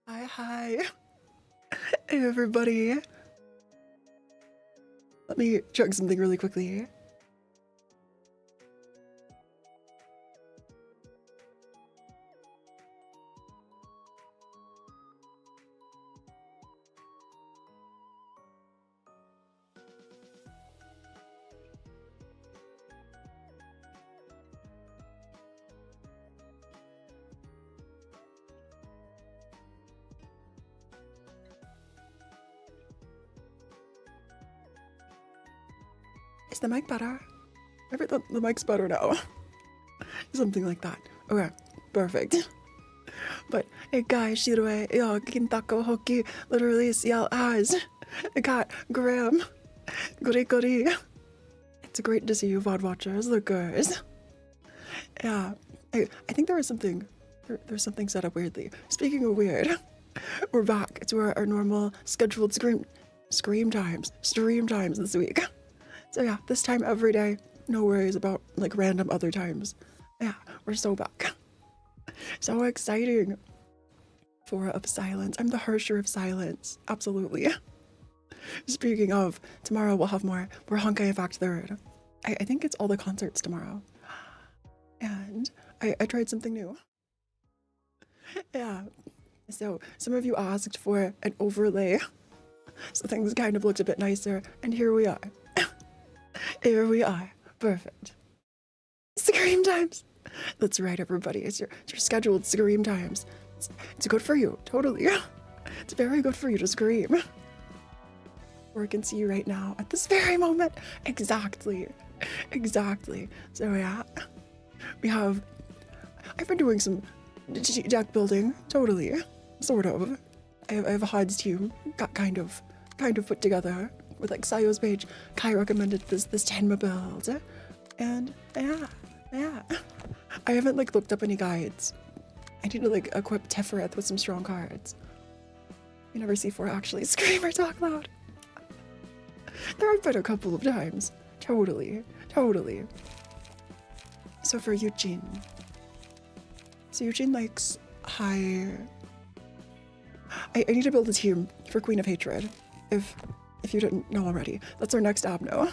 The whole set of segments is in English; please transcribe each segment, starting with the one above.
Hi. Hey, everybody. Let me chug something really quickly. Is the mic better? I think the mic's better now. Something like that. Okay, perfect. But hey guys, shirue, yo, kintako hoki, literally yell as I got Graham. Goody. It's great to see you, VOD watchers, lookers. Yeah, I think there was something, there's something set up weirdly. Speaking of weird, we're back to our normal scheduled stream times this week. So yeah, this time every day, no worries about like random other times. Yeah, we're so back. So exciting. Phora of silence. I'm the harsher of silence. Absolutely. Speaking of, tomorrow we'll have more. We're Honkai Fact Third. I think it's all the concerts tomorrow. And I tried something new. Yeah. So some of you asked for an overlay. So things kind of looked a bit nicer. And here we are. Here we are. Perfect. Scream times. That's right, everybody. It's your scheduled scream times. It's good for you, totally. It's very good for you to scream. Or I can see you right now at this very moment. Exactly. So yeah, I've been doing some deck building, totally, sort of. I have a HUD's team, got kind of put together with like Sayo's page. Kai recommended this Tenma build, and yeah. I haven't like looked up any guides. I need to like equip Tefereth with some strong cards. You never see Phora actually scream or talk loud. There have been a couple of times. Totally. So for Eugene. So Eugene likes high... I need to build a team for Queen of Hatred. If you didn't know already. That's our next Abno.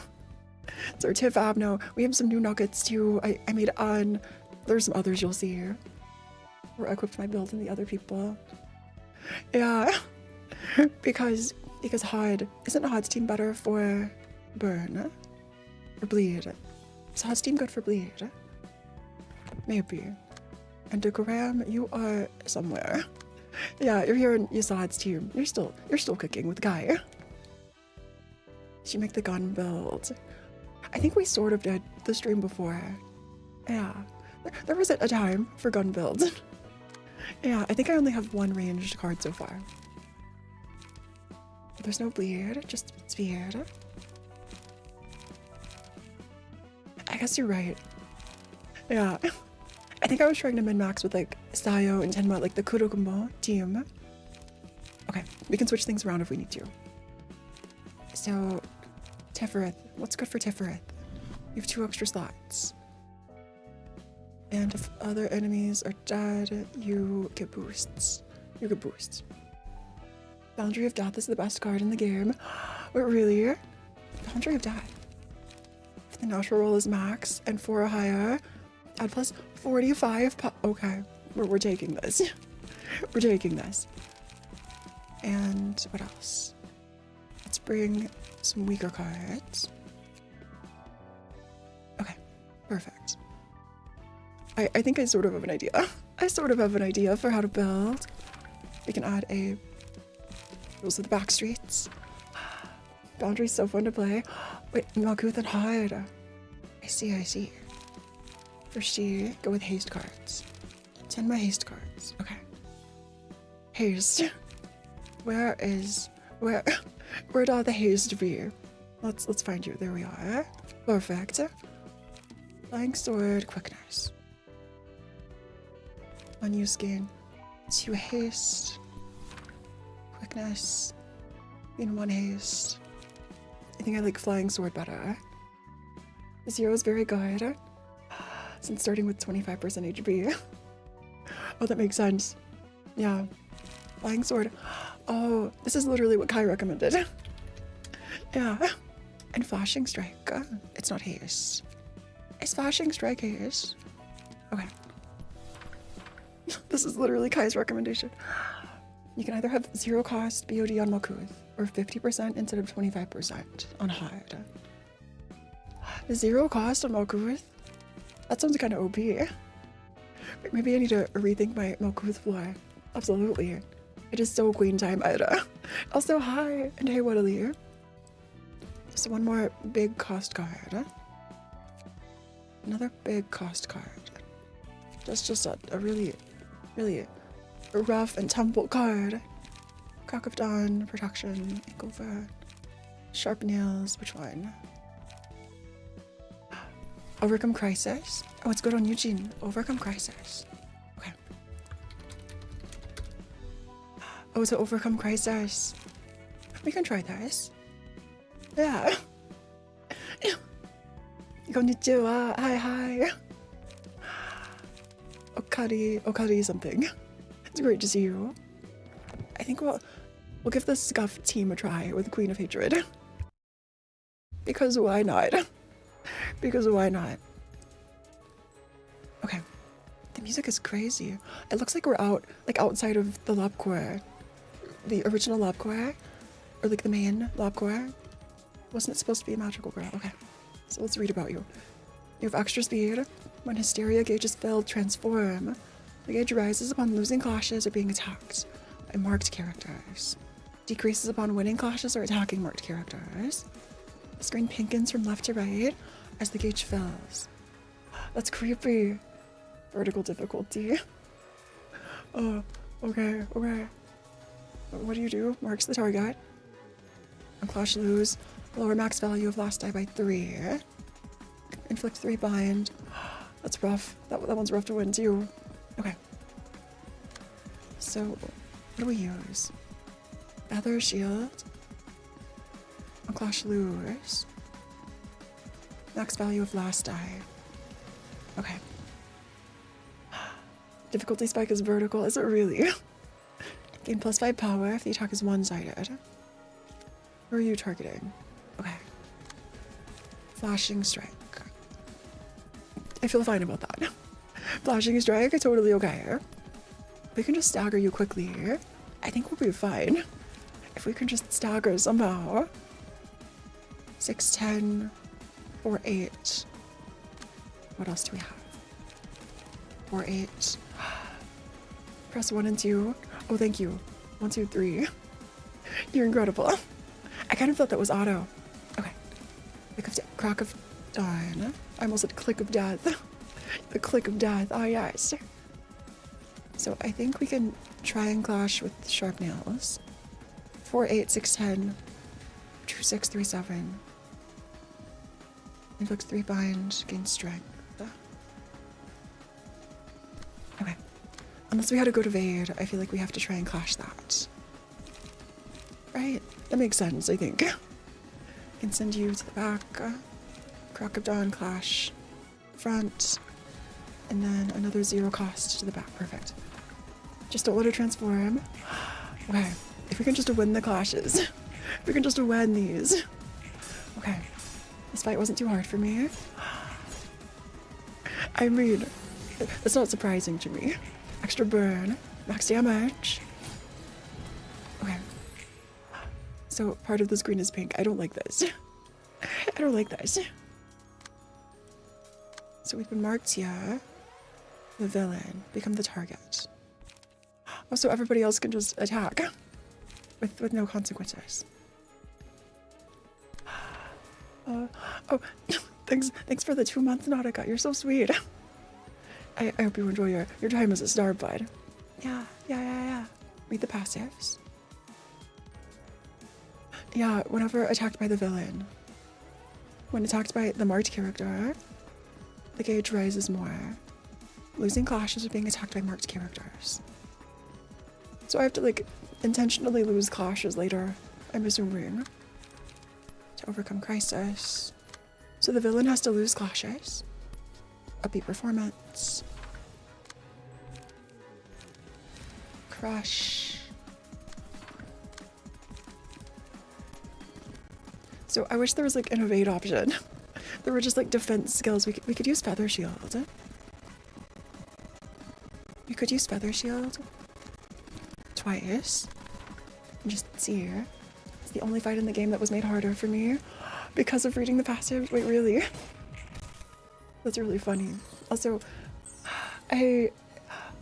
It's our Tiff Abno. We have some new nuggets too. I made on. There's some others you'll see here. Where I equipped my build and the other people. Yeah. because HUD, isn't HUD's team better for burn? Or bleed? Is HUD's team good for bleed? Maybe. And Graham, you are somewhere. Yeah, you're here in Yasad's team. You're still cooking with Guy. Did you make the gun build? I think we sort of did the stream before. Yeah. There was a time for gun builds. Yeah, I think I only have one ranged card so far. There's no bleed, just speed. I guess you're right. Yeah. I think I was trying to min-max with like Sayo and Tenma, like the Kurokumbo team. Okay, we can switch things around if we need to. So, Tefereth. What's good for Tefereth? You have 2 extra slots. And if other enemies are dead, you get boosts. Boundary of Death is the best card in the game. Wait, really? Boundary of Death. If the natural roll is max and 4 or higher, add plus 45 okay, we're taking this. We're taking this. And what else? Let's bring some weaker cards. Okay, perfect. I think I sort of have an idea. I sort of have an idea for how to build. We can add a rules of the back streets. Boundary's so fun to play. Wait, Malkuth and Hyde. I see. For she, go with haste cards. 10 my haste cards. Okay. Haste. Where'd all the haste be? Let's find you. There we are. Perfect. Flying sword, quickness. Unused gain 2 haste. Quickness. In 1 haste. I think I like flying sword better. This hero is very good. Since starting with 25% HP. Oh, that makes sense. Yeah. Flying sword. Oh, this is literally what Kai recommended. Yeah. And flashing strike. It's not haste. Is flashing strike haste? Okay. This is literally Kai's recommendation. You can either have 0 cost BOD on Malkuth or 50% instead of 25% on Hyde. 0 cost on Malkuth? That sounds kind of OP. Maybe I need to rethink my Malkuth fly. Absolutely. It is so queen time, Ida. Also, hi, and hey, what a leader. So one more big cost card. Another big cost card. Just a really rough and tumble card. Crack of Dawn, protection, over. Sharp nails, which one? Overcome crisis. Oh, it's good on Eugene. Overcome crisis. Okay. Oh, to overcome crisis. We can try this. Yeah. Konnichiwa. Hi. Okari something. It's great to see you. I think we'll give the Scuff team a try with Queen of Hatred. Because why not? Because why not? Okay. The music is crazy. It looks like we're outside of the Lobcore. The original Lobcore. Or like the main Lobcore. Wasn't it supposed to be a magical girl? Okay. So let's read about you. You have extra speed. When hysteria gauge is filled, transform. The gauge rises upon losing clashes or being attacked by marked characters. Decreases upon winning clashes or attacking marked characters. The screen pinkens from left to right as the gauge fills. That's creepy. Vertical difficulty. Oh, okay. What do? Marks the target. On clash lose. Lower max value of last die by 3. Inflict 3 bind. That's rough. That one's rough to win too. Okay. So, what do we use? Feather shield. On clash lures. Max value of last die. Okay. Difficulty spike is vertical. Is it really? Gain +5 power if the attack is one-sided. Who are you targeting? Okay. Flashing strike. I feel fine about that. Flashing strike, totally okay. We can just stagger you quickly. I think we'll be fine. If we can just stagger somehow. 6, 10, 4, 8. What else do we have? 4, 8. Press 1 and 2. Oh, thank you. 1, 2, 3. You're incredible. I kind of thought that was auto. Okay. Crack of Dawn. I almost said click of death. The click of death. Oh, yes. So I think we can try and clash with sharp nails. 4, 8, 6, 10. 2, 6, 3, 7. Inflicts 3 bind. Gain strength. Okay. Unless we had to go to Vade, I feel like we have to try and clash that. Right? That makes sense, I think. Can send you to the back. Crack of Dawn, clash. Front. And then another 0 cost to the back. Perfect. Just don't let her transform. Okay. If we can just win the clashes. If we can just win these. Okay. This fight wasn't too hard for me. I mean, it's not surprising to me. Extra burn. Max damage. Okay. So part of the screen is pink. I don't like this. I don't like this. So we've been marked here. The villain. Become the target. Oh, so everybody else can just attack. With no consequences. Oh, thanks for the 2 months, Nautica. You're so sweet. I hope you enjoy your time as a star, bud. Yeah. Read the passives. Yeah, whenever attacked by the villain. When attacked by the marked character, the gauge rises more. Losing clashes with being attacked by marked characters. So I have to, intentionally lose clashes later, I'm assuming. To overcome crisis. So the villain has to lose clashes. Upbeat performance. Crush. So I wish there was like an evade option. There were just like defense skills. We could use feather shield. We could use feather shield twice. And just see here. It's the only fight in the game that was made harder for me because of reading the passive. Wait, really? That's really funny. Also,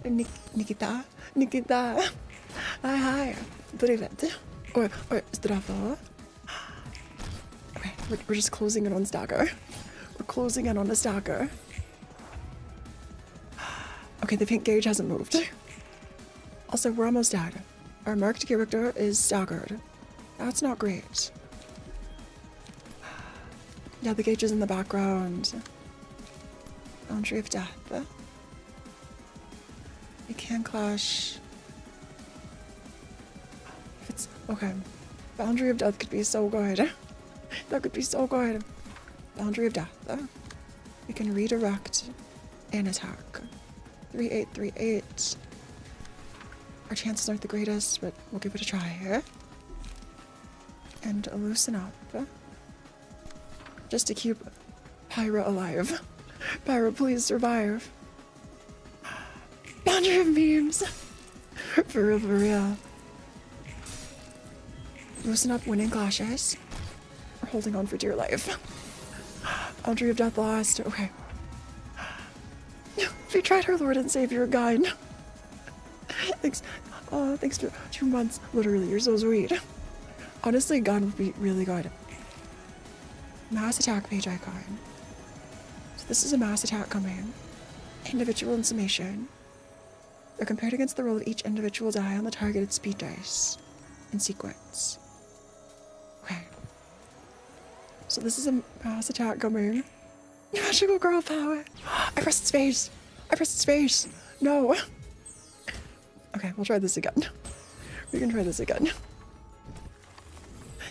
Nikita. Hi. Привет. Or zdravo. Okay, we're just closing in on Stagger. We're closing in on a Stagger. Okay, the pink gauge hasn't moved. Also, we're almost dead. Our marked character is staggered. That's not great. Yeah, the gauge is in the background. Boundary of death. It can clash. If it's okay. Boundary of death could be so good. That could be so good. Boundary of death. We can redirect and attack. 3838. Our chances aren't the greatest, but we'll give it a try here. And loosen up. Just to keep Pyra alive. Pyra, please survive. Boundary of memes. For real, for real. Loosen up winning clashes. We're holding on for dear life. Boundary of death lost. Okay. We tried our Lord and Savior again. Thanks. Oh, thanks for 2 months. Literally, you're so sweet. Honestly, gun would be really good. Mass attack page icon. So this is a mass attack coming. Individual in summation. They're compared against the roll of each individual die on the targeted speed dice in sequence. Okay. So this is a mass attack coming. Magical girl power. I pressed space. I pressed space. No. Okay, we'll try this again. We can try this again.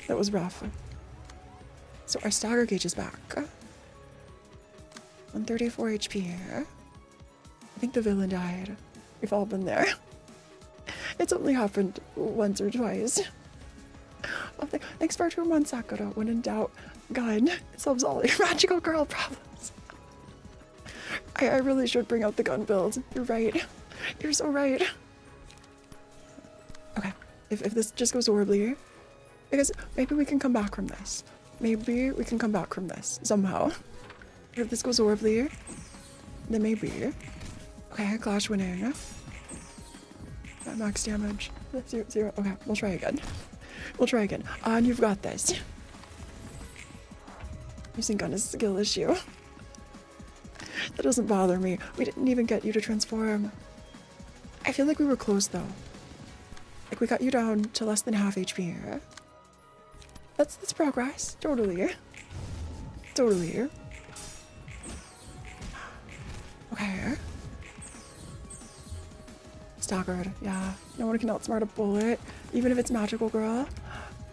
That was rough. So our stagger gauge is back. 134 HP here. I think the villain died. We've all been there. It's only happened once or twice. Oh, thanks for 2 months, Sakura. When in doubt, gun. It solves all your magical girl problems. I really should bring out the gun build. You're right. You're so right. Okay, if this just goes horribly, because maybe we can come back from this. Maybe we can come back from this somehow. If this goes horribly, then maybe. Okay, clash winning. Max damage. Zero. Okay, we'll try again. We'll try again. And you've got this. Using gun is a skill issue. That doesn't bother me. We didn't even get you to transform. I feel like we were close though. Like we got you down to less than half HP here. That's progress. Totally. Totally. Okay. Staggered. Yeah. No one can outsmart a bullet, even if it's magical girl.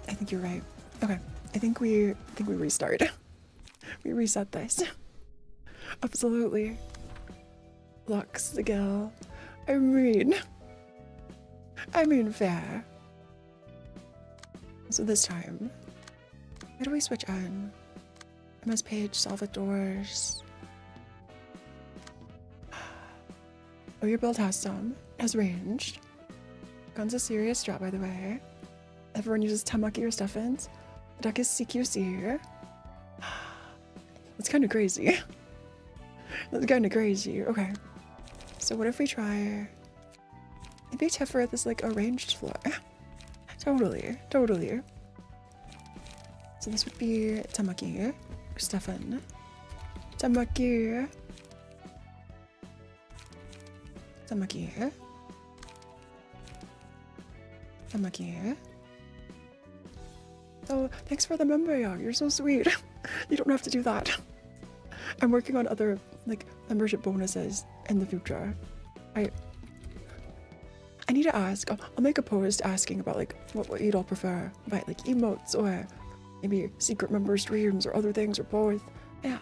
I think you're right. Okay. I think we restart. We reset this. Absolutely. Lux the girl. I mean fair. So this time, how do we switch on? MS page, Salvador's. Oh, your build has has ranged. Gun's a serious drop, by the way. Everyone uses Tamaki or Stuffins. The deck is CQC. That's kind of crazy. That's kind of crazy. Okay. So what if we try... Maybe Tifa this like a ranged floor. Totally. Totally. So this would be Tamaki or Stefan. Tamaki. Tamaki. Tamaki. Oh, thanks for the member, Young. You're so sweet. You don't have to do that. I'm working on other like membership bonuses in the future. I need to ask. I'll make a post asking about like what you'd all prefer, about like emotes or maybe secret member streams or other things or both. Yeah.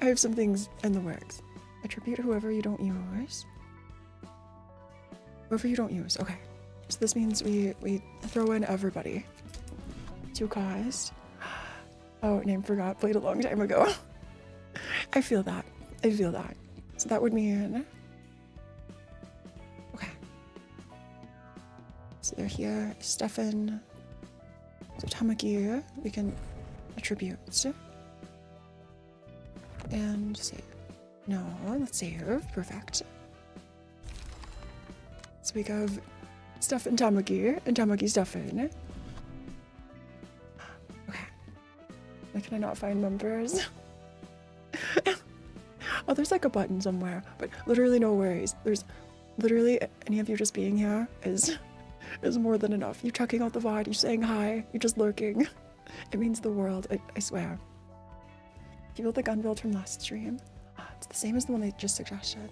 I have some things in the works. Attribute whoever you don't use. Whoever you don't use. Okay. So this means we throw in everybody. 2 cost. Oh, name forgot. Played a long time ago. I feel that. I feel that. So that would mean... Okay. So they're here. Stefan. So Tamaki, we can attribute. And save. No, let's save. Perfect. So we have Stefan Tamaki and Tamaki Stefan. Okay. Why can I not find members? Oh, there's like a button somewhere, but literally no worries. There's literally any of you just being here is more than enough. You checking out the VOD, you saying hi, you just lurking. It means the world, I swear. You built the gun build from last stream. It's the same as the one they just suggested.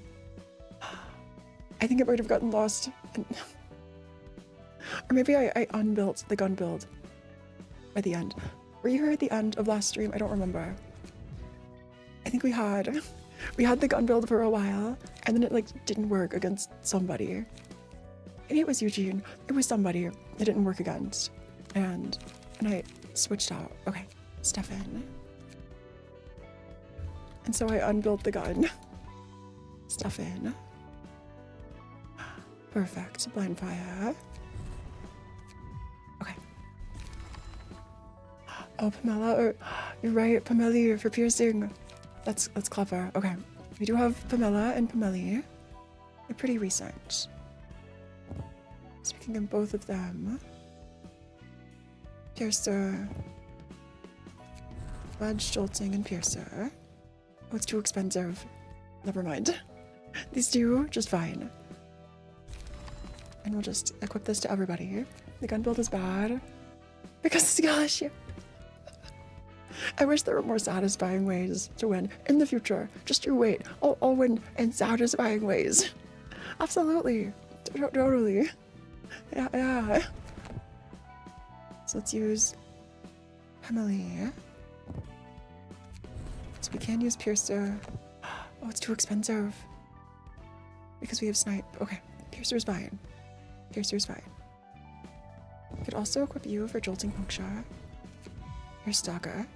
I think it might have gotten lost. Or maybe I unbuilt the gun build by the end. Were you here at the end of last stream? I don't remember. I think we had the gun build for a while, and then it like didn't work against somebody. Maybe it was Eugene. It was somebody it didn't work against. And I switched out. Okay, Stefan. And so I unbuilt the gun. Stefan. Perfect. Blind fire. Okay. Oh, Pamela. Oh, you're right. Pamela for piercing. That's clever. Okay. We do have Pamela and Pameli. They're pretty recent. So we can get both of them. Piercer. Fudge, jolting, and piercer. Oh, it's too expensive. Never mind. These two, just fine. And we'll just equip this to everybody. The gun build is bad. Because, gosh, I wish there were more satisfying ways to win in the future. Just you wait. I'll win in satisfying ways. Absolutely. Totally. Yeah. So let's use Emily. So we can use Piercer. Oh, it's too expensive. Because we have Snipe. Okay. Piercer's fine. Piercer's fine. I could also equip you for Jolting Puncture. Here's Stalker.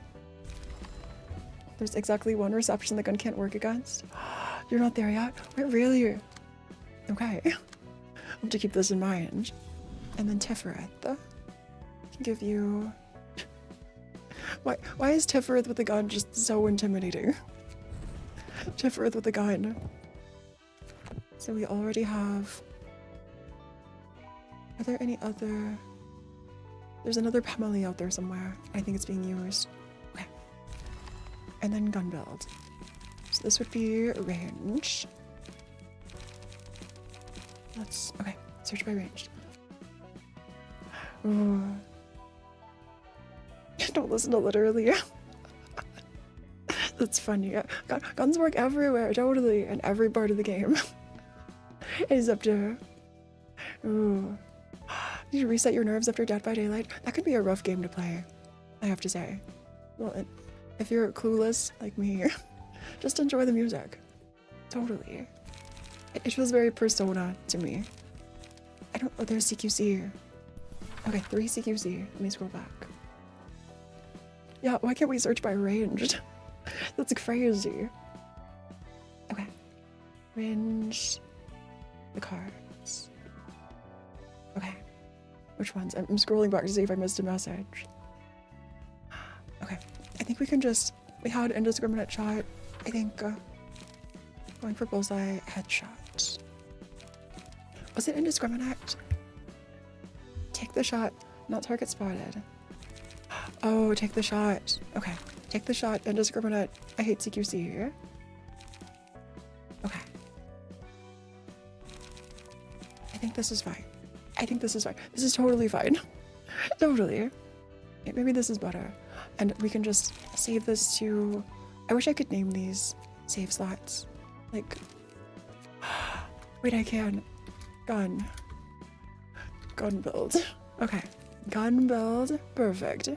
There's exactly one reception the gun can't work against. You're not there yet? Wait, really? Okay. I have to keep this in mind. And then Tifereth. Can give you... Why is Tifereth with the gun just so intimidating? Tifereth with the gun. So we already have... Are there any other... There's another Pamela out there somewhere. I think it's being used. Okay. And then gun build. So this would be range. Let's... Okay. Search by range. Ooh. Don't listen to literally. That's funny. Guns work everywhere, totally, in every part of the game. Except ooh. Did you reset your nerves after Dead by Daylight? That could be a rough game to play, I have to say. Well, if you're clueless like me, just enjoy the music. Totally. It feels very Persona to me. Oh, there's CQC. Okay, 3 CQC. Let me scroll back. Yeah, why can't we search by ranged? That's crazy. Okay. Range. The cards. Okay. Which ones? I'm scrolling back to see if I missed a message. Okay. I think we can just... We had indiscriminate shot. I think going for bullseye headshot. Was it indiscriminate? Take the shot, not target spotted. Oh, take the shot. Okay. Take the shot, indiscriminate. I hate CQC. Okay. I think this is fine. This is totally fine. Totally. Maybe this is better. And we can just save this to... I wish I could name these save slots. Like... Wait, I can. Gun build. Okay. Gun build. Perfect.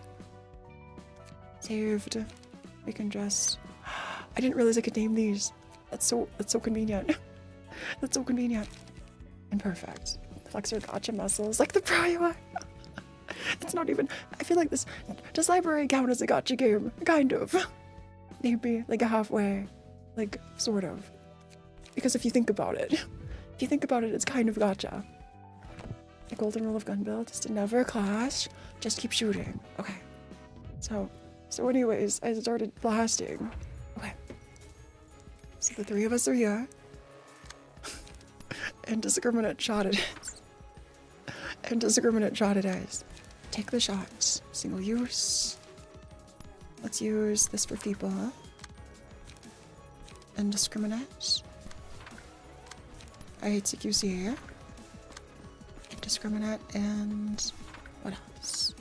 Saved. We can just... I didn't realize I could name these. That's so convenient. That's so convenient. And perfect. Flex your gotcha muscles like the pro you are. It's not even, I feel like this, does library count as a gacha game? Kind of. Maybe like a halfway, like sort of. Because if you think about it, it's kind of gacha. The golden rule of gun build is to never clash, just keep shooting. Okay. So anyways, I started blasting. Okay. So the three of us are here. Indiscriminate shot it is. Indiscriminate shot it is. Take the shots. Single use. Let's use this for people. Indiscriminate. I hate CQC. Indiscriminate and what else?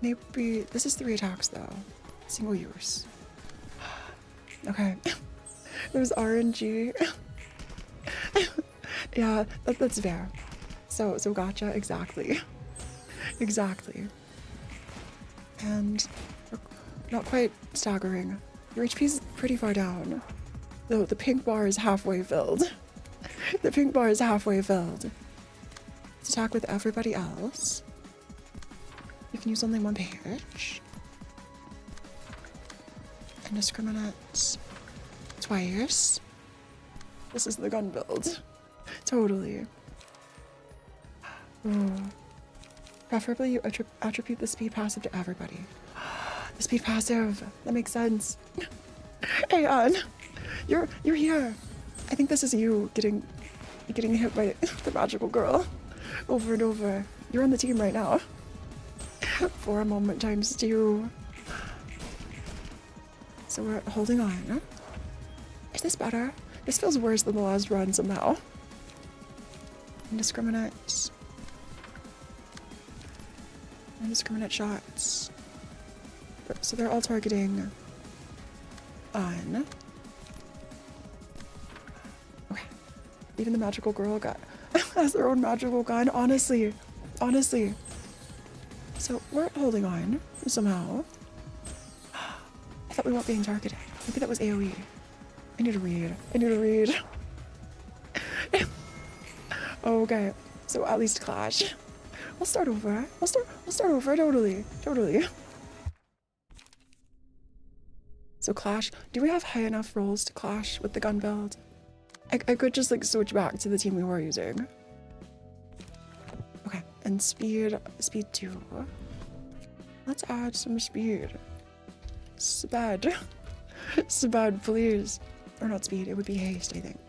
Maybe this is 3 attacks though. Single use. Okay. There's RNG. Yeah, that's fair. So gotcha, exactly. Exactly. And not quite staggering. Your HP's pretty far down. Though the pink bar is halfway filled. The pink bar is halfway filled. Let's attack with everybody else. You can use only 1 page. Indiscriminate twice. This is the gun build. Totally. Ooh. Preferably you attribute the speed passive to everybody. The speed passive. That makes sense. Hey, you're here. I think this is you getting hit by the magical girl over and over. You're on the team right now. For a moment ×2. So we're holding on. Is this better? This feels worse than the last run somehow. Indiscriminate shots. So they're all targeting on. Okay. Even the magical girl has their own magical gun. Honestly. So we're holding on somehow. I thought we weren't being targeted. Maybe that was AoE. I need to read. Okay, so at least clash. We'll start over. We'll start over. Totally. So clash. Do we have high enough rolls to clash with the gun build? I could just like switch back to the team we were using. Okay, and speed 2. Let's add some speed. Sped, please. Or not speed, it would be haste, I think.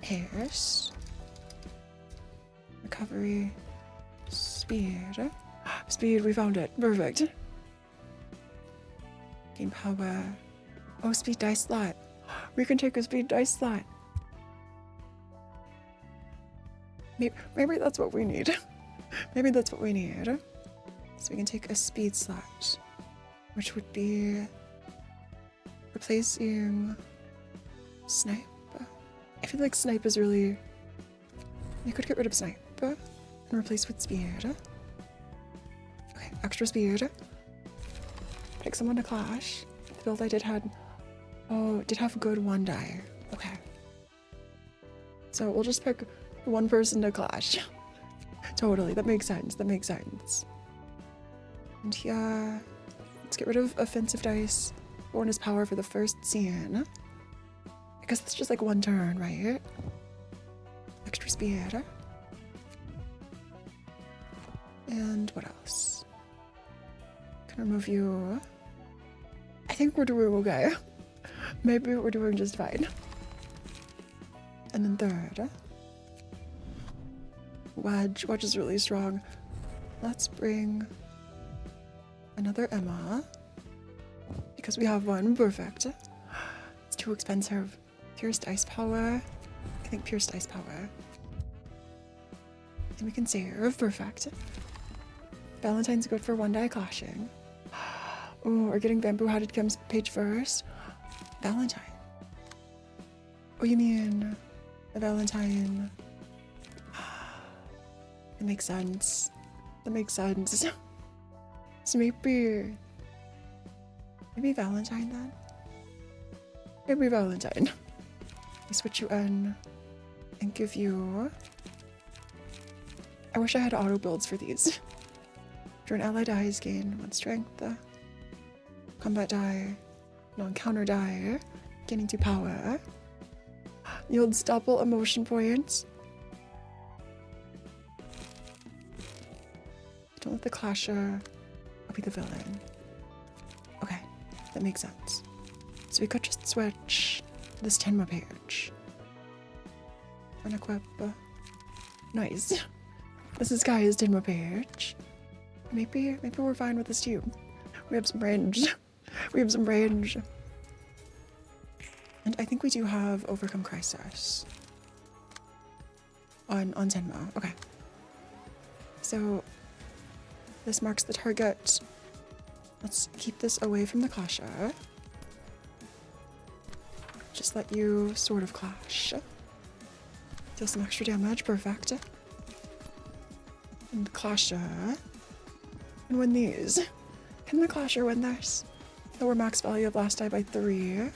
Haste. Recovery. Speed. Speed, we found it. Perfect. Gain power. Oh, speed dice slot. We can take a speed dice slot. Maybe that's what we need. So we can take a speed slot, which would be replacing snipe. I feel like snipe is really... You could get rid of snipe and replace with speed. Okay, extra speed. Pick someone to clash. The build I did had... Oh, it did have good 1 die. Okay. So we'll just pick 1 person to clash. Totally, that makes sense. And yeah, let's get rid of offensive dice. Bonus power for the first scene. I guess it's just like 1 turn, right? Extra speed. And what else? Can remove you. I think we're doing okay. Maybe we're doing just fine. And then third. Wedge is really strong. Let's bring another Emma. Because we have 1, perfect. It's too expensive. Pierced ice power. I think pierced ice power. And we can save, perfect. Valentine's good for 1 die clashing. Oh, we're getting bamboo hatted Kim's page first. Valentine. Oh, you mean the Valentine? That makes sense. So maybe Valentine then? Maybe Valentine. We switch you in. and give you... I wish I had auto builds for these. During ally dies, gain 1 strength. Combat die, non-counter die, gaining 2 power. Yields double emotion points. Don't let the clasher be the villain. Okay, that makes sense. So we could just switch this Tenma page. Unequip. Nice. This is Guy's Tenma page. Maybe we're fine with this too. We have some range. We have some range. And I think we do have Overcome Crisis on Tenma. Okay. So this marks the target. Let's keep this away from the clasher. Just let you sort of clash. Deal some extra damage. Perfect. And the clasher. And win these. Can the clasher win this? Lower max value of last die by 3.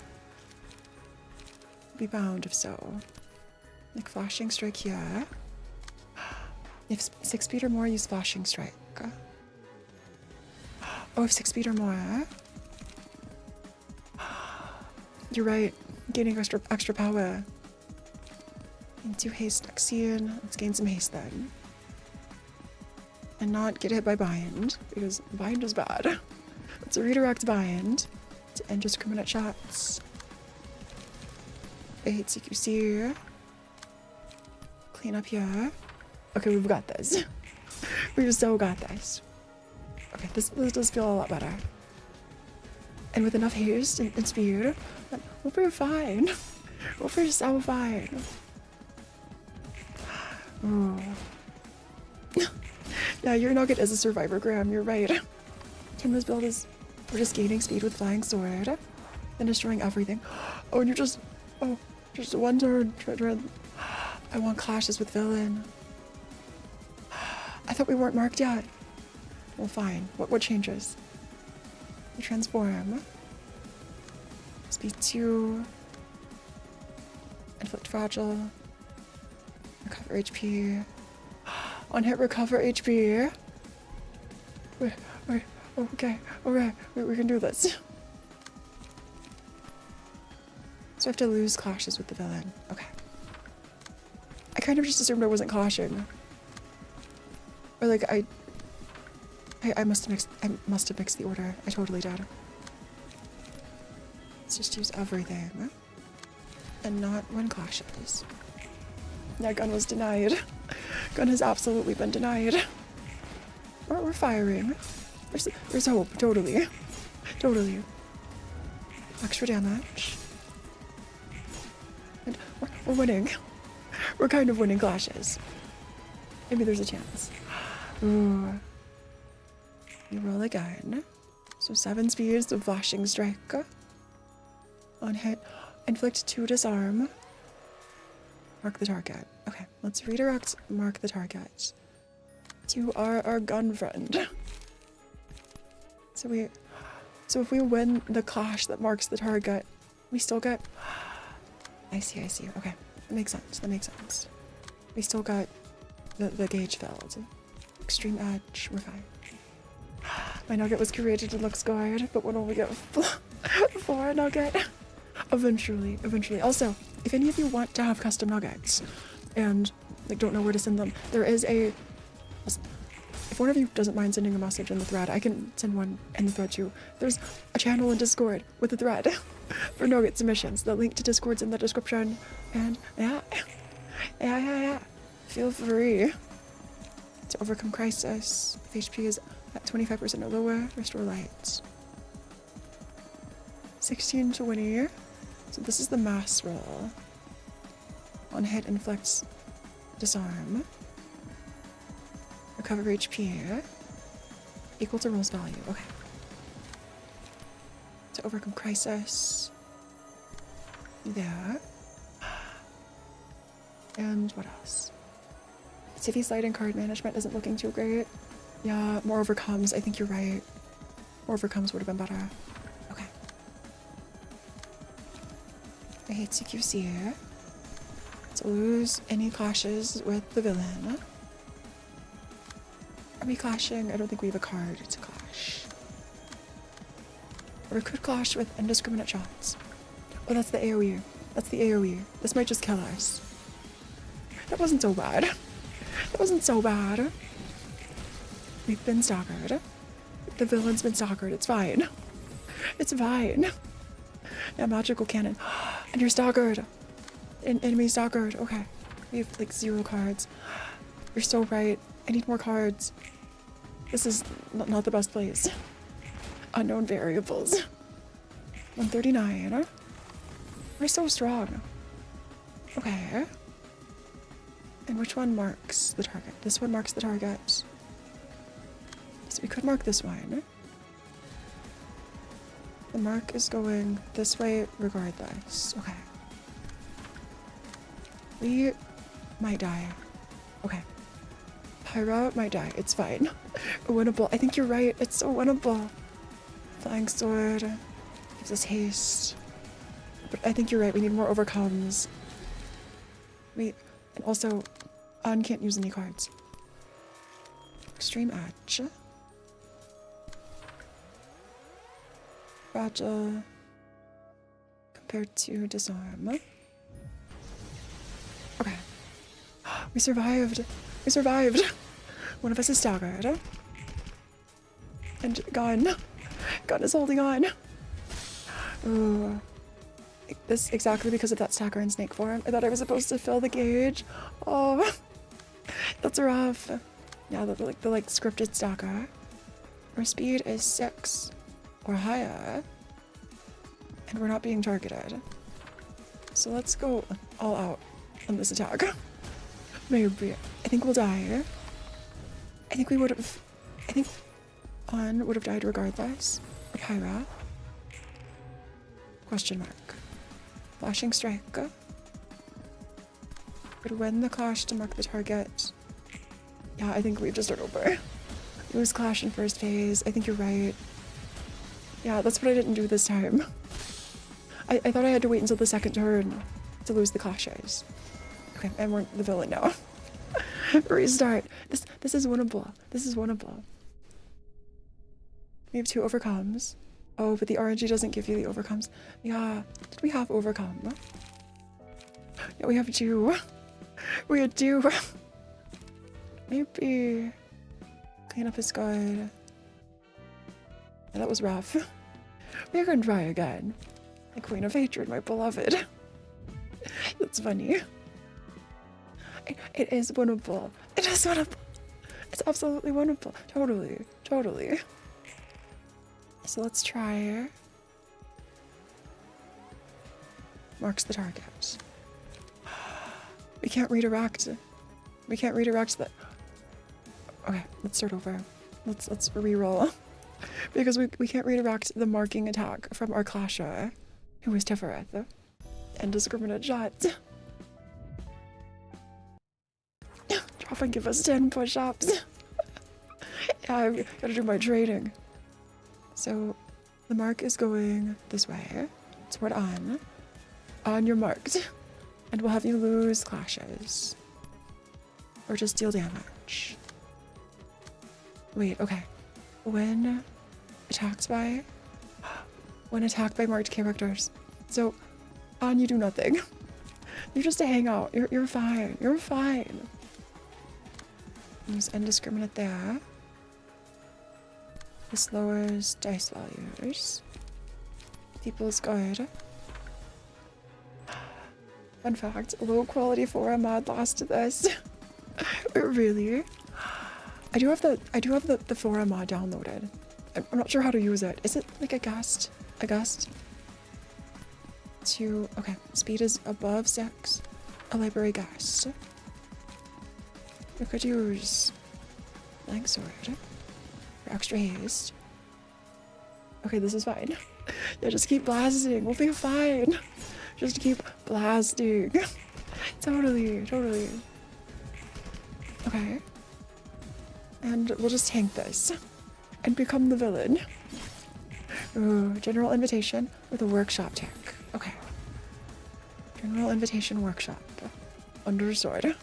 Be bound if so. Like flashing strike here. If 6 speed or more, use flashing strike. Oh, if 6 speed or more. You're right. Gaining extra power. And 2 haste doxxing. Let's gain some haste then. And not get hit by bind, because bind is bad. Let's redirect bind to end discriminate shots. I hate CQC. Clean up here. Okay, we've got this. We've so got this. Okay, this does feel a lot better. And with enough haste and speed, we'll be fine. We'll be so fine. Oh. Yeah, your nugget is a survivor, Graham. You're right. Tenma's build is we're just gaining speed with flying sword, then destroying everything. Oh, and you're just just one turn. I want clashes with villain. I thought we weren't marked yet. Well, fine. What changes? We transform. Speed 2. Inflict fragile. Recover HP. On hit, recover HP. Wait. Okay. Alright. We can do this. So I have to lose clashes with the villain. Okay. I kind of just assumed I wasn't clashing. Or like I must have mixed the order. I totally did. Let's just use everything. And not when clashes. Yeah, gun was denied. Gun has absolutely been denied. We're firing. There's hope. Totally. Totally. Extra damage. And we're winning. We're kind of winning clashes. Maybe there's a chance. Ooh. You roll again. So 7 speeds of flashing strike. On hit. Inflict 2 disarm. Mark the target. Okay, let's redirect mark the target to our gun friend. So if we win the clash that marks the target, we still get... I see. Okay, that makes sense. We still got the gauge filled. Extreme edge, we're fine. My nugget was created to look scarred, but when we get 4 nugget. Eventually. Also, if any of you want to have custom nuggets and like don't know where to send them, there is a... If one of you doesn't mind sending a message in the thread, I can send one in the thread too. There's a channel in Discord with a thread for nugget submissions. The link to Discord's in the description. And yeah. Feel free to overcome crisis. If HP is at 25% or lower, restore light. 1620. So this is the mass roll. On hit, inflicts disarm. Recover HP. Equal to roll's value. Okay. To overcome crisis. There. And what else? City sliding card management isn't looking too great. Yeah, more overcomes. I think you're right. More overcomes would have been better. Okay. I hate CQC. to lose any clashes with the villain. Are we clashing? I don't think we have a card to clash. Or we could clash with indiscriminate shots. Oh, that's the AoE. That's the AoE. This might just kill us. That wasn't so bad. That wasn't so bad. We've been stalkered. The villain's been stalkered. It's fine. It's fine. Yeah, magical cannon. And you're stalkered. Enemy stalkered. Okay. We have like 0 cards. You're so right. I need more cards. This is not the best place. Unknown variables. 139. We're so strong. Okay. And which one marks the target? This one marks the target. So we could mark this one. The mark is going this way regardless. Okay. We might die. Okay. Pyra might die. It's fine. Winnable. I think you're right. It's so winnable. Flying sword gives us haste. But I think you're right. We need more overcomes. And also, An can't use any cards. Extreme Edge. Fragile. Compared to Disarm. Okay. We survived. We survived. One of us is staggered. And Gun. Gun is holding on. Ooh. This exactly because of that stagger in snake form. I thought I was supposed to fill the gauge. Oh. That's rough. Yeah, the scripted stagger. Our speed is 6 or higher. And we're not being targeted. So let's go all out on this attack. Maybe. I think we'll die. I think we would have... I think An would have died regardless. Or Pyra. Question mark. Flashing strike. Could win the clash to mark the target. Yeah, I think we just start over. Lose clash in first phase. I think you're right. Yeah, that's what I didn't do this time. I thought I had to wait until the second turn to lose the clashes. Okay, and we're the villain now. Restart. This is winnable. This is winnable. We have 2 overcomes. Oh, but the RNG doesn't give you the overcomes. Yeah. Did we have overcome? Yeah, we have 2. We had 2. Maybe clean up is good. Yeah, that was rough. We're gonna try again. The Queen of Hatred, my beloved. That's funny. It is winnable. It is winnable. It's absolutely winnable. Totally. Totally. So let's try. Marks the target. We can't redirect. We can't redirect that. Okay, let's start over. Let's re-roll. Because we can't redirect the marking attack from our clasher, who is Tifereth. Indiscriminate shots. Drop and give us 10 push-ups. Yeah, I've gotta do my trading. So the mark is going this way. Toward An. An, you're marked. And we'll have you lose clashes. Or just deal damage. Wait, okay. When attacked by marked characters. So, An, you do nothing. You're just a hangout. You're fine. You're fine. Use indiscriminate there. This lowers dice values. People's good. Fun fact, low quality Phora mod lost to this. Really? I do have the Phora mod downloaded. I'm not sure how to use it. Is it like a gust? A gust? Okay, speed is above 6. A library gust. We could use Flying Sword for extra haste. Okay, this is fine. Yeah, just keep blasting. We'll be fine. Just keep blasting. Totally. Okay. And we'll just tank this. And become the villain. Ooh, general invitation with a workshop tech. Okay. General invitation workshop. undersword.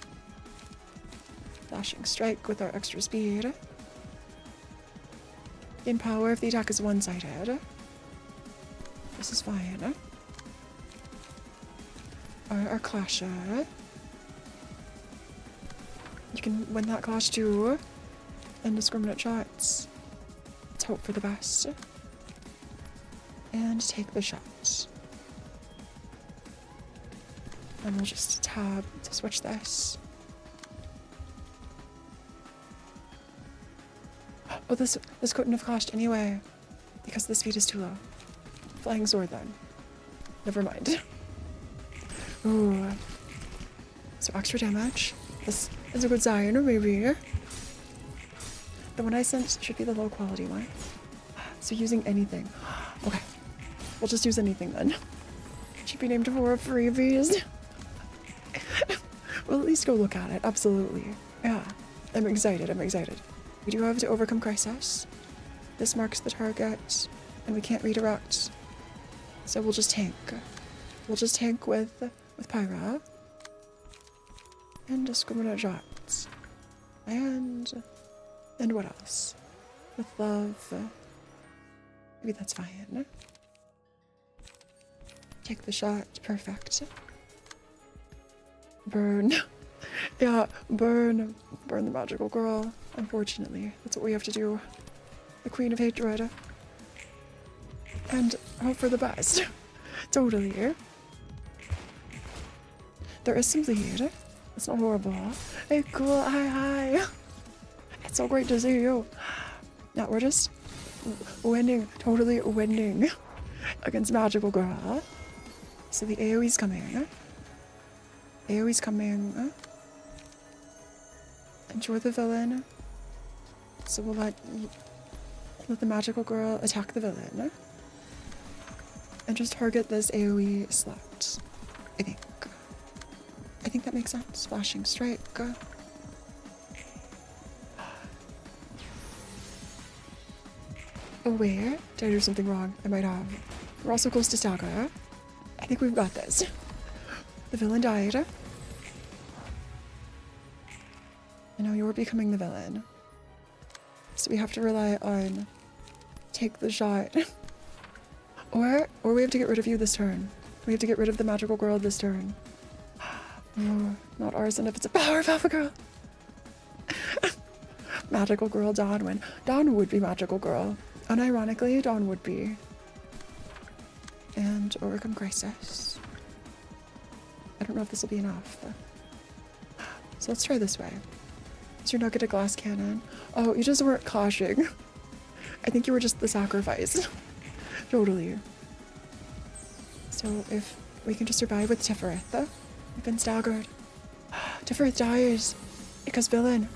Flashing strike with our extra speed. Gain power if the attack is one-sided. This is fine. Our clasher. You can win that clash too. Indiscriminate shots. Let's hope for the best. And take the shot. And we'll just tab to switch this. Oh, this couldn't have clashed anyway, because the speed is too low. Flying sword then. Never mind. Ooh. So extra damage. This is a good sign, maybe. The one I sent should be the low quality one. So using anything. Okay. We'll just use anything then. Should be named Phora freebies. We'll at least go look at it, absolutely. Yeah. I'm excited. We do have to overcome crisis. This marks the target, and we can't redirect. So we'll just tank. We'll just tank with Pyra. Indiscriminate shots. And what else? With love. Maybe that's fine. Take the shot. Perfect. Burn. Yeah, burn the magical girl. Unfortunately, that's what we have to do. The Queen of Hatred. And hope for the best. Totally. There is some bleed. It's not horrible. Hey, cool. Hi. It's so great to see you. Now we're just winning, totally winning against magical girl. So the AoE's coming. AoE's coming. Enjoy the villain. So we'll let the magical girl attack the villain. And just target this AoE slot. I think that makes sense. Flashing strike. Oh, where? Did I do something wrong? I might have. We're also close to stagger. I think we've got this. The villain died. And now you're becoming the villain. So we have to rely on take the shot. Or we have to get rid of you this turn. We have to get rid of the magical girl this turn. Oh, not arson if it's a power of Alpha Girl. Magical girl Dawn win. Dawn would be magical girl. Unironically, Dawn would be. And overcome crisis. I don't know if this will be enough. But... So let's try this way. Is your nugget a glass cannon? Oh, you just weren't clashing. I think you were just the sacrifice. Totally. So if we can just survive with Tifereth, we've been staggered. Tifereth dies because villain.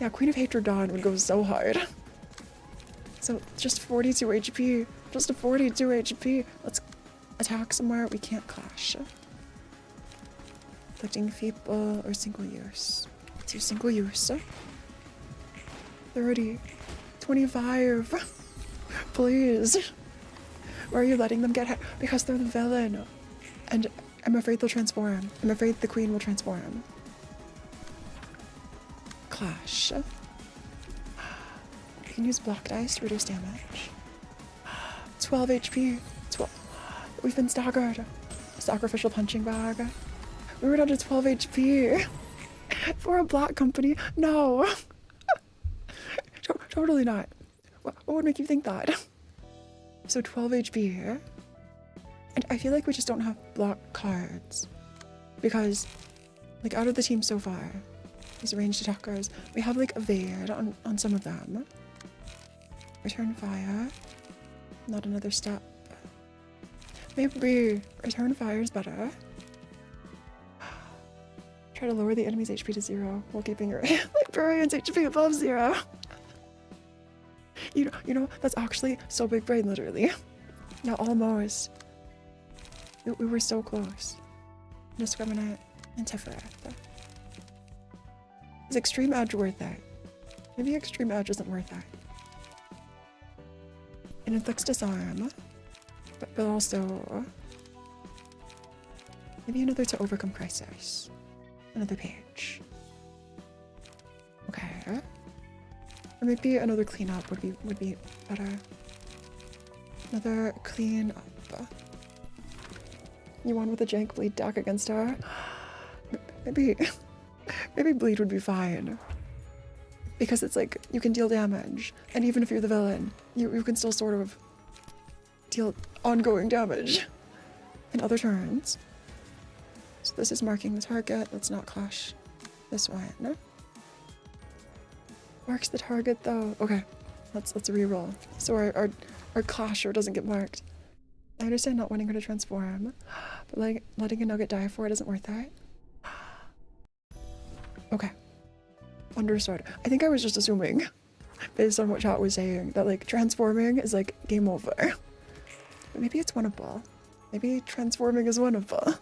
Yeah, Queen of Hatred Dawn would go so hard. So just 42 HP. Just a 42 HP. Let's attack somewhere we can't clash. Inflicting feeble or single use. Let's use single use. 30. 25. Please. Why are you letting them get hit? Because they're the villain. And I'm afraid they'll transform. I'm afraid the queen will transform. Clash. You can use block dice to reduce damage. 12 HP. 12. We've been staggered. Sacrificial punching bag. We were down to 12 HP. For a black company? No. Totally not. What would make you think that? So 12 HP here. And I feel like we just don't have block cards. Because, like, out of the team so far, these ranged attackers, we have, like, evade on some of them. Return fire. Not another step. Maybe return fire is better. Try to lower the enemy's HP to 0 while keeping your librarian's HP above 0. You know, that's actually so big brain, literally. Yeah, almost. We were so close. Indiscriminate and Tifereth. Is Extreme Edge worth it? Maybe Extreme Edge isn't worth it. It inflicts disarm, but also Maybe another to overcome crisis. Another page. Okay. Or maybe another cleanup would be better. Another clean up. You won with a jank bleed deck against her. Maybe bleed would be fine. Because it's like you can deal damage, and even if you're the villain, you can still sort of deal ongoing damage in other turns. So this is marking the target. Let's not clash this one. Marks the target though. Okay, let's reroll. So our clasher doesn't get marked. I understand not wanting her to transform, but like letting a nugget die for it isn't worth it. Okay. Understood. I think I was just assuming, based on what chat was saying, that like transforming is like game over. But maybe it's winnable. Maybe transforming is winnable.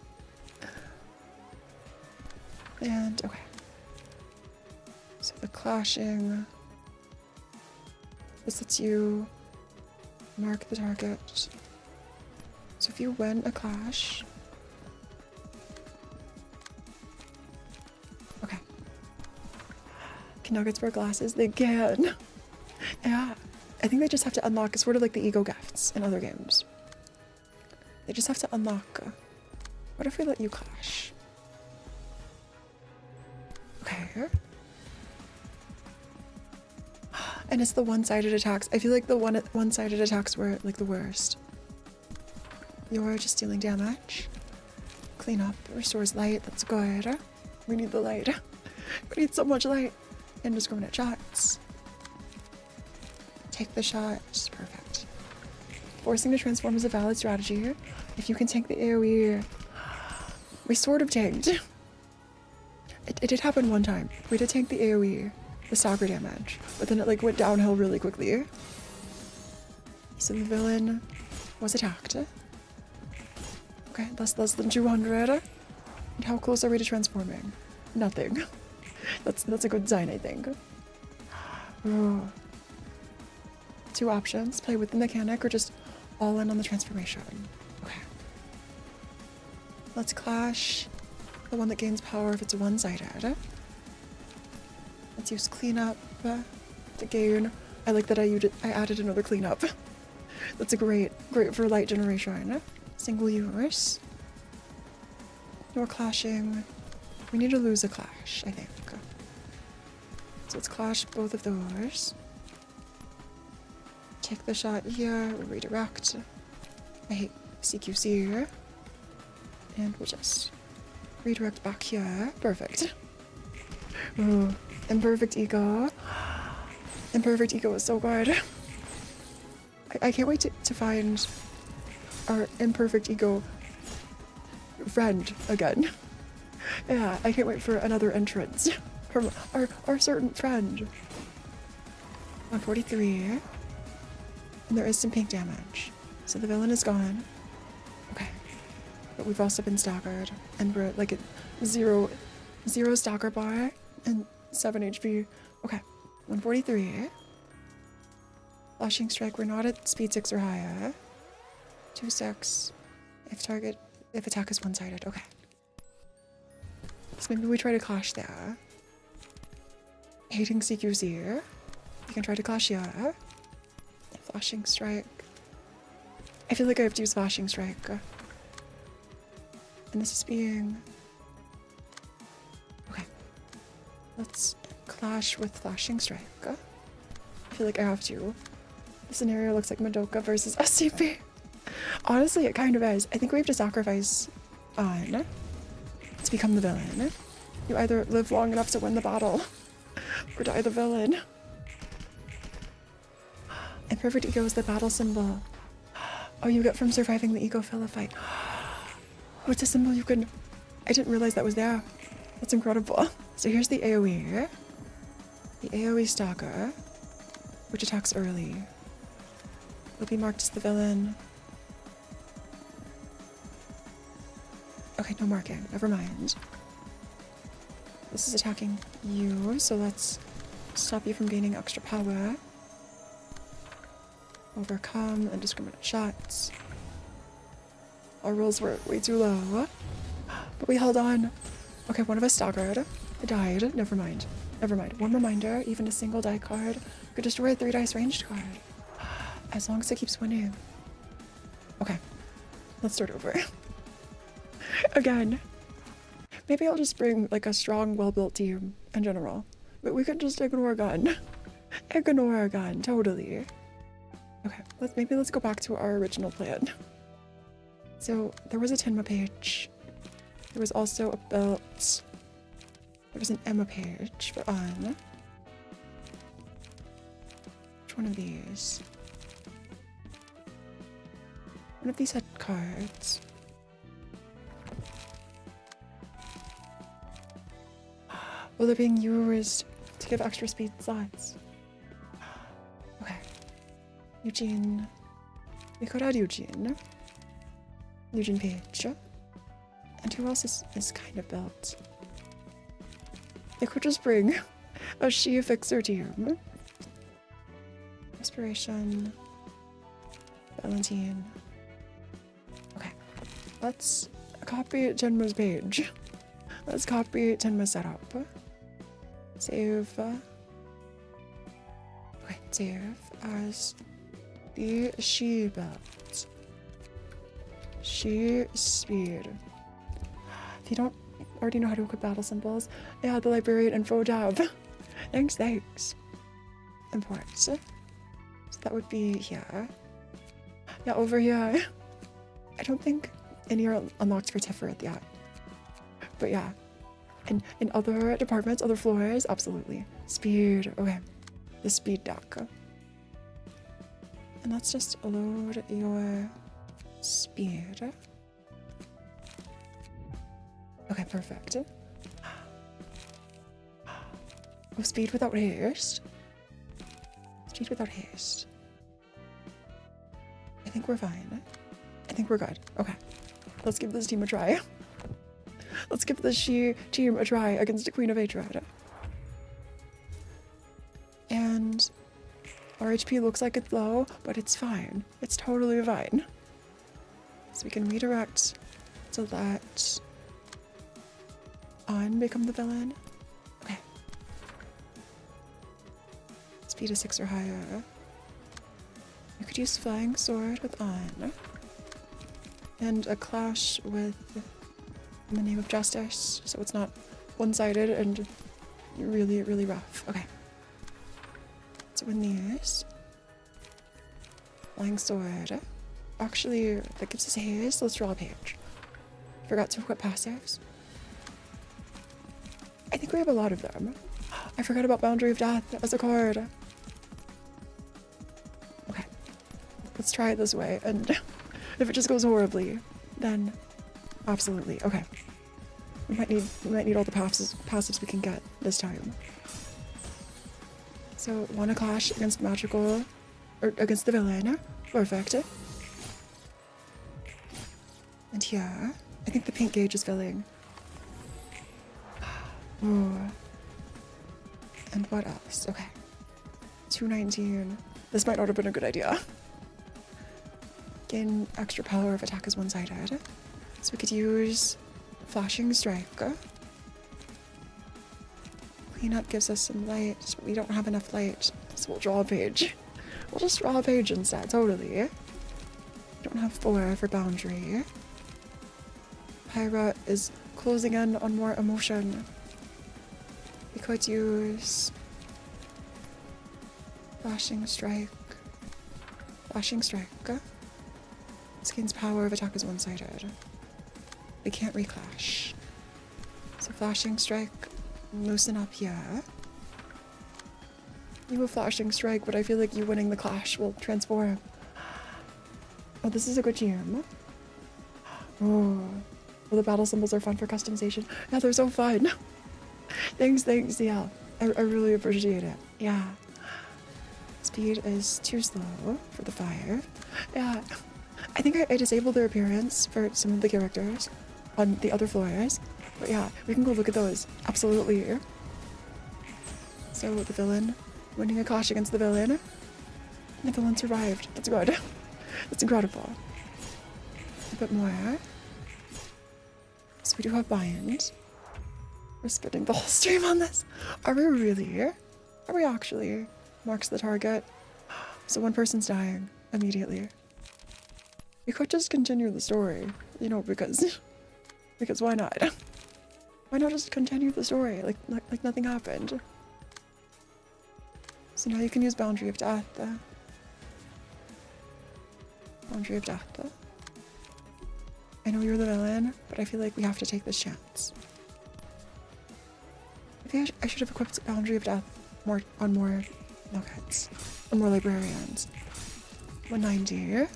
And okay. So the clashing. This lets you mark the target. So if you win a clash. Okay. Can nuggets wear glasses? They can. Yeah. I think they just have to unlock sort of like the ego gifts in other games. They just have to unlock. What if we let you clash? Okay. And it's the one-sided attacks. I feel like the one-sided attacks were like the worst. You're just dealing damage. Clean up. Restores light. That's good. We need the light. We need so much light. Indiscriminate shots. Take the shots. Perfect. Forcing to transform is a valid strategy. If you can tank the AoE. We sort of tanked. It did happen one time. We did tank the AoE. The stalker damage. But then it like went downhill really quickly. So the villain was attacked. Okay, less than 200. And how close are we to transforming? Nothing. That's a good sign, I think. Oh. Two options. Play with the mechanic or just all in on the transformation. Okay. Let's clash the one that gains power if it's one-sided. Let's use cleanup to gain. I like that I added another cleanup. That's a great for light generation. Single use. No clashing. We need to lose a clash, I think. So let's clash both of those. Take the shot here, we'll redirect. I hate CQC. And we'll just redirect back here. Perfect. Ooh, imperfect ego. Imperfect ego is so good. I can't wait to find our imperfect ego friend again. Yeah, I can't wait for another entrance from our certain friend. 143. And there is some pink damage. So the villain is gone. Okay. But we've also been staggered. And we're like at zero stagger bar and 7 HP. Okay. 143. Flashing strike. We're not at speed 6 or higher. 2-6. If attack is one-sided. Okay. So maybe we try to clash there. Hating CQC. You can try to clash here. Flashing strike. I feel like I have to use flashing strike. And this is being... Okay. Let's clash with flashing strike. I feel like I have to. The scenario looks like Madoka versus SCP. Honestly, it kind of is. I think we have to sacrifice on to become the villain. You either live long enough to win the battle or die the villain. Imperfect ego is the battle symbol. Oh, you get from surviving the ego filler fight. Oh, it's a symbol you can... I didn't realize that was there. That's incredible. So here's the AoE. The AoE stalker, which attacks early. Will be marked as the villain. Okay, no marking. Never mind. This is attacking you, so let's stop you from gaining extra power. Overcome indiscriminate shots. Our rolls were way too low. But we held on. Okay, one of us staggered. It died. Never mind. Never mind. One reminder, even a single die card could destroy a 3 dice ranged card. As long as it keeps winning. Okay. Let's start over. Again. Maybe I'll just bring like a strong, well-built team in general. But we could just ignore gun. Ignore a gun, totally. Okay, let's go back to our original plan. So there was a Tenma page. There was also a belt. There was an Emma page for on. Which one of these? One of these had cards. Well, they're being used to give extra speed slots. Okay. Eugene. We could add Eugene. Eugene Page. And who else is kind of built? They could just bring a she fixer team. Inspiration. Valentine. Okay. Let's copy Tenma's page. Let's copy Tenma's setup. Save. Okay, save as the she belt. She speed. If you don't already know how to equip battle symbols, yeah, the librarian info tab. Thanks. Import. So that would be here. Yeah, over here. I don't think any are unlocked for Tiferet yet. But yeah. In other departments, other floors, absolutely. Speed. Okay. The speed deck. And let's just load your speed. Okay, perfect. Oh, speed without haste. Speed without haste. I think we're fine. I think we're good. Okay. Let's give this team a try. Let's give this she team a try against the Queen of Hatred. And our HP looks like it's low, but it's fine. It's totally fine. So we can redirect to let On become the villain. Okay. Speed is 6 or higher. You could use Flying Sword with On. And a clash with In the Name of Justice, so it's not one-sided and really, really rough. Okay. So in these, Flying Sword. Actually, that gives us haste. Let's draw a page. Forgot to equip passives. I think we have a lot of them. I forgot about Boundary of Death as a card. Okay. Let's try it this way, and if it just goes horribly, then absolutely. Okay. We might need all the passives we can get this time. So, wanna clash against magical, or against the villain. Perfect. And here, I think the pink gauge is filling. Oh. And what else? Okay. 219. This might not have been a good idea. Gain extra power if attack is one-sided. So we could use Flashing Strike. Cleanup gives us some light, but we don't have enough light, so we'll draw a page. We'll just draw a page instead, totally. We don't have 4 for Boundary. Pyra is closing in on more emotion. We could use Flashing Strike. Flashing Strike. This gains power if attack is one-sided. We can't reclash. So Flashing Strike, loosen up here. You have Flashing Strike, but I feel like you winning the clash will transform. Oh, this is a good GM. Oh, well, the battle symbols are fun for customization. Yeah, they're so fun. Thanks, yeah. I really appreciate it. Yeah. Speed is too slow for the fire. Yeah. I think I disabled their appearance for some of the characters on the other floors. But yeah, we can go look at those. Absolutely. So the villain, winning a clash against the villain. The villain survived. That's good. That's incredible. A bit more. So we do have buy-ins. We're spending the whole stream on this. Are we really? Are we actually? Marks the target. So one person's dying immediately. We could just continue the story, you know, because why not? Why not just continue the story like nothing happened? So now you can use Boundary of Death. Boundary of Death. I know you're the villain, but I feel like we have to take this chance. Maybe I should have equipped Boundary of Death on more nuggets, on more librarians. 190.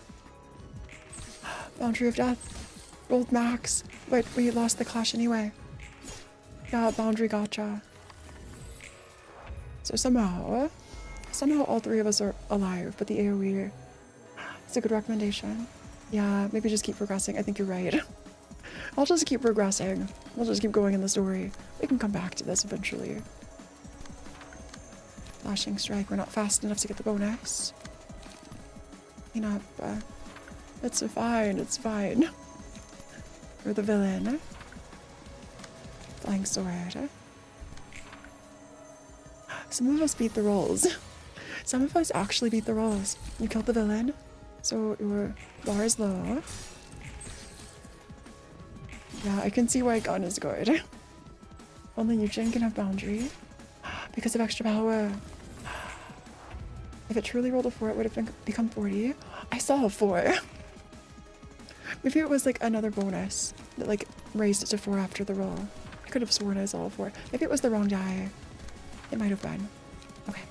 Boundary of Death. Rolled max, but we lost the clash anyway. Yeah, boundary gotcha. So somehow all three of us are alive, but the AoE is a good recommendation. Yeah, maybe just keep progressing. I think you're right. I'll just keep progressing. We'll just keep going in the story. We can come back to this eventually. Flashing strike. We're not fast enough to get the bonus. Clean up. It's fine. It's fine. We're the villain. Flying sword. Some of us beat the rolls. Some of us actually beat the rolls. You killed the villain, so your bar is low. Yeah, I can see why gun is good. Only Yujin can have boundary because of extra power. If it truly rolled a 4, it would have become 40. I saw a 4. Maybe it was like another bonus that like raised it to 4 after the roll. I could have sworn I saw a 4. Maybe it was the wrong die. It might have been. Okay.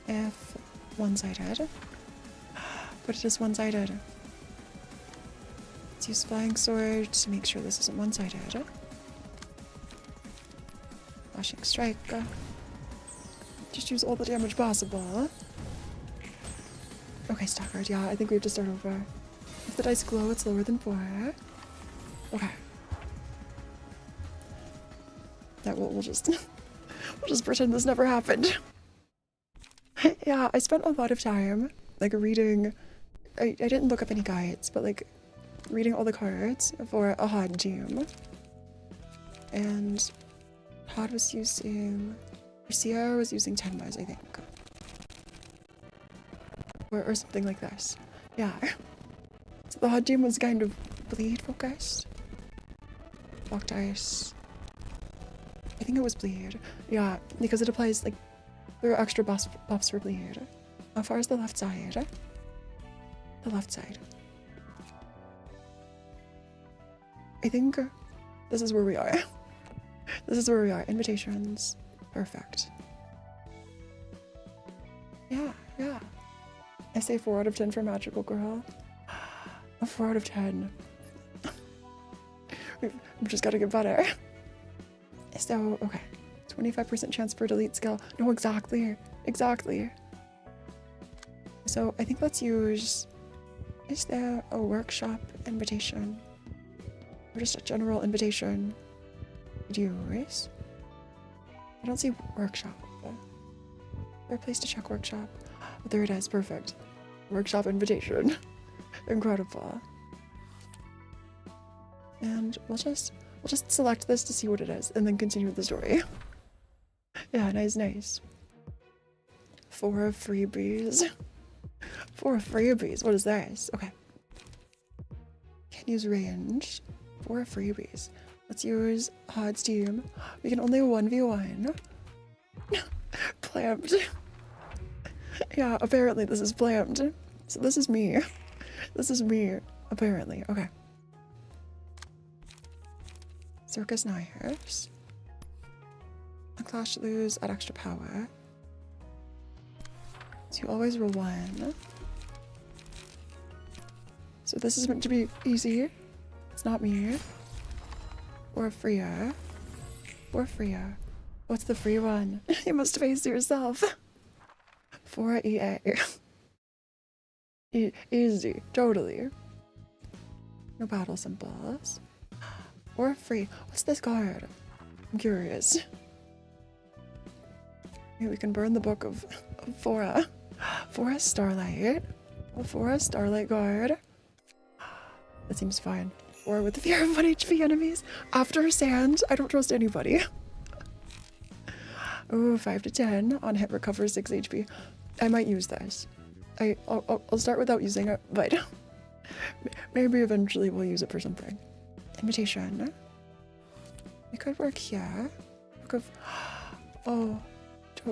If one-sided. But it is one-sided. Let's use flying sword to make sure this isn't one-sided. Flashing strike. Just use all the damage possible. Okay, staggered. Yeah, I think we have to start over. If the dice glow, it's lower than 4. Okay. That we'll just we'll just pretend this never happened. Yeah, I spent a lot of time like reading. I didn't look up any guides, but like reading all the cards for a HOD team. And HOD was using, Sierra was using Tenmas, I think. Or something like this. Yeah. So the HOD team was kind of bleed focused. Block dice. I think it was bleed. Yeah, because it applies like, there are extra buffs for bleed. How far is the left side? The left side. I think this is where we are. This is where we are. Invitations. Perfect. Yeah, yeah. I say 4 out of 10 for Magical Girl. A 4 out of 10. We've just gotta get better. So, okay. 25% chance for delete skill. No, exactly. Exactly. So, I think let's use... Is there a workshop invitation? Or just a general invitation? Use? I don't see workshop. Is there a place to check workshop? Oh, there it is. Perfect. Workshop invitation. Incredible. And we'll just select this to see what it is and then continue with the story. Yeah, nice. 4 freebies. 4 freebies. What is this? Okay. Can't use range. 4 freebies. Let's use HOD's team. We can only 1v1. Planned. Yeah, apparently this is planned. So this is me. This is me, apparently. Okay. Circus knives. A clash lose at extra power. So you always roll 1. So this is meant to be easy. It's not me. Or freer. Or freer. What's the free one? You must face yourself. For EA. Easy. Totally. No battle symbols. Or free. What's this card? I'm curious. Maybe we can burn the book of Phora. Phora Starlight. A Phora Starlight card. That seems fine. war with the fear of 1 HP enemies. After sand, I don't trust anybody. Oh, 5 to 10 on hit recover 6 HP. I might use this. I'll start without using it, but maybe eventually we'll use it for something. Invitation. It could work here. It could... Oh,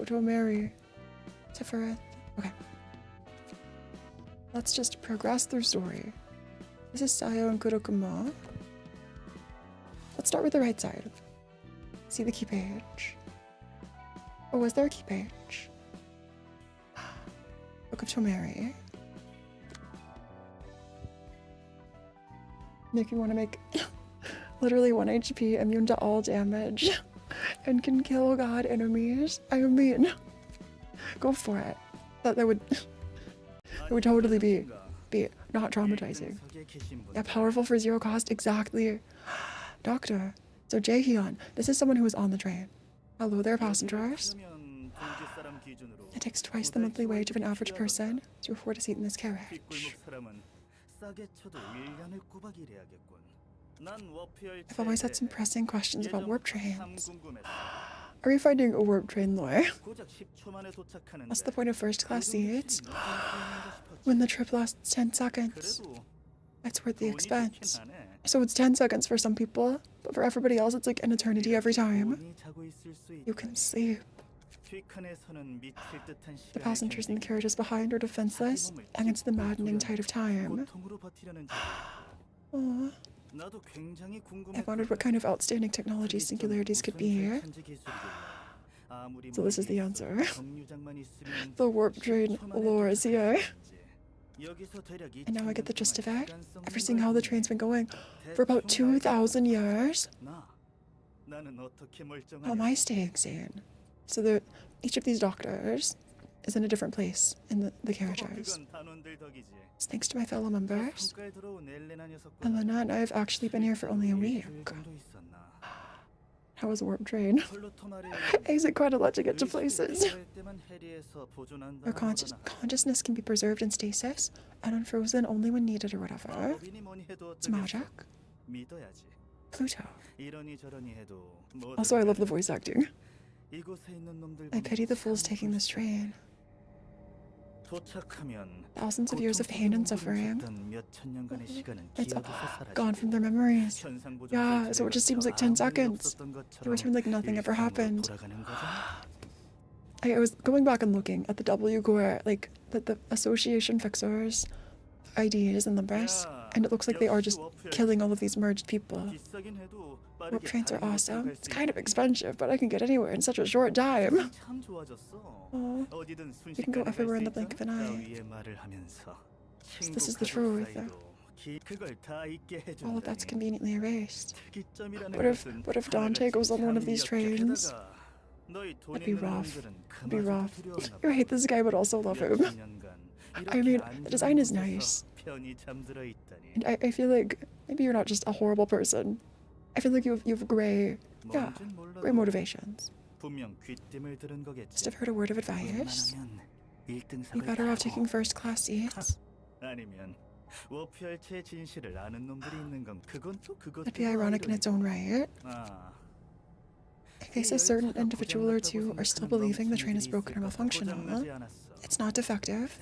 to Mary. Sephiroth. Okay. Let's just progress through story. This is Sayo and Kurokuma. Let's start with the right side. See the key page. Oh, was there a key page? Book of Tomari. Make you want to make literally 1 HP, immune to all damage, and can kill god enemies. I mean, go for it. That would totally be not traumatizing. Yeah, powerful for 0 cost, exactly. Doctor. So Jaehyun, this is someone who is on the train. Hello there, passengers. It takes twice the monthly wage of an average person to afford a seat in this carriage. I've always had some pressing questions about warp trains. Are you finding a warp train lore? What's the point of first class seats when the trip lasts 10 seconds? It's worth the expense. So it's 10 seconds for some people, but for everybody else it's like an eternity every time. You can sleep. The passengers in the carriages behind are defenseless against the maddening tide of time. Aww. I wondered what kind of outstanding technology singularities could be here. So this is the answer. The warp train lore is here. And now I get the gist of it. After seeing how the train's been going for about 2,000 years. How am I staying sane? So each of these doctors is in a different place in the carriages. It's thanks to my fellow members. Elena and I have actually been here for only a week. How was warp train? Is it quite a lot to get to places? Our consciousness can be preserved in stasis and unfrozen only when needed or whatever. It's magic. Pluto. Also, I love the voice acting. I pity the fools taking this train. Thousands of years of pain and suffering. It's gone from their memories. Yeah, so it just seems like 10 seconds. They return like nothing ever happened. I was going back and looking at the W core, like the association fixers, IDs and numbers, and it looks like they are just killing all of these merged people. Warp trains are awesome. It's kind of expensive, but I can get anywhere in such a short time. Oh, you can go everywhere in the blink of an eye. So this is the truth. All of that's conveniently erased. What if Dante goes on one of these trains? That'd be rough. It'd be rough. You hate this guy, but also love him. I mean, the design is nice. And I feel like maybe you're not just a horrible person. I feel like you have gray motivations. Just have heard a word of advice. Be better off taking first class seats. That'd be ironic in its own right. In case a certain individual or two are still believing the train is broken or malfunctional, it's not defective.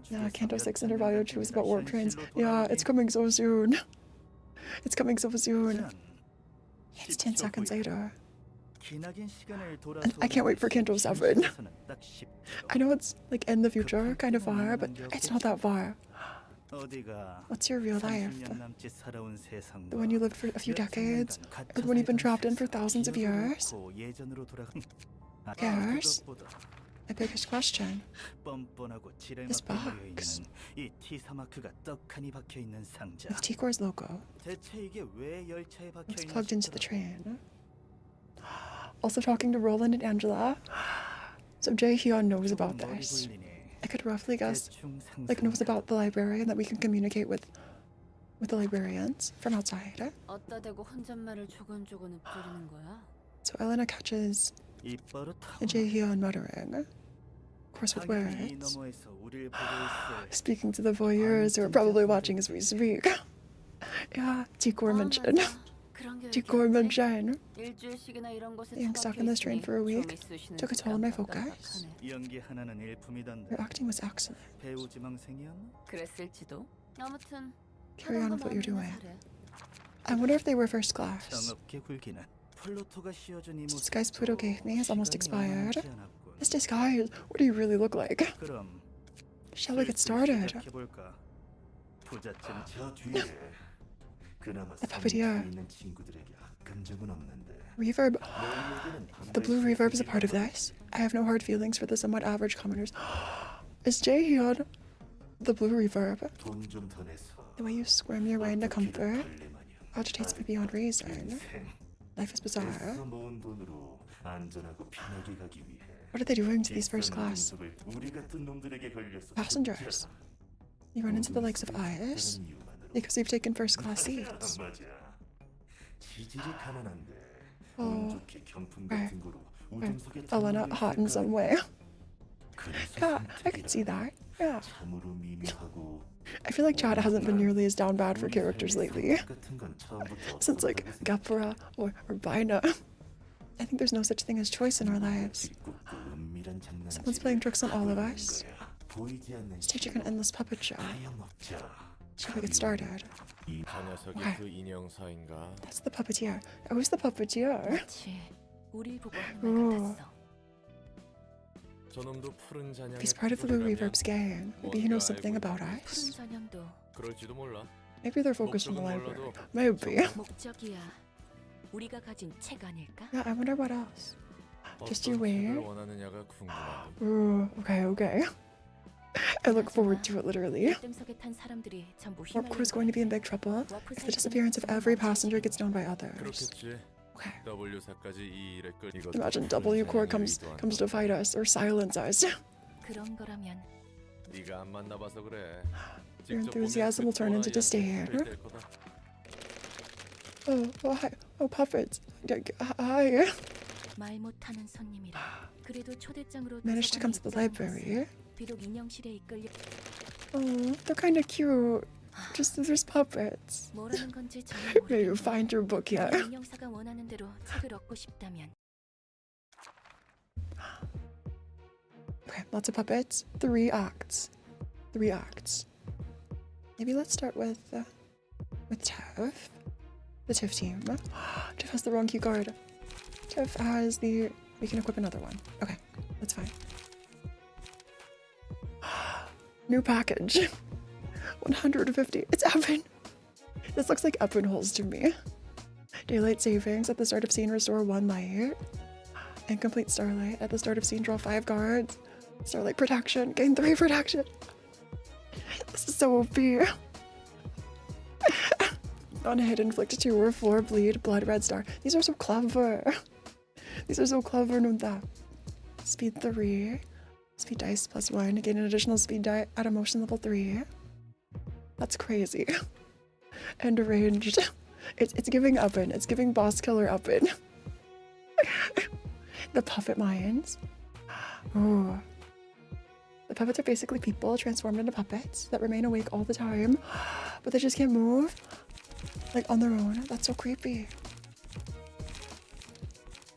Yeah, Kanto 6 Intervalio 2 is about warp trains. Yeah, it's coming so soon. It's coming so soon. It's 10 seconds later. And I can't wait for Kanto 7. I know it's like in the future, kind of far, but it's not that far. What's your real life? The one you lived for a few decades? Or the one you've been trapped in for thousands of years? Years? My biggest question. This box. With T-Core's logo. It's plugged into the train. Also talking to Roland and Angela. So Jaehyun knows about this. I could roughly guess, like, knows about the librarian, that we can communicate with the librarians from outside. So Elena catches Jaehyun muttering, course with words. Speaking to the voyeurs who are probably watching as we speak. Yeah, T-Cormention. T-Cormention. Being stuck on this train for a week took a toll on my focus. Your acting was excellent. Carry on with what you're doing. I wonder if they were first class. This disguise Pluto gave me has almost expired. This disguise? What do you really look like? Shall we get started? The puppeteer. Reverb. The blue reverb is a part of this. I have no hard feelings for the somewhat average commoners. Is Jaehyun the blue reverb? The way you squirm your way into comfort agitates me beyond reason. Life is bizarre. What are they doing to these first class passengers? You run into the likes of us because we've taken first class seats. Oh, right. Elena hot in some way. Yeah, I can see that. Yeah. I feel like Chad hasn't been nearly as down bad for characters lately. Since like Gapura or Bina. I think there's no such thing as choice in our lives. Someone's playing tricks on all of us. Staging an endless puppet show. Shall we get started? Okay. That's the puppeteer. Oh, who's the puppeteer? Ooh. If he's part of the Blue Reverb's gang, maybe he knows something about us. Maybe they're focused on the library. Maybe. Yeah, I wonder what else. Just you wait. Ooh, okay. I look forward to it, literally. Warp Core is going to be in big trouble if the disappearance of every passenger gets known by others. Okay. Imagine W Core comes to fight us or silence us. Your enthusiasm will turn into disdain. Oh, hi. Oh, puppets. Hi. Managed to come to the library. Oh, they're kind of cute. Just there's puppets. Maybe you find your book yet. Okay, lots of puppets. 3 acts. Maybe let's start with Tiff. The Tiff team. Tiff has the wrong key card. Tiff has the... We can equip another one. Okay, that's fine. New package. 150. It's Evan. This looks like Evan holes to me. Daylight savings at the start of scene, restore 1 light. Incomplete starlight at the start of scene, draw 5 cards. Starlight protection, gain 3 protection. This is so OP. On a hit, inflict 2 or 4 bleed, blood, red star. These are so clever. Nunta. Speed 3. Speed dice +1. Gain an additional speed die at emotion level 3. That's crazy. And ranged. It's giving Uppin. It's giving boss killer Uppin. The puppet mines. Oh. The puppets are basically people transformed into puppets that remain awake all the time, but they just can't move. Like on their own. That's so creepy.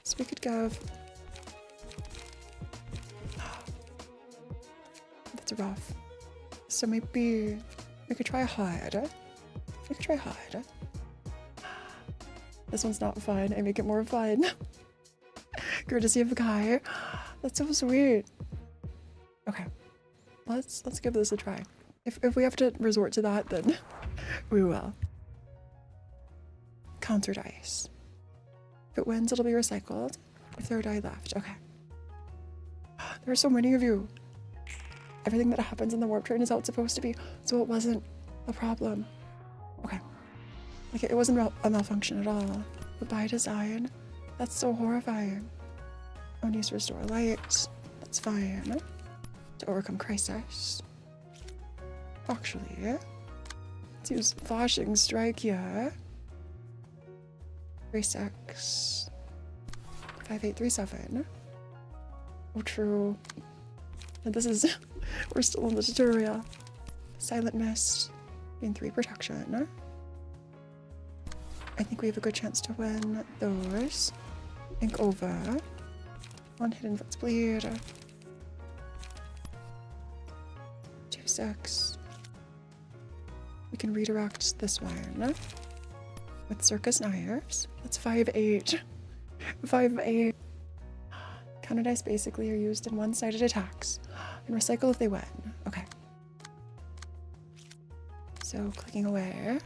So we could give... That's rough. So maybe we could try hard. This one's not fun. I make it more fun. Courtesy of a guy. That's so sweet. Okay. Let's give this a try. If we have to resort to that, then we will. Counter dice. If it wins, it'll be recycled. If there are die left. Okay. There are so many of you. Everything that happens in the warp train is how it's supposed to be, so it wasn't a problem. Okay. Like, it wasn't a malfunction at all. But by design, that's so horrifying. Oni's restore light. That's fine. To overcome crisis. Actually, let's use flashing strike here. 36. 5837. Oh, true. And this is, we're still in the tutorial. Silent Mist, gain 3 protection. I think we have a good chance to win those. Ink over. 1 Hidden Foot's Bleed. 2-6. We can redirect this one with Circus Knives. That's 5-8. 5-8. Counter dice basically are used in one-sided attacks and recycle if they win. Okay. So clicking away.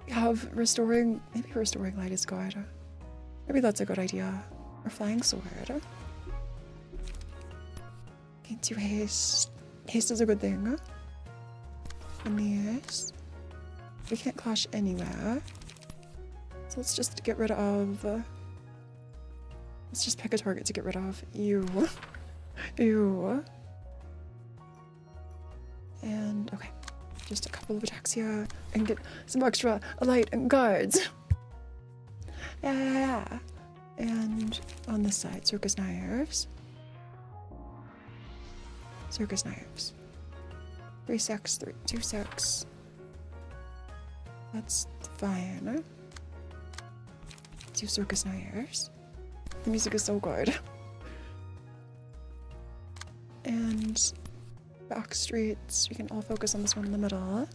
We have restoring, maybe restoring light is good. Maybe that's a good idea. Or flying sword. Gain 2 haste. Haste is a good thing. And these. We can't clash anywhere. So let's just get rid of... let's just pick a target to get rid of. You. You. And, okay. Just a couple of attacks here. And get some extra light and guards. Yeah. And on this side, Circus Knives. Circus Knives. 3-6, 2-6. That's fine. 2 Circus Knives. The music is so good. And back streets, we can all focus on this one in the middle.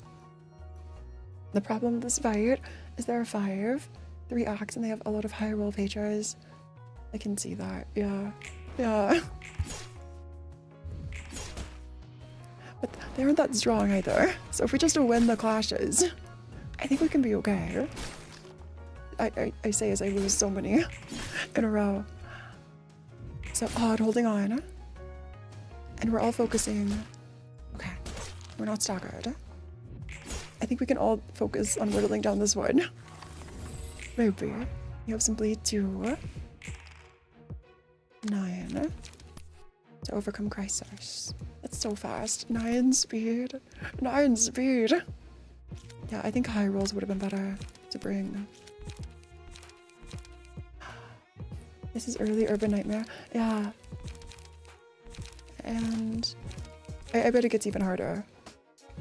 The problem with this fight is there are 5, 3 acts, and they have a lot of high roll pages. I can see that, yeah. Yeah. But they aren't that strong either. So if we just win the clashes, I think we can be okay. I say as I lose so many in a row. So odd, holding on. And we're all focusing. Okay, we're not staggered. I think we can all focus on whittling down this one. Maybe. You have some bleed too. 9. To overcome crisis. That's so fast. 9 speed. 9 speed. Yeah, I think high rolls would have been better to bring. This is early Urban Nightmare. Yeah. And I bet it gets even harder.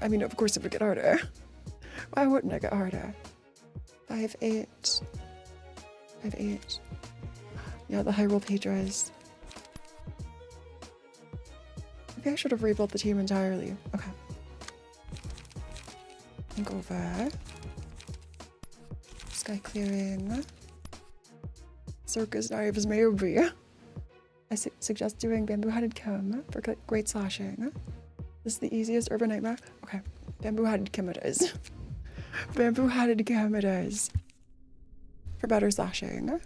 I mean, of course it would get harder. Why wouldn't it get harder? 5-8. 5-8. Yeah, the high roll pages. Maybe I should have rebuilt the team entirely. Okay. Think over. Sky clearing. Circus Knives, maybe. I suggest doing bamboo-headed comb for great slashing. This is the easiest Urban Nightmare. Okay, bamboo-headed comb it is. Bamboo-headed comb it is. For better slashing.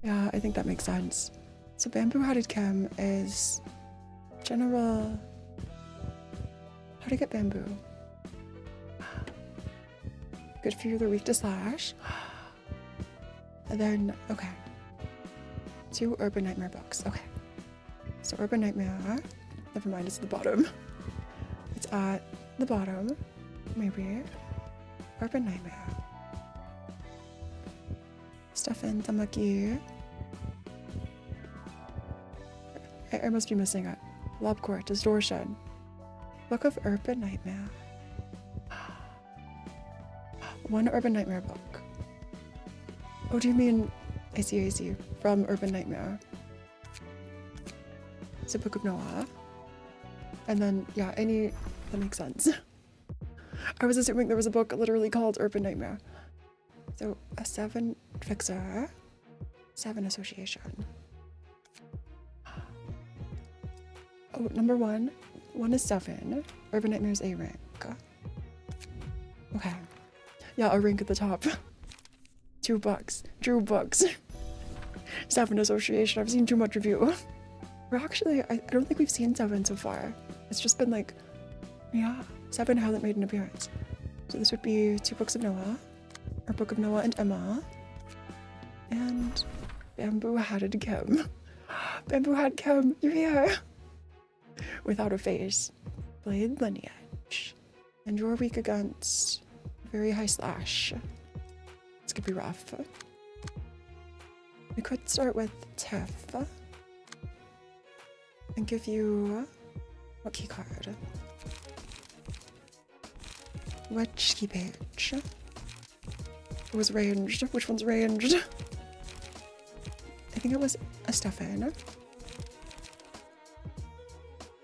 Yeah, I think that makes sense. So bamboo-headed comb is general... How to get bamboo? Good for you, they're weak to slash. And then, okay. 2 Urban Nightmare books. Okay. So Urban Nightmare, never mind, it's at the bottom. It's at the bottom, maybe. Urban Nightmare. Stefan Tamaki. I must be missing it. Lobcourt, Distortion. Book of Urban Nightmare. 1 Urban Nightmare book. Oh, do you mean... I see. From Urban Nightmare. It's a Book of Noah. And then, yeah, that makes sense. I was assuming there was a book literally called Urban Nightmare. So, a 7 fixer. 7 association. Oh, number 1. 1 is 7. Urban Nightmare's A rank. Okay. Yeah, a rank at the top. 2 books. Drew books. 7 association. I've seen too much review. We're actually, I don't think we've seen 7 so far. It's just been like, yeah, 7 hasn't made an appearance. So this would be 2 Books of Noah, or Book of Noah and Emma, and Bamboo-Hatted Kim. Bamboo-Hatted Kim, you're here! Without a face. Blade Lineage. And you're weak against very high slash. This could be rough. We could start with Tiff. and give you what key card? Which key page? It was ranged. Which one's ranged? I think it was a stuffing.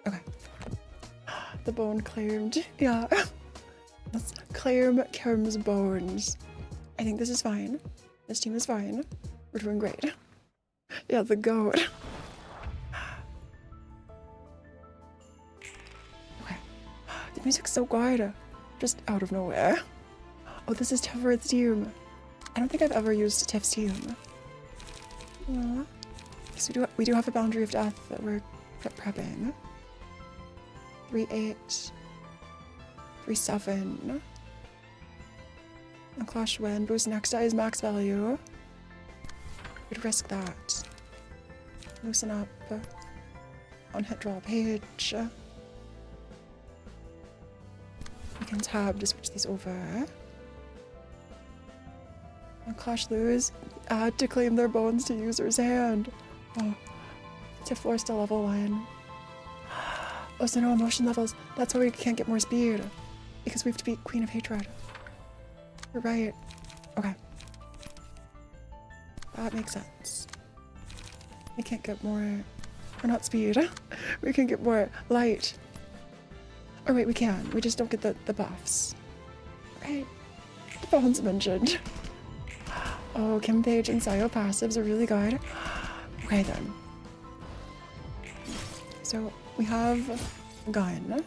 Okay. The bone claimed. Yeah. Let's claim Kim's bones. I think this is fine. This team is fine. We're doing great. Yeah, the goat. Okay. The music's so good. Just out of nowhere. Oh, this is Tiff's team. I don't think I've ever used Tiff's team. So we do have a boundary of death that we're prepping. 3-8. 3-7. And Clash Wind boost next die is max value. We'd risk that. Loosen up. On hit draw page. We can tab to switch these over. On Clash Lose, add to claim their bones to user's hand. Oh, Tiff floor still level 1. Oh, so no emotion levels. That's why we can't get more speed. Because we have to beat Queen of Hatred. You're right. Okay. That makes sense. We can't get more... Or not speed. We can get more light. Or wait, we can. We just don't get the buffs. Right. The bones mentioned. Oh, Kim Page and Sayo passives are really good. Okay then. So we have a gun.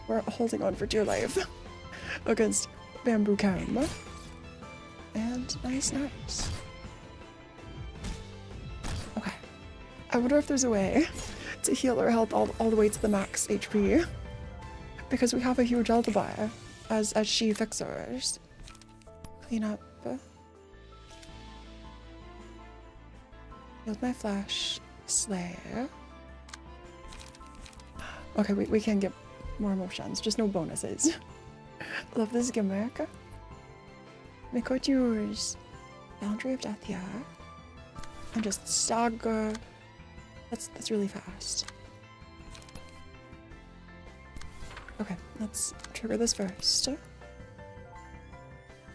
We're holding on for dear life against Bamboo Kim. And nice. Okay. I wonder if there's a way to heal our health all the way to the max HP. Because we have a huge health bar as she fixers. Clean up. Yield my flash. Slayer. Okay, we can get more emotions, just no bonuses. Love this gimmick. Make what yours. Boundary of death, yeah. And just stagger. That's really fast. Okay, let's trigger this first.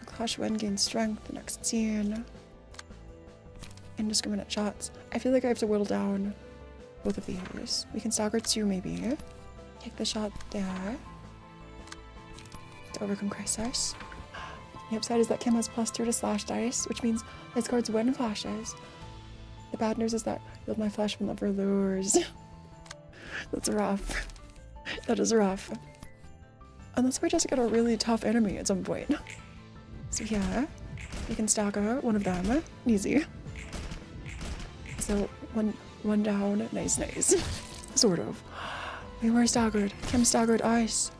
Clash Wind gains strength, the next scene. Indiscriminate shots. I feel like I have to whittle down both of these. We can stagger 2 maybe. Take the shot there. To overcome crisis. The upside is that Kim has +2 to slash dice, which means his cards win flashes. The bad news is that Yield My Flesh will never lose. That's rough. That is rough. Unless we just get a really tough enemy at some point. So yeah, we can stagger one of them. Easy. So one down. Nice. Sort of. We were staggered. Kim staggered ice.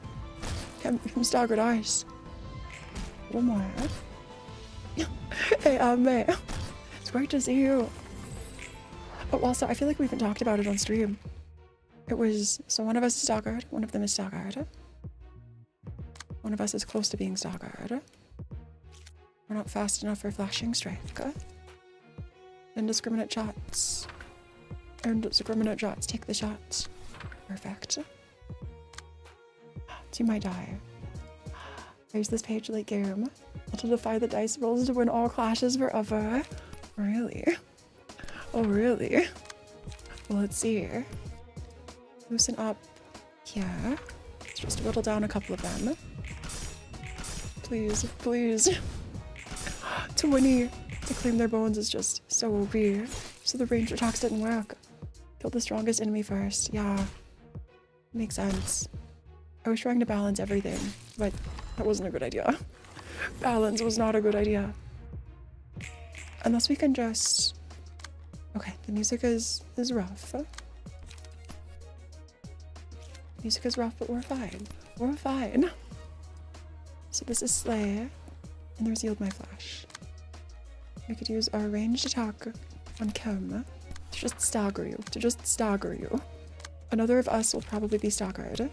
Kim staggered ice. One more. Hey, mate. It's great to see you. Oh, also, I feel like we haven't talked about it on stream. It was, so one of us is staggered, one of them is staggered. One of us is close to being staggered. We're not fast enough for flashing strike. Indiscriminate shots. Indiscriminate shots. Take the shots. Perfect. 2 might die. There's this page late game. To defy the dice rolls to win all clashes forever. Really? Oh, really? Well, let's see. Loosen up here. Let's just whittle down a couple of them. Please. 20 to claim their bones is just so OP. So the range attacks didn't work. Kill the strongest enemy first. Yeah. Makes sense. I was trying to balance everything, but that wasn't a good idea. Balance was not a good idea. Unless we can just... Okay, the music is rough. Music is rough, but we're fine. We're fine. So this is Slay, and there's Yield My Flash. We could use our ranged attack on Kim to just stagger you. Another of us will probably be staggered. We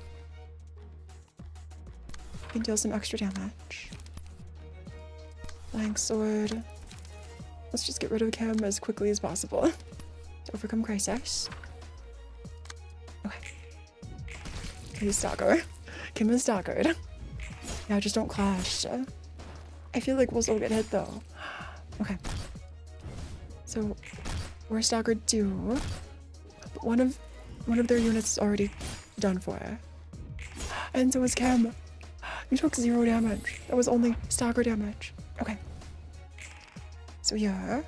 can deal some extra damage. Flying sword. Let's just get rid of Kim as quickly as possible to overcome crisis. He's staggered. Kim is staggered. Yeah, just don't clash. I feel like we'll still get hit though. Okay. So we're staggered too. But one of their units is already done for. And so is Kim. You took 0 damage. That was only stagger damage. Okay. So yeah.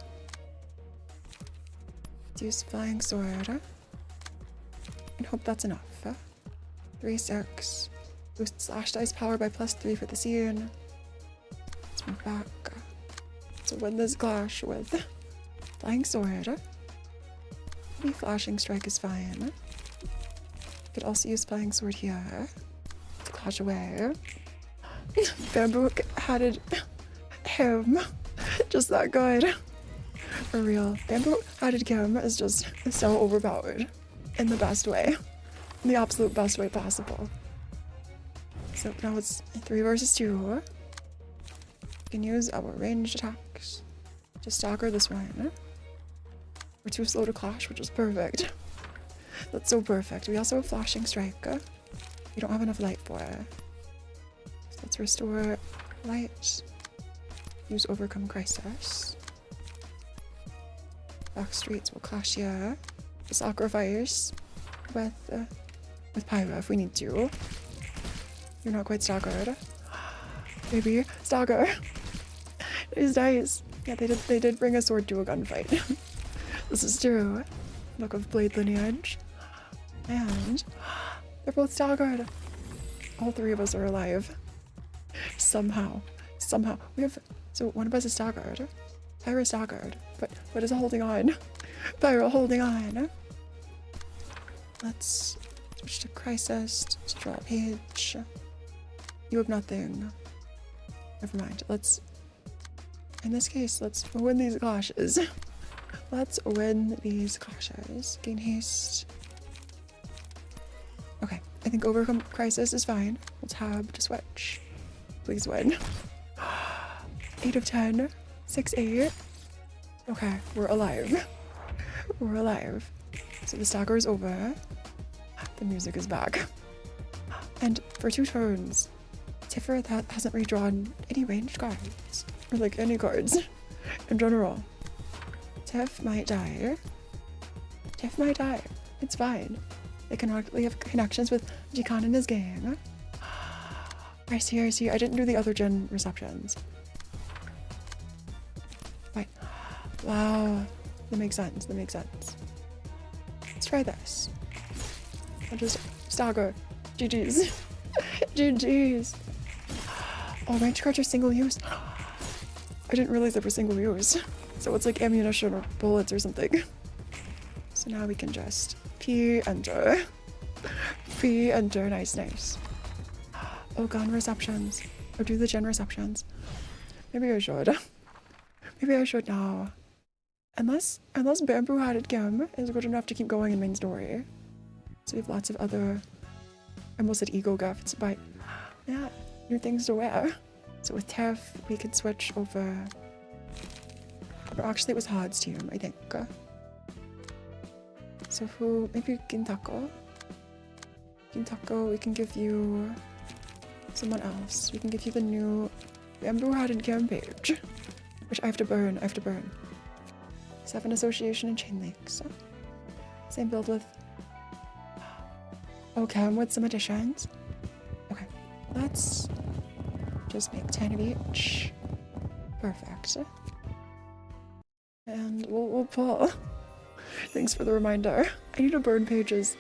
Use flying sword. And hope that's enough. 3-6. Boost slash dice power by +3 for the scene. Let's move back. So win this clash with flying sword. Maybe flashing strike is fine. Could also use flying sword here to clash away. Bamboo hatted him. Just that good. For real. Bamboo hatted Kim is just so overpowered. In the best way. In the absolute best way possible. So now it's 3 versus 2. We can use our ranged attacks to stagger this one. We're too slow to clash, which is perfect. That's so perfect. We also have flashing strike. We don't have enough light for it. So let's restore light. Use overcome crisis. Back streets will clash here. Sacrifice with Pyra if we need to. You're not quite staggered. Maybe stagger. These dice. Yeah, they did bring a sword to a gunfight. This is true. Look of blade lineage. And they're both staggered. All 3 of us are alive. Somehow. We have, so one of us is staggered. Pyra staggered. But is holding on. Pyra holding on. Let's switch to crisis to draw a page. You have nothing. Never mind. In this case, let's win these clashes. Let's win these clashes. Gain haste. Okay, I think overcome crisis is fine. We'll tab to switch. Please win. 8 of 10. 6-8. Okay, we're alive. We're alive. So the stagger is over. The music is back. And for 2 turns, Tiffer hasn't redrawn any ranged cards. Or like any cards in general. Tiff might die. It's fine. They canonically have connections with Jikan and his gang. I see. I didn't do the other gen receptions. Right. Wow. That makes sense. Let's try this. I'll just stagger. GG's. GG's. Oh, range cards are single use. I didn't realize they were single use. So it's like ammunition or bullets or something. So now we can just enter. Enter. Nice. Oh, gun receptions. Or do the gen receptions. Maybe I should now. Unless Bamboo Hatted Kim is good enough to keep going in main story. So we have lots of other, I almost said ego gifts, but yeah, new things to wear. So with Tiff, we could switch over. Or actually, it was Hod's team, I think. So who? Maybe Gintako. We can give you someone else. We can give you the new Bamboo Hatted Kim page, which I have to burn. 7 association and chain links. Same build with. Okay, with some additions. Okay, let's just make 10 of each. Perfect. And we'll pull. Thanks for the reminder. I need to burn pages.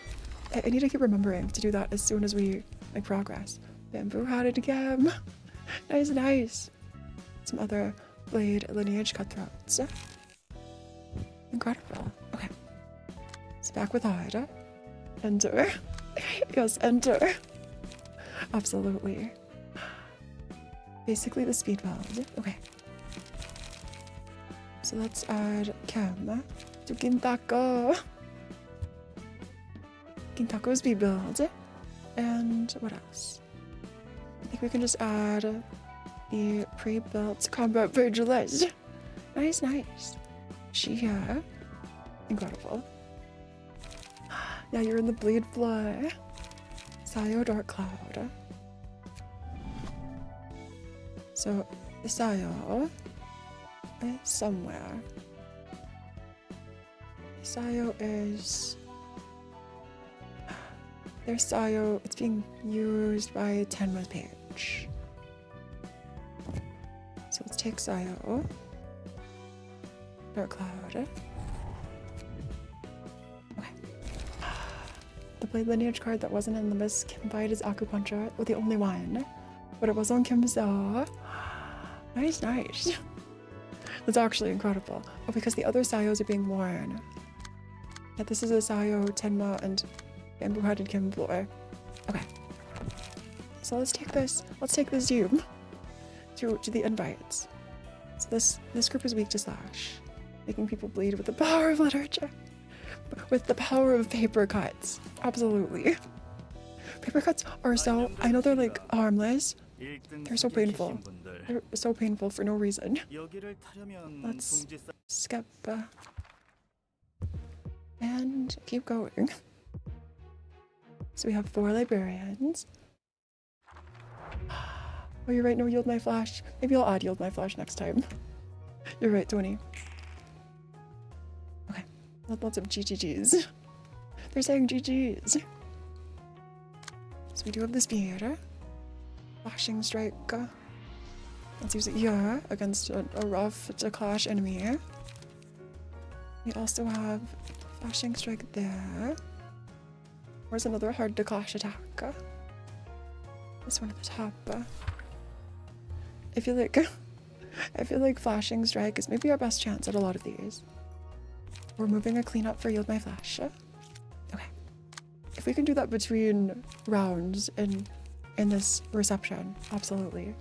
I need to keep remembering to do that as soon as we progress. Bamboo Hatted again. Nice. Some other blade lineage cutthroats. Incredible. Okay. It's back with hard. Enter. Yes, enter. Absolutely. Basically the speed build. Okay. So let's add Kim to Gintako. Gintako's speed build. And what else? I think we can just add the pre-built combat page list. Nice. She here. Incredible. Yeah, you're in the bleed fly. Sayo Dark Cloud. So Sayo is somewhere. Sayo is... There's Sayo, it's being used by Tenma's page. So let's take Sayo. Dark Cloud. Okay. The Blade Lineage card that wasn't in LIMBUS Kim Bite is Acupuncture, well, the only one. But it was on Kim's Nice, nice. That's actually incredible. Oh, because the other Sayos are being worn. Yeah, this is a Sayo, Tenma, and Bamboo-Head and Kim Bloor. Okay. So let's take this Zoom to the invites. So this group is weak to slash, making people bleed with the power of literature. With the power of paper cuts. Absolutely. Paper cuts are so, I know they're like harmless. They're so painful. They're so painful for no reason. Let's skip and keep going. So we have 4 librarians. Oh, you're right, no Yield My Flash. Maybe I'll add Yield My Flash next time. You're right, Tony. Okay, lots of GGGs. They're saying GGs. So we do have this beer. Flashing Strike. Let's use it here against a rough to clash enemy. We also have Flashing Strike there. Where's another hard to clash attack? This one at the top. I feel like Flashing Strike is maybe our best chance at a lot of these. We're moving a cleanup for Yield My Flash. Okay. If we can do that between rounds in this reception, absolutely.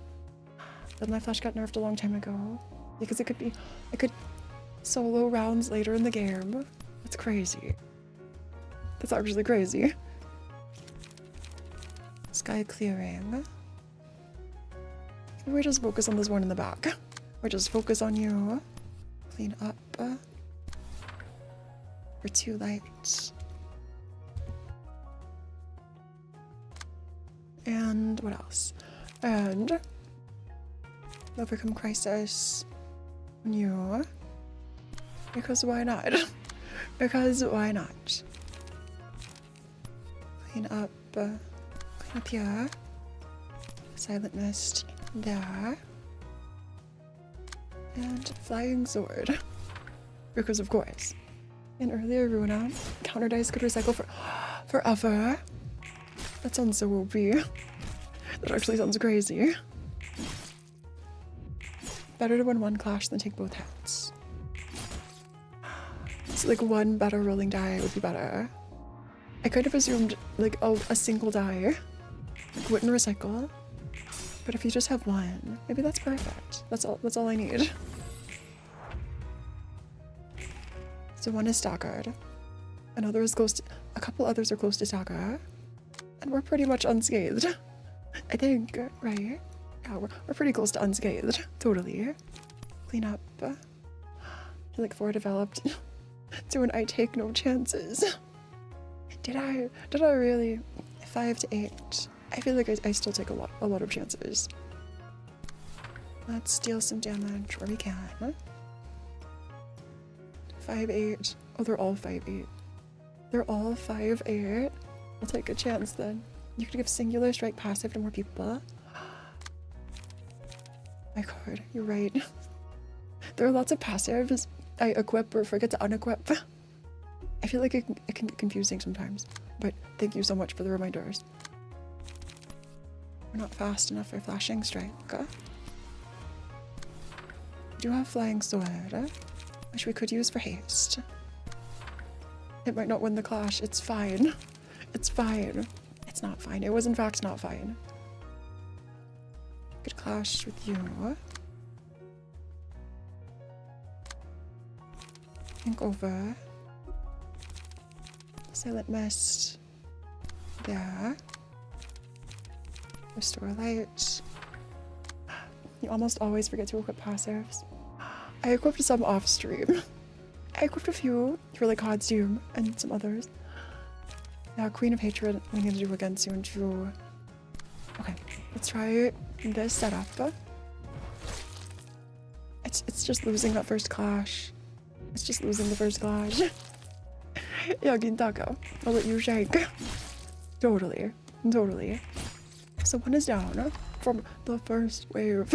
Yield My Flash got nerfed a long time ago. Because it could solo rounds later in the game. That's crazy. That's actually crazy. Sky clearing. Maybe we just focus on this one in the back. Or just focus on you. Clean up. We're too light. And what else? And overcome crisis on you. Because why not? Because why not? Clean up here. Silent Mist there. And Flying Sword. Because of course. In earlier Ruina, counter dice could recycle forever. That sounds so OP. That actually sounds crazy. Better to win one clash than take both hits. So like one better rolling die would be better. I kind of assumed like a single die like, wouldn't recycle. But if you just have one, maybe that's perfect. That's all I need. So one is staggered. Another is close to, a couple others are close to stagger. And we're pretty much unscathed. I think, right? Yeah, we're pretty close to unscathed. Totally. Clean up. I feel like Phora developed to an I take no chances. Did I really? 5 to 8. I feel like I still take a lot of chances. Let's deal some damage where we can. 5-8. Oh, they're all 5-8. They're all 5-8. I'll take a chance then. You could give singular strike passive to more people. My god, you're right. There are lots of passives I equip or forget to unequip. I feel like it can get confusing sometimes, but thank you so much for the reminders. We're not fast enough for Flashing Strike. We do have Flying Sword, which we could use for haste. It might not win the clash. It's fine. It's fine. It's not fine. It was in fact not fine. Could clash with you. Think over. Silent Mist. There. Restore Light. You almost always forget to equip passives. I equipped some off stream. I equipped a few for like Hod's Doom and some others. Yeah, Queen of Hatred we need to do again soon too. Okay, let's try this setup. It's just losing that first clash. It's just losing the first clash. Yeah, Gintaka, I'll let you shake. Totally, totally. So one is down from the first wave.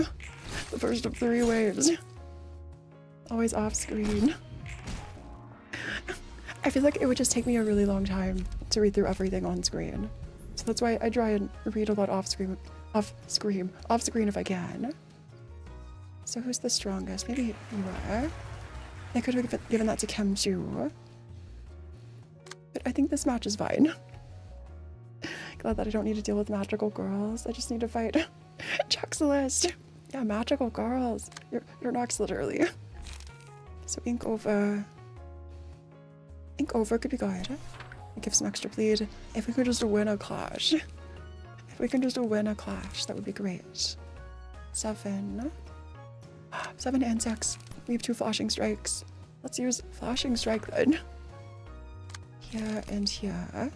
The first of 3 waves. Always off screen. I feel like it would just take me a really long time to read through everything on screen. So that's why I try and read a lot off screen if I can. So who's the strongest? Maybe you are. I could have given that to Kim too. But I think this match is fine. Glad that I don't need to deal with magical girls. I just need to fight Jaxalist. Yeah, magical girls. You're next, literally. So ink over could be good. Give some extra bleed. If we could just win a clash. If we can just win a clash, that would be great. 7 and 6. We have 2 flashing strikes. Let's use flashing strike then. Here and here.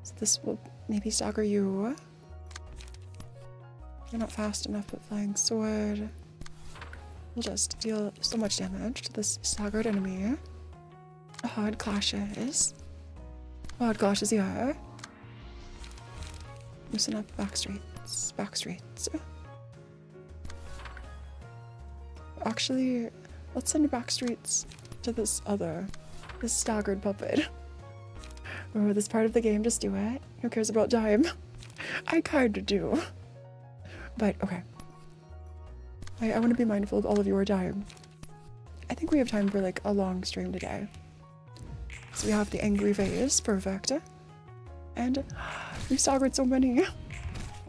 So this will maybe stagger you. You're not fast enough with flying sword. We'll just deal so much damage to this staggered enemy. Hard clashes. Hard clashes here. Loosen up back streets. Actually, let's send back streets to this staggered puppet. Oh, this part of the game, just do it. Who cares about time? I kinda do. But, okay. I want to be mindful of all of your time. I think we have time for like a long stream today. So we have the angry face, perfect. And we've staggered so many.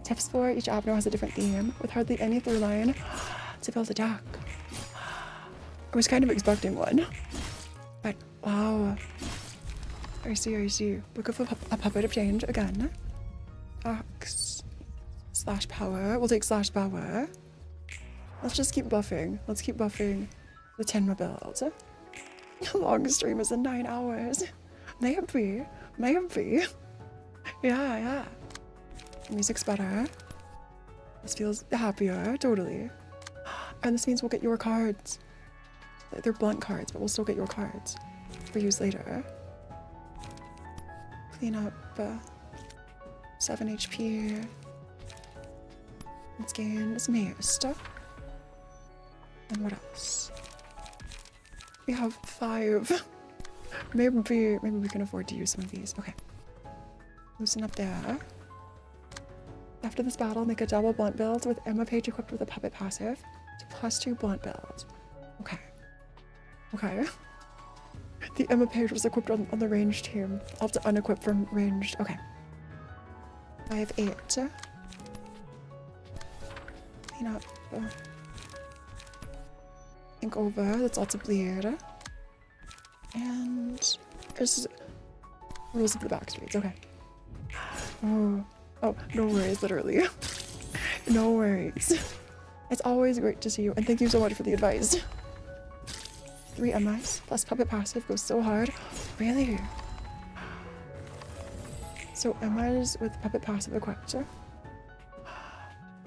Tips for each app now has a different theme, with hardly any through line to build a deck. I was kind of expecting one. But, wow. I see. Book of a puppet of change again. Axe. Slash power. We'll take slash power. Let's just keep buffing. Let's keep buffing the Tenma build. The long stream is in 9 hours. Maybe. Yeah. Music's better. This feels happier, totally. And this means we'll get your cards. They're blunt cards, but we'll still get your cards for use later. Clean up 7 HP. Let's gain some haste. And what else? We have 5. Maybe we can afford to use some of these. Okay. Loosen up there. After this battle, make a double blunt build with Emma Page equipped with a puppet passive to +2 blunt build. Okay. The Emma Page was equipped on the ranged team. I'll have to unequip from ranged. Okay. I have 8. Clean up. Ink over. That's lots of bleed. And there's rules of the back streets. Okay. Oh, no worries, literally. No worries. It's always great to see you, and thank you so much for the advice. 3 MS plus puppet passive goes so hard. Really? So MS with puppet passive equipped.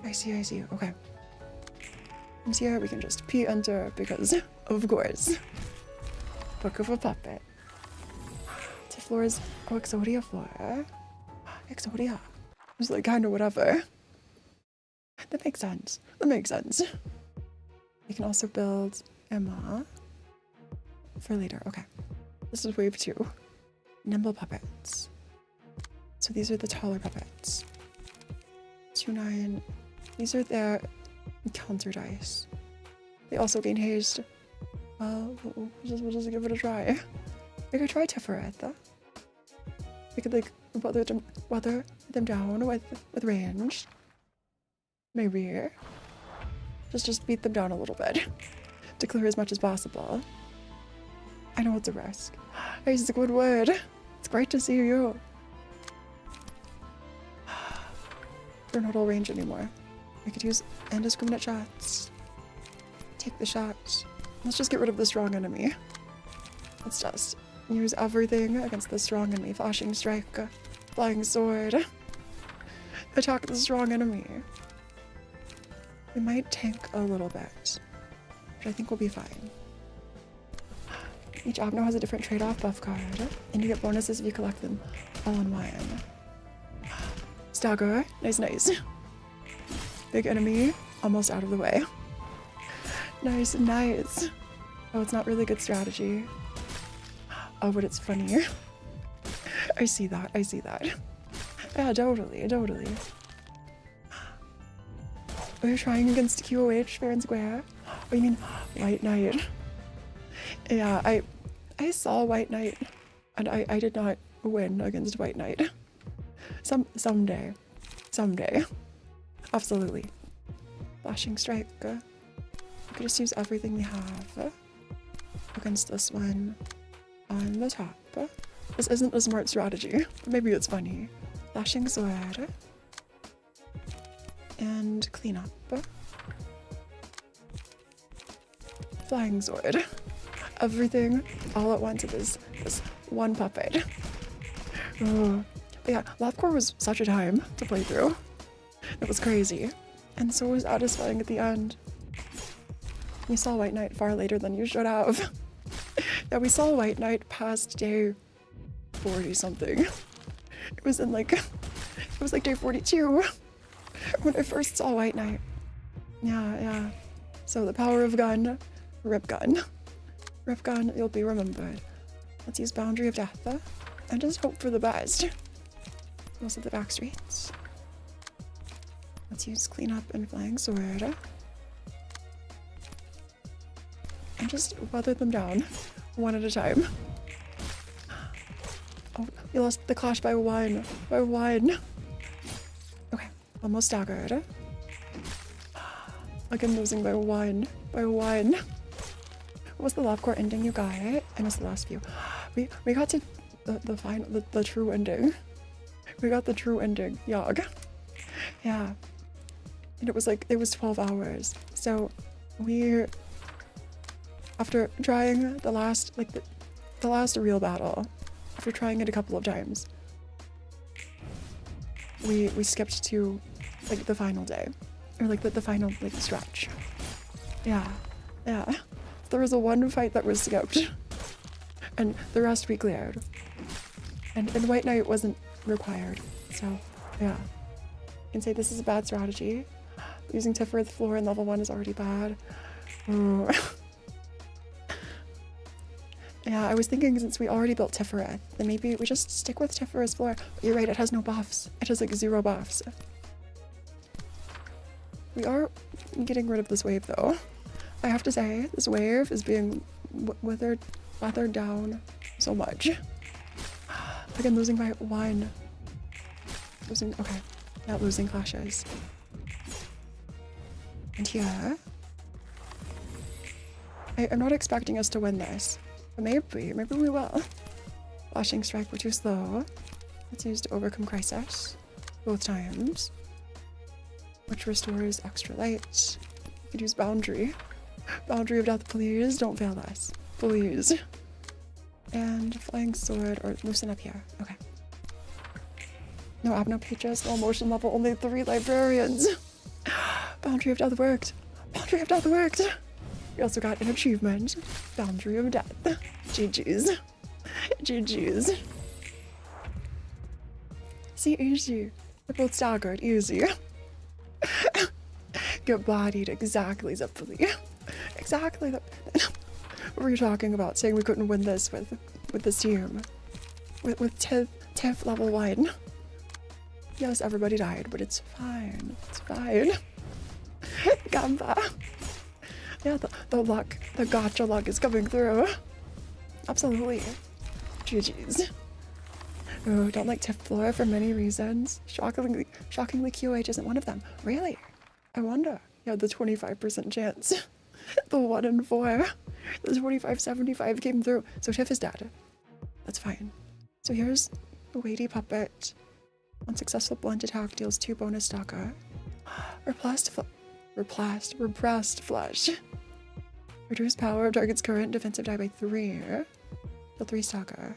I see. Okay. And here we can just enter because, of course. Book of a puppet. To Flora's Exodia Flora. Exodia. It's like kind of whatever. That makes sense. We can also build Emma for later. Okay. This is wave 2. Nimble puppets. So these are the taller puppets. 2-9. These are their counter dice. They also gain haste. Well, we'll just give it a try. We could try Tiferet. We could like weather them down with range. Maybe. Just beat them down a little bit. To clear as much as possible. I know it's a risk. It's a good word. It's great to see you. They're not all range anymore. We could use indiscriminate shots. Take the shots. Let's just get rid of the strong enemy. Let's just Use everything against the strong enemy. Flashing strike, flying sword. Attack the strong enemy. We might tank a little bit, which I think will be fine. Each Abno has a different trade-off buff card, and you get bonuses if you collect them all in one. Stagger, nice, nice. Big enemy, almost out of the way. Nice, nice. Oh, it's not really good strategy. Oh, but it's funny. I see that, I see that. Yeah, totally, totally. Oh, you're trying against QOH, fair and square? Oh, you mean White Knight? Yeah, I saw White Knight, and I did not win against White Knight. Someday. Absolutely. Flashing strike. We could just use everything we have against this one on the top. This isn't a smart strategy. Maybe it's funny. Flashing sword. And clean up. Flying sword. Everything all at once at this one puppet. Oh. Yeah, Lapcore was such a time to play through. It was crazy. And so satisfying at the end. We saw White Knight far later than you should have. Yeah, we saw White Knight past day 40 something. It was like day 42 when I first saw White Knight. Yeah. So the power of gun, rip gun. Rip gun, you'll be remembered. Let's use Boundary of Death and just hope for the best. Most of the back streets. Let's use Cleanup and Flying Sword. And just weather them down, one at a time. Oh, you lost the clash by one. Okay, almost staggered. Again, losing by one. What was the lab core ending you got? I missed the last few. We got to the final, the true ending. We got the true ending, Yog. Yeah. And it was 12 hours. So we, after trying the last real battle, after trying it a couple of times, we skipped to the final day. Or the final stretch. Yeah. There was one fight that was skipped. And the rest we cleared. And White Knight wasn't required. So, yeah. You can say this is a bad strategy. Using Tiffer's floor in level 1 is already bad. Oh. Yeah, I was thinking since we already built Tiffereth, then maybe we just stick with Tiffer's floor. But you're right, it has no buffs. It has 0 buffs. We are getting rid of this wave though. I have to say, this wave is being withered down so much. Again, losing by 1. Okay, not losing clashes. And here, I'm not expecting us to win this, but maybe we will. Flashing strike, we're too slow. Let's use to overcome crisis, both times. Which restores extra light. You could use Boundary. Boundary of Death, please don't fail us. Please. And Flying Sword, or loosen up here. Okay. No Abno pages, no emotion level, only 3 librarians. Boundary of Death worked. Boundary of Death worked. We also got an achievement. Boundary of Death. GG's. GG's. See, easy. They're both staggered. Easy. Get bodied exactly, Zeppeli. Exactly. What were you talking about? Saying we couldn't win this with this team? With Tiff level 1. Yes, everybody died, but it's fine. It's fine. Gamba. Yeah, the luck, the gotcha luck is coming through. Absolutely. GG's. Oh, don't like Tiff Flora for many reasons. Shockingly, QH isn't one of them. Really? I wonder. You had the 25% chance. The 1 in 4. The 25-75 came through. So Tiff is dead. That's fine. So here's the weighty puppet. Unsuccessful blunt attack deals 2 bonus stalker. Repressed flesh. Reduce power of target's current defensive die by 3. Deal 3 stagger.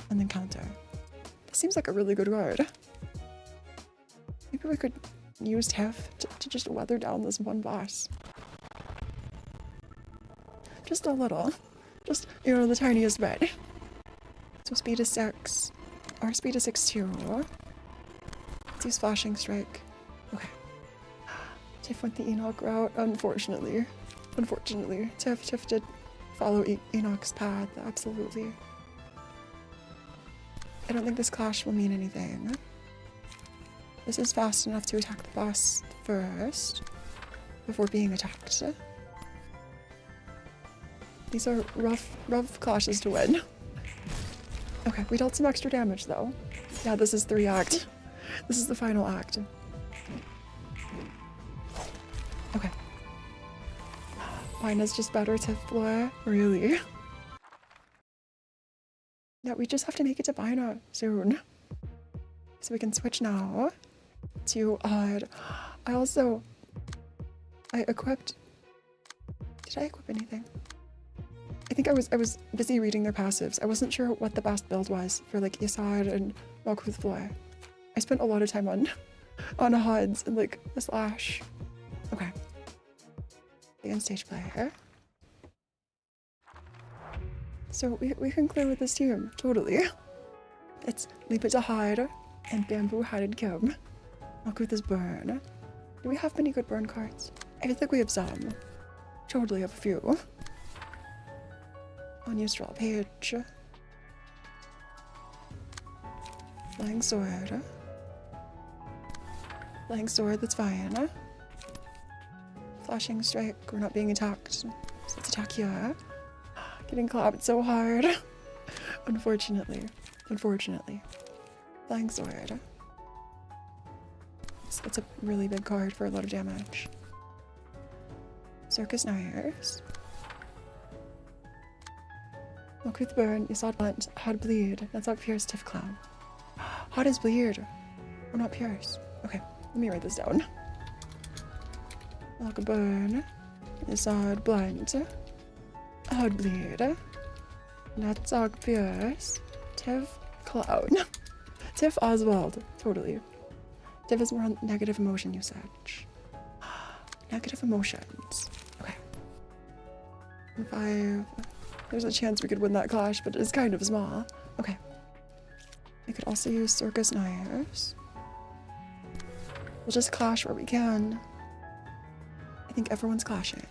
And then counter. That seems like a really good word. Maybe we could use Tiff to just weather down this one boss. Just a little. Just, you know, the tiniest bit. So speed is 6. Our speed is 6 too. Let's use Flashing Strike. Okay. Tiff went the Enoch route, unfortunately. Unfortunately. Tiff did follow Enoch's path, absolutely. I don't think this clash will mean anything. This is fast enough to attack the boss first, before being attacked. These are rough clashes to win. Okay, we dealt some extra damage though. Yeah, this is 3 act. This is the final act. Okay. Mine is just better to floor, really. Yeah, we just have to make it to Bina soon. So we can switch now to odd. I equipped. Did I equip anything? I think I was busy reading their passives. I wasn't sure what the best build was for like Yasad and Malkuth Floor. I spent a lot of time on HUDs and like a slash. Okay. Begin stage play. So we can clear with this team, totally. It's Leap It to Hide and Bamboo Hatted Kim. Malkuth is Burn. Do we have many good burn cards? I feel like we have some. Totally have a few. Unused Raw Page. Flying Sword. Flying Sword, that's fine. Flashing Strike, we're not being attacked. So let's attack here. Getting clapped so hard. Unfortunately. Flying Sword. That's a really big card for a lot of damage. Circus Knives. Malkuth Burn, Yasad Blunt, Hod Bleed. That's not Pierce, Tiff Clown. Hod is Bleed. Oh, not Pierce. Okay, let me write this down. Malkuth Burn, Yasad Blunt, Hod Bleed. That's Og Pierce, Tiff Clown. Tiff Oswald, totally. Tiff is more on negative emotion usage. Negative emotions. Okay. 5. There's a chance we could win that clash, but it's kind of small. Okay. We could also use Circus Knives. We'll just clash where we can. I think everyone's clashing,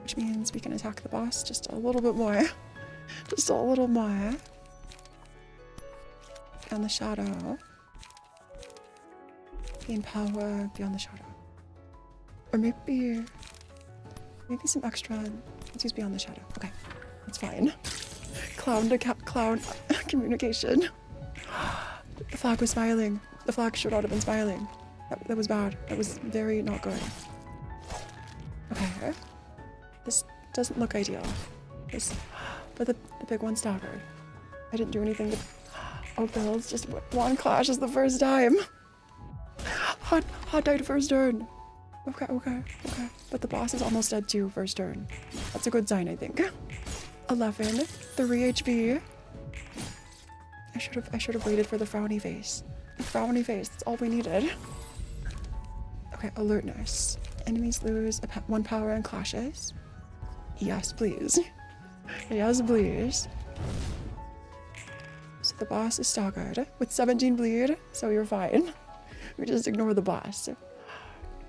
which means we can attack the boss just a little bit more. Just a little more. Beyond the Shadow. Gain power beyond the shadow. Or maybe some extra. Let's use beyond the shadow. Okay, that's fine. Clown to clown communication. The flag was smiling. The flag should not have been smiling. That was bad. That was very not good. Okay. This doesn't look ideal. But the big one staggered. I didn't do anything to. Oh, builds just one clash is the first time. Hot died first turn. Okay. But the boss is almost dead too first turn. That's a good sign, I think. 11, 3 HP. I should have waited for the frowny face. The frowny face, that's all we needed. Okay, alertness. Enemies lose 1 power in clashes. Yes, please. Yes, please. So the boss is staggered with 17 bleed, so you're fine. We just ignore the boss.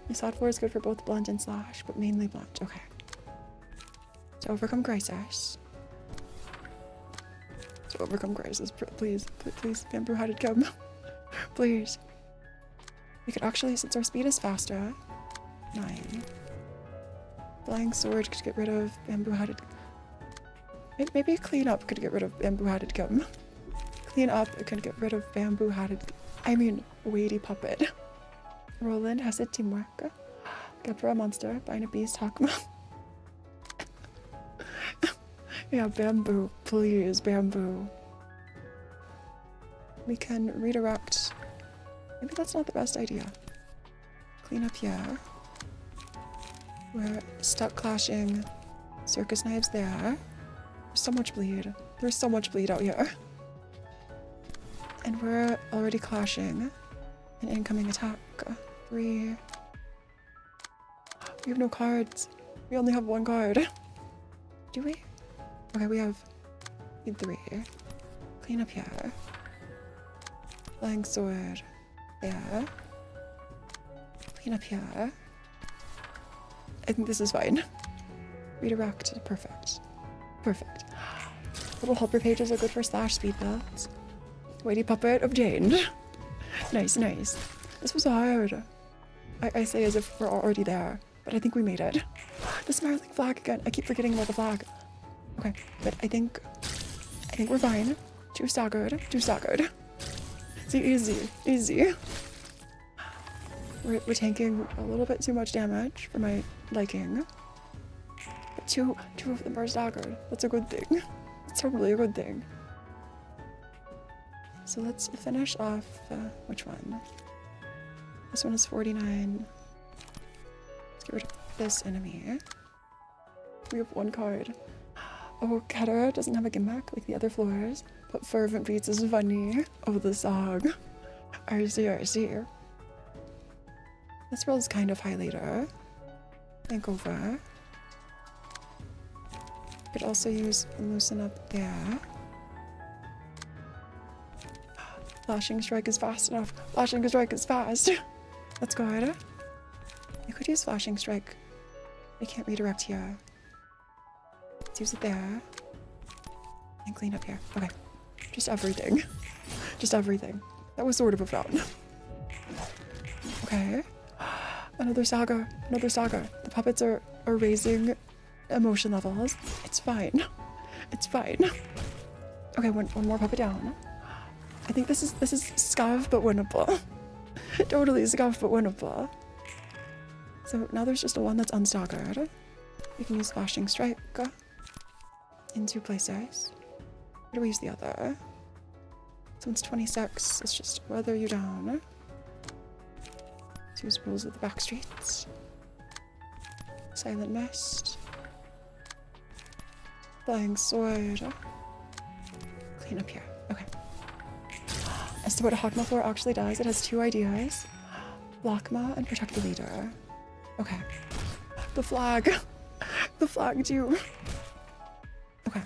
Yasad 4 is good for both blunt and slash, but mainly blunt. Okay. To overcome crisis. Please, Bamboo, how did it come? Please. We could actually, since our speed is faster, 9. Flying Sword could get rid of Bamboo Hatted. Maybe Clean Up could get rid of Bamboo Hatted Gum. Clean Up could get rid of Bamboo Hatted. I mean, Weighty Puppet. Roland has a teamwork. Gepra Monster, Bina Beast, Hakma. Yeah, Bamboo. Please, Bamboo. We can redirect. Maybe that's not the best idea. Clean up here. We're stuck clashing. Circus Knives there. There's so much bleed. There's so much bleed out here. And we're already clashing. An incoming attack. 3. We have no cards. We only have 1 card. Do we? Okay, we have 3. Clean up here. Flying sword. There. Clean up here. I think this is fine. Redirect. Perfect. Perfect. Little helper pages are good for slash speed builds. Weighty puppet obtained. Nice, nice. This was hard. I say as if we're already there, but I think we made it. The smiling flag again. I keep forgetting about the flag. Okay, but I think we're fine. 2 staggered. 2 staggered. See, easy, easy. We're tanking a little bit too much damage for my liking. But two of them are staggered. That's a good thing. That's totally a good thing. So let's finish off, which one? This one is 49. Let's get rid of this enemy. We have 1 card. Oh, Keter doesn't have a gimmick like the other floors, but Fervent Beats is funny. Oh, the song. RC. This roll is kind of high later. Think over. Could also use loosen up there. Flashing strike is fast enough. Flashing strike is fast. Let's go ahead. I could use flashing strike. I can't redirect here. Let's use it there. And clean up here. Okay. Just everything. Just everything. That was sort of a frown. Okay. Another saga. Another saga. The puppets are raising emotion levels. It's fine. It's fine. Okay, one more puppet down. I think this is scuff but winnable. Totally scuff but winnable. So now there's just one that's unstaggered. We can use flashing strike in 2 places. Where do we use the other? So it's 26. Let's just weather you down. Let's use rules of the back streets. Silent mist. Flying sword. Clean up here. Okay. As to what a homophobia actually does, it has 2 ideas. Lockma and protect the leader. Okay. The flag. The flag too. Okay.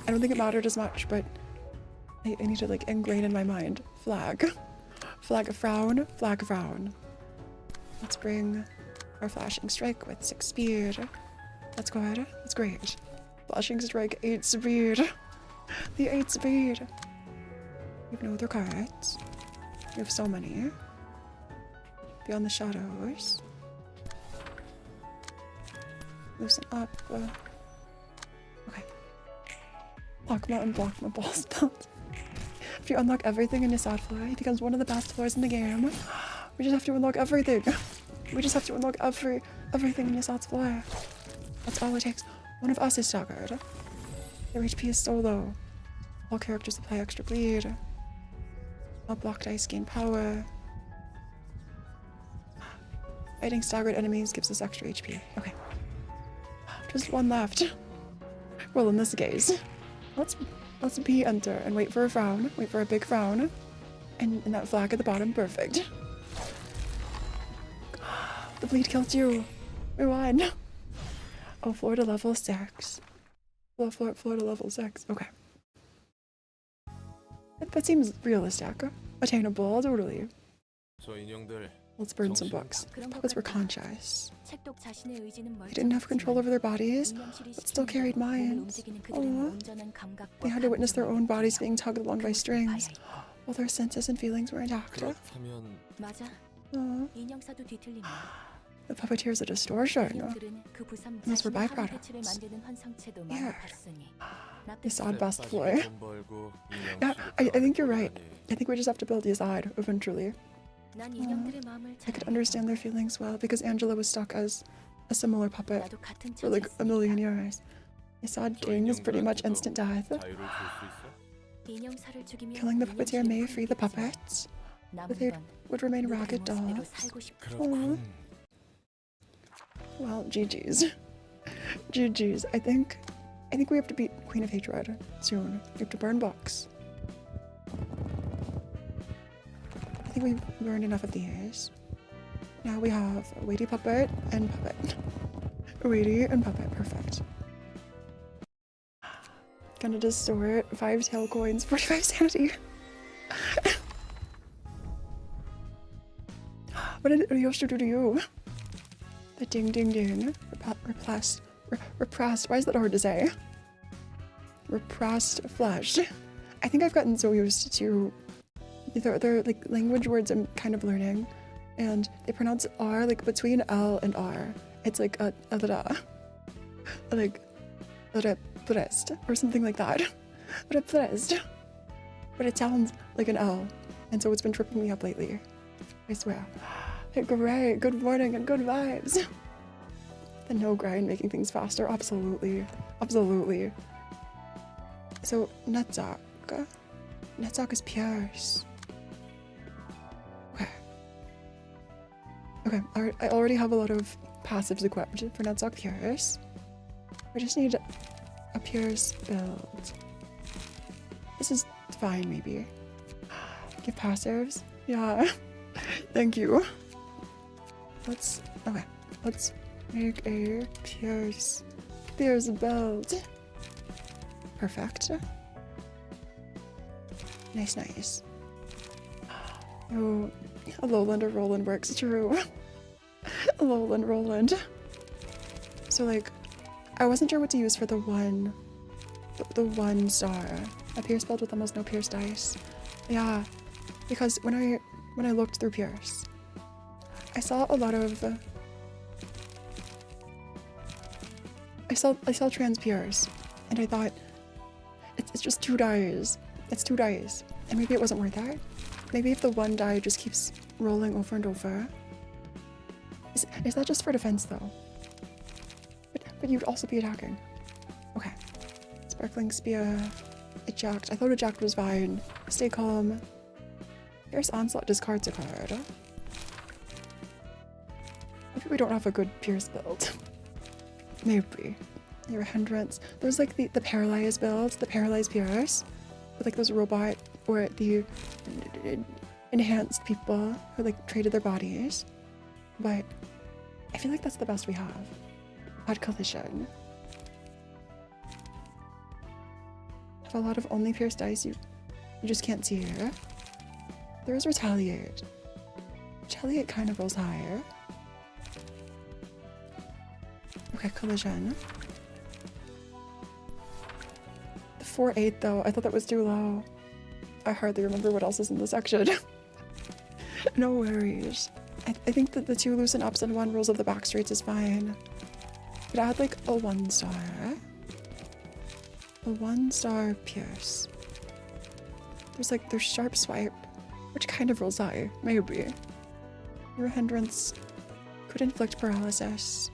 I don't think it mattered as much, but I need to like ingrain in my mind. Flag. Flag of frown. Flag of frown. Let's bring our flashing strike with 6 speed. Let's go ahead. That's great. Flashing strike 8 speed. The 8 speed. We have no other cards. We have so many. Beyond the shadows. Loosen up. Okay. Lockma and Blockma balls. If you unlock everything in Nisad floor, he becomes one of the best floors in the game. We just have to unlock everything. We just have to unlock everything in Nisad's floor. That's all it takes. One of us is staggered. Their HP is so low. All characters apply extra bleed. All blocked ice gain power. Fighting staggered enemies gives us extra HP. Okay. Just 1 left. Well, in this case, let's be enter and wait for a frown. Wait for a big frown. And that flag at the bottom, perfect. The bleed killed you. We won. Oh, floor to level 6. Floor to level 6. Okay. That seems realistic. Attainable, totally. Let's burn some books. The puppets were conscious. They didn't have control over their bodies, but still carried minds. Aww. They had to witness their own bodies being tugged along by strings, while their senses and feelings were intact. Aww. The puppeteers a distortion. And those were byproducts. Yeah. Nisad best floor. Yeah, I think you're right. I think we just have to build Nisad eventually. I could understand their feelings well because Angela was stuck as a similar puppet for like a million years. Nisad Ding is pretty much instant death. Killing the puppeteer may free the puppets, but they would remain ragged dolls. Aww. Well, GG's. GG's. I think I think we have to beat Queen of Hatred soon. We have to burn books. I think we've learned enough of these. Now we have Weighty Puppet and Puppet. Weighty and Puppet, perfect. Gonna distort 5 tail coins, 45 sanity. What did Yoshi do to you? The ding ding ding. Repressed. Why is that hard to say? Repressed flesh. I think I've gotten so used to they're like language words I'm kind of learning, and they pronounce R like between L and R. It's like a like repressed or something like that. Repressed. But it sounds like an L, and so it's been tripping me up lately. I swear. Great, good morning and good vibes. The no grind making things faster, absolutely. Absolutely. So, Netzach. Netzach is Pierce. Okay, I already have a lot of passives equipped for Netzach Pierce. We just need a Pierce build. This is fine, maybe. Give passives? Yeah. Thank you. Let's make a Pierce build. Perfect. Nice. Oh, a lowland or Roland works, true. A lowland Roland. So like, I wasn't sure what to use for the one star. A Pierce build with almost no Pierce dice. Yeah, because when I looked through Pierce, I saw a lot of I saw trans Pierce, and I thought it's just 2 dice. It's 2 dice, and maybe it wasn't worth it. Maybe if the 1 die just keeps rolling over and over. Is that just for defense though? But you'd also be attacking. Okay. Sparkling Spear. Eject. I thought Eject was fine. Stay calm. Pierce Onslaught discards a card. Maybe we don't have a good Pierce build. Maybe. Your hindrance. There's like the Paralyzed build, the Paralyzed Pierce. With like those robot or the enhanced people who like traded their bodies. But I feel like that's the best we have. Odd Collision. Have a lot of only Pierce dice you just can't see here. There is Retaliate. Retaliate kind of rolls higher. Okay, Collision. The 4-8 though, I thought that was too low. I hardly remember what else is in the section. No worries. I think that the 2 loosen ups and 1 rolls of the back streets is fine. Could add like a 1 star. A 1 star Pierce. There's Sharp Swipe, which kind of rolls high, maybe. Your hindrance could inflict paralysis.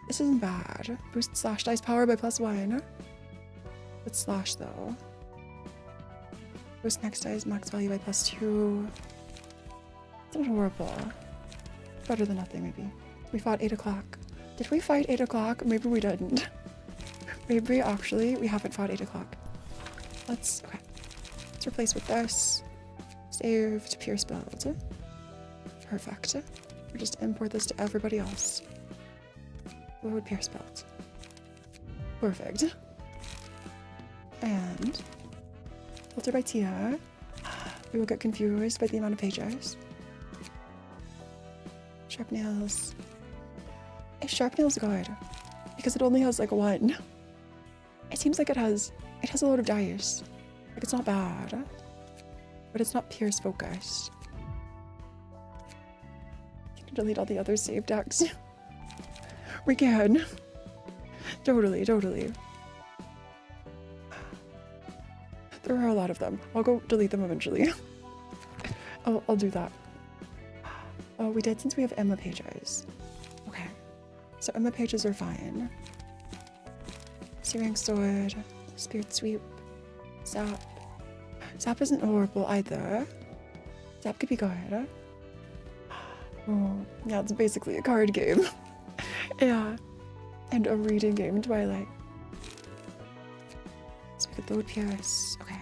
This isn't bad. Boost slash dice power by +1. With slash though. Boost next dice max value by +2. It's not horrible. Better than nothing, maybe. We fought 8 o'clock. Did we fight 8 o'clock? Maybe we didn't. Maybe actually we haven't fought 8 o'clock. Let's replace with this. Save to Pierce build. Perfect. We'll just import this to everybody else. What would Pierce build? Perfect. And filter by tier. We will get confused by the amount of pages. Sharp nails. Sharp nails good because it only has like 1. It seems like it has a lot of dice. Like it's not bad, but it's not Pierce focused. Can you delete all the other save decks? We can. Totally. There are a lot of them. I'll go delete them eventually. I'll do that. Oh, we did since we have Emma pages. Okay. So Emma pages are fine. Searing Sword, Spirit Sweep, Zap. Zap isn't horrible either. Zap could be good. Oh, yeah, it's basically a card game. Yeah. And a reading game, Twilight. Cathode Pierce. Okay.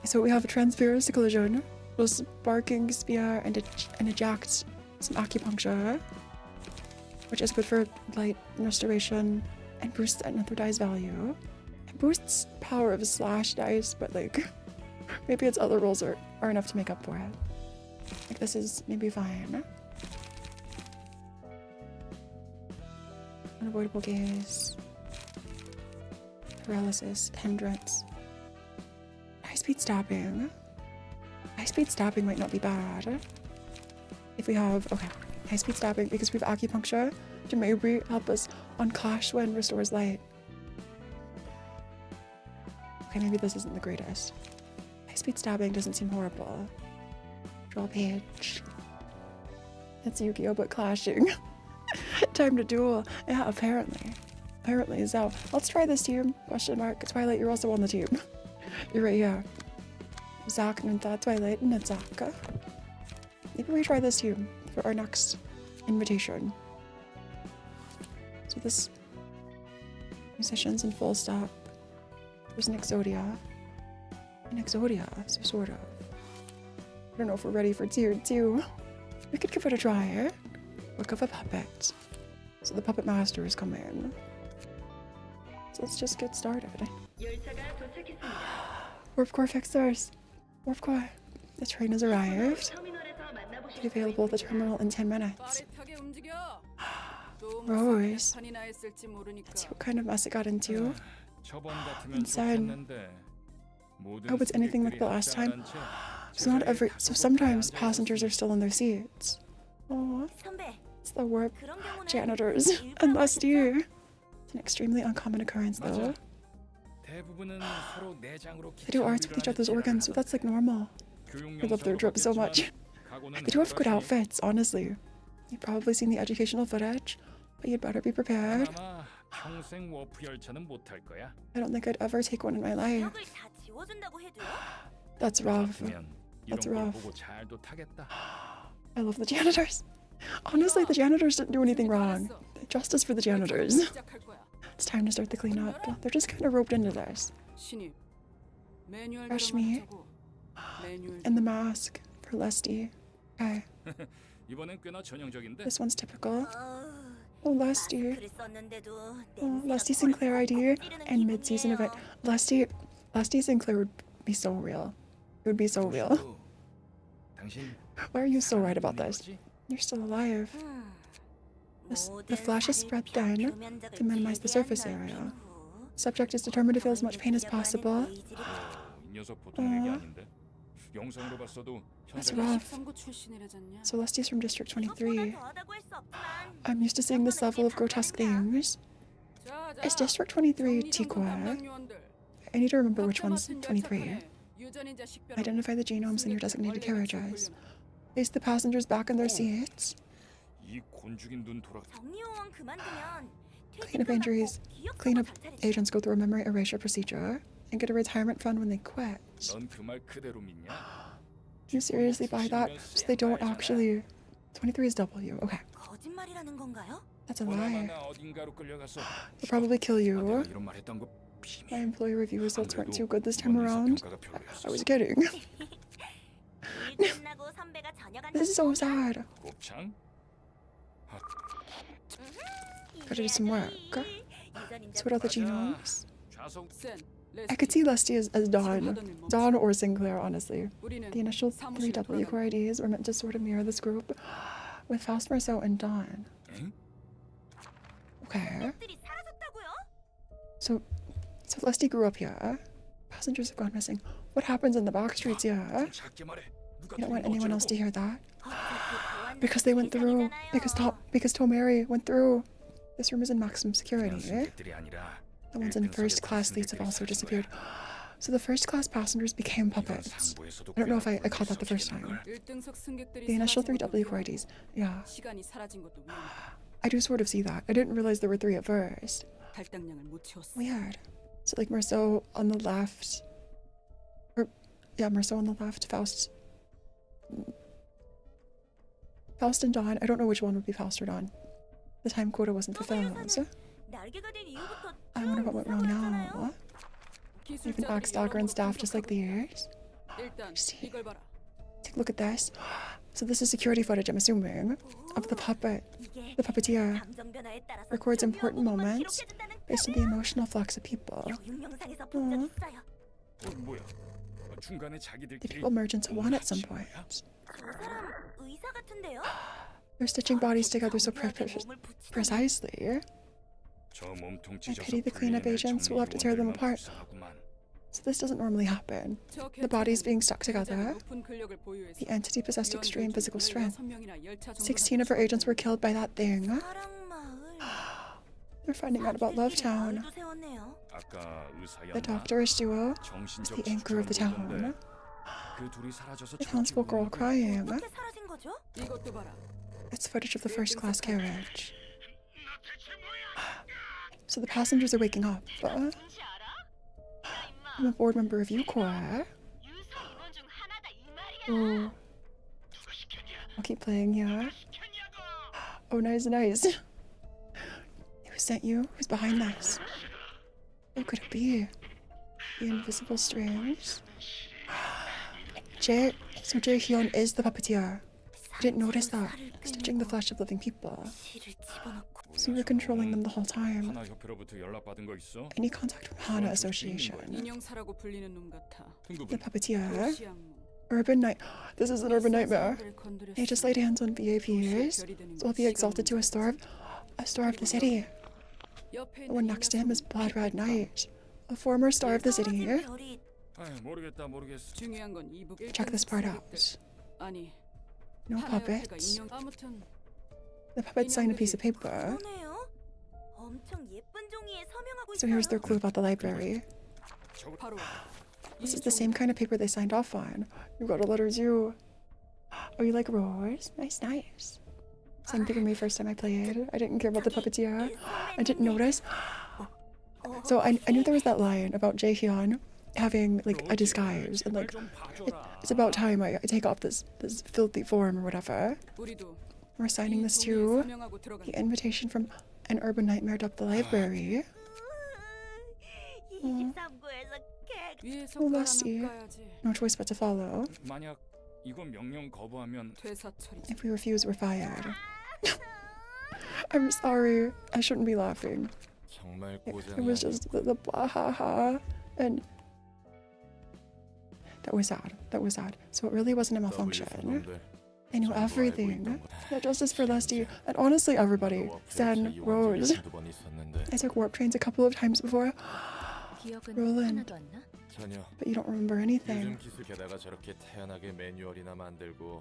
So we have a transverse collision. Will sparking spear and eject some acupuncture, which is good for light restoration and boosts another die's value. It boosts power of slash dice, but like maybe its other rolls are enough to make up for it. Like this is maybe fine. Unavoidable gaze. Paralysis. Hindrance. High-speed stabbing. High-speed stabbing might not be bad. If we have... Okay. High-speed stabbing because we have acupuncture to maybe help us on clash when restores light. Okay, maybe this isn't the greatest. High-speed stabbing doesn't seem horrible. Draw page. It's Yu-Gi-Oh! But clashing. Time to duel. Yeah, apparently. Apparently, so let's try this team. Question mark. Twilight, you're also on the team. You're right here. Zach, Nunta, Twilight, and Zaka. Maybe we try this team for our next invitation. So this musicians in full stop. There's an Exodia. An Exodia, so sort of. I don't know if we're ready for tier 2. We could give it a try. Book of a puppet. So the puppet master is coming. So let's just get started. Warp core fixers. Warp core. The train has arrived. Be available at the terminal in 10 minutes. Rose. Let's see what kind of mess it got into. Inside. I hope it's anything like the last time. So sometimes passengers are still in their seats. Aww. It's the warp janitors. Unless you. It's an extremely uncommon occurrence though. They do arts with each other's organs, so that's like normal. I love their drip so much. They do have good outfits, honestly. You've probably seen the educational footage, but you'd better be prepared. I don't think I'd ever take one in my life. That's rough. That's rough. I love the janitors. Honestly, the janitors didn't do anything wrong. Justice for the janitors. It's time to start the cleanup. They're just kind of roped into this. Fresh meat. And the mask for Lesty. Okay. This one's typical. Oh, Lesty. Oh, Lesty Sinclair ID and mid-season event. Lesty Sinclair would be so real. It would be so real. Why are you so right about this? You're still alive. The flash is spread thin to minimize the surface area. Subject is determined to feel as much pain as possible. That's rough. So Lesty's from District 23. I'm used to seeing this level of grotesque things. Is District 23 Tikwa? I need to remember which one's 23. Identify the genomes in your designated carriages. Place the passengers back in their seats. Cleanup injuries. Cleanup agents go through a memory erasure procedure and get a retirement fund when they quit. You seriously buy that? So they don't actually... 23 is W. Okay. That's a lie. They'll probably kill you. My employee review results weren't too good this time around. I was kidding. This is so sad. Gotta do some work. So what are the genomes? I could see Lesty as Dawn or Sinclair, honestly. The initial 3 W core IDs were meant to sort of mirror this group with Faust, Marceau, and Dawn. Okay. So Lesty grew up here. Passengers have gone missing. What happens in the back streets here? You don't want anyone else to hear that? Because they went through. Because Tomari went through. This room is in maximum security, eh? The ones in first class seats have also disappeared. So the first class passengers became puppets. I don't know if I caught that the first time. The initial 3 W core IDs. Yeah. I do sort of see that. I didn't realize there were 3 at first. Weird. So like Marceau on the left. Or yeah, Marceau on the left, Faust and Dawn. I don't know which one would be Faust or Dawn. The time quota wasn't fulfilled. I wonder what went wrong now. They've been axe dagger and staff just like the ears. See. Take a look at this. So this is security footage, I'm assuming, of the puppet. The puppeteer records important moments based on the emotional flux of people. Aww. The people merge into one at some point. They're stitching bodies together so precisely. I pity the cleanup agents who will have to tear them apart. So this doesn't normally happen. The bodies being stuck together. The entity possessed extreme physical strength. 16 of her agents were killed by that thing. They're finding out about Love Town. The doctor's duo is the anchor of the town. The townsfolk are all crying. It's footage of the first-class carriage. So the passengers are waking up. I'm a board member of UCOR. Oh. I'll keep playing here. Oh, nice, nice. Who sent you? Who's behind this? Who could it be? The invisible strings? So Jae-hyun is the puppeteer. I didn't notice that. Stitching the flesh of living people. So we were controlling them the whole time. Any contact from Hana Association? The puppeteer? Urban night. This is an urban nightmare. They just laid hands on VIPs, so he'll be exalted to a star of the city. The one next to him is Blood Red Knight, a former star of the city. Check this part out. No puppets. The puppets sign a piece of paper. So here's their clue about the library. This is the same kind of paper they signed off on. You got a letter U. Oh, you like Rose? Nice, nice. Same thing for me first time I played. I didn't care about the puppeteer. I didn't notice. So I knew there was that line about Jae-hyun having like a disguise and like it's about time I take off this filthy form or whatever. We're signing this to the invitation from an urban nightmare up the library. Oh, Lusty. No choice but to follow. If we refuse, we're fired. I'm sorry. I shouldn't be laughing. It was just the blah ha ha. And that was sad. That was sad. So it really wasn't a malfunction. They knew everything. The justice for Lusty, and honestly everybody. Sen, Rose. I took warp trains a couple of times before. Roland. But you don't remember anything. Look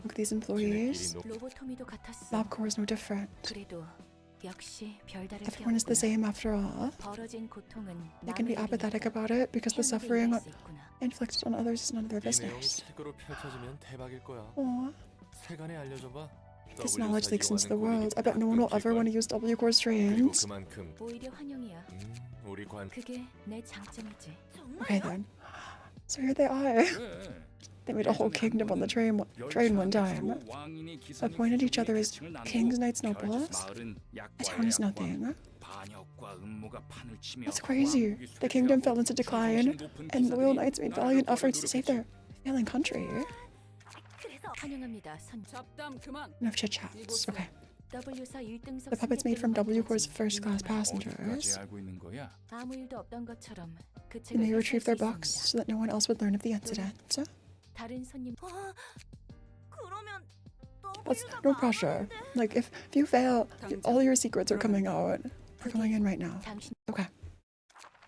at these employees. LabCorp is no different. Everyone is the same after all. They can be apathetic about it because the suffering inflicted on others is none of their business. Aww. This knowledge leaks into the world. I bet no one will ever want to use W-Core's trains. Okay then. So here they are. They made a whole kingdom on the train one time. Appointed each other as kings, knights, nobles. A town is nothing. That's crazy. The kingdom fell into decline, and loyal knights made valiant efforts to save their failing country. Enough chit-chats. Okay. The puppets made from W-Core's first-class passengers. And they retrieved their box so that no one else would learn of the incident. That's no pressure. Like, if you fail, all your secrets are coming out. We're going in right now. Okay.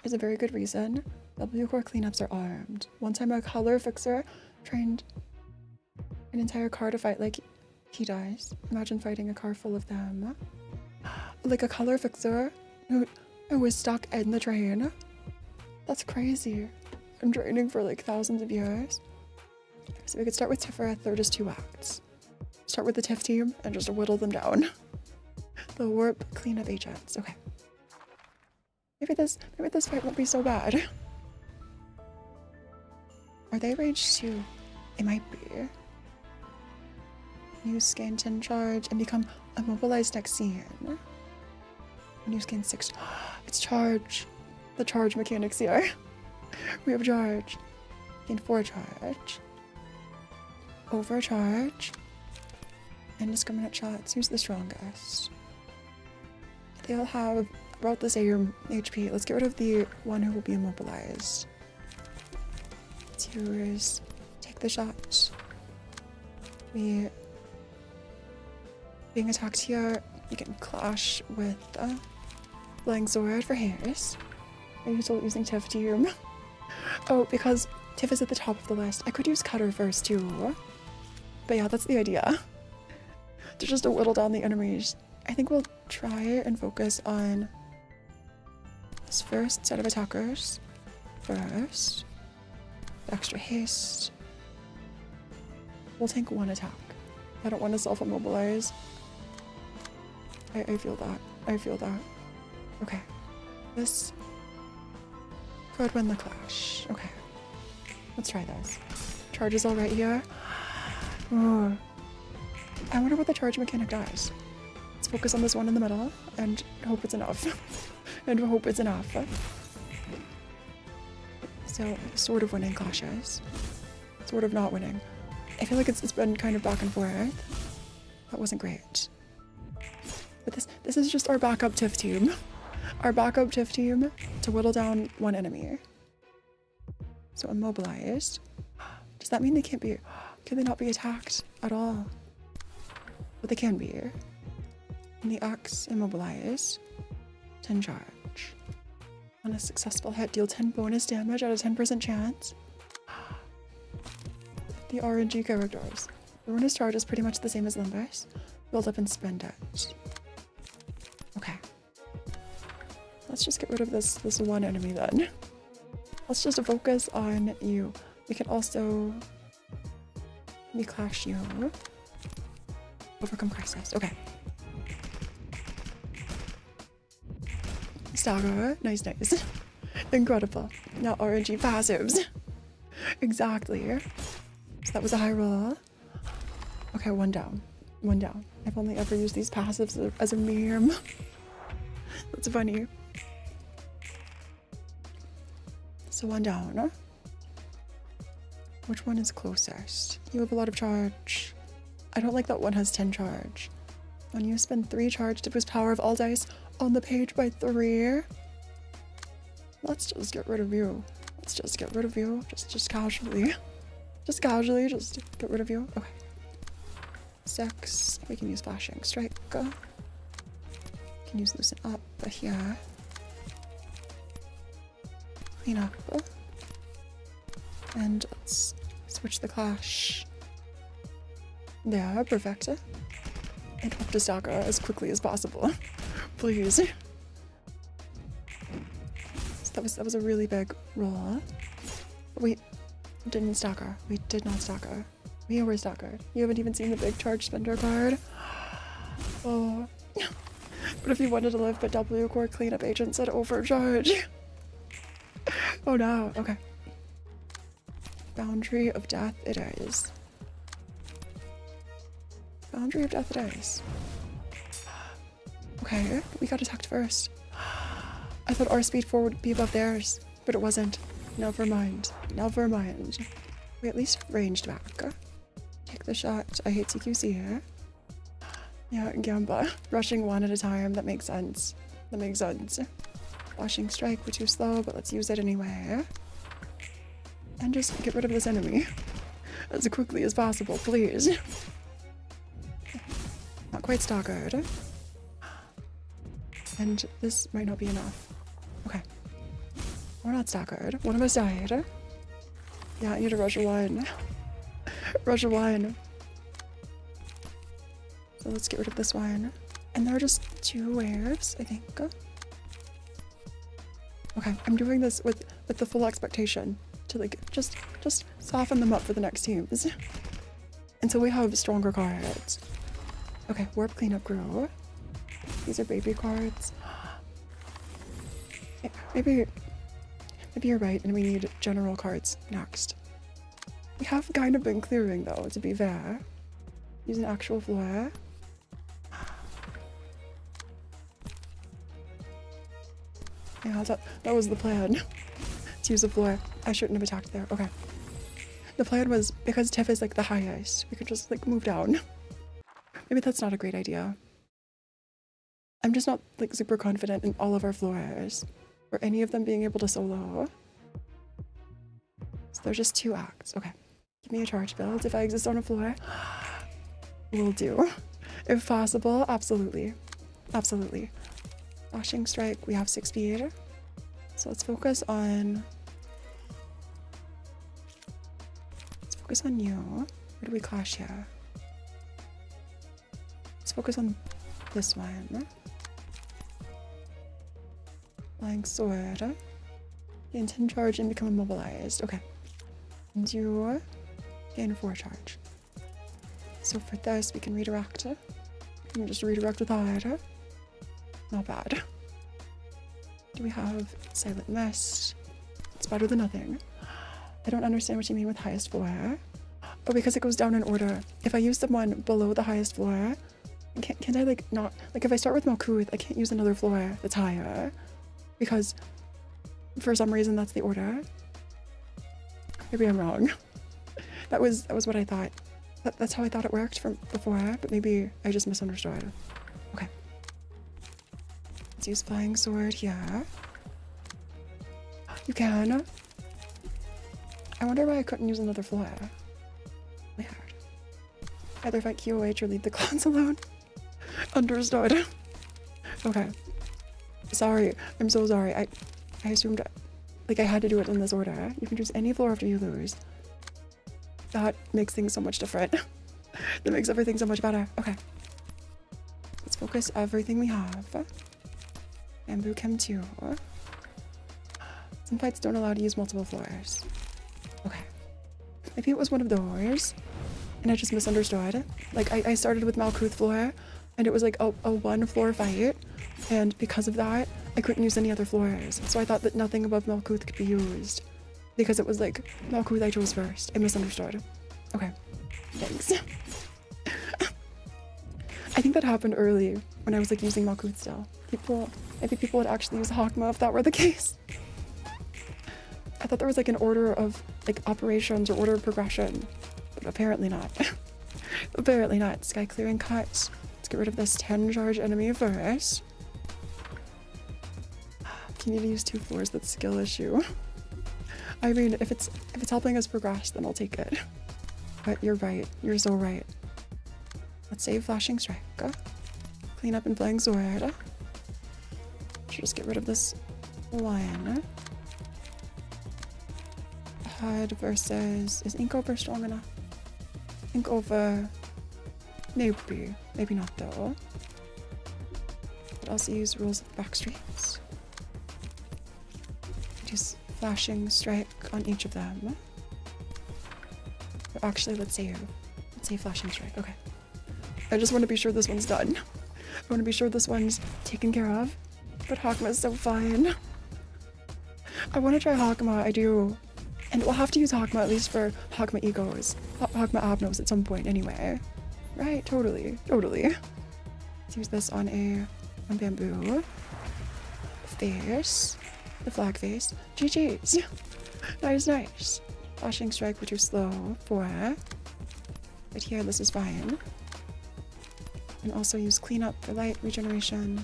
There's a very good reason. W-Core cleanups are armed. One time a color fixer trained an entire car to fight like he does. Imagine fighting a car full of them. Like a color fixer who was stuck in the train. That's crazy. I'm training for like thousands of years. So we could start with Tiferet. There are just 2 acts. Start with the Tiff team and just whittle them down. The warp cleanup agents. Okay. Maybe this fight won't be so bad. Are they range 2? It might be. Use Skant in charge and become immobilized next scene. When you gain 6. It's charge. The charge mechanics here. We have charge. Gain 4 charge. Overcharge. Indiscriminate shots. Who's the strongest? They all have about the same HP. Let's get rid of the one who will be immobilized. Let's take the shot. We being attacked here. You can clash with Flying Sword for Harris. Are you still using Tiff team? Oh, because Tiff is at the top of the list. I could use Cutter first too. But yeah, that's the idea. To just whittle down the enemies. I think we'll try and focus on this first set of attackers first. Extra haste. We'll tank 1 attack. I don't want to self-immobilize. I feel that. I feel that. Okay. This could win the clash. Okay. Let's try this. Charge is all right here. Oh. I wonder what the charge mechanic does. Let's focus on this one in the middle and hope it's enough. And hope it's enough. So, sort of winning clashes. Sort of not winning. I feel like it's been kind of back and forth. That wasn't great. But this is just our backup Tiff team. Our backup Tiff team to whittle down 1 enemy. So immobilized. Does that mean they can't be... Can they not be attacked at all? But they can be. And the axe immobilized. 10 charge. On a successful hit, deal 10 bonus damage at a 10% chance. The RNG characters. Ruina's charge is pretty much the same as Limbus. Build up and spend it. Okay. Let's just get rid of this one enemy then. Let's just focus on you. We can also... We clash you. Overcome crisis. Okay. Stagger. Nice, nice. Incredible. Now RNG passives. Exactly. So that was a high roll. Okay, 1 down. 1 down. I've only ever used these passives as a meme. That's funny. So 1 down. Which one is closest? You have a lot of charge. I don't like that one has 10 charge. When you spend 3 charge to boost power of all dice on the page by 3. Let's just get rid of you. Let's just get rid of you. Just casually. Just casually, just get rid of you. Okay. 6. We can use flashing strike. We can use loosen up here. Clean up. And let's switch the clash. There, perfect. And hope to stagger as quickly as possible. Please. So that was a really big roll. We didn't stagger. We did not stagger. We were staggered. You haven't even seen the big charge spender card. Oh. But if you wanted to live, but W core cleanup agent said overcharge. Oh no. Okay. Boundary of death it is. Boundary of death it is. Okay, we got attacked first. I thought our speed 4 would be above theirs, but it wasn't. Never mind. Never mind. We at least ranged back. Take the shot. I hate CQC here. Yeah, Gamba. Rushing 1 at a time. That makes sense. That makes sense. Flashing strike. We're too slow, but let's use it anyway. And just get rid of this enemy as quickly as possible, please. Not quite staggered. And this might not be enough. Okay. We're not staggered. One of us died. Yeah, I need to rush 1. Rush 1. So let's get rid of this one. And there are just 2 waves, I think. Okay, I'm doing this with the full expectation to like just soften them up for the next teams. And so we have stronger cards. Okay, warp cleanup grow. These are baby cards. Maybe you're right and we need general cards next. We have kind of been clearing though, to be fair. Use an actual floor. Yeah, that was the plan. To use the floor. I shouldn't have attacked there. Okay. The plan was, because Tiff is like the highest, we could just like move down. Maybe that's not a great idea. I'm just not like super confident in all of our floors, or any of them being able to solo. So there's just 2 acts. Okay. Give me a charge build if I exist on a floor. Will do. If possible, absolutely. Absolutely. Flashing strike, we have 6 speed. So let's focus on... Let's focus on you. Where do we clash here? Let's focus on this one. Flying sword. Gain 10 charge and become immobilized. Okay. And you gain 4 charge. So for this, we can redirect. We can just redirect with that. Not bad. Do we have Silent Mist? It's better than nothing. I don't understand what you mean with highest floor. Oh, because it goes down in order. If I use someone below the highest floor, can't I like not... Like if I start with Malkuth, I can't use another floor that's higher. Because for some reason that's the order. Maybe I'm wrong. That was what I thought. That's how I thought it worked from before, but maybe I just misunderstood. Okay. Let's use Flying Sword here. You can. I wonder why I couldn't use another floor. Really hard. Either fight QOH or leave the clowns alone. Understood. Okay. Sorry. I'm so sorry. I assumed like I had to do it in this order. You can choose any floor after you lose. That makes things so much different. That makes everything so much better. Okay. Let's focus everything we have. Bamboo Chem 2. Some fights don't allow to use multiple floors. Okay. Maybe it was one of those, and I just misunderstood. Like, I started with Malkuth floor, and it was like a 1 floor fight, and because of that, I couldn't use any other floors. So I thought that nothing above Malkuth could be used. Because it was like, Malkuth I chose first. I misunderstood. Okay. Thanks. I think that happened early, when I was like using Malkuth still. I think people would actually use Hakma if that were the case. I thought there was like an order of like operations or order of progression, but apparently not. Apparently not. Sky clearing cut. Let's get rid of this 10 charge enemy first. If you need to use 2 floors, that's skill issue. I mean, if it's helping us progress, then I'll take it. But you're right. You're so right. Let's save Flashing Strike. Clean up and Flying Sword. Should just get rid of this one. HUD versus... Is Inkover strong enough? Inkover... Maybe not though. But also use rules of backstreets. Use Flashing Strike on each of them. Or actually, let's save Flashing Strike. Okay. I just want to be sure this one's done. I want to be sure this one's taken care of. But Hakma is so fine. I want to try Hakma, I do. And we'll have to use Hakma at least for Hakma egos. Hakma Abnos at some point anyway. Right, totally. Let's use this on bamboo. Face. The flag face. GG's. Nice. Flashing Strike, we're too slow for. But here, this is fine. And also use Cleanup for light regeneration.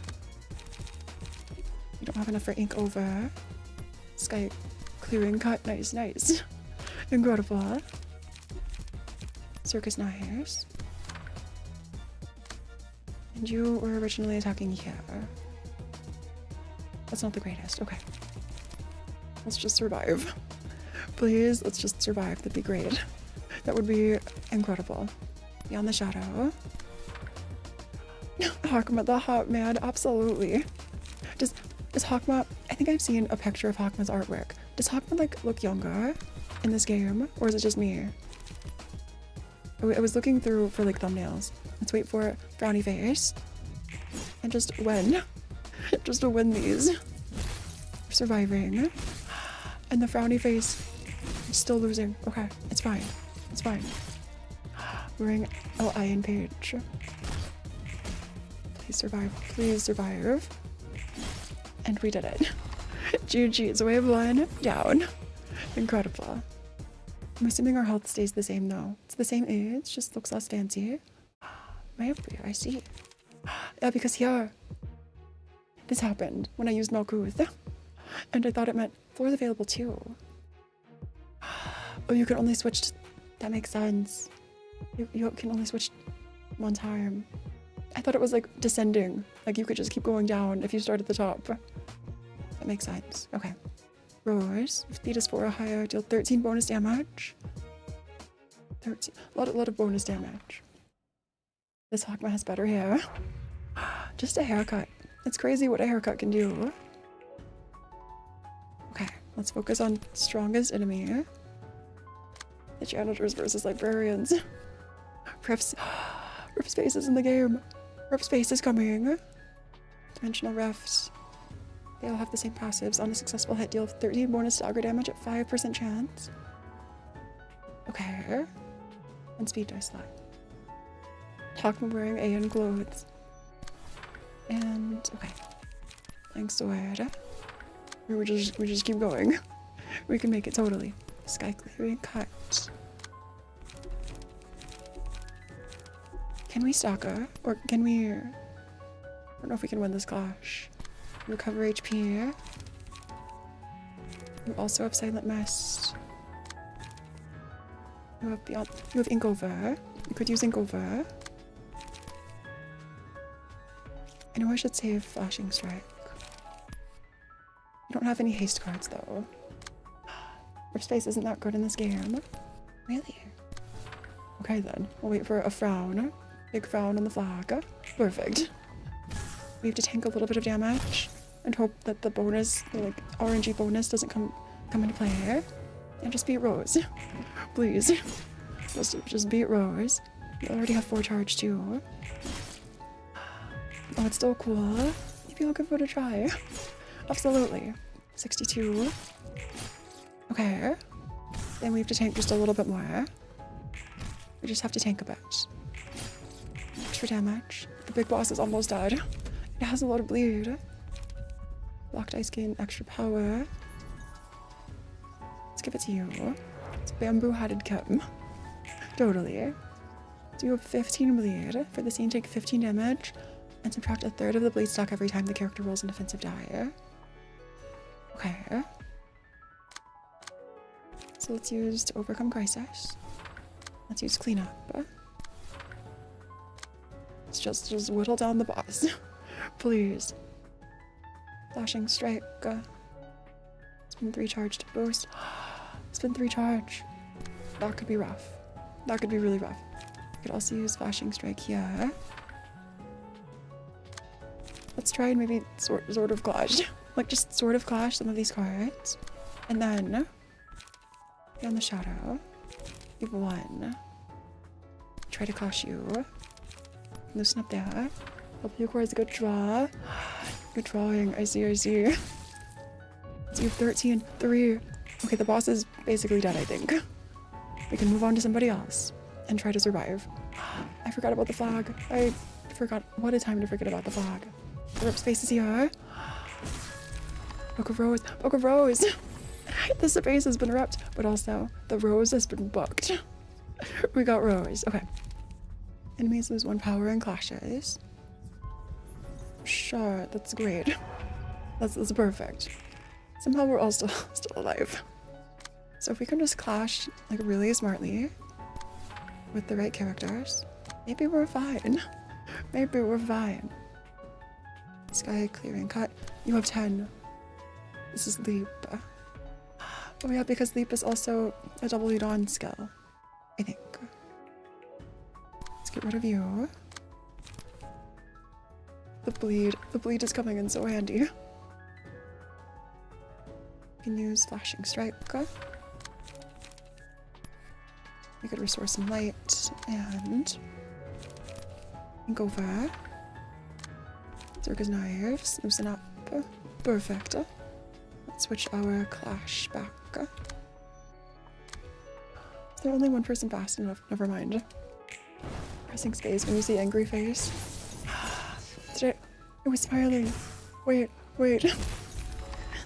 We don't have enough for ink over. Sky clearing cut. Nice. Incredible. Circus Knives. And you were originally attacking here. That's not the greatest. Okay. Let's just survive. Please, let's just survive. That'd be great. That would be incredible. Beyond the Shadow. Hakma the hot man, absolutely. Does Hakma... I think I've seen a picture of Hakma's artwork. Does Hakma like look younger in this game? Or is it just me? I was looking through for like thumbnails. Let's wait for Frowny Face. And just win. Just to win these. We're surviving. And the Frowny Face is still losing. Okay, it's fine. Wearing Iron Page. Please survive. And we did it. GG's wave one down. Incredible. I'm assuming our health stays the same though. It's the same age, just looks less fancy. Maybe, I see. Yeah, because here, this happened when I used Malkuth. And I thought it meant floors available too. Oh, you can only switch. That makes sense. You can only switch one time. I thought it was like descending. Like you could just keep going down if you start at the top. That makes sense. Okay. Rose. If speed is 4 or higher, deal 13 bonus damage. 13. A lot of bonus damage. This Hawkman has better hair. Just a haircut. It's crazy what a haircut can do. Okay, let's focus on strongest enemy. The janitors versus librarians. Rift's face is in the game. Rift's face is coming. Dimensional rifts. They all have the same passives. On a successful hit, deal 13 bonus stagger damage at 5% chance. Okay. And speed dice slot. Talkman wearing AN clothes. And okay. Flying sword. We just keep going. We can make it totally. Sky clearing cut. Can we stalker? Or can we... I don't know if we can win this clash. Recover HP. You also have Silent Mist. You have Ink Over. You could use Ink Over. I know I should save Flashing Strike. I don't have any haste cards though. Rip Space isn't that good in this game. Really? Okay then. We'll wait for a frown. Big frown on the flag. Perfect. We have to tank a little bit of damage and hope that the bonus, the like RNG bonus doesn't come into play here. And just beat Rose. Please. Just beat Rose. You already have 4 charge too. Oh, it's still cool. Maybe I'll give it a try. Absolutely. 62. Okay. Then we have to tank just a little bit more. We just have to tank a bit. Extra damage. The big boss is almost dead. It has a lot of bleed. Locked ice gain extra power. Let's give it to you. It's bamboo-hatted Kim. Totally. So you have 15 bleed. For the scene, take 15 damage. And subtract a third of the bleed stock every time the character rolls an offensive die. Okay. So let's use to overcome crisis. Let's use cleanup. Let's just whittle down the boss. Please. Flashing strike. Spin 3 charge to boost. Spin 3 charge. That could be rough. That could be really rough. I could also use flashing strike here. Let's try and maybe sort of clash. Like just sort of clash some of these cards. And then be on the shadow. You've won. Try to clash you. Loosen up there. W core is a good draw. Good drawing. I see. So you have 13. 3. Okay, the boss is basically dead, I think. We can move on to somebody else and try to survive. I forgot about the flag. I forgot. What a time to forget about the flag. The Rip Space is here. Book of Rose. Book of Rose. The space has been ripped, but also the rose has been booked. We got Rose. Okay. Enemies lose 1 power in clashes. Sure, that's great. That's perfect. Somehow we're all still alive. So if we can just clash like really smartly with the right characters, maybe we're fine. Maybe we're fine. Sky clearing cut. You have 10. This is Leap. Oh yeah, because Leap is also a double lead on skill, I think. Let's get rid of you. The bleed is coming in so handy. You can use flashing strike. We could restore some light and go over. Zerka's knives, loosen up. Perfect. Let's switch our clash back. Is there only one person fast enough? Never mind. Pressing space when you see angry face. It was smiling. Wait.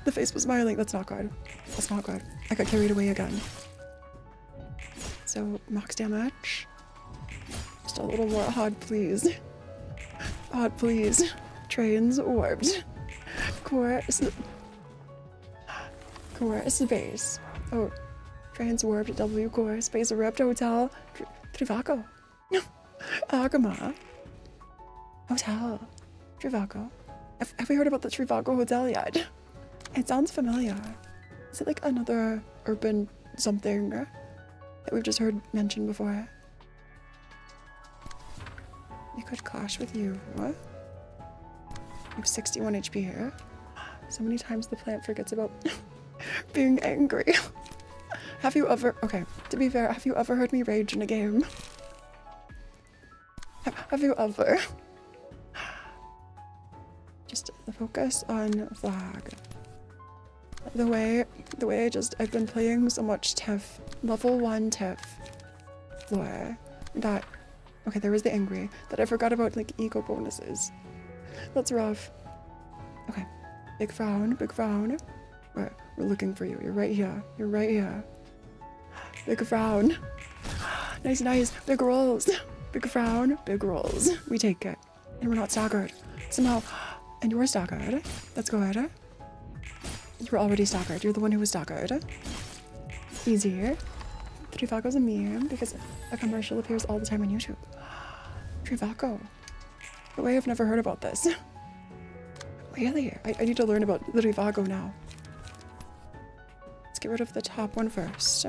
The face was smiling. That's not good. That's not good. I got carried away again. So, max damage. Just a little more hard, please. Hard, please. Trains warped. Core space. Oh, trains warped. W core space ripped. Hotel. Trivago. Agama. Hotel. Trivago. Have we heard about the Trivago Hotel yet? It sounds familiar. Is it like another urban something that we've just heard mentioned before? We could clash with you. What? You have 61 HP here. So many times the plant forgets about being angry. Have you ever... Okay, to be fair, have you ever heard me rage in a game? Have you ever? Just focus on flag. The way I've been playing so much Tiff, level 1 Tiff lore, that, okay, there was the angry, that I forgot about, like, ego bonuses. That's rough. Okay, big frown, big frown. We're looking for you, you're right here, you're right here. Big frown. Nice, nice, big rolls. Big frown, big rolls. We take it. And we're not staggered. Somehow, and you were staggered. That's good. You were already staggered. You're the one who was staggered. Easier. Trivago's a meme because a commercial appears all the time on YouTube. Trivago. The way I've never heard about this. Really? I need to learn about the Trivago now. Let's get rid of the top one first.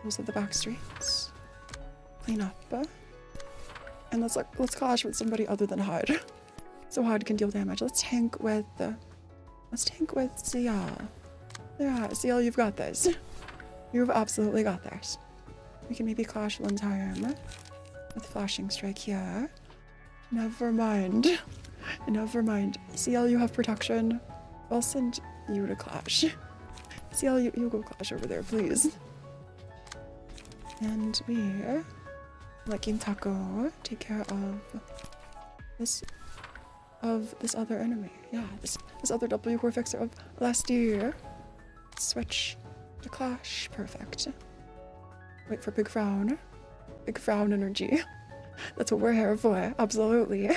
Those are the back streets. Clean up. And let's clash with somebody other than Hud. So Hud can deal damage. Let's tank with CL. Yeah, CL, you've got this. You've absolutely got this. We can maybe clash one time with flashing strike here. Never mind. Never mind. CL, you have protection. I'll send you to clash. CL, you go clash over there, please. And we let Game Taco take care of this other enemy. Yeah, this other W core fixer of last year. Switch to clash. Perfect. Wait for big frown. Big frown energy. That's what we're here for. Absolutely.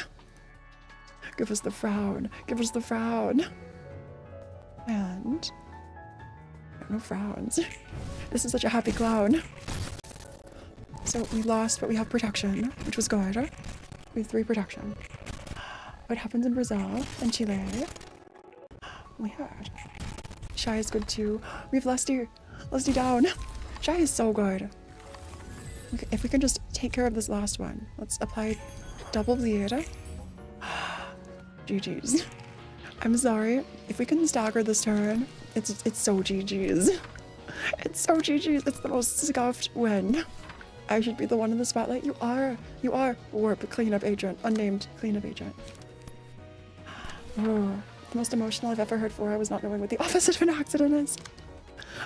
Give us the frown. Give us the frown. And no frowns. This is such a happy clown. So we lost, but we have protection, which was good. We have 3 protection. What happens in Brazil and Chile? We heard. Shy is good too. We have Lusty. Lusty down. Shy is so good. Okay, if we can just take care of this last one. Let's apply double bleed. GG's. I'm sorry. If we can stagger this turn, it's so GG's. It's so GG's. It's the most scuffed win. I should be the one in the spotlight. You are. Warp cleanup agent. Unnamed cleanup agent. Oh, the most emotional I've ever heard for. I was not knowing what the opposite of an accident is.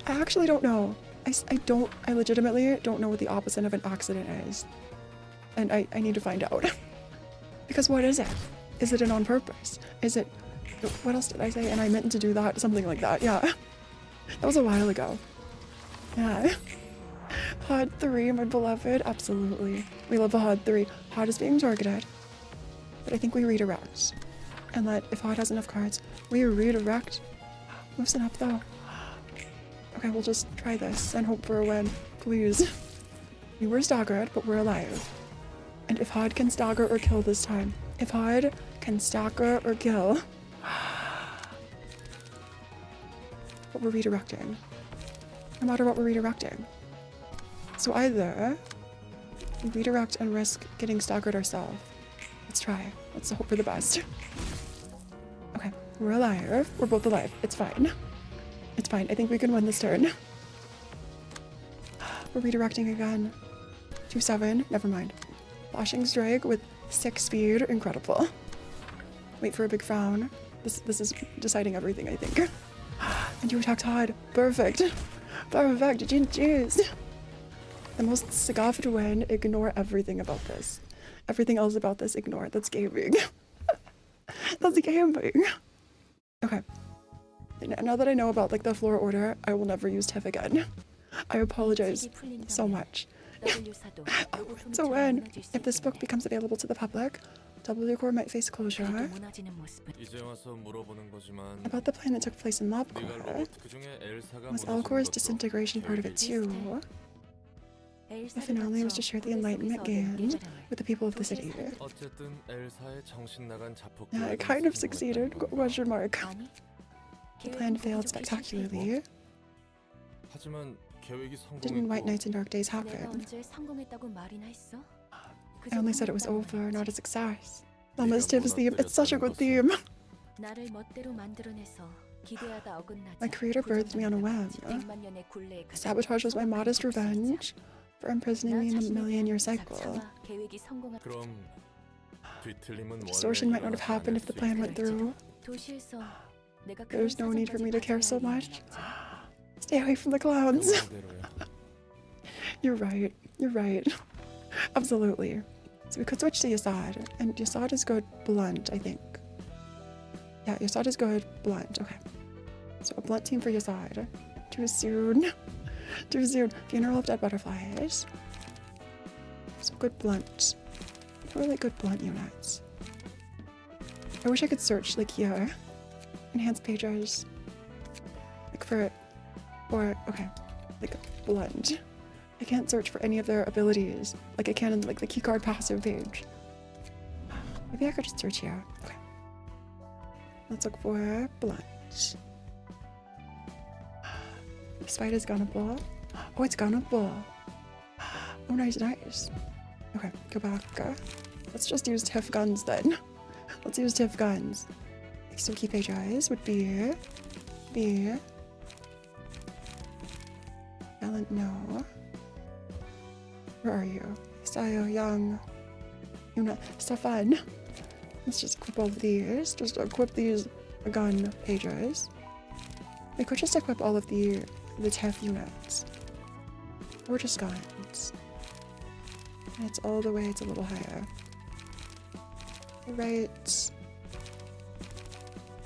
I actually don't know. I legitimately don't know what the opposite of an accident is. And I need to find out. Because what is it? Is it an on purpose? Is it... What else did I say? And I meant to do that. Something like that. Yeah. That was a while ago. Yeah. Hod 3, my beloved. Absolutely. We love a Hod 3. Hod is being targeted. But I think we redirect. And that if Hod has enough cards, we redirect. Loosen up though. Okay, we'll just try this and hope for a win. Please. We were staggered, but we're alive. And if Hod can stagger or kill this time. If Hod can stagger or kill. But we're redirecting. No matter what, we're redirecting. So either we redirect and risk getting staggered ourselves. Let's try. Let's hope for the best. Okay, we're alive. We're both alive. It's fine. It's fine. I think we can win this turn. We're redirecting again. 2-7. Never mind. Flashing strike with 6 speed. Incredible. Wait for a big frown. This is deciding everything, I think. And you attacked Hod. Perfect. Perfect. GG's. The most scoffed win. Ignore everything about this. Everything else about this, ignore. That's gaming. That's gaming. Okay. Now that I know about like the Flora order, I will never use TIFF again. I apologize so much. So when, if this book becomes available to the public, W Corps might face closure. About the plan that took place in Lob Corps, was L Corps' disintegration part of it too? The finale was to share the enlightenment gained with the people of the city. Yeah, it kind of succeeded, question mark. The plan failed spectacularly. Didn't White Nights and Dark Days happen? I only said it was over, not a success. Limbus Tiv's theme, it's such a good theme. My creator birthed me on a whim. Sabotage was my modest revenge for imprisoning me in the million-year cycle. Distortion might not have happened if the plan went through. There's no need for me to care so much. Stay away from the clowns. You're right. You're right. Absolutely. So we could switch to Yasad. And Yasad is good blunt, I think. Yeah, Yasad is good blunt. Okay. So a blunt team for Yasad. Too soon. Too soon. Funeral of Dead Butterflies. So good blunt. Really good blunt units. I wish I could search like here. Enhanced pages. Like for it. Or, okay. Like blunt. I can't search for any of their abilities like I can in like the keycard passive page. Maybe I could just search here. Okay. Let's look for blunt. This fight is gunnable. Oh, it's gunnable. Oh, nice, nice. Okay, go back. Let's just use TIFF guns then. Let's use TIFF guns. So key pages would be Ellen, no. Where are you? Sayo, Young, Yuna, Stefan. Let's just equip all of these. Just equip these gun pages. We could just equip all of the TIFF units. Or just guns. And it's all the way, it's a little higher. Right.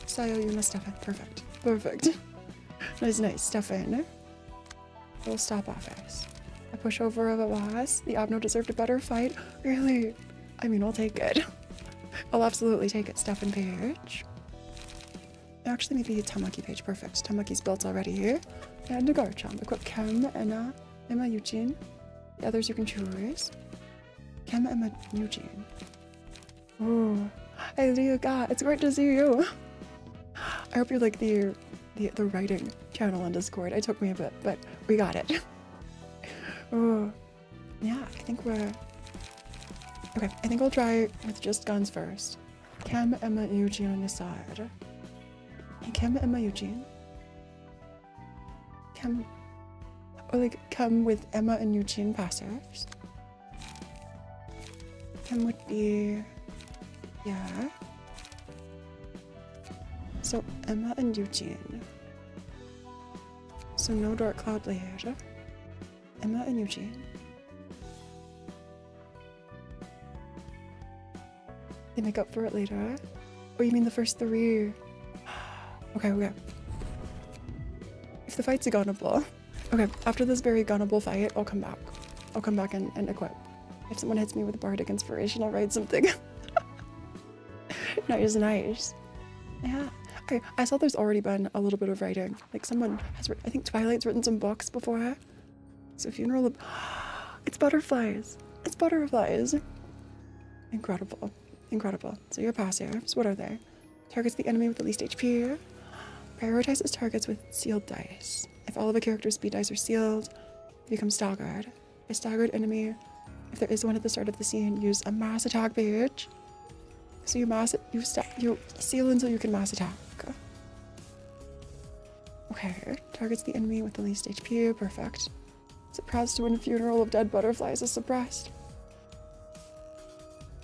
Sayo, Yuna, Stefan. Perfect. Perfect. Nice, nice. Stefan. Little stop office. A pushover of a boss. The Abno deserved a better fight. Really? I mean, I'll take it. I'll absolutely take it. Stefan page. Actually, maybe Tamaki page. Perfect. Tamaki's built already. And a Garchomp. Equip Kem, Emma, Eugene. The others you can choose. Kem, Emma, Eugene. Oh, hey, Ryuga. It's great to see you. I hope you like the writing channel on Discord. It took me a bit, but we got it. Oh, yeah, I think we're... Okay, I think I'll try with just guns first. Kem, Emma, Eugene on your side. Hey, Kem, Emma, Eugene. Kem... Or like, Kem with Emma and Eugene passives. Kem would be... Yeah. So, Emma and Eugene. So no Dark Cloud Blade. Emma and Eugene. They make up for it later. Oh, you mean the first three? Okay, okay. If the fight's a gunnable. Okay, after this very gunnable fight, I'll come back. I'll come back and equip. If someone hits me with a bardic inspiration, I'll write something. Nice, nice. Yeah. Okay, I saw there's already been a little bit of writing. Like someone has, I think Twilight's written some books before her. So funeral of, it's butterflies. It's butterflies. Incredible, incredible. So your passives, what are they? Targets the enemy with the least HP. Prioritizes targets with sealed dice. If all of a character's speed dice are sealed, they become staggered. A staggered enemy, if there is one at the start of the scene, use a mass attack page. So you seal until you can mass attack. Okay, targets the enemy with the least HP, perfect. Suppressed when Funeral of Dead Butterflies is suppressed.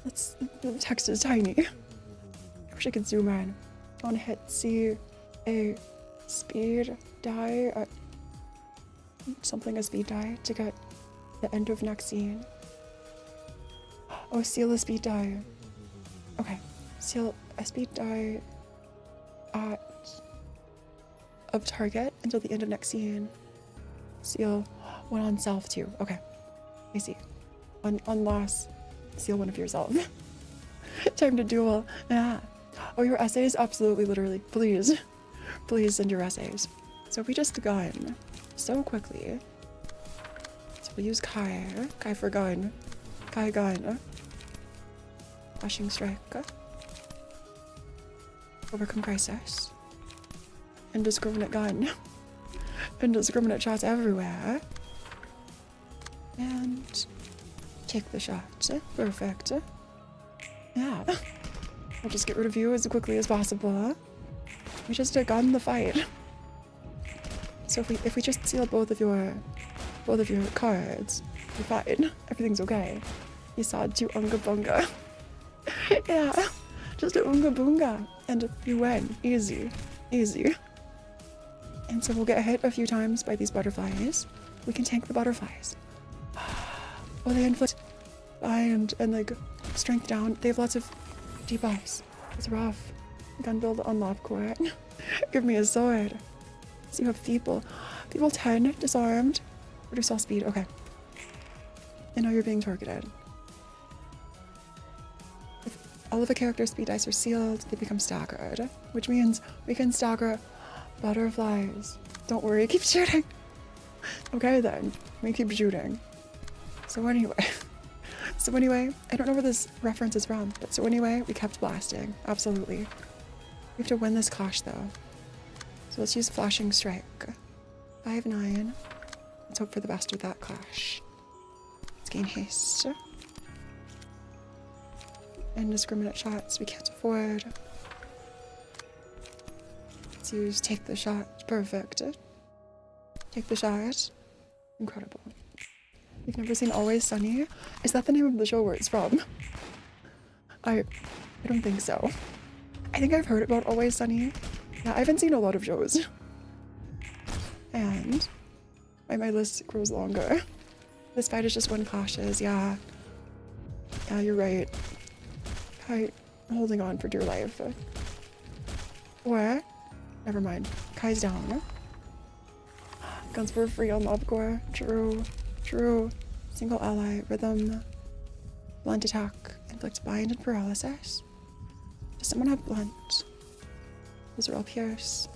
The text is tiny. I wish I could zoom in. On hit, see a speed die, something a speed die to get the end of next scene. Oh, seal a speed die. Okay, seal a speed die at of target until the end of next scene. Seal one on self too. Okay, I see. On loss, seal one of yourself. Time to duel. Yeah. Oh, your essays? Absolutely, literally. Please. Please send your essays. So if we just gun so quickly. So we'll use Kai. Kai for gun. Kai gun. Flashing strike. Overcome crisis. Indiscriminate gun. Indiscriminate shots everywhere. And take the shot. Perfect. Yeah. We'll just get rid of you as quickly as possible. We just gun the fight. So if we just seal both of your cards, you're fine. Everything's okay. You saw 2 unga bunga. Yeah. Just a unga bunga. And you win. Easy. Easy. And so we'll get hit a few times by these butterflies. We can tank the butterflies. Oh, they inflict bind and like strength down. They have lots of debuffs. It's rough. Gun build on lob court. Give me a sword. So you have people. People 10 disarmed. Reduce all speed. Okay. I know you're being targeted. If all of a character's speed dice are sealed, they become staggered, which means we can stagger butterflies. Don't worry, keep shooting. Okay then, we keep shooting. So anyway, I don't know where this reference is from, but so anyway, we kept blasting. Absolutely. We have to win this clash though. So let's use flashing strike. 5-9. Let's hope for the best with that clash. Let's gain haste. Indiscriminate shots we can't afford. Let's use take the shot. Perfect. Take the shot. Incredible. You've never seen Always Sunny? Is that the name of the show where it's from? I don't think so. I think I've heard about Always Sunny. Yeah, I haven't seen a lot of shows. And my list grows longer. This fight is just 1 clashes, yeah. Yeah, you're right. Kai holding on for dear life. Or, never mind. Kai's down. Guns for free on Mobcore. True. True. Single ally. Rhythm. Blunt attack. Inflict bind and paralysis. Does someone have blunt? Those are all pierce.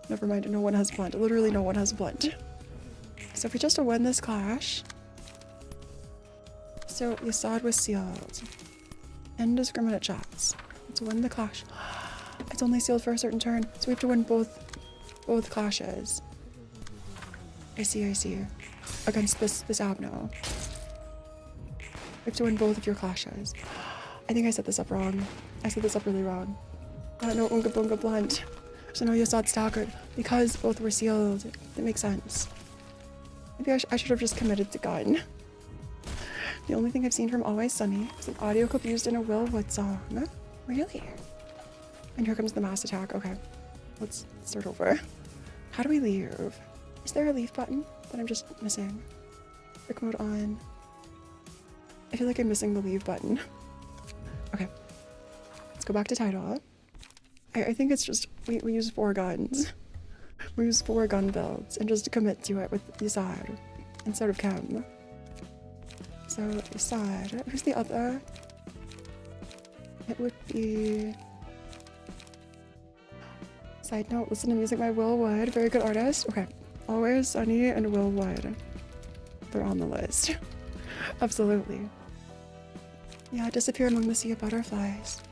Never mind, no one has blunt. Literally no one has blunt. So if we just win this clash. So Yasad was sealed. Indiscriminate shots. Let's win the clash. It's only sealed for a certain turn, so we have to win both clashes. I see. Against this Abno. We have to win both of your clashes. I think I set this up wrong. I set this up really wrong. No Unga Bunga blunt. So no Yasad staggered because both were sealed. That makes sense. Maybe I should have just committed to gun. The only thing I've seen from Always Sunny is an audio clip used in a Will Wood song. Really? And here comes the mass attack. Okay, let's start over. How do we leave? Is there a leave button that I'm just missing? Quick mode on. I feel like I'm missing the leave button. Okay, let's go back to title. I think it's just, we use 4 guns. We use 4 gun builds and just commit to it with Yasad instead of Chem. So Yasad, who's the other? It would be... Side note, listen to music by Will Wood, very good artist. Okay, Always Sunny and Will Wood. They're on the list. Absolutely. Yeah, disappear among the sea of butterflies.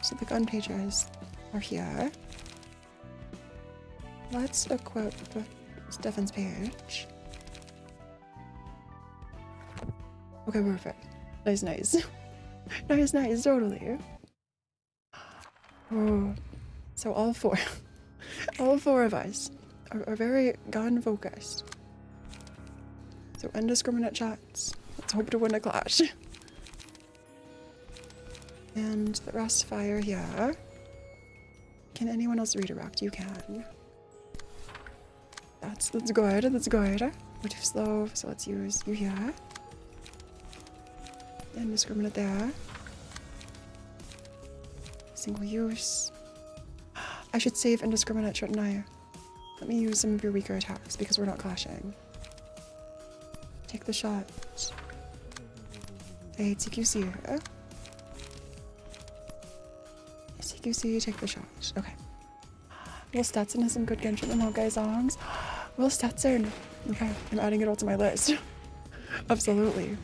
So the gun pages are here. Let's equip Stefan's page. Okay, perfect. Nice. Nice, totally. Oh, so all 4 of us are very gun focused. So indiscriminate shots. Let's hope to win a clash. And the rest fire here. Can anyone else redirect? You can. That's good. We're too slow, so let's use you here. Indiscriminate there. Single use. I should save indiscriminate, shouldn't I? Let me use some of your weaker attacks because we're not clashing. Take the shot. Hey, TQC. TQC, take the shot. Okay. Will Stetson has some good Genshin and Honkai songs. Will Stetson. Okay, I'm adding it all to my list. Absolutely.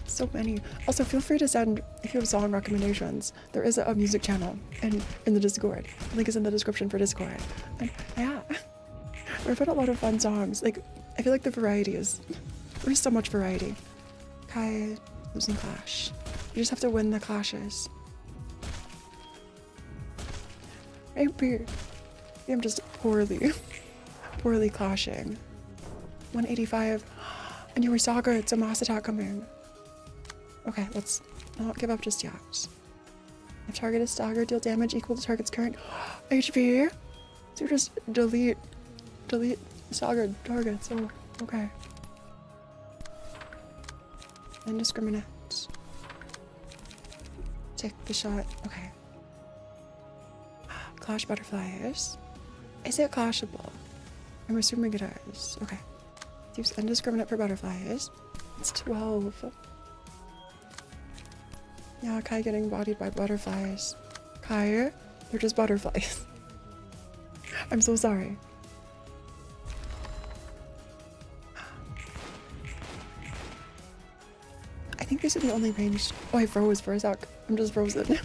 So many. Also, feel free to send, if you have song recommendations, there is a music channel in the Discord. Link is in the description for Discord. And yeah, we've had a lot of fun songs. Like, I feel like the variety is, there's so much variety. Kai, losing clash. You just have to win the clashes. Maybe I'm just poorly clashing. 185. And you were staggered, it's a mass attack coming. Okay, let's not give up just yet. If target is staggered, deal damage equal to target's current HP. So just delete staggered targets. Oh, okay. Indiscriminate. Take the shot. Okay. Clash butterflies. Is it clashable? I'm assuming it is. Okay. Use indiscriminate for butterflies. It's 12. Yeah, Kai getting bodied by butterflies. Kai, they're just butterflies. I'm so sorry. I think these are the only ranged. Oh, I froze for a sec. I'm just frozen.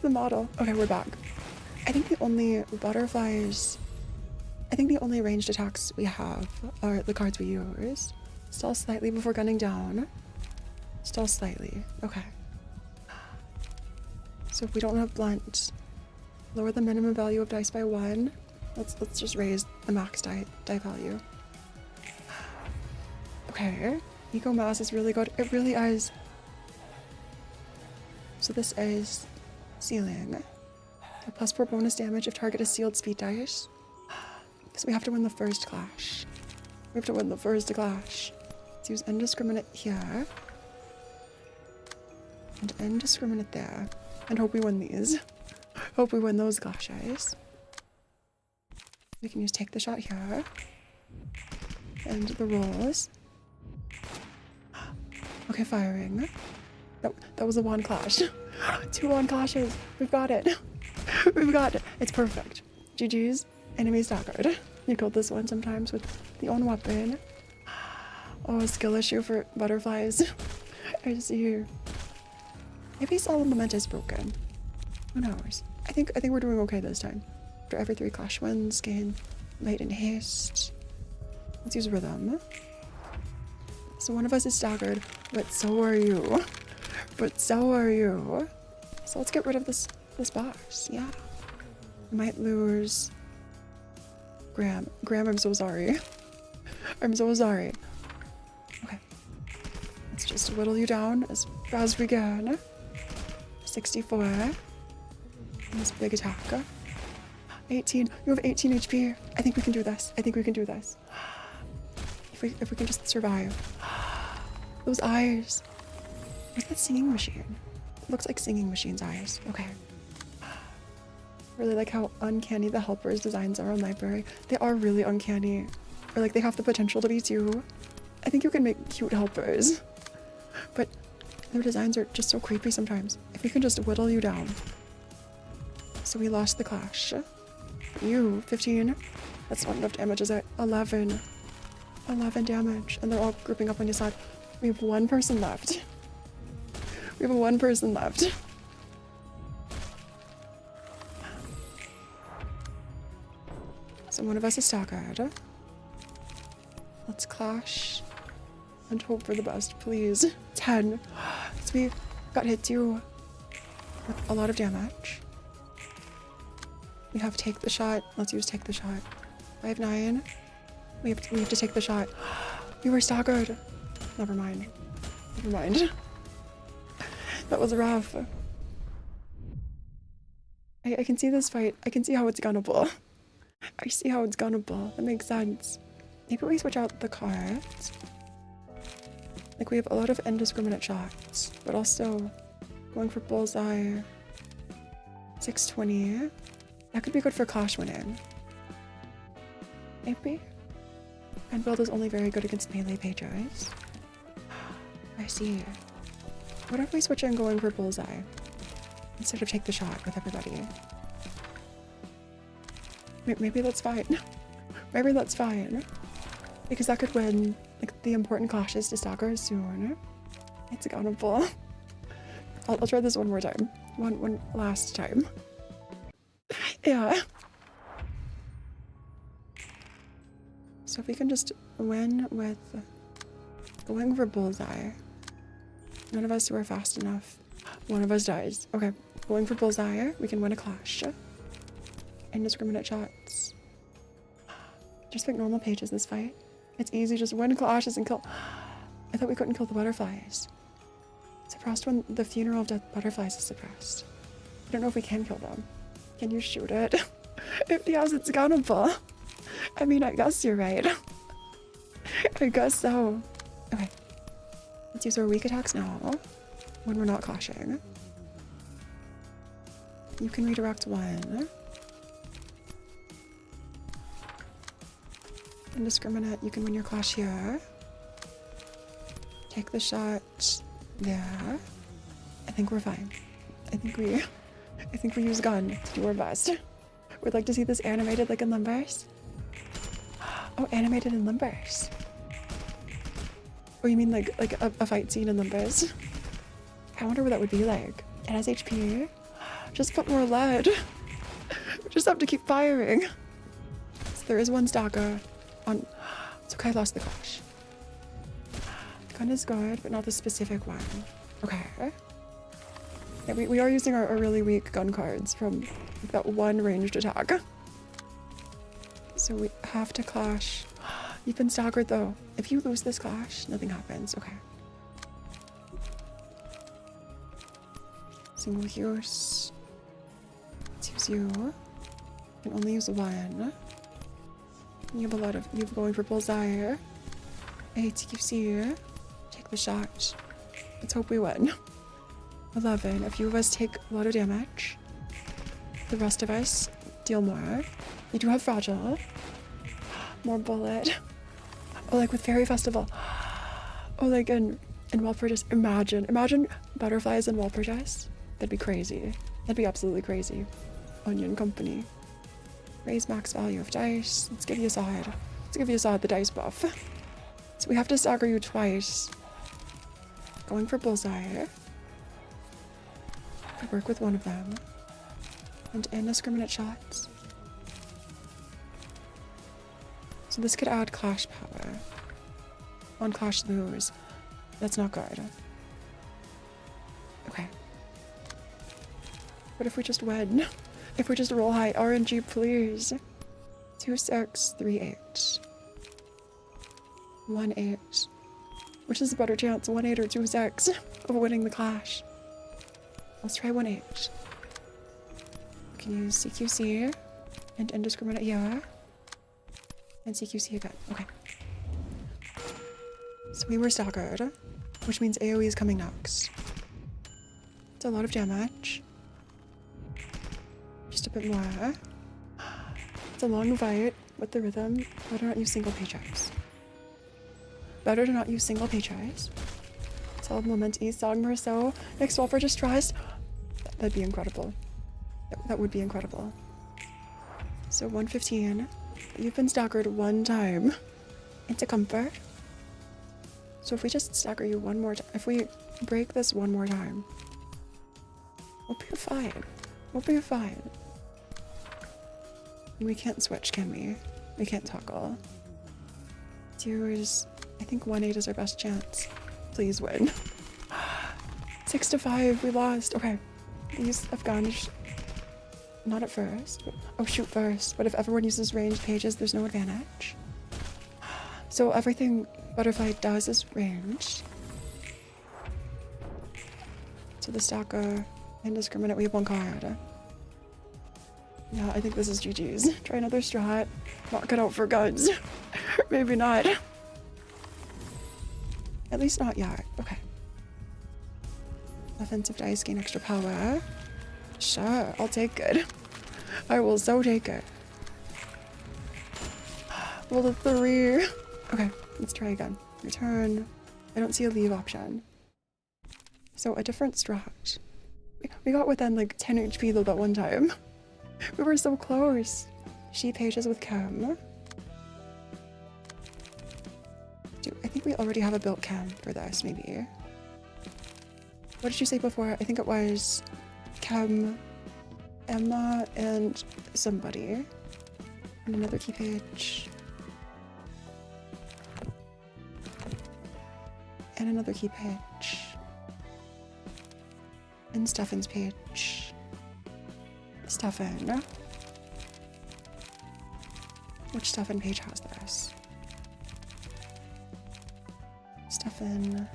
The model. Okay, we're back. I think the only butterflies. I think the only ranged attacks we have are the cards we use. Stall slightly before gunning down. Stall slightly. Okay. So if we don't have blunt, lower the minimum value of dice by 1. Let's just raise the max die value. Okay. Eco mass is really good. It really is. So this is sealing. A +4 bonus damage if target is sealed speed dice. So we have to win the first clash. We have to win the first clash. Let's use indiscriminate here. And indiscriminate there. And hope we win these. Hope we win those clashes. We can use take the shot here. And the rolls. Okay, firing. That was a one clash. 2 one clashes. We've got it. We've got it. It's perfect. GG's. Enemy staggered. You killed this one sometimes with the own weapon. Oh, a skill issue for butterflies. I see you. Maybe Solemn Lament is broken. Who knows? I think we're doing okay this time. After every 3 clash wins, gain light and haste. Let's use rhythm. So one of us is staggered, but so are you. But so are you. So let's get rid of this boss. Yeah. I might lose Graham, I'm so sorry. I'm so sorry. Okay. Let's just whittle you down as fast as we can. 64. And this big attack. 18. You have 18 HP. I think we can do this. I think we can do this. If we can just survive. Those eyes. What's that singing machine? It looks like Singing Machine's eyes. Okay. Really like how uncanny the helpers designs are on library. They are really uncanny. Or like they have the potential to be too. I think you can make cute helpers. But their designs are just so creepy sometimes. If we can just whittle you down. So we lost the clash. You, 15. That's not enough damage, is it? 11. 11 damage. And they're all grouping up on your side. We have 1 person left. We have 1 person left. So one of us is staggered. Let's clash and hope for the best, please. 10. So we got hit too with a lot of damage. We have take the shot. Let's use take the shot. 5-9. We have to take the shot. We were staggered. Never mind. Never mind. That was rough. I can see this fight. I can see how it's gunnable. I see how it's gunnable. That makes sense. Maybe we switch out the cards. Like we have a lot of indiscriminate shots, but also going for bullseye. 620. That could be good for clash winning. maybe? And build is only very good against melee pages. I see. What if we switch and going for bullseye? Instead of take the shot with everybody. Maybe that's fine. Maybe that's fine. Because that could win like the important clashes to stagger soon. It's accountable. I'll try this one more time. One last time. Yeah. So if we can just win with going for bullseye. None of us were fast enough. One of us dies. Okay, going for bullseye. We can win a clash. Indiscriminate shots. Just pick normal pages this fight. It's easy, just win clashes and kill. I thought we couldn't kill the butterflies. Suppressed when the funeral of death butterflies is suppressed. I don't know if we can kill them. Can you shoot it? If yes, it's accountable. I mean, I guess you're right. I guess so. Okay. Let's use our weak attacks now when we're not clashing. You can redirect one. Indiscriminate, you can win your clash here. Take the shot there. I think we're fine. I think we use gun to do our best. We'd like to see this animated like in LIMBUS. Oh, animated in LIMBUS. Oh, you mean like a fight scene in LIMBUS? I wonder what that would be like. It has HP. Just put more lead. We just have to keep firing. So there is one stalker on. It's okay, I lost the clash. The gun is good, but not the specific one. Okay. Yeah, we are using our really weak gun cards from like, that one ranged attack. So we have to clash. You've been staggered though. If you lose this clash, nothing happens. Okay. Single use. Let's use you. You can only use one. You have a lot of. You're going for bullseye. ATQC. Take the shot. Let's hope we win. 11. A few of us take a lot of damage. The rest of us deal more. We do have fragile. More bullet. Oh, like with Fairy Festival. Oh, like in Walpurgis. Imagine butterflies in Walpurgis. That'd be crazy. That'd be absolutely crazy. Onion Company. Raise max value of dice. Let's give you a side. Let's give you a side the dice buff. So we have to stagger you twice. Going for bullseye. I work with one of them. And indiscriminate shots. So this could add clash power. On clash lose. That's not good. Okay. What if we just win? If we just roll high RNG, please. 2, 6, 3, 8. 1, 8. Which is a better chance, 1, 8 or 2, 6 of winning the clash? Let's try 1, 8. We can use CQC and indiscriminate here. And CQC again. Okay. So we were staggered, which means AoE is coming next. It's a lot of damage. Just a bit more. It's a long fight with the rhythm. Better not use single paychecks. Better to not use single paychecks. Solid moment E, Song Merceau. Next Swapper just tries. That'd be incredible. That would be incredible. So 115. You've been staggered one time into comfort. So if we just stagger you one more time, if we break this one more time, we'll be fine. We'll be fine. We can't switch, can we? We can't toggle. 2 is, I think 1, 8 is our best chance. Please win. 6 to 5, we lost. Okay. Use Afghan. Not at first. Oh, shoot first. But if everyone uses ranged pages, there's no advantage. So everything Butterfly does is ranged. So the stacker, indiscriminate, we have 1 card. Yeah, I think this is GG's. Try another strat. Not cut out for guns. Maybe not. At least not yet. Okay. Offensive dice gain extra power. Sure, I'll take it. I will so take it. Rolled a 3. Okay, let's try again. Return. I don't see a leave option. So a different strat. We got within like 10 HP though that one time. We were so close. Sheep pages with chem. I think we already have a built chem for this, maybe. What did you say before? I think it was chem, Emma, and somebody. And another key page. And another key page. And Stefan's page. Stefan. Which Stefan page has this? Stefan.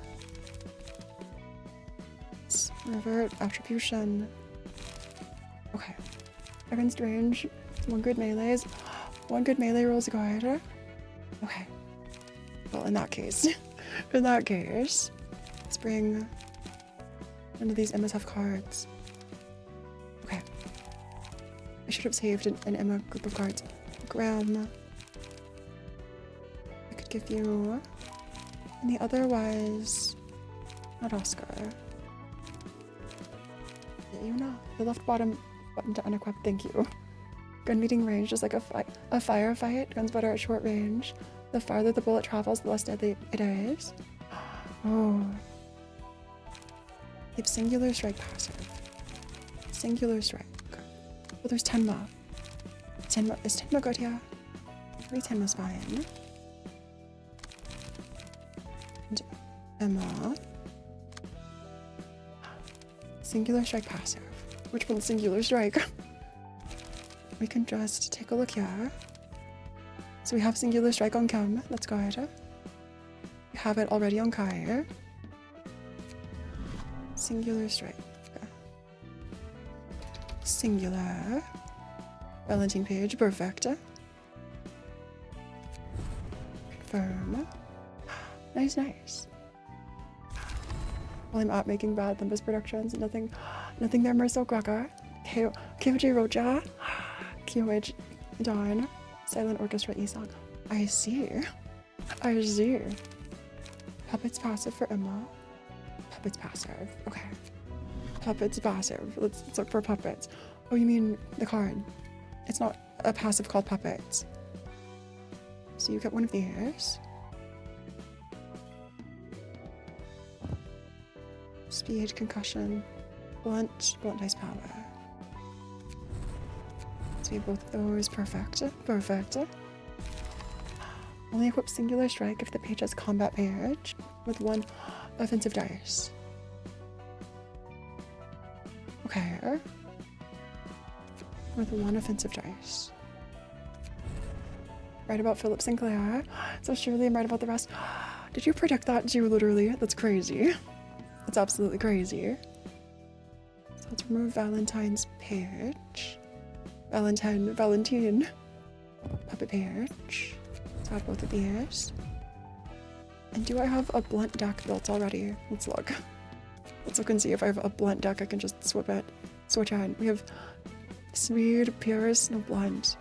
Let's revert attribution. Okay. Against range. 1 good melees. 1 good melee rolls a guide. Okay. Well, in that case. Let's bring none of these Emmas have cards. Okay. I should have saved an Emma group of cards. Graham. I could give you. And the other was not Oscar. You know, the left bottom button to unequip. Thank you. Gun meeting range is like a firefight. Guns better at short range. The farther the bullet travels, the less deadly it is. Oh. They have singular strike passive. Singular strike. Oh, there's Tenma. Is Tenma good here? 3 Tenma's fine. And Emma. Singular strike passive. Which one's singular strike? We can just take a look here. So we have singular strike on Chem. That's good. We have it already on Kai. Singular strike. Singular. Valentine page. Perfect. Confirm. Nice, nice. While I'm out making bad LIMBUS productions, nothing there, Mercel Graga. KOJ Roja. QH Dawn. Silent Orchestra E-Song. I see. Puppets passive for Emma. Puppets passive. Okay. Puppets passive. Let's look for puppets. Oh, you mean the card. It's not a passive called puppets. So you get one of these. Speed, concussion, blunt dice power. So we have both of those. Perfect. Only equip singular strike if the page has combat page with 1 offensive dice. Okay. With 1 offensive dice. Right about Philip Sinclair. So surely I'm right about the rest. Did you predict that too, literally? That's crazy. That's absolutely crazy. So let's remove Valentine's page. Valentine. Puppet page. Let's add both of these. And do I have a blunt deck built already? Let's look. Let's look and see if I have a blunt deck I can just switch on. We have Speed, Pierce, no blunt.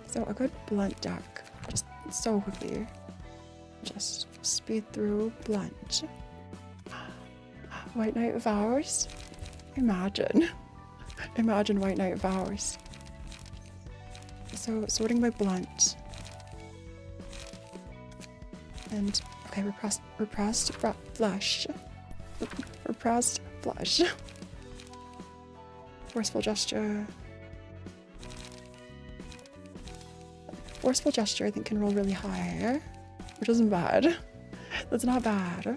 So a good blunt deck. Just so quickly. Just speed through blunt. White Knight Vows. Imagine White Knight Vows. So sorting by blunt. And okay, repressed flush. Repressed flush. Forceful gesture. Forceful gesture I think can roll really high. Which isn't bad. That's not bad.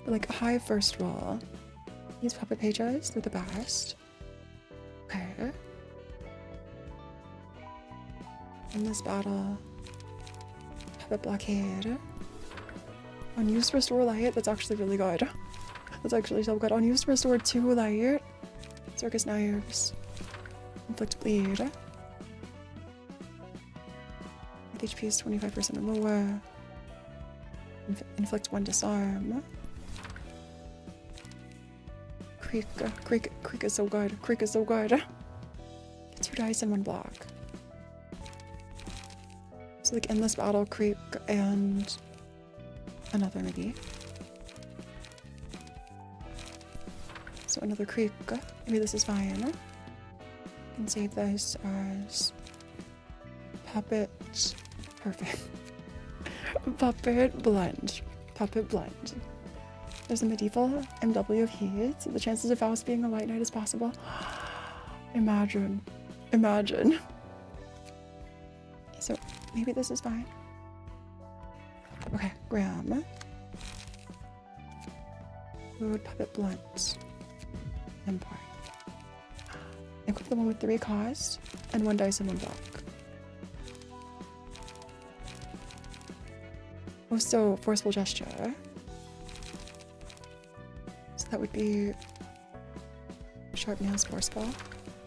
But like a high first roll. These puppet pages, they're the best. Okay. In this battle, puppet blockade. Unused restore light, that's actually really good. That's actually so good. Unused restore 2 light. Circus knives. Inflict bleed. With HP is 25% or lower. Inflict 1 disarm. Creek is so good. 2 dice and 1 block. So like in this battle, Creek and another maybe. So another Creek. Maybe this is fine. I can save this as Puppet. Perfect. Puppet Blend. Puppet Blend. There's a medieval MW of heat, so the chances of Faust being a white knight is possible. Imagine. Imagine. So maybe this is fine. Okay, Graham. Food Puppet Blunt. Empire. Equip the one with 3 cost and 1 dice and 1 block. Oh, so forceful gesture. So that would be sharp nails, forceful.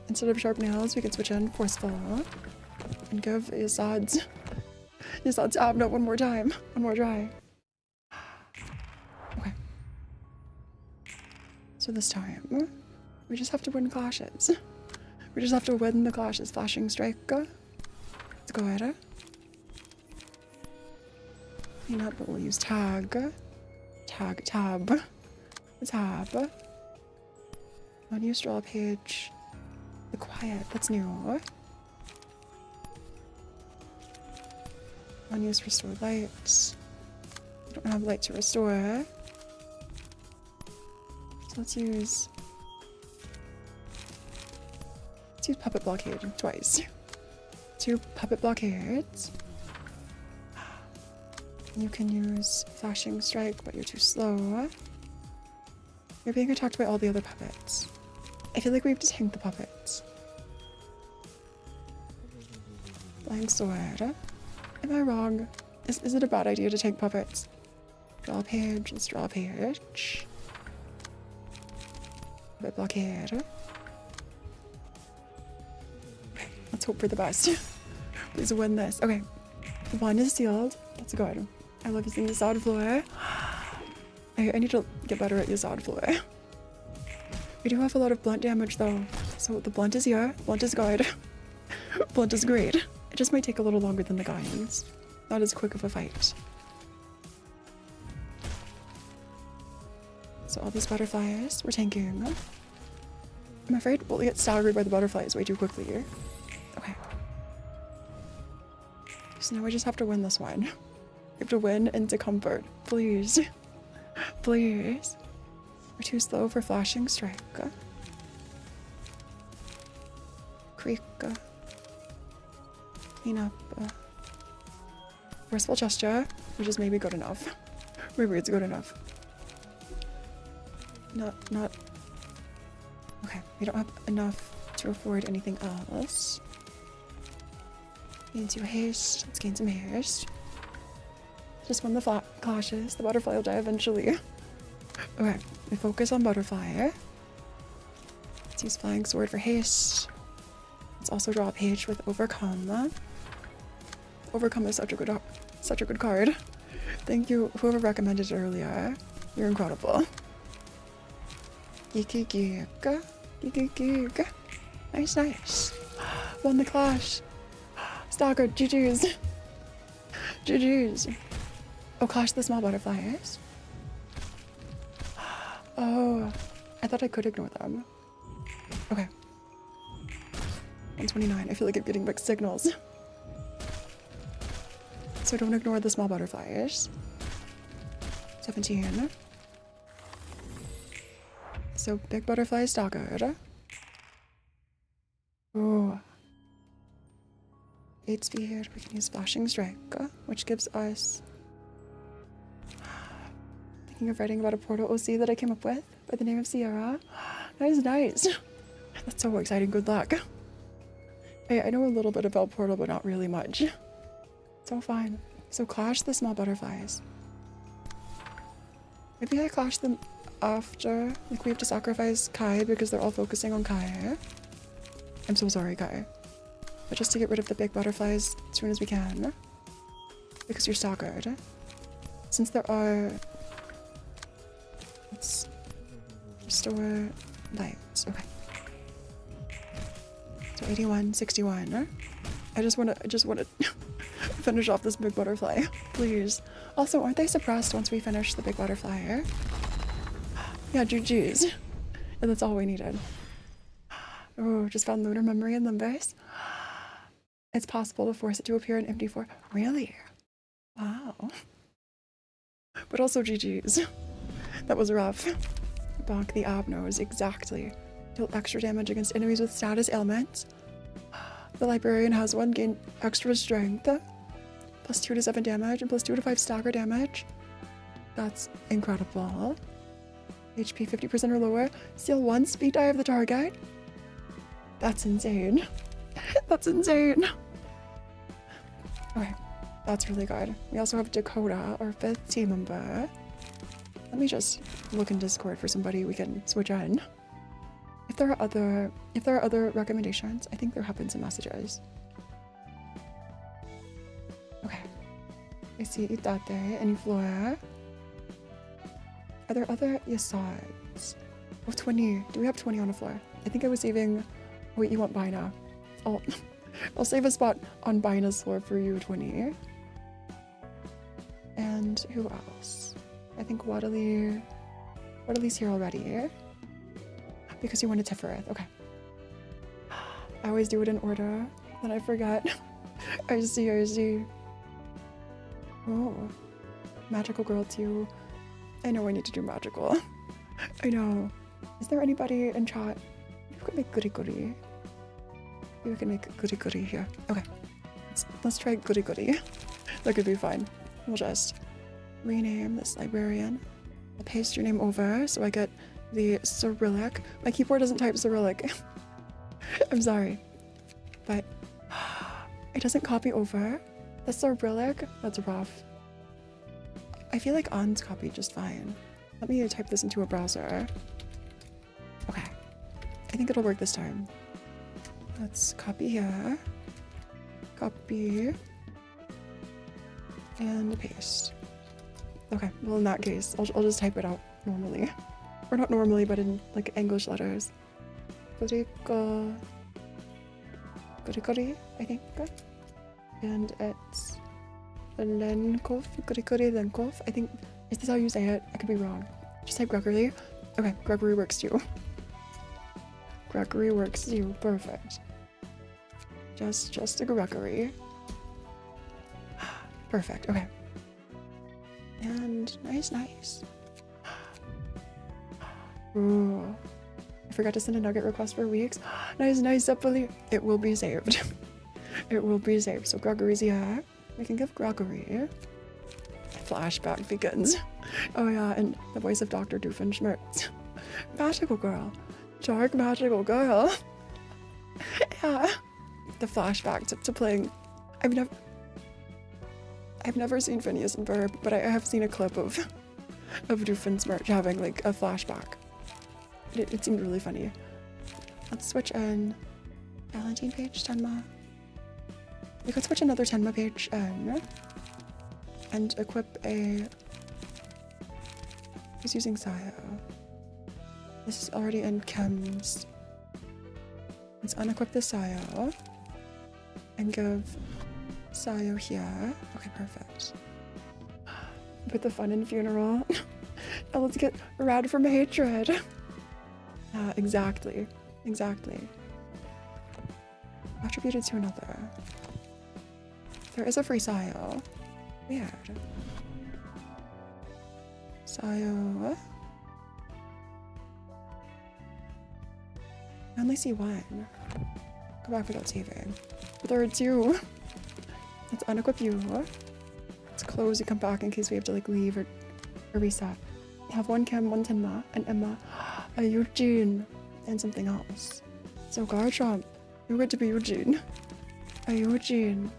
Instead of sharp nails, we could switch in forceful and give Yazad's abno one more time. One more try. Okay. So this time, we just have to win clashes. We just have to win the clashes. Flashing strike. Let's go at it. Clean up, but we'll use tab. Tab. Unused draw page. The quiet, that's new. Unused restore lights. We don't have light to restore. So let's use puppet blockade twice. 2 puppet blockades. You can use flashing strike, but you're too slow. You're being attacked by all the other puppets. I feel like we have to tank the puppets. Flying sword. Am I wrong? Is it a bad idea to tank puppets? Draw a page. Let's draw a page. Puppet blockade. Let's hope for the best. Please win this. Okay. 1 is sealed. That's good. I love using the sod floor. I need to get better at Yazad floor. We do have a lot of blunt damage though. So the blunt is here. Blunt is good. Blunt is great. It just might take a little longer than the guidance. Not as quick of a fight. So all these butterflies, we're tanking. I'm afraid we'll get staggered by the butterflies way too quickly here. Okay. So now we just have to win this one. We have to win into comfort. Please. Please. We're too slow for flashing strike. Creek. Clean up. Forceful gesture, which is maybe good enough. Maybe it's good enough. Not. Okay, we don't have enough to afford anything else. Gain 2 haste. Let's gain some haste. Just won the clashes. The butterfly will die eventually. Okay, we focus on butterfly. Let's use flying sword for haste. Let's also draw a page with overcome. Overcome is such a good card. Thank you, whoever recommended it earlier. You're incredible. Geek. Nice. Won the clash. Stalker, GG's. Oh, clash the small butterflies. Oh, I thought I could ignore them. Okay. 129. I feel like I'm getting mixed signals. So don't ignore the small butterflies. 17. So big butterflies staggered. Oh. 8 speed. We can use flashing strike, which gives us. Thinking of writing about a portal OC that I came up with by the name of Sierra. Nice. That's so exciting. Good luck. Hey, I know a little bit about portal, but not really much. So fine. So clash the small butterflies. Maybe I clash them after. Like we have to sacrifice Kai because they're all focusing on Kai. I'm so sorry, Kai. But just to get rid of the big butterflies as soon as we can. Because you're staggered. Since there are. Let's restore lights. Okay. So 81, 61. I just wanna finish off this big butterfly, please. Also, aren't they suppressed once we finish the big butterfly? Yeah, GG's. And that's all we needed. Oh, just found lunar memory in LIMBUS. It's possible to force it to appear in MD4. Really? Wow. But also GG's. That was rough. Bonk the ab nose, exactly. Deal extra damage against enemies with status ailments. The librarian has 1 gain extra strength. Plus 2 to 7 damage and plus 2 to 5 stagger damage. That's incredible. HP 50% or lower. Steal 1 speed die of the target. That's insane. That's insane. Okay, that's really good. We also have Dakota, our 5th team member. Let me just look in Discord for somebody we can switch in. If there are other recommendations, I think there have been some messages. Okay. I see Itate and Flora. Are there other Yasards? Oh, 20. Do we have 20 on the floor? I think I was saving... Wait, you want Bina? I'll save a spot on Bina's floor for you, 20. And who else? I think Waddley's here already. Because you wanted Tifereth. Okay. I always do it in order. Then I forget. I see. Oh. Magical girl too. I know I need to do magical. I know. Is there anybody in chat who could make goody goody? Maybe we can make goody goody here. Okay. Let's try goody goody. That could be fine. We'll just rename this librarian. I'll paste your name over so I get the Cyrillic. My keyboard doesn't type Cyrillic. I'm sorry. But it doesn't copy over. The Cyrillic, that's rough. I feel like On's copied just fine. Let me type this into a browser. Okay. I think it'll work this time. Let's copy here. Copy. And paste. Okay, well in that case, I'll just type it out normally. Or not normally, but in like English letters. Goody, I think. And it's Lenkov, Goody Lenkov. I think, is this how you say it? I could be wrong. Just type Gregory. Okay, Gregory works too. Gregory works too, perfect. Just a Gregory. Perfect, okay. And nice. Ooh. I forgot to send a nugget request for weeks. Nice, Zeppeli. It will be saved. It will be saved. So Gregory's here. We can give Gregory. Flashback begins. Oh yeah, and the voice of Dr. Doofenshmirtz. Magical girl. Dark magical girl. Yeah. The flashback to playing. I've never seen Phineas and Ferb, but I have seen a clip of Doofenshmirtz having like a flashback. It seemed really funny. Let's switch in Valentine page, Tenma. We could switch another Tenma page in and equip a... Who's using Sayo? This is already in Chems. Let's unequip the Sayo and give Sayo here. Okay, perfect. Put the fun in funeral. Now let's get rad from hatred. Exactly. Attributed to another. There is a free Sayo. Weird. Sayo. I only see one. Go back without saving. But there are two. Let's unequip you. Let's close and come back in case we have to like leave or reset. Have one Kim, one Tenma, and Emma, a Eugene, and something else. So Garchomp, you're good to be Eugene. A Eugene.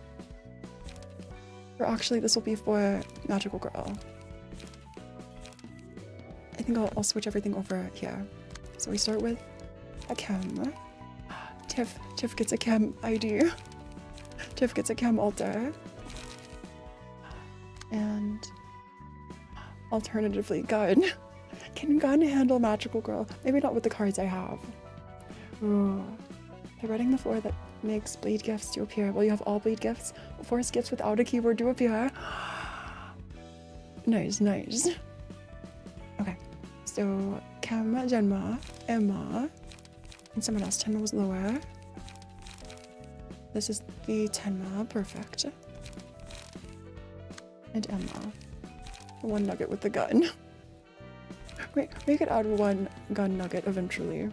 Or actually, this will be for Magical Girl. I think I'll switch everything over here. So we start with a Chem. Tiff gets a Chem ID. Tiff gets a Chem altar. And alternatively, Gun. Can Gun handle Magical Girl? Maybe not with the cards I have. Ooh. They're reading the floor that Makes bleed gifts to appear. Well, you have all bleed gifts. Force gifts without a keyword to appear. Nice, nice. Okay, so Kim, Jenma, Emma, and someone else. Tenma was lower. This is the Tenma, perfect. And Emma. One nugget with the gun. Wait, we could add one gun nugget eventually.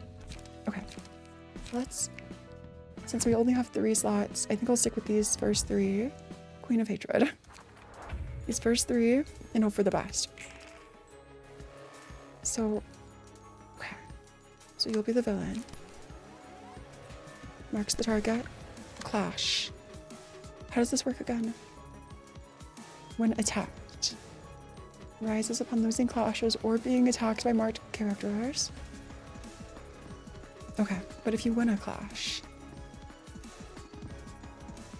Okay, let's... Since we only have 3 slots, I think I'll stick with these first 3. Queen of Hatred. These first 3, and hope for the best. So, okay. So you'll be the villain. Marks the target. Clash. How does this work again? When attacked. Rises upon losing clashes or being attacked by marked characters. Okay, but if you win a clash...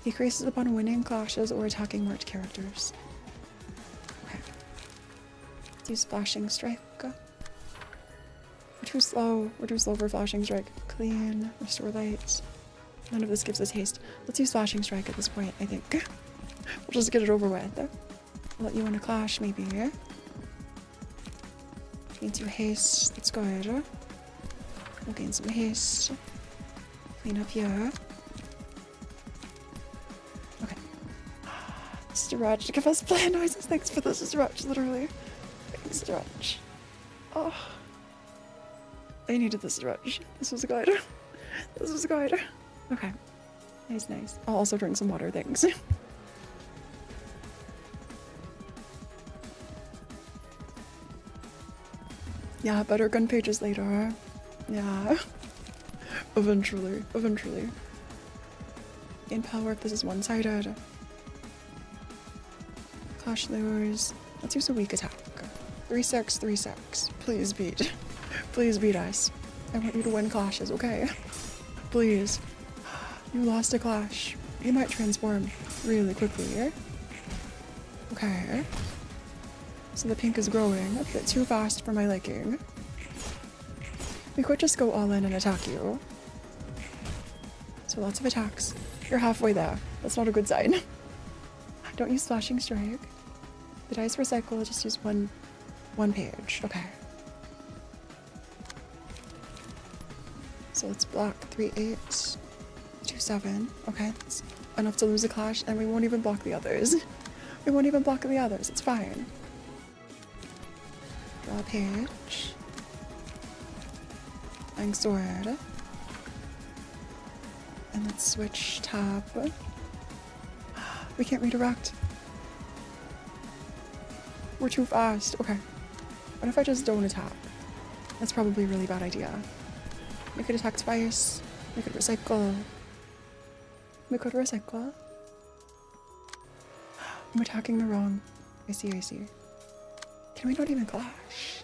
Decreases upon winning clashes or attacking marked characters. Okay. Let's use Flashing Strike. We're too slow. We're too slow for Flashing Strike. Clean. Restore light. None of this gives us haste. Let's use Flashing Strike at this point, I think. We'll just get it over with. I'll let you win a clash, maybe. Gain 2 haste. That's good. We'll gain some haste. Clean up here. Stretch, give us play noises. Thanks for the stretch, literally. Thanks, stretch. Oh, I needed the stretch. This was good. This was good. Okay, nice, nice. I'll also drink some water, thanks. Yeah, better gun pages later. Yeah, eventually, eventually. Gain power if this is one-sided. Clash lures. Let's use a weak attack. 3-6, 3-6. Please beat. Please beat us. I want you to win clashes, okay? Please. You lost a clash. You might transform really quickly. Okay. So the pink is growing a bit too fast for my liking. We could just go all in and attack you. So lots of attacks. You're halfway there. That's not a good sign. Don't use Flashing Strike. The dice recycle, just use one page. Okay. So let's block 3-8, 2-7. Okay, that's enough to lose a clash, and we won't even block the others. We won't even block the others. It's fine. Draw a page. Flying sword. And let's switch tab. We can't redirect. We're too fast. Okay. What if I just don't attack? That's probably a really bad idea. We could attack twice. We could recycle. We could recycle. I'm attacking the wrong. I see, I see. Can we not even clash?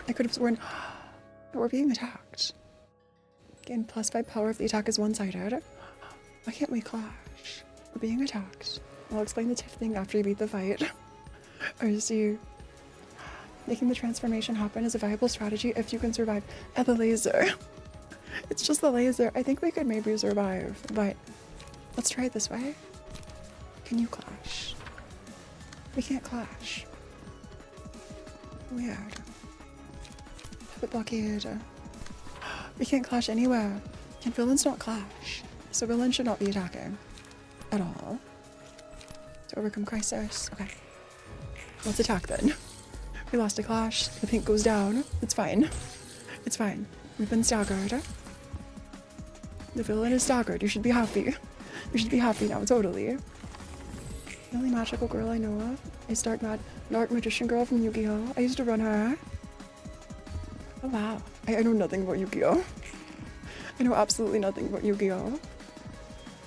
I could have sworn we're being attacked. Gain +5 power if the attack is one-sided. Why can't we clash? We're being attacked. I'll explain the tiff thing after you beat the fight. I see. Making the transformation happen is a viable strategy if you can survive. And the laser. It's just the laser. I think we could maybe survive, but let's try it this way. Can you clash? We can't clash. Weird. Puppet blockade. We can't clash anywhere. Can villains not clash? So villains should not be attacking. At all. To overcome crisis. Okay. Let's attack then. We lost a clash. The pink goes down. It's fine. It's fine. We've been staggered. The villain is staggered. You should be happy. You should be happy now, totally. The only magical girl I know of is Dark Magician Girl from Yu-Gi-Oh! I used to run her. Oh wow. I know nothing about Yu-Gi-Oh! I know absolutely nothing about Yu-Gi-Oh!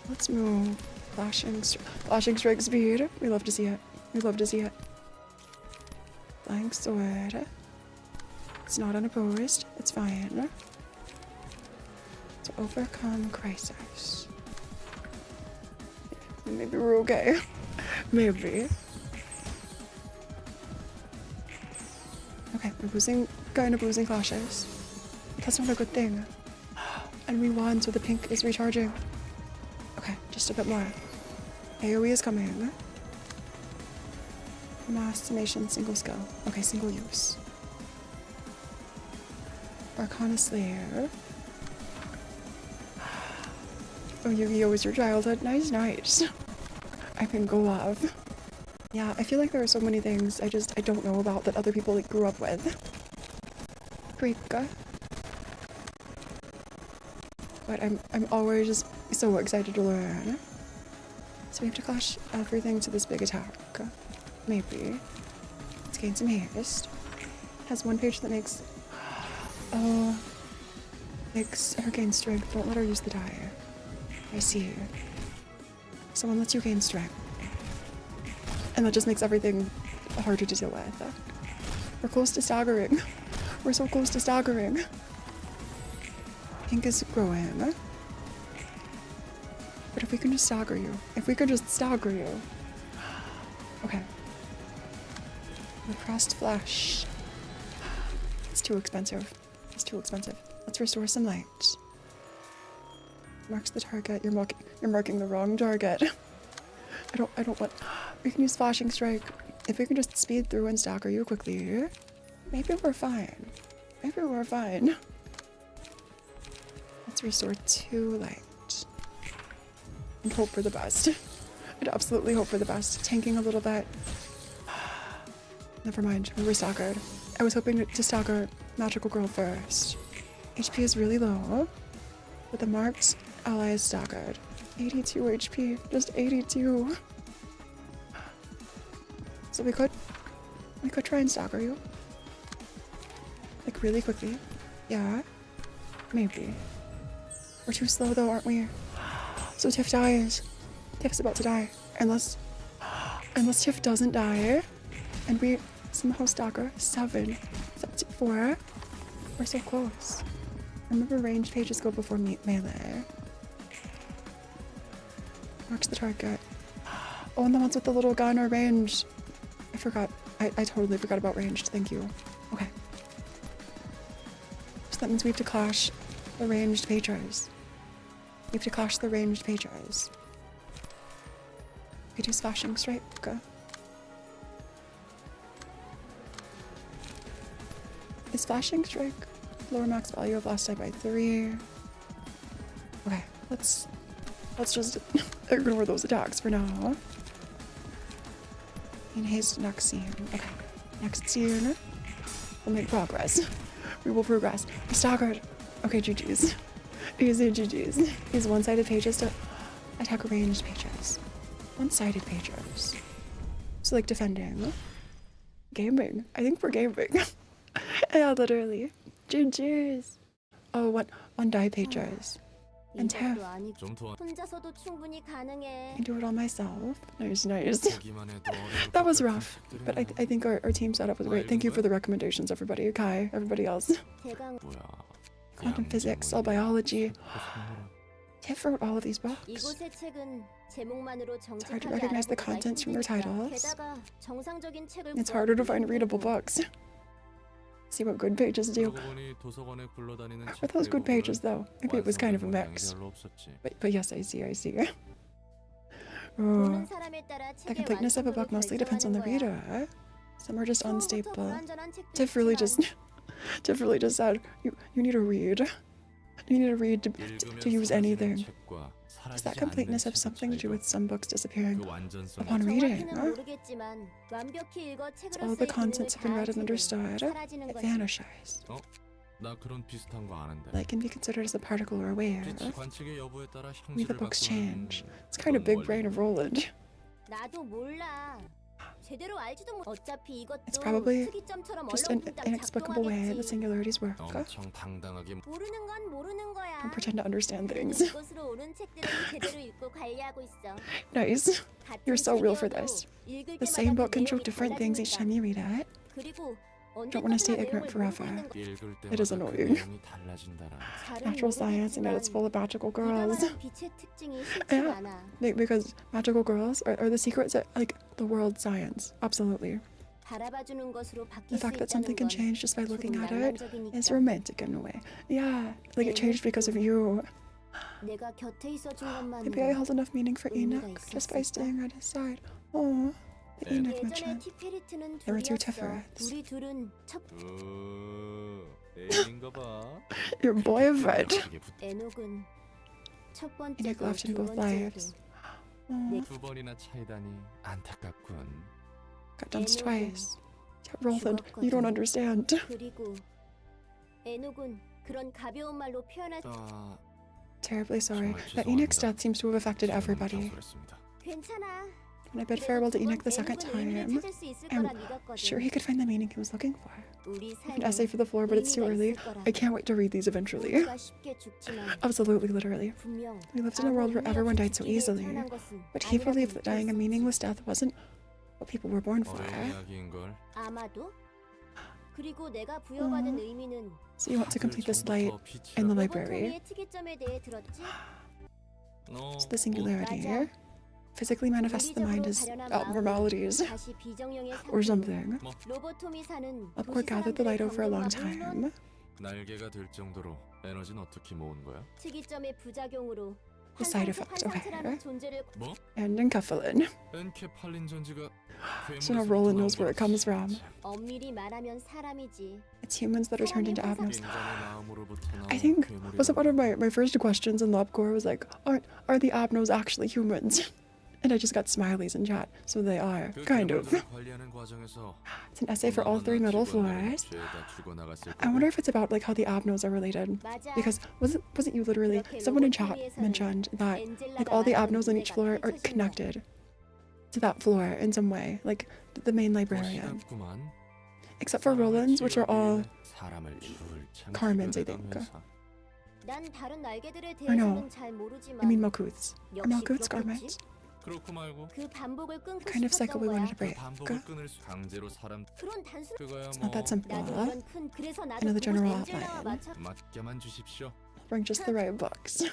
Let's move. Flashing strike speed. We love to see it. We love to see it. Flying sword. It's not unopposed. It's fine. To overcome crisis. Maybe we're okay. Maybe. Okay, we're kind of losing clashes. That's not a good thing. And we won, so the pink is recharging. Okay, just a bit more. AoE is coming. Mass summation, single skill. Okay, single use. Arcana Slayer. Oh, Yu-Gi-Oh! Was your childhood? Nice, nice. I can go off. Yeah, I feel like there are so many things I don't know about that other people like grew up with. Rika. But I'm always just so excited to learn. So we have to clash everything to this big attack. Maybe. Let's gain some haste. Has one page that makes makes her gain strength. Don't let her use the die. I see. Someone lets you gain strength. And that just makes everything harder to deal with. We're close to staggering. We're so close to staggering. Pink is growing. But if we can just stagger you. If we could just stagger you. Okay. Repressed flesh. It's too expensive. It's too expensive. Let's restore some light. Marks the target. You're marking the wrong target. I don't want. We can use flashing strike. If we can just speed through and stagger you quickly, maybe we're fine. Maybe we're fine. Let's restore 2 light. And hope for the best. I'd absolutely hope for the best. Tanking a little bit. Never mind. We were staggered. I was hoping to stagger Magical Girl first. HP is really low. But the marked ally is staggered. 82 HP. Just 82. So we could try and stagger you. Like really quickly. Yeah. Maybe. We're too slow though, aren't we? So Tiff dies. Tiff's about to die. Unless Tiff doesn't die. And we somehow stagger 7. 4. We're so close. Remember ranged pages go before melee. Marks the target. Oh, and the ones with the little gun are ranged. I forgot. I totally forgot about ranged. Thank you. Okay. So that means we have to clash the ranged pages. We have to clash the ranged pages. We do slashing strike. Is flashing strike lower max value of last type by 3? Okay, let's just ignore those attacks for now. In haste next scene. Okay, next scene. We'll make progress. We will progress. Staggered. Okay, GG's. Easy GG's. These one-sided pages to attack ranged pages. One-sided pages. So like defending. Gaming. I think we're gaming. Yeah, literally. GG's. Oh, one die pages. And Tiff. I can do it all myself. Nice, nice. That was rough, but I think our team setup was great. Thank you for the recommendations, everybody. Kai, everybody else. Quantum physics, cell biology. Tiff wrote all of these books. It's hard to recognize the contents from their titles. It's harder to find readable books. See what good pages do. Were those good pages though? Maybe it was kind of a mix. But yes, I see. Oh, the completeness of a book mostly depends on the reader. Some are just unstable. Tiff really just said, you need to read. You need to read to use anything. Does that completeness have something to do with some books disappearing upon reading? It's all the contents have been read and understood. It vanishes. Light can be considered as a particle or a wave. Only the books change. It's kind of big brain of Roland. It's probably just an inexplicable way the singularities work. Don't pretend to understand things. Nice. You're so real for this. The same book can show different things each time you read it. Don't want to stay ignorant forever. It is annoying. Natural science, and yet it's full of magical girls. Yeah, because magical girls are the secrets of like the world's science. Absolutely. The fact that something can change just by looking at it is romantic in a way. Yeah, like it changed because of you. 내가 곁에 있어준 Maybe I 것만으로 held enough meaning for 의미가 Enoch just by 있었을까? staying at his side. Oh, the Enoch 예전에 mention. 티페리트는 There were two 둘이었어. Tifereths. 우리 둘은 첫 애인가 봐. Your boyfriend. 에녹은 첫 Enoch 번째도 laughed in 두 both 번째도 lives. Oh, 두 번이나 차이다니 안타깝군. got dumped twice. Yeah, Roland, you don't understand. 그리고 에녹은 그런 가벼운 말로 표현할 아, Terribly sorry. 정말 That Enoch's 죄송합니다. death seems to have affected everybody. 그랬습니다. 괜찮아. When I bid farewell to Enoch the second 의미를 time, 찾을 수 있을 I'm 거라 믿었거든. sure he could find the meaning he was looking for. 우리 An essay for the floor, but it's too early. I can't wait to read these eventually. 모두가 쉽게 죽지만 Absolutely, literally. 분명 We lived in a world where everyone died so 죽기를 easily, 태어난 것은 but he 아니라고 believed that dying a 믿고 meaningless death wasn't what people were born for. 어려운 이야기인 걸. 아마도 그리고 내가 부여받은 의미는 So you want to complete this light in the library. 로보토미의 특이점에 대해 들었지? So the singularity here physically manifests the mind as abnormalities 다시 비정령의 or 상태로 something. 로보토미사는 Upcord gathered the light over a long time. 날개가 될 정도로 에너지는 어떻게 모은 거야? 특이점의 부작용으로 The side effect of 환상체라는 hair 존재를 뭐? and encephalin. 엔케팔린 전지가 So now Roland knows where it comes from. 엄밀히 말하면 사람이지. It's humans that are turned into abnos. 인간의 마음으로부터 I 나온 think 괴물이라고. was it one of my first questions in LobCore was like, are the abnos actually humans? And I just got smileys in chat, so they are, 그 kind of. 괴물들을 관리하는 과정에서 It's an essay for all 3 middle floors. 죄다 죽어나갔을 I wonder if it's about like how the abnos are related. 맞아. Because wasn't you literally someone in chat mentioned that like all the abnos on each floor are connected to that floor in some way, like the main librarian, 멋있구만. except for Roland's, which are all 사람을 줄창 Carmen's, I 죽여대던 think. 회사. 난 다른 날개들에 Or no, 대해서는 잘 모르지만 I mean Malkuth's. Are 역시 Malkuth's 그렇겠지? garments? 그렇고 말고 그 반복을 끊고 Kind of cycle 싶었던 we 거야. wanted to 그 break. 반복을 끊을 수 강제로 사람 그런 단순 그거야 It's 뭐 not that simple. 나도 이런 큰 그래서 나도 Another 그곳 general 엔젤라와 outline. 맞춰 맡겨만 주십시오. Bring just the right books.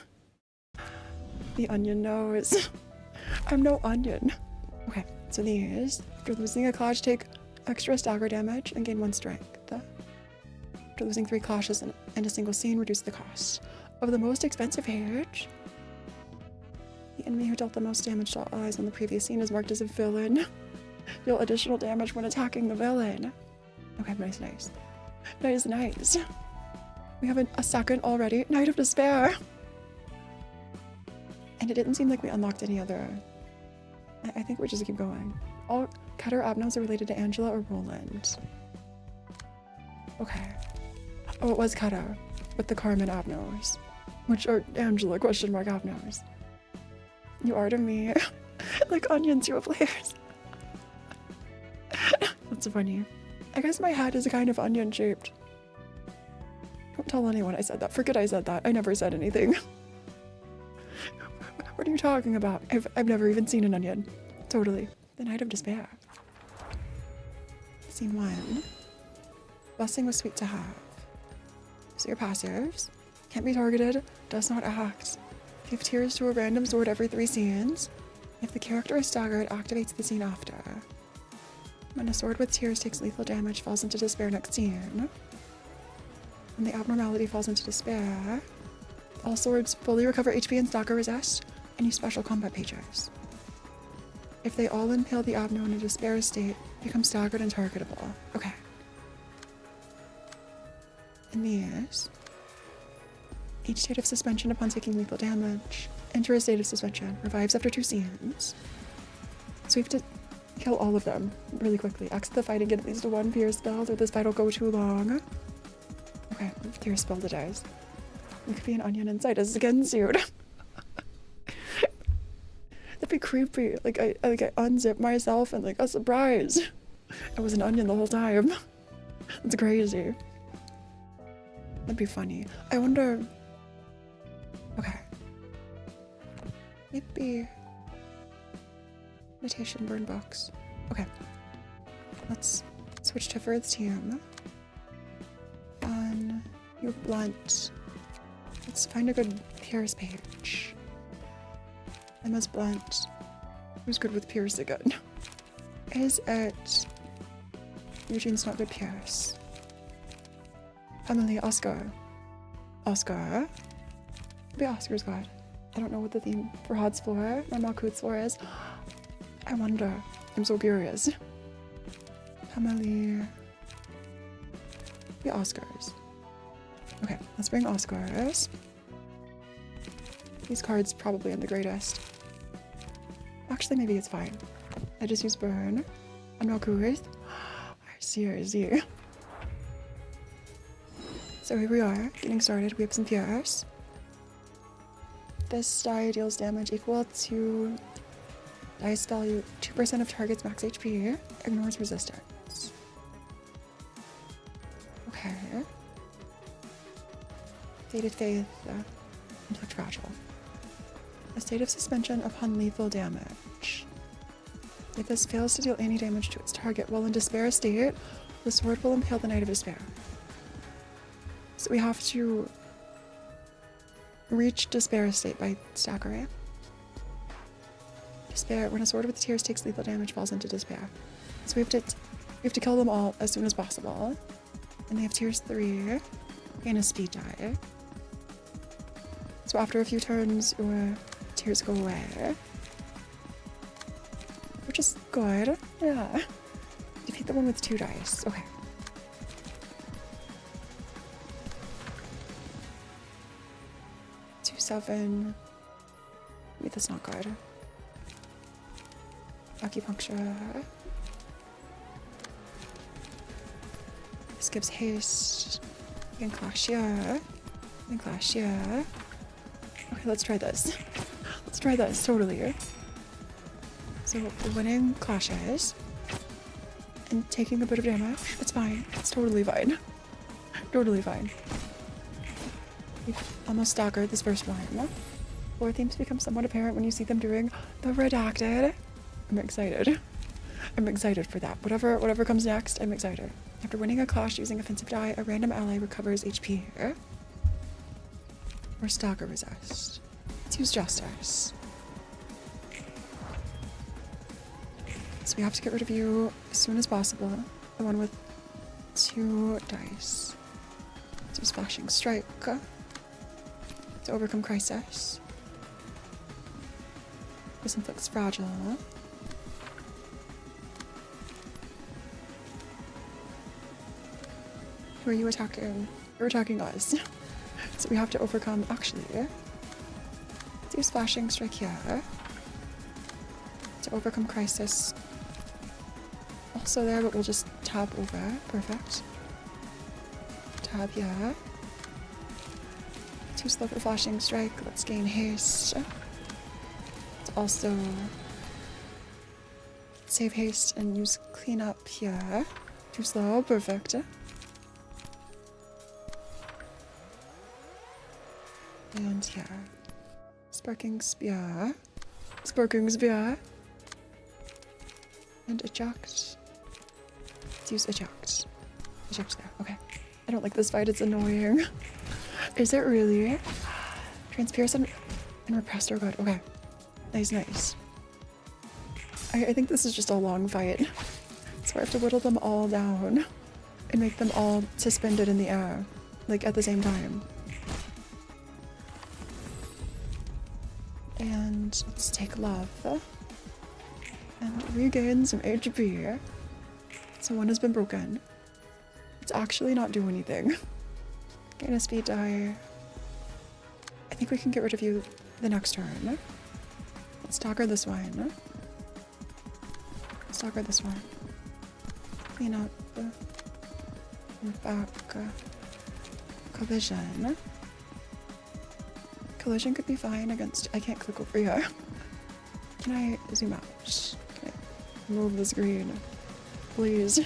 The onion knows. I'm no onion. Okay, so these, after losing a clash, take extra stagger damage and gain 1 strength. After losing 3 clashes and a single scene, reduce the cost of the most expensive page. The enemy who dealt the most damage to all allies on the previous scene is marked as a villain. Deal additional damage when attacking the villain. Okay, nice. Nice. We have a second already. Night of Despair. And it didn't seem like we unlocked any other. I think we just keep going. All Cutter abnos are related to Angela or Roland. Okay. Oh, it was Cutter with the Carmen abnos, which are Angela abnos. You are to me like onions, you have layers. That's funny. I guess my hat is kind of onion shaped. Don't tell anyone I said that. Forget I said that. I never said anything. What are you talking about? I've never even seen an onion. Totally. The Night of Despair. Scene 1. Blessing was sweet to have. So your passives. Can't be targeted. Does not act. Give tears to a random sword every 3 scenes. If the character is staggered, activates the scene after. When a sword with tears takes lethal damage, falls into despair next scene. When the abnormality falls into despair, all swords fully recover HP and stagger resist, and use special combat pages. If they all impale the abno in a despair state, become staggered and targetable. Okay. And these. Each state of suspension upon taking lethal damage. Enter a state of suspension. Revives after 2 scenes. So we have to kill all of them really quickly. Exit the fight and get at least 1 Pierce spelled, or this fight will go too long. Okay, Pierce spelled it dies. There could be an onion inside a skin suit. That'd be creepy. Like I unzip myself and like a surprise. It was an onion the whole time. It's crazy. That'd be funny. I wonder. Okay. Maybe meditation burn box. Okay. Let's switch to Firth's team. On you have blunt. Let's find a good Pierce page. Emma's blunt. Who's good with Pierce again? Is it Eugene's not good Pierce? Emily, Oscar. Maybe Oscar's God. I don't know what the theme for Hod's floor or Malkuth's floor is. I wonder. I'm so curious. Emily. The Oscars. Okay, let's bring Oscars. These cards probably aren't the greatest. Actually, maybe it's fine. I just use Burn on Malkuth. I see. So here we are, getting started. We have some Fierce. This die deals damage equal to dice value 2% of target's max HP. Ignores resistance. Okay. Fated Faith. Inflict Fragile. A state of suspension upon lethal damage. If this fails to deal any damage to its target while in Despair state, the sword will impale the Knight of Despair. So we have to reach Despair state by staggering. Despair, when a sword with tears takes lethal damage, falls into Despair. So we have to kill them all as soon as possible. And they have Tears 3 and a speed die. So after a few turns, your tears go away. Which is good. Yeah. Defeat the one with 2 dice. Okay. Two, 7. Wait, that's not good. Acupuncture. This gives haste. You can clash here. You can clash here. Okay, let's try this. Let's try this, totally. So, winning clashes and taking a bit of damage, it's fine. It's totally fine. Totally fine. We've almost staggered this first one. Floor themes become somewhat apparent when you see them doing the redacted. I'm excited. I'm excited for that. Whatever comes next, I'm excited. After winning a clash using offensive die, a random ally recovers HP. Or stagger resist. Let's use Justice. So we have to get rid of you as soon as possible. The one with 2 dice. So Splashing Strike. To overcome crisis. This inflicts fragile. Who are you attacking? You're attacking us. So we have to overcome, actually, do Splashing Strike here. To overcome crisis. Also there, but we'll just tab over. Perfect. Tab here. Too slow for Flashing Strike. Let's gain haste. Let's also save haste and use cleanup here. Too slow. Perfect. And here. Sparking Spear. Sparking Spear. And eject. Let's use eject. Eject there. Okay. I don't like this fight. It's annoying. Is it really? Transpierce and repressed are good. Okay. Nice. I think this is just a long fight. So I have to whittle them all down and make them all suspended in the air. Like at the same time. And let's take love. And regain some HP. So one has been broken. It's actually not doing anything. Gain a speed die. I think we can get rid of you the next turn. Let's stagger this one. Stagger this one. Clean up. Move back. Collision. Collision could be fine against... I can't click over here. Can I zoom out? Can I move the screen? Please.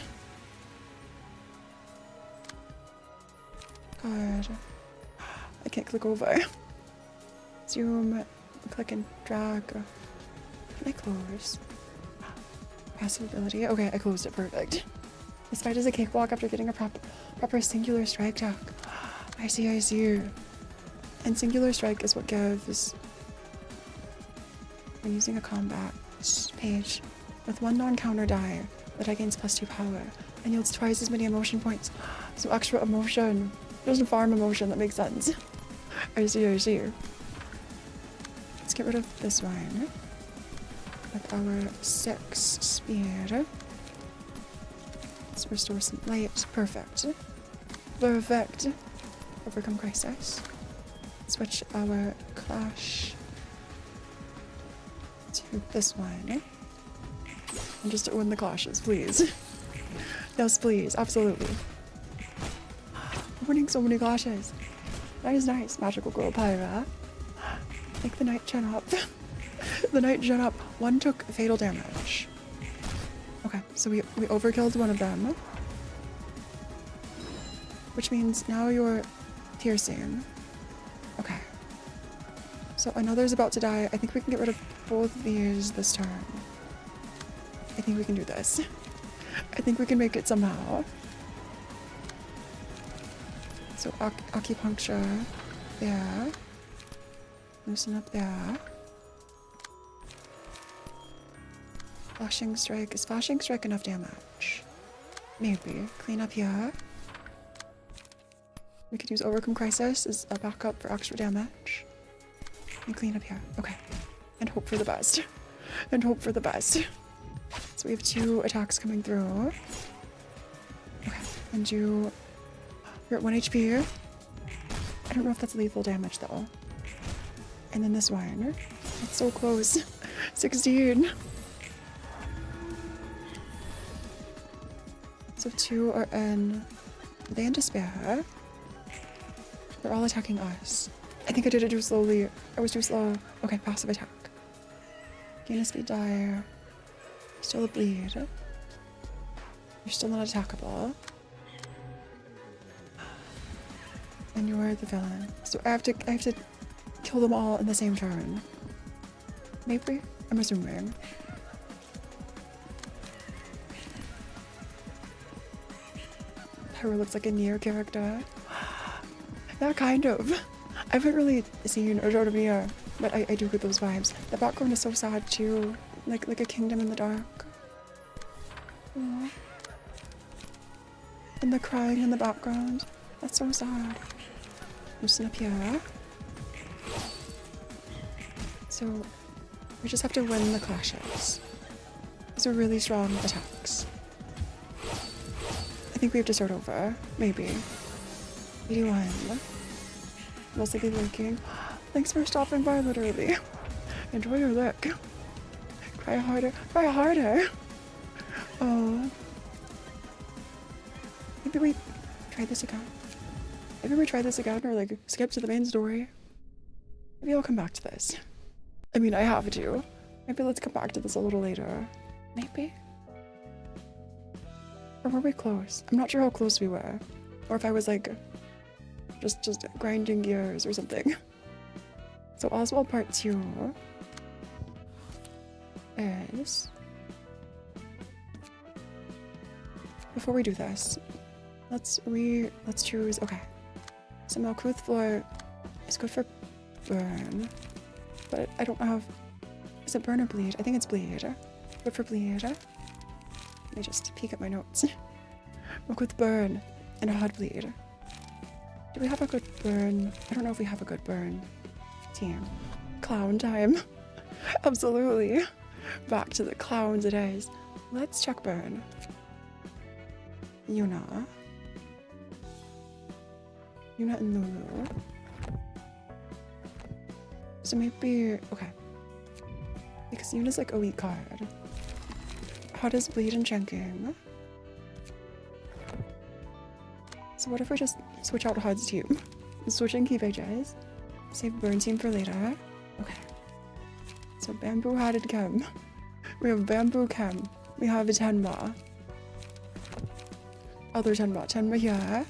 God. I can't click over. Zoom. Click and drag. Can I close? Passive ability. Okay, I closed it. Perfect. This fight is a cakewalk after getting a proper singular strike deck. I see. And singular strike is what gives, when using a combat page, with 1 non-counter die, the die gains +2 power, and yields twice as many emotion points. So extra emotion. There's a farm emotion, that makes sense. I see. get rid of this one with our 6 speed. Let's restore some light. Perfect. Perfect. Overcome crisis. Switch our clash to this one. And just win the clashes, please. Yes, please. Absolutely. We're winning so many clashes. That is nice. Magical Girl Pyra. Make the knight gen up. The knight gen up. One took fatal damage. Okay, so we overkilled one of them. Which means now you're piercing. Okay. So another's about to die. I think we can get rid of both of these this turn. I think we can do this. I think we can make it somehow. So acupuncture there. Loosen up there. Flashing strike. Is flashing strike enough damage? Maybe. Clean up here. We could use overcome crisis as a backup for extra damage. And clean up here. Okay. And hope for the best. And hope for the best. So we have 2 attacks coming through. Okay. And you're at 1 HP. I don't know if that's lethal damage though. And then this one. It's so close. 16. So 2 are in. Are they in despair? They're all attacking us. I think I did it too slowly. I was too slow. Okay, passive attack. Gain a speed die. Still a bleed. You're still not attackable. And you're the villain. So I have to kill them all in the same turn. Maybe? I'm assuming. Pyro looks like a Nier character. Yeah, kind of. I haven't really seen or heard of Nier, but I do get those vibes. The background is so sad too. Like a kingdom in the dark. Aww. And the crying in the background. That's so sad. Loosen up here. So we just have to win the clashes. These are really strong attacks. I think we have to start over. Maybe. 81. Mostly be lurking. Thanks for stopping by, literally. Enjoy your look. Cry harder. Cry harder! Oh. Maybe we try this again. Maybe we try this again or like skip to the main story. Maybe I'll come back to this. I mean, I have to. Maybe let's come back to this a little later. Maybe? Or were we close? I'm not sure how close we were. Or if I was like just grinding gears or something. So Oswald part 2 is, before we do this, let's choose. Okay, so Malkuth floor is good for burn, but I don't have, is it burn or bleed? I think it's bleed. Good for bleed. Let me just peek at my notes. Malkuth burn and a hard bleed. Do we have a good burn? I don't know if we have a good burn team. Clown time. Absolutely. Back to the clowns it is. Let's check burn. Yuna and Lulu. So maybe, okay. Because Yuna's like a weak card. How does bleed and checking? So what if we just switch out HUD's team? Switching key pages. Save burn team for later. Okay. So Bamboo Hatted Chem. We have Bamboo Chem. We have a Tenma. Other Tenma. Tenma here.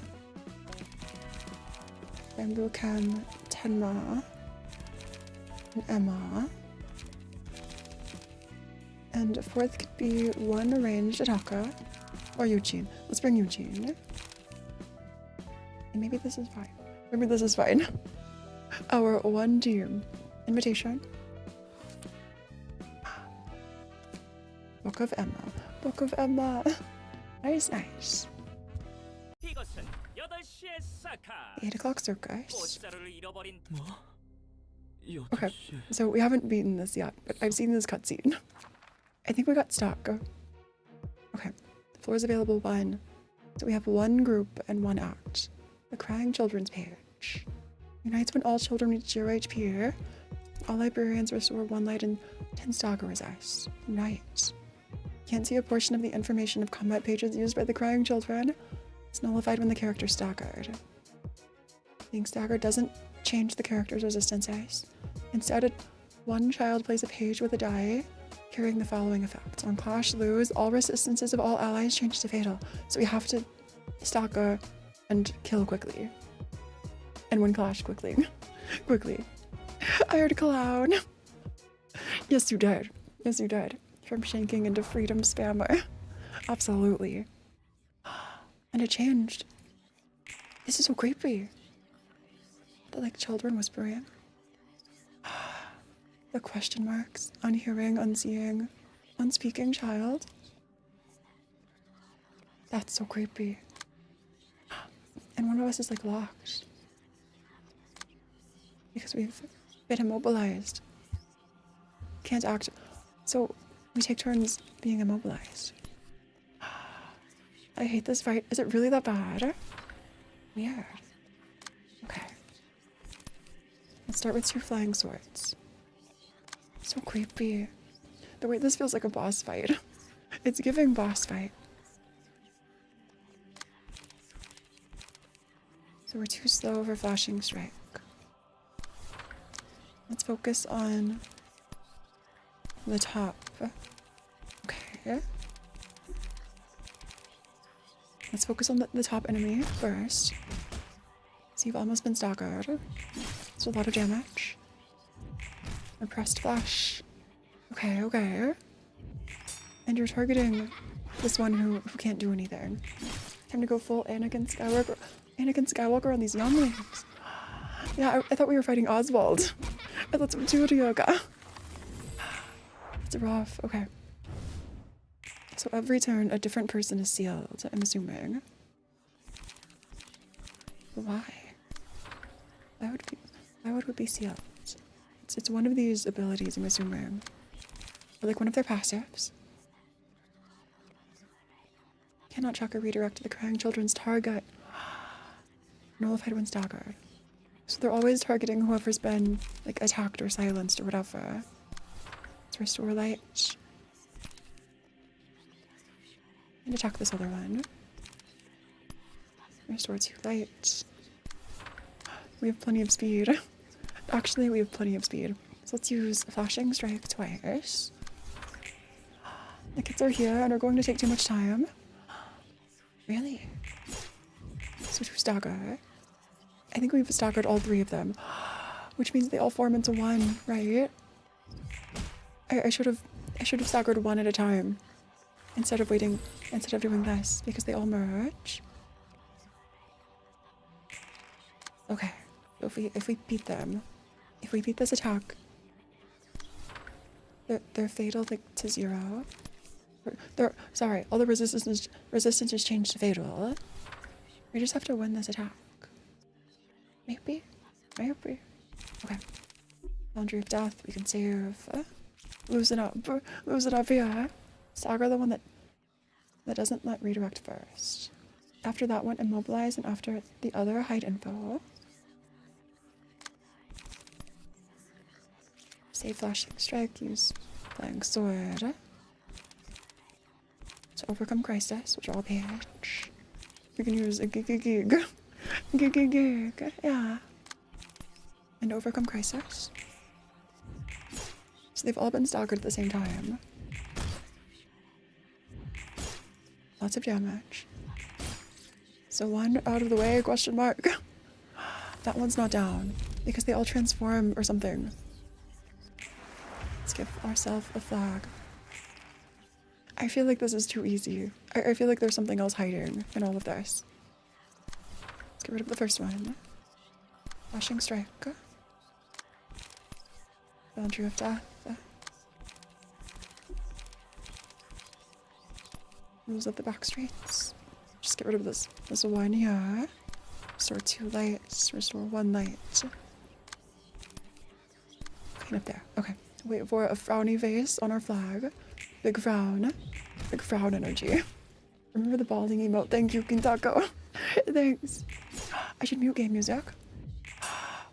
Bamboo Chem. Tenma. And Emma. And a fourth could be one ranged attacker. Or Eugene. Let's bring Eugene. And maybe this is fine. Maybe this is fine. Our one team. Invitation. Book of Emma. Book of Emma. Nice, nice. 8 o'clock circus. 뭐? Okay, so we haven't beaten this yet, but I've seen this cutscene. I think we got stuck. Okay, floors available 1. So we have 1 group and 1 act. The Crying Children's page. Unites when all children reach 0 HP. All librarians restore 1 light and 10 stalker resist. Unite. Can't see a portion of the information of combat pages used by the Crying Children. It's nullified when the character's staggered. Being staggered doesn't change the character's resistances. Instead, 1 child plays a page with a die, carrying the following effects. On clash, lose, all resistances of all allies change to fatal. So we have to stagger and kill quickly. And when clash, quickly. Quickly. I heard a clown. Yes, you did. Yes, you did. From shanking into freedom spammer. Absolutely. And it changed. This is so creepy. The like children whispering. The question marks. Unhearing, unseeing, unspeaking child. That's so creepy. And one of us is like locked. Because we've been immobilized. Can't act. So we take turns being immobilized. I hate this fight. Is it really that bad? Weird. Okay. Let's start with 2 flying swords. So creepy. The way this feels like a boss fight. It's giving boss fight. So we're too slow for flashing strike. Let's focus on the top. Okay. Let's focus on the top enemy first. So you've almost been staggered. It's a lot of damage. Repressed flash. Okay, okay. And you're targeting this one who can't do anything. Time to go full Anakin Skywalker. Anakin Skywalker on these younglings. Yeah, I thought we were fighting Oswald. I thought some Judo yoga. It's rough. Okay. So every turn, a different person is sealed, I'm assuming. But why? Why would it be sealed? It's one of these abilities, I'm assuming. Or like one of their passives. Cannot track or redirect the Crying Children's target. Nullified when staggered. So they're always targeting whoever's been like attacked or silenced or whatever. Let's restore light. And attack this other one. Restore 2 light. We have plenty of speed. Actually, we have plenty of speed. So let's use flashing strike twice. The kids are here and are going to take too much time. Really? So 2 stagger. I think we've staggered all 3 of them. Which means they all form into 1, right? I should have staggered 1 at a time. Instead of doing this, because they all merge. Okay. If we beat them, if we beat this attack, they're fatal to 0. Sorry, all the resistance is changed to fatal. We just have to win this attack. Maybe. Okay. Boundary of death. We can save. Loosen up here. Stagger the one that doesn't let redirect first. After that one, immobilize, and after the other, hide info. Save flashing strike, use flying sword. To overcome crisis, which are all page. We can use a gig. Yeah. And overcome crisis. So they've all been staggered at the same time. Lots of damage. So 1 out of the way, question mark. That one's not down, because they all transform or something. Let's give ourselves a flag. I feel like this is too easy. I feel like there's something else hiding in all of this. Let's get rid of the first one. Flashing strike. Boundary of death. Rules of the back streets. Just get rid of this one here. Restore 2 lights. Restore 1 light. Looking up there. Okay. Wait for a frowny face on our flag. Big frown. Big frown energy. Remember the balding emote? Thank you, Kintako. Thanks. I should mute game music.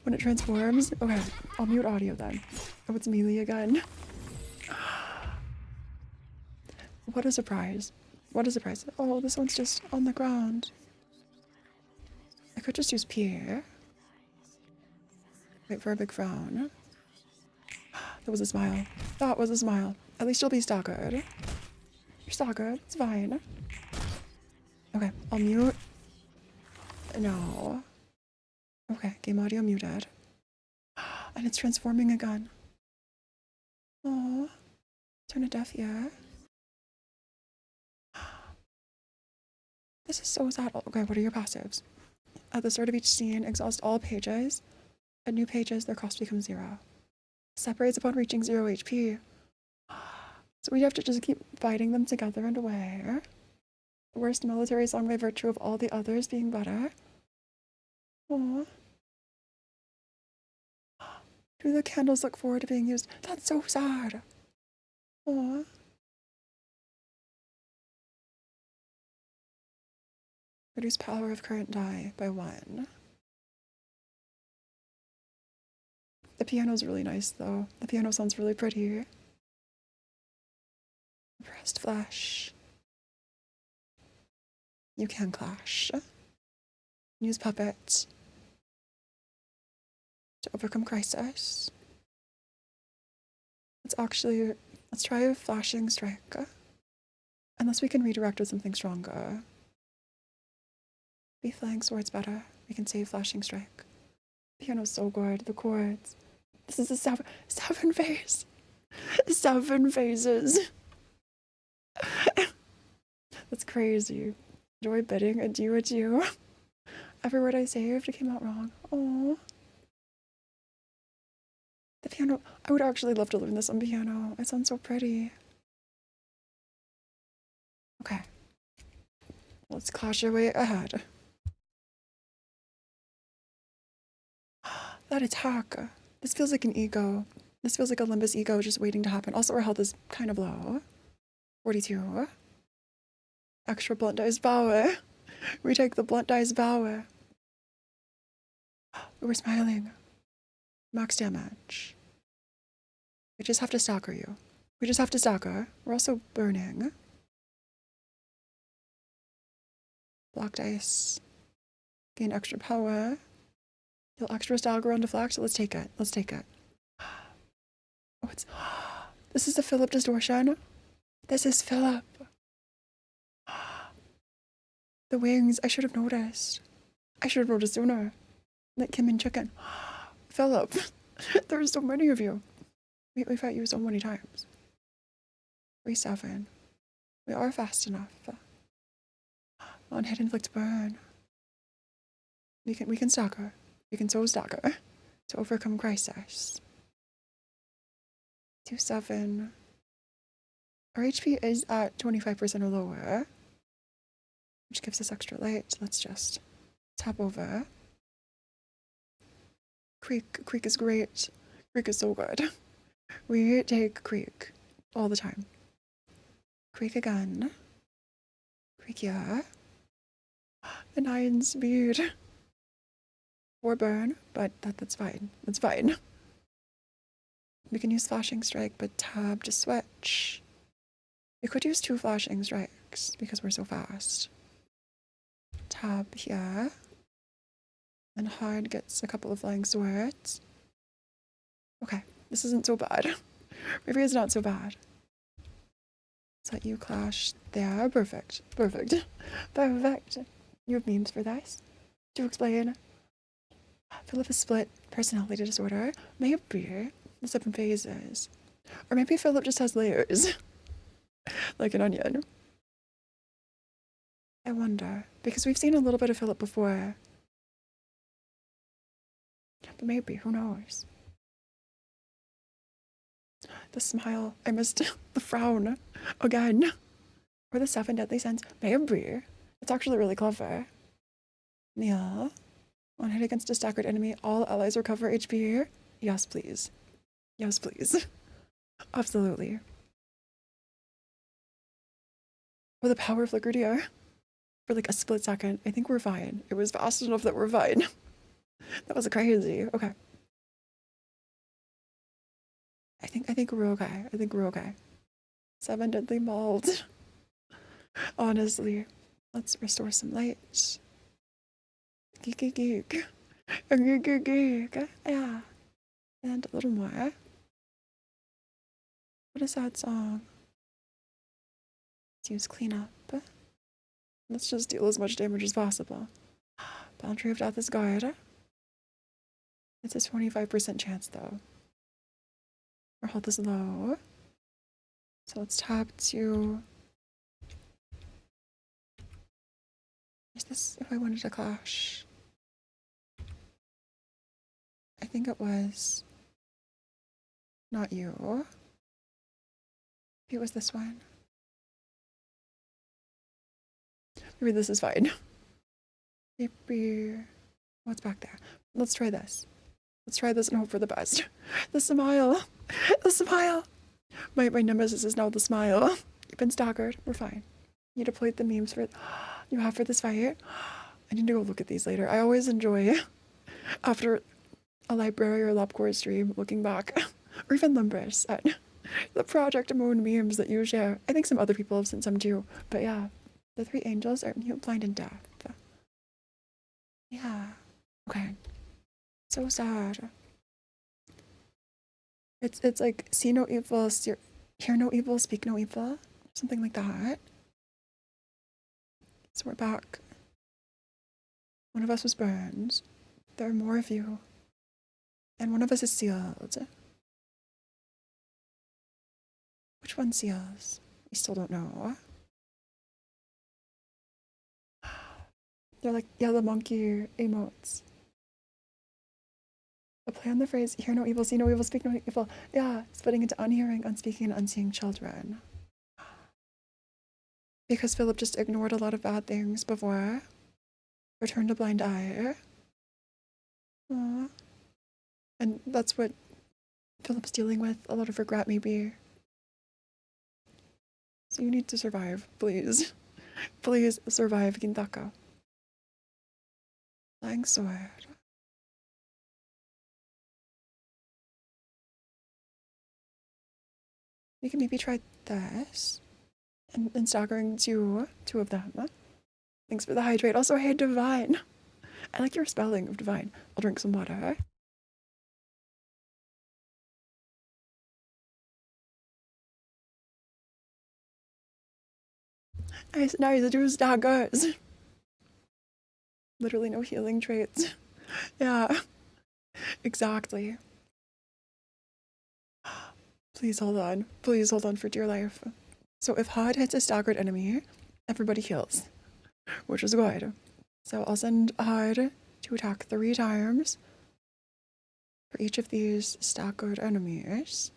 When it transforms. Okay. I'll mute audio then. Oh, it's melee again. What a surprise. What a surprise. Oh, this one's just on the ground. I could just use Pierre. Wait for a big frown. That was a smile. That was a smile. At least you'll be staggered. You're staggered. It's fine. Okay, I'll mute. No. Okay, game audio muted. And it's transforming again. Oh, turn a deaf ear. This is so sad. Okay, what are your passives? At the start of each scene, exhaust all pages. At new pages, their cost becomes 0. Separates upon reaching 0 HP. So we have to just keep fighting them together and away. The worst military song by virtue of all the others being better. Aww. Do the candles look forward to being used? That's so sad. Aww. Reduce power of current die by 1. The piano's really nice though. The piano sounds really pretty. Pressed flash. You can clash. Use puppet to overcome crisis. Let's try a flashing strike. Unless we can redirect with something stronger. Be flying swords better. We can save flashing strike. Piano's so good. The chords. This is a seven phase. 7 phases. That's crazy. Joy bidding adieu. Every word I saved came out wrong. Oh. The piano. I would actually love to learn this on piano. It sounds so pretty. Okay. Let's clash our way ahead. That attack. This feels like an ego. This feels like a Limbus ego just waiting to happen. Also, our health is kind of low. 42. Extra blunt dice power. We take the blunt dice power. We're smiling. Max damage. We just have to stagger you. We just have to stagger. We're also burning. Block dice. Gain extra power. He'll extra stagger on deflect. Let's take it. Let's take it. Oh, it's. This is the Philip distortion. This is Philip. The wings. I should have noticed. I should have noticed sooner. Like Kim and Chicken. Philip. There's so many of you. We fight you so many times. 3-7. We are fast enough. On hit inflict burn. We can stagger. We can so stagger to overcome crisis. 2-7. Our HP is at 25% or lower, which gives us extra light. Let's just tap over. Creek is great. Creek is so good. We take Creek all the time. Creek again. Creek here. The 9 speed. 4 burn, but that's fine. That's fine. We can use flashing strike, but tab to switch. We could use 2 flashing strikes because we're so fast. Tab here. And hard gets a couple of flying swords. Okay, this isn't so bad. Maybe it's not so bad. Let's let you clash there. Perfect. Perfect. Perfect. You have memes for this? To explain. Philip has split personality disorder. Maybe the 7 phases. Or maybe Philip just has layers. Like an onion. I wonder. Because we've seen a little bit of Philip before. But maybe, who knows? The smile. I missed the frown. Again. Or the 7 deadly sins. Maybe. It's actually really clever. Neil. On hit against a staggered enemy, all allies recover HP. Yes, please. Yes, please. Absolutely. Oh, the power flickered here for like a split second. I think we're fine. It was fast enough that we're fine. That was crazy. Okay. I think we're okay. I think we're okay. 7 deadly mold. Honestly. Let's restore some light. Geek, geek. Geek, geek. Yeah. And a little more. What is that song? Let's use cleanup. Let's just deal as much damage as possible. Boundary of Death is good. It's a 25% chance though. Our health is low. So let's tap to... Is this if I wanted to clash? I think it was not you. Maybe it was this one. Maybe this is fine. Maybe what's back there? Let's try this. Let's try this and hope for the best. The smile. The smile. My nemesis is now the smile. You've been staggered. We're fine. You deployed the memes for you have for this fight. I need to go look at these later. I always enjoy after a library or LabCore stream looking back, or even LIMBUS at the project mode memes that you share. I think some other people have sent some too, but yeah, the 3 angels are mute, blind, and deaf. Yeah. Okay. So sad. It's like see no evil, hear no evil, speak no evil, something like that. So we're back. One of us was burned. There are more of you. And one of us is sealed. Which one seals? We still don't know. They're like, yeah, the monkey emotes. A play on the phrase, hear no evil, see no evil, speak no evil. Yeah, splitting into unhearing, unspeaking, and unseeing children. Because Philip just ignored a lot of bad things before. Or turned a blind eye. Aww. And that's what Philip's dealing with, a lot of regret maybe. So you need to survive, please. Please survive, Gintaka. Flying sword. We can maybe try this. And staggering two of them. Thanks for the hydrate. Also, hey, Divine. I like your spelling of Divine. I'll drink some water. Nice, nice. 2 staggers. Literally no healing traits. Yeah, exactly. Please hold on. Please hold on for dear life. So if HUD hits a staggered enemy, everybody heals, which is good. So I'll send HUD to attack 3 times for each of these staggered enemies.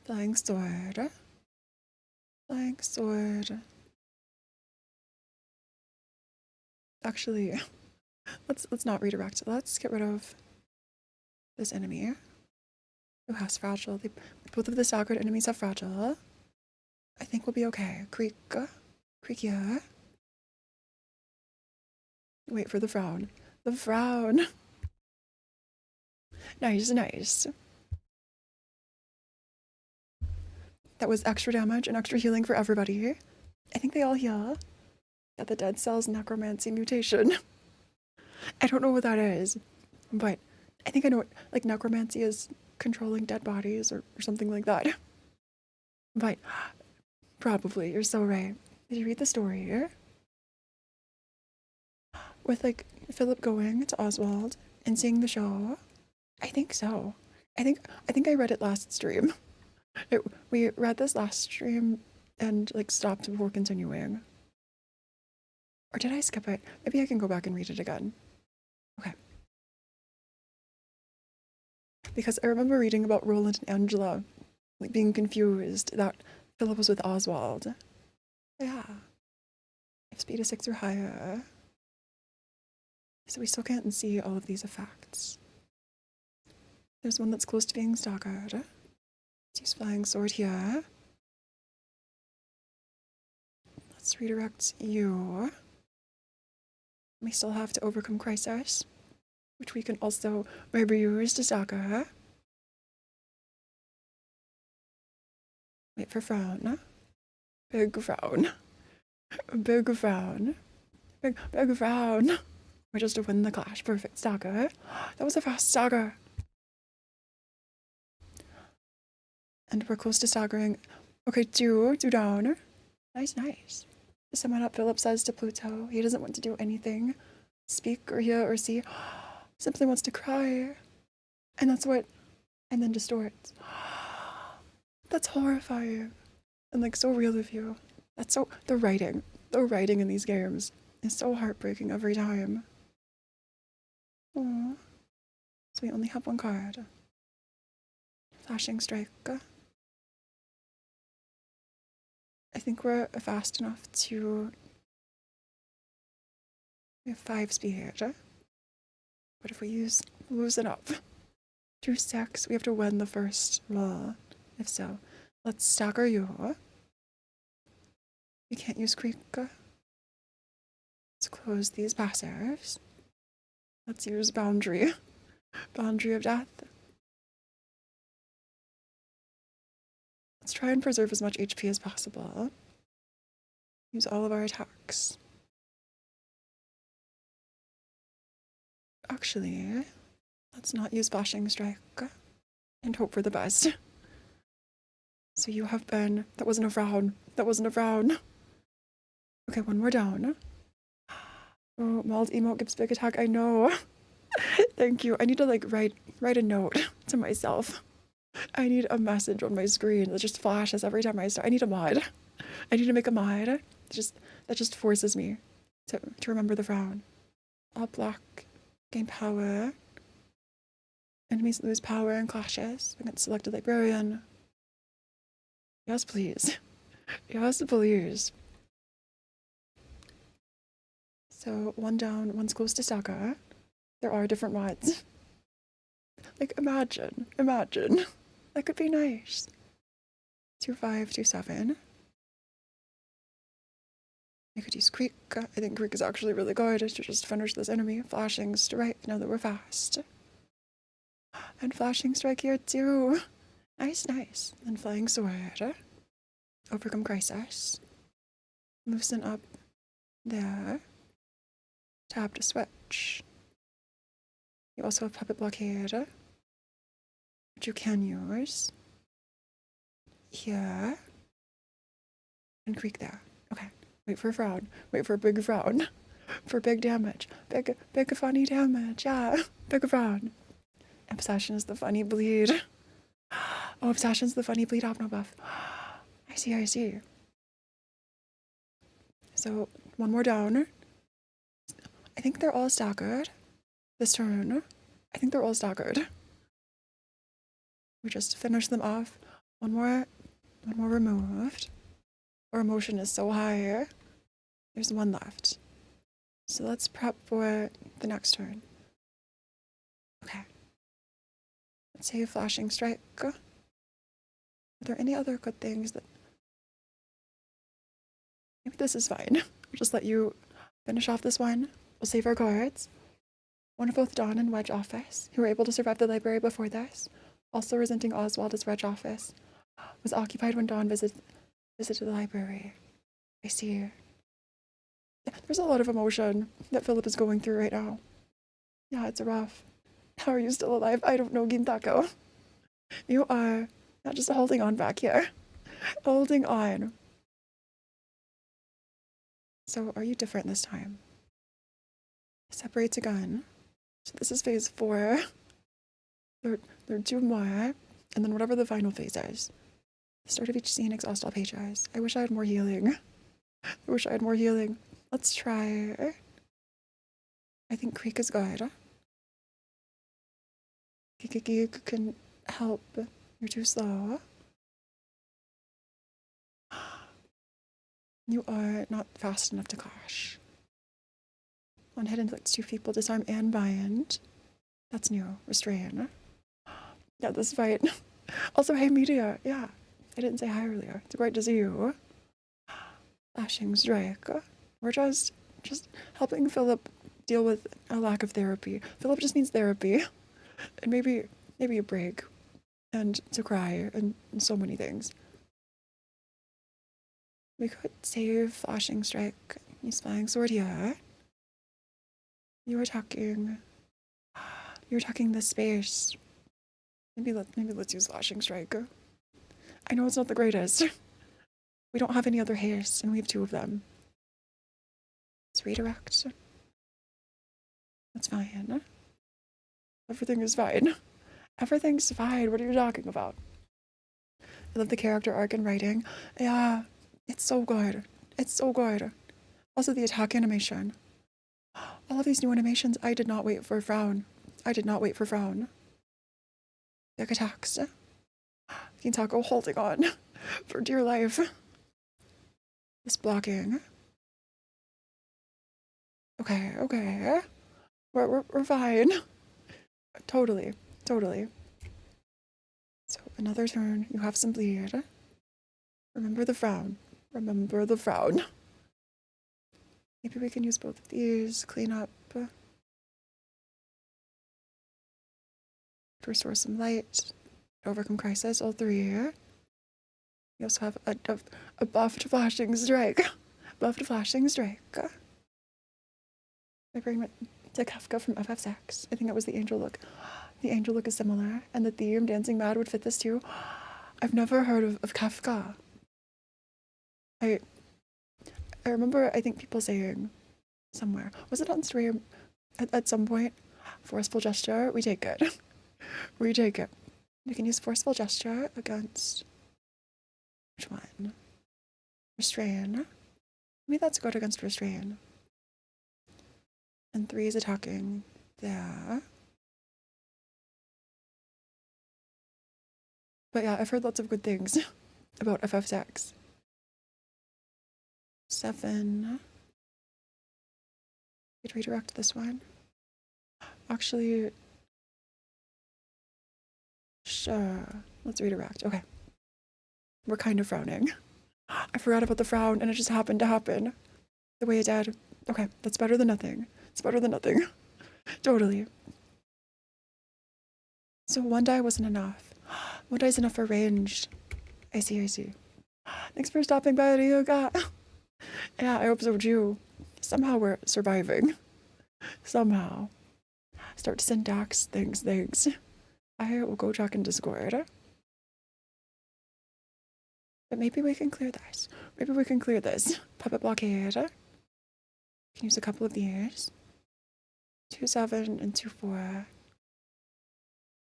Flying sword. Flying sword. Actually, let's not redirect. Let's get rid of this enemy who has fragile. Both of the staggered enemies have fragile. I think we'll be okay. Creak here. Wait for the frown. The frown. Nice, nice. That was extra damage and extra healing for everybody. I think they all heal. Got the dead cells necromancy mutation. I don't know what that is, but I think I know what, like, necromancy is controlling dead bodies or something like that. But probably, you're so right. Did you read the story here? With like Philip going to Oswald and seeing the show? I think so. I think I read it last stream. We read this last stream and like stopped before continuing. Or did I skip it? Maybe I can go back and read it again. Okay. Because I remember reading about Roland and Angela, like being confused that Philip was with Oswald. Yeah. If speed is 6 or higher. So we still can't see all of these effects. There's one that's close to being staggered. Let's use Flying Sword here. Let's redirect you. We still have to overcome Crisis, which we can also maybe use to stagger. Wait for Frown. Big Frown. Big Frown. Big Frown. We're just to win the clash. Perfect stagger. That was a fast stagger. And we're close to staggering. Okay, two down. Nice, nice. To sum it up, Philip says to Pluto, he doesn't want to do anything, speak or hear or see, simply wants to cry. And that's what, and then distorts. That's horrifying. And like so real of you. That's so, the writing in these games is so heartbreaking every time. Aww. So we only have one card. Flashing Strike. I think we're fast enough to... We have 5 speed. But if we loosen up to 6, we have to win the first roll. If so, let's stagger you. We can't use Creek. Let's close these passives. Let's use Boundary. Boundary of Death. Let's try and preserve as much HP as possible. Use all of our attacks. Actually, let's not use Flashing Strike and hope for the best. So you have been... That wasn't a frown. That wasn't a frown. Okay, one more down. Oh, Mauled emote gives big attack. I know. Thank you. I need to like write a note to myself. I need a message on my screen that just flashes every time I start. I need a mod. I need to make a mod. That just forces me to remember the frown. All block, gain power. Enemies lose power and clashes against selected librarian. Yes, please. Yes, please. So one down, one's close to stagger. There are different mods. Like imagine. That could be nice. 2-5, 2-7. I could use Creek. I think Creek is actually really good to just finish this enemy. Flashing Strike now that we're fast. And Flashing Strike here too. Nice, nice. And Flying Sword. Overcome Crisis. Loosen up there. Tab to switch. You also have Puppet Blockade, which you can use here. And Creek there. Okay. Wait for a frown. Wait for a big frown. For big damage. Big funny damage. Yeah. Big frown. Obsession is the funny bleed. Oh, Obsession's the funny bleed opno buff. I see. So, one more down. I think they're all staggered this turn. I think they're all staggered. We just finish them off. One more removed. Our emotion is so high. There's one left. So let's prep for the next turn. Okay. Let's say Flashing Strike. Are there any other good things that... Maybe this is fine. We'll just let you finish off this one. We'll save our cards. One of both Dawn and Wedge Office, who were able to survive the library before this, also resenting Oswald as Wedge Office, was occupied when Dawn visited the library. I see. There's a lot of emotion that Philip is going through right now. Yeah, it's rough. How are you still alive? I don't know, Gintako. You are not just holding on back here. Holding on. So, are you different this time? Separates again. So this is phase 4. There are 2 more, and then whatever the final phase is. The start of each scene, exhaust all pages. I wish I had more healing. Let's try. I think Creek is good. Geek can help. You're too slow. You are not fast enough to clash. On head inflicts 2 people, disarm and bind. That's new. Restrain. Yeah, this fight. Also, hey, media. Yeah, I didn't say hi earlier. It's great to see you. Flashing strike. We're just helping Philip deal with a lack of therapy. Philip just needs therapy. And maybe a break. And to cry. And so many things. We could save Flashing Strike. He's flying sword here. You're attacking this space. Maybe let's use Flashing Strike. I know it's not the greatest. We don't have any other haste, and we have 2 of them. Let's redirect. That's fine. Everything is fine. Everything's fine. What are you talking about? I love the character arc and writing. Yeah, it's so good. It's so good. Also, the attack animation. All of these new animations, I did not wait for Frown. I did not wait for Frown. Big attacks. Gintako holding on for dear life. This blocking. Okay. We're fine. Totally. So another turn. You have some bleed. Remember the frown. Maybe we can use both of these. Clean up. To restore some light. Overcome crisis. All 3. You also have a buffed flashing strike. I bring it to Kafka from FF6. I think that was the angel look. The angel look is similar, and the theme, Dancing Mad, would fit this too. I've never heard of Kafka. I remember, I think people saying somewhere, was it on stream at some point? Forceful gesture, we take it. We can use forceful gesture against, which one? Restrain. Maybe that's good against restrain. And 3 is attacking there. But yeah, I've heard lots of good things about FF6. 7. Could redirect this one. Actually, sure. Let's redirect. Okay. We're kind of frowning. I forgot about the frown and it just happened to happen. The way it did. Okay, that's better than nothing. It's better than nothing. Totally. So 1 die wasn't enough. 1 die is enough for ranged. I see. Thanks for stopping by, Ryuga. Yeah, I hope so too. Somehow we're surviving. Somehow. Start to syntax things. I will go check in Discord. But maybe we can clear this. Puppet blockade. Can use a couple of these. 2-7 and 2-4.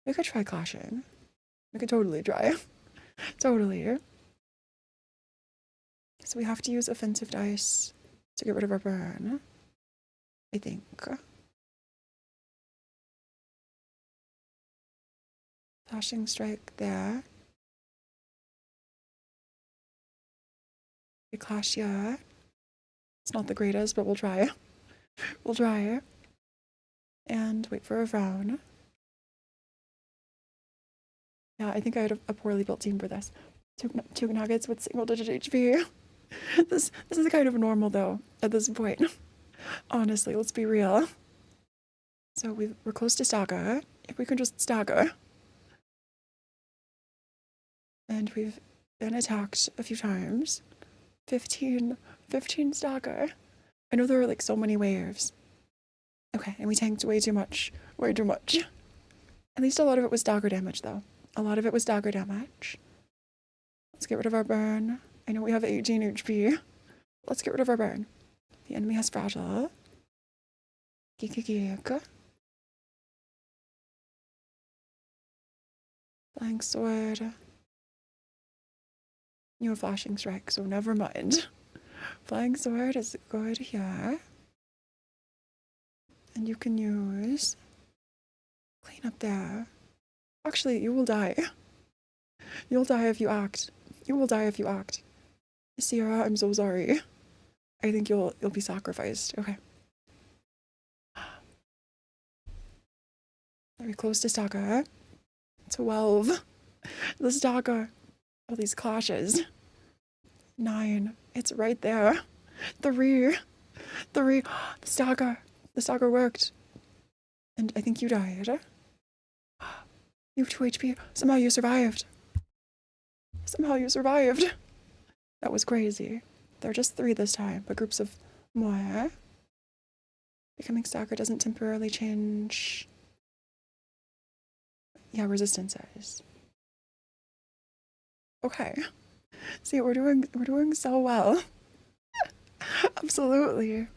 We could try clashing. We could totally try. Totally. So we have to use offensive dice to get rid of our burn. I think. Flashing strike there. We clash here. It's not the greatest, but we'll try. And wait for a frown. Yeah, I think I had a poorly built team for this. Two nuggets with single-digit HP. This is kind of normal though at this point. Honestly, let's be real. So we're close to stagger. If we can just stagger. And we've been attacked a few times. 15 stagger. I know there are like so many waves. Okay, and we tanked way too much. At least a lot of it was stagger damage though. Let's get rid of our burn. I know we have 18 HP. Let's get rid of our burn. The enemy has fragile. Geek. Flying sword. You have flashing strike, so never mind. Flying sword is good here. And you can use clean up there. Actually, you will die. You'll die if you act. Sierra, I'm so sorry. I think you'll be sacrificed. Okay. Very close to Saga. 12. The stagger. All these clashes. 9. It's right there. 3. The stagger. The stagger worked. And I think you died. You have 2 HP. Somehow you survived. That was crazy. There are just 3 this time, but groups of more. Becoming stagger doesn't temporarily change. Yeah, resistances. Okay. See, we're doing so well. Absolutely.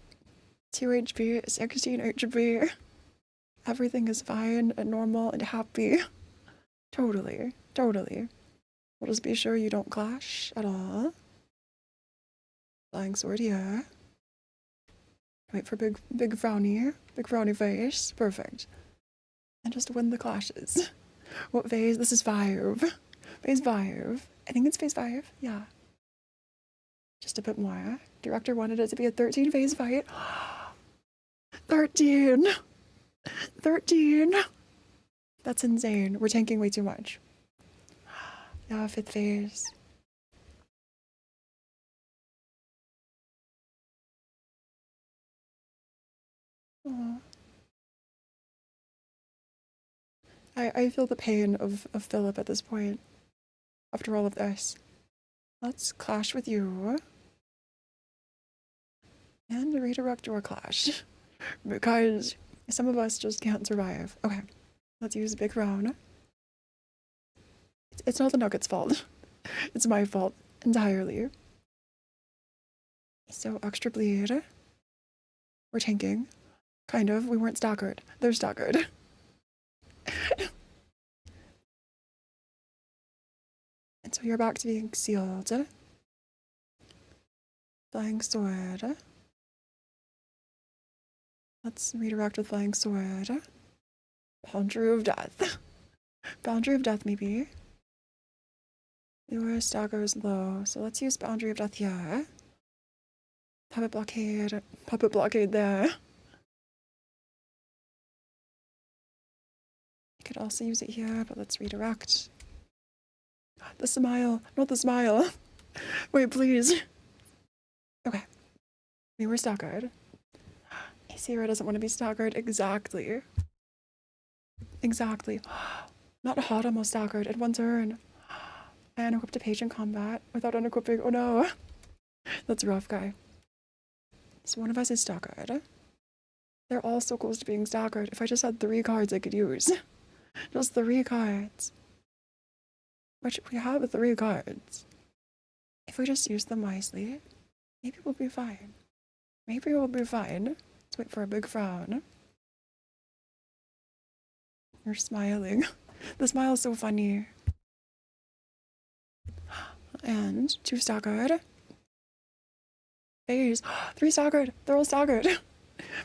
2 HP, 16 HP. Everything is fine and normal and happy. Totally. We'll just be sure you don't clash at all. Flying sword here. Wait for big frowny face. Perfect. And just win the clashes. What phase? This is 5. Phase 5. I think it's phase 5. Yeah. Just a bit more. Director wanted it to be a 13 phase fight. 13. That's insane. We're tanking way too much. Yeah, 5th phase. Aww. I feel the pain of Philip at this point. After all of this. Let's clash with you. And redirect your clash. Because some of us just can't survive. Okay. Let's use Big Round. It's not the Nugget's fault. It's my fault entirely. So extra bleed. We're tanking. Kind of. We weren't staggered. They're staggered. And so you're back to being sealed. Flying sword. Let's redirect with flying sword. Boundary of death. Boundary of death, maybe. Your stagger is low, so let's use boundary of death here. Puppet blockade there. You could also use it here, but let's redirect. The smile, not the smile. Wait, please. Okay. We were staggered. Sierra doesn't want to be staggered. Exactly. Not hot, almost staggered in 1 turn. I unequipped a page in combat without unequipping. Oh no. That's rough, guy. So one of us is staggered. They're all so close to being staggered. If I just had 3 cards I could use. Just 3 cards. Which we have 3 cards. If we just use them wisely, maybe we'll be fine. Let's wait for a big frown. You're smiling. The smile is so funny. And 2 staggered. Phase. 3 staggered. They're all staggered.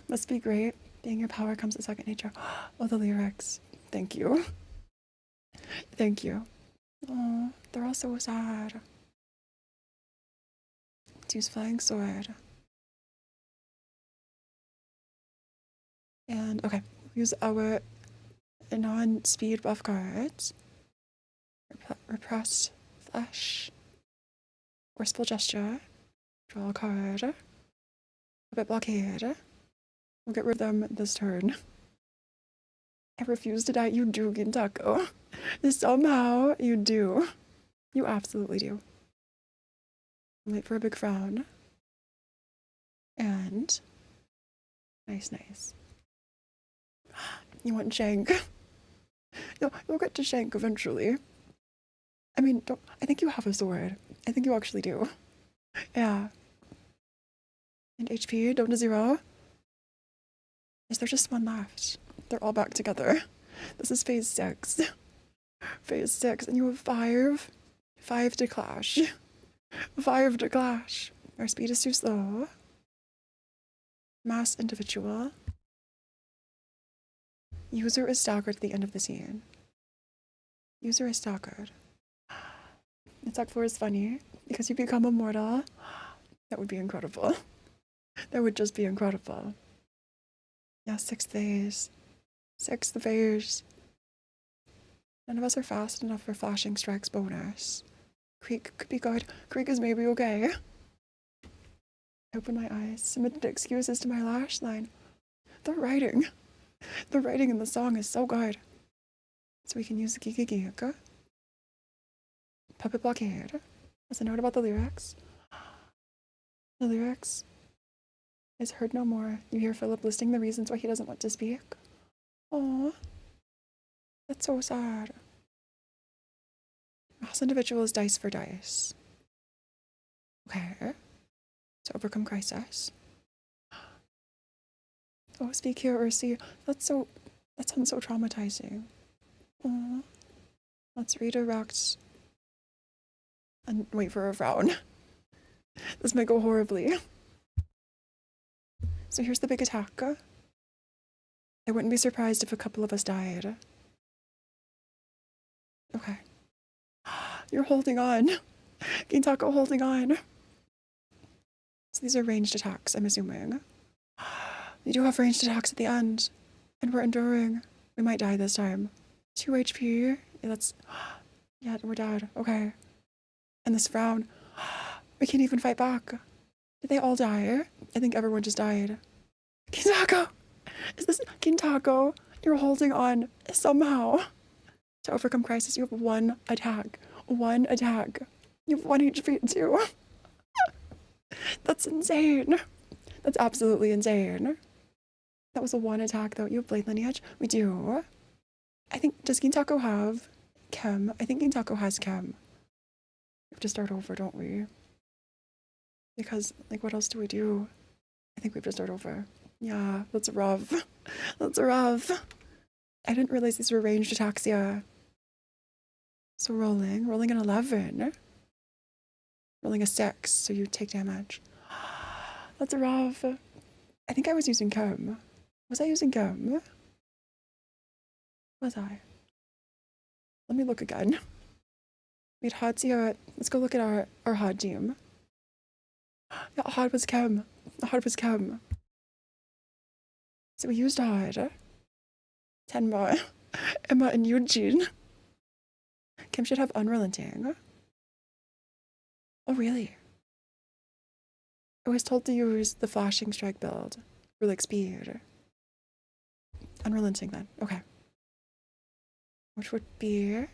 Must be great. Being your power comes to second nature. Oh, the lyrics. Thank you. Oh, they're all so sad. Let's use flying sword. And, okay. Use our non-speed buff cards. Repressed flesh. Forceful gesture. Draw a card. A bit blockade. We'll get rid of them this turn. I refuse to die. You do, Gintako. Somehow you do. You absolutely do. Wait for a big frown. And nice. You want Shank? You'll get to Shank eventually. I mean, I think you have a sword. I think you actually do. Yeah. And HP down to 0. Is there just 1 left? They're all back together. This is phase 6. Phase 6, and you have 5. 5 to clash. 5 to clash. Our speed is too slow. Mass individual. User is staggered at the end of the scene. User is staggered. Attack 4 is funny because you become immortal. That would be incredible. That would just be incredible. Yeah, 6th phase. 6th phase. None of us are fast enough for flashing strikes bonus. Creek could be good. Creek is maybe okay. I open my eyes, submitted excuses to my lash line. The writing in the song is so good. So we can use the geek. Puppet blockade. As a note about the lyrics. The lyrics is heard no more. You hear Philip listing the reasons why he doesn't want to speak. Aww. That's so sad. House individual is dice for dice. Okay. To overcome crisis. Oh, speak here or see. That sounds so traumatizing. Aww. Let's redirect and wait for a frown. This might go horribly. So here's the big attack. I wouldn't be surprised if a couple of us died. Okay. You're holding on. Gintako holding on. So these are ranged attacks, I'm assuming. You do have ranged attacks at the end. And we're enduring. We might die this time. 2 HP. Yeah, we're dead. Okay. And this frown. We can't even fight back. Did they all die? I think everyone just died. Gintako! Is this Gintako? You're holding on somehow. To overcome crisis, you have 1 attack. 1 attack. You have 1 HP too. That's insane. That's absolutely insane. That was a 1 attack though. You have Blade Lineage? We do. I think, does Gintako have Chem? I think Gintako has Chem. We have to start over, don't we? Because, like, what else do we do? I think we have to start over. Yeah, that's rough. That's rough. I didn't realize these were ranged attacks, yeah. So rolling an 11. Rolling a 6, so you take damage. That's rough. I think I was using Chem. Was I using Chem? Was I? Let me look again. We had Hadsia. Let's go look at our Had team. Yeah, Had was Chem. Had was Chem. So we used Had. Tenma, Emma, and Eugene. Kim should have Unrelenting. Oh, really? I was told to use the flashing strike build for like speed. Unrelenting then. Okay. Which would be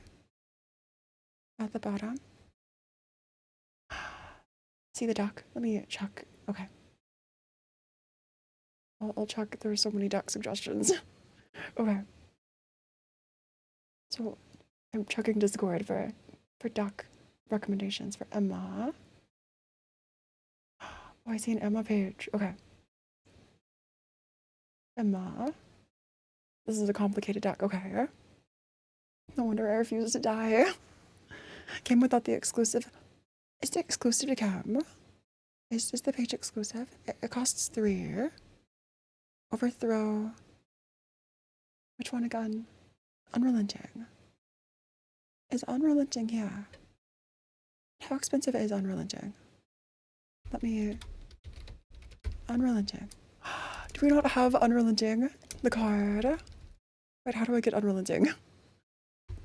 at the bottom. See the duck? Let me check. Okay. I'll check. There are so many duck suggestions. Okay. So I'm checking Discord for duck recommendations for Emma. Oh, I see an Emma page. Okay. Emma. This is a complicated deck. Okay. No wonder I refuse to die. Came without the exclusive. Is it exclusive to Cam? Is the page exclusive? It costs 3. Overthrow. Which one again? Unrelenting. Is Unrelenting here? How expensive is Unrelenting? Let me... Unrelenting. Do we not have Unrelenting? The card? Wait, how do I get Unrelenting?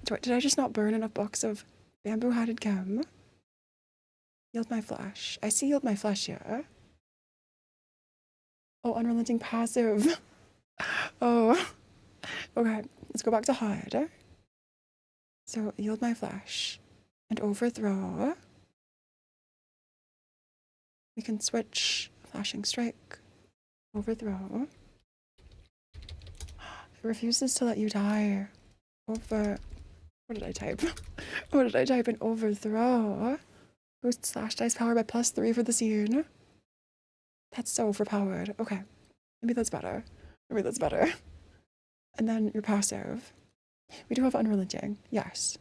Did I just not burn enough bucks of bamboo-hatted Chem? Yield my flesh. I see yield my flesh here. Oh, Unrelenting passive. Oh. Okay, let's go back to hide. So, yield my flesh. And overthrow. We can switch flashing strike. Overthrow. It refuses to let you die. What did I type? What did I type in overthrow? Boost slash dice power by +3 for the scene. That's so overpowered. Okay. Maybe that's better. Maybe that's better. And then your passive. We do have Unrelenting. Yes.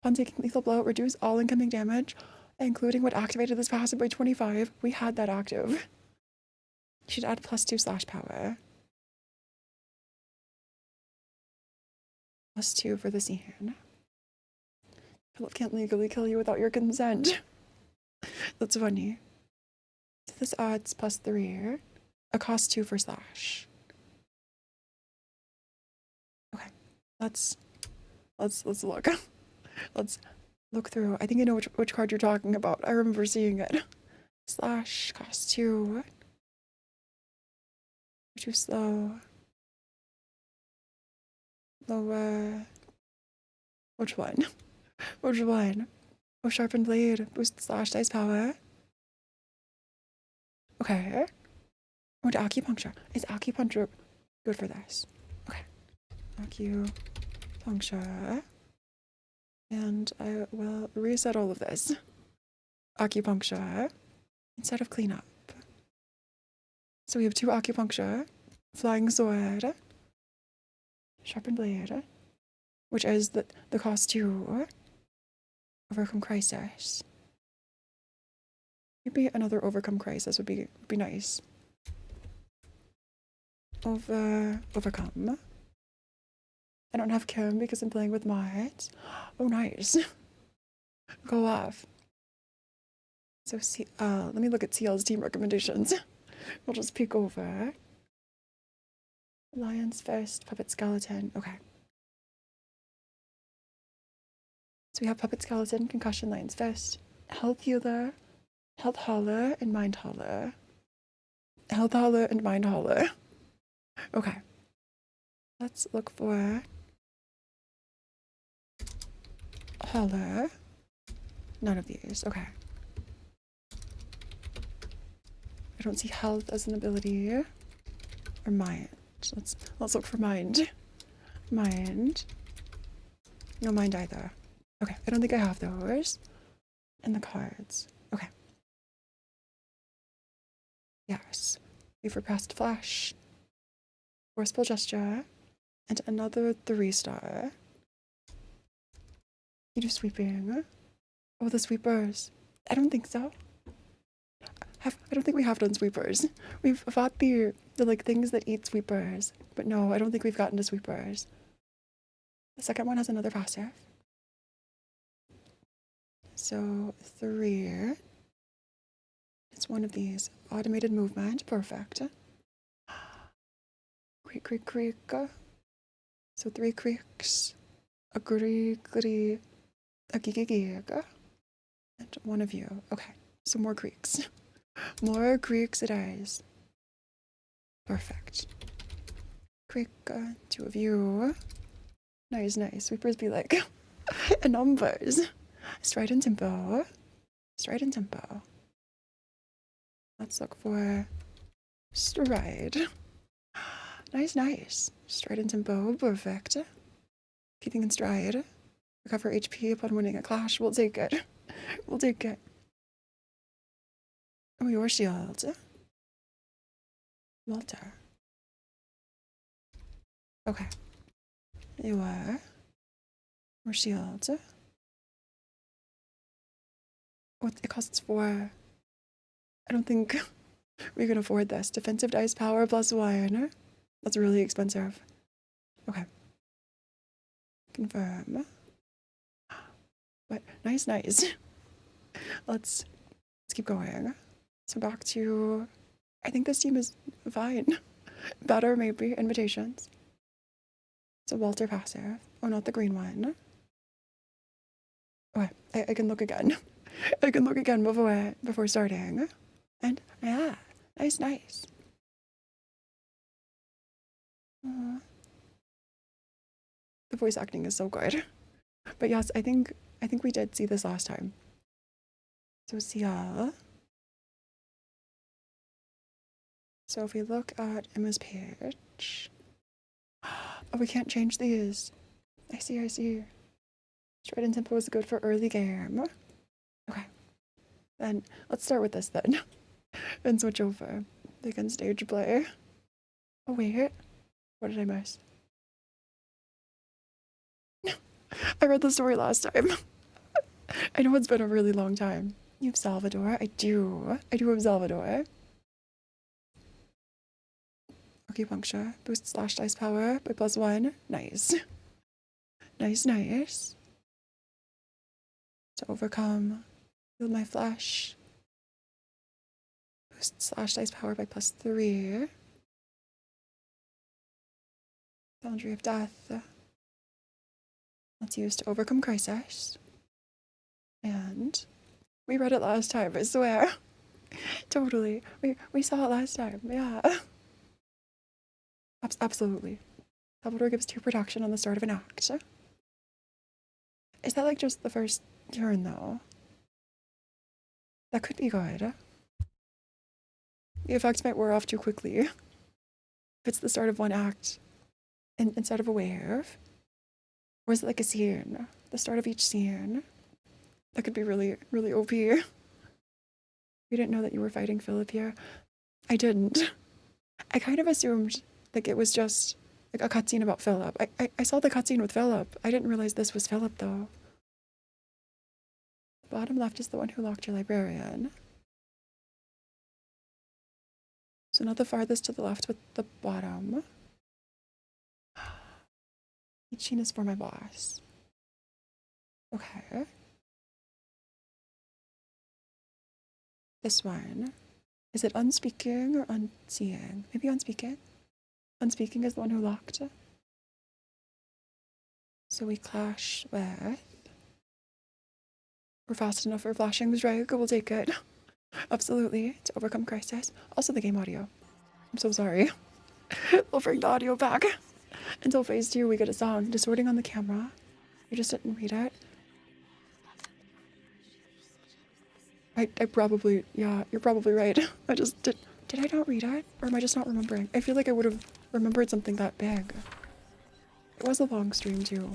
Upon taking lethal blow, reduce all incoming damage, including what activated this passive by 25. We had that active. You should add +2 slash power. +2 for the scene. Philip can't legally kill you without your consent. That's funny. So this adds +3. A cost 2 for slash. Okay, let's Let's look. Let's look through. I think I know which card you're talking about. I remember seeing it. Slash cost 2. Too slow. Lower. Which one? Which one? Oh, sharpened blade. Boost slash dice power. Okay. Oh, to acupuncture. Is acupuncture good for this? Okay. Acupuncture. And I will reset all of this. Acupuncture instead of cleanup. So we have 2 acupuncture, flying sword, sharpened blade, which is the cost to overcome crisis. Maybe another overcome crisis would be nice. Overcome. I don't have Kim because I'm playing with mods. Oh, nice. Go off. So let me look at CL's team recommendations. We'll just peek over. Lion's Fist, Puppet Skeleton. Okay. So we have Puppet Skeleton, Concussion, Lion's Fist, Health Healer, Health Hauler, and Mind Hauler. Health Hauler and Mind Hauler. Okay. Let's look for Hauler. None of these. Okay. I don't see health as an ability. Or mind. Let's look for mind. Mind. No mind either. Okay, I don't think I have those. And the cards. Okay. Yes. We've repressed flash. Forceful gesture. And another 3-star. You do sweeping. Oh, the sweepers. I don't think so. I don't think we have done sweepers. We've fought the like things that eat sweepers. But no, I don't think we've gotten to sweepers. The second one has another passive. So 3. It's one of these. Automated movement. Perfect. Creak, creak, creak. So 3 creaks. A creak, creak. A gig, gig. And one of you. Okay. So more creaks. More creaks it is. Perfect. Creak. 2 of you. Nice, nice. Sweepers be like numbers. Stride and tempo. Stride and tempo. Let's look for stride. Nice, nice. Stride and tempo. Perfect. Keeping in stride. Recover HP upon winning a clash. We'll take it. We'll take it. Oh, your shield. Walter. Okay. You are. Your shield. What it costs 4. I don't think we can afford this. Defensive dice power +1. That's really expensive. Okay. Confirm. But nice, nice. Let's keep going. So back to, I think this team is fine. Better maybe. Invitations. So Walter passive. Oh, not the green one. Okay, I can look again. I can look again before starting. And yeah, nice, nice. The voice acting is so good. But yes, I think we did see this last time. So Sia. So if we look at Emma's page. Oh, we can't change these. I see. Stride and tempo is good for early game. Okay. Then let's start with this then. And switch over. Begin stage play. Oh wait. What did I miss? I read the story last time. I know it's been a really long time. You have Salvador? I do have Salvador. Acupuncture. Boost slash dice power by +1. Nice. Nice. To overcome. Heal my flesh. Boost slash dice power by +3. Boundary of death. Let's use to overcome crisis. And we read it last time, I swear. Totally. We saw it last time, yeah. Absolutely. Dumbledore gives 2 protection on the start of an act. Is that like just the first turn though? That could be good. The effects might wear off too quickly. If it's the start of one act instead of a wave. Or is it like a scene? The start of each scene? That could be really, really OP. You didn't know that you were fighting Philip here? I didn't. I kind of assumed like it was just like a cutscene about Philip. I saw the cutscene with Philip. I didn't realize this was Philip though. The bottom left is the one who locked your librarian. So not the farthest to the left with the bottom. Each scene is for my boss. Okay. This one. Is it unspeaking or unseeing? Maybe unspeaking? Unspeaking is the one who locked it. So we clash with... We're fast enough for flashing strike. We'll take it. Absolutely. To overcome crisis. Also the game audio. I'm so sorry. We'll bring the audio back. Until phase 2 we get a song. Distorting on the camera. You just didn't read it. I probably, yeah, you're probably right. I just, did I not read it? Or am I just not remembering? I feel like I would have remembered something that big. It was a long stream too.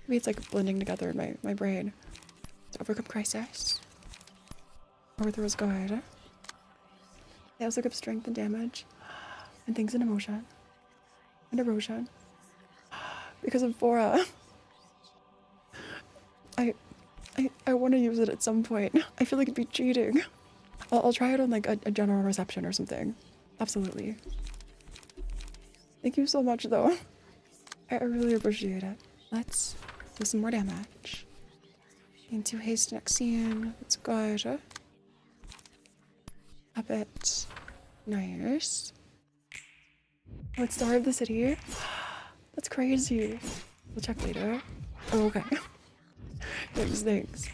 Maybe it's like blending together in my brain. To overcome crisis. Arthur was good. They also give strength and damage. And things in emotion. And erosion. Because of Phora. I want to use it at some point. I feel like it'd be cheating. I'll try it on like a general reception or something. Absolutely. Thank you so much though. I really appreciate it. Let's do some more damage. Into haste next scene. That's good. A bit nice. Oh, it's Star of the City. That's crazy. We'll check later. Oh, okay. Thanks.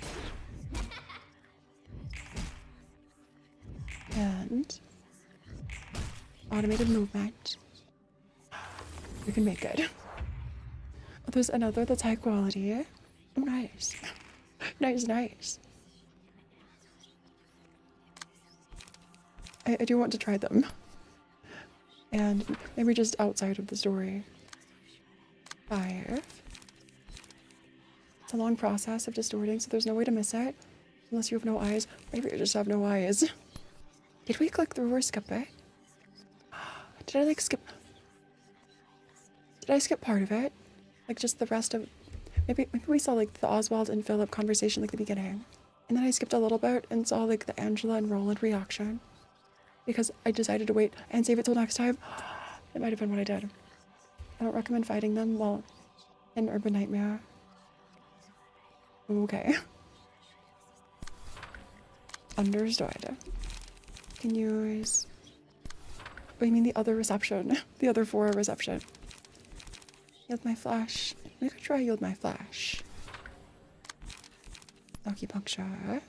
And automated movement. We can make it. Oh, there's another that's high quality. Oh, nice. Nice. I do want to try them. And maybe just outside of the story. 5. It's a long process of distorting, so there's no way to miss it. Unless you have no eyes. Maybe you just have no eyes. Did we click through or skip it? Did I like skip? Did I skip part of it? Like just the rest of... Maybe we saw like the Oswald and Philip conversation like the beginning. And then I skipped a little bit and saw like the Angela and Roland reaction. Because I decided to wait and save it till next time. It might have been what I did. I don't recommend fighting them while in Urban Nightmare. Okay. Understood. Can use... Oh, you mean the other reception? The other Phora reception. Yield my flash. We could try yield my flash. Acupuncture.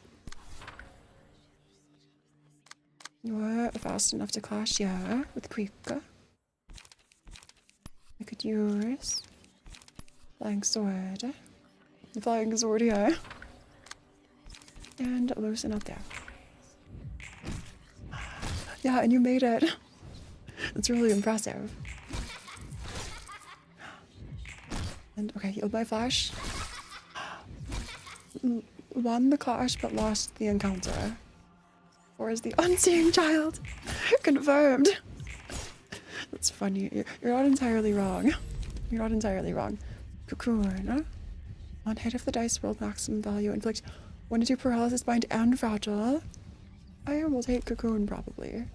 You're fast enough to clash, yeah, with Krika. We could use flying sword. The flying sword, yeah. And loosen up there. Yeah, and you made it. It's really impressive. And okay, yield my flash. Won the clash but lost the encounter. Or is the unseeing child confirmed? That's funny. You're not entirely wrong. You're not entirely wrong. Cocoon. On hit of the dice rolled maximum value inflict 1 to 2 paralysis, bind, and fragile. I will take Cocoon probably.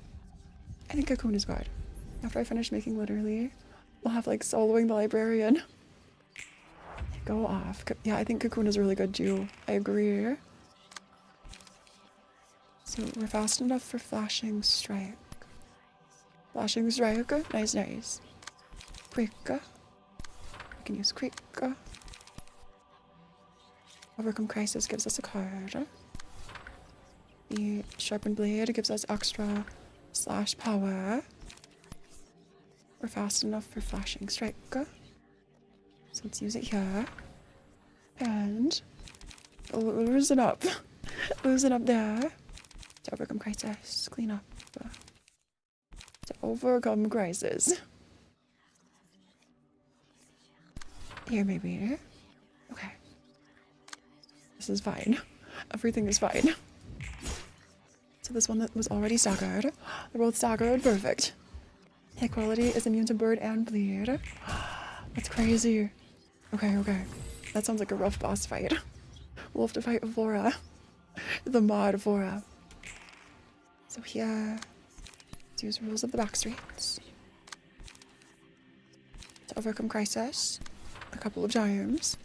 I think Cocoon is good. After I finish making literally, we'll have like soloing the librarian. Go off. Yeah, I think Cocoon is really good too. I agree. So we're fast enough for flashing strike. Flashing strike. Nice. Krika. We can use Krika. Overcome Crisis gives us a card. The Sharpened Blade gives us extra slash power. We're fast enough for Flashing Strike. So let's use it here. And loosen up. Loosen up there. To overcome crisis. Clean up. To overcome crisis. Here, maybe. Okay. This is fine. Everything is fine. So this one that was already staggered. They're both staggered. Perfect. Hit quality is immune to bird and bleed. That's crazy. Okay, okay. That sounds like a rough boss fight. We'll have to fight Phora. The mod Phora. So here, let's use rules of the backstreets. To overcome crisis, a couple of times.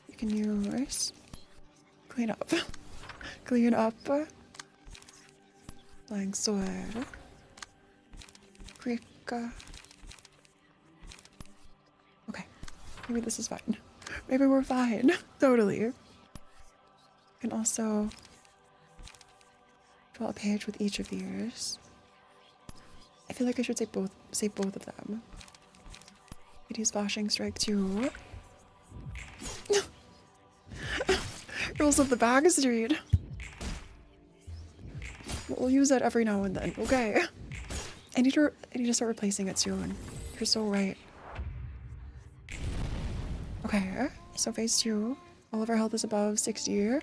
You can use clean up. Clean up. Flying sword. Creek. Okay. Maybe this is fine. Maybe we're fine. Totally. You can also draw a page with each of these. I feel like I should say both of them. Could use Flashing Strike too. Rules of the backstreet. We'll use that every now and then, okay? I need to start replacing it soon. You're so right. Okay, so phase 2. All of our health is above 60.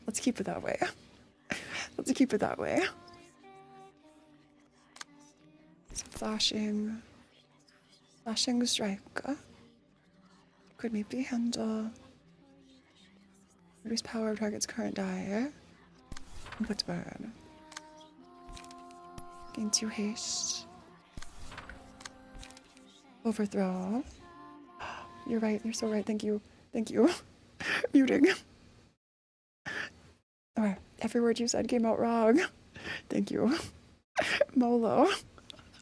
Let's keep it that way. Let's keep it that way. So flashing strike. Could maybe handle reduce power of target's current die. Inflict burn. Gain 2 haste. Overthrow. You're right, you're so right, thank you. Thank you. Muting. Okay, every word you said came out wrong. Thank you. Molo.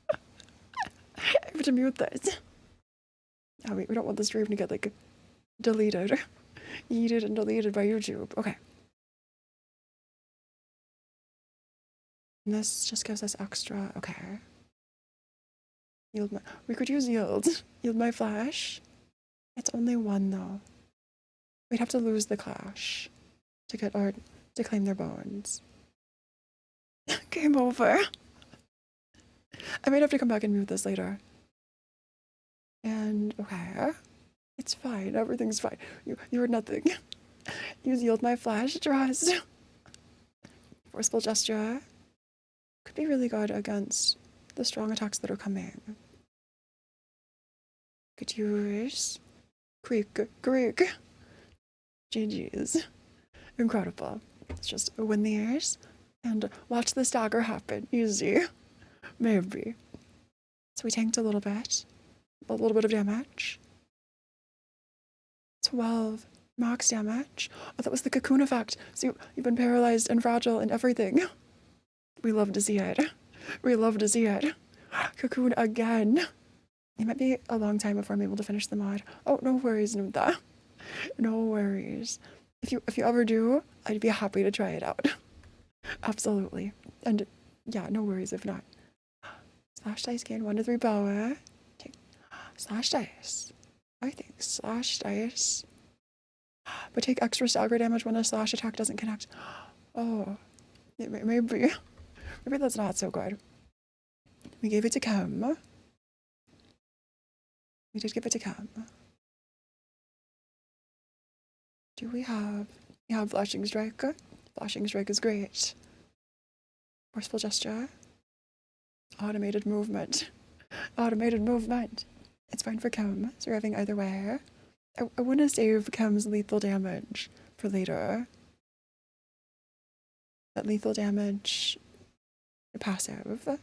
I have to mute this. Oh wait, we don't want the stream to get like deleted. Yeeted and deleted by YouTube. Okay. And this just gives us extra. Okay. Yield my. We could use yield. Yield my flash. It's only 1 though. We'd have to lose the clash to get our to claim their bones. Game over. I might have to come back and mute this later. And okay. It's fine. Everything's fine. You heard nothing. Use yield my flash. Trust. Forceful gesture. Could be really good against the strong attacks that are coming. Could use Greek. GG's. Incredible. Let's just win the ears and watch the stagger happen. Easy. Maybe. So we tanked a little bit of damage. 12 max damage. Oh, that was the cocoon effect. So you've been paralyzed and fragile and everything. We love to see it. We love to see it. Cocoon again. It might be a long time before I'm able to finish the mod. Oh, no worries, Nuda. No worries. If you ever do, I'd be happy to try it out. Absolutely. And yeah, no worries if not. Slash dice gain 1 to 3 power. Take slash dice. I think slash dice. But take extra stagger damage when a slash attack doesn't connect. Oh, maybe that's not so good. We gave it to Kim. We did give it to Kim. Do we have Flashing Strike? Flashing Strike is great. Forceful gesture. Automated movement. Automated movement. It's fine for Kim, surviving either way. I want to save Kim's lethal damage for later. That lethal damage passive.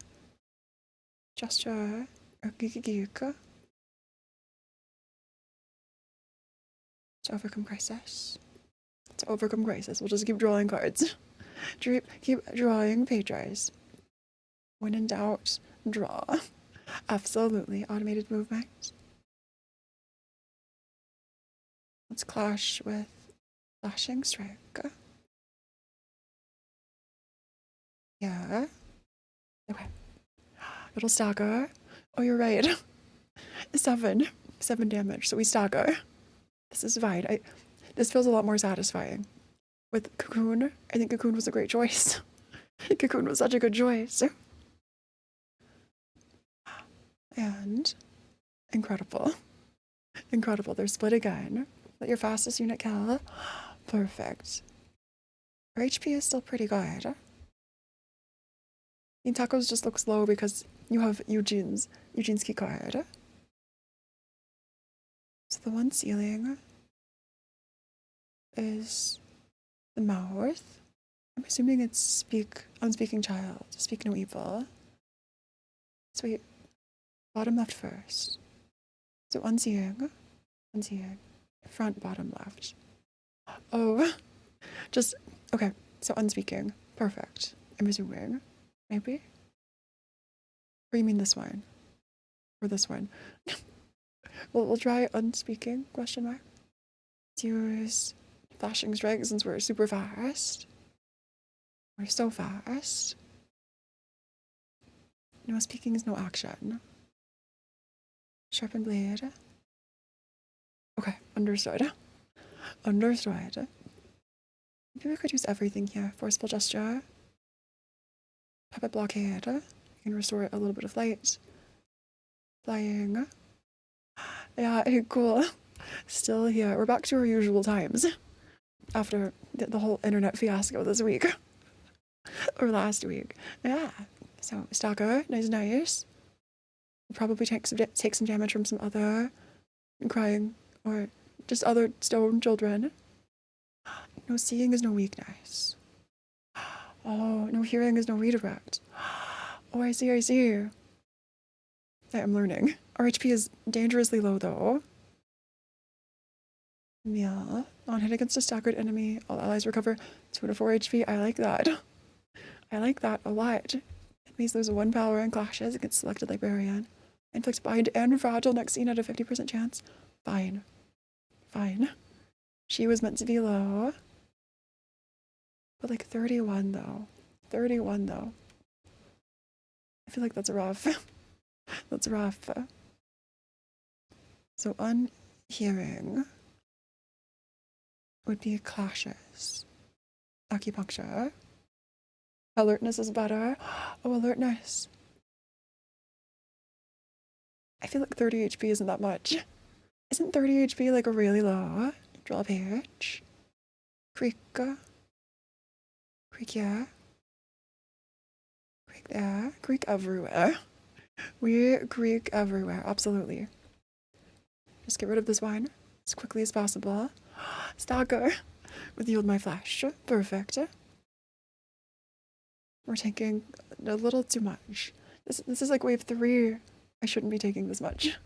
Gesture. Or geek. To overcome crisis. To overcome crisis. We'll just keep drawing cards. Keep drawing pages. When in doubt, draw. Absolutely. Automated movement. Let's clash with flashing strike. Yeah. Okay. Little stagger. Oh, you're right. 7 damage. So we stagger. This is fine. This feels a lot more satisfying. With Cocoon, I think Cocoon was a great choice. Cocoon was such a good choice. And incredible. Incredible. They're split again. Let your fastest unit kill. Perfect. Our HP is still pretty good. Tacos just looks low because you have Eugene's key card. So the one ceiling is the mouth. I'm assuming it's unspeaking child. Speak no evil. So wait, bottom left first. So unseeing, front, bottom left. Oh, just, okay, so unspeaking. Perfect. I'm assuming. Maybe? Or you mean this one? Or this one? we'll try unspeaking, question mark. Let's use flashing strike since we're super fast. We're so fast. No speaking is no action. Sharpen blade. Okay, understood. Understood. Maybe we could use everything here. Forceful gesture. Puppet blockade. You can restore a little bit of light. Flying. Yeah, cool. Still here. We're back to our usual times. After the whole internet fiasco this week. Or last week. Yeah. So, Stalker, nice. We'll probably take some damage from some other crying or just other stone children. No seeing is no weakness. Oh, no hearing is no redirect. Oh, I see. I am learning. Our HP is dangerously low though. Yeah. On hit against a staggered enemy, all allies recover 2 to 4 HP. I like that. I like that a lot. Enemies lose 1 power and clashes against selected librarian. Inflicts bind and fragile next scene at a 50% chance. Fine. She was meant to be low. But like 31 though. I feel like that's rough. That's rough. So unhearing would be clashes. Acupuncture. Alertness is better. Oh, alertness. I feel like 30 HP isn't that much. Isn't 30 HP like a really low? Draw a page. Creak here. Creak there. Creak everywhere. We creak everywhere, absolutely. Just get rid of this wine as quickly as possible. Stalker with Yield My Flesh. Perfect. We're taking a little too much. This is like wave 3. I shouldn't be taking this much.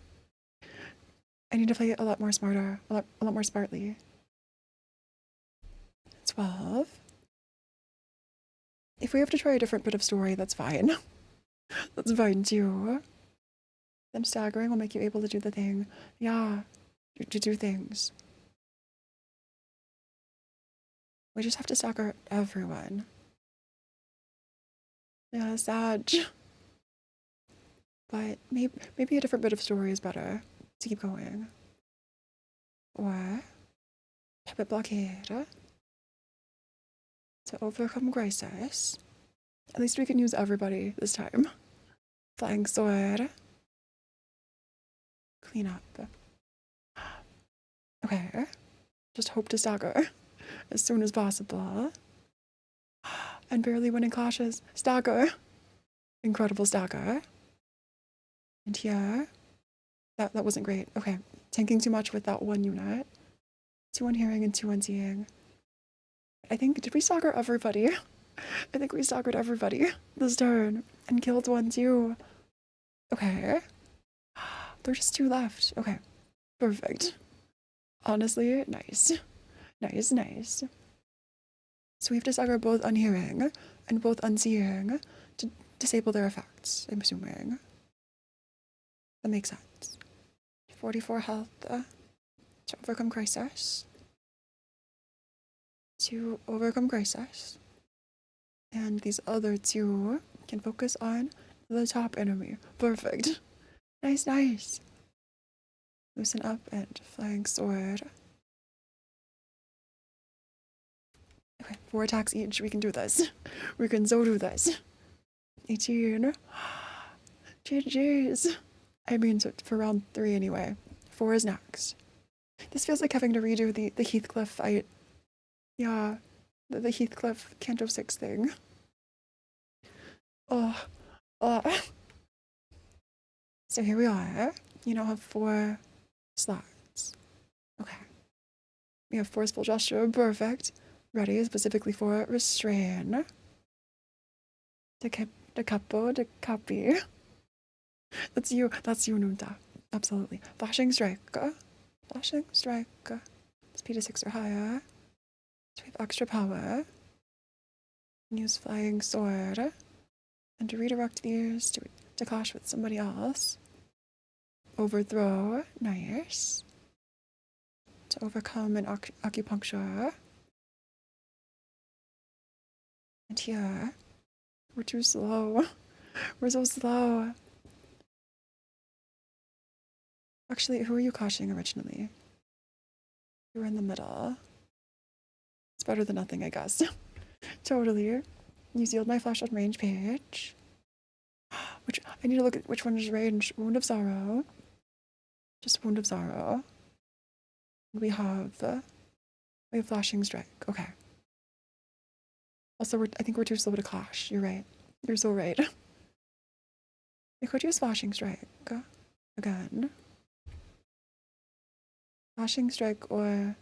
I need to play it a lot more smarter, a lot more smartly. 12. If we have to try a different bit of story, that's fine. That's fine too. Them staggering will make you able to do the thing. Yeah, to do things. We just have to stagger everyone. Yeah, sad. But maybe a different bit of story is better to keep going. Or puppet blockade to overcome crisis. At least we can use everybody this time. Flying sword. Clean up. Okay. Just hope to stagger as soon as possible. And barely winning clashes. Stagger. Incredible stagger. And here. That wasn't great. Okay. Tanking too much with that one unit. 2 unhearing and 2 unseeing. I think, did we stagger everybody? I think we staggered everybody this turn. And killed 1 too. Okay. There's just 2 left. Okay. Perfect. Honestly, nice. Nice. So we have to stagger both unhearing and both unseeing to disable their effects, I'm assuming. That makes sense. 44 health. to overcome crisis. To overcome crisis. And these other two can focus on the top enemy. Perfect. Nice, nice. Loosen up and flying sword. Okay, 4 attacks each. We can do this. We can so do this. 18. GG's. I mean, so for round 3 anyway. 4 is next. This feels like having to redo the Heathcliff fight. Yeah, the Heathcliff Canto 6 thing. Oh. So here we are. You now have 4 slots. Okay. We have forceful gesture. Perfect. Ready specifically for restrain. De capo, de copy. That's you, Nunta. Absolutely. Flashing strike. Flashing strike. Speed of 6 or higher. So we have extra power. Use flying sword. And to redirect these to clash with somebody else. Overthrow. Nice. To overcome an acupuncture. And here, we're too slow. We're so slow. Actually, who were you clashing originally? You were in the middle. It's better than nothing, I guess. Totally. You sealed my flash on range page. Which I need to look at which one is range. Wound of Sorrow. Just Wound of Sorrow. We have Flashing Strike. Okay. Also, I think we're too slow to clash. You're right. You're so right. We could use Flashing Strike again. Flashing Strike or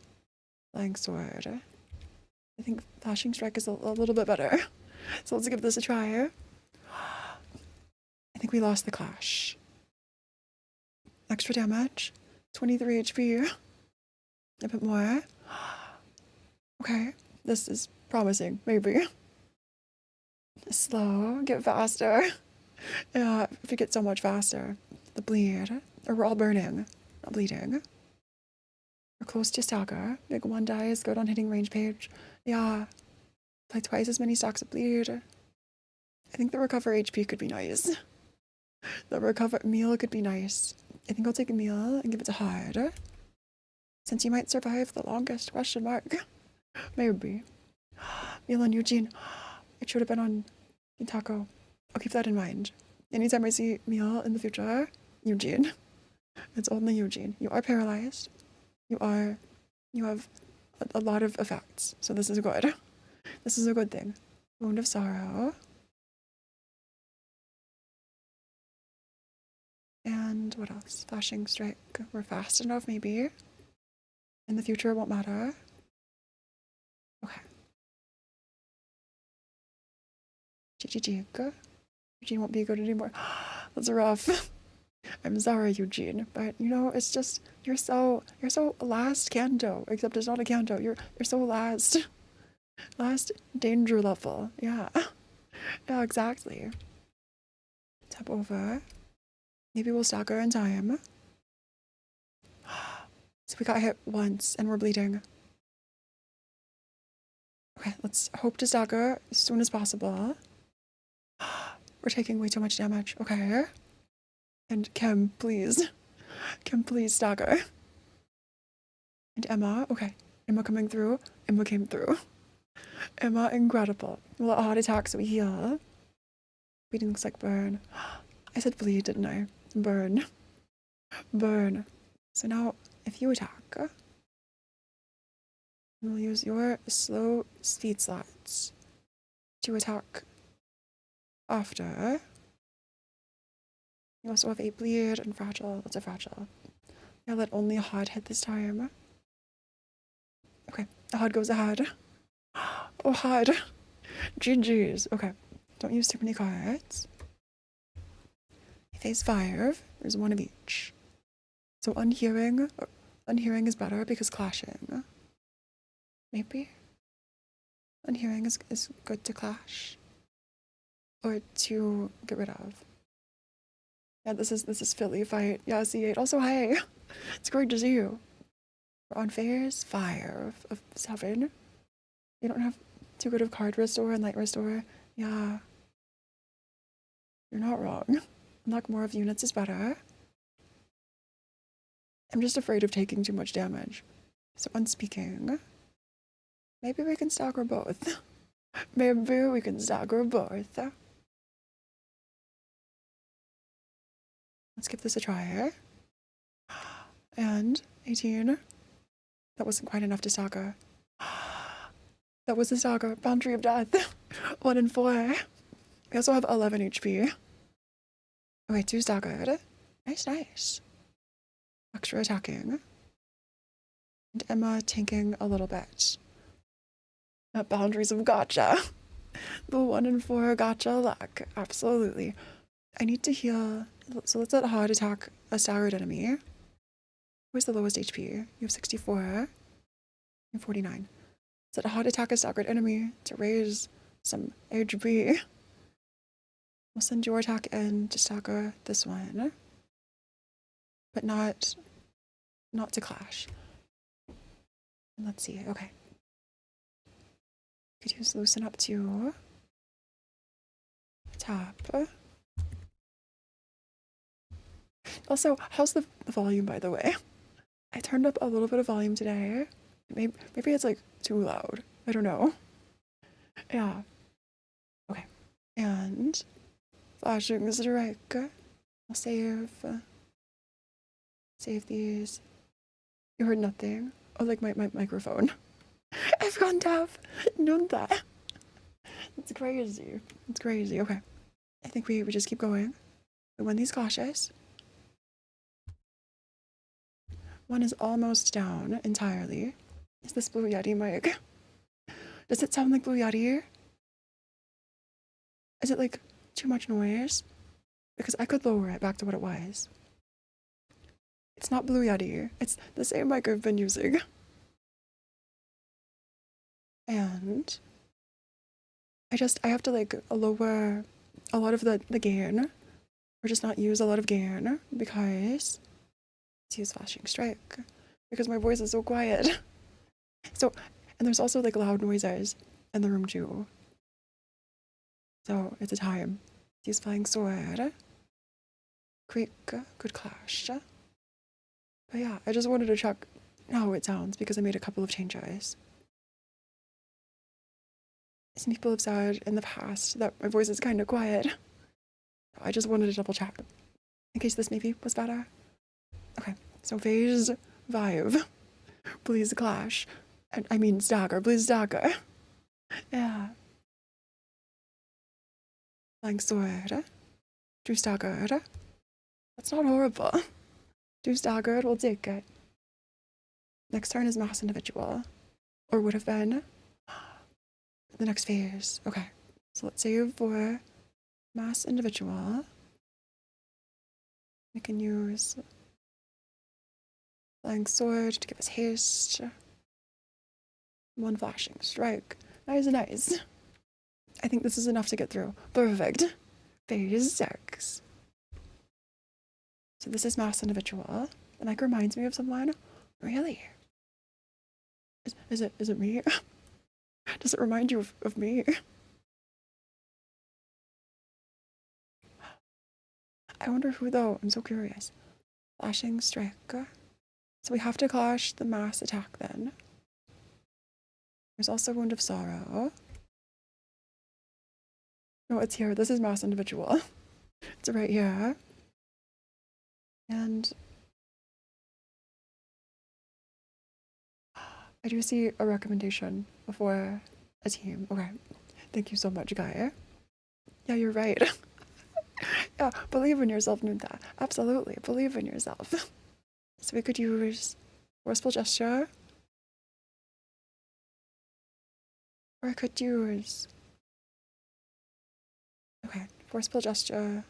Flying Sword. I think Flashing Strike is a little bit better. So let's give this a try. I think we lost the clash. Extra damage. 23 HP. A bit more. Okay. This is promising. Maybe. Slow. Get faster. Yeah, if you get so much faster. The bleed. Or we're all burning. Not bleeding. We're close to stagger. Big 1 die is good on hitting range page. Yeah. Play twice as many stacks of bleed. I think the recover HP could be nice. The recover meal could be nice. I think I'll take a meal and give it to Hard. Since you might survive the longest question mark. Maybe. Meal on Eugene. It should have been on Taco. I'll keep that in mind. Anytime I see meal in the future, Eugene. It's only Eugene. You are paralyzed. You have a lot of effects. So this is good. This is a good thing. Wound of Sorrow. And what else? Flashing Strike. We're fast enough, maybe. In the future, it won't matter. Okay. GG. Eugene won't be good anymore. That's rough. I'm sorry, Eugene, but you know, it's just you're so last Kanto, except it's not a Kanto. You're so last danger level. Yeah. Yeah, exactly. Tap over. Maybe we'll stagger in time. So we got hit once and we're bleeding. Okay, let's hope to stagger as soon as possible. We're taking way too much damage. Okay. And Kim, please. Kim, please stagger. And Emma. Okay. Emma coming through. Emma came through. Emma, incredible. We'll let Hard attack so we heal. Bleeding looks like burn. I said bleed, didn't I? Burn. Burn. So now, if you attack, we'll use your slow speed slots to attack after. You also have a bleed and fragile. That's a fragile. Yeah, let only a Hard hit this time. Okay, the Hard goes ahead. Oh, Hard. GG's. Okay, don't use too many cards. Phase 5. There's 1 of each. So unhearing is better because clashing. Maybe. Unhearing is good to clash. Or to get rid of. Yeah, this is Philly fight. Yeah, C8. Also, hey. It's great to see you. We're on phase 5 of 7. You don't have too good of card restore and light restore. Yeah. You're not wrong. Unlock more of units is better. I'm just afraid of taking too much damage. So unspeaking. Maybe we can stagger both. Maybe we can stagger both. Let's give this a try. And 18. That wasn't quite enough to stagger. That was the stagger. Boundary of death. 1 and 4. We also have 11 HP. Okay, 2 staggered. Nice, nice. Extra attacking. And Emma tanking a little bit. At boundaries of gotcha. The 1 and 4 gotcha luck. Absolutely. I need to heal. So let's let hard attack a staggered enemy. Where's the lowest HP? You have 64 and 49. Let's let hard attack a staggered enemy to raise some HP. We'll send your attack in to stagger this one. But not to clash. And let's see. Okay. Could use loosen up to tap. Also, how's the volume, by the way? I turned up a little bit of volume today. Maybe it's like too loud. I don't know. Yeah. Okay. And flashing strike. I'll save these. You heard nothing. Oh, like my microphone. I've gone deaf. Nunta. It's crazy. It's crazy. Okay. I think we just keep going. We win these clashes. 1 is almost down entirely. Is this Blue Yeti mic? Does it sound like Blue Yeti? Is it like too much noise? Because I could lower it back to what it was. It's not Blue Yeti. It's the same mic I've been using. And I have to like lower a lot of the gain. Or just not use a lot of gain because let's use flashing strike. Because my voice is so quiet. So, and there's also like loud noises in the room too. So it's a time. Let's use flying sword. Creek, good clash. But yeah, I just wanted to check how it sounds because I made a couple of changes. Some people have said in the past that my voice is kind of quiet. I just wanted to double check in case this maybe was better. Okay, so phase 5. Please clash. And I mean stagger, please stagger. Yeah. Flying sword. 2 staggered. That's not horrible. 2 staggered, we'll take it. Next turn is mass individual. Or would have been the next phase. Okay, so let's save for mass individual. We can use flying sword to give us haste. 1 flashing strike. Nice, nice. I think this is enough to get through. Perfect. Phase 6. So this is mass individual. The mic reminds me of someone. Really? Is it me? Does it remind you of me? I wonder who though. I'm so curious. Flashing strike. So we have to clash the mass attack then. There's also Wound of Sorrow. No, it's here. This is mass individual. It's right here. And I do see a recommendation for a team. Okay. Thank you so much, Gaia. Yeah, you're right. Yeah, believe in yourself, Nunta. Absolutely, believe in yourself. So we could use forceful gesture. Or I could use... Okay, forceful gesture.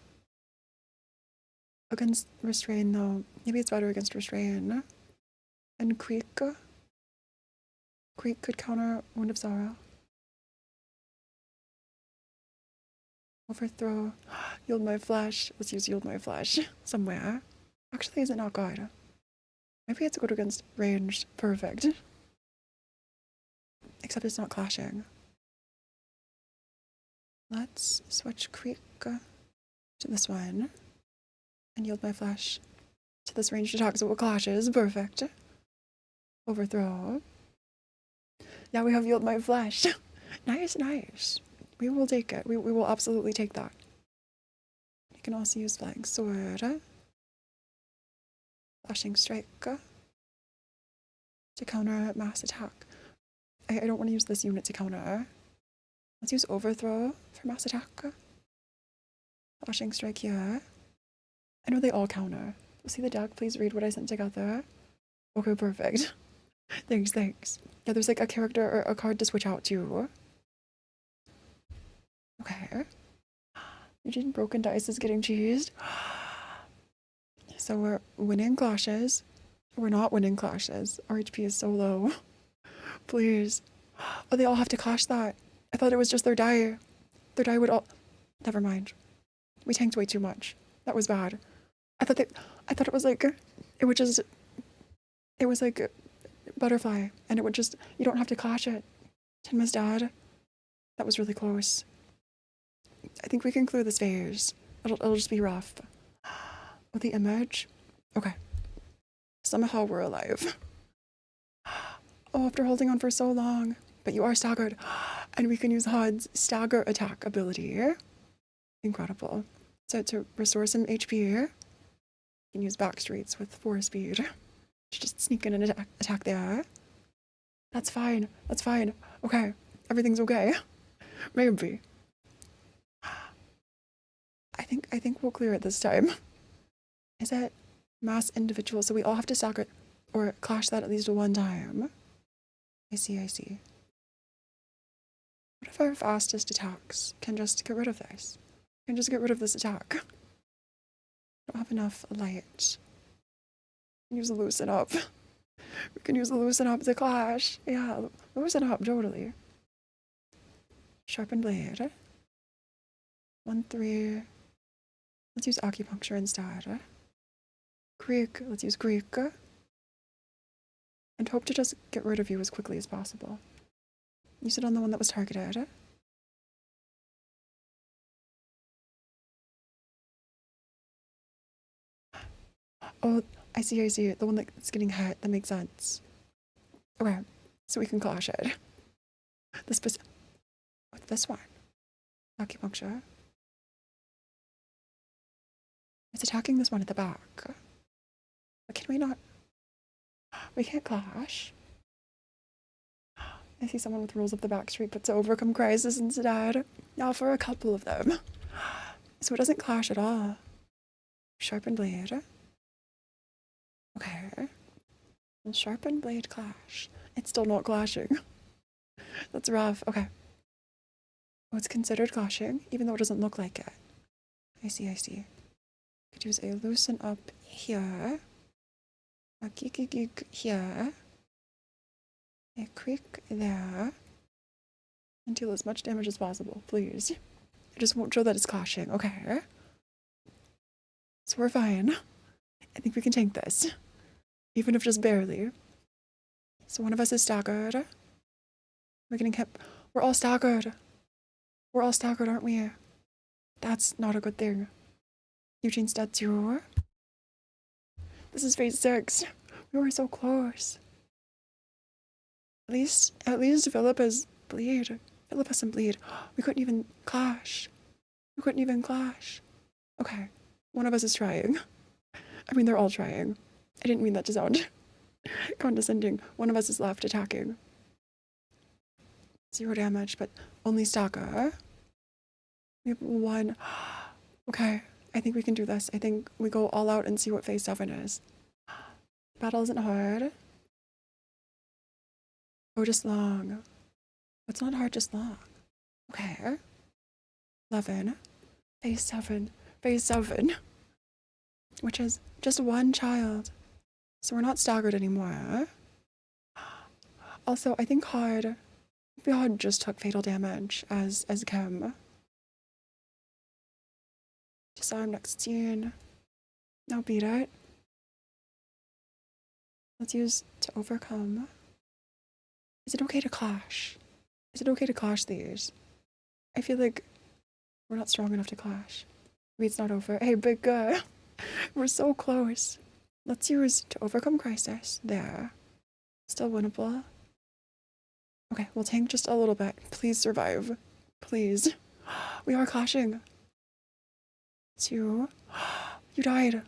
Against restrain though. Maybe it's better against restrain. And creek. Creek could counter Wound of Sorrow. Overthrow. Yield my flesh. Let's use yield my flesh somewhere. Actually, is it not good? Maybe it's good against ranged. Perfect. Except it's not clashing. Let's switch Creek to this one and yield my flash to this ranged attack so it clashes. Perfect. Overthrow. Yeah, we have yield my flash. Nice, nice. We will take it. We will absolutely take that. You can also use Flying Sword. Flashing Strike to counter Mass Attack. I don't want to use this unit to counter. Let's use Overthrow for Mass Attack. Flashing Strike here. I know they all counter. See the deck? Please read what I sent together. Okay, perfect. Thanks. Yeah, there's like a character or a card to switch out to. Okay. Eugene Broken Dice is getting cheesed. So we're winning clashes. We're not winning clashes. Our HP is so low. Please. Oh, they all have to clash that. I thought it was just their die. Their die would all... Never mind. We tanked way too much. That was bad. I thought it was like... It was like butterfly. And it would just... You don't have to clash it. Tenma's dad. That was really close. I think we can clear this phase. It'll just be rough. With the image. Okay. Somehow we're alive. Oh, after holding on for so long. But you are staggered. And we can use HUD's stagger attack ability. Incredible. So to restore some HP, you can use backstreets with 4 speed. To just sneak in and attack there. That's fine. That's fine. Okay. Everything's okay. Maybe. I think we'll clear it this time. Is it mass individual? So we all have to stagger or clash that at least one time. I see. What if our fastest attacks can just get rid of this? Can just get rid of this attack. I don't have enough light. Use the loosen up. We can use the loosen up to clash. Yeah, loosen up, totally. Sharpened blade. 1-3. Let's use acupuncture instead. Greek, let's use Greek. And hope to just get rid of you as quickly as possible. Use it on the one that was targeted. Oh, I see. The one that's getting hit. That makes sense. Okay, so we can clash it. With this one. Acupuncture. It's attacking this one at the back. But can we not? We can't clash. I see someone with rules of the backstreet puts overcome crisis instead. Now for a couple of them. So it doesn't clash at all. Sharpened blade. Okay. Well, sharpened blade clash. It's still not clashing. That's rough. Okay. Oh, it's considered clashing, even though it doesn't look like it. I see. Could use a loosen up here. A geek here. A creek there. And deal as much damage as possible, please. I just won't show that it's clashing. Okay. So we're fine. I think we can tank this. Even if just barely. So one of us is staggered. We're getting hit. We're all staggered. We're all staggered, aren't we? That's not a good thing. Eugene's dead too. This is phase 6. We were so close. At least Philip has bleed. Philip has some bleed. We couldn't even clash. Okay. One of us is trying. I mean, they're all trying. I didn't mean that to sound condescending. One of us is left attacking. 0 damage, but only stagger. We have 1. Okay. I think we can do this. I think we go all out and see what phase 7 is. Battle isn't hard. Oh, just long. It's not hard, just long. Okay. 11. Phase 7. Which is just 1 child. So we're not staggered anymore. Also, I think Hard just took fatal damage as Kim. Disarm next scene. Now beat it. Let's use to overcome. Is it okay to clash? Is it okay to clash these? I feel like we're not strong enough to clash. Maybe it's not over. Hey, big guy. We're so close. Let's use to overcome crisis. There. Still winnable. Okay, we'll tank just a little bit. Please survive. Please. We are clashing. 2. You died.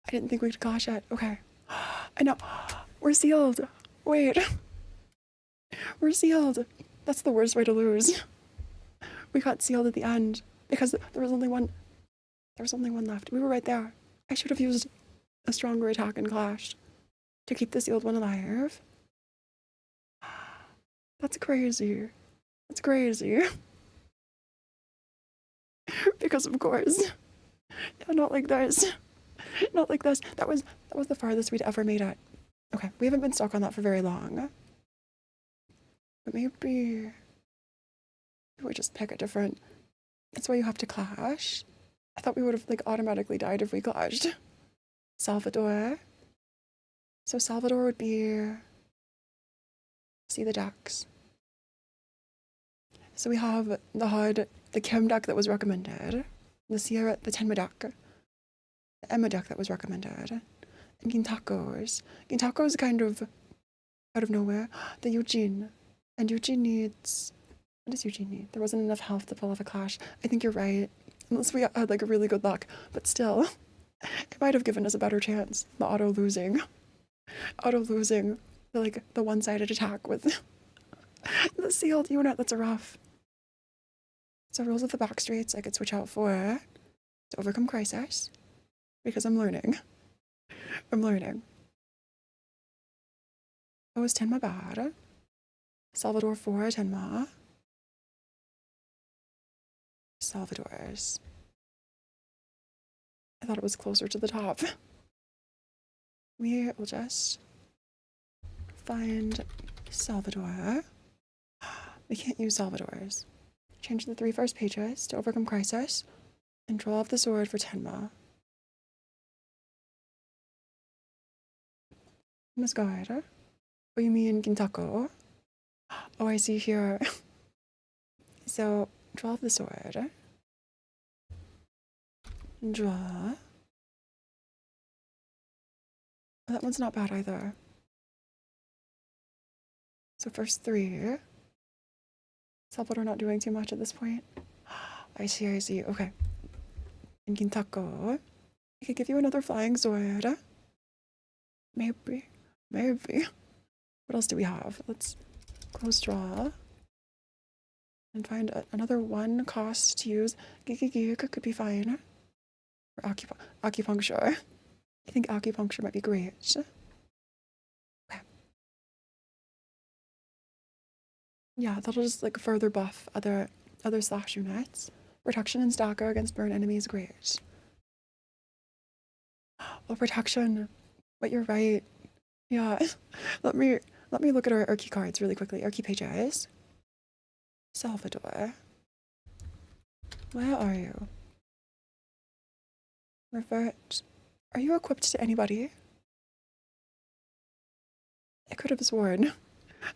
I didn't think we could clash yet. Okay. I know. We're sealed. Wait. We're sealed. That's the worst way to lose. We got sealed at the end because there was only one. There was only one left. We were right there. I should have used a stronger attack and clashed to keep the sealed one alive. That's crazy. That's crazy. Because of course. Yeah, not like this. Not like this. That was the farthest we'd ever made it. Okay, we haven't been stuck on that for very long. But maybe we just pick a different. That's why you have to clash. I thought we would have like automatically died if we clashed. Salvador. So Salvador would be. See the decks. So we have the HUD, the Kim deck that was recommended, the Sierra, the Tenma deck, the Emma deck that was recommended, and Gintako's. Gintako's kind of out of nowhere. The Eugene. And Eugene needs. What does Eugene need? There wasn't enough health to pull off a clash. I think you're right. Unless we had like a really good luck. But still, it might have given us a better chance. The auto losing. The one-sided attack with the sealed unit. That's a rough. So rules of the back streets I could switch out for to overcome crisis. Because I'm learning. Oh, is Tenma bad? Salvador 4, Tenma. Salvador's. I thought it was closer to the top. We will just find Salvador. We can't use Salvador's. Change the 3 first pages to overcome crisis and draw off the sword for Tenma. Miss Guide. Oh, you mean Gintako? Oh, I see here. So, draw off the sword. Draw. Oh, that one's not bad either. So first 3. Salvador not doing too much at this point. I see. Okay. And Gintako. I could give you another flying sword. Maybe. What else do we have? Let's close draw. And find another 1 cost to use. Gigigig could be fine. Or acupuncture. I think acupuncture might be great. Okay. Yeah, that'll just like further buff other slash units. Protection and stacker against burn enemies, great. Oh, protection. But you're right. Yeah. Let me look at our key cards really quickly. Our key pages. Salvador. Where are you? Revert. Are you equipped to anybody? I could have sworn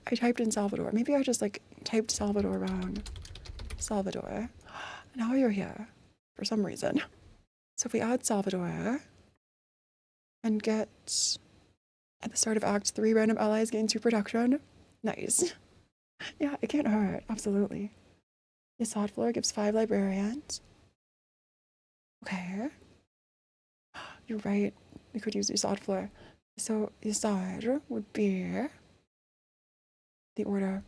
I typed in Salvador. Maybe I just like typed Salvador wrong. Salvador. Now you're here for some reason. So if we add Salvador and get at the start of Act 3 random allies gain 2 protection. Nice. Yeah, it can't hurt. Absolutely. Yasad floor gives 5 librarians. Okay. You're right. We could use Yasad floor. So Yasad would be the order.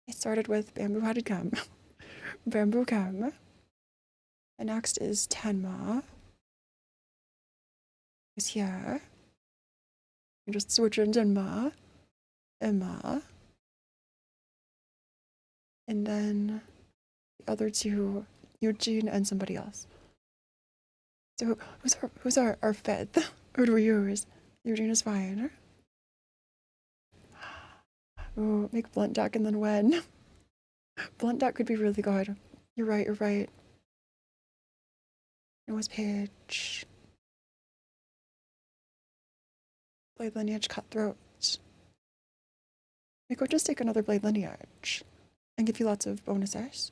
It started with Bamboo Hatted Chem. Bamboo Chem. And next is Tenma. Is here. You just switch in Tenma. Emma. And then the other 2, Eugene and somebody else. So who's our 5th? Who do we use? Eugene is fine. Oh, make blunt deck and then when. Blunt deck could be really good. You're right. Noah's page. Blade lineage cutthroat. We could just take another blade lineage and give you lots of bonuses.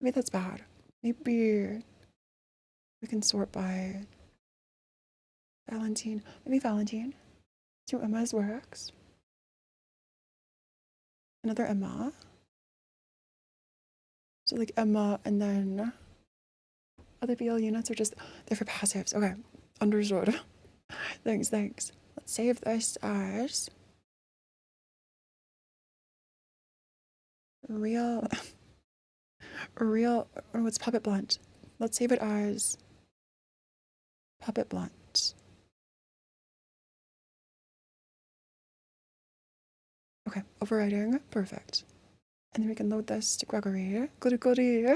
Maybe that's bad. Maybe we can sort by Valentine. Maybe Valentine. 2 Emmas works. Another Emma. So like Emma and then other BL units are just, they're for passives. Okay, understood. Thanks. Let's save this as real, oh, it's Puppet Blunt. Let's save it as Puppet Blunt. Okay, overriding, perfect. And then we can load this to Gregory. Goody.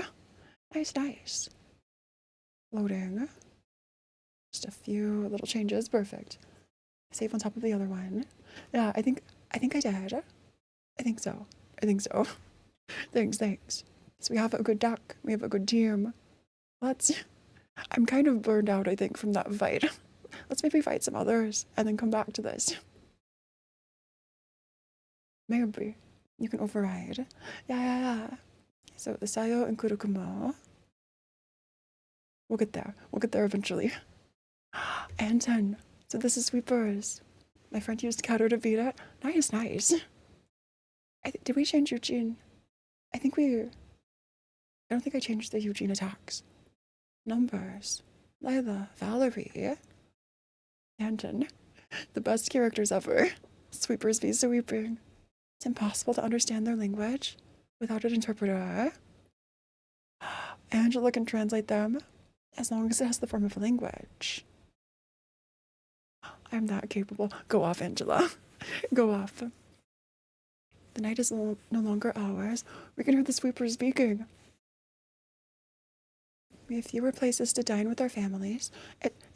Nice. Loading. Just a few little changes, perfect. Save on top of the other one. Yeah, I think I did. I think so. Thanks. So we have a good deck. We have a good team. I'm kind of burned out, I think, from that fight. Let's maybe fight some others and then come back to this. Maybe. You can override. Yeah. So the Sayo and Kurokumo. We'll get there eventually. Anton. So this is Sweepers. My friend used Kato to beat it. Nice. Did we change Eugene? I don't think I changed the Eugene attacks. Numbers. Lila. Valerie. Anton. The best characters ever. Sweepers be sweeping. It's impossible to understand their language without an interpreter. Angela can translate them as long as it has the form of a language. I'm that capable. Go off, Angela. Go off. The night is no longer ours. We can hear the sweepers speaking. We have fewer places to dine with our families.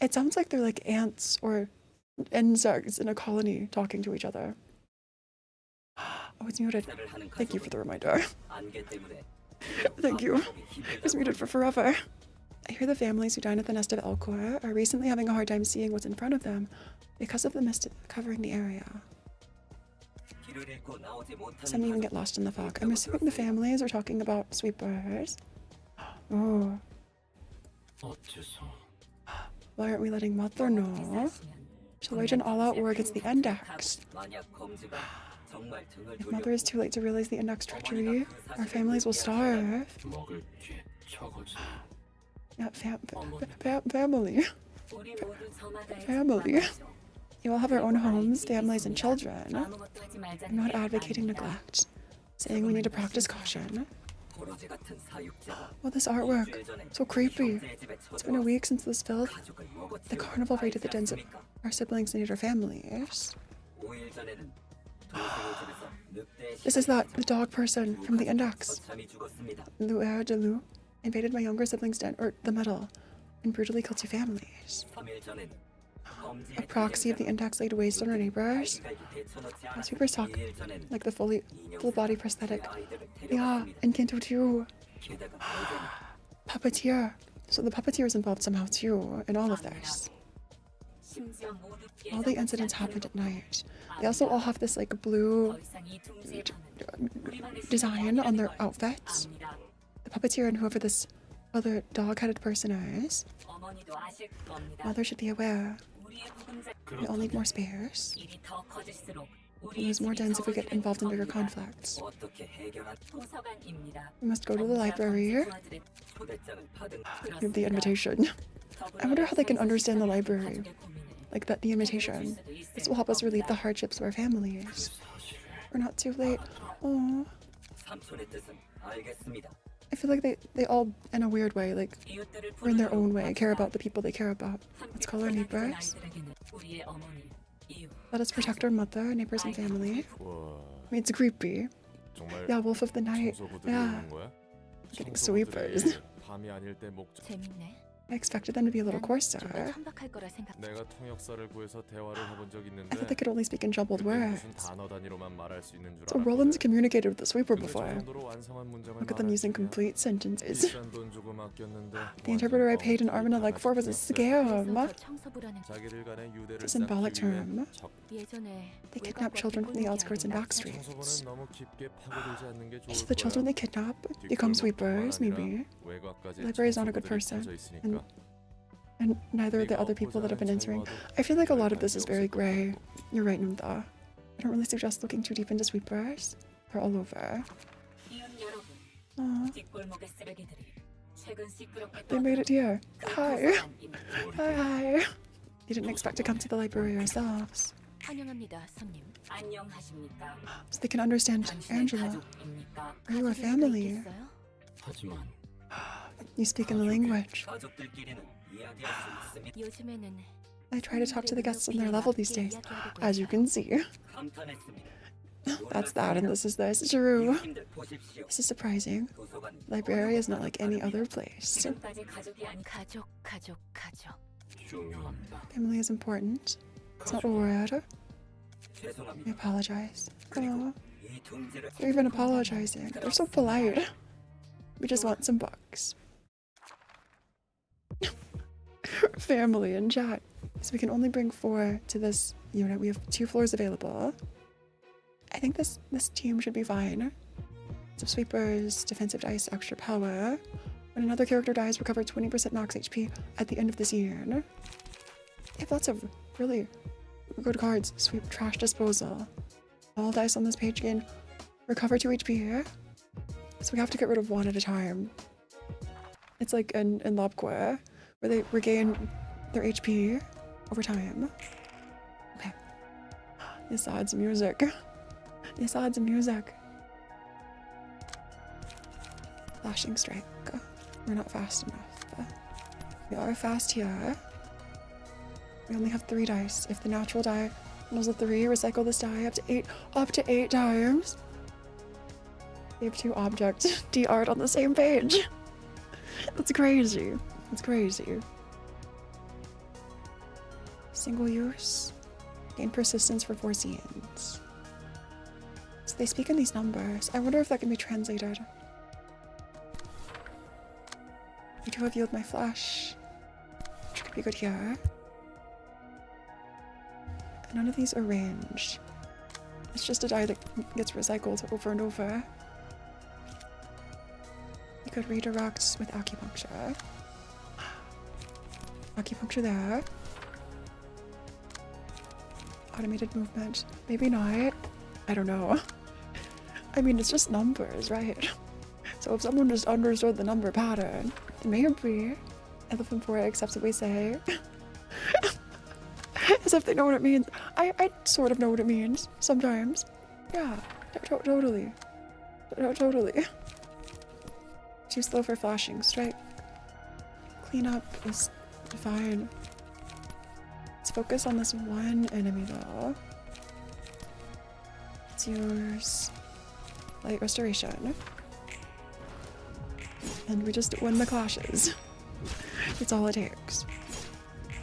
It sounds like they're like ants or insects in a colony talking to each other. Oh, it's muted. Thank you for the reminder. Thank you. It's muted for forever. I hear the families who dine at the nest of Elcor are recently having a hard time seeing what's in front of them because of the mist covering the area. Some even get lost in the fog. I'm assuming the families are talking about sweepers. Oh. Why aren't we letting Mother know? She'll wage an all-out war against the Index. If Mother is too late to realize the Index treachery, our families will starve. Yeah, family. You all have our own homes, families, and children. I'm not advocating neglect, saying we need to practice caution. Well, this artwork, so creepy. It's been a week since this filth. The carnival raided the dens of our siblings and our families. This is the dog person from the Index. Luer de Lu invaded my younger sibling's den, or the middle, and brutally killed 2 families. A proxy of the Index laid waste on our neighbors. Sweepers talk like the full body prosthetic. Yeah, and Kanto too. Puppeteer. So the puppeteer is involved somehow too in all of this. All the incidents happened at night. They also all have this like blue design on their outfits. The puppeteer and whoever this other dog-headed person is. Mother should be aware. We all need more spares. We'll lose more dens if we get involved in bigger conflicts. We must go to the library. Give the invitation. I wonder how they can understand the library. Like that, the invitation. This will help us relieve the hardships of our families. We're not too late. Oh. I feel like they all, in a weird way, like, or in their own way, care about the people they care about. Let's call our neighbors. Let us protect our mother, neighbors, and family. I mean, it's creepy. Yeah, Wolf of the Night. Yeah. Getting sweepers. I expected them to be a little coarser. 천박할 거라 생각. 내가 통역사를 구해서 대화를 해본 적 I 있는데 thought they could only speak in jumbled 그게 words. 무슨 단어 단위로만 말할 수 있는 줄 So Roland's 알았거든. communicated with the sweeper 근데 저 before. 정도로 완성한 문장을 Look at them 말할 using 줄이야. complete sentences. 비싼 돈 주고 맡겼는데 The interpreter I paid an 완전 arm and a leg for was a scam. 그래서 저 청소부라는 게 자기들 간의 유대를 It's a symbolic 쌓기 위해 term. 적- 예전에 They kidnap children from the outskirts and back streets. 청소부는 너무 깊게 파고들지 않는 게 좋을 So the children they kidnap become sweepers, maybe. 외곽까지 Library is not a good 청소부들이 person, 퍼져 있으니까. And neither are the other people that have been answering. I feel like a lot of this is very grey. You're right, Nunda. I don't really suggest looking too deep into sweepers. They're all over. Aw, they made it here. Hi. Hi, hi. You didn't expect to come to the library yourselves. 환영합니다, 손님. So they can understand Angela. Are you a family? 있어요? You speak in the language. 요즘에는 I try to talk to the guests on their level these days, as you can see. That's that and this is this. True. This is surprising. Library is not like any other place. 가족. Family is important. It's not a word. I apologize. Oh, they're even apologizing. They're so polite. We just want some books. Family in chat. So we can only bring 4 to this unit. We have 2 floors available. I think this team should be fine. Some sweepers, defensive dice, extra power. When another character dies, recover 20% max HP at the end of this year. They have lots of really good cards. Sweep, trash disposal. All dice on this page gain recover 2 HP. So we have to get rid of 1 at a time. It's like in Lobqua, where they regain their HP over time. Okay. This adds music. This adds music. Flashing strike. We're not fast enough. We are fast here. We only have 3 dice. If the natural die rolls a 3, recycle this die up to 8 times. We have 2 objects D-art on the same page. That's crazy. It's crazy. Single use. Gain persistence for 4 scenes. So they speak in these numbers. I wonder if that can be translated. I do have yield my flesh, which could be good here. And none of these are ranged. It's just a die that gets recycled over and over. We could redirect with acupuncture. Acupuncture there. Automated movement. Maybe not. I don't know. I mean, it's just numbers, right? So if someone just understood the number pattern, then maybe Elephant Phora accepts what we say. As if they know what it means. I sort of know what it means sometimes. Yeah, totally. Totally. Too slow for flashing strike. Cleanup is fine. Let's focus on this one enemy though. Let's use light restoration. And we just win the clashes. That's all it takes.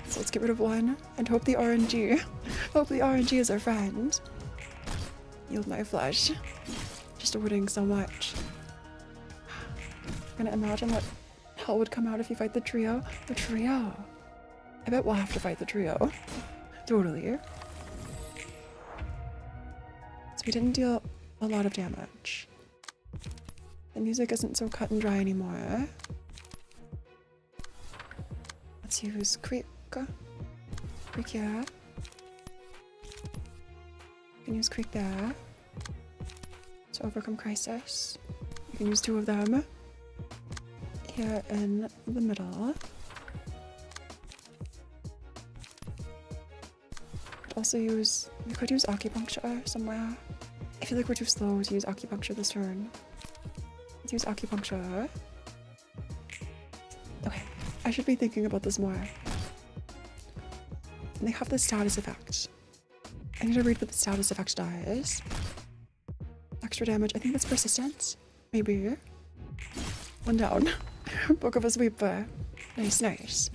So let's get rid of 1 and hope the RNG is our friend. Yield my flesh. Just winning so much. I'm gonna imagine what hell would come out if you fight the trio. The trio. I bet we'll have to fight the trio. Totally. So we didn't deal a lot of damage. The music isn't so cut and dry anymore. Let's use Creek. Creek here. You can use Creek there. To overcome crisis. You can use 2 of them. Here in the middle. Also use, we could use acupuncture somewhere. I feel like we're too slow to use acupuncture this turn. Let's use acupuncture. Okay, I should be thinking about this more. And they have the status effect. I need to read what the status effect does. Extra damage, I think that's persistence. Maybe. 1 down. Book of a Sweeper. Nice, nice.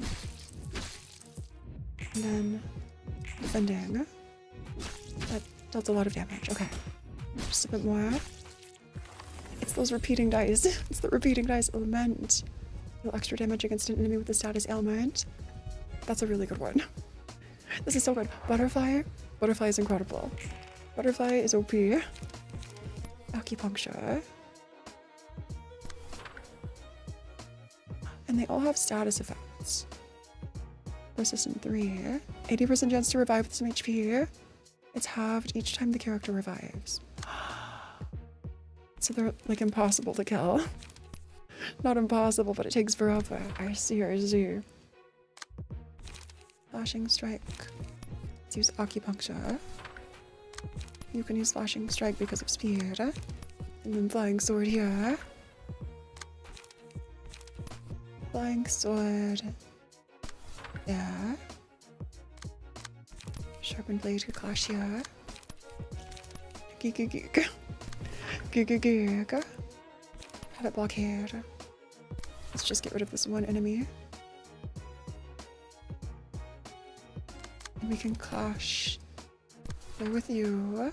And then defending. That dealt a lot of damage. Okay. Just a bit more. It's those repeating dice. It's the repeating dice element. Deal extra damage against an enemy with the status ailment. That's a really good one. This is so good. Butterfly. Butterfly is incredible. Butterfly is OP. Acupuncture. And they all have status effects. Persistent 3. 80% chance to revive with some HP. It's halved each time the character revives. So they're like impossible to kill. Not impossible, but it takes forever. I see. Flashing strike. Let's use acupuncture. You can use flashing strike because of speed. And then flying sword here. Flying sword. Yeah. Sharpened blade could clash here. Geek. Have it blockade. Let's just get rid of this one enemy. And we can clash there with you.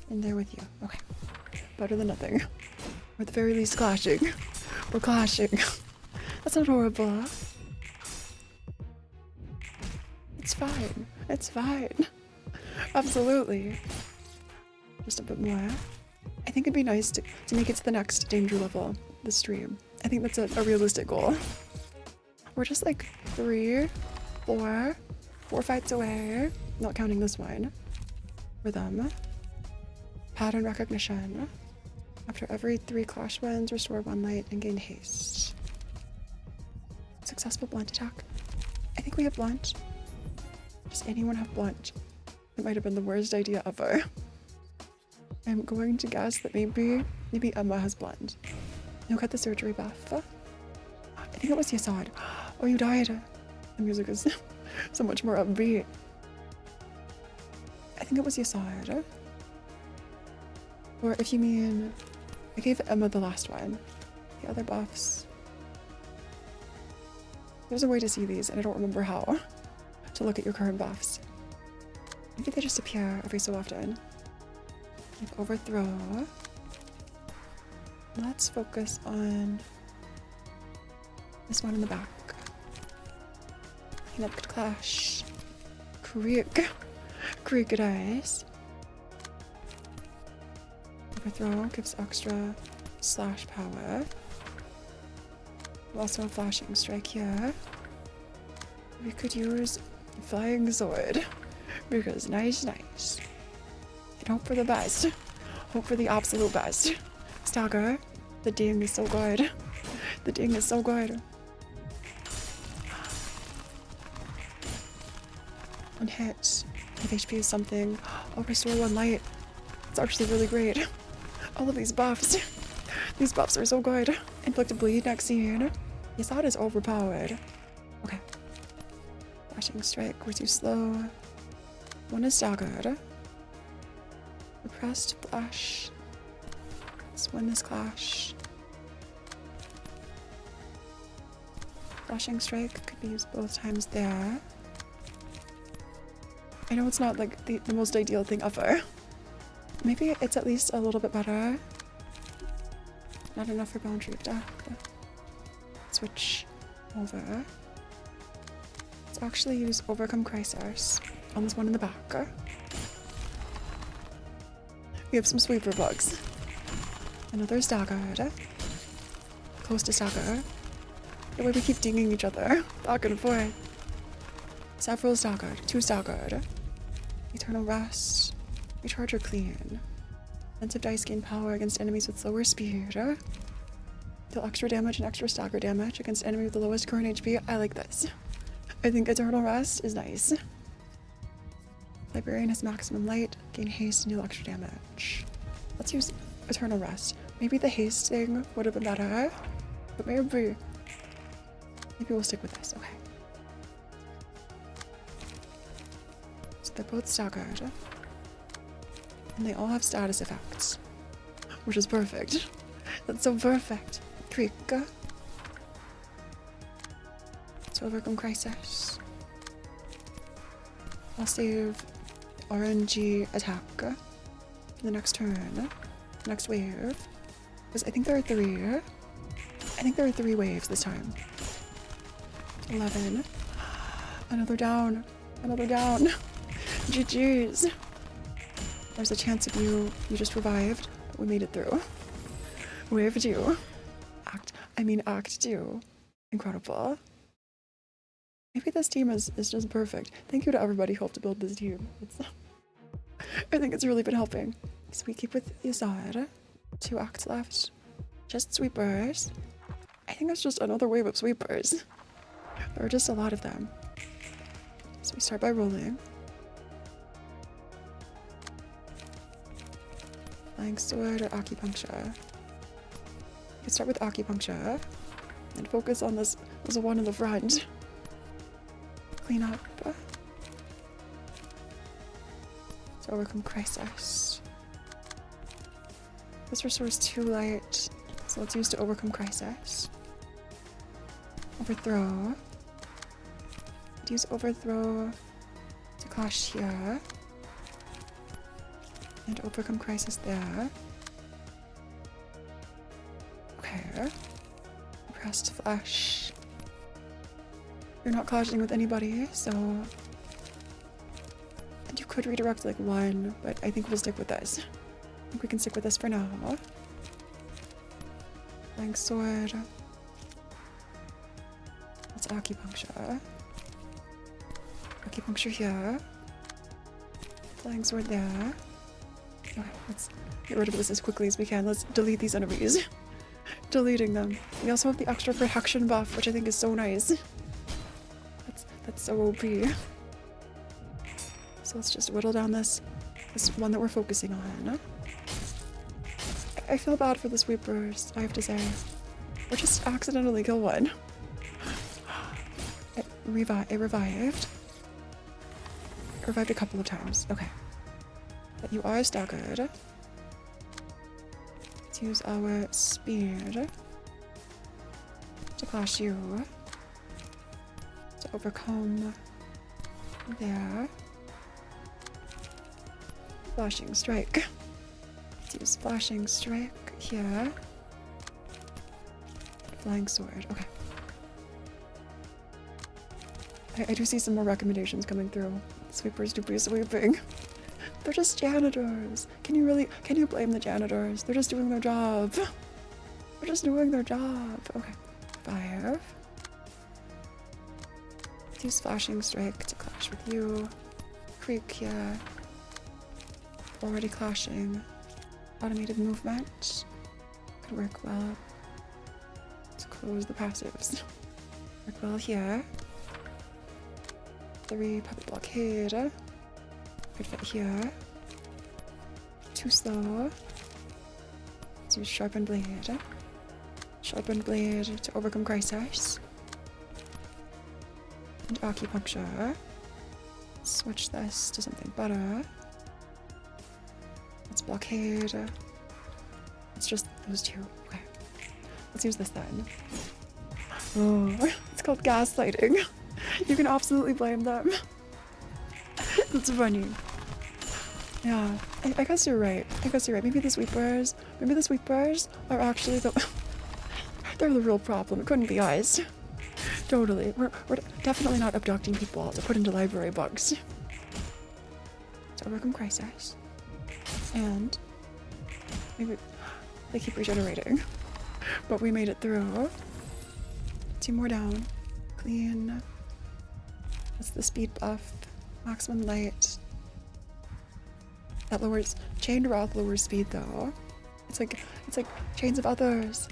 And there with you. Okay. Better than nothing. Or at the very least clashing. We're clashing. That's not horrible. It's fine. It's fine. Absolutely. Just a bit more. I think it'd be nice to make it to the next danger level, the stream. I think that's a realistic goal. We're just like 4 fights away, not counting this one. For them. Pattern recognition. After every 3 clash wins, restore 1 light and gain haste. Successful blunt attack. I think we have blunt. Does anyone have blunt? It might have been the worst idea ever. I'm going to guess that maybe Emma has blunt. No, cut the surgery buff. I think it was Yasad. Oh, you died. The music is so much more upbeat. I think it was Yasad. Or if you mean, I gave Emma the last one. The other buffs. There's a way to see these, and I don't remember how to look at your current buffs. Maybe they just appear every so often. Like overthrow. Let's focus on this one in the back. Clean up could clash. Creak dice. Overthrow gives extra slash power. Also a flashing strike here. We could use flying sword because nice. And hope for the best. Hope for the absolute best. Stagger. The ding is so good. The ding is so good. One hit. If HP is something, I'll restore 1 light. It's actually really great. All of these buffs. These buffs are so good. Inflicted bleed next scene. Yes, that is overpowered. Okay. Flashing strike, we're too slow. 1 is staggered. Repressed flash. Let's win this clash. Flashing strike could be used both times there. I know it's not like the most ideal thing ever. Maybe it's at least a little bit better. Not enough for boundary deck. Switch over. Let's actually use Overcome Crisis on this one in the back. We have some sweeper bugs. Another staggered. Close to stagger. The way we keep dinging each other. Back and forth. Several staggered. 2 staggered. Eternal Rest. Recharge or clean. Defensive dice gain power against enemies with lower speed. Deal extra damage and extra stagger damage against enemy with the lowest current HP. I like this. I think Eternal Rest is nice. Librarian has maximum light, gain haste, and deal extra damage. Let's use Eternal Rest. Maybe the haste thing would have been better, but maybe we'll stick with this. Okay. So they're both staggered. And they all have status effects, which is perfect. That's so perfect. Creek. to overcome crisis. I'll save RNG attack for the next turn, next wave. Because I think there are three. I think there are 3 waves this time. 11. Another down. Another down. GG's. There's a chance of you just revived, but we made it through. Wave 2. Act 2. Incredible. Maybe this team is just perfect. Thank you to everybody who helped to build this team. I think it's really been helping. So we keep with Yazad. 2 acts left. Just sweepers. I think it's just another wave of sweepers. There are just a lot of them. So we start by rolling. Flying sword or acupuncture. We can start with acupuncture and focus on this one in the front. Clean up. To overcome crisis. This restores 2 light, so let's use to overcome crisis. Overthrow. Use overthrow to clash here. And overcome crisis there. Okay. Pressed flash. You're not clashing with anybody, so... And you could redirect like 1, but I think we'll stick with this. I think we can stick with this for now. Flying sword. That's acupuncture. Acupuncture here. Flying sword there. Okay, let's get rid of this as quickly as we can. Let's delete these enemies. Deleting them. We also have the extra protection buff, which I think is so nice. That's so OP. So let's just whittle down this one that we're focusing on. I feel bad for the sweepers, I have to say. Or just accidentally kill one. It revived. It revived a couple of times. Okay. But you are staggered. Let's use our speed to clash you. To overcome there. Flashing strike. Let's use flashing strike here. Flying sword. Okay. I do see some more recommendations coming through. Sweepers do be sweeping. They're just janitors. Can you blame the janitors? They're just doing their job. They're just doing their job. Okay. 5. Use flashing strike to clash with you. Creek here. Already clashing. Automated movement. Could work well. To close the passives. Work well here. 3 puppet blockade. Could fit here. Too slow. Let's use sharpened blade. Sharpened blade to overcome crisis. And acupuncture. Switch this to something better. Let's blockade. It's just those 2. Okay. Let's use this then. Oh, it's called gaslighting. You can absolutely blame them. That's funny. Yeah, I guess you're right. Maybe the sweepers are actually they're the real problem. It couldn't be us. Totally. We're definitely not abducting people to put into library books. To overcome crisis. And maybe they keep regenerating. But we made it through. 2 more down. Clean. That's the speed buff. Maximum light. That lowers Chained Wrath lowers speed though. It's like Chains of Others.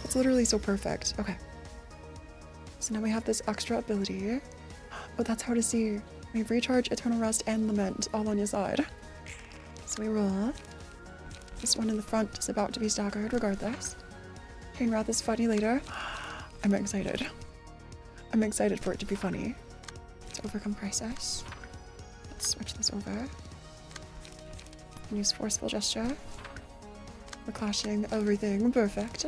It's literally so perfect. Okay. So now we have this extra ability. Oh, that's hard to see. We have Recharge, Eternal Rest, and Lament all on your side. So we roll. This one in the front is about to be staggered regardless. Chain Wrath is funny later. I'm excited. I'm excited for it to be funny. To overcome crisis. Let's switch this over. And use Forceful Gesture. We're clashing everything. Perfect.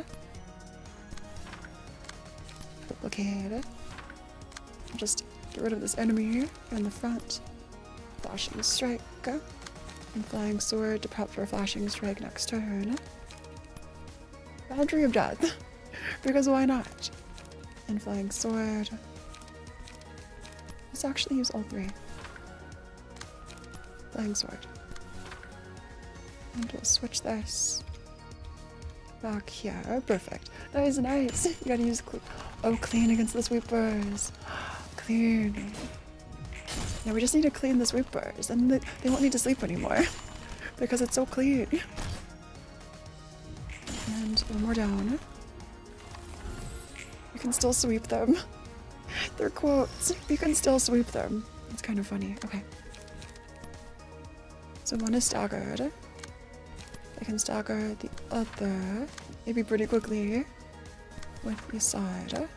Blockade. just get rid of this enemy in the front. Flashing strike. And flying sword to prep for a flashing strike next turn. Boundary of death. Because why not? And flying sword. Let's actually use all three. Flying sword. And we'll switch this back here. Perfect. That is nice. You gotta use clean against the sweepers. Clean. Now we just need to clean the sweepers, and they won't need to sleep anymore because it's so clean. And one more down. You can still sweep them. They're quotes. You can still sweep them. It's kind of funny. Okay. So one is staggered. I can stagger the other, maybe pretty quickly, with the side.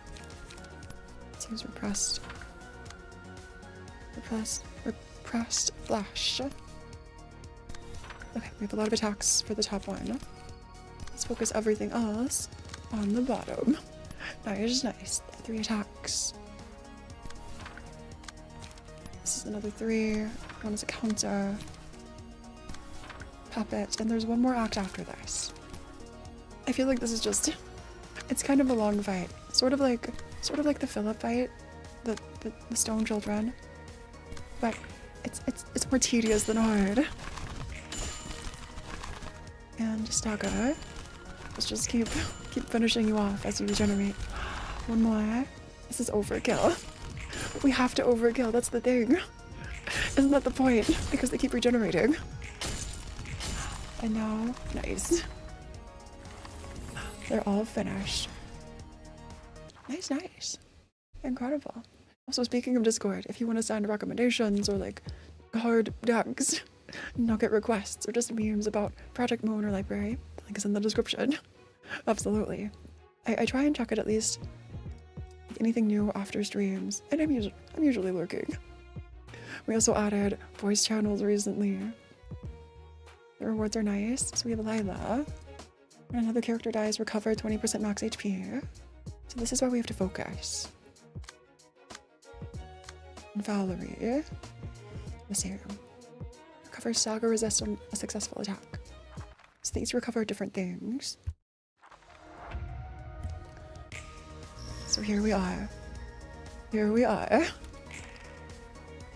Seems repressed. Repressed flash. Okay, we have a lot of attacks for the top one. Let's focus everything else on the bottom. Nice, nice. 3 attacks. This is another 3. One is a counter. Puppet, and there's one more act after this. I feel like this is just, it's kind of a long fight. Sort of like the Philip fight, the stone children. But it's more tedious than hard. And stagger. Let's just keep finishing you off as you regenerate. One more. This is overkill. We have to overkill, that's the thing. Isn't that the point? Because they keep regenerating. And now, nice. They're all finished. Nice, nice. Incredible. Also, speaking of Discord, if you want to send recommendations or like hard decks, nugget requests, or just memes about Project Moon or Library, the link is in the description. Absolutely. I try and check it at least. Anything new after streams, and I'm usually lurking. We also added voice channels recently. The rewards are nice. So we have Lila. When another character dies, recover 20% max HP. So this is why we have to focus. And Valerie. The same. Recover stagger resist on a successful attack. So these recover different things. So here we are. Here we are.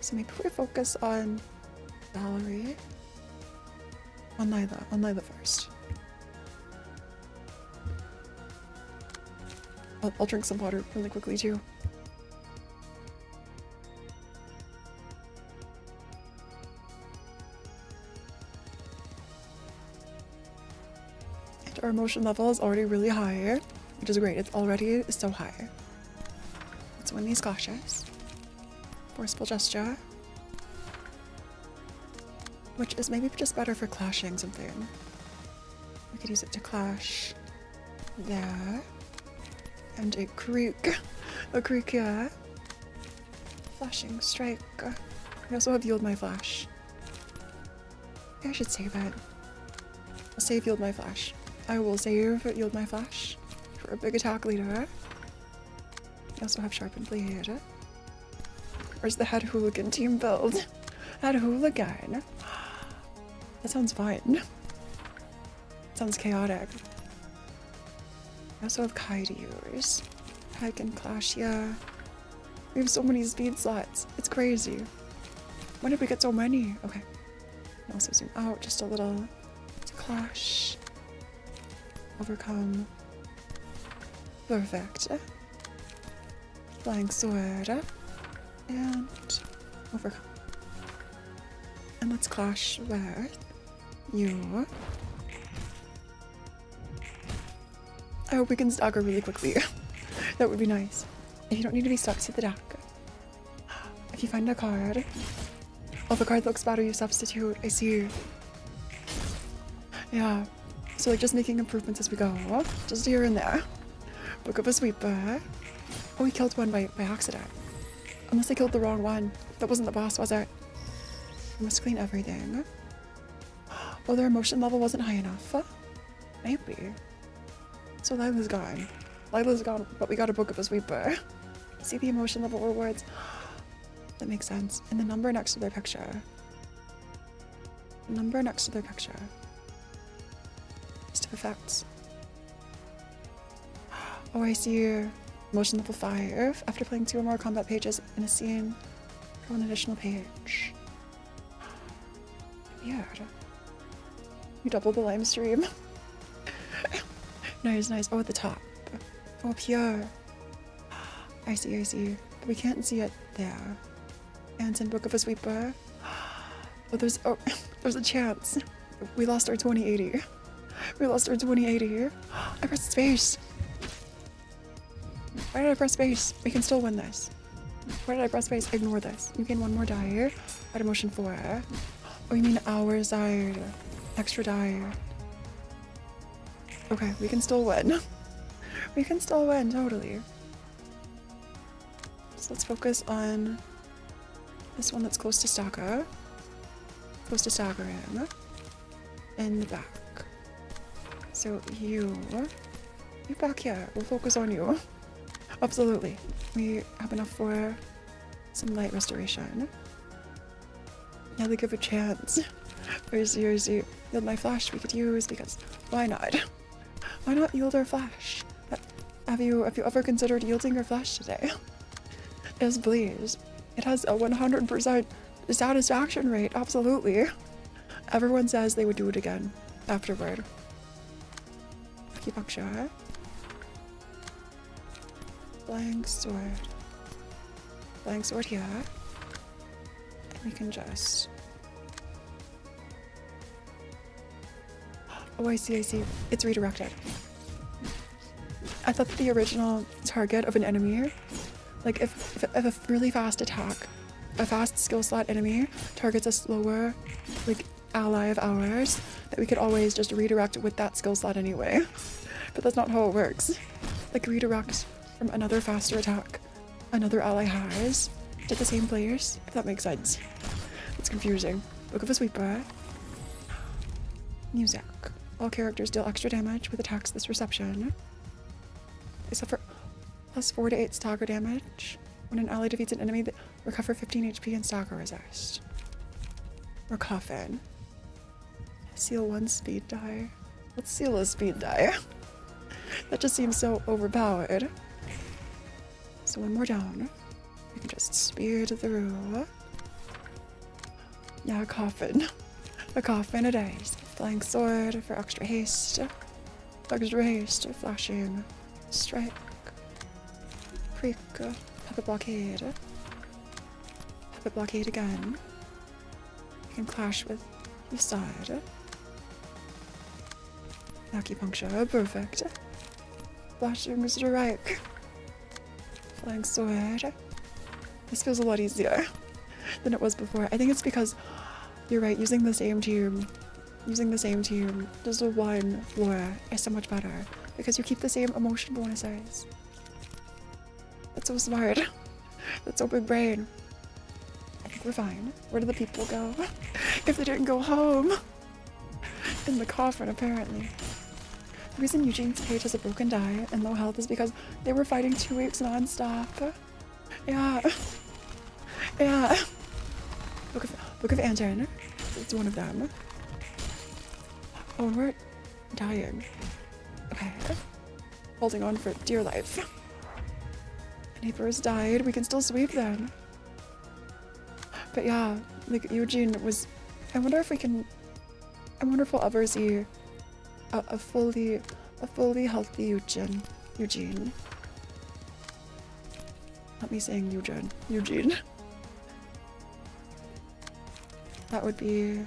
So maybe we focus on Valerie. On Lila first. I'll drink some water really quickly too. And our emotion level is already really high, which is great. It's already so high. Let's win these clashes. Forceful gesture. Which is maybe just better for clashing something. We could use it to clash there. And a creek. A creek here. Flashing strike. I also have yield my flash. Maybe I should save it. I'll save yield my flash. I will save yield my flash for a big attack later. I also have sharpened blade. Where's the head hooligan team build? Head hooligan. That sounds fun. Sounds chaotic. I also have Kai to use. Kai can clash, yeah. We have so many speed slots. It's crazy. When did we get so many? Okay. I'll also zoom out just a little to clash. Overcome. Perfect. Flying sword. And overcome. And let's clash with you. I hope we can stagger really quickly. That would be nice. You don't need to be stuck to the deck. If you find a card, oh, the card looks better, you substitute. I see. Yeah. So like just making improvements as we go. Just here and there. Book of a sweeper. Oh, we killed one by accident. Unless I killed the wrong one. That wasn't the boss, was it? I must clean everything. Oh, their emotion level wasn't high enough. Maybe. So Lila's gone. Lila's gone, but we got a book of a sweeper. see the emotion level rewards. That makes sense. And the number next to their picture. The number next to their picture. List of effects. Oh, I see. Emotion level 5. After playing 2 or more combat pages in a scene, draw an additional page. Weird. You double the lime stream. Nice, nice. Oh, at the top. Oh, up here. I see, I see. But we can't see it there. And in Book of a Sweeper. Oh, there's a chance. We lost our 2080. We lost our 2080. I pressed space. Why did I press space? We can still win this. Why did I press space? Ignore this. You gain 1 more die. At emotion 4. Oh, you mean our side. Extra die. Okay, we can still win. We can still win, totally. So let's focus on this one that's close to Stalker. Close to Stalker in the back. So you back here. We'll focus on you. Absolutely. We have enough for some light restoration. Now they give a chance. I see. Yield my flash we could use because why not? Why not yield our flash? Have you ever considered yielding your flash today? Yes, please. It has a 100% satisfaction rate, absolutely. Everyone says they would do it again afterward. Acupuncture. Flying sword. Flying sword here. And we can just... Oh, I see. It's redirected. I thought that the original target of an enemy, like if a really fast attack, a fast skill slot enemy targets a slower, like, ally of ours, that we could always just redirect with that skill slot anyway. But that's not how it works. Like, redirect from another faster attack another ally has to the same place, if that makes sense. It's confusing. Book of a Sweeper. Music. All characters deal extra damage with attacks this reception. Except for plus 4 to 8 stagger damage. When an ally defeats an enemy, they recover 15 HP and stagger resist. Or coffin. Seal 1 speed die. Let's seal a speed die. That just seems so overpowered. So 1 more down. We can just speed through. Yeah, a coffin. A coffin it is. Flying sword for extra haste. Extra haste, flashing. Strike. Creek. Puppet blockade. Puppet blockade again. We can clash with the side. Acupuncture, perfect. Flashing Mr. Reich. Flying sword. This feels a lot easier than it was before. I think it's because you're right, using the same team, just a 1 Flora is so much better because you keep the same emotion bonuses. That's so smart. That's so big brain. I think we're fine. Where did the people go? If they didn't go home. In the coffin, apparently. The reason Eugene's page has a broken die and low health is because they were fighting 2 weeks non-stop. Yeah. Yeah. Book of Anton. It's one of them. Oh, and we're dying. Okay. Holding on for dear life. Neighbors died. We can still sweep them. But yeah, like Eugene was... I wonder if we'll ever see a fully healthy Eugene. Not me saying Eugene. That would be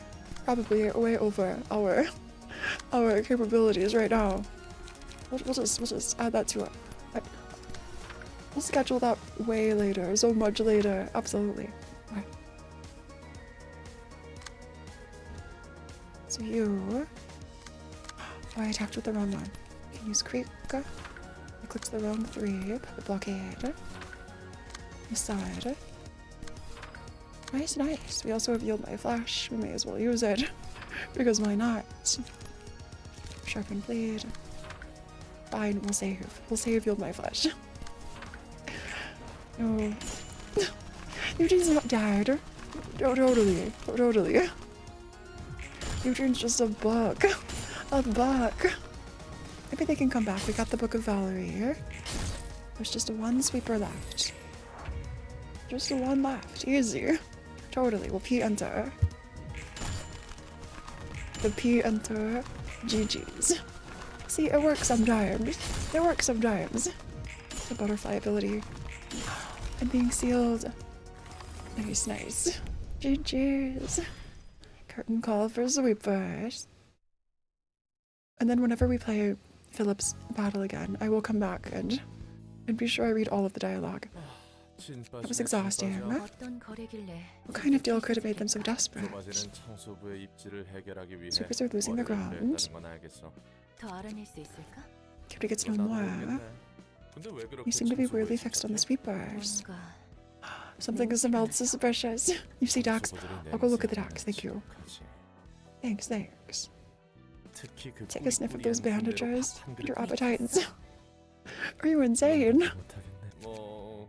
probably way over our capabilities right now. We'll just add that to it. We'll schedule that way later, so much later. Absolutely. Okay. So you... Oh, I attacked with the wrong one. You can use Creek. I clicked the wrong 3. Puppet blockade. Side. Nice, nice. We also have Yield My Flash. We may as well use it. Because why not? Sharpened Blade. Fine, we'll save. We'll save Yield My Flash. Oh. Eugene's not dead. Totally. Eugene's just a book. A book. Maybe they can come back. We got the Book of Valerie. There's just one sweeper left. Just one left. Easy. Totally. We'll enter. The enter. GG's. See, it works sometimes. It works sometimes. The butterfly ability. And being sealed. Nice. GG's. Curtain call for sweepers. And then whenever we play Philip's battle again, I will come back and be sure I read all of the dialogue. It was exhausting. What kind of deal could have made them so desperate? Sweepers are losing their ground. Could we get to know more? You seem to be weirdly fixed on the sweepers. Something smelled suspicious. You see ducks? I'll go look at the ducks, thank you. Thanks. Take a sniff of those bandages. Your appetites. Are you insane?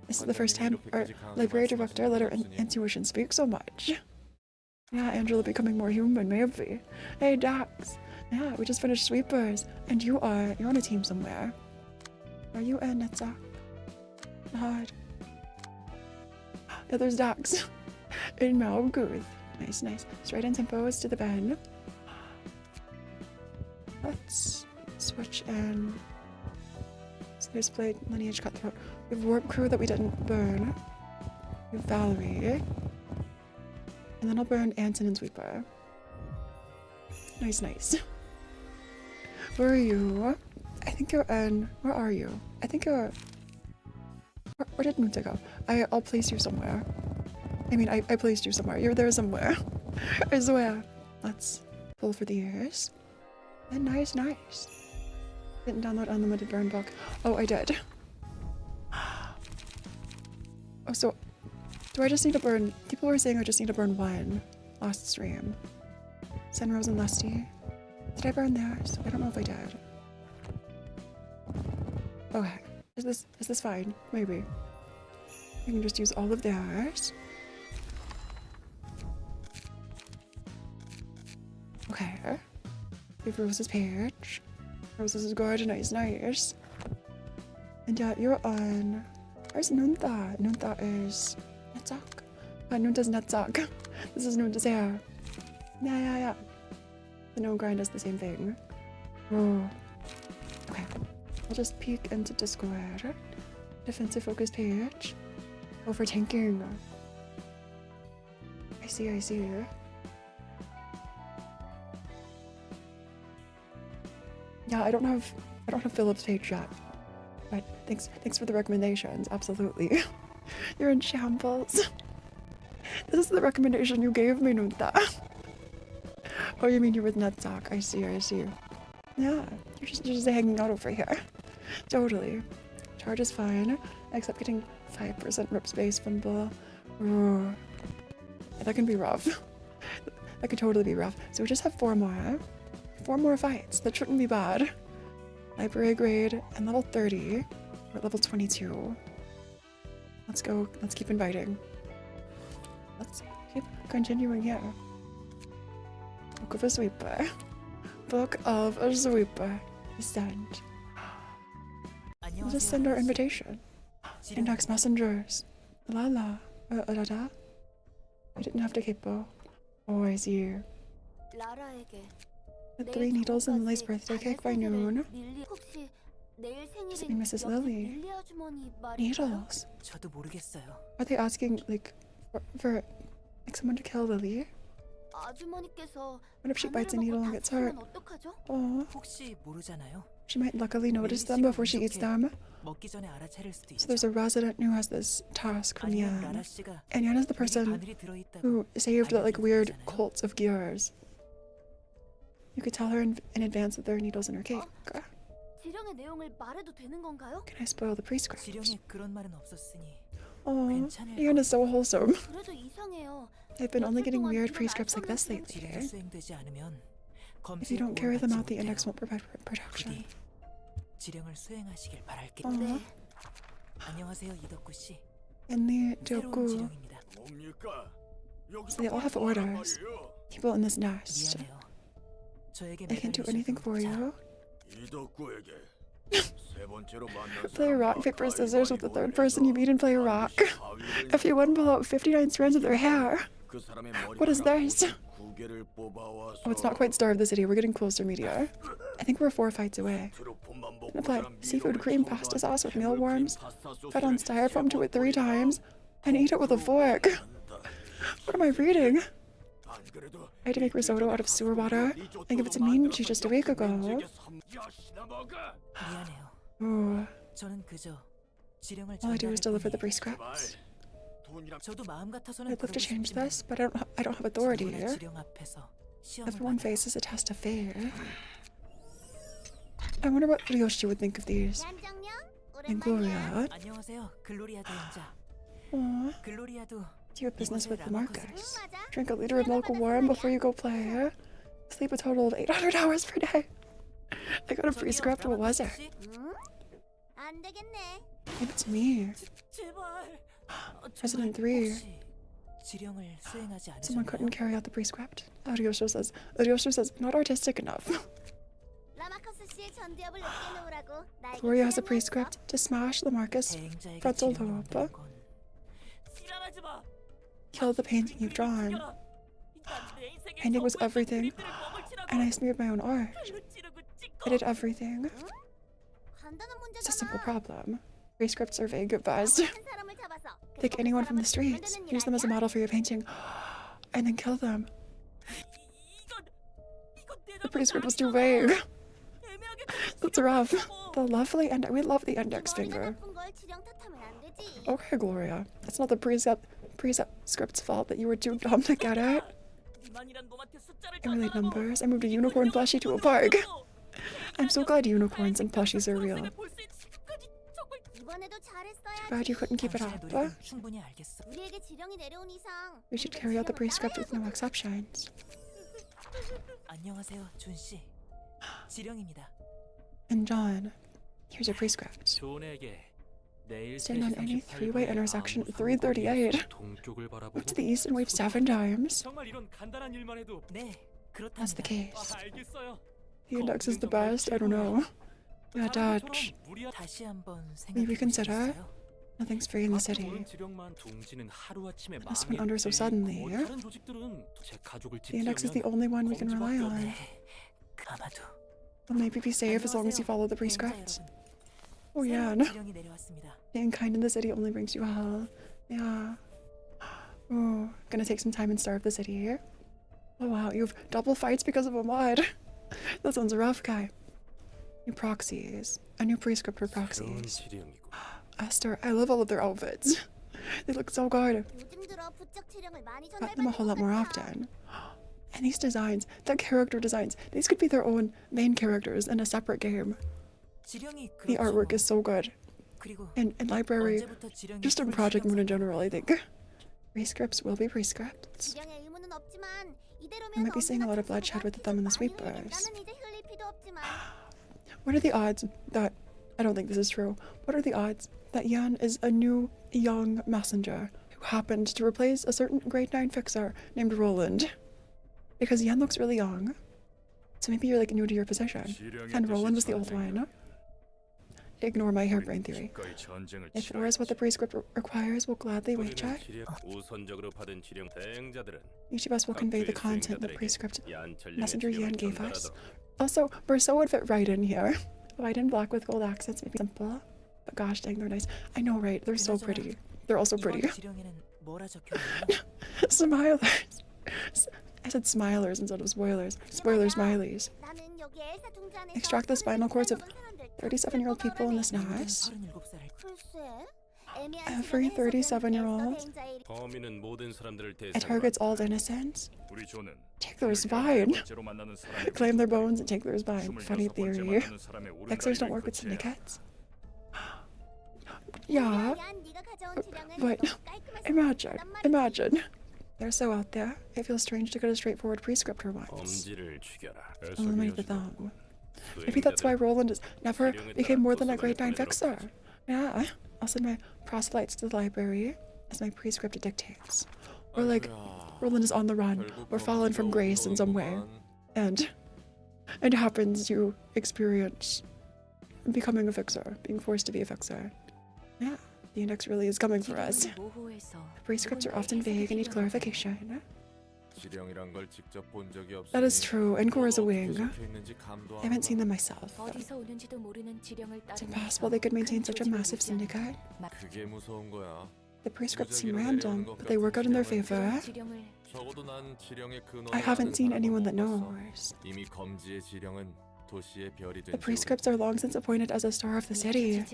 This is the first time our library director let her intuition speak so much. Yeah, Angela becoming more human, maybe. Hey, ducks. Yeah, we just finished sweepers. And you're on a team somewhere. Are you in Netza? Hard. Yeah, there's ducks. In Malguth. Nice. Straight in tempos to the bend. Let's switch in. Spice Blade, Lineage Cutthroat. We have Warp Crew that we didn't burn. We have Valerie. And then I'll burn Anton and Sweeper. Nice. Where are you? I think you're in... Where are you? I think you're... Where did Munta go? I'll place you somewhere. I mean, I placed you somewhere. You're there somewhere. I swear. Let's pull for the ears. And nice. Didn't download Unlimited Burn Book. Oh, I did. Oh, so... Do I just need to burn... People were saying I just need to burn one last stream. Senrose and Lusty. Did I burn theirs? I don't know if I did. Okay. Is this fine? Maybe. I can just use all of theirs. Okay. We have Rose's page. Rose's is good. Nice. And yeah, you're on... Where's Nunta? Nunta is... Netzak? Nunta's Netzak. This is Nunta's hair. Yeah. The gnome grind does the same thing. Oh. Okay. I'll just peek into Discord. Defensive focus page. Overtanking. I see. Yeah, I don't have Philip's page yet. But thanks for the recommendations. Absolutely. You're in shambles. This is the recommendation you gave me, Nunta. Oh, you mean you're with Netzak? I see. Yeah, you're just hanging out over here. Totally. Charge is fine, except getting 5% rip space fumble. Yeah, that can be rough. That could totally be rough. So we just have 4 more. 4 more fights. That shouldn't be bad. Library grade and level 30. We're at level 22. Let's go. Let's keep inviting. Let's keep continuing here. Book of a Sweeper. Book of a Sweeper. Send. We'll just send our invitation. Index messengers. Lala. Rada. I didn't have to capo. Oh, I see you. The 3 needles in Lily's birthday cake by noon. Does it mean Mrs. Lily? Needles? Are they asking, like, for like someone to kill Lily? What if she bites a needle and gets hurt? Oh. She might luckily notice them before she eats them. So there's a resident who has this task from Yan. And Yan is the person who saved that like weird cult of gears. You could tell her in advance that there are needles in her cake. Can I spoil the prescript? Oh, Yan is so wholesome. I've been only getting weird prescripts like this lately. If you don't carry them out, the index won't provide protection. And 새로운 지령입니다. So they all have orders. People in this nest. 미안해요. 저에게 They can't do 매달리셔서 anything for 자, you. Play Play rock, paper, scissors with the third person you meet and play rock. If you win, pull out 59 strands of their hair. What is this? Oh, it's not quite Star of the City. We're getting closer, Meteor. I think we're 4 fights away. Apply seafood cream pasta sauce with mealworms. Cut on styrofoam to it 3 times. And eat it with a fork. What am I reading? I had to make risotto out of sewer water and give it to Minchi just a week ago. 미안해요. Ooh. 저는 그저 지령을 All I do is 전달할 deliver the 뿐이에요. prescripts. 저도 마음 같아서는 I'd love to 그러고 change 싶지만 this, but I don't have authority 정부의 here. 지령 앞에서 시험을 Everyone 받아요. faces a test of fear. I wonder what Ryoshi would think of these. And Gloria. 안녕하세요, 글로리아 대행자. Aw, 글로리아도 do you have business with the 이곳의 Marcus? Drink a liter of milk warm before you go play. Sleep a total of 800 hours per day. I got a prescript. What was it? 안 되겠네. Give it to me. 제발. President 3. 혹시 지령을 수행하지 Someone couldn't 않으셨나요? carry out the prescript. Ryosho says, not artistic enough. 라마커스 씨의 전두엽을 높게 놓으라고 나에게 Gloria has a 지령을 prescript to smash the Marcus 대행자에게 pretzel 지령이 top. 온다는 건 지랄하지 마. Kill the painting you've drawn. Painting was everything, and I smeared my own art. I did everything. 했어. 간단한 It's a simple 문제잖아. problem. Prescripts are vague at best. 한 사람을 잡아서 Take 그리고 anyone 그 from the 사람을 streets, 만드는 일 use them as a 아니야? model for your painting, and then kill them. The prescript was too vague. That's rough. The lovely and we love the index 머리가 finger. 나쁜 걸 지령 탓하면 안 되지. Okay, Gloria. It's not the script's fault that you were too dumb to get it. I relate numbers. I moved a unicorn plushie to a park. I'm so glad unicorns and plushies are real. 이번에도 잘했어야지. Glad you couldn't keep it 당신의 up. 노력을 충분히 알겠어. 우리에게 지령이 내려온 이상 We should 우리가 carry out the 지령을 prescript with no 따라야지. exceptions. 안녕하세요, 준 씨. 지령입니다. And John, here's a prescript. 존에게 내일 Stand on any 3시 three-way 38분에 intersection 아무 at 3:38. 상관없이 동쪽을 바라보고 Move to the east and wave 7 times. 정말 이런 간단한 일만 해도 네, That's the 그렇답니다. case. 알겠어요. The index is the best. I don't know. Yeah, Dad. 다시 한번 Maybe 생각해 consider. 보시겠어요? Nothing's free in the city. This went under so suddenly. The index is the only one we can rely on. 네, 아마도. We'll maybe be safe as long as you follow the prescripts. Oh yeah, 새로운 no. 지령이 내려왔습니다. Being kind in the city only brings you hell. Yeah. Oh, gonna take some time and starve the city here. Oh wow, you have double fights because of a mod. That sounds rough, guy. New proxies. A new prescript for proxies. Esther, I love all of their outfits. They look so good. 요즘 들어 부쩍 지령을 많이 Got them a 전달받는 whole lot 것 more 같아. often. And these designs, the character designs, these could be their own main characters in a separate game. 지령이 The 그렇죠. artwork is so good. 그리고 In library, 언제부터 지령이 just in 풀 Project Moon in 신경 general, I think. Prescripts will be prescripts. 지령의 의무는 없지만 이대로면 We might be seeing a lot of 언제나 bloodshed with the thumb and the 많이 sweepers. 흘리겠다는 이제 흘릴 필요 없지만 What are the odds that... I don't think this is true. What are the odds that Yan is a new, young messenger who happened to replace a certain grade 9 fixer named Roland? Because Yan looks really young. So maybe you're like new to your position. And Roland was the old one. Ignore my harebrained theory. If war is what the prescript requires, we'll gladly wage it. Each of us will convey the content the prescript Messenger Yan gave us. Also, Berceau would fit right in here. White and black with gold accents, maybe simple. But gosh dang, they're nice. I know, right? They're so pretty. They're also 이번 pretty. 지령에는 뭐라 적혀 있나요? Smilers. I said smilers instead of spoilers. Spoiler smileys. 나는 여기 엘사 통제 안에서 Extract the spinal cords of 사람들 37-year-old people in this 모든 nest. 37살. 글쎄, 애매한 Every 시간에 해석된 37-year-old. 엘사 대행자의 범인은 모든 사람들을 It targets all innocents. 우리 존은 Take their spine. 번째로 만나는 사람의 Claim their bones and take their spine. Funny 26번째 theory. 만나는 사람의 Hexers don't 오른다리를 work with 교체해야. syndicates. Yeah, 얀, 네가 가져온 지령은 but 너무 깔끔해서 imagine, 좋단 말이지. imagine. They're so out there. It feels strange to get a straightforward prescript for once. 엄지를 죽여라. Eliminate the thumb. Maybe that's why Roland has never became more than a grade 9 fixer. Yeah, I'll send my proselytes to the library as my prescript dictates. Or like, Roland is on the run or fallen from grace in some way. And it happens you experience becoming a fixer, being forced to be a fixer. Yeah, the index really is coming for us. Prescripts are often vague and need clarification. That is true, and Cora's a wing. I haven't seen them myself. It's impossible they could maintain such a massive syndicate. The prescripts seem random, but they work out in their favor. I haven't seen anyone that knows. The prescripts are long since appointed as a star of the city.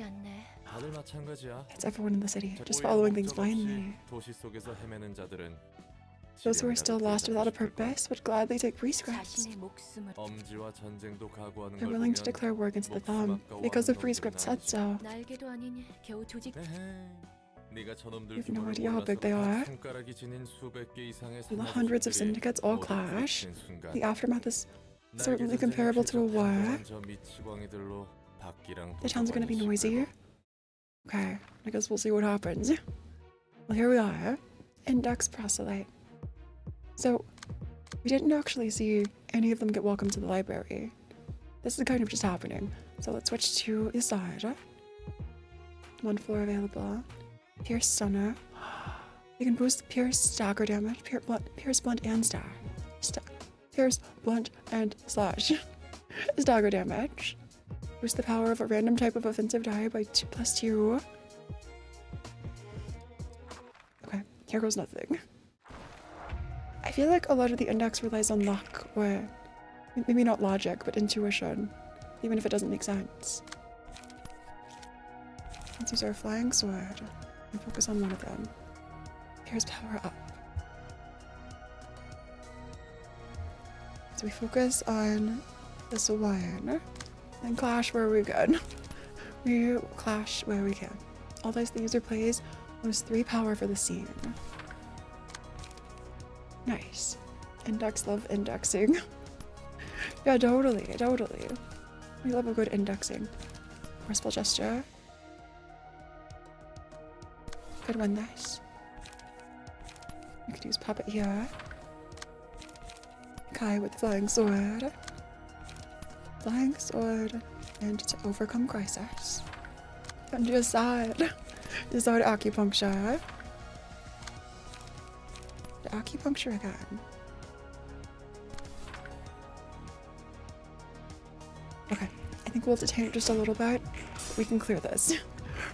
It's everyone in the city, just following things blindly. Those who are still lost without a purpose would gladly take prescripts. They're willing to declare war against the thumb, because the prescript said so. You've no idea how big they are. The hundreds of syndicates all clash. The aftermath is certainly comparable to a war. The towns are going to be noisy. Okay, I guess we'll see what happens. Well, here we are. Index proselyte. So, we didn't actually see any of them get welcome to the library. This is kind of just happening. So let's switch to the side. One floor available. Pierce Stunner. You can boost Pierce stagger damage, Pierce Blunt and Star. Pierce Blunt and Slash. Stagger damage. Boost the power of a random type of offensive die by 2+2. Okay, here goes nothing. I feel like a lot of the index relies on luck, or maybe not logic, but intuition, even if it doesn't make sense. Let's use our flying sword and focus on one of them. Here's power up. So we focus on this one, and clash where we can. We clash where we can. All dice the user plays lose 3 power for the scene. Nice. Index love indexing. Yeah, totally. We love a good indexing. Forceful gesture. Could win this. We could use puppet here. Kai with flying sword. Flying sword. And to overcome crisis. And decide acupuncture. The acupuncture again. Okay, I think we'll detain it just a little bit. We can clear this.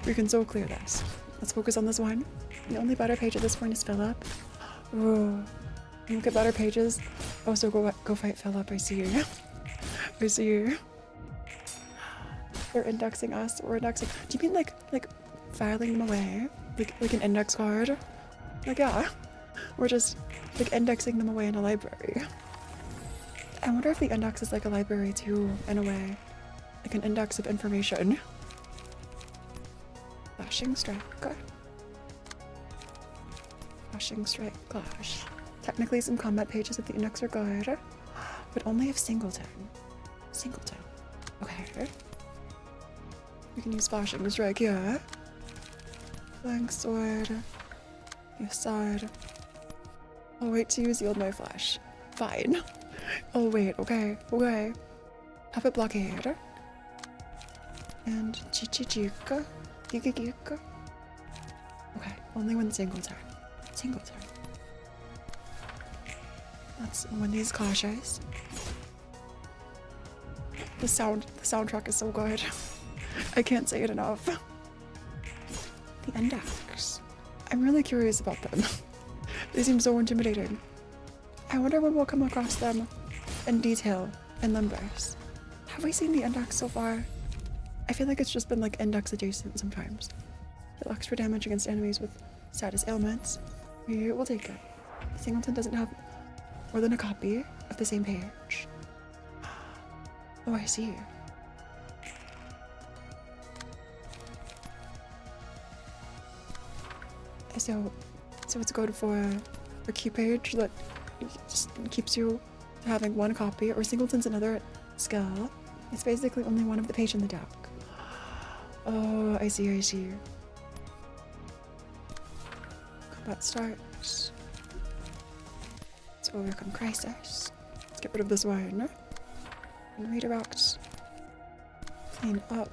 We can so clear this. Let's focus on this one. The only better page at this point is Philip. Ooh. Look at better pages. Oh, so go fight Philip. I see you. I see you. They're indexing us. We're indexing. Do you mean like filing them away? Like an index card? Like, yeah. We're just like indexing them away in a library. I wonder if the index is like a library too, in a way. Like an index of information. Flashing strike. Flashing strike clash. Technically some combat pages of the index are good, but only if singleton. Okay. We can use flashing strike here. Flying sword. Yes, sword. I'll wait to use yield my flash. Fine. I'll wait, okay. Puppet blockade. And chichichika. Gigagika. Okay, only when single turn. That's when these clashes. The soundtrack is so good. I can't say it enough. The index. I'm really curious about them. They seem so intimidating. I wonder when we'll come across them in detail in LIMBUS. Have we seen the index so far? I feel like it's just been like index adjacent sometimes. It looks for damage against enemies with status ailments. We will take it. Singleton doesn't have more than a copy of the same page. Oh, I see. So it's good for a key page that just keeps you having one copy, or Singleton's another skill. It's basically only one of the page in the deck. Oh, I see. that starts. Let's overcome crisis. Let's get rid of this one. And redirect. Clean up.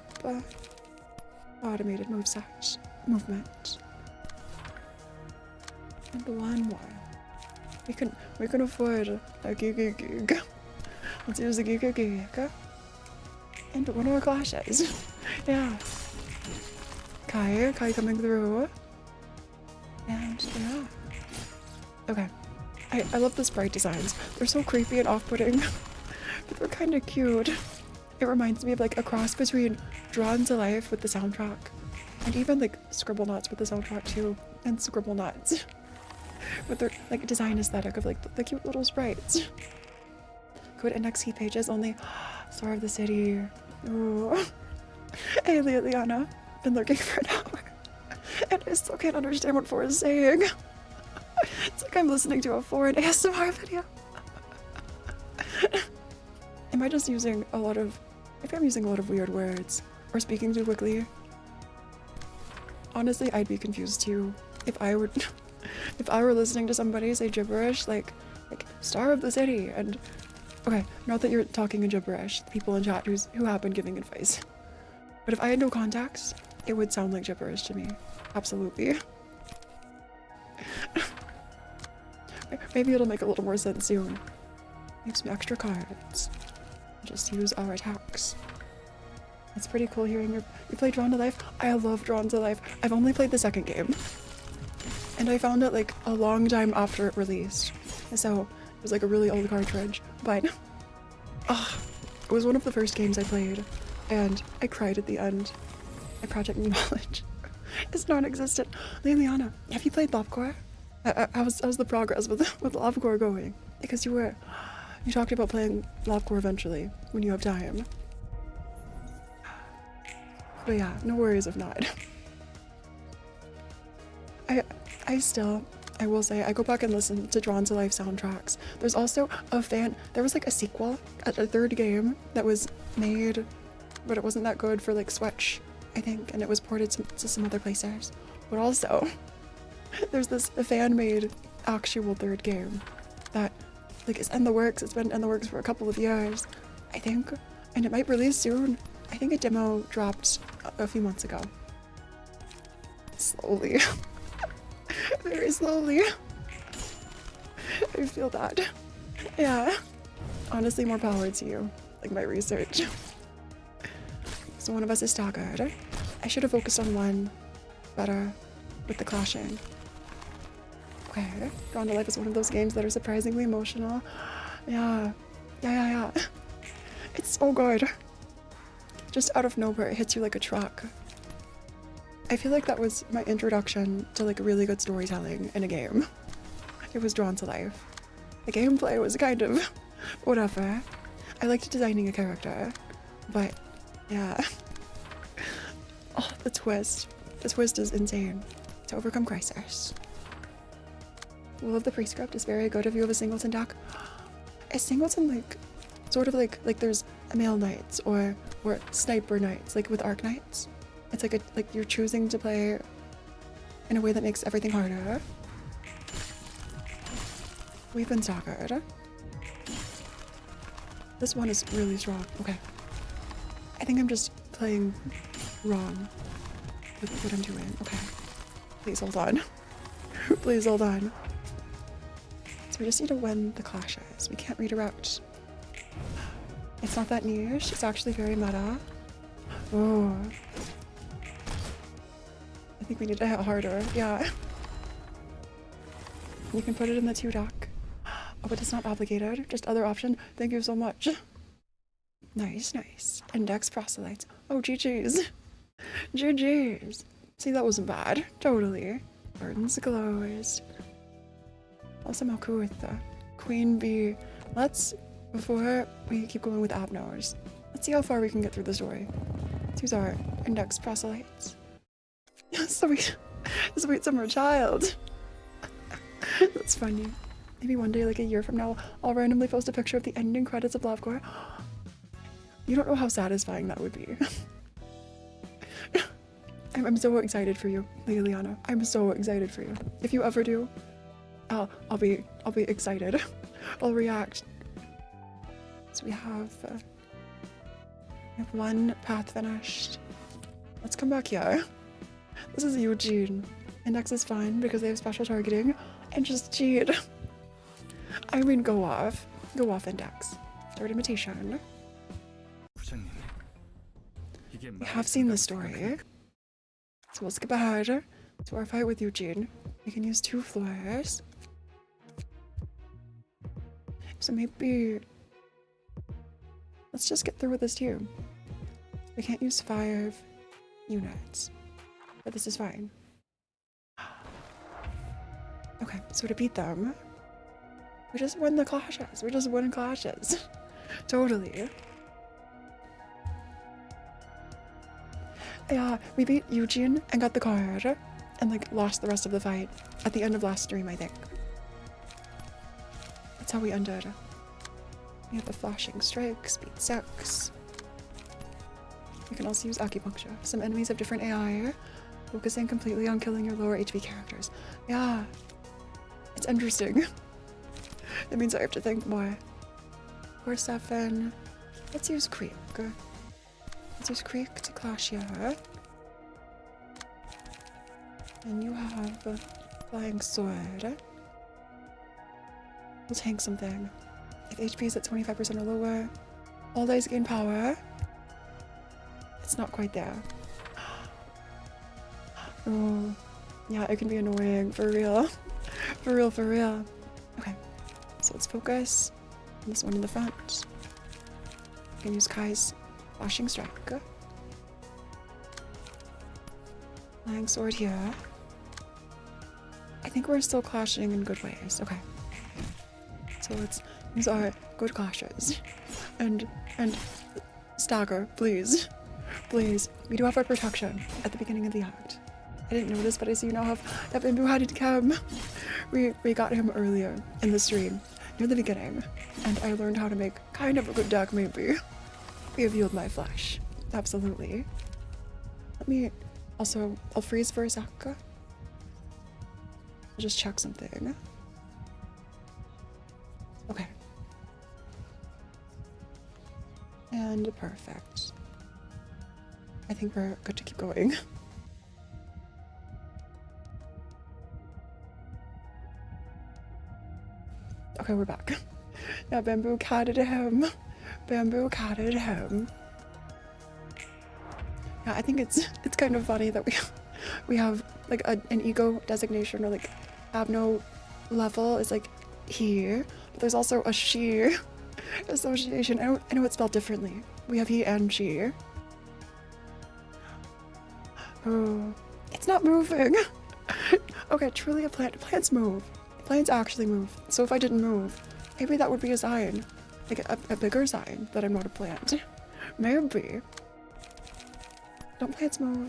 Automated movement. And one more. We can afford a gig. Let's use the gig. And one more clashes. Yeah. Kai coming through. And yeah. Okay. I love the sprite designs. They're so creepy and off-putting. But they're kind of cute. It reminds me of like a cross between Drawn to Life with the soundtrack. And even like Scribble Nuts with the soundtrack too. And Scribble Nuts. With their like design aesthetic of like the cute little sprites. Code index key pages only. Star of the City. Ooh. Hey Liana. Been lurking for an hour. And I still can't understand what Phora is saying. It's like I'm listening to a foreign ASMR video. Am I just using a lot of... If I'm using a lot of weird words or speaking too quickly? Honestly, I'd be confused too. If I were listening to somebody say gibberish, like Star of the City, and... Okay, not that you're talking in gibberish, the people in chat who have been giving advice. But if I had no context, it would sound like gibberish to me. Absolutely. Maybe it'll make a little more sense soon. Make some extra cards. Just use our attacks. It's pretty cool hearing you play Drawn to Life. I love Drawn to Life. I've only played the second game. And I found it like a long time after it released. So it was like a really old cartridge. But it was one of the first games I played. And I cried at the end. My project knowledge is non-existent. Liliana, have you played Lovecore? How's the progress with Lovecore going? Because you talked about playing Lovecore eventually when you have time. But yeah, no worries if not. I will say, I go back and listen to Drawn to Life soundtracks. There's also there was like a sequel, a third game that was made, but it wasn't that good for like Switch, I think, and it was ported to some other places. But also, there's this fan-made actual third game that like is in the works. It's been in the works for a couple of years, I think, and it might release soon. I think a demo dropped a few months ago. Slowly. Very slowly. I feel that. Yeah. Honestly, more power to you. Like my research. So one of us is staggered. I should have focused on one better with the clashing. Okay. Drawn to Life is one of those games that are surprisingly emotional. Yeah. Yeah. It's so good. Just out of nowhere, it hits you like a truck. I feel like that was my introduction to like really good storytelling in a game. It was Drawn to Life. The gameplay was kind of whatever. I liked designing a character, but yeah. Oh, the twist. The twist is insane. To overcome crisis. Will of the Prescript is very good if you have a singleton deck. Is singleton like sort of like there's a male knights or sniper knights, like with arc knights? It's like you're choosing to play in a way that makes everything harder. We've been staggered. This one is really strong. Okay. I think I'm just playing wrong with what I'm doing. Okay. Please hold on. Please hold on. So we just need to win the clashes. We can't redirect. It's not that niche. It's actually very meta. Oh. I think we need to hit harder. Yeah. You can put it in the 2 deck. Oh, but it's not obligated. Just other option. Thank you so much. Nice. Index proselytes. Oh, GG's. GG's. See, that wasn't bad. Totally. Burdens closed. Also, Malkuth. Queen Bee. Before we keep going with Abnors, let's see how far we can get through the story. These are index proselytes. Sweet summer child. That's funny. Maybe one day, like a year from now, I'll randomly post a picture of the ending credits of Lovecore. You don't know how satisfying that would be. I'm so excited for you, Liliana. I'm so excited for you. If you ever do, I'll be excited. I'll react. So we have one path finished. Let's come back here. This is Eugene. Index is fine because they have special targeting, and just cheat. I mean, go off Index. Start imitation. We have seen this story, so we'll skip ahead to our fight with Eugene. We can use 2 floors. So maybe let's just get through with this too. We can't use 5 units, but this is fine. Okay, so to beat them, we just win the clashes. We just win clashes. Totally. Yeah, we beat Eugene and got the card and like lost the rest of the fight at the end of last stream, I think. That's how we ended. We have the flashing strike, speed 6. You can also use acupuncture. Some enemies have different AI, focusing completely on killing your lower HP characters. Yeah, it's interesting. That means I have to think more. 4-7. Let's use Creek. Let's use Creek to clash here. And you have a flying sword. We'll tank something. If HP is at 25% or lower, all dice gain power. It's not quite there. Oh, yeah, it can be annoying, for real. For real. Okay, so let's focus on this one in the front. You can use Kai's flashing strike. Flying sword here. I think we're still clashing in good ways. Okay. So let's use our good clashes. And stagger, please. Please. We do have our protection at the beginning of the act. I didn't know this, but I see you now have that bamboo headed cam. We got him earlier in the stream, near the beginning, and I learned how to make kind of a good deck, maybe. We have healed my flesh. Absolutely. Let me also, I'll freeze for a sec. I'll just check something. Okay. And perfect. I think we're good to keep going. Okay, we're back. Yeah, bamboo catted him. Bamboo catted him. Yeah, I think it's kind of funny that we have like an ego designation, or like have no level is like he, but there's also a she association. I know it's spelled differently. We have he and she. Oh, it's not moving. Okay, truly a plant. Plants move. Plants actually move. So if I didn't move, maybe that would be a sign. Like a bigger sign that I'm not a plant. Maybe. Don't plants move?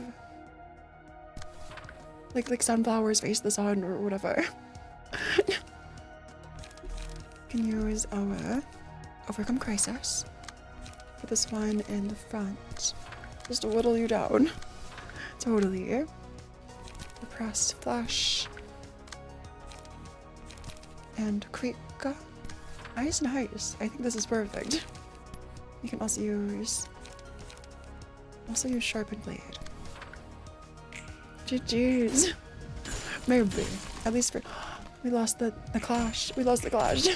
Like sunflowers face the sun or whatever. Can use our overcome crisis. Put this one in the front. Just to whittle you down. Totally. Repressed flash. And creek. Nice. I think this is perfect. You can also use sharpened blade. GG's. Maybe. At least for we lost the clash. We lost the clash.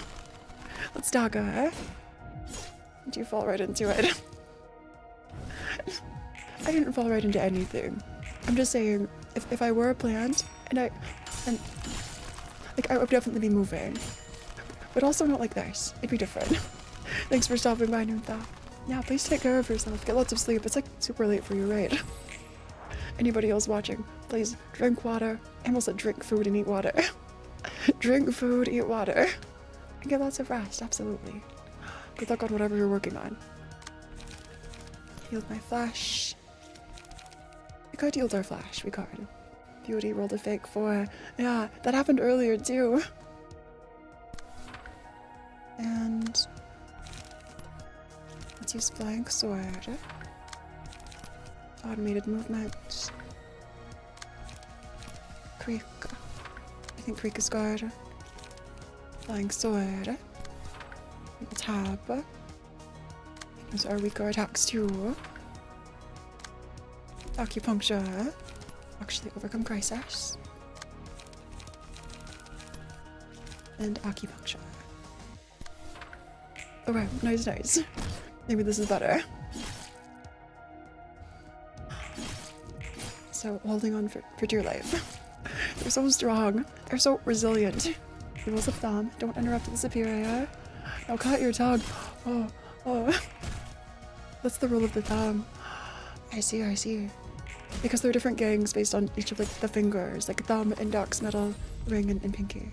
Let's dagger. Did you fall right into it? I didn't fall right into anything. I'm just saying, if I were a plant and like I would definitely be moving. But also not like this. It'd be different. Thanks for stopping by, Nuntha. Yeah, please take care of yourself. Get lots of sleep. It's like super late for you, right? Anybody else watching, please drink water. I almost said drink food and eat water. Drink food, eat water. And get lots of rest, absolutely. Good luck on whatever you're working on. Healed my flash. We could heal our flash, we could. Beauty rolled a fake 4. Yeah, that happened earlier too. And let's use flying sword. Automated movement. Creek. I think Creek is good. Flying sword. Tab. Those are weaker attacks too. Acupuncture. Actually overcome crisis. And acupuncture. Okay, nice. Maybe this is better. So, holding on for dear life. They're so strong. They're so resilient. Rules of thumb. Don't interrupt the superior. Now cut your tongue. Oh. That's the rule of the thumb. I see. Because there are different gangs based on each of like the fingers. Like thumb, index, middle, ring, and pinky.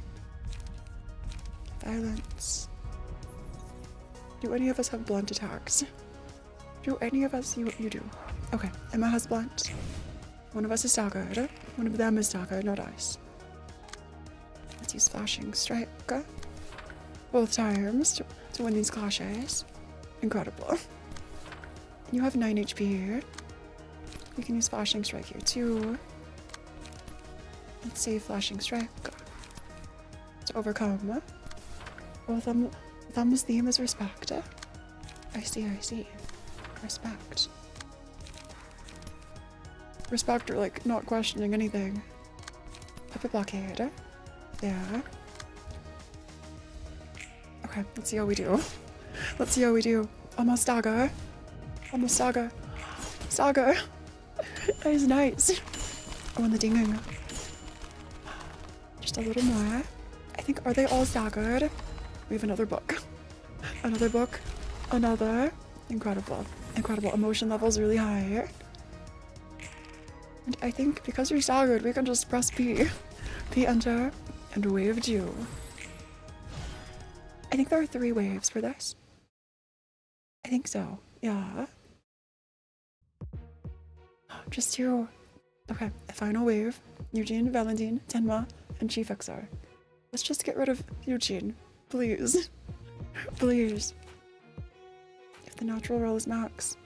Violence. Do any of us have blunt attacks? Do any of us? You do. Okay, Emma has blunt. One of us is staggered. One of them is staggered, not us. Let's use flashing strike. Both times to win these clashes. Incredible. You have 9 HP here. We can use flashing strike here too. Let's save flashing strike to overcome. Oh, Thumb's theme is respect. I see. Respect. Respect or like not questioning anything. Puppet blockade. Yeah. Okay, let's see how we do. Almost stagger. Stagger. That is nice. Oh, and the dinging. Just a little more. I think, are they all staggered? We have another book. Another. Incredible. Emotion levels really high. And I think because you're staggered, we can just press P. P enter and wave 2. I think there are 3 waves for this. I think so. Yeah. Just 2. Okay, a final wave. Eugene, Valentine, Tenma, and Chief XR. Let's just get rid of Eugene. Please. If the natural roll is max.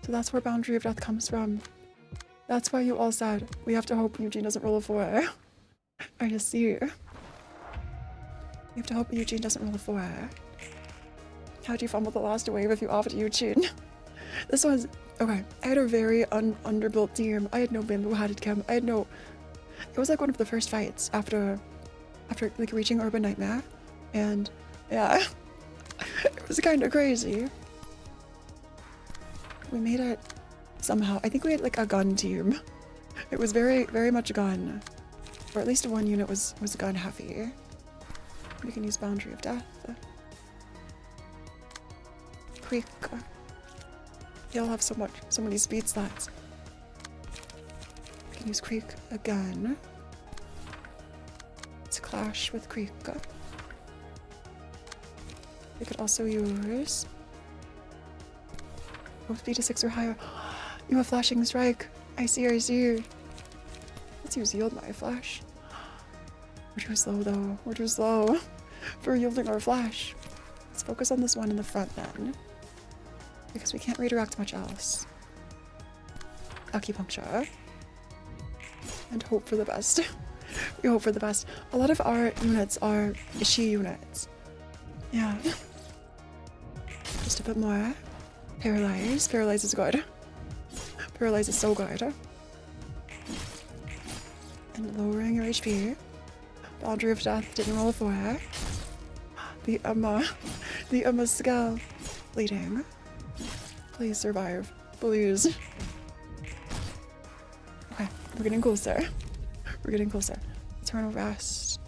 So that's where Boundary of Death comes from. That's why you all said we have to hope Eugene doesn't roll a 4. I just see. We have to hope Eugene doesn't roll a 4. How'd you fumble the last wave if you offered Eugene? This was... Okay, I had a very underbuilt team. I had no bamboo-hatted chem. I had no... It was like one of the first fights after like reaching Urban Nightmare. And yeah, it was kind of crazy. We made it somehow. I think we had like a gun team. It was very, very much gun. Or at least one unit was gun heavy. We can use Boundary of Death. Creek. You'll have so many speed slots. We can use Creek again. Let's clash with Creek. We could also use both speed to 6 or higher. You have flashing strike. I see. Let's use yield my flash. We're too slow though. We're too slow for yielding our flash. Let's focus on this one in the front then, because we can't redirect much else. Acupuncture. And hope for the best. We hope for the best. A lot of our units are she units. Yeah. Just a bit more. Paralyze. Paralyze is good. Paralyze is so good. And lowering your HP. Boundary of Death didn't roll a 4. The Emma skill. Bleeding. Please survive. Please. Okay, we're getting closer. Eternal rest.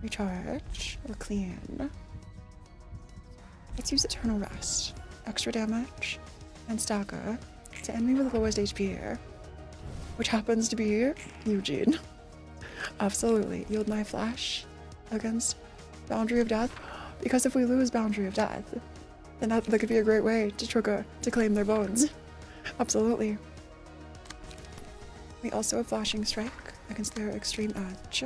Recharge. Or clean. Let's use Eternal Rest. Extra damage. And stagger. To enemy with the lowest HP here. Which happens to be Eugene. Absolutely. Yield my flash against Boundary of Death. Because if we lose Boundary of Death, then that could be a great way to claim their bones. Absolutely. We also have Flashing Strike against their Extreme Edge.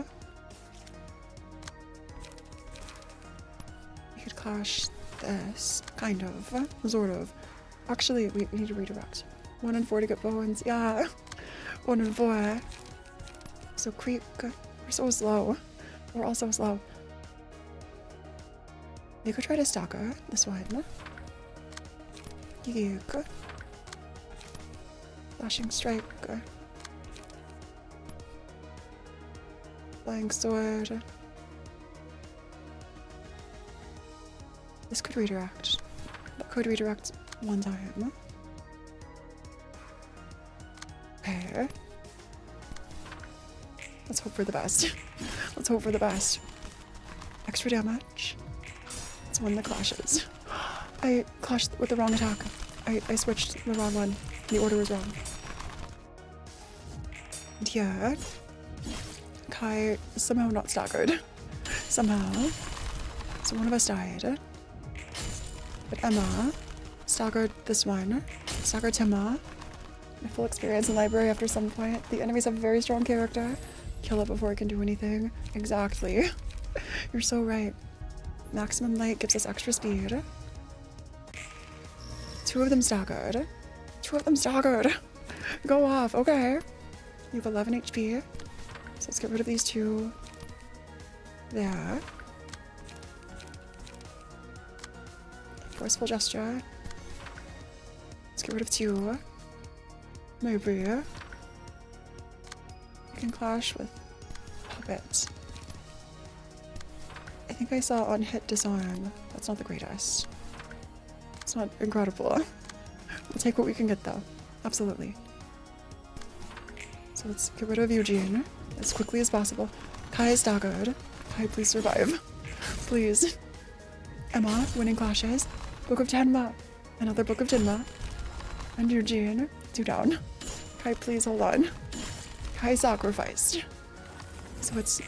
We could clash this, kind of, sort of. Actually, we need to redirect. 1 in 4 to get bones, yeah. 1 in 4. So so quick. We're so slow. We're all so slow. We could try to stalker this one. Yuke. Flashing strike. Flying sword. This could redirect. That could redirect one time. Okay. Let's hope for the best. Let's hope for the best. Extra damage. Let's win the clashes. I clashed with the wrong attack. I switched the wrong one. The order was wrong. And here, Kai somehow not staggered. Somehow. So one of us died. But Emma staggered this one. Staggered Timma. My full experience in library after some point. The enemies have a very strong character. Kill it before it can do anything. Exactly. You're so right. Maximum light gives us extra speed. Two of them staggered. Two of them staggered. Go off. Okay. You have 11 HP. So let's get rid of these two. There. Forceful gesture. Let's get rid of two. Maybe. I can clash with puppets. I think I saw on hit disarm. That's not the greatest. It's not incredible. We'll take what we can get though. Absolutely. So let's get rid of Eugene as quickly as possible. Kai is staggered. Kai, please survive. Please. Emma, winning clashes. Book of Tenma. Another Book of Tenma. And Eugene, 2 down. Kai, please hold on. Kai sacrificed. So it's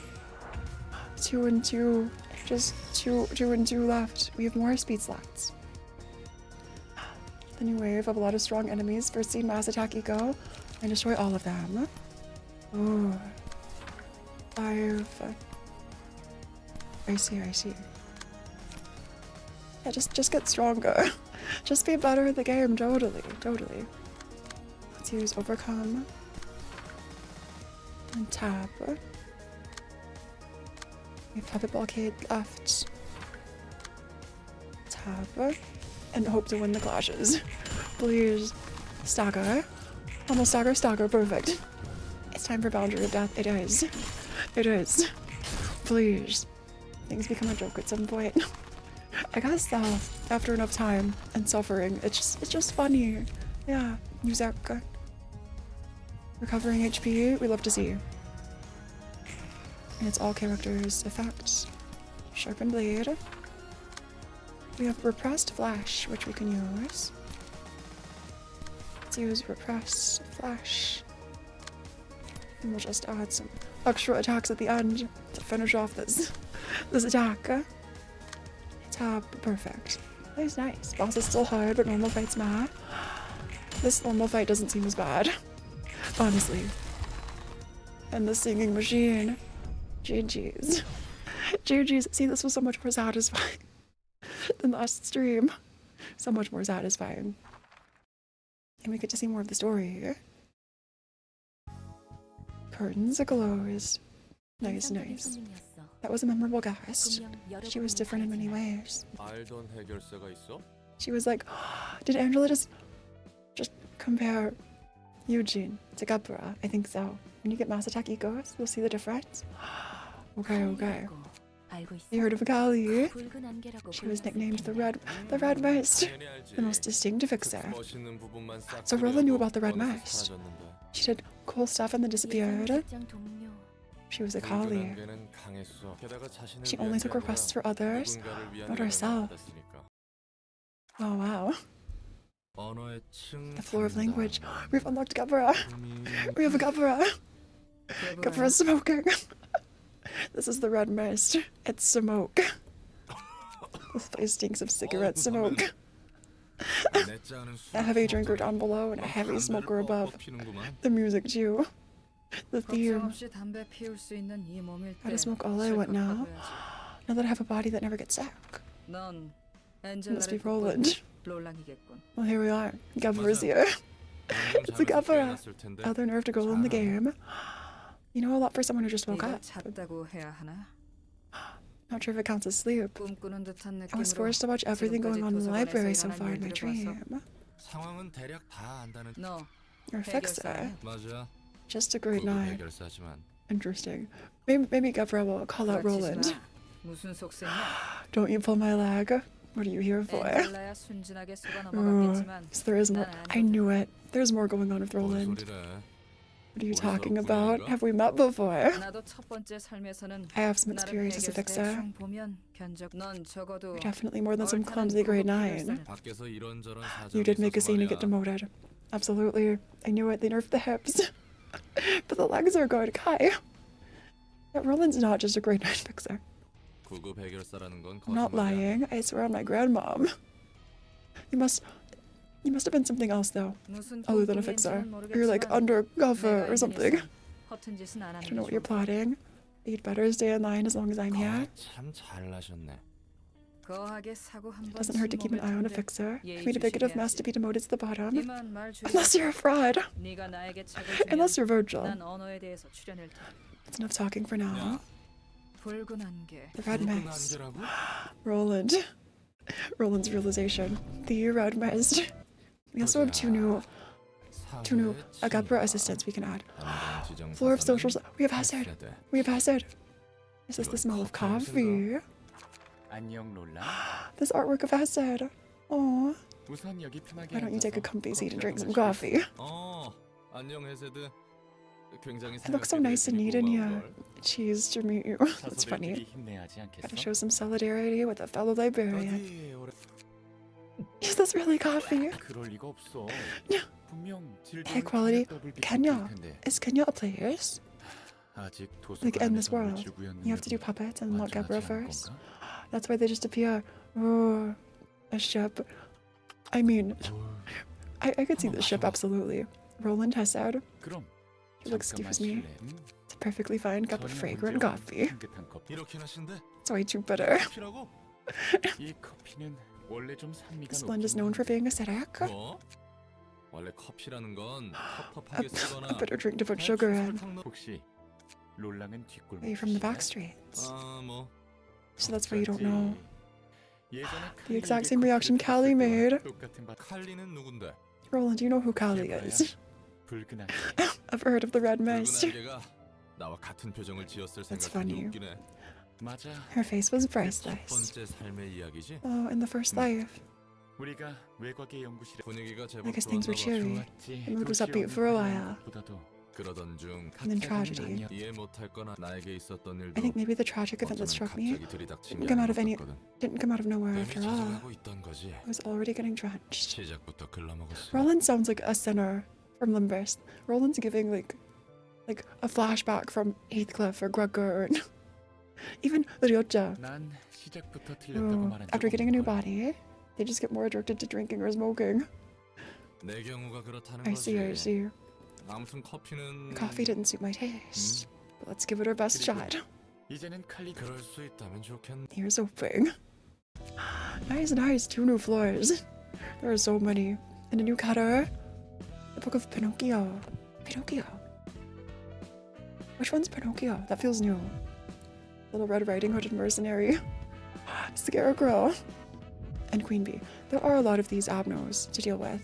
2 and 2. Just two and 2 left. We have more speed slots. The new wave of a lot of strong enemies. First scene mass attack eco and destroy all of them. Oh. 5. I see. Yeah, just get stronger. Just be better at the game, totally. Let's use overcome. And tab. We have puppet blockade left. Tab. And hope to win the clashes. Please. Stagger. Almost stagger, perfect. It's time for Boundary of Death. It is. Please. Things become a joke at some point. I guess though, after enough time and suffering, it's just funny. Yeah. Music. Recovering HP, we love to see. And it's all characters' effects. Sharpened blade. We have repressed flash, which we can use. Let's use repressed flash. And we'll just add some extra attacks at the end to finish off this attack. Tab, perfect. Nice. Boss is still hard, but normal fight's mad. This normal fight doesn't seem as bad. Honestly. And the singing machine. GG's. See, this was so much more satisfying than last stream. So much more satisfying. And we get to see more of the story here. Curtains aglows. Nice. That was a memorable guest. She was different in many ways. 알던 해결사가 있어? She was like, did Angela just compare Eugene to Gabra? I think so. When you get mass attack egos, you'll see the difference. Okay. You heard of Kali? She was nicknamed the Red Mist, the most distinctive fixer. So Rolla knew about the Red Mist. She did cool stuff and then disappeared. She was a Kali. She only took requests for others, not herself. Oh wow. The floor of language. We've unlocked Gabra. We have a Gabra. Gabra's smoking. This is the Red Mist. It's smoke. This place stinks of cigarette smoke. A heavy drinker down below and a heavy smoker above. The music too. The theme. How to smoke all I want now? Now that I have a body that never gets sick. Must be Roland. Well, here we are. Gabra's here. It's a Gabra. Other nerve to go in the game. You know a lot for someone who just woke 이걸 up. 잤다고 해야 하나? Not sure if it counts as sleep. 꿈꾸는 듯한 I was 느낌으로 forced to watch everything going on in the library so far in my dream. 상황은 대략 다 안다는. 너 You're a fixer. 맞아. Just a great 고급 night. 해결사지만. Interesting. Maybe Gabrielle will call out Roland. 무슨 속셈이야? Don't you pull my leg. What are you here for? 엔젤라야 순진하게 속아 넘어갔겠지만 So there is more. I knew it. There's more going on with 뭔 Roland. 소리래? What are you talking about? Have we met before? 나도 첫 번째 삶에서는 I have some 나름 experience as a fixer. 대충 보면 견적 넌 적어도 You're definitely more than some 옳다는 clumsy grade 고급 9. 해결사는 밖에서 이런저런 사정이 You did make a 있어서 scene and get 말이야. demoted. Absolutely. I knew it. They nerfed the hips. But the legs are good. Kai. Yeah, Roland's not just a grade 9 fixer. 고급 해결사라는 건 I'm not 거짓말이야. lying. I swear on my grandmom. You must have been something else though. 무슨 Other than a fixer. You're like undercover or something. 허튼 짓은 안 I 하는 don't know what 게 you're plotting. You'd better stay in line as long as I'm here. 참 잘나셨네. 거하게 사고 한 Doesn't hurt to keep an eye on a fixer. If made a big enough mess to be demoted to the bottom. 이만 말 Unless you're a fraud. 네가 나에게 착을 주면 Unless you're Virgil. 난 언어에 대해서 출연할 테니 That's enough talking for now. 붉은 안개 The red 붉은 mist. 안개라고? Roland. Roland's realization. The red mist. We also have two new Agapra assistants we can add. Floor of social. We have acid. We have acid. Is this the smell of coffee? 안녕 롤라. This artwork of acid. Aww. 우선 여기 편하게 Why don't you take a 앉아서 comfy seat and drink some 커피 coffee? 안녕 해세드. 굉장히 It looks so nice and neat in here. Cheese to meet you. That's funny. 자소들끼리 힘내야지 않겠어? Gotta show some solidarity with a fellow librarian. 어디 오래 Is this really coffee? 그럴 리가 없어. Yeah. 분명 질 High 좋은 quality 더블 비슷할 Kenya. 텐데. Is Kenya a place? 아직 Like in this 도서관에서 world, 물질구였는데도 you have to do puppets and unlock 완전하지 Gabra 않은 first. 건가? That's why they just appear. Oh, a ship. I mean, I could see the ship absolutely. Roland has said 그럼 it looks 잠깐만 excuse me. 실례. It's a perfectly fine cup of 전혀 fragrant 문제 없는 coffee. 향긋한 커피. 이렇게나 신데? It's way too bitter. 커피라고? 이 커피는 원래 좀 산미가 This blend is 높긴 known for 한데 being acidic. 뭐? 원래 커피라는 건 A, 텁텁하게 쓰거나 a bitter drink to put sugar in. 혹시 롤랑은 뒷골목 Are you from the 출신이야? back streets? 뭐 So that's why you don't know. 예전에 The exact 칼리에게 same reaction 커피를 Callie 줬을 made. 때와 똑같은 바- 칼리는 누군데? Roland, do you know who Callie is? 붉은 안개. I've heard of the red 붉은 mist. 안개가 나와 같은 표정을 지었을 That's 생각이 funny. 웃기네. 맞아. Her face was 첫 priceless. 번째 삶의 이야기지? Oh, in the first life. 우리가 외곽의 연구실에 분위기가 제법 I guess things were 좋았나 봐. cheery. 좋았지. The mood was 도시에 upbeat for a while. 보다도 그러던 중 And then 갑자기는 tragedy. 아니야. 이해 못할 거나 나에게 있었던 일도 I think maybe the tragic event that 어쩌면 struck me 갑자기 들이닥친 didn't 게 come out of any 아니었거든. didn't come out of nowhere 뱀이 after all. 찾아가고 있던 거지. I was already getting drenched. 시작부터 글러먹었어. Roland sounds like a sinner from Limbus. Roland's giving like a flashback from Heathcliff or Grugger or even Ryoja. 난 시작부터 틀렸다고 말한 적 After getting a new 없는 거야. body, they just get more addicted to drinking or smoking. 내 경우가 그렇다는 I see, I 거지. see. 아무튼 커피는 Coffee didn't suit my taste, but let's give it our best shot. 이제는 칼리 그럴 수 있다면 좋겠네. Here's hoping. Nice, nice. 2 new floors. There are so many. And a new cutter. The Book of Pinocchio. Pinocchio. Which one's Pinocchio? That feels new. Little Red Riding Hood and Mercenary. Scarecrow. And Queen Bee. There are a lot of these abnos to deal with.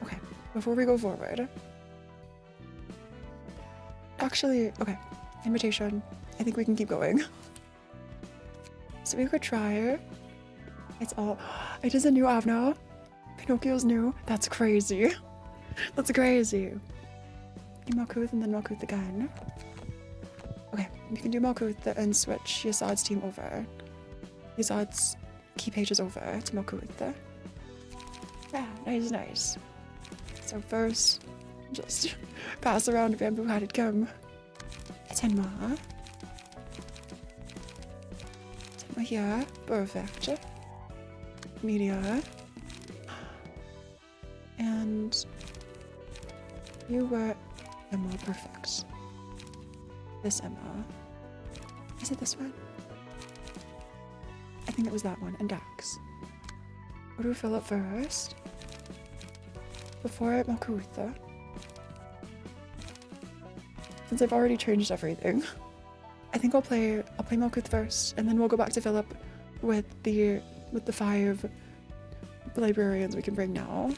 Okay, before we go forward. Actually, okay. Invitation. I think we can keep going. So we could try. It's all. It is a new Avno. Pinocchio's new. That's crazy. That's crazy. Do Malkuth and then Malkuth again. Okay, we can do Malkuth and switch Yasad's team over. Yasad's key pages over to Malkuth. Yeah, nice, nice. So first, just pass around bamboo hatted gum. Tenma. Tenma here. Perfect. Media. And you were Emma. Perfect. This Emma. Is it this one? I think it was that one. And Dax. What do we fill up first? Before Malkutha. since I've already changed everything, I think I'll play Malkuth first, and then we'll go back to Philip with the 5 librarians we can bring now.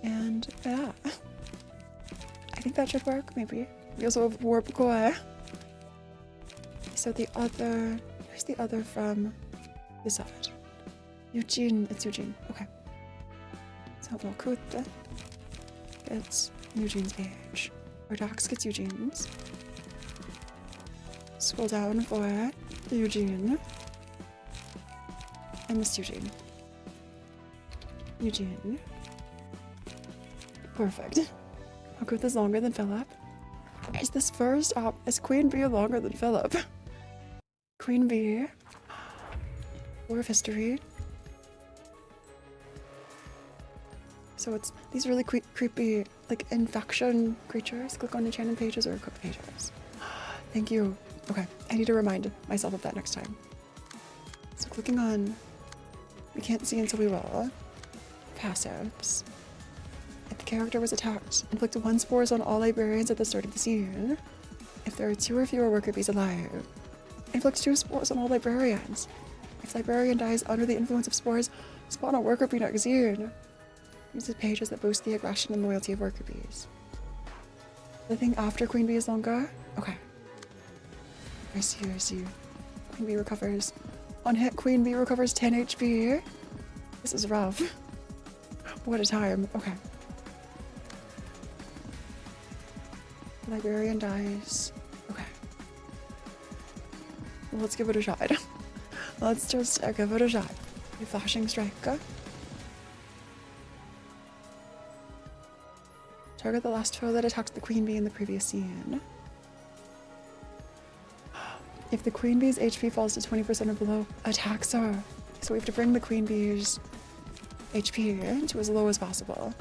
And yeah, I think that should work. Maybe we also have Warp Core. So who's the other from this side? Eugene. It's Eugene. Okay. So Malkuth gets Eugene's page. Or Dox gets Eugene's. Scroll down for Eugene. I missed Eugene. Eugene. Perfect. Malkuth is longer than Philip. Is this first op? Is Queen Bee longer than Philip? Queen Bee. War of History. So it's these really creepy, like, infection creatures. Click on enchanted pages or equipped pages. Thank you. Okay, I need to remind myself of that next time. So clicking on, we can't see until we roll. Passives. If the character was attacked, inflict 1 spores on all librarians at the start of the scene. If there are 2 or fewer worker bees alive, inflict 2 spores on all librarians. If librarian dies under the influence of spores, spawn a worker bee next scene. Uses pages that boost the aggression and loyalty of worker bees. The thing after Queen Bee is longer? Okay. I see. Queen Bee recovers. On hit, Queen Bee recovers 10 HP. This is rough. What a time. Okay. Librarian dies. Okay. Well, let's give it a shot. Let's just give it a shot. A flashing strike. Target the last foe that attacked the Queen Bee in the previous scene. If the Queen Bee's HP falls to 20% or below, attacks her. So we have to bring the Queen Bee's HP to as low as possible.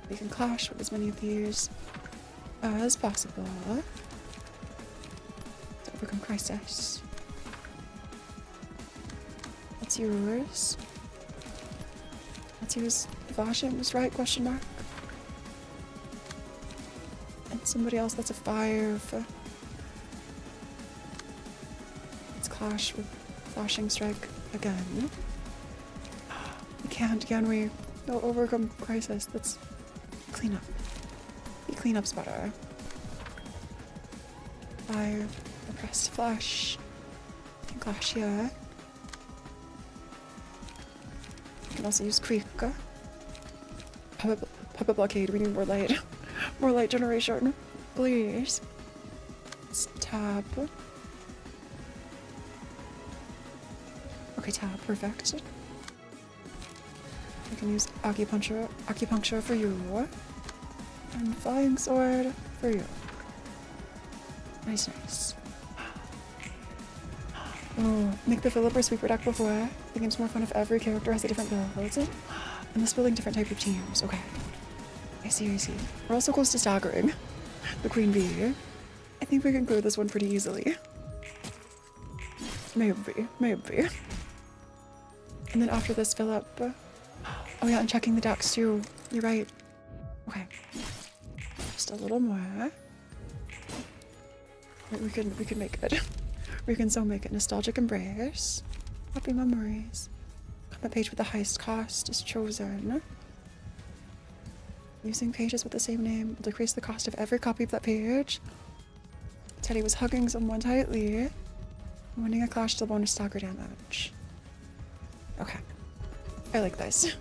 We can clash with as many of these as possible to overcome crisis. Let's use flashing strike, question mark. And somebody else that's a 5. Let's clash with flashing strike again. We can't, can we? No, overcome crisis. Let's clean up. The cleanup's better. 5. Pressed flash. Can clash here. We can also use creek. Puppet blockade. We need more light. More light generation, please. Let's tab. Okay, tab, perfect. We can use acupuncture for you. And flying sword for you. Nice. Oh, make the Philip or sweeper deck before. The game's more fun if every character has a different build. And this building different type of teams. Okay. I see. We're also close to staggering the Queen Bee. I think we can clear this one pretty easily. Maybe. And then after this, Philip. Oh yeah, and checking the decks too. You're right. Okay. Just a little more. We can make it. We can so make it. Nostalgic embrace. Happy memories. The page with the highest cost is chosen. Using pages with the same name will decrease the cost of every copy of that page. Teddy was hugging someone tightly. Winning a clash to bonus stagger damage. Okay. I like this.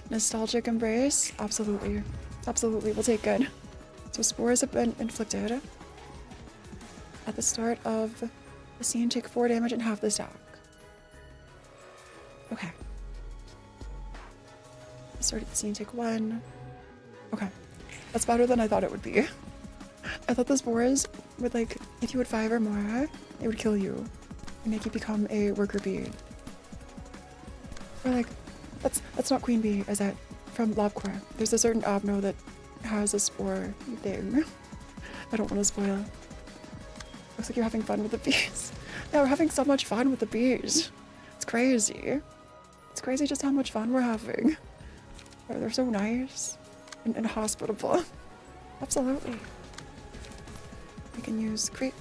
Nostalgic embrace? Absolutely. We'll take it. So spores have been inflicted. At the start of the scene, take 4 damage and half the stack. Okay. Start of the scene, take 1. Okay. That's better than I thought it would be. I thought the spores would, like, if you had 5 or more, it would kill you and make you become a worker bee. Or like, that's not Queen Bee, is it? From Lobcore. There's a certain Abno that has a spore thing. I don't want to spoil. Looks like you're having fun with the bees. Yeah, we're having so much fun with the bees. It's crazy. It's crazy just how much fun we're having. They're so nice and hospitable. Absolutely. We can use creek.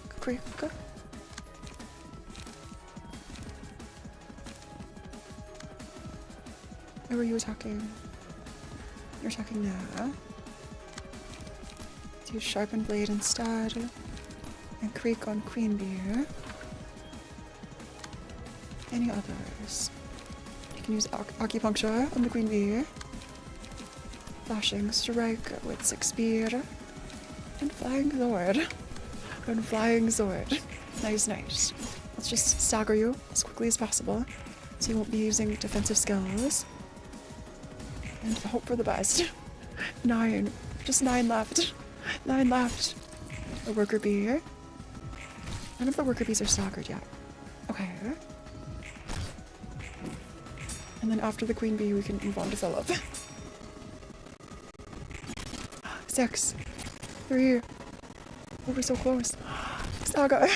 Where were you attacking? You're attacking now. Let's use sharpened blade instead. And creek on queen bee. Any others? You can use acupuncture on the queen bee. Flashing strike with 6 speed. And flying sword. And flying sword. Nice. Let's just stagger you as quickly as possible so you won't be using defensive skills. And hope for the best. 9. Just 9 left. 9 left. A worker bee. None of the worker bees are staggered yet. Okay. And then after the queen bee, we can move on to Philip. 6. 3. Oh, we're so close. Stagger.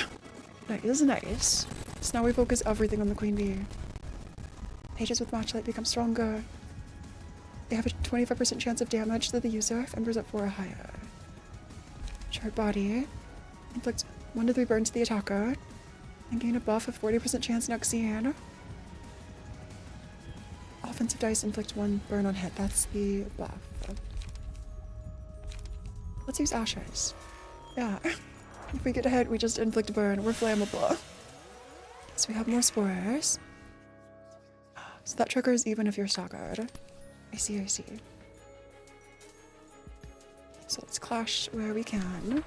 Nice. So now we focus everything on the queen bee. Pages with matchlight become stronger. They have a 25% chance of damage to the user if embers at 4 or higher. Short body. Inflict 1 to 3 burn to the attacker. And gain a buff of 40% chance next scene. Offensive dice inflict 1 burn on hit. That's the buff. Let's use ashes. Yeah. If we get a hit, we just inflict a burn. We're flammable. So we have more spores. So that triggers even if you're staggered. I see. So let's clash where we can.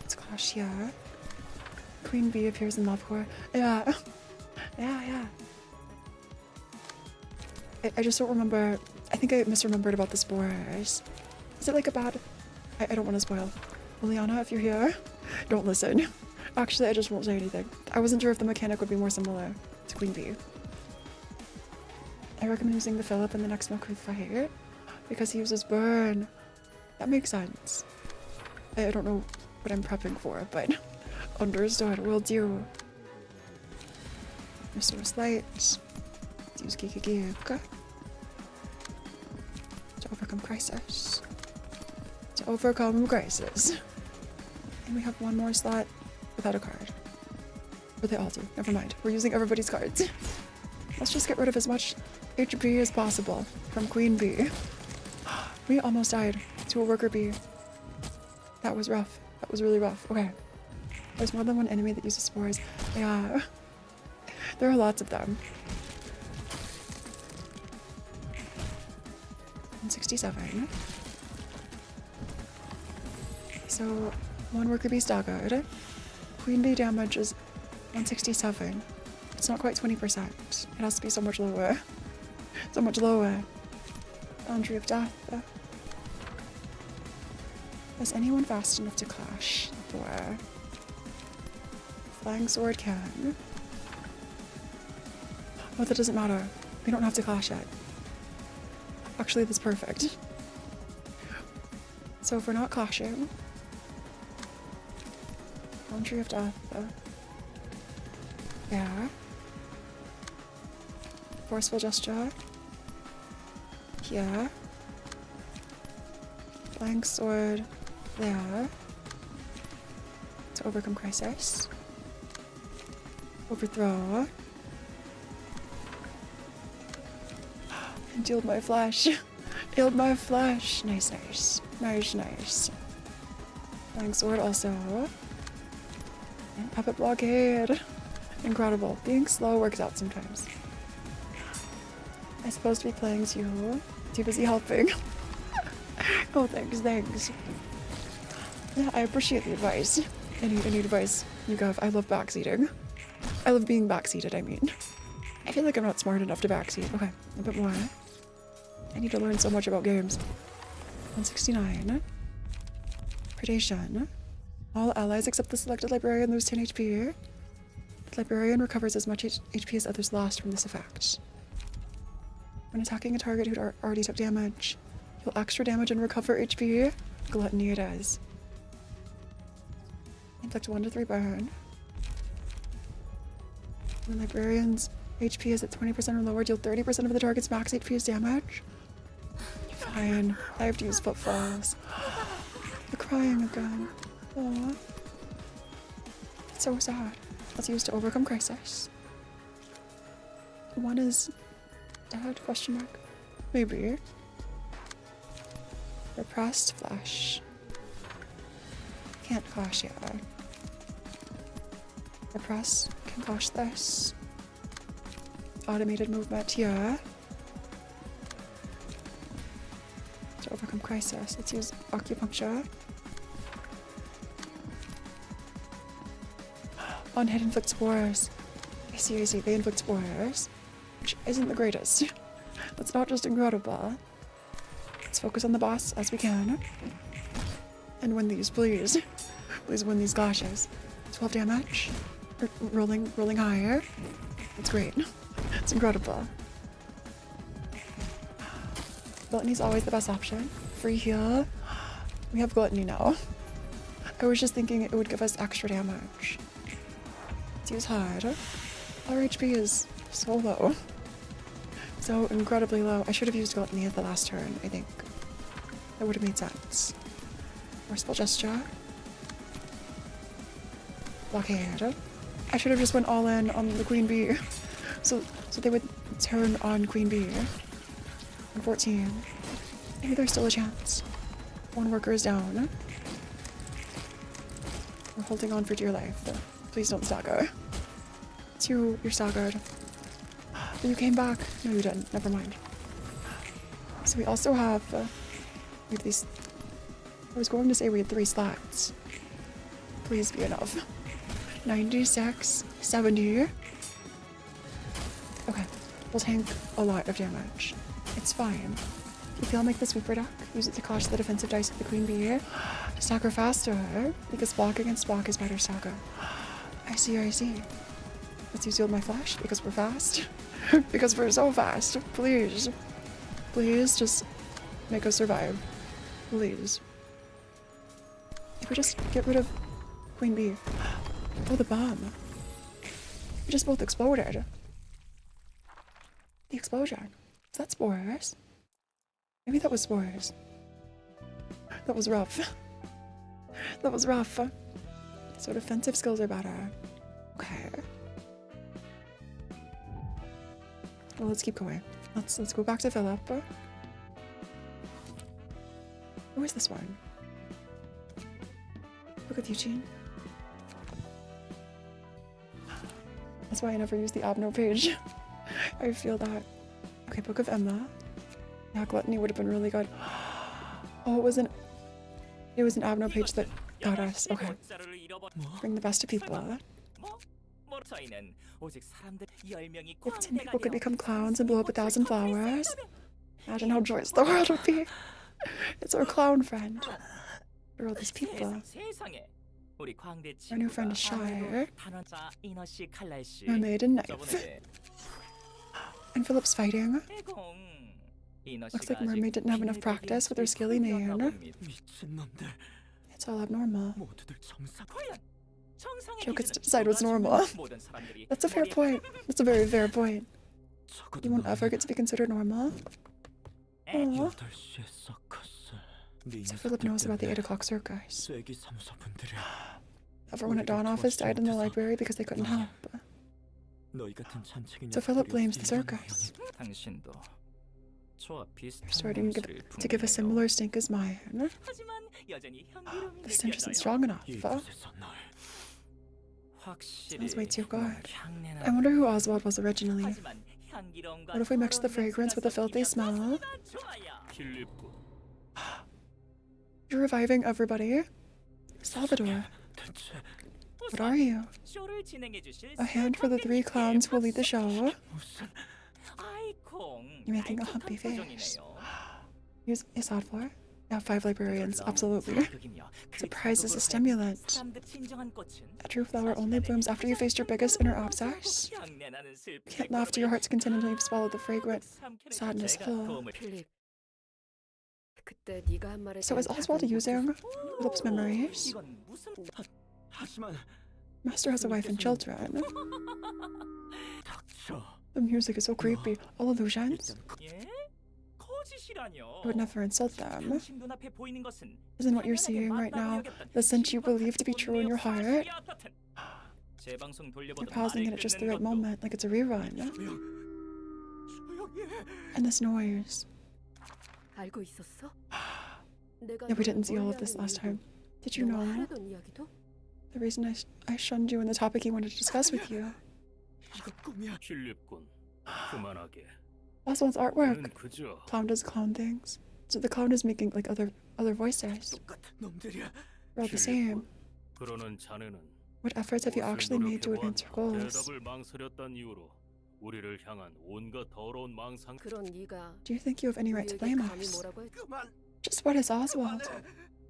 Let's clash here. Queen bee appears in love core. Yeah. I just don't remember. I think I misremembered about the spores. Is it like a bad... I don't want to spoil. Liliana, if you're here, don't listen. Actually, I just won't say anything. I wasn't sure if the mechanic would be more similar to Queen Bee. I recommend using the Philip in the next Milk fight because he uses burn. That makes sense. I don't know what I'm prepping for, but understood. Will do. Resource light. Let's use Geek. To overcome crisis. And we have one more slot without a card. Or they all do. Never mind. We're using everybody's cards. Let's just get rid of as much HP as possible from Queen Bee. We almost died to a worker bee. That was rough. That was really rough. Okay. There's more than one enemy that uses spores. Yeah. There are lots of them. 167. So, one worker bee staggered. Queen bee damage is 167. It's not quite 20%. It has to be so much lower. So much lower. Boundary of death. Is anyone fast enough to clash? Thor. Flying sword can. Oh, that doesn't matter. We don't have to clash yet. Actually, that's perfect. So if we're not clashing... Boundary of death. Yeah. Forceful gesture. Here. Flying sword. There. To overcome crisis. Overthrow. And healed my flesh. Healed my flesh. Nice. Flying sword also. And puppet blockade. Incredible. Being slow works out sometimes. I'm supposed to be playing as you. Too busy helping. Oh, thanks. Yeah, I appreciate the advice. Any advice you give. I love backseating. I love being backseated, I mean. I feel like I'm not smart enough to backseat. Okay, a bit more. I need to learn so much about games. 169. Predation. All allies except the selected librarian lose 10 HP. The librarian recovers as much HP as others lost from this effect. When attacking a target who already took damage, heal extra damage and recover HP. Gluttony it is. Inflict 1 to 3 burn. When the librarian's HP is at 20% or lower, deal 30% of the target's max HP as damage. Fine. I have to use footfalls. crying again. Aww. It's so sad. Let's use to overcome crisis. One is dead, question mark. Maybe. Repressed flesh. Can't cosh yet. Repress can cosh this. Automated movement here. To overcome crisis, let's use acupuncture. Unhid inflict spores. Seriously, they inflict spores, which isn't the greatest. That's not just incredible. Let's focus on the boss as we can. And win these, please. Please win these clashes. 12 damage. Rolling higher. That's great. It's incredible. Gluttony's always the best option. Free heal. We have gluttony now. I was just thinking it would give us extra damage. Let's use hard. Our HP is so low. So incredibly low. I should have used gluttony at the last turn, I think. That would have made sense. Forceful gesture. Blockade. I should have just went all in on the queen bee. So they would turn on queen bee. On 14. Maybe there's still a chance. One worker is down. We're holding on for dear life. Please don't stagger. It's you. You're staggered. You came back. No, you didn't. Never mind. So we also have... we have these... I was going to say we had 3 slots. Please be enough. 96, 70. Okay. We'll tank a lot of damage. It's fine. If you feel like the sweeper deck, use it to cost the defensive dice of the queen bee. Stagger faster, because block against block is better stagger. I see. Let's use Yield My Flesh, because we're fast. Because we're so fast. Please. Please, just make us survive. Please. If we just get rid of Queen Bee. Oh, the bomb. We just both exploded. The explosion. Is that spores? Maybe that was spores. That was rough. That was rough. So defensive skills are better. Okay. Well, let's keep going. Let's go back to Philip. Who is this one? Look at Eugene. That's why I never use the Abno page. I feel that. Okay, Book of Emma. Yeah, Gluttony would have been really good. Oh, it was an Abno page that got us. Okay. Bring the best of people. 15 people could become clowns and blow up 1,000 flowers. Imagine how joyous the world would be. It's our clown friend. For all these people. Our new friend is shy. Mermaid and knife. And Philip's fighting. Looks like Mermaid didn't have enough practice with her skilly man. It's all abnormal. Joe gets to decide what's normal. That's a fair point. That's a very fair point. You won't ever get to be considered normal. Aww. So Philip knows about the 8 o'clock circus. Everyone at Dawn office died in the library because they couldn't help. So Philip blames the circus. You're starting to give a similar stink as mine. The stench isn't strong enough. Smells way too good. I wonder who Oswald was originally. What if we mix the fragrance with the filthy smell? You're reviving everybody. Salvador. What are you? A hand for the 3 clowns who will lead the show. You're making a humpy face. Use Advor? Yeah, 5 librarians, absolutely. Surprise is a stimulant. A true flower only blooms after you faced your biggest inner abscess. You can't laugh to your heart's content until you've swallowed the fragrant sadness whole. So is Oswald using Philip's memories? Master has a wife and children. The music is so creepy. All illusions? I would never insult them. 당신 눈앞에 보이는 것은 Isn't what you're seeing right now the sense you believe to be true in your heart? 재방송 You're 돌려보던 pausing it at just the right moment, like it's a rerun. And this noise. 알고 있었어? Yeah, we didn't see all of this last time. Did you know 하려던 이야기도? the reason I shunned you and the topic he wanted to discuss with you? 필립군, 그만하게. Oswald's artwork. 너는 그저 Clown does clown things. So the clown is making like other voices. 놈들이야. We're all the same. 그러는 자네는 What efforts have you actually made to advance your goals? 대답을 망설였던 이유로 우리를 향한 온갖 더러운 망상. 그런 네가 Do you think you have any right to 우리에게 blame 감히 us? 뭐라고 했? Just what is Oswald?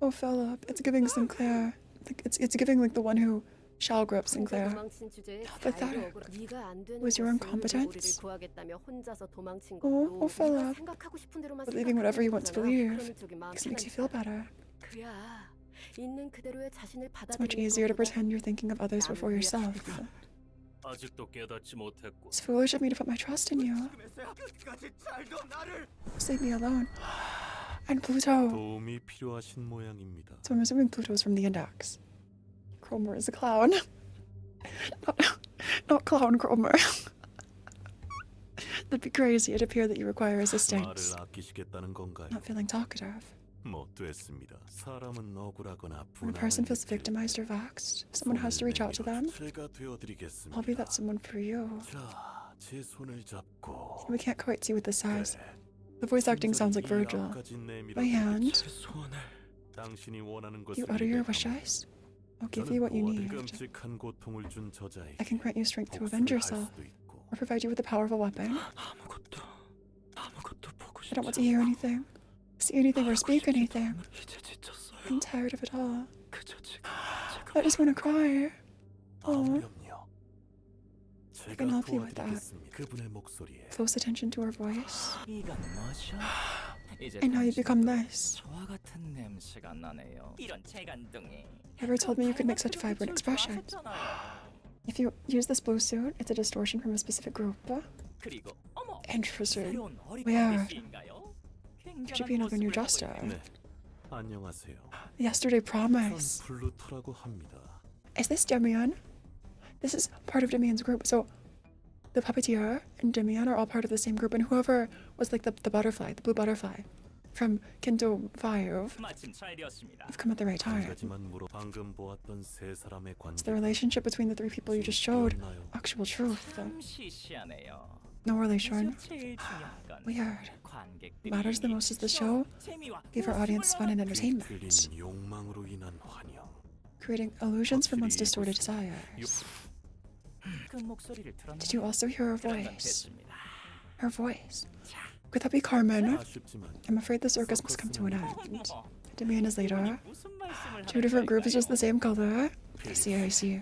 Oh, Philip, it's giving Sinclair. It's giving like the one who shall grow up Sinclair. 도망친 주제에 Pathetic. 자유로 네가 안 되는 Was your 것을 incompetence? 우리를 구하겠다며 혼자서 도망친 Oh, 것도 Philip. 네가 생각하고 싶은 대로만 Believing whatever you want to believe 그러는 쪽이 마음 makes you feel better. 그야 있는 그대로의 자신을 It's much 받아들이는 easier to 것보다 pretend you're thinking of others before yourself. 아직도 깨닫지 못했고. It's foolish of me to put my trust in you. Just leave me alone. And Pluto. 도움이 필요하신 모양입니다. So I'm assuming Pluto's from the index. Cromer is a clown. not clown Cromer. That'd be crazy. It'd appear that you require 말을 assistance. 아끼시겠다는 건가요? Not feeling talkative. 뭐 됐습니다. 사람은 억울하거나 When a person feels victimized or vexed, someone has to reach out to them. 제가 되어드리겠습니다. I'll be that someone for you. 자, 제 손을 잡고. We can't quite see what this says. The voice acting sounds like Virgil. My hand. 당신이 원하는 You 것을 utter your 입에 wishes. I'll give you what you need. 끔찍한 고통을 준 저자에게 I can grant you strength to avenge yourself, or provide you with a powerful weapon. I don't want to hear anything, see anything, or speak anything. I'm tired of it all. I just want to cry. Oh, I can help you with that. 그분의 목소리에 Close attention to her voice. 이건 뭐죠? 이제 And now you 당신은 become this. 저와 같은 냄새가 나네요. 이런 재간둥이. Never told me you could make such vibrant expressions. If you use this blue suit, it's a distortion from a specific group. 그리고 어머, Interesting. 새로운 Where? 어리광대시인가요? Should be another new Justa. 네, 안녕하세요. Yesterday promise. 전 플루토라고 합니다. Is this Demian? This is part of Demian's group. So the puppeteer and Demian are all part of the same group, and whoever was like the butterfly, the blue butterfly from Kinto 5, 마침 잘 되었습니다. you've come at the right 한 time. 가지만 물어. 방금 보았던 세 사람의 Is 관계. the relationship between the three people you just showed actual truth? 참 시시하네요. No relation. 제일 중요한 건 Weird. 관객들이 Matters the most is the show. 재미와 Give our audience fun and entertainment, 틀린 욕망으로 인한 환영. creating illusions from one's distorted desires. 그 목소리를 들었나요? Did you also hear her 그런 건 voice? 됐습니다. Her voice. Could that be Carmen? 아쉽지만 I'm afraid the circus must come to an end. Demian is later. 무슨 말씀을 Two different groups, just the same color. I see, I see.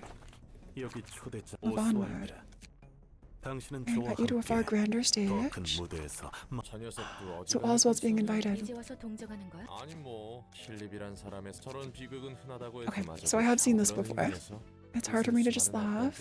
여기 초대자 Move onward. 오스왈드. 당신은 I invite you to a far grander 더 큰 stage. 무대에서 저 녀석도 어디 So Oswald's being invited. 이제 와서 동정하는 거야? 아니 뭐 필립이란 사람의 저런 비극은 흔하다고 Okay, so I have seen this before. It's hard for me to just laugh.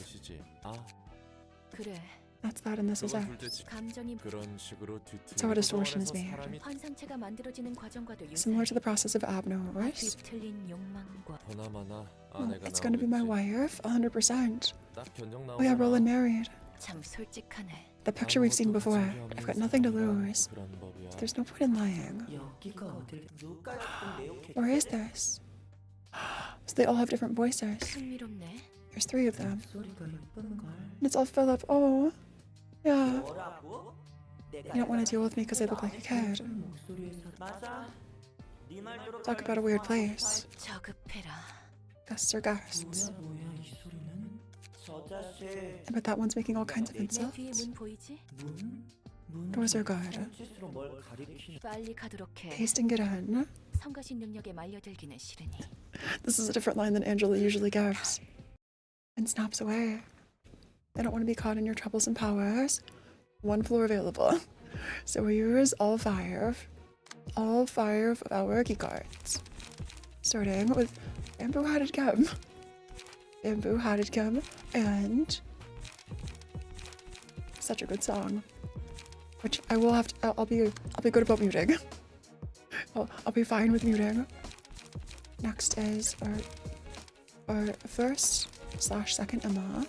그래. That's that and this is that. 감정이 그런 식으로 That's how a distortion is made. 환상체가 만들어지는 과정과도 Similar to the process of abnormals. 뒤틀린 욕망과 보나마나 Oh, 아내가 it's gonna be my wife, 100%. 딱 변형 Oh yeah, Roland married. 참 솔직하네. The picture we've seen before. I've got nothing to lose. There's no point in lying. 여기가 어딜 누가 Or is this? So they all have different voices. 흥미롭네. There's 3 of them. 소리가 예쁜걸. And it's all Philip. Oh, yeah. 뭐라고? You don't want to deal with me because I look like a kid. 목소리에서 맞아. 네 말대로 Talk about a weird place. 저급해라. Guests are guests. 뭐야 이 소리는? 저 자식. I bet that one's making all kinds of 내 뒤에 insults. 문 보이지? 문? Doors are good. 손짓으로 뭘 가리키는? 빨리 가도록 해. Taste and get in. 성가신 능력에 말려들기는 싫으니. This is a different line than Angela usually gives. And snaps away. I don't want to be caught in your troublesome powers. 1 floor available. So we use all 5 of our key cards. Starting with Bamboo Hatted Gum. Bamboo Hatted Gum and such a good song. which I will have to, I'll be good about muting. I'll be fine with muting. Next is our first / second Emma.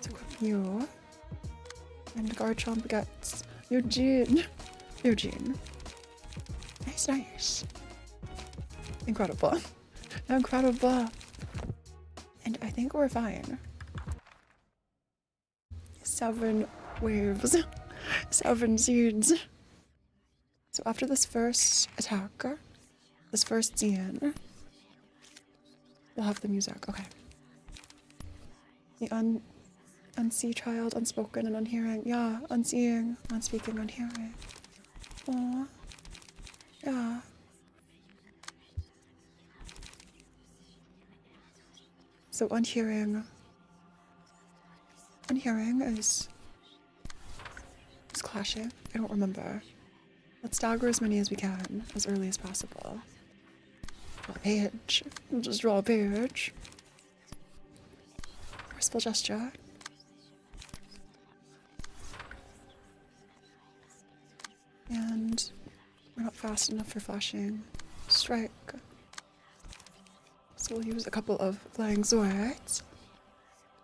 So you and Garchomp gets Eugene. Nice. Incredible. And I think we're fine. 7 waves. 7 seeds. So after this first attack, this first scene, we'll have the music. Okay. The unsee child, unspoken and unhearing. Yeah, unseeing, unspeaking, unhearing. Aww. Yeah. So unhearing is clashing. I don't remember. Let's stagger as many as we can, as early as possible. Draw a page. We'll just draw a page. Forceful gesture. And we're not fast enough for flashing. Strike. So we'll use a couple of flying swords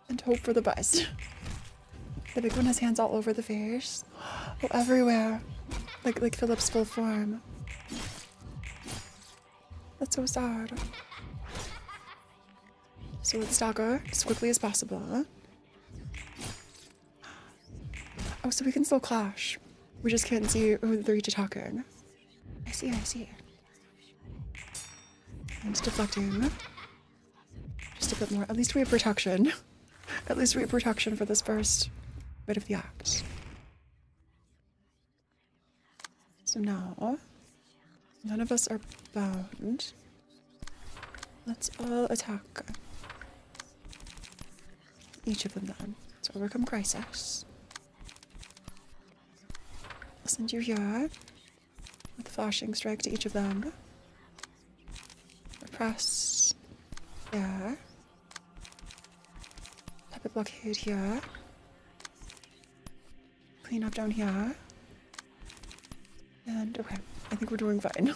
and hope for the best. The big one has hands all over the face. Oh, everywhere. Like Philip's full form. That's so sad. So let's stagger as quickly as possible. Oh, so we can still clash. We just can't see who they're each attacking. I see. And deflecting. Just a bit more. At least we have protection. At least we have protection for this first bit of the act. So now, none of us are bound. Let's all attack each of them then. So overcome crisis. I'll send you here with a flashing strike to each of them. Repress there. Puppet blockade here. Clean up down here. And okay, I think we're doing fine.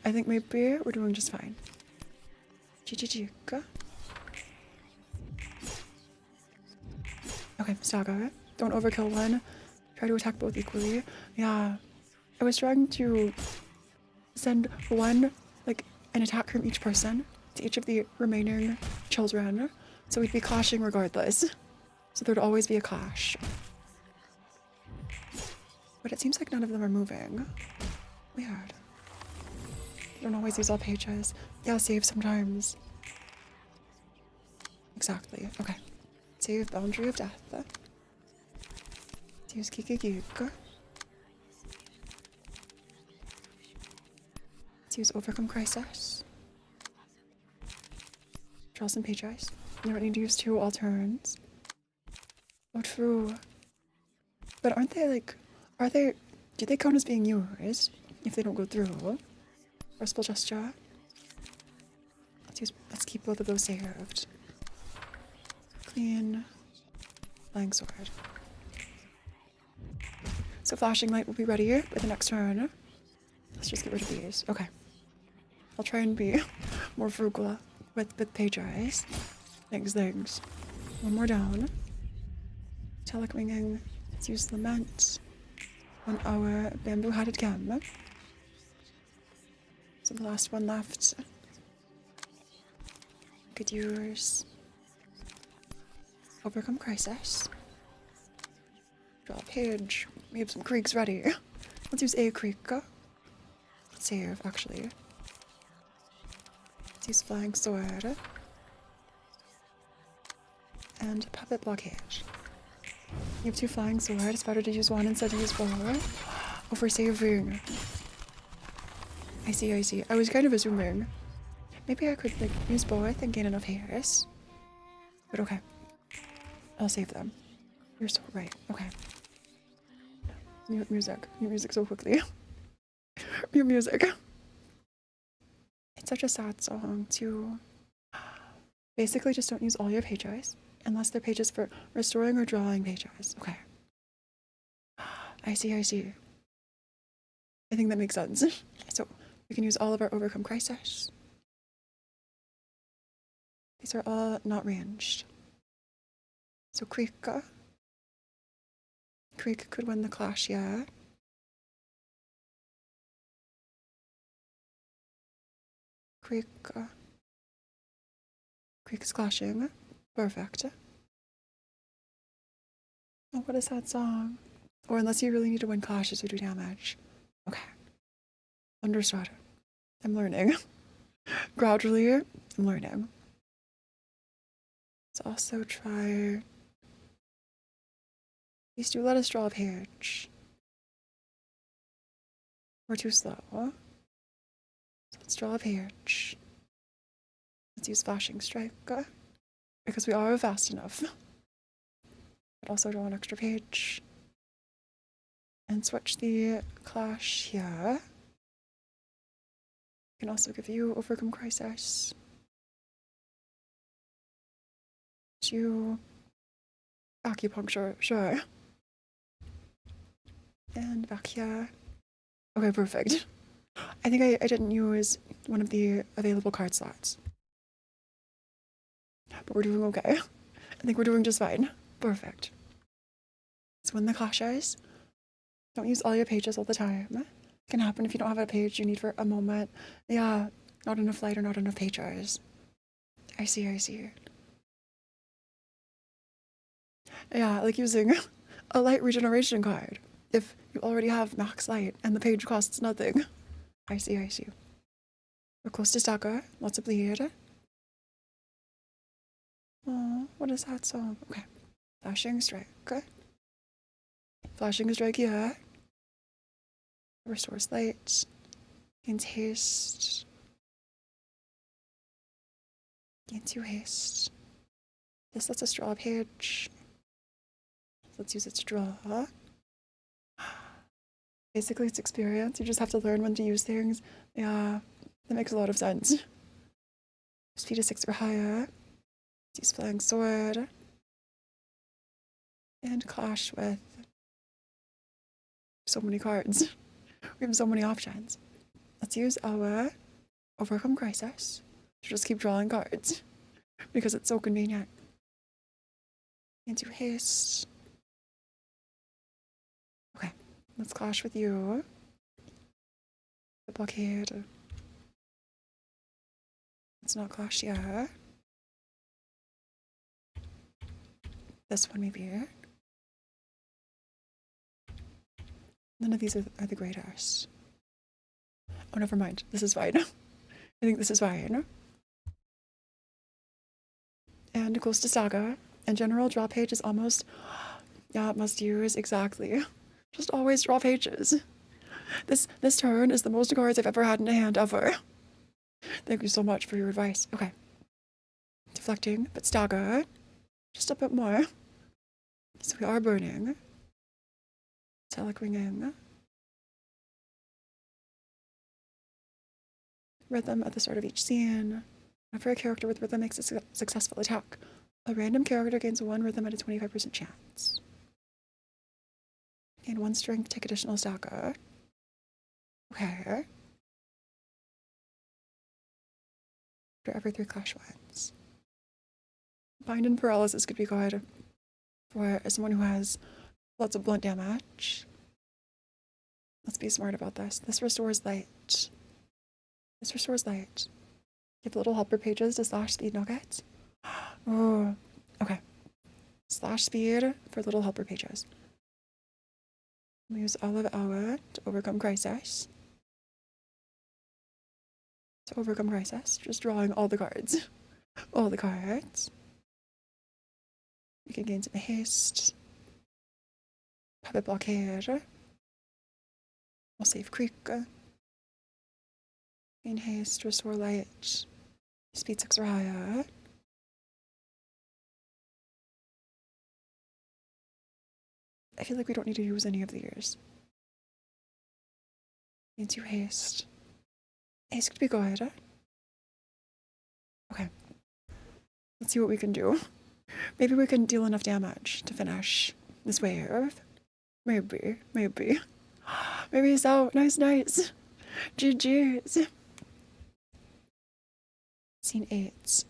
I think maybe we're doing just fine. Okay, stagger. Don't overkill one. Try to attack both equally. Yeah. I was trying to send one, like, an attack from each person to each of the remaining children. So we'd be clashing regardless. So there'd always be a clash. But it seems like none of them are moving. Weird. I don't always use all pages. Yeah, save sometimes. Exactly. Okay. Save Boundary of Death. Let's use Kiki. Let's use Overcome Crisis. Draw some pages. You don't need to use 2 all turns. Oh, true. But aren't they like... do they count as being yours if they don't go through? Forceful gesture. Let's keep both of those saved. Clean. Flying sword. So flashing light will be ready by the next turn. Let's just get rid of these. Okay. I'll try and be more frugal with page eyes. Thanks. One more down. Telic ringing. Let's use lament on our bamboo-hatted gem. So the last one left. Could use Overcome Crisis. Draw a page. We have some creeks ready. Let's use a creek. Let's save, actually. Let's use Flying Sword. And Puppet Blockade. You have 2 flying swords. It's better to use 1 instead of use 4. Oh, for saving. I see. I was kind of assuming. Maybe I could, like, use both and gain enough hairs. But okay. I'll save them. You're so right. Okay. Mute music so quickly. Mute music. It's such a sad song, too. Basically, just don't use all your pages. Unless they're pages for restoring or drawing pages. Okay. I see. I think that makes sense. So we can use all of our overcome crisis. These are all not ranged. So Creek could win the clash, yeah. Creek is clashing. Perfect. Oh, what is that song? Or unless you really need to win clashes to do damage. Okay. Understood. I'm learning. Gradually, I'm learning. Let's also try... These do let us draw a page. We're too slow. So let's draw a page. Let's use Flashing Strike. Because we are fast enough. But also draw an extra page. And switch the clash here. Can also give you Overcome Crisis. To Acupuncture, sure. And back here. Okay, perfect. I think I didn't use one of the available card slots. But we're doing okay. I think we're doing just fine. Perfect. So when the clashes, don't use all your pages all the time. It can happen if you don't have a page you need for a moment. Yeah, not enough light or not enough pages. I see. Yeah, like using a light regeneration card if you already have max light and the page costs nothing. I see. We're close to stagger. Lots of bleed. Oh, what is that song? Okay. Flashing Strike. Flashing Strike here. Restores light. Gains haste. Gains you haste. This lets us draw a page. Let's use it to draw. Basically, it's experience. You just have to learn when to use things. Yeah, that makes a lot of sense. Speed is 6 or higher. Let's use Flying Sword. And clash with so many cards. We have so many options. Let's use our Overcome Crisis to just keep drawing cards because it's so convenient. Into haste. Okay, let's clash with you. The blockade. Let's not clash yet. This one maybe. None of these are the greatest. Oh, never mind. This is fine. I think this is fine. And close to Saga. In general, draw page is almost... Yeah, must use. Exactly. Just always draw pages. This turn is the most cards I've ever had in a hand, ever. Thank you so much for your advice. Okay. Deflecting, but stagger. Just a bit more. So we are burning. Telic ringing. Rhythm at the start of each scene. Whenever a character with rhythm makes a successful attack, a random character gains 1 rhythm at a 25% chance. Gain 1 strength, take additional stagger. Okay. For every 3 clash ones. Bind and paralysis could be good for someone who has lots of blunt damage. Let's be smart about this. This restores light. This restores light. Give little helper pages to slash speed nuggets. Oh, okay. Slash speed for little helper pages. We use all of our to overcome crisis. To overcome crisis, just drawing all the cards. All the cards. We can gain some haste. Puppet blockade. We'll save Creek. Gain haste, restore light. Speed 6 or higher. I feel like we don't need to use any of these. Gain 2 haste. Haste could be good. Okay. Let's see what we can do. Maybe we can deal enough damage to finish this wave. Maybe. Maybe so. Nice. GG's. Scene 8.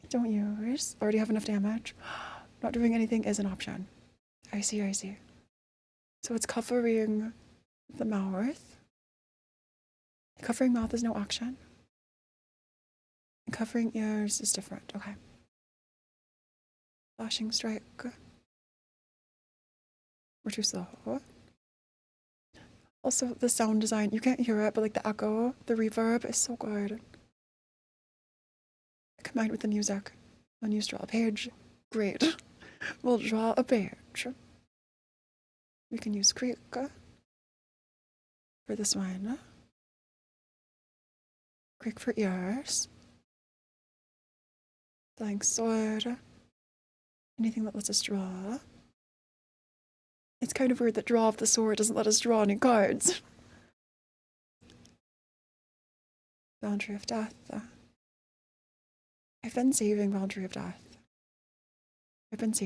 Don't use. Already have enough damage. Not doing anything is an option. I see. So it's covering the mouth. Covering mouth is no action. Covering ears is different. Okay. Flashing strike. We're too slow. Also, the sound design, you can't hear it, but like the echo, the reverb is so good. Combined with the music. When you draw a page, great. We'll draw a page. We can use Creek for this one. Creek for ears. Flying sword. Anything that lets us draw. It's kind of weird that draw of the sword doesn't let us draw any cards. Boundary of Death. I've been saving Boundary of Death. Let's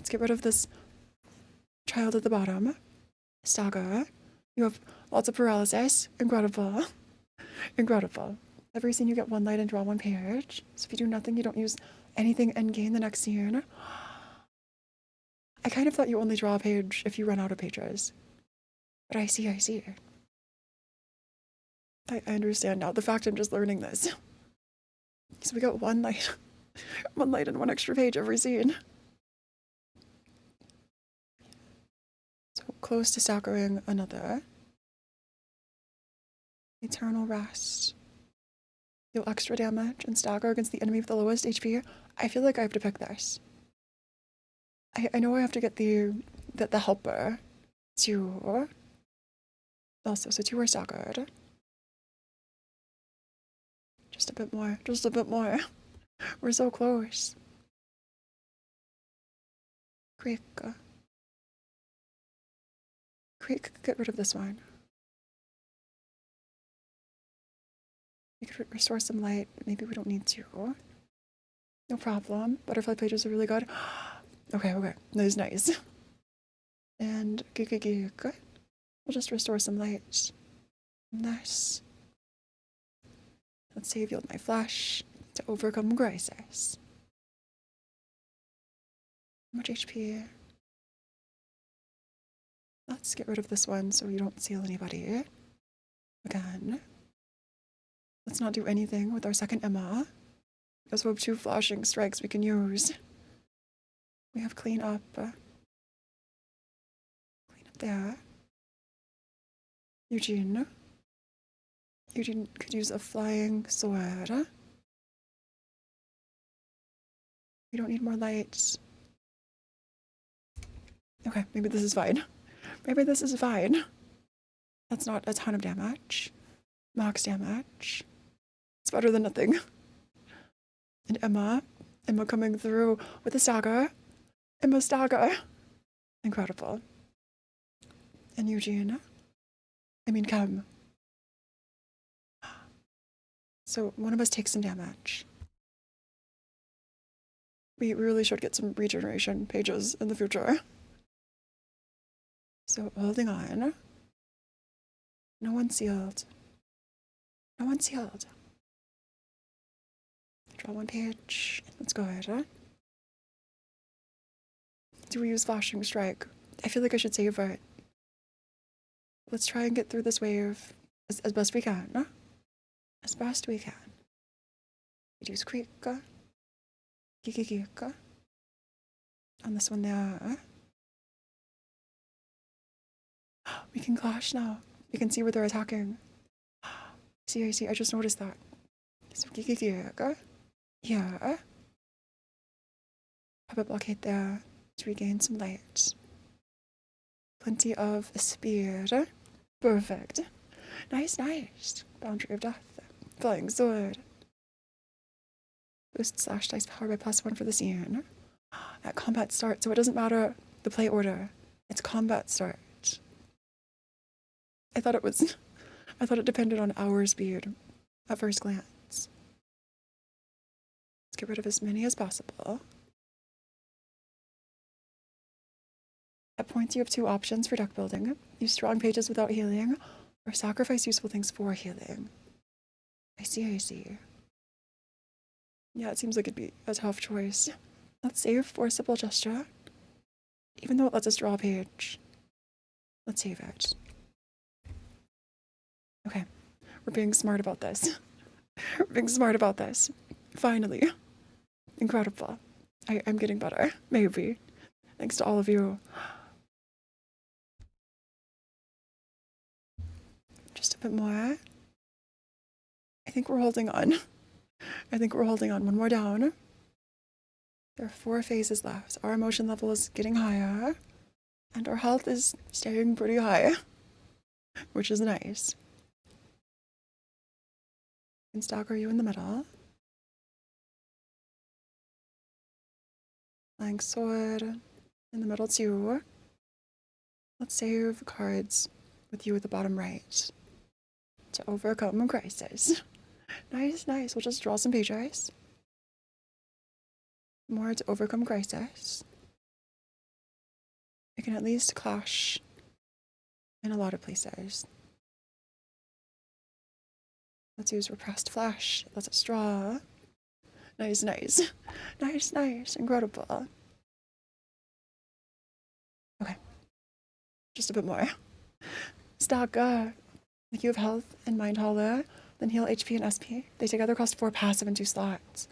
get rid of this child at the bottom. Stagger. You have lots of paralysis. Incredible. Every scene you get one light and draw one page. So if you do nothing, you don't use anything and gain the next scene. I kind of thought you only draw a page if you run out of pages. But I see. I understand now. The fact I'm just learning this. So we got one light. One light and one extra page every scene. So close to staggering another. Eternal Rest. Deal extra damage and stagger against the enemy with the lowest HP. I feel like I have to pick this. I know I have to get the helper. 2. Also, so 2 are staggered. Just a bit more. We're so close. Creek, get rid of this one. We could restore some light. Maybe we don't need to. No problem. Butterfly pages are really good. Okay. That is nice. And we'll just restore some light. Nice. Let's save yield my flash to overcome crisis. How much HP? Let's get rid of this one so you don't seal anybody. Again. Let's not do anything with our second Emma. Because we have 2 flashing strikes we can use. We have clean up. Clean up there. Eugene could use a flying sword. We don't need more lights. Okay, maybe this is fine. That's not a ton of damage. Max damage. It's better than nothing. And Emma coming through with a stagger. Emma stagger. Incredible. And Eugene. Cam. So one of us takes some damage. We really should get some regeneration pages in the future. So holding on. No one sealed. Draw one page. Let's go ahead. Do we use flashing strike? I feel like I should save it. Let's try and get through this wave as best we can. As best we can. We use Creek. On this one there. We can clash now. We can see where they're attacking. See, I just noticed that. So here. Pop a blockade there to regain some light. Plenty of speed. Perfect. Nice. Boundary of Death. Flying sword. Boost slash dice power by +1 for the scene. At combat start, so it doesn't matter the play order. It's combat start. I thought it depended on our speed at first glance. Let's get rid of as many as possible. At points, you have two options for deck building. Use strong pages without healing, or sacrifice useful things for healing. I see. Yeah, it seems like it'd be a tough choice. Let's save Forcible Gesture. Even though it lets us draw a page. Let's save it. Okay, we're being smart about this. We're being smart about this. Finally. Incredible. I'm getting better. Maybe. Thanks to all of you. Just a bit more. I think we're holding on. One more down. There are 4 phases left. Our emotion level is getting higher. And our health is staying pretty high. Which is nice. And stagger you in the middle. Flying sword in the middle too. Let's save cards with you at the bottom right. To overcome crisis. Nice. We'll just draw some pages. More to overcome crisis. It can at least clash in a lot of places. Let's use repressed flash. Let's draw. Nice. Incredible. Okay. Just a bit more. Stagger. Like you have health and mind hollow, then heal HP and SP. They together cost 4 passive and 2 slots.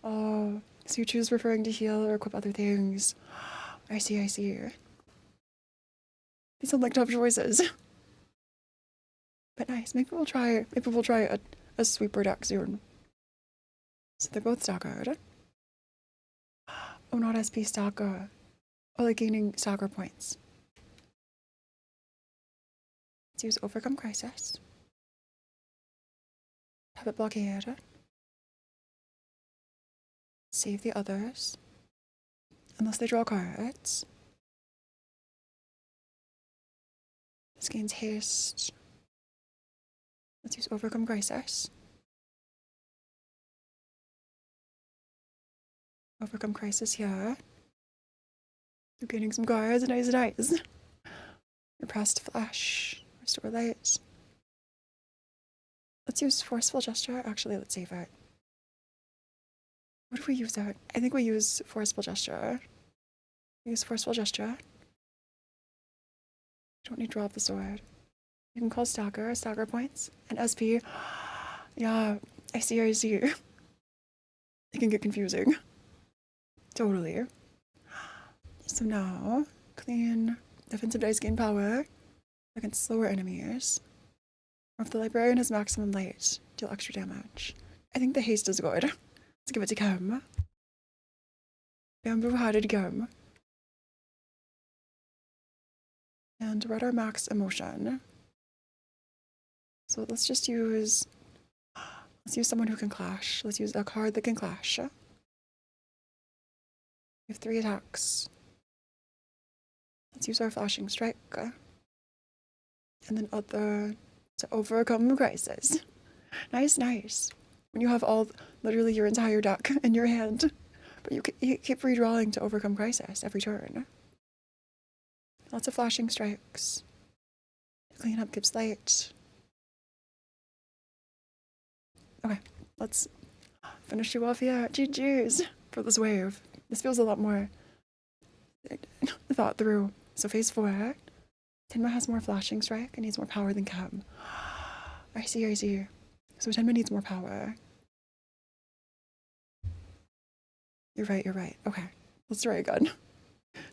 Oh, so you choose referring to heal or equip other things. I see. These sound like tough choices. But nice. Maybe we'll try a sweeper deck soon. So they're both staggered. Oh, not SP stagger. Oh, like gaining stagger points. Let's use overcome crisis. Habit blockade. Save the others. Unless they draw cards. This gains haste. Let's use overcome crisis. Overcome crisis here. You're gaining some cards. Nice. Repressed flash. Restore light. Let's use forceful gesture. Actually, let's save it. What do we use that? I think we use forceful gesture. Use forceful gesture. Don't need to draw up the sword. You can call stagger points. And SP. Yeah, I see. It can get confusing. Totally. So now, clean defensive dice gain power against slower enemies. Or if the librarian has maximum light, deal extra damage. I think the haste is good. Let's give it to Kim. Bamboo-hearted Kim. And we're at our max emotion. So let's use someone who can clash. Let's use a card that can clash. We have 3 attacks. Let's use our flashing strike. And then other to overcome crisis. Nice. When you have literally your entire deck in your hand, but you keep redrawing to overcome crisis every turn. Lots of flashing strikes. Clean up gives light. Okay, let's finish you off here. GG's for this wave. This feels a lot more thought through. So phase 4. Tenma has more flashing strike and needs more power than Kim. I see. So Tenma needs more power. You're right. Okay, let's try again.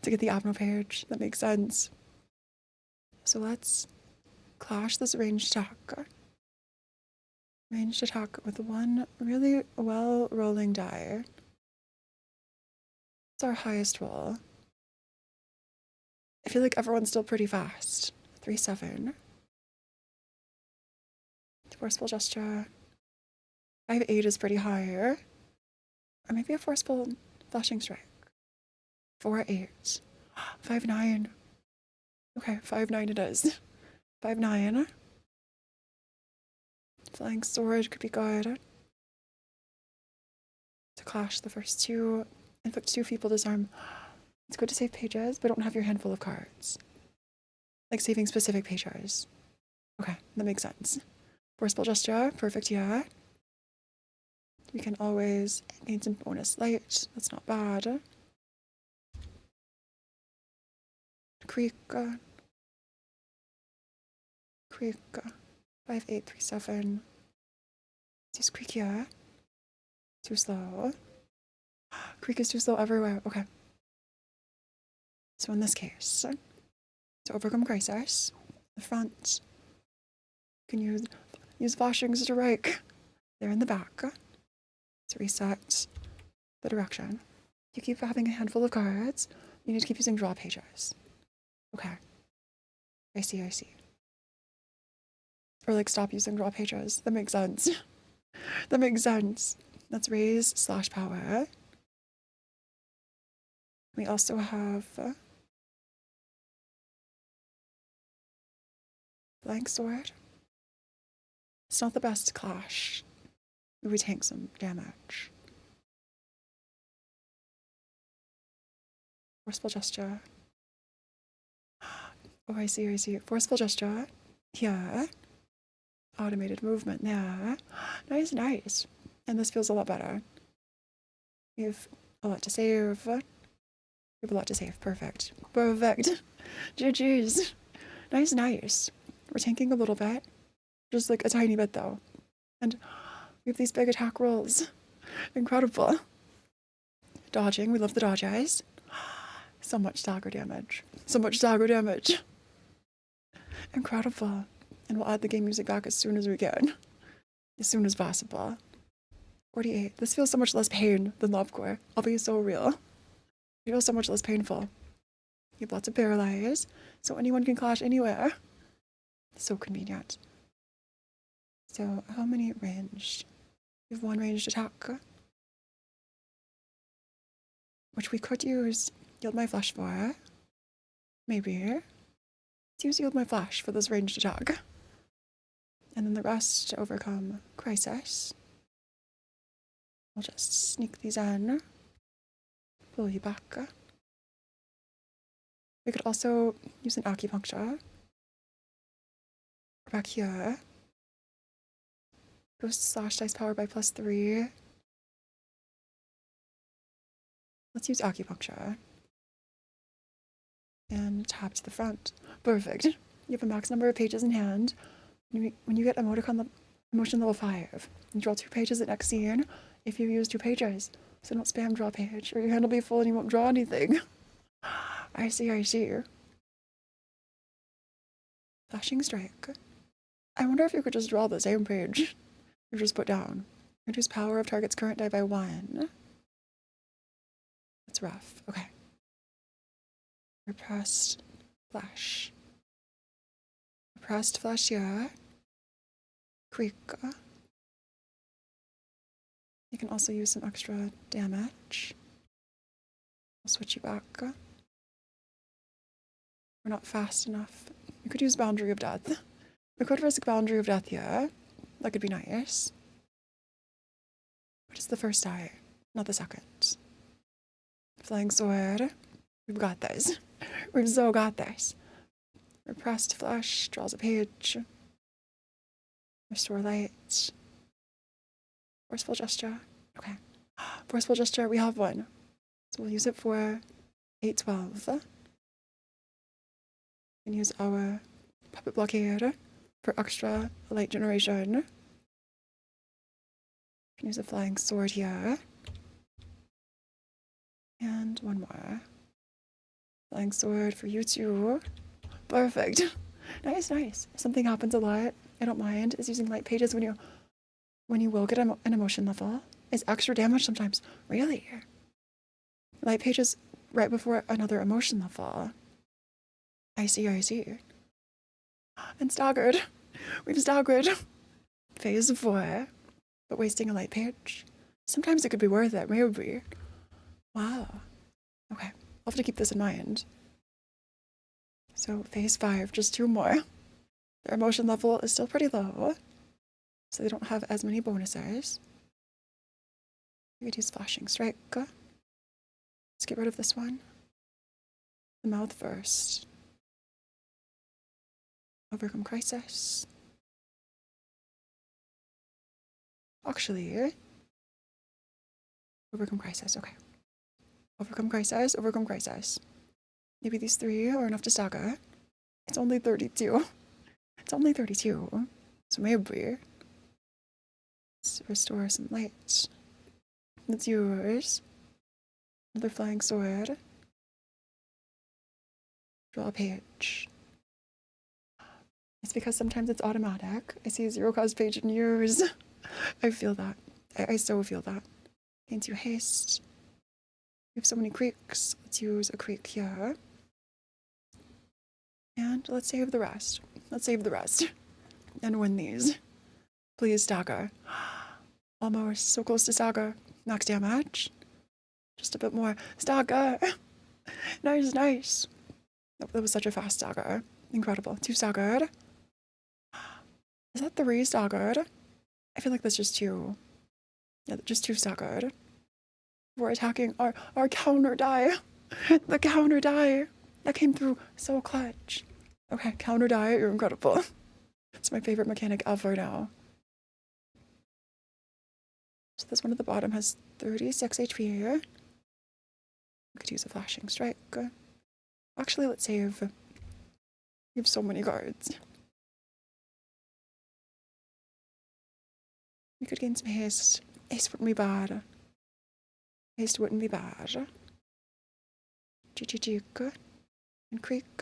To get the Abno page. That makes sense. So let's clash this ranged attack. Ranged attack with one really well rolling die. It's our highest roll. I feel like everyone's still pretty fast. 3-7. Forceful gesture. 5-8 is pretty high. Or maybe a forceful flashing strike. 4-8. 5-9. Okay, 5-9 it is. 5-9. Flying sword could be good. To clash the first 2. Inflict 2 feeble disarm. It's good to save pages, but don't have your hand full of cards. Like saving specific pages. Okay, that makes sense. Forceful gesture, perfect, yeah. We can always gain some bonus light. That's not bad. Creek. Creek. 5837. Let's use Creek here. Too slow. Creek is too slow everywhere. Okay. So in this case, to overcome crisis, the front, you can use flashings to rake. They're in the back to reset the direction. You keep having a handful of cards. You need to keep using draw pages. Okay. I see. Or like stop using draw pages. That makes sense. That makes sense. Let's raise slash power. We also have blank sword. It's not the best to clash. We take some damage. Forceful gesture. Oh, I see. Forceful gesture. Here. Automated movement there. Nice. And this feels a lot better. We have a lot to save. Perfect. GG's. Nice. We're tanking a little bit. Just like a tiny bit though. And we have these big attack rolls. Incredible. Dodging. We love the dodges. So much dagger damage. Incredible. And we'll add the game music back as soon as we can. As soon as possible. 48. This feels so much less pain than Lobcore. I'll be so real. It feels so much less painful. You have lots of paralyze, so anyone can clash anywhere. So convenient. So how many ranged? We have one ranged attack. Which we could use Yield My Flesh for. Maybe. Let's use Yield My Flesh for this ranged attack. And then the rest to overcome crisis. We'll just sneak these in. Pull you back. We could also use an acupuncture. Back here. Go slash dice power by +3. Let's use acupuncture. And tap to the front. Perfect. You have a max number of pages in hand. When you get emotion level 5, you draw 2 pages at next scene if you use 2 pages. So don't spam draw page, or your hand will be full and you won't draw anything. I see. Flashing strike. I wonder if you could just draw the same page you just put down. Reduce power of target's current die by 1. That's rough. Okay. Repressed flash. Repressed flash here. Creek. You can also use some extra damage. I'll switch you back. We're not fast enough. We could use Boundary of Death. We could risk Boundary of Death here. That could be nice. But it's the first die, not the second. Flying Sword. We've got this. We've so got this. Repressed Flash draws a page. Restore light. Forceful gesture. Okay. Forceful gesture, we have one. So we'll use it for 812. We can use our puppet blockade for extra light generation. We can use a flying sword here. And one more. Flying sword for you too. Perfect. Nice. Something happens a lot. I don't mind. Is using light pages when you will get an emotion level. Is extra damage sometimes. Really? Light pages right before another emotion level. I see. And staggered. We've staggered. Phase 4. But wasting a light page. Sometimes it could be worth it. Maybe. Wow. Okay. I'll have to keep this in mind. So phase 5, just 2 more. Their emotion level is still pretty low, so they don't have as many bonuses. We could use Flashing Strike. Let's get rid of this one. the mouth first. Overcome crisis. Actually, overcome crisis, okay. Overcome crisis, overcome crisis. Maybe these three are enough to stagger. It's only 32. It's only 32. So maybe. Let's restore some light. That's yours. Another flying sword. Draw a page. It's because sometimes it's automatic. I see a zero cost page in yours. I feel that. I so feel that. Gains you haste. We have so many creeks. Let's use a creek here. And let's save the rest. Let's save the rest. And win these. Please, stagger. Almost so close to stagger. Max damage. Just a bit more. Stagger! Nice, nice. That was such a fast stagger. Incredible. 2 staggered. Is that 3 staggered? I feel like that's just 2. Yeah, just 2 staggered. We're attacking our counter die. The counter die. That came through so clutch. Okay, counter die, you're incredible. It's my favorite mechanic ever now. So this one at the bottom has 36 HP. We could use a flashing strike. Actually, let's save. We have so many cards. We could gain some haste. Haste wouldn't be bad. Haste wouldn't be bad. Chichichika and creek.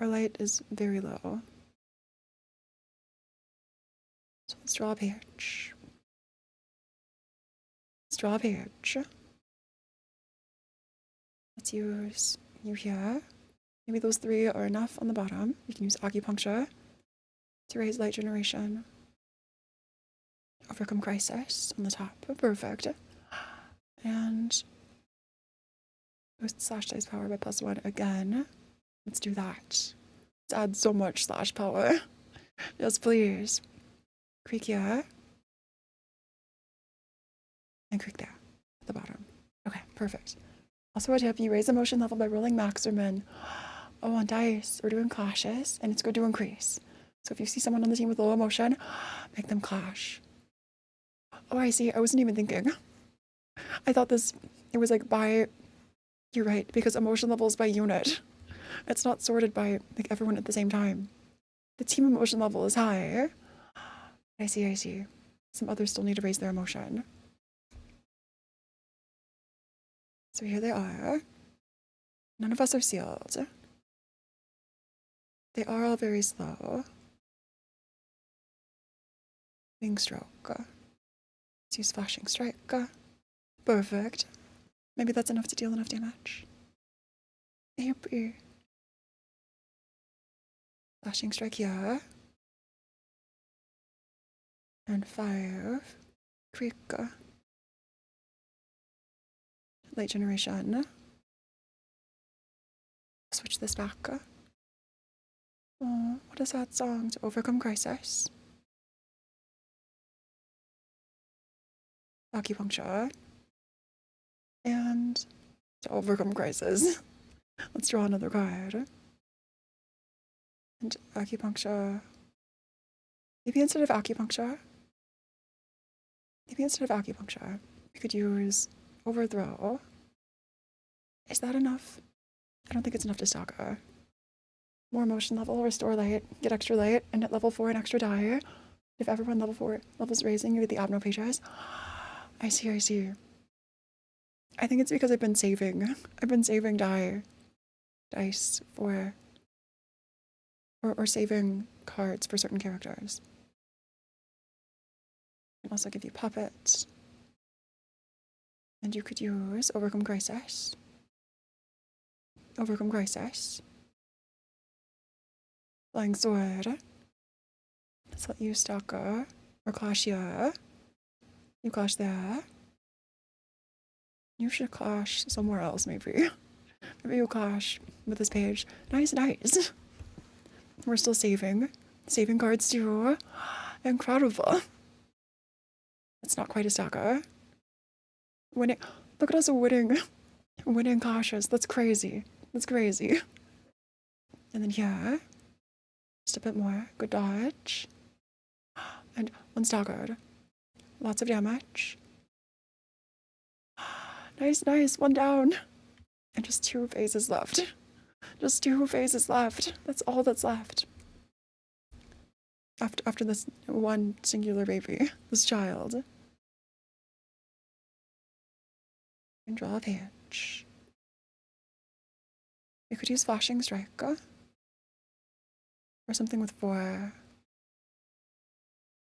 Our light is very low. So let's draw a page. Let's draw a page. Let's use you here. Maybe those 3 are enough on the bottom. We can use acupuncture to raise light generation. Overcome crisis on the top. Perfect. And boost slash dice power by +1 again. Let's do that. Let's add so much slash power. Yes, please. Creek here. And creek there. At the bottom. Okay, perfect. Also a tip, you raise emotion level by rolling max or min. Oh, on dice, we're doing clashes, and it's going to increase. So if you see someone on the team with low emotion, make them clash. Oh, I see. I wasn't even thinking. I thought it was like by, you're right, because emotion level is by unit. It's not sorted by like everyone at the same time. The team emotion level is high. I see. Some others still need to raise their emotion. So here they are. None of us are sealed. They are all very slow. Wing stroke. Let's use flashing strike. Perfect. Maybe that's enough to deal enough damage. Maybe. Flashing strike here. And 5. Creek. Light generation. Switch this back. Oh, what is that song? To overcome crisis. Acupuncture. And to overcome crisis. Let's draw another card. And acupuncture. Maybe instead of acupuncture, we could use overthrow. Is that enough? I don't think it's enough to stagger. More emotion level, restore light, get extra light, and at level 4 an extra die. If everyone level 4 levels raising, you get the abno pages. I see. I think it's because I've been saving dice for or saving cards for certain characters. I can also give you puppets. And you could use overcome crisis. Flying sword. Let's let you stalker or clash here. You clash there. You should clash somewhere else, maybe. Maybe you clash with this page. Nice. We're still saving cards too. Incredible. It's not quite a stalker. Winning. Look at us winning. Winning cautious. That's crazy. That's crazy. And then here. Just a bit more. Good dodge. And one staggered. Lots of damage. Nice, nice. One down. And just 2 phases left. Just 2 phases left. That's all that's left. After this one singular baby. This child. And draw a page. You could use Flashing Strike. Or something with 4.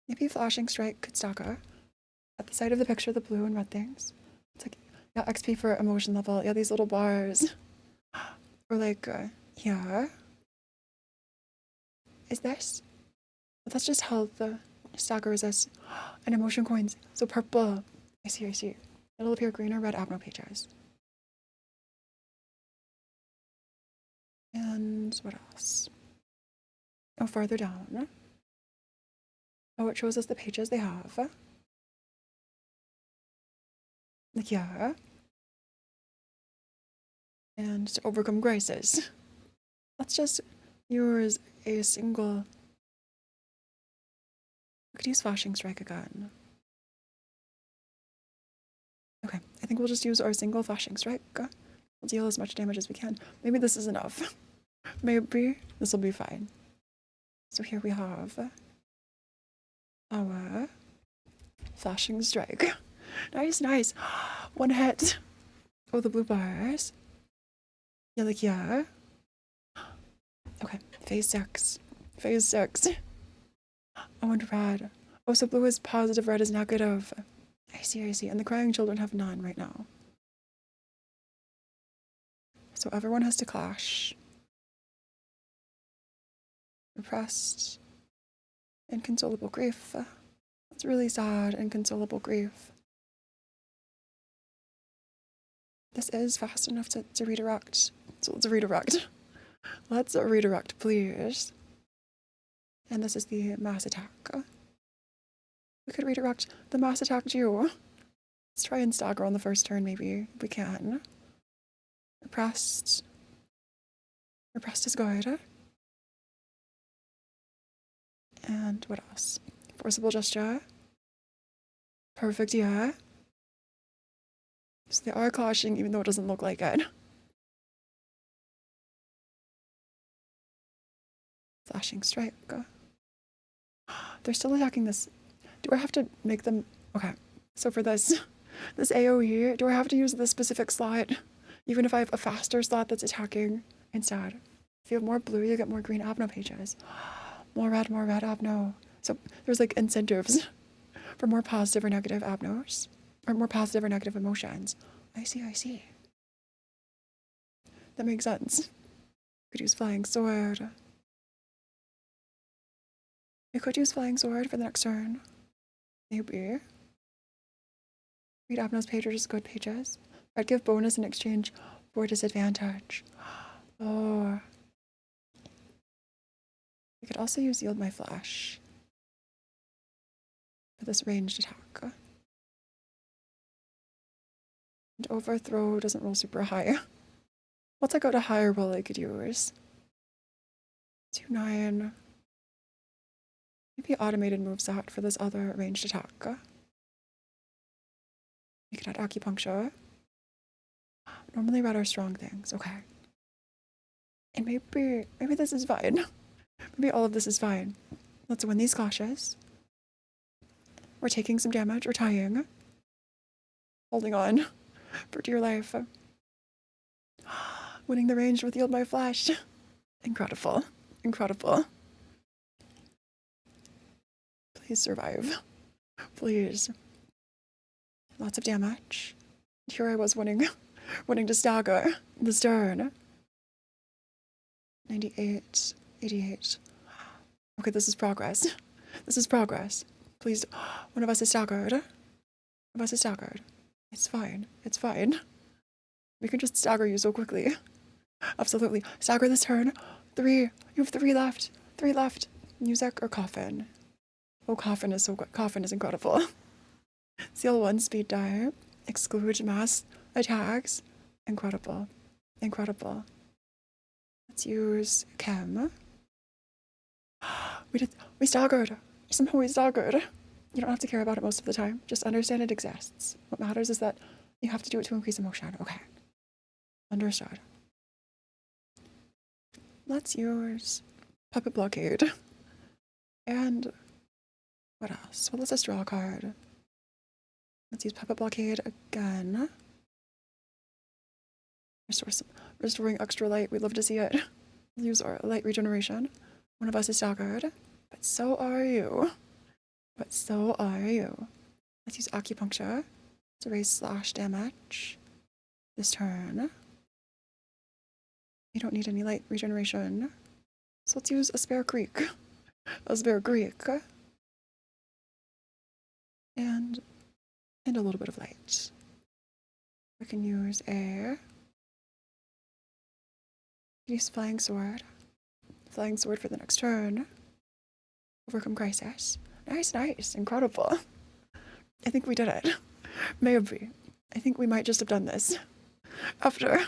Maybe Flashing Strike could stagger. At the side of the picture, the blue and red things. It's like, yeah, XP for emotion level. Yeah, these little bars. Or like, here. Is this? But that's just health. Stagger resist. And emotion coins. So purple. I see, I see. It'll appear green or red abno pages. And what else? Oh, farther down. Oh, it shows us the pages they have. Like, yeah. And to overcome crisis. Let's just use a single. We could use Flashing Strike again. Okay, I think we'll just use our single Flashing Strike. We'll deal as much damage as we can. Maybe this is enough. Maybe this will be fine. So here we have our Flashing Strike. Nice, nice. 1 hit. Oh, the blue bars. Yeah, like, yeah. Okay, phase 6. Phase 6. Oh, and red. Oh, so blue is positive, red is negative. I see, I see. And the crying children have none right now. So everyone has to clash. Repressed. Inconsolable grief. That's really sad. Inconsolable grief. This is fast enough to redirect. So let's redirect. Let's redirect, please. And this is the mass attack. We could redirect the mass attack too. Let's try and stagger on the first turn, maybe, if we can. Repressed. Repressed is good. And what else? Forcible gesture. Perfect, yeah. So they are clashing, even though it doesn't look like it. Flashing Strike. They're still attacking this. Do I have to make them... Okay, so for this AoE, do I have to use this specific slot? Even if I have a faster slot that's attacking instead. If you have more blue, you get more green abno pages. More red abno. So there's like incentives for more positive or negative abnos. Or more positive or negative emotions. I see, I see. That makes sense. Could use Flying Sword. We could use Flying Sword for the next turn. Maybe. Read Abno's pages, good pages. I'd give bonus in exchange for disadvantage. Oh. We could also use Yield My Flash for this ranged attack. And Overthrow doesn't roll super high. What's like out a higher roll I could use? 2-9. Maybe automated moveset for this other ranged attack. We could add acupuncture. Normally red are strong things. Okay. And maybe this is fine. Maybe all of this is fine. Let's win these clashes. We're taking some damage. We're tying. Holding on for dear life. Winning the range with Yield My Flash. Incredible. Incredible. Please survive. Please. Lots of damage. Here I was winning to stagger this turn. 98, 88. Okay, this is progress. This is progress. Please, one of us is staggered. One of us is staggered. It's fine. It's fine. We can just stagger you so quickly. Absolutely. Stagger this turn. 3. You have 3 left. 3 left. Music or coffin? Oh, coffin is so good. Coffin is incredible. Seal 1 speed die. Exclude mass attacks. Incredible. Incredible. Let's use Chem. We staggered. Somehow we staggered. You don't have to care about it most of the time. Just understand it exists. What matters is that you have to do it to increase emotion. Okay. Understood. Let's use Puppet Blockade. And what else? Well, let's just draw a card. Let's use Puppet Blockade again. Restoring extra light. We'd love to see it. Use our light regeneration. One of us is staggered, but so are you. But so are you. Let's use acupuncture to raise slash damage this turn. You don't need any light regeneration. So let's use a spare Greek. A spare Greek. And a little bit of light. We can use a... Use Flying Sword. Flying Sword for the next turn. Overcome Crisis. Nice, nice. Incredible. I think we did it. Maybe. I think we might just have done this. After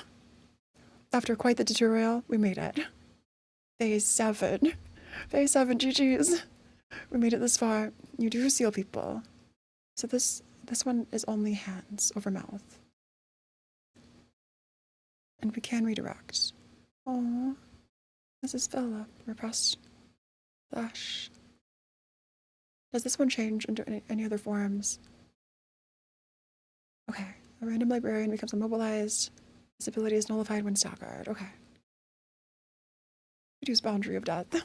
quite the tutorial, we made it. Phase 7. Phase 7, GG's. We made it this far. You do seal people. So this one is only hands over mouth. And we can redirect. Aww. This is Philip. Repressed. Flash. Does this one change into any other forms? Okay. A random librarian becomes immobilized. This ability is nullified when staggered. Okay. Reduce Boundary of Death.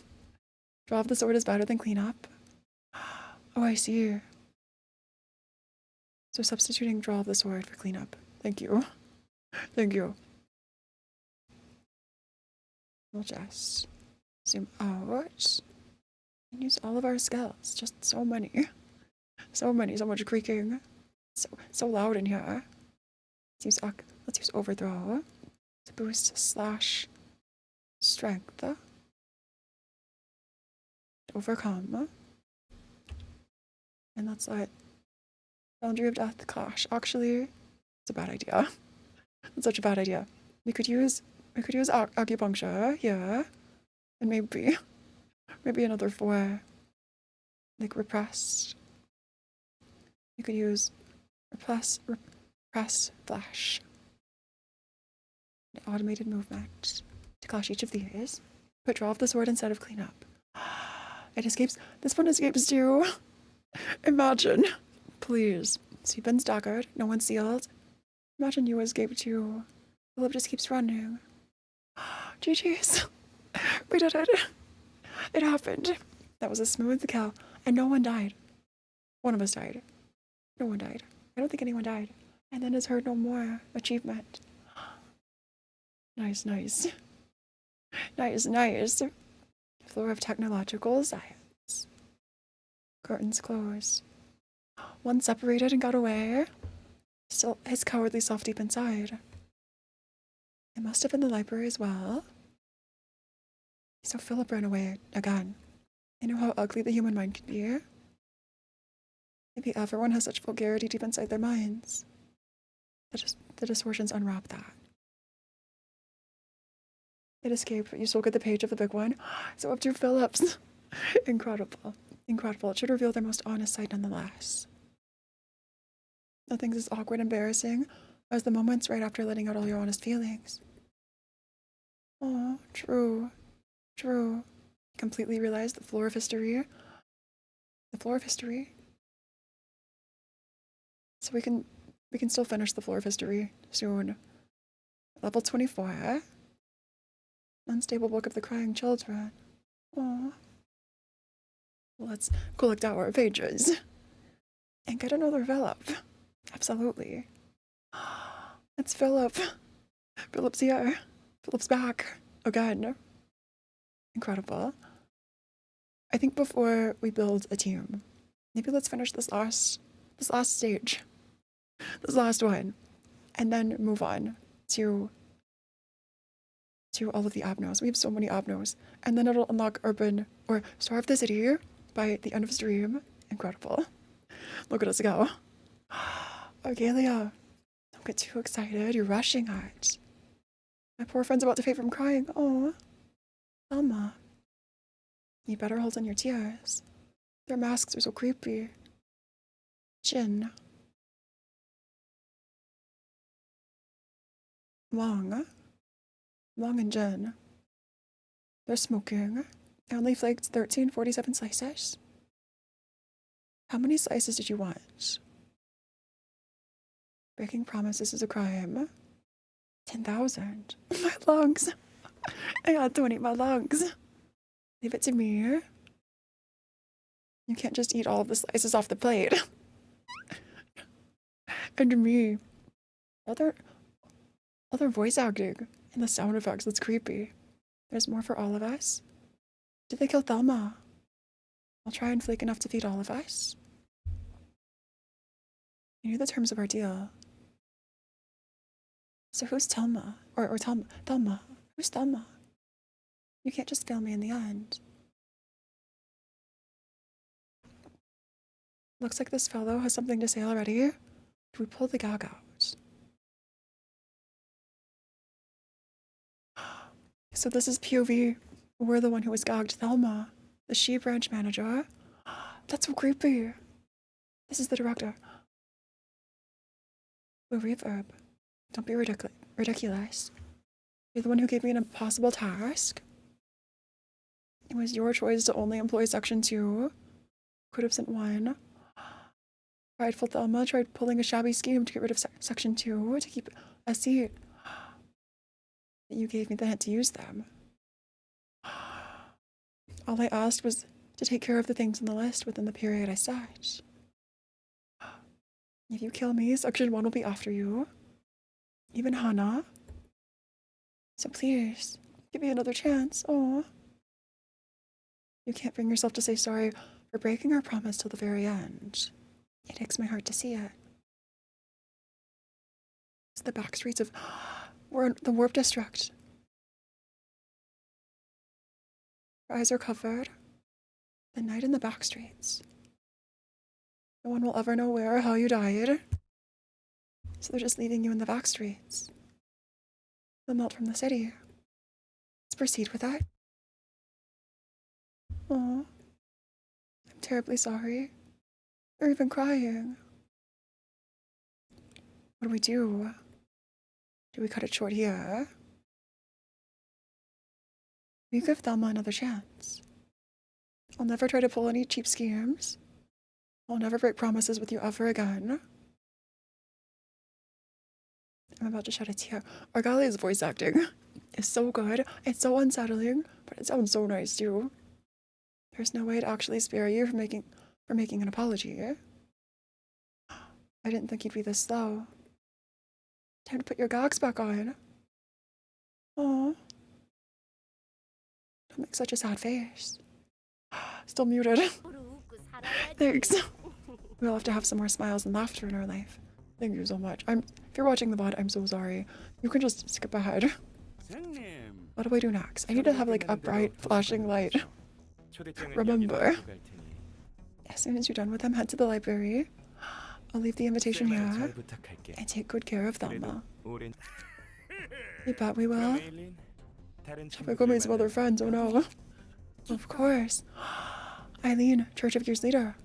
Draw of the Sword is better than cleanup. Oh, I see. So substituting Draw of the Sword for cleanup. Thank you. Thank you. We'll just zoom out and use all of our skills. Just so many. So much creaking. So loud in here. Let's use Overthrow to boost slash strength. Overcome. And let's let Boundary of Death clash. Actually, it's a bad idea. It's such a bad idea. We could use acupuncture here, and maybe another 4, like repressed. You could use repress flash, automated movement to clash each of these. Put Draw of the Sword instead of cleanup. It escapes. This one escapes too. Imagine, please. So you've been staggered. No one sealed. Imagine you escape too. Philip just keeps running. GG's. We did it. It happened. That was a smooth kill. And no one died. One of us died. No one died. I don't think anyone died. And then is heard no more. Achievement. Nice. Nice. Floor of technological science. Curtains closed. One separated and got away. Still, his cowardly self deep inside. It must have been the library as well. So Philip ran away again. I know how ugly the human mind can be. Maybe everyone has such vulgarity deep inside their minds. The distortions unwrap that. It escaped, but you still get the page of the big one. So up to Phillips. Incredible. It should reveal their most honest side nonetheless. Nothing's as awkward and embarrassing as the moments right after letting out all your honest feelings. Oh, true. Completely realized the floor of history. So we can still finish the floor of history soon. Level 24. Unstable Book of the Crying Children. Aww. Let's collect our pages. And get another Philip. Absolutely. It's Philip. Philip's here. Philip's back. Again. Incredible. I think before we build a team, maybe let's finish this last stage. This last one. And then move on to all of the abnos. We have so many abnos. And then it'll unlock urban or Starve the City by the end of stream. Incredible. Look at us go. Argalia. Don't get too excited. You're rushing it. My poor friend's about to faint from crying. Oh, Thelma. You better hold in your tears. Their masks are so creepy. Jin. Wang and Jin. They're smoking. I only flaked 1347 slices. How many slices did you want? Breaking promises is a crime. 10,000. My lungs. I gotta donate my lungs. Leave it to me. You can't just eat all of the slices off the plate. And me. Other voice acting and the sound effects, that's creepy. There's more for all of us. Did they kill Thelma? I'll try and flake enough to feed all of us. You knew the terms of our deal. So who's Thelma? Or Thelma? Who's Thelma? You can't just fail me in the end. Looks like this fellow has something to say already. Do we pull the gag out? So this is POV. We're the one who was gagged, Thelma, the she branch manager. That's so creepy. This is the director. The reverb. Don't be ridiculous. You're the one who gave me an impossible task. It was your choice to only employ Section 2. Could have sent 1. Prideful Thelma tried pulling a shabby scheme to get rid of Section 2 to keep a seat. You gave me the hint to use them. All I asked was to take care of the things on the list within the period I set. If you kill me, Section 1 will be after you. Even Hana. So please, give me another chance. Oh. You can't bring yourself to say sorry for breaking our promise till the very end. It aches my heart to see it. It's the back streets of... We're in the Warp District. Your eyes are covered. The night in the back streets. No one will ever know where or how you died. So they're just leaving you in the back streets. They'll melt from the city. Let's proceed with that. Aw. I'm terribly sorry. You're even crying. What do we do? Do we cut it short here? We give Thelma another chance. I'll never try to pull any cheap schemes. I'll never break promises with you ever again. I'm about to shed a tear. Argalia's voice acting is so good. It's so unsettling, but it sounds so nice too. There's no way to actually spare you for making an apology. I didn't think you'd be this slow. Time to put your gags back on. Aw. Don't make such a sad face. Still muted. Thanks. We'll have to have some more smiles and laughter in our life. Thank you so much. If you're watching the VOD, I'm so sorry. You can just skip ahead. What do I do next? I need to have like a bright flashing light. Remember. As soon as you're done with them, head to the library. I'll leave the invitation here. And take good care of Thelma. You bet we will. Shall I go meet some other friends? Oh no. Of course. Eileen, Church of Gears leader.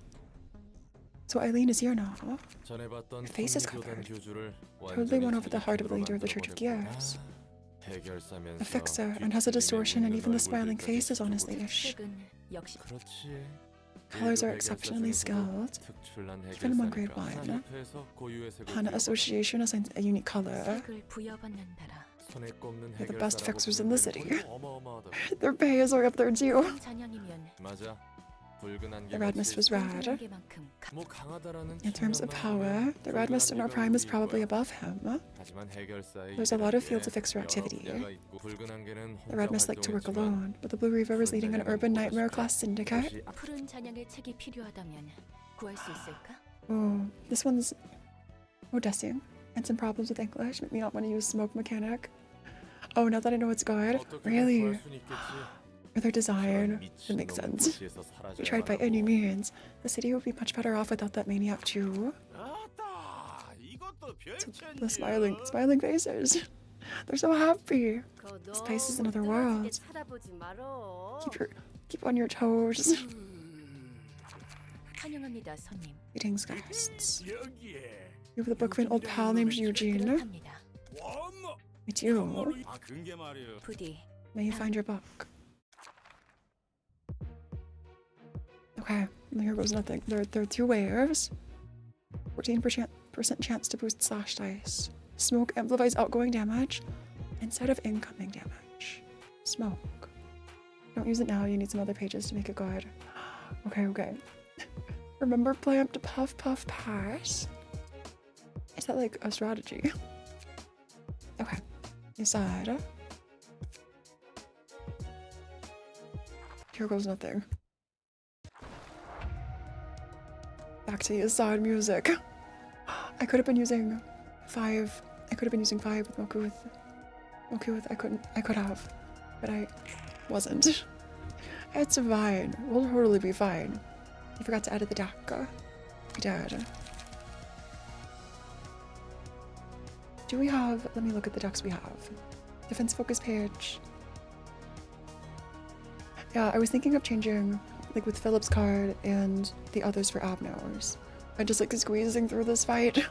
So Eileen is here now. Her face is covered. Totally won over the heart of the leader of the Church of Gears. A fixer, and has a distortion, and even the smiling face is on his leash. Colors are exceptionally skilled, even among grade 1. Hana Association assigns a unique color. They're the best fixers in the city. Their pay is way up there too. The red mist was red. In terms of power, the red mist in our prime is probably above him. There's a lot of field to fixer activity. The red mist liked to work alone, but the Blue Reaver was leading an urban nightmare class syndicate. Oh, this one's Odessing, and some problems with English make me not want to use smoke mechanic. Oh, now that I know it's good, really? Or their design, it makes sense. We tried by any means. The city would be much better off without that maniac too. The smiling faces. They're so happy. This place is another world. Keep on your toes. 환영합니다, 손님. Greetings, guests. You have the book of an old pal named Eugene. Me too. 부디. May you find your book. Okay, and here goes nothing. There are 2 waves. 14% chance to boost slash dice. Smoke amplifies outgoing damage instead of incoming damage. Smoke. Don't use it now, you need some other pages to make it good. Okay. Remember play to puff puff pass? Is that like a strategy? Okay. You said. Here goes nothing. Back to the sad music. I could have been using 5. I could have been using 5 with Moku with. I could have. But I wasn't. It's fine. We'll totally be fine. I forgot to edit the deck. We did. Do we have... Let me look at the decks we have. Defense focus page. Yeah, I was thinking of changing, like with Philip's card and the others for Abner's. I just like squeezing through this fight.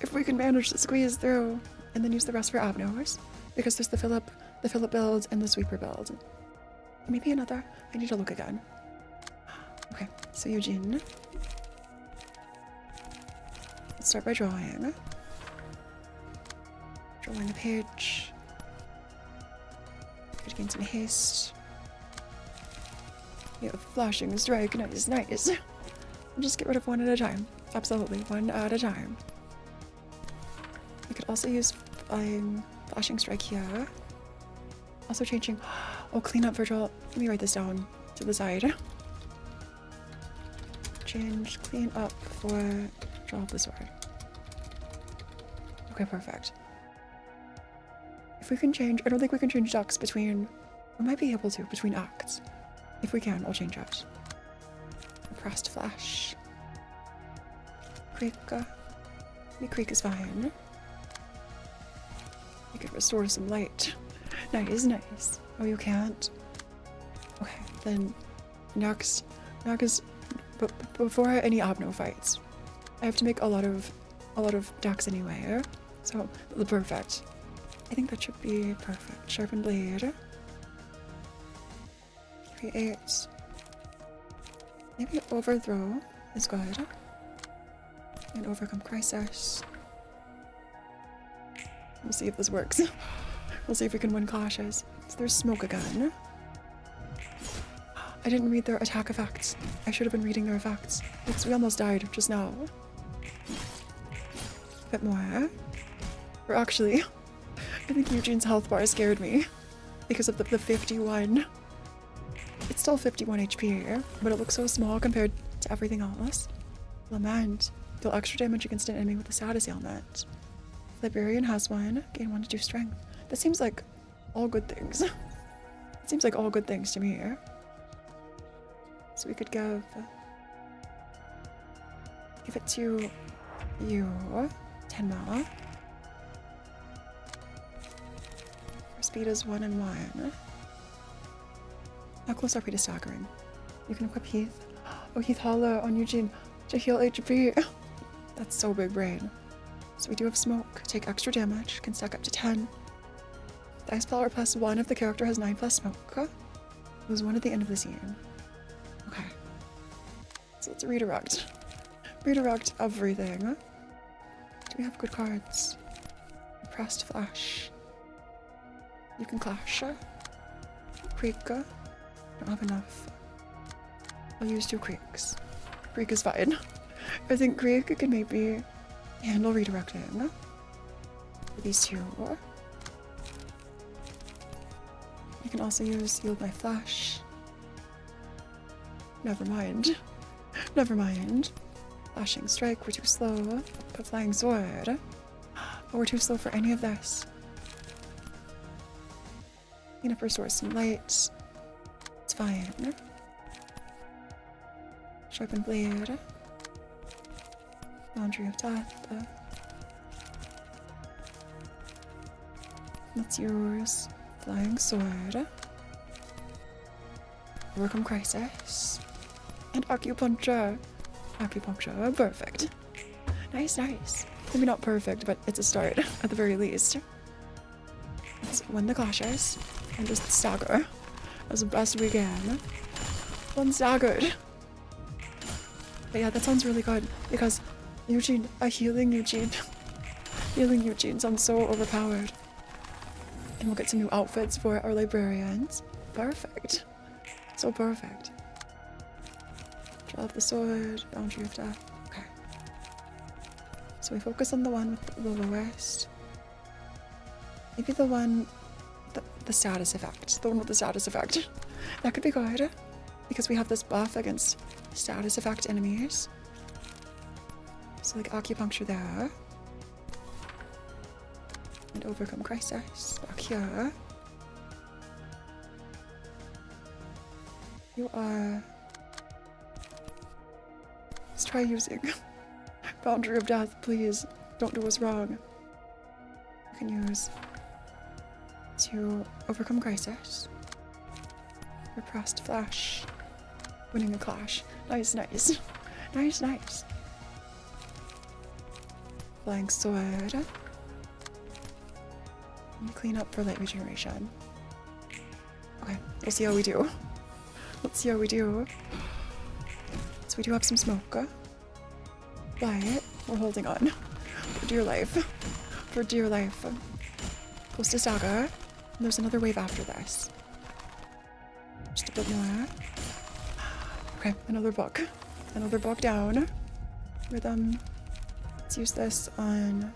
If we can manage to squeeze through and then use the rest for Abner's. Because there's the Philip build and the sweeper build. Maybe another. I need to look again. Okay, so Eugene. Let's start by drawing. Drawing a page. Could gain some haste. Yeah, flashing strike, nice. Just get rid of 1 at a time. Absolutely, 1 at a time. We could also use flashing strike here. Also changing. Oh, clean up for draw. Let me write this down to the side. Change clean up for draw of the sword. Okay, perfect. If we can change, I don't think we can change ducks between. We might be able to between acts. If we can, I'll change it. Pressed flash. Creek. Creek is fine. You could restore some light. Nice. Oh, you can't? Okay, then next is before any Abno fights. I have to make a lot of decks anyway. So perfect. I think that should be perfect. Sharpened blade. Create. Maybe overthrow is good. And overcome crisis. We'll see if this works. We'll see if we can win clashes. So there's smoke again. I didn't read their attack effects. I should have been reading their effects. Because we almost died just now. A bit more. Or actually, I think Eugene's health bar scared me. Because of the 51. It's still 51 HP, but it looks so small compared to everything else. Lament. Deal extra damage against an enemy with the status ailment. Librarian has 1. Gain 1 to 2 strength. That seems like all good things. It seems like all good things to me. So we could give it to you. 10 mil. Our speed is 1 and 1. How close are we to staggering? You can equip Heath. Oh, Heath Holla on Eugene to heal HP. That's so big brain. So we do have smoke. Take extra damage. Can stack up to 10. Dice power plus 1 if the character has 9 plus smoke. Lose 1 at the end of the scene. Okay. So let's redirect. Redirect everything. Do we have good cards? Pressed flash. You can clash. Creek. Don't have enough. I'll use 2 creeks. Creek is fine. I think Creek can maybe handle redirecting. For these 2. You can also use Yield My Flash. Never mind. Flashing Strike, we're too slow. But Flying Sword. Oh, we're too slow for any of this. Clean up, restore some light. It's fine. Sharpened Blade. Laundry of Death. Let's use Flying Sword. Overcome Crisis. And Acupuncture. Acupuncture, perfect. Nice, nice. Maybe not perfect, but it's a start, at the very least. Let's win the clashes and just stagger as best we can. One staggered. But yeah, that sounds really good because Eugene, healing Eugene. Healing Eugene sounds so overpowered. And we'll get some new outfits for our librarians. Perfect. So perfect. Draw the sword, boundary of death. Okay. So we focus on the one with the lowest. Maybe the one, the status effect. The one with the status effect. That could be good. Because we have this buff against status effect enemies. So like acupuncture there. And overcome crisis. Back here. You are... Let's try using boundary of death, please. Don't do us wrong. You can use to overcome crisis. Repressed flash. Winning a clash. Nice, nice. Nice, nice. Flying sword. And clean up for light regeneration. Okay, we'll see how we do. Let's see how we do. So we do have some smoke. But we're holding on. For dear life. For dear life. Close to Saga. And there's another wave after this. Just a bit more. Okay, another book. Another book down. Rhythm. Let's use this on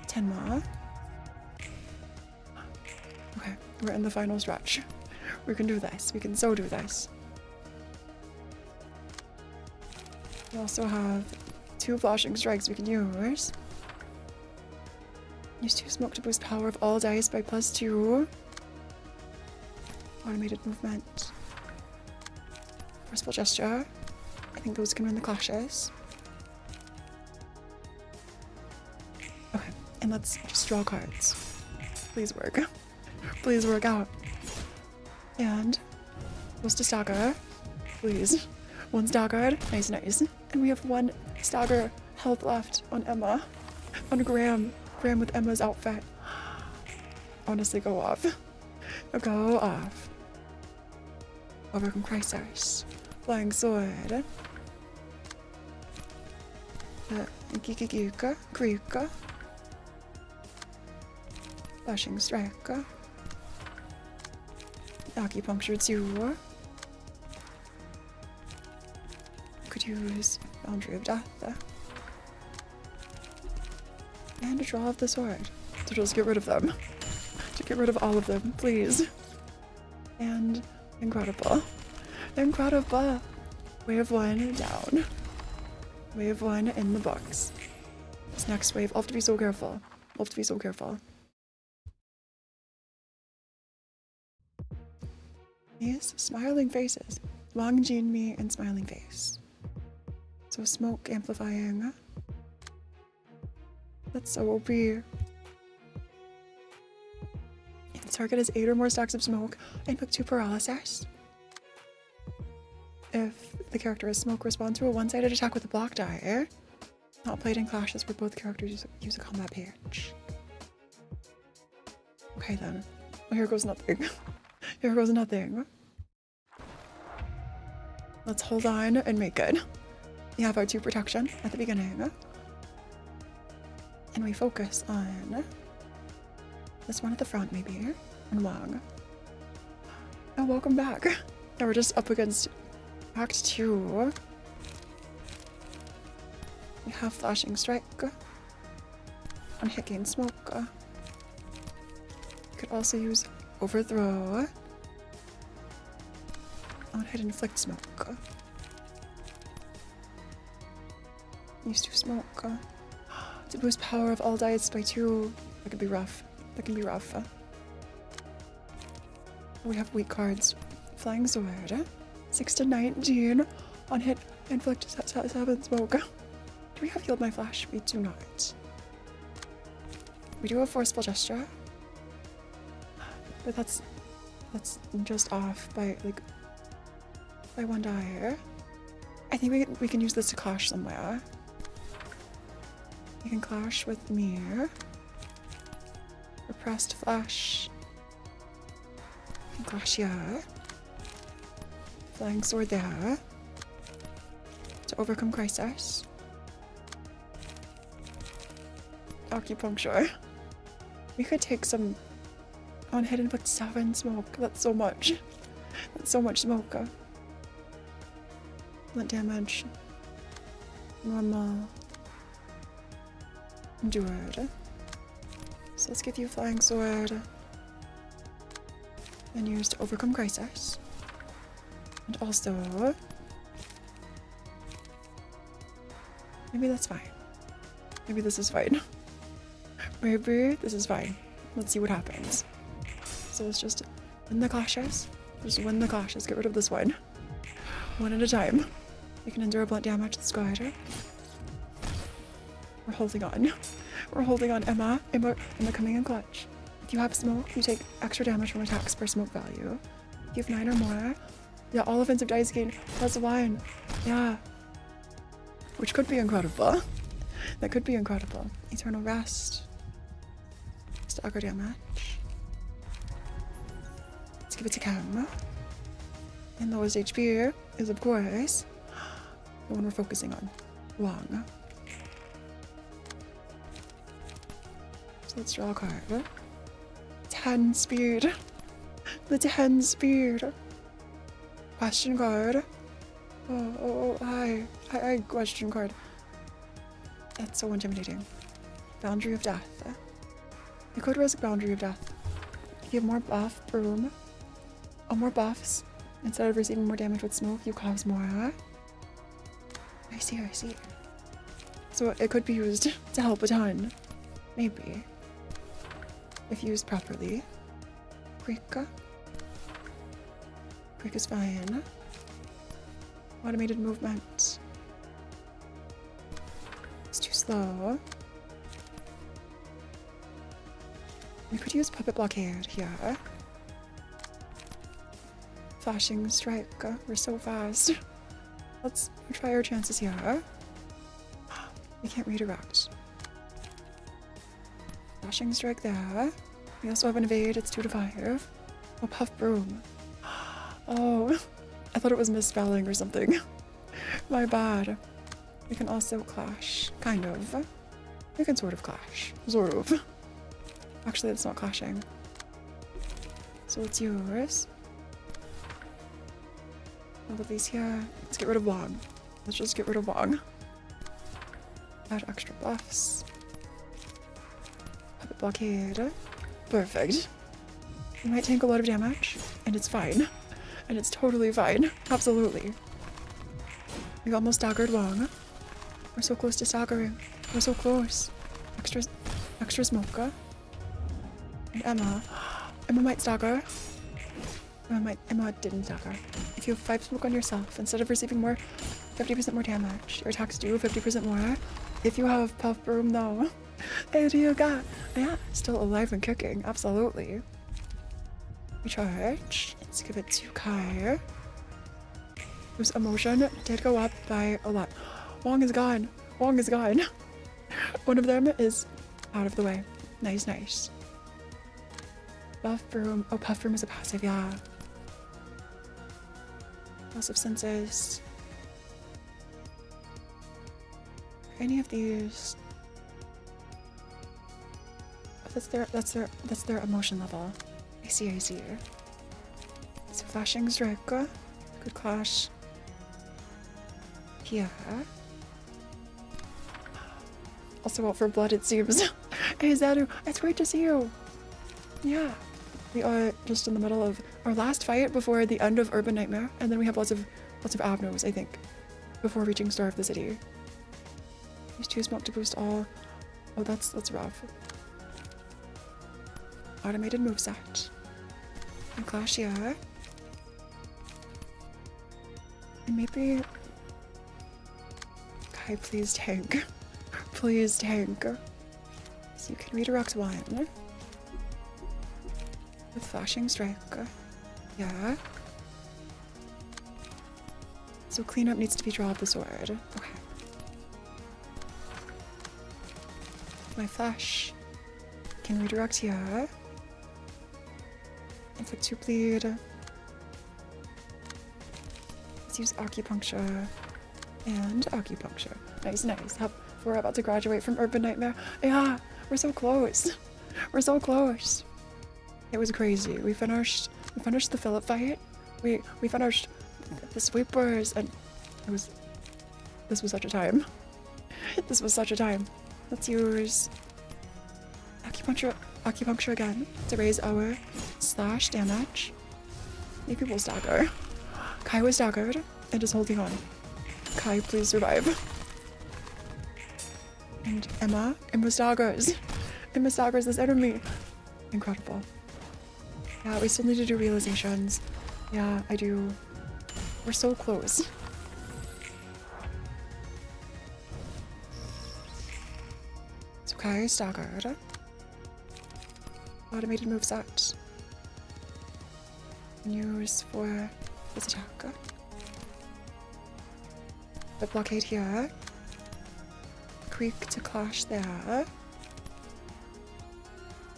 Tenma. Okay, we're in the final stretch. We can do this. We can so do this. We also have 2 flashing strikes we can use. Use 2 smoke to boost power of all dice by +2. Automated movement. Forceful gesture. I think those can win the clashes. Okay, and let's just draw cards. Please work. Please work out. And goes to stagger. Please. 1 staggered. Nice, nice. And we have 1 stagger health left on Emma. On Graham. Graham with Emma's outfit. Honestly, go off. Go off. Overcome crisis. Flying sword. Gikigika. Krika. Flashing strike. Acupuncture 2. Could use boundary of death. And a draw of the sword. To just get rid of them. To get rid of all of them, please. And incredible. Incredible. Wave 1 down. Wave 1 in the books. This next wave, I'll have to be so careful. I'll have to be so careful. These smiling faces. Wang Jinmi and smiling face. So smoke amplifying. That's so OP. If the target has 8 or more stacks of smoke, input 2 paralysis. If the character has smoke, respond to a one-sided attack with a block die. Not played in clashes where both characters use a combat page. Okay then. Well, here goes nothing. Here goes nothing. Let's hold on and make good. We have our 2 protection at the beginning. And we focus on this one at the front, maybe, and Wang. Oh, welcome back. Now we're just up against Act 2. We have Flashing Strike on Hicking Smoke. We could also use Overthrow on Hit Inflict Smoke. Use 2 smoke. To boost power of all dice by 2. That could be rough. That can be rough. We have weak cards. Flying Sword. 6 to 19. On hit, inflict 7 smoke. Do we have Healed My Flash? We do not. We do have Forceful Gesture. But that's just off by like by one die. I think we can use this to clash somewhere. We can clash with mirror. Repressed flash. We can clash here. Flying sword there. To overcome crisis. Acupuncture. We could take some on head and put 7 smoke. That's so much. That's so much smoke. Blunt damage. Normal. Endured. So let's give you flying sword. And use to overcome crisis. And also maybe that's fine. Maybe this is fine. Maybe this is fine. Let's see what happens. So let's just win the clashes. Just win the clashes. Get rid of this one. One at a time. We can endure blunt damage. Let's go ahead. We're holding on. We're holding on, Emma. Emma coming in clutch. If you have smoke, you take extra damage from attacks per smoke value. If you have 9 or more. Yeah, all offensive dice gain +1. Yeah. Which could be incredible. That could be incredible. Eternal rest. Stagger damage. Let's give it to Cam. And lowest HP is, of course, the one we're focusing on. Wong. So let's draw a card. 10 speed. The 10 speed. Question card. Oh, hi. Hi, question card. That's so intimidating. Boundary of Death. You could risk Boundary of Death. If you have more buff, broom. Oh, more buffs. Instead of receiving more damage with smoke, you cause more. I see. So it could be used to help a ton. Maybe. If used properly. Quick. Quick is fine. Automated movement. It's too slow. We could use Puppet Blockade here. Flashing Strike. We're so fast. Let's try our chances here. We can't redirect. Flashing Strike there. We also have an Evade. It's 2 to 5. Oh, Puff Broom. Oh, I thought it was misspelling or something. My bad. We can also clash. Kind of. We can sort of clash. Sort of. Actually, it's not clashing. So it's yours. All of these here. Let's get rid of Wong. Let's just get rid of Wong. Add extra buffs. Puppet Blockade. Perfect. You might tank a lot of damage, and it's fine. And it's totally fine. Absolutely. We almost staggered Wong. We're so close to staggering. We're so close. Extra smoke. And Emma. Emma might stagger. Emma didn't stagger. If you have 5 smoke on yourself, instead of receiving more, 50% more damage, your attacks do 50% more. If you have Puff Broom though, and you got, yeah, still alive and kicking, absolutely. Recharge. Let's give it to Kai. Whose emotion did go up by a lot. Wong is gone. Wong is gone. One of them is out of the way. Nice. Puff Broom. Oh, Puff Broom is a passive, yeah. Loss of senses. Any of these. Oh, that's their emotion level. I see. So flashing strike. Good clash. Here. Also out for blood, it seems. Hey Zadu, it's great to see you. Yeah. We are just in the middle of our last fight before the end of Urban Nightmare, and then we have lots of abnos, I think, before reaching Star of the City. Use 2 smoke to boost all. Oh, that's rough. Automated moveset. And clash here. And maybe... Kai, please tank. Please tank. So you can redirect 1. with flashing strike. Yeah. So cleanup needs to be draw of the sword. Okay. My flash can redirect here. Inflict 2 bleed. Let's use acupuncture and acupuncture. Nice, nice. We're about to graduate from Urban Nightmare. Yeah, we're so close. We're so close. It was crazy. We finished the Philip fight. We finished the sweepers, and this was such a time. This was such a time. Let's use acupuncture again to raise our slash damage. Make people stagger. Kai was staggered and is holding on. Kai, please survive. And Emma staggers. Emma staggers this enemy. Incredible. Yeah, we still need to do realizations. Yeah, I do. We're so close. It's okay, staggered. Automated moveset. Use for this attack. The blockade here. Creek to clash there.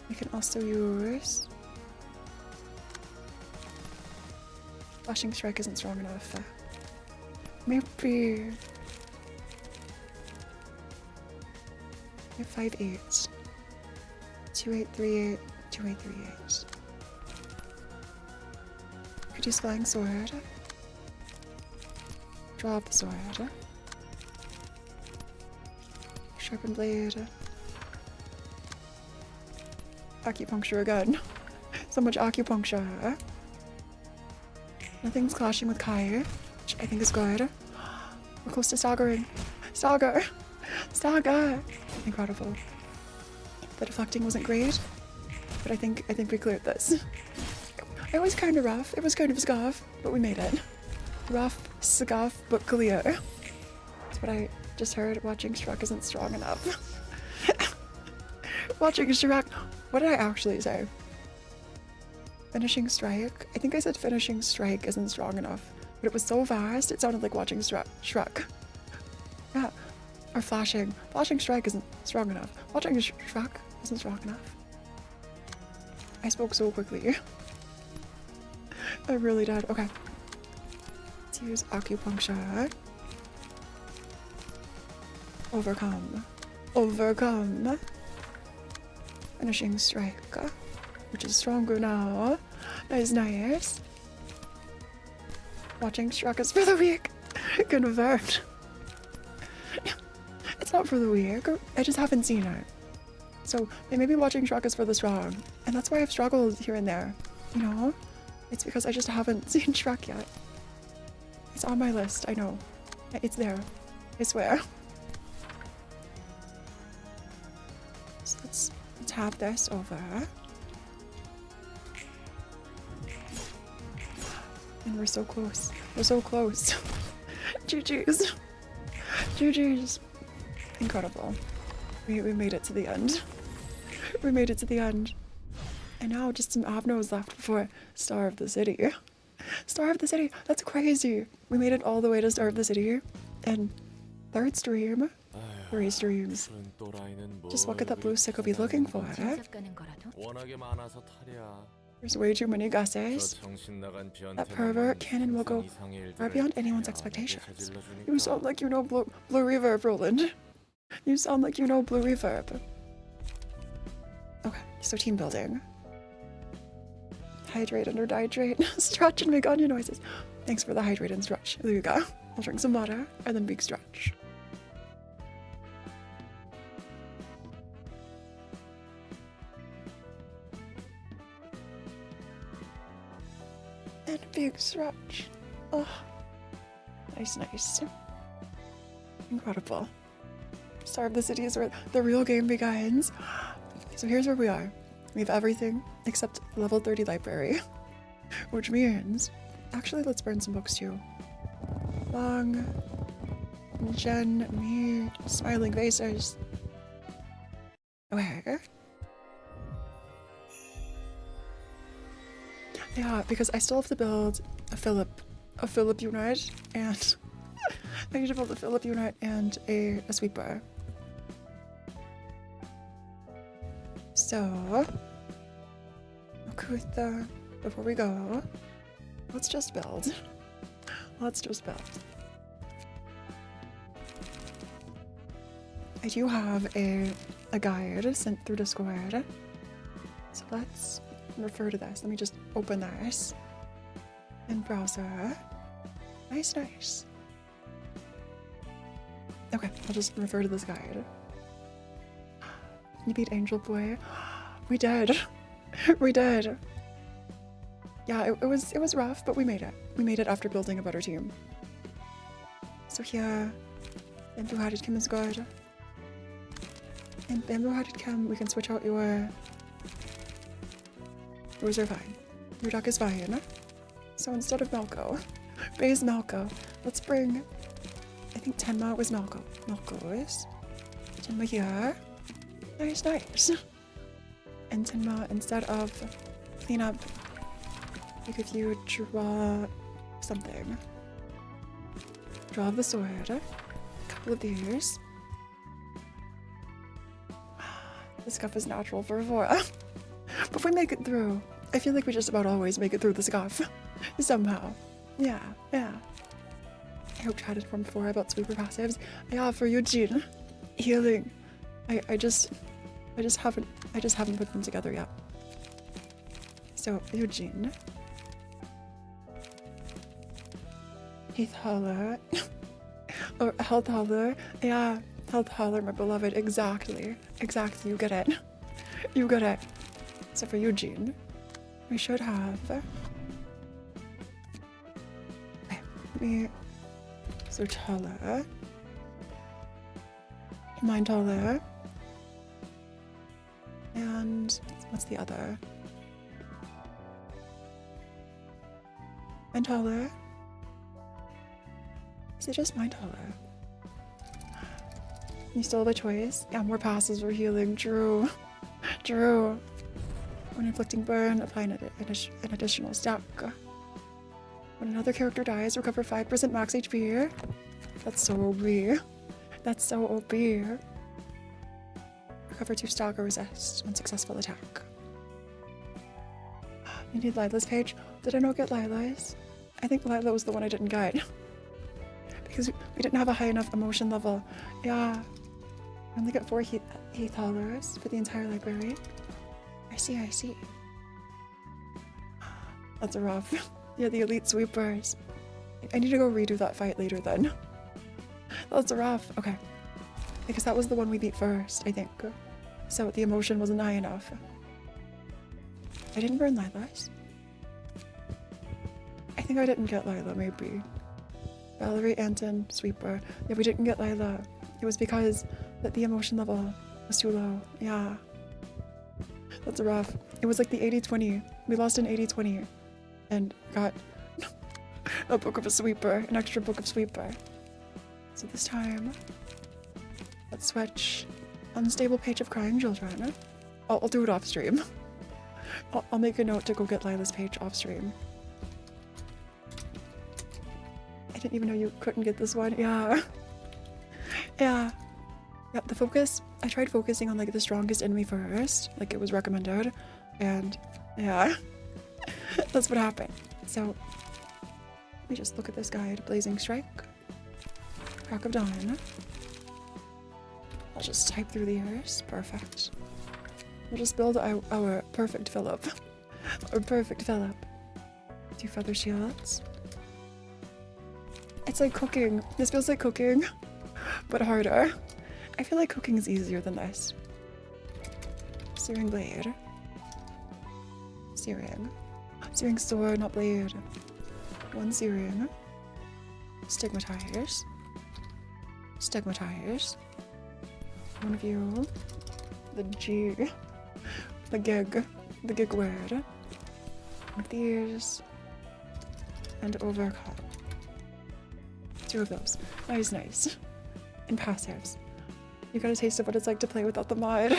We can also use flashing strike isn't strong enough. Maybe 5-8. 2838, 2838. Could use flying sword. Draw up the sword. Sharpened blade. Acupuncture again. So much acupuncture. Nothing's clashing with Kai, which I think is good. We're close to staggering. Stagger! Stagger! Incredible. The deflecting wasn't great, but I think we cleared this. It was kind of rough. It was kind of scuff, but we made it. Rough, scuff, but clear. That's what I just heard. Watching Shrek isn't strong enough. Watching Shrek. What did I actually say? Finishing strike? I think I said finishing strike isn't strong enough, but it was so fast it sounded like watching Shrek. Yeah. Or flashing. Flashing strike isn't strong enough. Watching Shrek isn't strong enough. I spoke so quickly. I really did. Okay. Let's use acupuncture. Overcome. Overcome. Finishing strike. Which is stronger now. Nice, nice. Watching Shrek is for the weak. Confirmed. It's not for the weak. I just haven't seen it. So maybe watching Shrek is for the strong. And that's why I've struggled here and there. You know? It's because I just haven't seen Shrek yet. It's on my list, I know. It's there. I swear. So let's have this over. And we're so close. We're so close. GG's. GG's. Incredible. We made it to the end. We made it to the end. And now just some Abnos left before Star of the City. Star of the City! That's crazy! We made it all the way to Star of the City. And third stream. 3 streams. Just what could that blue sicko be looking for? There's way too many guesses. That pervert cannon will go far beyond anyone's expectations. You sound like you know Blue Reverb, Roland. You sound like you know Blue Reverb. Okay, so team building. Hydrate under dihydrate. Stretch and make onion noises. Thanks for the hydrate and stretch. There you go. I'll drink some water and then big stretch. And big stretch. Oh, nice, nice. Incredible. Star of the City is where the real game begins. So here's where we are. We have everything except level 30 library, which means, actually let's burn some books too. Long, Jen, me, smiling faces. Okay. Yeah, because I still have to build a Philip unit, and I need to build a Philip unit and a sweeper. So, Okutha, before we go, let's just build. Let's just build. I do have a guide sent through Discord, so let's refer to this. Let me just open this in browser. Nice, nice. Okay, I'll just refer to this guide. You beat Angel Boy. We did. We did. Yeah, it was rough, but we made it. We made it after building a better team. So here, Bamboo-hearted Kim is good. And Bamboo-hearted Kim, we can switch out yours are fine. Your duck is fine. So instead of Malco, base Malco, let's bring, I think Tenma was Malco. Malco is. Tenma here. Nice, nice. And Tenma, instead of cleanup, like if you draw something. Draw the sword. A couple of these. This scuff is natural for Phora. But if we make it through, I feel like we just about always make it through the scuff. Somehow. Yeah, yeah. I hope chatted from Phora about sweeper passives. Yeah, for Eugene. Healing. I just haven't put them together yet. So Eugene. Heath Holler. Or Health Holler. Yeah, Health Holler, my beloved. Exactly. Exactly, you get it. You get it. So for Eugene, we should have... Okay, let me... So Taller. Mine Taller. And what's the other? Mine Taller. Is it just Mine Taller? You still have a choice? Yeah, more passes for healing. True. True. When inflicting burn, apply an additional stack. When another character dies, recover 5% max HP. That's so OP. That's so OP. Recover 2 stack or resist when successful attack. You need Lila's page. Did I not get Lila's? I think Lila was the one I didn't get. Because we didn't have a high enough emotion level. Yeah. I only got 4 Heath Hollers for the entire library. I see, I see. That's rough. Yeah, the elite sweepers. I need to go redo that fight later then. That's rough. Okay. Because that was the one we beat first, I think. So the emotion wasn't high enough. I didn't burn Lila's. I think I didn't get Lila, maybe. Valerie, Anton, Sweeper. Yeah, we didn't get Lila. It was because that the emotion level was too low. Yeah. That's rough. It was like the 80-20. We lost an 80-20 and got a book of a sweeper, an extra book of sweeper. So this time, let's switch unstable page of crying children. I'll do it off stream. I'll make a note to go get Lila's page off stream. I didn't even know you couldn't get this one. Yeah. Yeah. Yeah, the focus, I tried focusing on like the strongest enemy first, like it was recommended, and yeah, that's what happened. So, let me just look at this guide. Blazing Strike, Crack of Dawn. I'll just type through the years. Perfect. We'll just build our perfect Philip. Our perfect Philip. 2 feather shields. It's like cooking. This feels like cooking, but harder. I feel like cooking is easier than this. Searing blade. Searing. Searing sword, not blade. 1 searing. Stigmatize. Stigmatize. 1 of you. The G. The gig. The gig word. 1 of these. And overcut. 2 of those. Nice, nice. And passives. You got a taste of what it's like to play without the mod.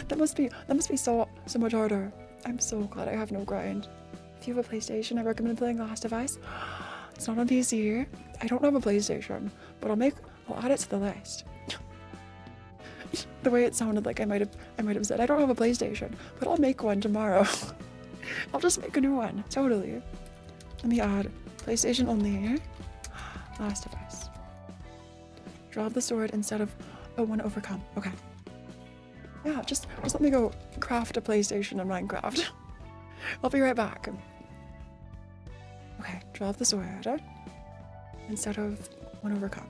That must be so much harder. I'm so glad I have no grind. If you have a PlayStation, I recommend playing Last of Us. It's not on PC. I don't have a PlayStation, but I'll add it to the list. The way it sounded like I might have said I don't have a PlayStation, but I'll make one tomorrow. I'll just make a new one. Totally. Let me add PlayStation only. Last of Us. Draw the sword instead of one overcome. Okay. Yeah, just let me go craft a PlayStation in Minecraft. I'll be right back. Okay, draw the sword instead of one overcome.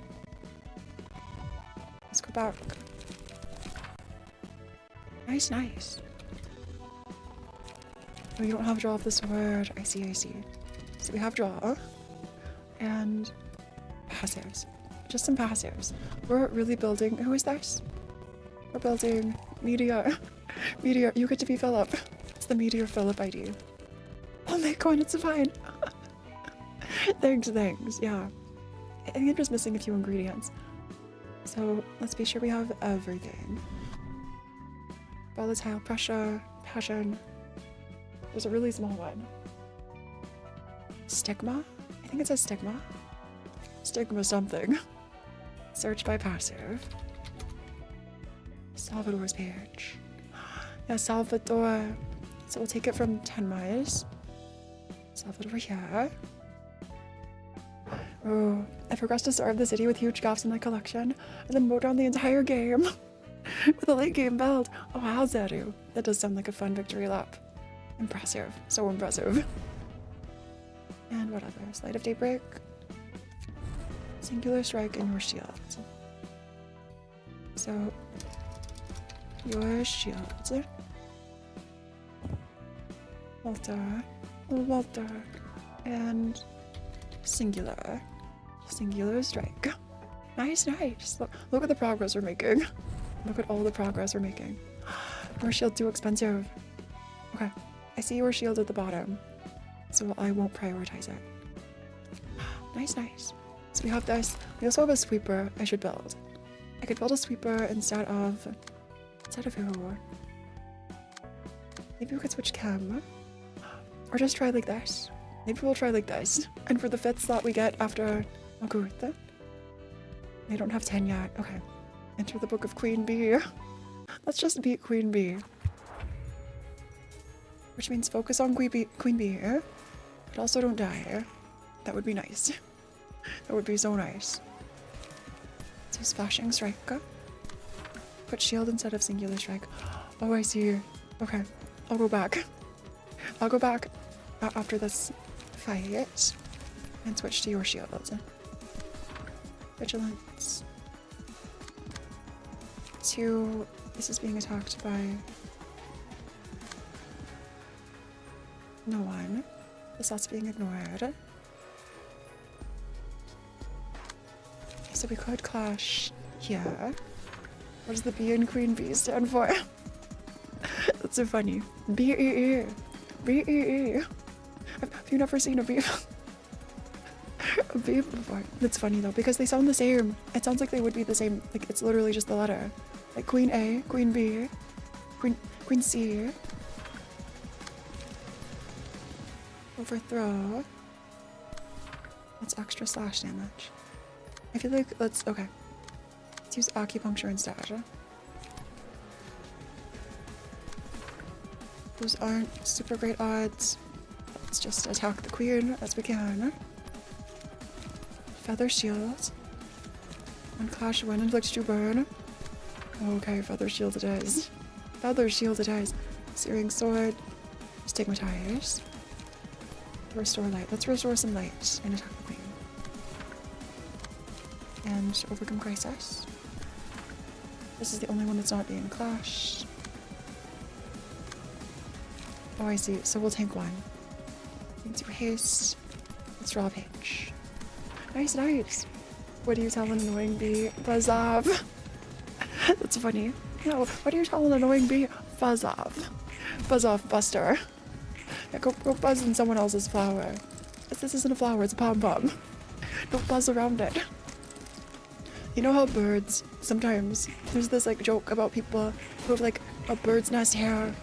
Let's go back. Nice, nice. Oh, you don't have draw of the sword. I see. So we have draw and passives. Just some passives. We're really building. Who is this? We're building Meteor. Meteor, you get to be Philip. It's the Meteor Philip ID. I'll make one, it's fine. Thanks. Yeah. I think I'm just missing a few ingredients. So let's be sure we have everything. Volatile, pressure, passion. There's a really small one. Stigma? I think it says stigma. Stigma something. Search by passive. Salvador's page. Yeah, Salvador. So we'll take it from 10 miles. Salvador here. Oh, I progressed to starve the city with huge gaps in my collection, and then mow down the entire game with a late game build. Oh wow, Zeru. That does sound like a fun victory lap. Impressive. So impressive. And what others? Light of Daybreak. Singular strike and your shield. So, your shield. Walter. And singular. Singular strike. Nice. Look at the progress we're making. Look at all the progress we're making. Your shield too expensive. Okay, I see your shield at the bottom, so I won't prioritize it. Nice. So we have this. We also have a sweeper I should build. I could build a sweeper instead of who? Maybe we could switch chem. Or just try like this. Maybe we'll try like this. And for the 5th slot we get after Magurtha. I don't have 10 yet. Okay. Enter the book of Queen Bee. Let's just beat Queen Bee. Which means focus on Queen Bee, but also don't die. That would be nice. That would be so nice. So splashing strike. Put shield instead of singular strike. Oh, I see. Okay, I'll go back. I'll go back after this fight and switch to your shield. Vigilance. 2. This is being attacked by no one. The slot's being ignored. So we could clash here. What does the B in Queen Bee stand for? That's so funny. B-E-E. B-E-E. Have you never seen a bee? A bee before? That's funny though, because they sound the same. It sounds like they would be the same. Like it's literally just the letter. Like Queen A, Queen B, Queen C. Overthrow. That's extra slash damage. I feel like let's use acupuncture instead. Those aren't super great odds. Let's just attack the queen as we can. Feather shield. One clash, one inflicts 2 burn. Okay, feather shield it is. Feather shield it is. Searing sword. Stigmatize. Restore light. Let's restore some light and attack the queen. And overcome crisis. This is the only one that's not being clashed. Oh, I see. So we'll tank 1. Into haste. Let's draw a page. Nice. What do you tell an annoying bee? Buzz off. That's funny. No, what do you tell an annoying bee? Buzz off. Buzz off, Buster. Yeah, go buzz in someone else's flower. This isn't a flower, it's a pom-pom. Don't buzz around it. You know how birds, sometimes, there's this like joke about people who have like a bird's nest hair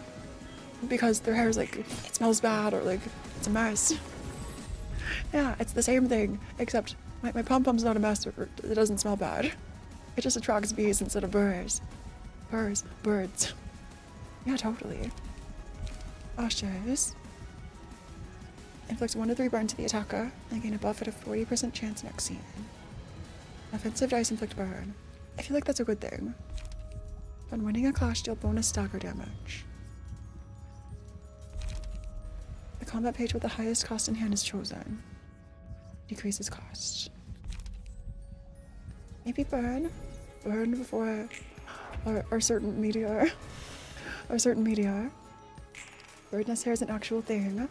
because their hair is like, it smells bad or like it's a mess. Yeah, it's the same thing, except my pom-pom's not a mess, or it doesn't smell bad. It just attracts bees instead of birds. Birds. Yeah, totally. Ashes. Inflicts 1 to 3 burn to the attacker and gain a buff at a 40% chance next scene. Offensive dice inflict burn. I feel like that's a good thing. When winning a clash, deal bonus stagger damage. The combat page with the highest cost in hand is chosen. Decreases cost. Maybe burn? Burn before our certain meteor. Our certain meteor. Birdness hair is an actual thing.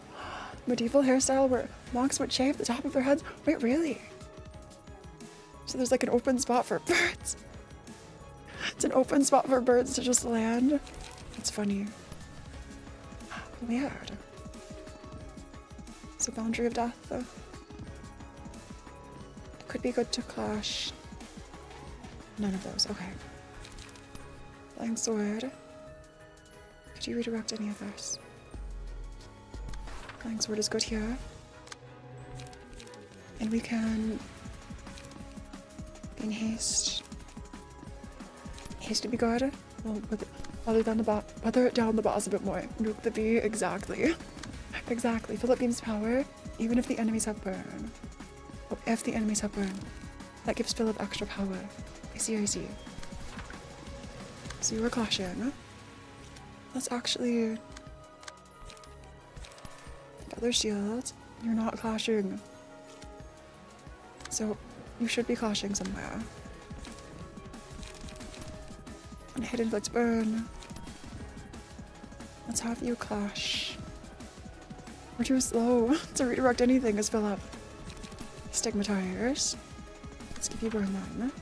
Medieval hairstyle where monks would shave the top of their heads. Wait, really? So there's like an open spot for birds. It's an open spot for birds to just land. It's funny. Weird. So boundary of death. Could be good to clash. None of those. Okay. Flying sword. Could you redirect any of this? Flying sword is good here. And we can gain haste. Haste to be good. Well, weather it down the boss a bit more. Nuke the bee. Exactly. Exactly. Philip gains power even if the enemies have burn. Oh, if the enemies have burn. That gives Philip extra power. I see. So you were clashing. Let's actually... Feather shield. You're not clashing. So you should be clashing somewhere. And hit inflicts burn. Let's have you clash. We're too slow to redirect anything as Philip. Stigmatize. Let's give you burn then.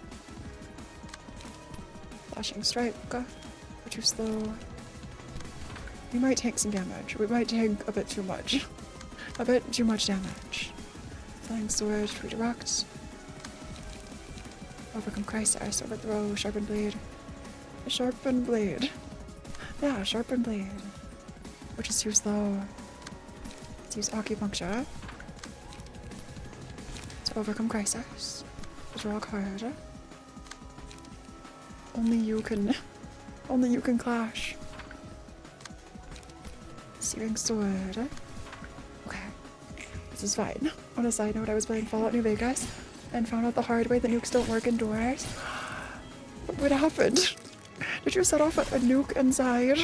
Flashing strike. We're too slow. We might take some damage. We might take a bit too much. A bit too much damage. Flying sword, redirect. Overcome crisis, overthrow, sharpened blade. A sharpened blade. Yeah, sharpened blade. Which is too slow. Let's use acupuncture. To overcome crisis. Draw a card. Only you can clash. Searing sword. Okay. This is fine. On a side note, I was playing Fallout New Vegas and found out the hard way that nukes don't work indoors. What happened? Did you set off a nuke inside?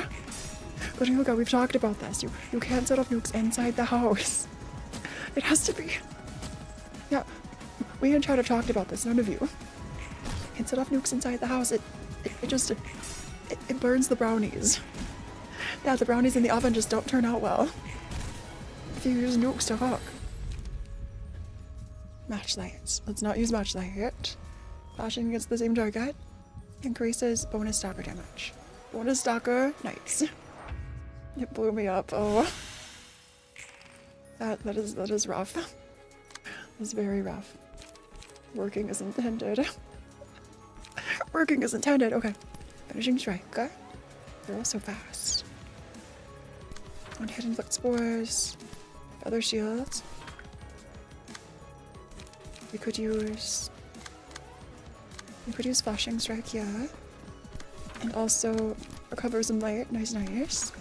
But Hugo, we've talked about this. You can't set off nukes inside the house. It has to be. Yeah, we in chat have talked about this, none of you. You can't set off nukes inside the house. It burns the brownies. Yeah, the brownies in the oven just don't turn out well if you use nukes to cook. Matchlight. Let's not use matchlight. Flashing against the same target increases bonus stagger damage. Bonus stagger, nice. It blew me up. Oh, that is rough. That's very rough. Working as intended. Working as intended. Okay, finishing strike. They're all so fast. On hit inflict spores. Feather shield. We could use flashing strike here. And also recover some light. Nice.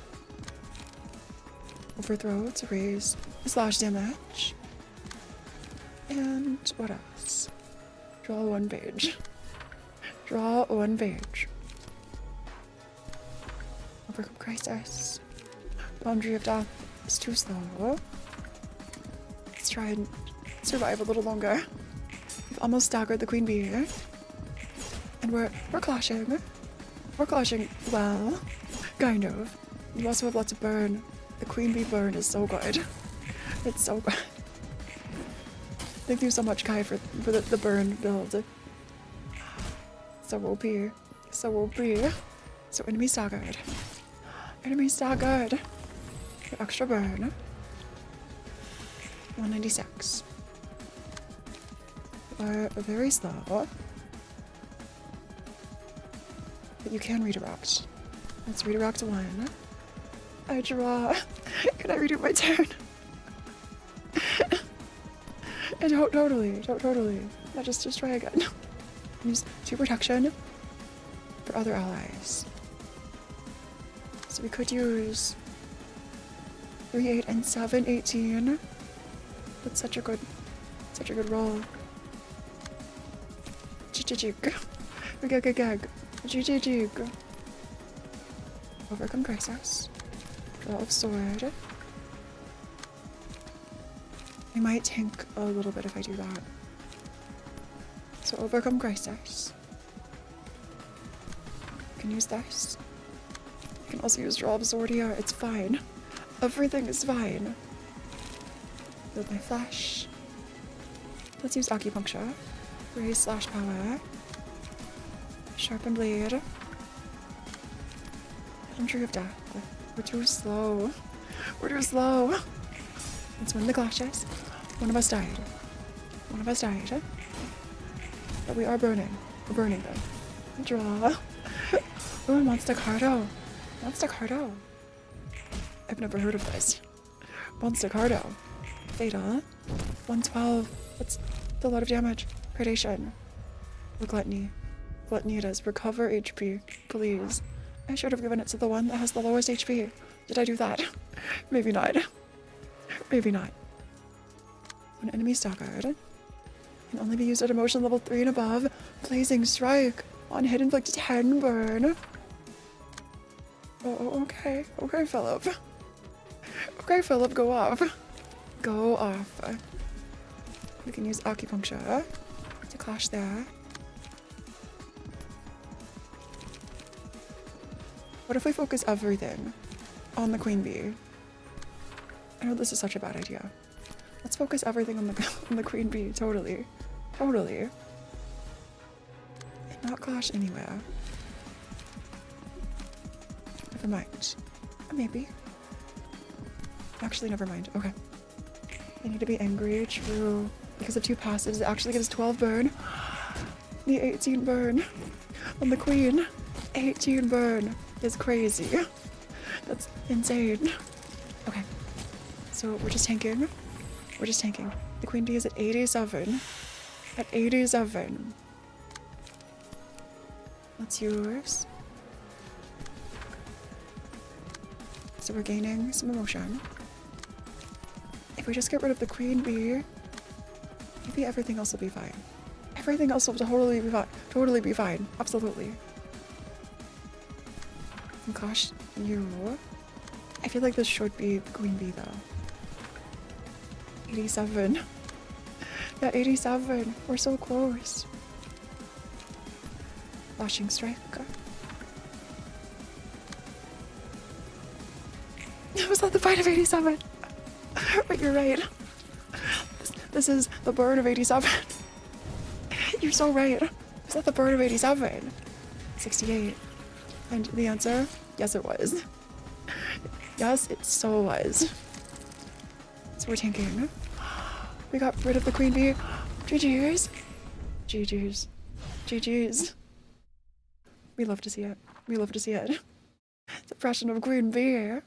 Overthrow to raise slash damage. And what else? Draw one page. Draw one page. Overcome crisis. Boundary of death is too slow. Let's try and survive a little longer. We've almost staggered the queen bee here. And we're clashing. We're clashing well. Kind of. We also have lots of burn. The queen bee burn is so good. It's so good. Thank you so much, Kai, for the burn build. So OP. So OP. So enemy staggered. Enemy staggered. Extra burn. 196. Are very slow. But you can redirect. Let's redirect one. I draw. Can I redo my turn? And totally. Yeah, just try again. Use 2 protection for other allies. So we could use 3, 8, and 7, 18. That's such a good roll. Jig. Jig. Overcome crisis. Draw of sword. I might tank a little bit if I do that. So overcome crisis. You can use this. You can also use draw of sword here. It's fine. Everything is fine. Build my flesh. Let's use acupuncture. Raise slash power. Sharpen blade. And tree of death. We're too slow. Let's win the clashes. One of us died. But we are burning. We're burning though. Draw. Ooh, Monster Cardo. I've never heard of this. Monster Cardo. Fatal. 112. That's a lot of damage. Predation. Or gluttony. Gluttony it is. Recover HP. Please. I should have given it to the one that has the lowest HP. Did I do that? Maybe not. When enemy staggered, can only be used at emotion level 3 and above. Blazing Strike. On hit inflict 10 burn. Oh, okay. Okay, Philip. Go off. We can use acupuncture to clash there. What if we focus everything on the queen bee? I know this is such a bad idea. Let's focus everything on the queen bee. Totally. And not clash anywhere. Never mind. Maybe. Actually, never mind. Okay. I need to be angry. True. Because of 2 passes, it actually gives 12 burn. The 18 burn on the queen. 18 burn is crazy. That's insane. Okay. So we're just tanking. The queen bee is at 87. Let's use. So we're gaining some emotion. If we just get rid of the queen bee, maybe everything else will be fine. Everything else will totally be fine. Absolutely. And gosh, I feel like this should be the queen bee though. 87. Yeah, 87. We're so close. Flashing strike. Was that the fight of 87? But you're right. This is the burn of 87. You're so right. Was that the burn of 87? 68. And the answer? Yes, it was. Yes, it so was. So we're tanking. We got rid of the queen bee. GG's. We love to see it. Suppression of queen bee.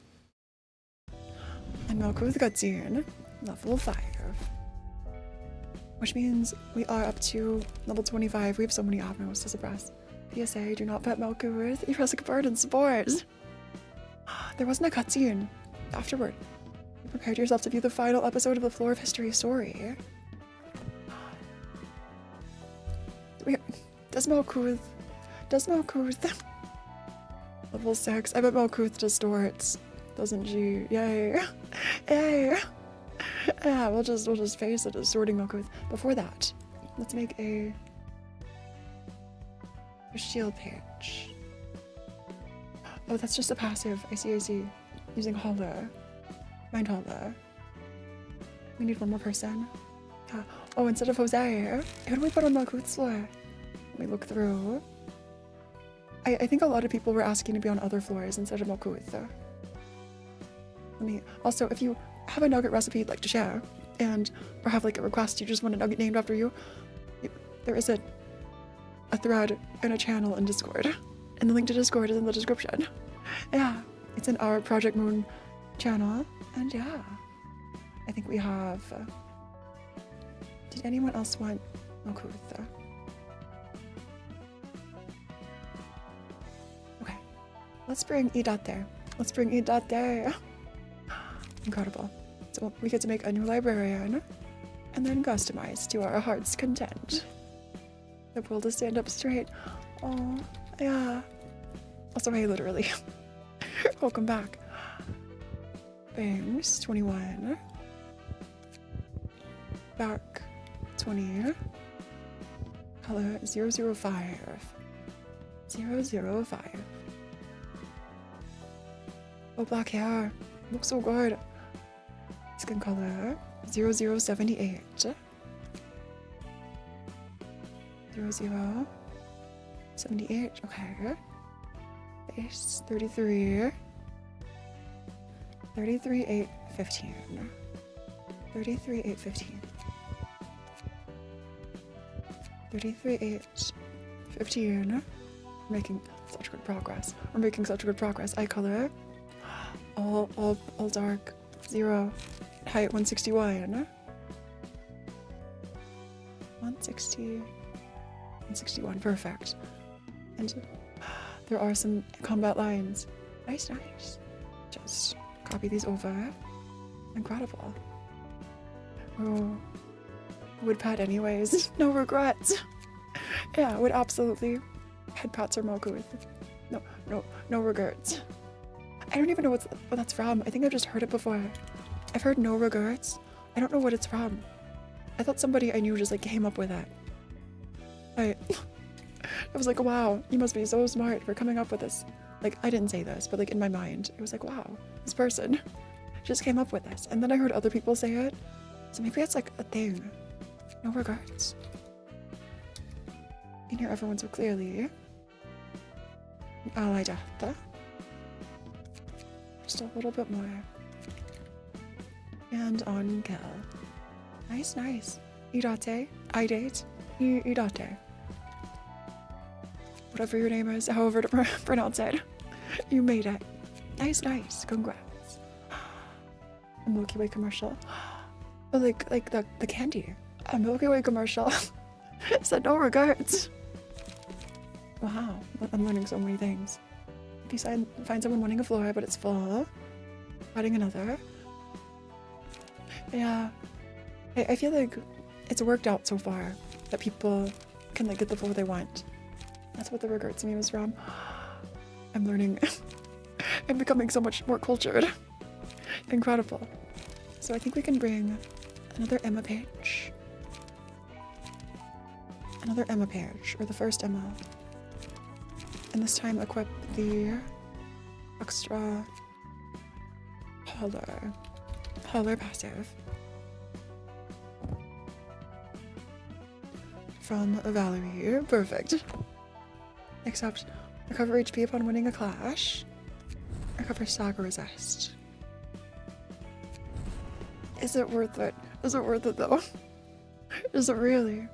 And Melkor the cutscene. Level 5. Which means we are up to level 25. We have so many avenues to suppress. PSA, do not pet Melkor. You press like bird and spores. There wasn't a cutscene afterward. You prepared yourself to view the final episode of the Floor of History story. Does Melkuth level 6? I bet Melkuth distorts, doesn't she? Yay. Yeah, we'll just face it as sorting Melkuth. Before that, let's make a shield page. Oh, that's just a passive. I see. Using Holler. Mind Holler. We need one more person. Oh, instead of Jose, who do we put on Melkuth's floor? Let me look through. I think a lot of people were asking to be on other floors instead of Melkuth. Also, if you have a nugget recipe you'd like to share, or have like a request you just want a nugget named after you, there is a thread and a channel in Discord. And the link to Discord is in the description. Yeah, It's in our Project Moon channel, and yeah, I think we have. Did anyone else want Mokuth? Okay, let's bring Idat there. Let's bring Idat there. Incredible. So we get to make a new librarian and then customize to our heart's content. The pull to stand up straight. Oh, yeah. Also, hey, literally. Welcome back. Bangs, 21. Back, 20. Color, 005. 005. Oh, black hair. Looks so good. Skin color, 0078. 0078, okay. Base, 33. 33,815. 33,815. 33,815. We're making such good progress. We're making such good progress. Eye color, all dark. 0. Height 161. 161, perfect. And there are some combat lines. Nice. Just copy these over. Incredible. Oh, would pat anyways. No regrets. Yeah, would absolutely head pats or Moku. No regrets. I don't even know what that's from. I think I've just heard it before. I've heard no regrets. I don't know what it's from. I thought somebody I knew just like came up with that. I was like, wow, you must be so smart for coming up with this. Like, I didn't say this, but like in my mind, it was like, wow, this person just came up with this. And then I heard other people say it. So maybe it's like a thing. No regrets. You can hear everyone so clearly. Ally death. Just a little bit more. And on kill. Nice. Irate. Idate. Irate. Whatever your name is, however to pronounce it. You made it. Nice. Congrats. A Milky Way commercial. Oh, like the candy. A Milky Way commercial. Said no regrets. Wow. I'm learning so many things. If you find someone wanting a floor, but it's full. Adding another. Yeah. I feel like it's worked out so far that people can like get the floor they want. That's what the regrets meme is from. I'm learning. I'm becoming so much more cultured. Incredible. So I think we can bring another Emma page. Another Emma page, or the first Emma. And this time equip the extra holler passive from Valerie. Perfect. Except recover HP upon winning a clash. Recover Saga Resist. Is it worth it? Is it worth it though? Is it really?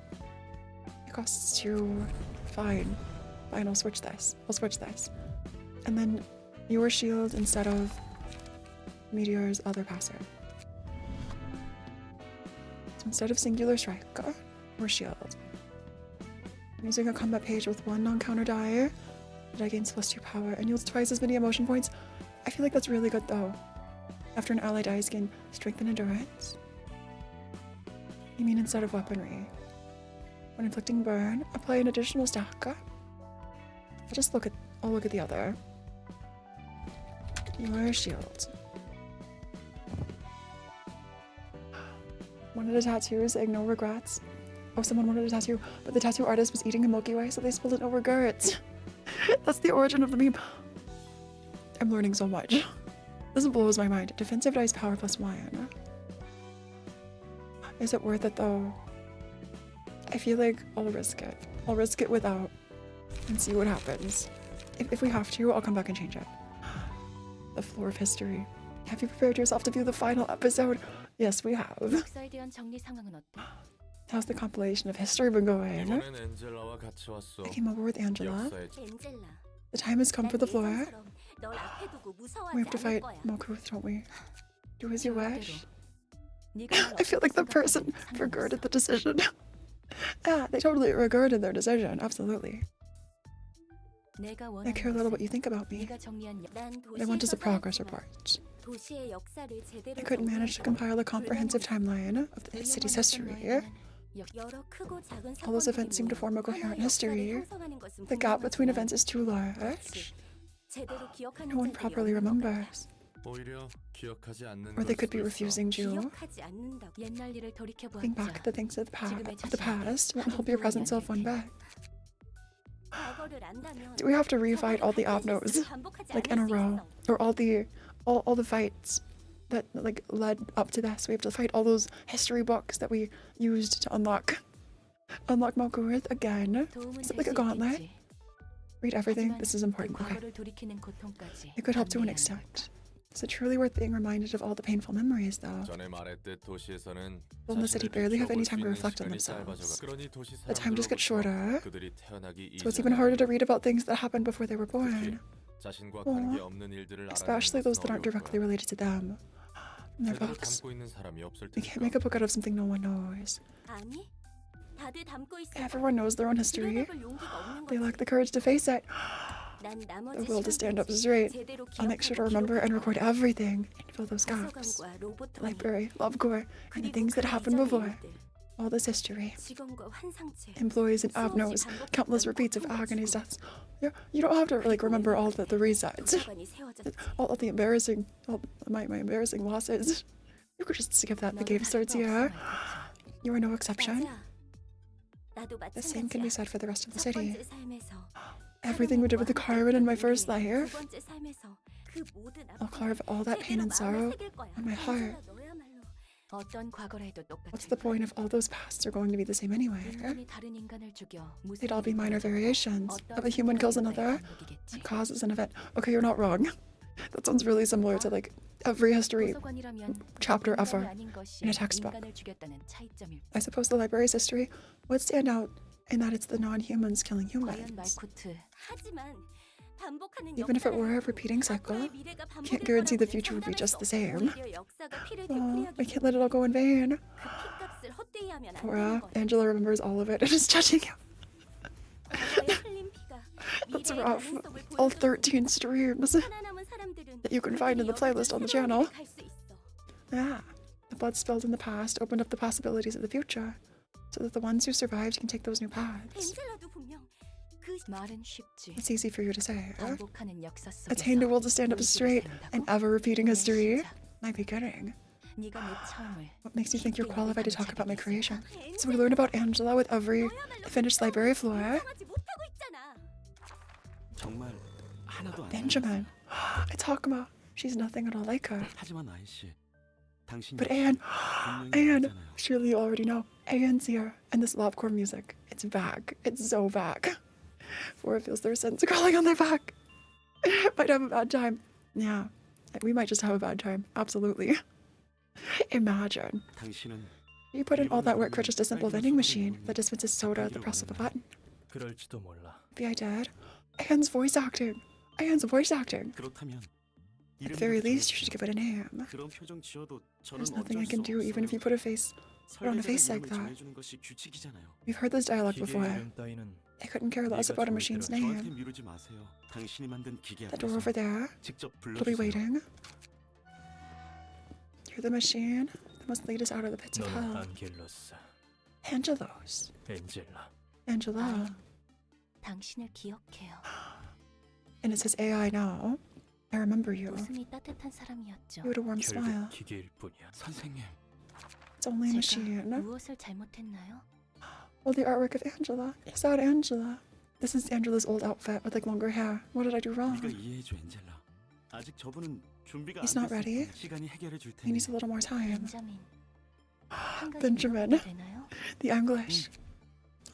It costs 2. Fine, I'll switch this. And then your shield instead of Meteor's other passive. So instead of singular strike, or shield. I'm using a combat page with 1 non-counter die. The die gains +2 power and yields twice as many emotion points. I feel like that's really good though. After an ally dies, gain strength and endurance. You mean instead of weaponry? When inflicting burn, apply an additional stack. I'll look at the other. Your shield. Wanted a tattoo saying no regrets. Oh, someone wanted a tattoo, but the tattoo artist was eating a Milky Way, so they spelled it no regrets. That's the origin of the meme. I'm learning so much. This blows my mind. Defensive dice power +1. Is it worth it though? I feel like I'll risk it. I'll risk it without and see what happens. If we have to, I'll come back and change it. The floor of history. Have you prepared yourself to view the final episode? Yes, we have. 역사에 대한 정리 상황은 어때? How's the compilation of history been going? 이번엔 엔젤라와 같이 왔어. I came over with Angela. 역사의 엔젤라. The time has come for the floor. 널 앞에 두고 We 무서워하지 have to 않을 fight 거야. Mokuth, don't we? Do as you wish. 네가 날 I feel like the 어떻게 person 생각하는지 regarded the 상관없어. decision. Yeah, they totally regarded their decision. Absolutely. 내가 I 원하는 care little what 것은 you think about me. 네가 정리한 난 What I want is a 도시에서 progress 살았지만 report. 도시의 역사를 제대로 I couldn't manage to compile a comprehensive timeline of the city's history. 여러 크고 작은 All those 사건들이 events seem to form a 모여 coherent 하나의 history. 역사를 형성하는 것은 The gap between 분명하지만 events is too large. 제대로 기억하는 No one 자들이 properly 없는 것 같아. remembers. 오히려 기억하지 않는 Or they 걸 could be 수도 있어. refusing to 기억하지 않는다고. 옛날 일을 돌이켜 think back 보았자 at the things of 지금의 the 자신에게 past won't help your present self one bit. 과거를 안다면 Do we have to refight all the 과거의 abnos 실수를 반복하지 like 않을 in a 수 row, 있어. or all the fights that like led up to this? We have to fight all those history books that we used to unlock Mokuth again. 도움은 Is it 될 like a 수 gauntlet? 있겠지. Read everything. 하지만 This is 그 important. Okay. 과거를 돌이키는 고통까지 It could help to an 감내해야 extent. Is it truly worth being reminded of all the painful memories, though? 전에 말했듯 도시에서는 People in the city 자신을 barely have any 비춰볼 time to 수 있는 reflect on 시간이 themselves. 짧아져가. 그러니 도시 The time just gets shorter, 사람들로부터 그들이 태어나기 so it's even 이전에 harder to read about things that happened before they were born, 자신과 Aw. 관계없는 일들을 especially those that aren't directly 어려울 거야. related to them. In their 제대로 books, 담고 있는 사람이 없을 they can't 테니까. make a book out of something no one knows. 아니, 다들 담고 있어. Everyone knows their own history. 들여다볼 용기가 없는 They 거지. lack the courage to face it. 난 나머지 The will to stand up 시간까지 straight. 제대로 I'll make sure to 기억하고 remember and record 기록할 거야. everything and fill those gaps. 도서관과 로보토리, The library, love core, and the 그리고 things that 그 happened 이전의 before. 일들, All this history. 직원과 환상체, Employees and abnos, countless repeats of agonies, deaths. You don't have to like remember all the resets, 도서관이 세워졌지. all the embarrassing, all my embarrassing losses. You could just skip that. The game starts here. You are no exception. 맞아. 나도 The same can be 마찬가지야. said for the rest of the 첫 city. 번째 삶에서 Everything we did with the Carmen in my first life, 두 번째 삶에서 그 모든 I'll 아픔을 carve all that pain and 제대로 sorrow 마음에 새길 거야. on my heart. 엔젤라, 너야말로 어떤 과거라 해도 What's 똑같을 the 거야. point if all those pasts are going to be the same anyway? 인간이 다른 인간을 죽여 무슨 They'd all be 일이 minor 벌어졌고 variations 어떤 of a human kills 상황이 another, 반복이겠지. that causes an event. Okay, you're not wrong. That sounds really similar to like every history 도서관이라면 chapter 인간이 ever 아닌 것이 in a textbook. 인간을 죽였다는 차이점일 I suppose the library's history would stand out in that it's the non-humans killing 과연 humans. 말코트 하지만 반복하는 Even if it were a 역사라는 repeating cycle, 앞으로의 미래가 can't 반복일 guarantee the 거라고는 future would be 장담할 just 수 the 없어. same. 오히려 역사가 피를 Oh, 되풀이하기 I can't let it all go in vain. 그 핏값을 헛되이 하면 안 되는 Phora, 거야. Angela remembers all of it and is judging you. 과거의 흘린 피가 That's 미래의 rough. 가능성을 All 보여줬고 13 streams. 살아남은 사람들은 that you can find in the 그들이 playlist on the 여기서 새로운 channel. 길을 갈수 있어. Yeah. The blood spilled in the past opened up the possibilities of the future, so that the ones who survived can take those new paths. 엔젤라도 분명 그 말은 쉽지. It's easy for you to say. 반복하는 역사 속에서 Attain the will to stand up straight and ever repeating history. 시작. My beginning. 네가 내 처음을 What makes you think you're qualified to talk about my creation? 엔젤라, So we learn about Angela with every finished library floor. 인정하지 못하고 있잖아. 정말 하나도 안 Benjamin. I talk about. She's nothing at all like her. 하지만 아이 씨, 당신이 But Anne, 분명히 Anne, 알잖아요. surely you already know. Anne's here, and this lovecore music. It's back. It's so back. Phora feels their sins crawling on their back. Might have a bad time. Yeah, we might just have a bad time. Absolutely. Imagine. 당신은 You put in all that work for just a simple vending machine that dispenses soda at the press of a button. 그럴지도 몰라. Maybe I did. Anne's voice acting. Anne's voice acting. 그렇다면 At the very least, you should give it a name. 그런 표정 지어도 저는 There's nothing I 어쩔 can 수 do even if you 없어요. put a face on a face like that. 정해주는 것이 규칙이잖아요. We've heard this dialogue 기계 before. 이름 따위는 I couldn't care less 네가 about a 좋을 machine's 대로 저한테 name. 미루지 마세요. 당신이 만든 기계 That door 앞에서 over there. 직접 It'll be 불러주세요. waiting. You're the machine that must lead us out of the pits of 넌 hell. 안겔로스, Angelos. 엔젤라. Angela. 당신을 기억해요. And it says AI now. I remember you. 웃음이 따뜻한 사람이었죠. You had a warm smile. 결국 기계일 뿐이야. 선생님, It's only a 제가 machine. 무엇을 잘못했나요? Well, the artwork of Angela. Is that Angela? This is Angela's old outfit with like longer hair. What did I do wrong? 우리가 이해해줘, 엔젤라. 아직 저분은 준비가 He's 안 not 됐을 ready. 때 시간이 해결해 줄 He 테니. needs a little more time. 벤자민. 한 가지 Benjamin. 물어봐도 되나요? The English.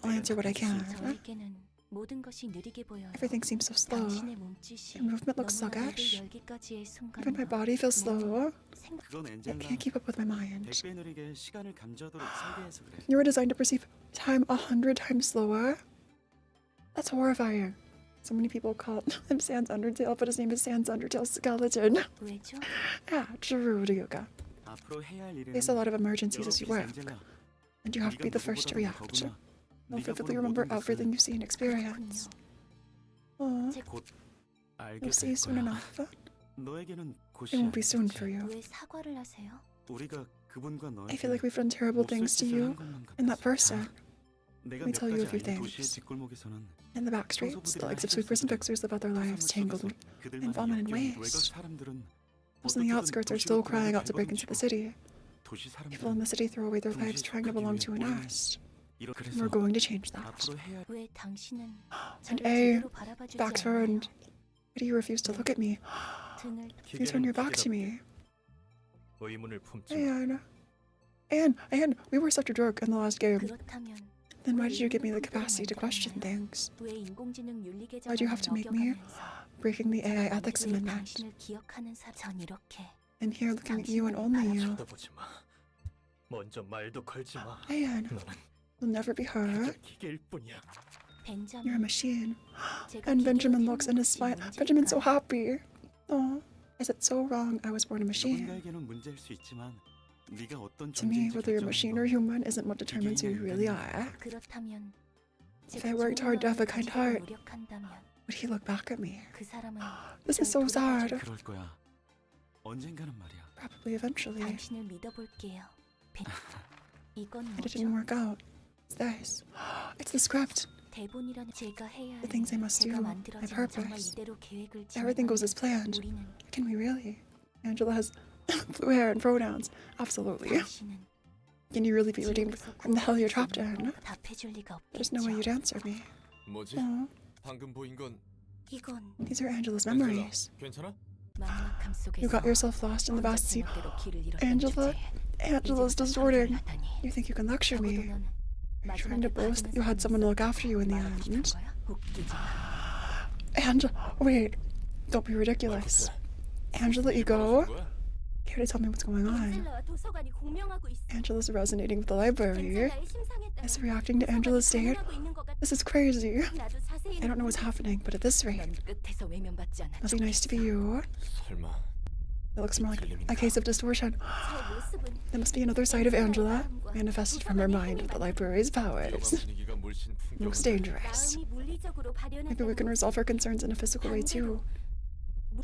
I'll answer what I can. 저에게는 모든 것이 느리게 보여요. Everything seems so slow. 당신의 몸짓이 Your movement looks 너무나 sluggish. 입을 열기까지의 순간. Even my body feels slow. 그건 I 엔젤라. can't keep up with my mind. 100배 느리게 시간을 감지하도록 설계해서 그래. You were designed to perceive time 100 times slower? That's horrifying. So many people call him Sans Undertale, but his name is Sans Undertale Skeleton. 왜죠? Yeah, true, Ryuga. 앞으로 해야 할 일은 Face a lot of emergencies as you work, 엔젤라. and you have to be the first to react. You'll vividly remember everything you see and experience. Aw, 알게 you'll see 될 soon 거야. enough. 너에게는 It won't be soon 곧이야. for you. 왜 사과를 하세요? 우리가 그분과 너에게 I feel like we've done terrible things to you and that person. 내가 Let me 몇 tell you a 가지 few 알린 도시의 things. 뒷골목에서는 In the back streets, the legs of sweepers and fixers live out their lives tangled and vomit in waste. Those on the outskirts are still crying out to break into the city. People in the city throw away their lives trying to belong to a nest. And we're going to change that. 앞으로 해야 왜 당신은 And 저를 A, 제대로 바라봐주지 back's 않아요? turned. Why do you refuse to look at me? 등을 You turn your back to me. 의문을 품지. And we were such a jerk in the last game. 그렇다면 Then why did you give me the capacity to question things? 왜 인공지능 윤리 Why'd you have to make me breaking the AI ethics 왜 amendment? 당신을 기억하는 전 이렇게 And here looking at you and only you. 쳐다보지 마. 먼저 말도 걸지 마. And 너는 you'll never be her. 그저 기계일 뿐이야. You're a machine. 제가 And Benjamin 기계로 looks and is 태어난 smile. 것이 Benjamin's so 문제일까요? happy. Oh, is it so wrong I was born a machine? 누군가에게는 문제일 수 있지만 네가 어떤 To me, 존재인지 whether you're machine or 결정하는 human isn't what determines who you really are. 그렇다면 If I worked hard to have a kind heart, 노력한다면 would he look back at me? 그 사람은 This is so sad. 건 그럴 거야. 언젠가는 말이야. Probably eventually. 당신을 믿어볼게요. 이건 But it 뭐죠? didn't work out. It's this. It's the script. 대본이라는 제가 해야 The things I must 제가 do, my 만들어진 정말 purpose. 이대로 계획을 Everything goes as planned. 우리는 Can we really? Angela has blue hair and pronouns. Absolutely. 당신은 Can you really be redeemed from the hell you're trapped in? 답해줄 리가 There's no way 없겠죠. you'd answer me. 뭐지? Oh, 방금 보인 건 이건 these are Angela's 앵젤라, memories. 괜찮아? 막막함 속에서 You got yourself lost in the 혼자 backseat. 생각대로 길을 잃었던 Angela, 주제에 Angela's 이제부터 distorting. 설교를 하다니. You think you can lecture 적어도 me? 넌 You're trying to 마지막에 boast that you had 받으면서 someone to look after you in the 말하고 싶은 end. 거야? 웃기지 마. Angela, wait. Don't be ridiculous. Angela, you go. Care to tell me what's going on? 엔젤라와 도서관이 공명하고 있어. Angela's resonating with the library. 엔젤라의 심상에 따라 Is reacting to Angela's state. 반응하고 있는 것 같아. This is crazy. 나도 자세히 I don't know what's happening, but at this rate, 넌 끝에서 외면받지 않아. must be nice to be you. 설마 It looks more like a case of distortion. 저 모습은 There must be another side of Angela, manifested from her mind with the library's powers. 분위기가 물씬 Looks 풍겨오는데 dangerous. 마음이 물리적으로 Maybe we can 발현하는 resolve our concerns in a physical way too.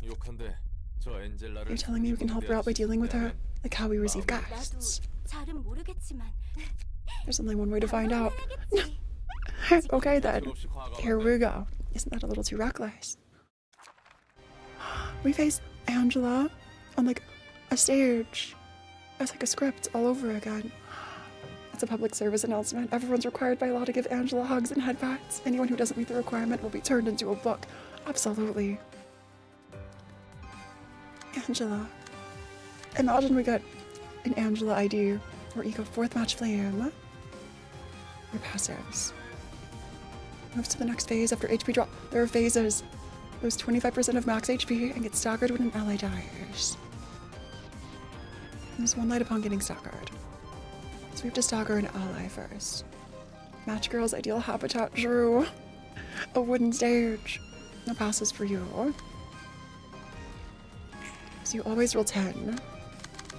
욕한데 저 엔젤라를 You're telling me we can help her out by dealing with her, like how we receive 나도 guests. 잘은 모르겠지만 There's only one way to find out. 해야겠지. Okay then, 없이 here we go. Isn't that a little too reckless? We face Angela on like a stage. It's like a script all over again. It's a public service announcement. Everyone's required by law to give Angela hugs and headpats. Anyone who doesn't meet the requirement will be turned into a book. Absolutely. Angela. Imagine we got an Angela ID where you go 4th match flame. Your passives. Moves to the next phase after HP drop. There are phases. Lose 25% of max HP and get staggered when an ally dies. Lose 1 light upon getting staggered. So we have to stagger an ally first. Match girl's ideal habitat, Drew. A wooden stage. No passes for you. So you always roll 10.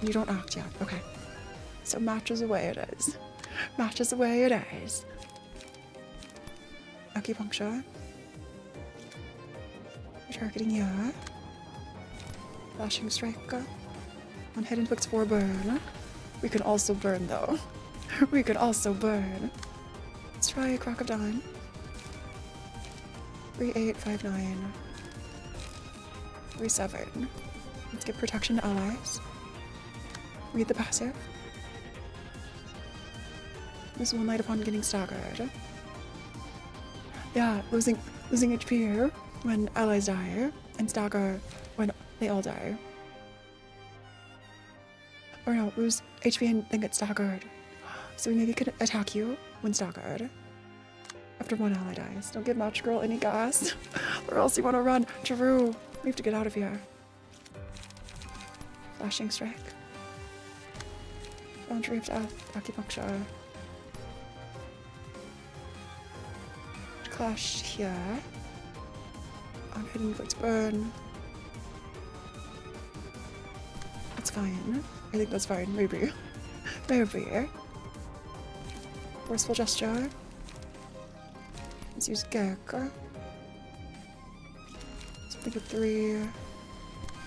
You don't act yet. Okay. So match is the way it is. Match is the way it is. Acupuncture. Targeting you. Flashing strike. On hidden hooks for burn. We can also burn though. We could also burn. Let's try a Crock of Dawn. 3859. 37. Let's give protection to allies. Read the passive. Lose 1 light upon getting staggered. Yeah, losing HP here when allies die, and stagger when they all die. Or no, lose HP and then get staggered. So we maybe could attack you when staggered. After 1 ally dies. Don't give Match Girl any gas, or else you want to run. Drew, we have to get out of here. Flashing strike. Boundary of death. Acupuncture. Clash here. on hidden inflicts burn. That's fine. I think that's fine, maybe. Maybe. Forceful gesture. Let's use Gek. Something with 3.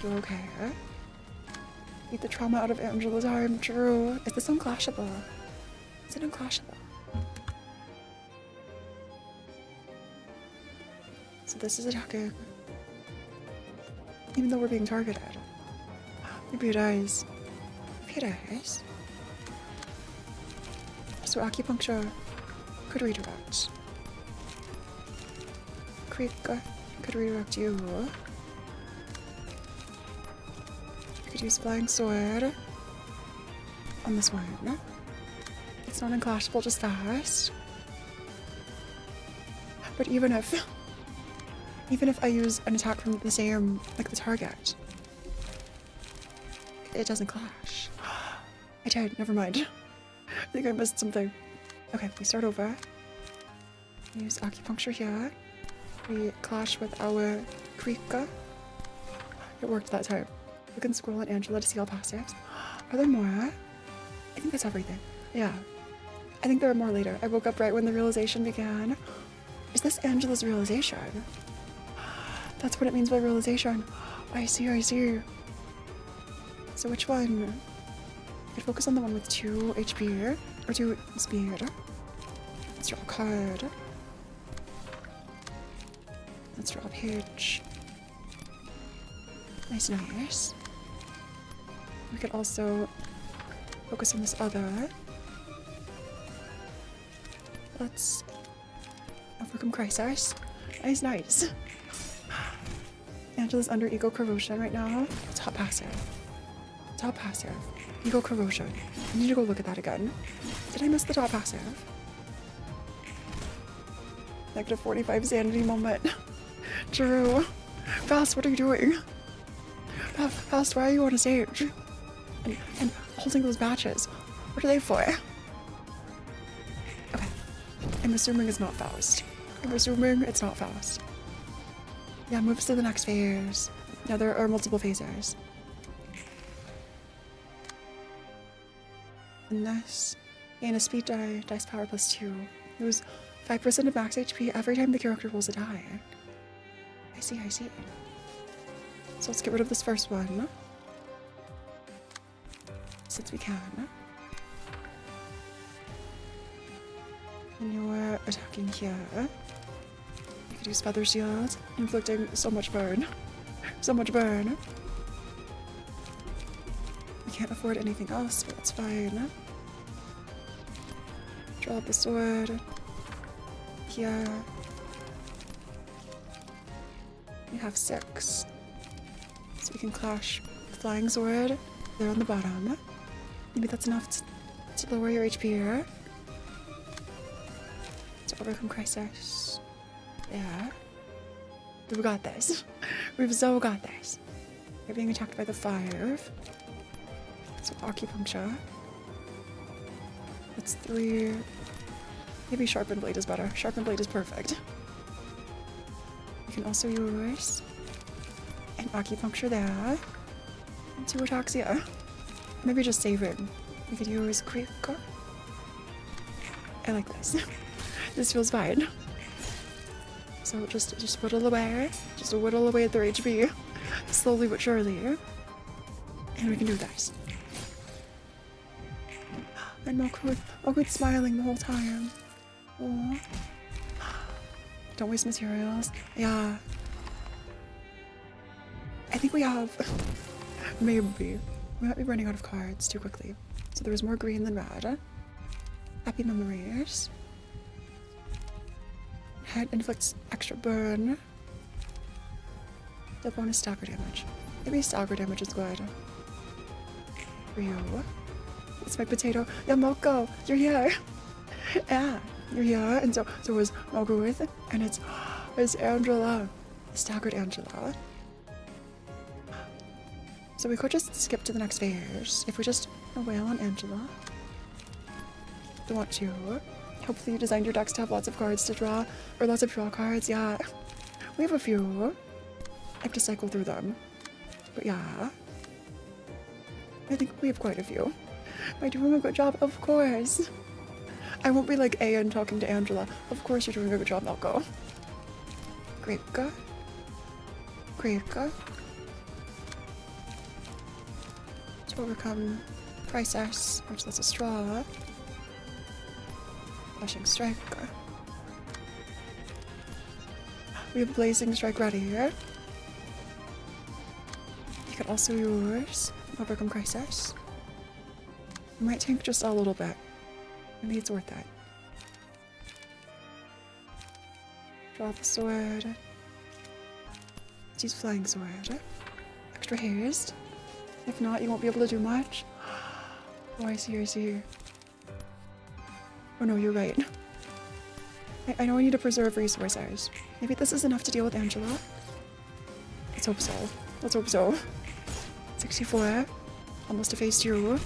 You're okay. Beat the trauma out of Angela's harm. True. Is this unclashable? Is it unclashable? So this is attacking. Even though we're being targeted. Maybe it is. Maybe it is. So acupuncture could redirect. Creek could redirect you. I could use Flying Sword on this one. It's not unclashable, just fast. But even if I use an attack from the same, like the target, it doesn't clash. I did, never mind. I think I missed something. Okay, we start over. Use acupuncture here. We clash with our Krika. It worked that time. We can scroll on Angela to see all passives. Are there more? I think that's everything. Yeah. I think there are more later. I woke up right when the realization began. Is this Angela's realization? That's what it means by realization. I see, I see. So which one? I'd focus on the one with 2 HP or 2 speed. Let's draw a card. Let's draw a page. Nice, nice. We could also focus on this other. Let's overcome crisis. Nice, nice. Angela's under ego corrosion right now. Top passive. Top passive. Ego corrosion. I need to go look at that again. Did I miss the top passive? Negative 45 sanity moment. Drew. Fast, what are you doing? Fast, why are you on a stage? And holding those batches. What are they for? Okay. I'm assuming it's not Faust. I'm assuming it's not Faust. Yeah, moves to the next phase. Yeah, there are multiple phases. And this, gain a speed die, dice power +2. Lose 5% of max HP every time the character rolls a die. I see, I see. So let's get rid of this first one. Since we can. And you're attacking here. You could use Feather Shield, inflicting so much burn. So much burn. We can't afford anything else, but it's fine. Draw the sword. Here. We have 6. So we can clash the flying sword there on the bottom. Maybe that's enough to lower your HP here. To overcome crisis. Yeah. We got this. We've so got this. You're being attacked by the 5. So acupuncture. That's 3. Maybe sharpened blade is better. Sharpened blade is perfect. You can also use an acupuncture there. And 2 attacks here. Maybe just saving. We could use quick. I like this. This feels fine. So just whittle away. Just whittle away at their HP. Slowly but surely. And we can do this. And Milkwood smiling the whole time. Aww. Don't waste materials. Yeah. I think we have... Maybe. We might be running out of cards too quickly. So there was more green than red. Happy memories. Head inflicts extra burn. The bonus stagger damage. Maybe stagger damage is good. For you. It's my potato. Yeah, Moko, you're here. Yeah, you're here. And so was Mogurith. And it's Angela. Staggered Angela. So we could just skip to the next phase. If we just wail on Angela. Don't want to. Hopefully you designed your decks to have lots of cards to draw. Or lots of draw cards, yeah. We have a few. have to cycle through them. But yeah. I think we have quite a few. Am I doing a good job? Of course. I won't be like Ayan talking to Angela. Of course you're doing a good job, Malco. Grapeka. Grapeka. To overcome crisis, which that's a straw. Flashing strike. We have blazing strike ready here. You could also use overcome crisis. You might tank just a little bit. Maybe it's worth it. Draw the sword. Let's use flying sword. Extra haste. If not, you won't be able to do much. Oh, I see, I see. Oh no, you're right. I know I need to preserve resources. Maybe this is enough to deal with Angela. Let's hope so. Let's hope so. 64. Almost to phase 2.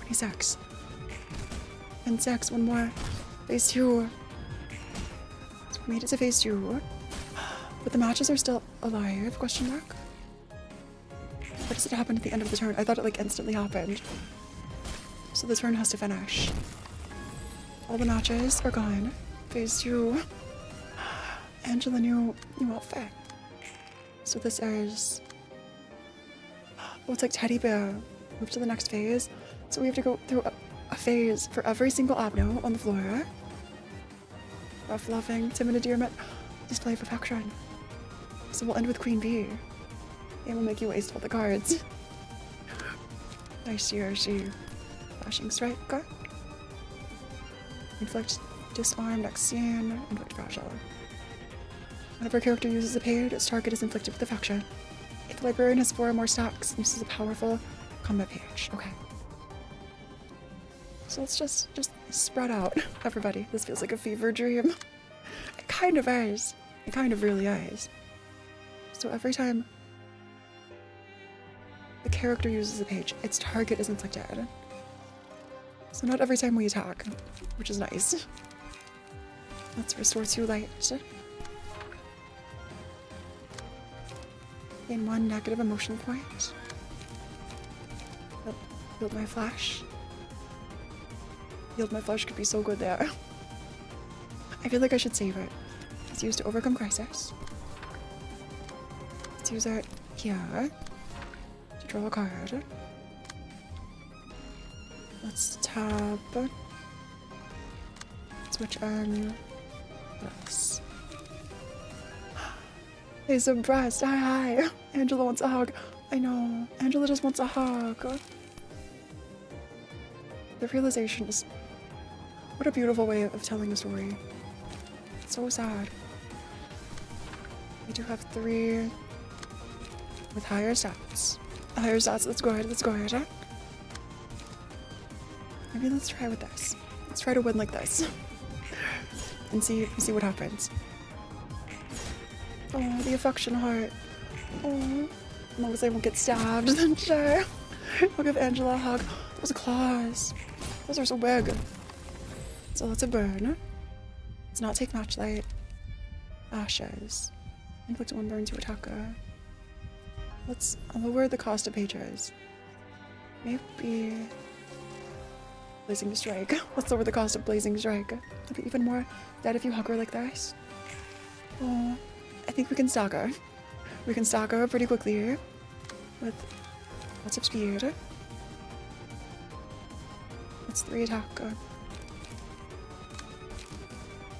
26. And 6. One more. Phase 2. So we made it to phase 2. But the matches are still alive? Question mark? What does it happen at the end of the turn? I thought it like instantly happened. So the turn has to finish. All the matches are gone. Phase 2. Angela new outfit. So this is... Oh, it's like teddy bear. Move to the next phase. So we have to go through a phase for every single abno on the floor. Rough loving, timid endearment, display of affection. So we'll end with Queen Bee. And we'll make you waste all the cards. I see. Flashing strike. Inflict disarm, next scene, inflict fragile. Whenever a character uses a page, its target is inflicted with affection. If the librarian has 4 or more stacks, and uses a powerful combat page. Okay. So let's just spread out, everybody. This feels like a fever dream. It kind of is. It kind of really is. So every time the character uses a page, its target is inflicted. So not every time we attack, which is nice. Let's restore 2 light. Gain 1 negative emotion point. Yield my flash. Yield my flash could be so good there. I feel like I should save it. It's used to overcome crisis. Let's use it here to draw a card. Let's tab. Switch on this. He's impressed. Hi. Angela wants a hug. I know. Angela just wants a hug. The realization is... What a beautiful way of telling a story. It's so sad. We do have 3 with higher stats. Higher stats, let's go ahead. Maybe let's try with this. Let's try to win like this. And see what happens. Oh, the affection heart. Oh, as long as I won't get stabbed, then sure. I'll give Angela a hug. Those claws. Those are so big. So let's a burn. Let's not take match light. Ashes. Inflict 1 burn to attacker. Let's lower the cost of pages. Maybe Blazing Strike. Let's lower the cost of Blazing Strike. It'll be even more dead if you hug her like this. Oh, I think we can stagger. We can stagger pretty quickly here with lots of speed. It's 3 attack.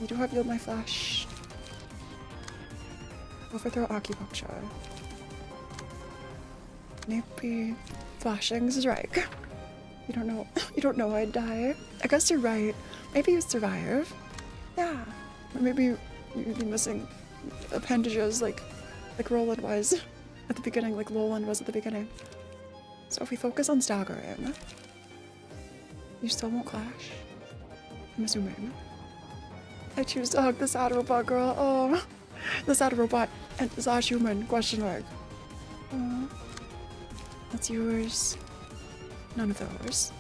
We do have Yield My Flash. Overthrow Acupuncture. Maybe Flashing Strike. You don't know I'd die. I guess you're right. Maybe you survive. Yeah. Or maybe you'd be missing appendages like Roland was at the beginning, like Roland was at the beginning. So if we focus on staggering, you still won't clash? I'm assuming. I choose to hug the sad robot girl. Oh, the sad robot and the sad human, question mark. Oh, that's yours. None of those.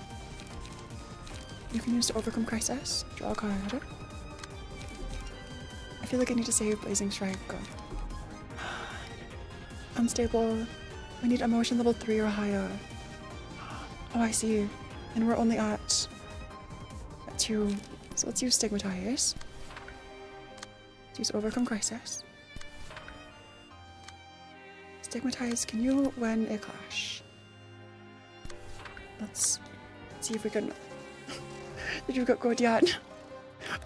You can use to overcome crisis. Draw a card. I feel like I need to save Blazing Strike. unstable. We need emotion level 3 or higher. Oh, I see. And we're only at 2. So let's use stigmatize. Let's use overcome crisis. Stigmatize, can you win a clash? Let's see if we can... Did you get good yet?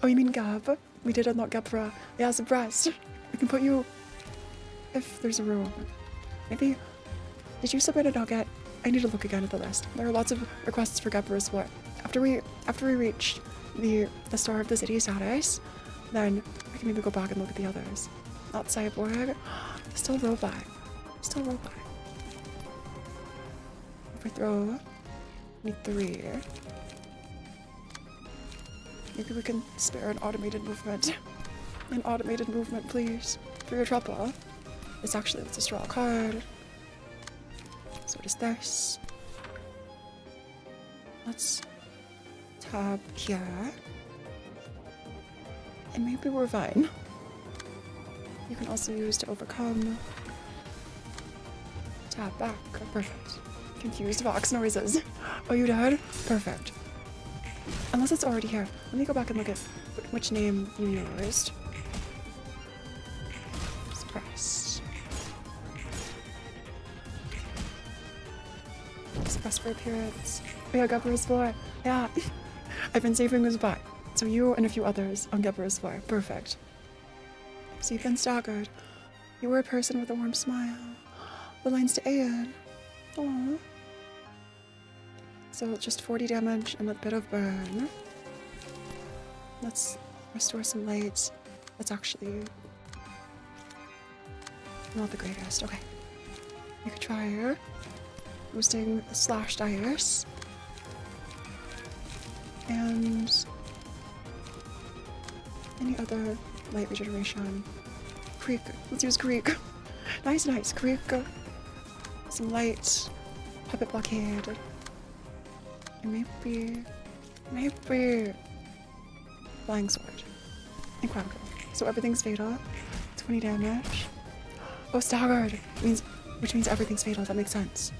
Oh, you mean Gab? We did unlock Gabra. Yeah, suppressed. We can put you... if there's a room. Maybe... Did you submit a nugget? I need to look again at the list. There are lots of requests for Gabra's what? After we reach the Star of the City status, then we can maybe go back and look at the others. Not Cyborg. Still Robot. Still Robot. Overthrow. Need 3. Maybe we can spare an automated movement. An automated movement, please. For your trouble. Let's just draw a card. So does this. Let's tab here. And maybe we're fine. You can also use to overcome. Tab back. Perfect. Confused Vox noises. Oh, you did? Perfect. Unless it's already here. Let me go back and look at which name you used. Suppressed. Suppressed for appearance. Oh yeah, Gabra's floor. Yeah. I've been saving this back. So you and a few others on Gabra's floor. Perfect. So you've been staggered. You were a person with a warm smile. The lines to aid. Aww. So just 40 damage and a bit of burn. Let's restore some light. That's actually not the greatest. Okay. You could try her. Boosting slashed ice. And any other light regeneration. Creek. Let's use Creek. Nice. Creek. Some light. Puppet blockade. And maybe Flying Sword. Incredible. So everything's fatal. 20 damage. Oh, staggered! Which means everything's fatal. That makes sense.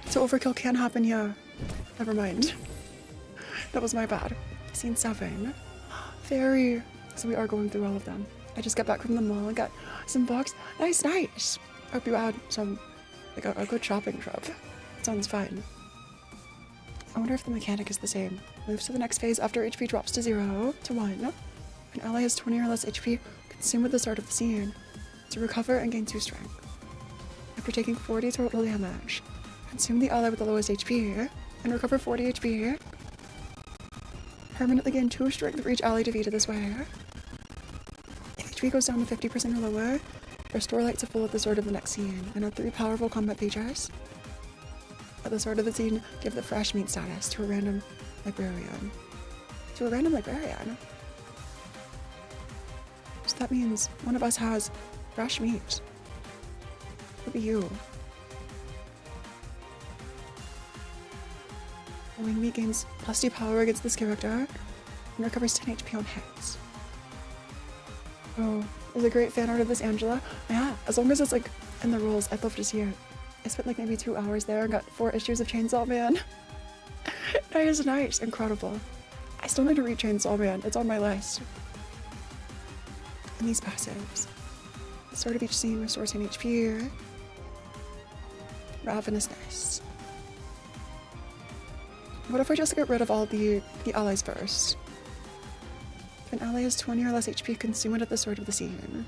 So overkill can happen here. Never mind. That was my bad. Scene 7. Fairy. So we are going through all of them. I just got back from the mall and got some books. Nice. I hope you had some, like a good shopping trip. Sounds fine. I wonder if the mechanic is the same. Moves to the next phase after HP drops to 0 to 1. An ally has 20 or less HP, consume at the start of the scene. To recover and gain 2 strength. After taking 40 total damage, consume the ally with the lowest HP and recover 40 HP. Permanently gain 2 strength for each ally defeated this way. If HP goes down to 50% or lower, restore light to full at the start of the next scene and add 3 powerful combat pages. At the start of the scene, give the fresh meat status to a random librarian. So that means one of us has fresh meat. Could be you. Wing meat gains +2 power against this character and recovers 10 HP on hits. Oh, there's a great fan art of this Angela. Yeah, as long as it's like in the rules, I'd love to see it. I spent like maybe 2 hours there and got 4 issues of Chainsaw Man. Nice, incredible. I still need to read Chainsaw Man, it's on my list. And these passives. The start of each scene restores 10 HP. Ravenousness. What if I just get rid of all the allies first? If an ally has 20 or less HP, consume it at the start of the scene.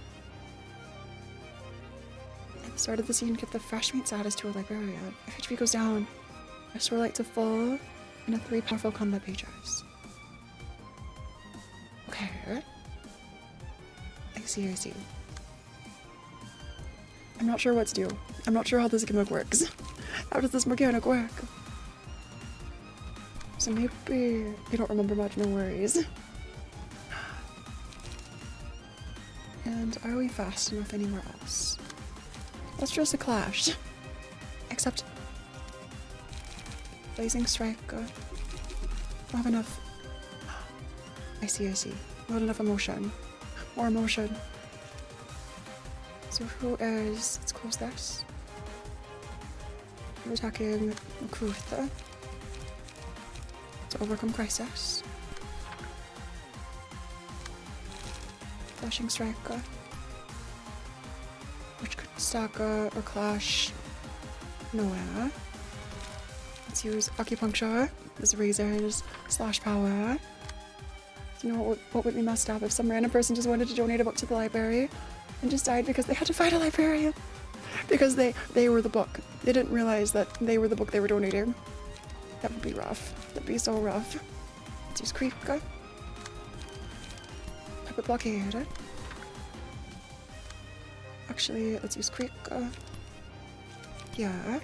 At the start of the scene, give the fresh meat status to a librarian. If HP goes down, restore light to full and add 3 powerful combat pages. Okay. I see. I'm not sure what to do. I'm not sure how this gimmick works. How does this mechanic work? So maybe you don't remember much, no worries. And are we fast enough anywhere else? That's just a clash. Except Blazing Strike. Not enough. I see. Not enough emotion. More emotion. So who is... Let's close this. We're attacking Makrutha to overcome crisis. Flashing Strike. Which could stack or clash nowhere. Let's use Acupuncture as razors slash power. You know what would be messed up if some random person just wanted to donate a book to the library and just died because they had to fight a librarian because they were the book. They didn't realize that they were the book they were donating. That would be rough. That'd be so rough. Let's use Creep. Puppet Blockade. Actually, let's use Creep. Yeah.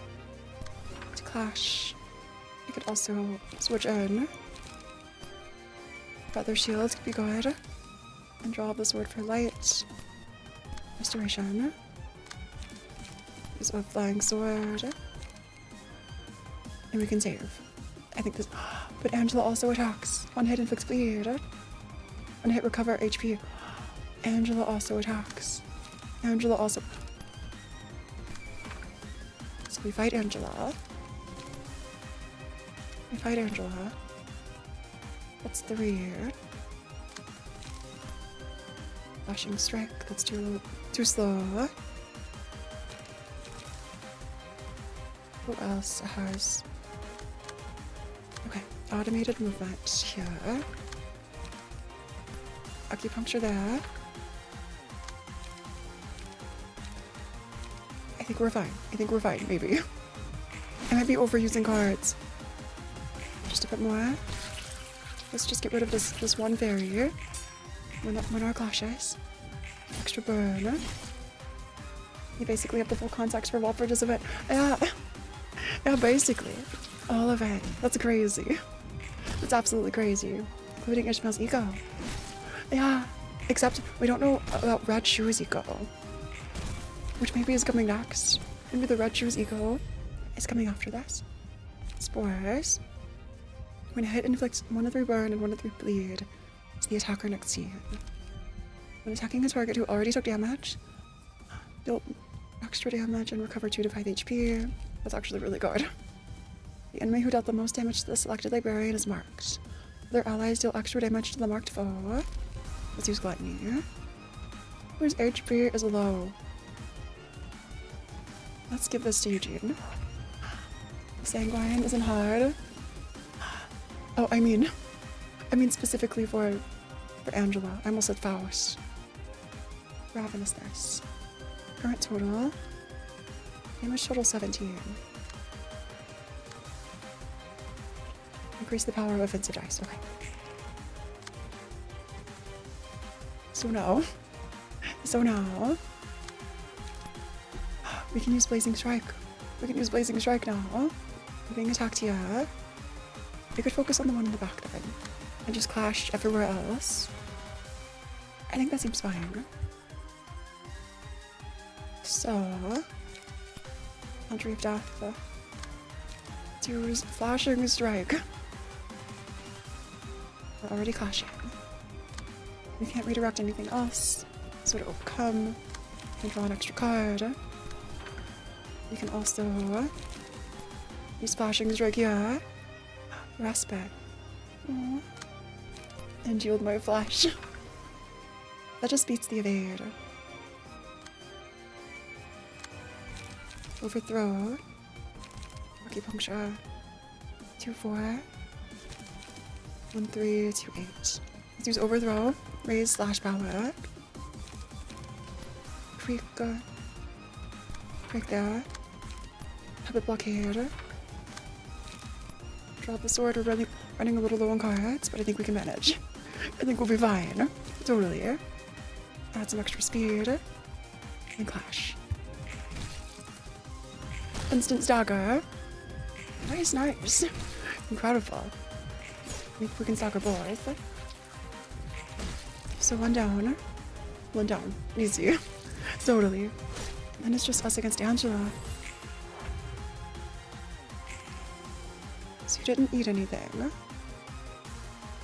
To clash. You could also switch in. Feather Shield could be good. And draw the Sword for Light. Restoration. Use a Flying Sword. And we can save. I think this... But Angela also attacks. On hit inflicts bleed. On hit recover HP. Angela also attacks. Angela also... So we fight Angela. We fight Angela. That's 3. Flashing Strike. That's too slow. Who else has... Okay, automated movement here. Acupuncture there. I think we're fine, maybe. I might be overusing cards. Just a bit more. Let's just get rid of this one fairy. When our clashes. Extra burn. You basically have the full context for Walford just a bit. Yeah, basically. All of it. That's crazy. That's absolutely crazy. Including Ishmael's ego. Yeah, except we don't know about Red Shoes ego. Which maybe is coming next. Maybe the Red Shoes ego is coming after this. Spores. When a hit inflicts 1/3 burn and 1/3 bleed, it's the attacker next scene. When attacking a target who already took damage, deal extra damage and recover 2 to 5 HP. That's actually really good. The enemy who dealt the most damage to the selected librarian is marked. Their allies deal extra damage to the marked foe. Let's use Gluttony. Whose HP is low? Let's give this to Eugene. Sanguine isn't hard. Oh, I mean specifically for Angela. I almost said Faust. Ravenousness. Current total. Damage total 17. Increase the power of offensive dice. Okay. So now we can use Blazing Strike. We can use Blazing Strike now. We're being attacked here. We could focus on the one in the back then and just clash everywhere else. I think that seems fine. So, Country of Death. Let's use Flashing Strike. We're already clashing. We can't redirect anything else, so to overcome, we can draw an extra card. You can also use Flashing Strike here. Respite. Aww. And yield my flash. That just beats the evade. Overthrow. Acupuncture. 2/4. 1/3, 2/8. Let's use Overthrow. Raise slash power. Creek. Creek there. Puppet Blockade. Drop the sword. We're running a little low on cards, but I think we can manage. I think we'll be fine. Totally. Add some extra speed. And clash. Instant stagger. Nice. Incredible. I think we can stagger both. So one down. Easy. Totally. And it's just us against Angela. So you didn't eat anything.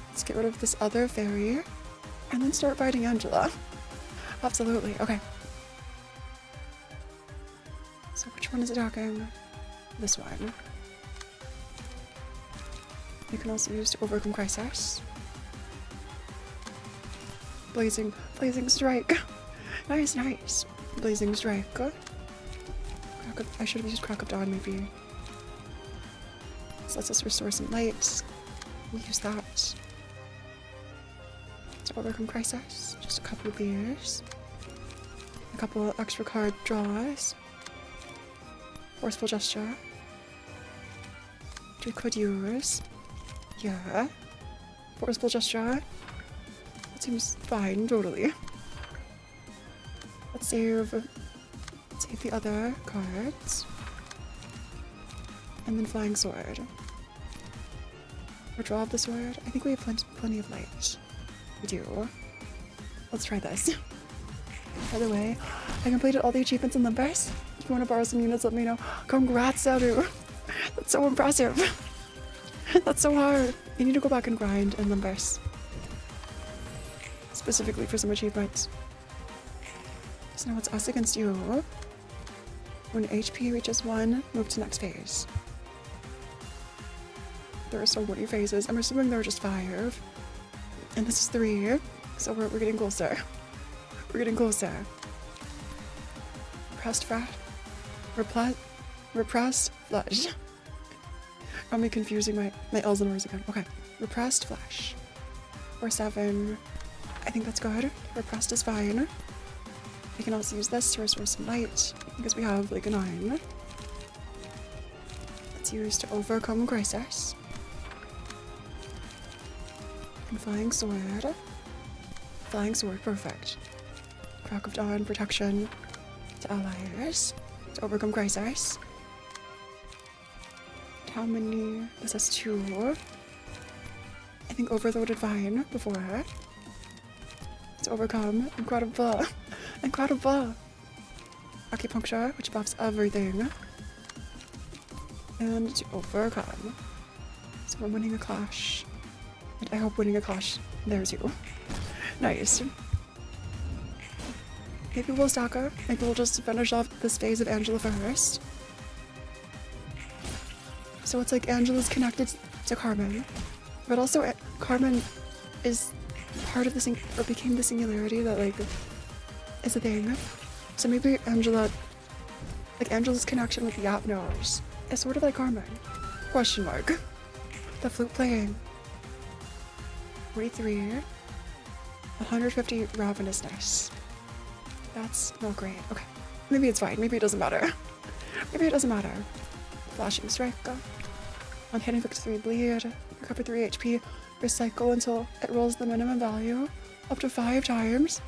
Let's get rid of this other fairy and then start fighting Angela. Absolutely. Okay. Which one is attacking? This one. You can also use to overcome crisis. Blazing strike. Nice. Blazing strike. I should have used crack of dawn maybe. So let's just restore some light. We'll use that to overcome crisis. Just a couple of beers. A couple of extra card draws. Forceful gesture. Which we could use. Yeah. Forceful gesture. That seems fine, totally. Let's save the other cards. And then flying sword. Or draw of the sword. I think we have plenty of light. We do. Let's try this. By the way, I completed all the achievements in LIMBUS. If you want to borrow some units, let me know. Congrats, Saru! That's so impressive. That's so hard. You need to go back and grind in LIMBUS. Specifically for some achievements. So now it's us against you. When HP reaches 1, move to next phase. There are so many phases. I'm assuming there are just 5. And this is 3. So we're getting closer. We're getting closer. Repressed flush. I'm confusing my L's and R's again. Okay. Repressed flash. Or 7. I think that's good. Repressed is fine. We can also use this to restore some light because we have like a 9. Let's use to overcome crisis. And flying sword. Flying sword, perfect. Crack of dawn, protection to allies. To overcome crisis. How many? This has 2. I think overloaded vine before her. To overcome. Incredible. Incredible. Acupuncture, which buffs everything. And to overcome. So we're winning a clash. And I hope winning a clash. There's you. Nice. Maybe we'll stack her. Maybe we'll just finish off this phase of Angela first. So it's like Angela's connected to Carmen. But also Carmen is part of the or became the singularity that like is a thing. So maybe Angela's connection with the Yapnos is sort of like Carmen. Question mark. The flute playing. 43. 150 ravenousness. That's not great. Okay. Maybe it's fine. Maybe it doesn't matter. Maybe it doesn't matter. Flashing strike. On hitting victory bleed. Recover 3 HP. Recycle until it rolls the minimum value. Up to 5 times.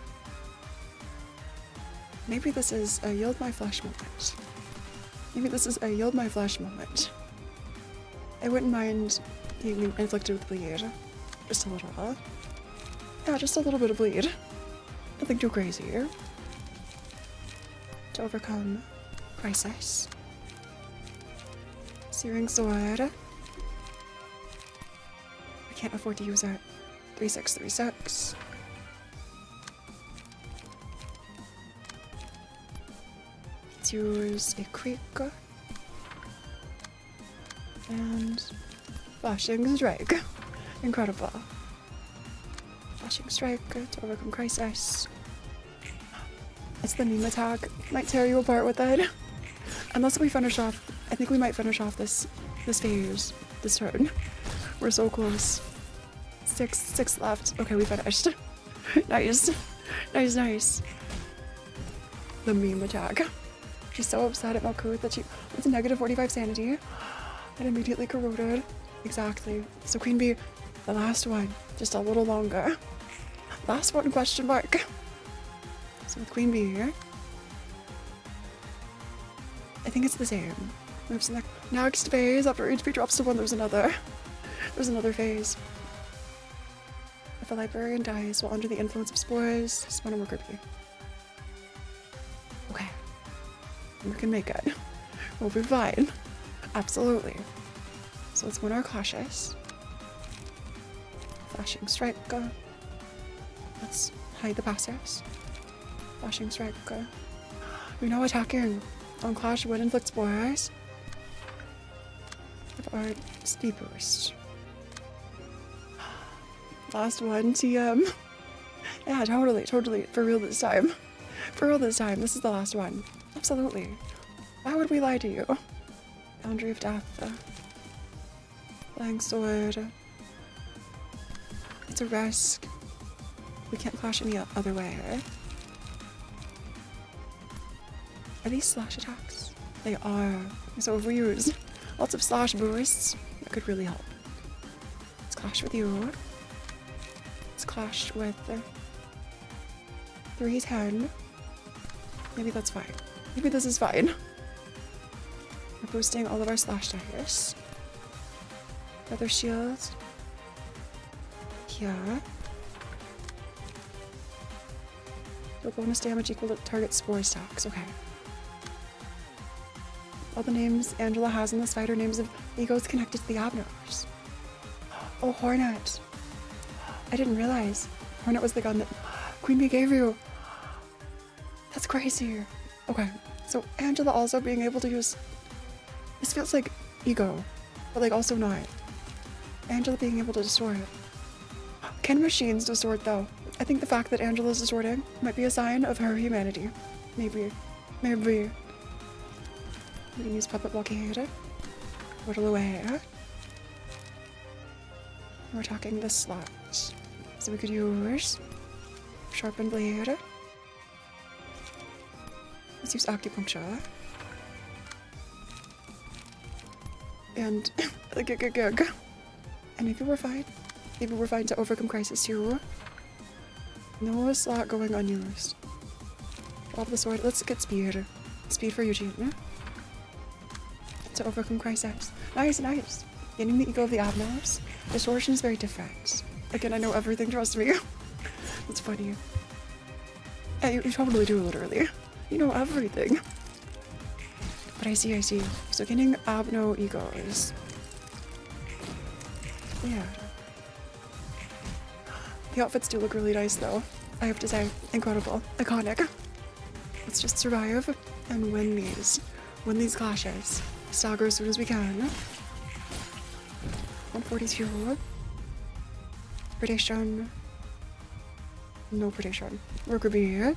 Maybe this is a yield my flesh moment. Maybe this is a yield my flesh moment. I wouldn't mind being inflicted with bleed. Just a little. Yeah, just a little bit of bleed. Nothing too crazy. To overcome crisis. Searing sword. I can't afford to use it. 3636. Let's use a creek. And flashing strike. Incredible. Flashing strike to overcome crisis. It's the meme attack. Might tear you apart with it. Unless we finish off. I think we might finish off this phase. This turn. We're so close. 6 left. Okay, we finished. Nice. Nice. The meme attack. She's so upset at Malkuth that she wants a negative 45 sanity. And immediately corroded. Exactly. So Queen Bee, the last one. Just a little longer. Last one, question mark. So with Queen Bee here. I think it's the same. Moves to the next phase. After HP drops to 1, there's another phase. If a librarian dies while under the influence of spores, spawn a more creepy. Okay. We can make it. We'll be fine. Absolutely. So let's win our clashes. Flashing strike. Let's hide the passives. Flashing strike. You're now attacking. On Clash, Wind inflict spores. Of our speed boost. Last one, TM. Yeah, totally. For real this time. For real this time. This is the last one. Absolutely. Why would we lie to you? Boundary of Death. Flying Sword. It's a risk. We can't clash any other way. Are these slash attacks? They are. So if we use lots of slash boosts, that could really help. Let's clash with you. Let's clash with 310. Maybe that's fine. Maybe this is fine. We're boosting all of our slash dice. Feather shield. Here. Deal bonus damage equal to target spore stacks. Okay. All the names Angela has in this fight are names of egos connected to the Abners. Oh, Hornet. I didn't realize. Hornet was the gun that Queen Bee gave you. That's crazy. Okay, so Angela also being able to use... This feels like ego, but like also not. Angela being able to distort. Can machines distort though? I think the fact that Angela's distorting might be a sign of her humanity. Maybe. We can use Puppet Blockade. Whittle away. We're talking this slot. So we could use Sharpened Blade. Let's use Acupuncture. And gig. And maybe we're fine. Maybe we're fine to overcome crisis too. No slot going unused. Drop the sword. Let's get speed. Speed for Eugene. To overcome crisis. Nice. Gaining the ego of the Abners. Distortion is very different. Again, I know everything, trust me. That's funny. Yeah, you totally do, literally. You know everything. But I see. So getting Abno egos. Yeah. The outfits do look really nice though. I have to say, incredible. Iconic. Let's just survive and win these clashes. Stagger as soon as we can. 142. Predation. No predation. Worker bee.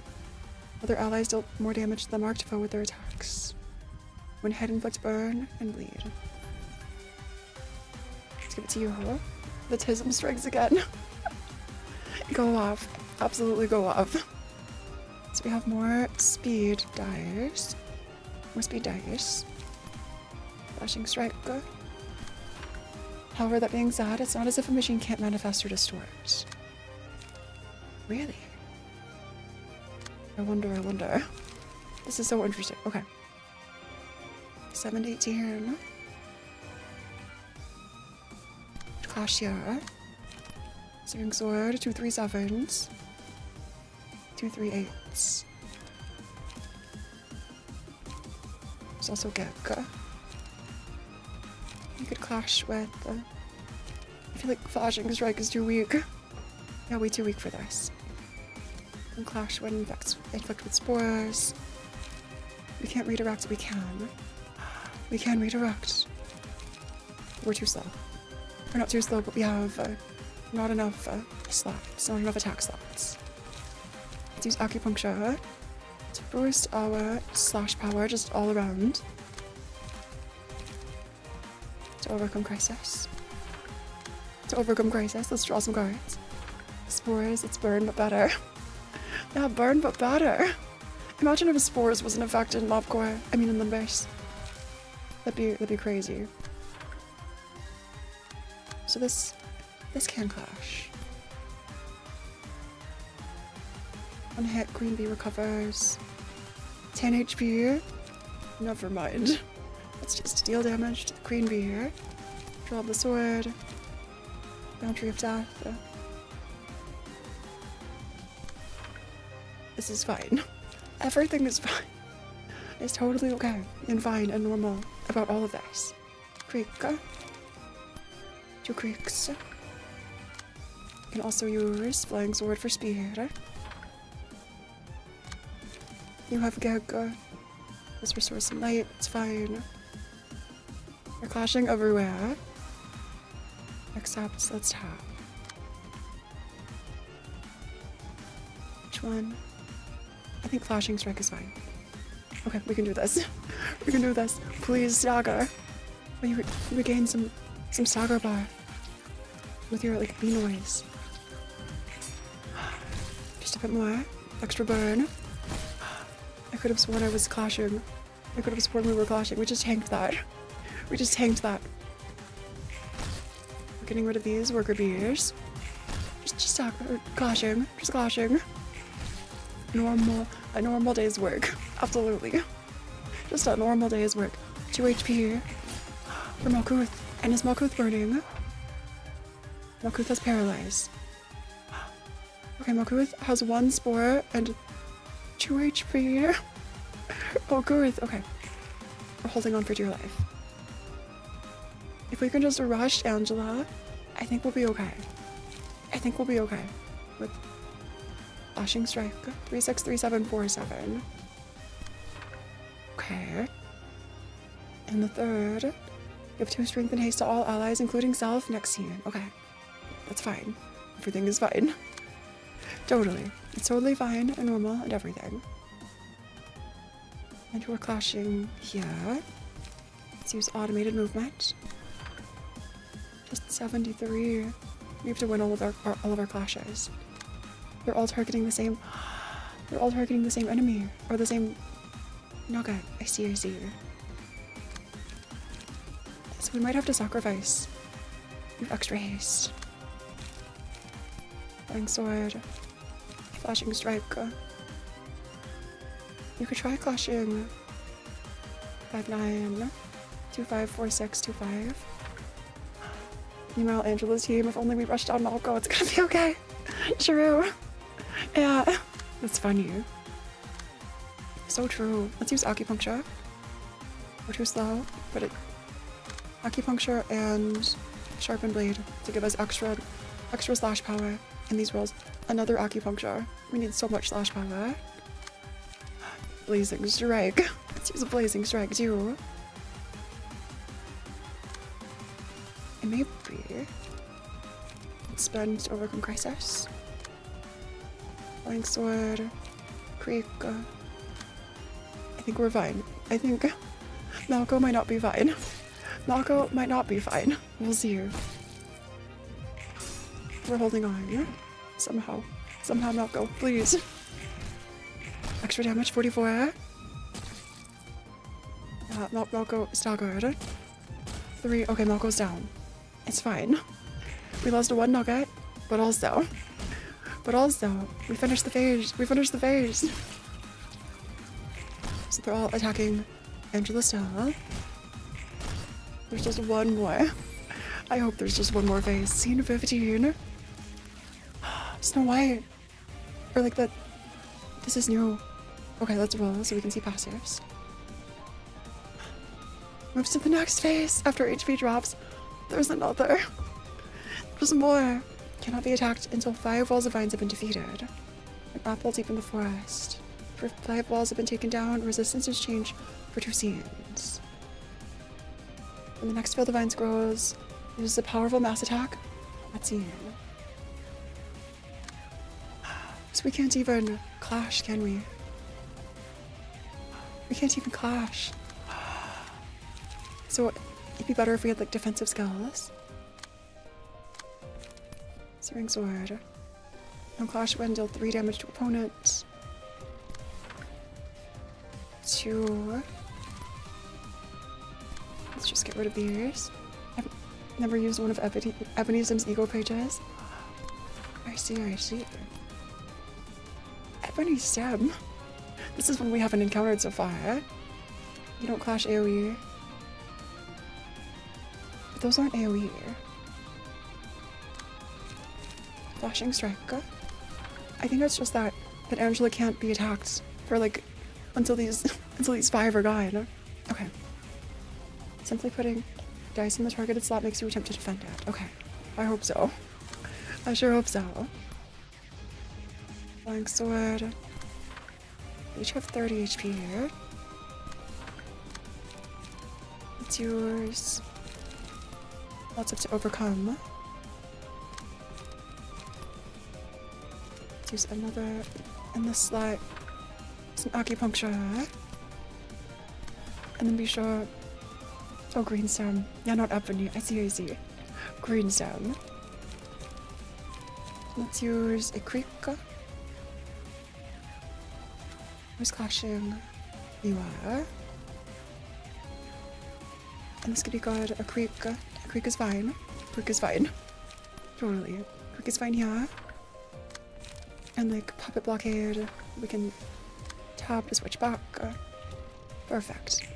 Other allies deal more damage to the marked foe with their attacks. When head inflicts burn and bleed. Let's give it to you. The Tism strikes again. Go off. Absolutely go off. So we have more speed dice. More speed dice. Flashing strike. However, that being said, it's not as if a machine can't manifest or distort. Really? I wonder. This is so interesting. Okay. 7 to 18. Clash here. Searing sword. 2 3-7s. 2 3-8s. There's also Gek. You could clash with... I feel like flashing strike is too weak. Yeah, way too weak for this. And clash when infect with spores. We can't redirect. We can. We can redirect. We're too slow. We're not too slow, but we have not enough slots. Not enough attack slots. Let's use Acupuncture to boost our slash power just all around. To overcome crisis. Let's draw some cards. Spores, it's burn but better. Yeah, burn but better. Imagine if spores wasn't a fact in Mobcore. I mean in LIMBUS. That'd be crazy. So this can clash. One hit, Queen Bee recovers. 10 HP. Never mind. Let's just deal damage to the Queen Bee here. Draw the sword. Boundary of Death. This is fine. Everything is fine. It's totally okay and fine and normal about all of this. Creek. 2 creeks. You can also use Flying Sword for speed. You have Geg. Let's restore some light. It's fine. We're clashing everywhere. Except, let's tap. Which one? I think flashing strike is fine. Okay, we can do this. We can do this. Please, stagger. Will you regain some stagger bar with your like bee noise? Just a bit more. Extra burn. I could have sworn I was clashing. I could have sworn we were clashing. We just tanked that. We just tanked that. We're getting rid of these worker bees. Just clashing. Just clashing. A normal day's work. Absolutely. Just a normal day's work. 2 HP for Malkuth. And is Malkuth burning? Malkuth has paralyzed. Okay, Malkuth has 1 spore and 2 HP. Malkuth. Okay. We're holding on for dear life. If we can just rush Angela, I think we'll be okay. I think we'll be okay with flashing strike. 363747. Okay. And the third, give 2 strength and haste to all allies, including self, next scene. Okay. That's fine. Everything is fine. Totally. It's totally fine and normal and everything. And we're clashing here. Let's use automated movement. Just 73. We have to win all of our clashes. They're all targeting the same. They're all targeting the same enemy or the same nugget. I see. So we might have to sacrifice. We have extra haste. Flying sword. Flashing strike. You could try clashing 5-9, 2-5, 4-6, 2-5. Meanwhile, Angela's team, if only we rush down Malco, it's gonna be okay. True. Yeah. That's funny. So true. Let's use acupuncture. We're too slow, but acupuncture and sharpened blade to give us extra slash power in these rolls. Another acupuncture. We need so much slash power. Blazing strike. Let's use a blazing strike too. It may be. Let's spend to overcome crisis. Flying sword. Creek. I think we're fine. I think Malco might not be fine. Malco might not be fine. We'll see. We're holding on. Somehow. Somehow, Malco, please. Extra damage, 44. Malco staggered. 3. Okay, Malco's down. It's fine. We lost 1 nugget, but also, we finished the phase. We finished the phase. So they're all attacking Angela still. There's just 1 more. I hope there's just 1 more phase. Scene 15. Snow White. Or like that. This is new. Okay, let's roll so we can see passives. Moves to the next phase. After HP drops, there's another. There's more. Cannot be attacked until 5 walls of vines have been defeated. An apple deep in the forest. For 5 walls have been taken down, resistance is changed for 2 scenes. When the next field of vines grows, uses a powerful mass attack. That scene. So we can't even clash, can we? We can't even clash. So it'd be better if we had like defensive skills. Searing sword. No clash when deal 3 damage to opponent. 2. Let's just get rid of these. I've never used one of Ebony Sim's ego pages. I see. Ebony Sim. This is one we haven't encountered so far. You don't clash AoE. But those aren't AoE. Flashing strike. I think that's just that Angela can't be attacked for like until these 5 are gone. Okay. Simply putting dice in the targeted slot makes you attempt to defend it. Okay. I hope so. I sure hope so. Flying sword. We each have 30 HP here. Let's use lots of to overcome. Let's use another in this slot. Some acupuncture. And then be sure. Oh, greenstone. Yeah, not ebony. I see. Greenstone. Let's use a creek. Who's clashing? You are. And this could be good. A creek. A creek is fine. Creek is fine. Totally. Creek is fine here. And like puppet blockade. We can tap to switch back. Perfect.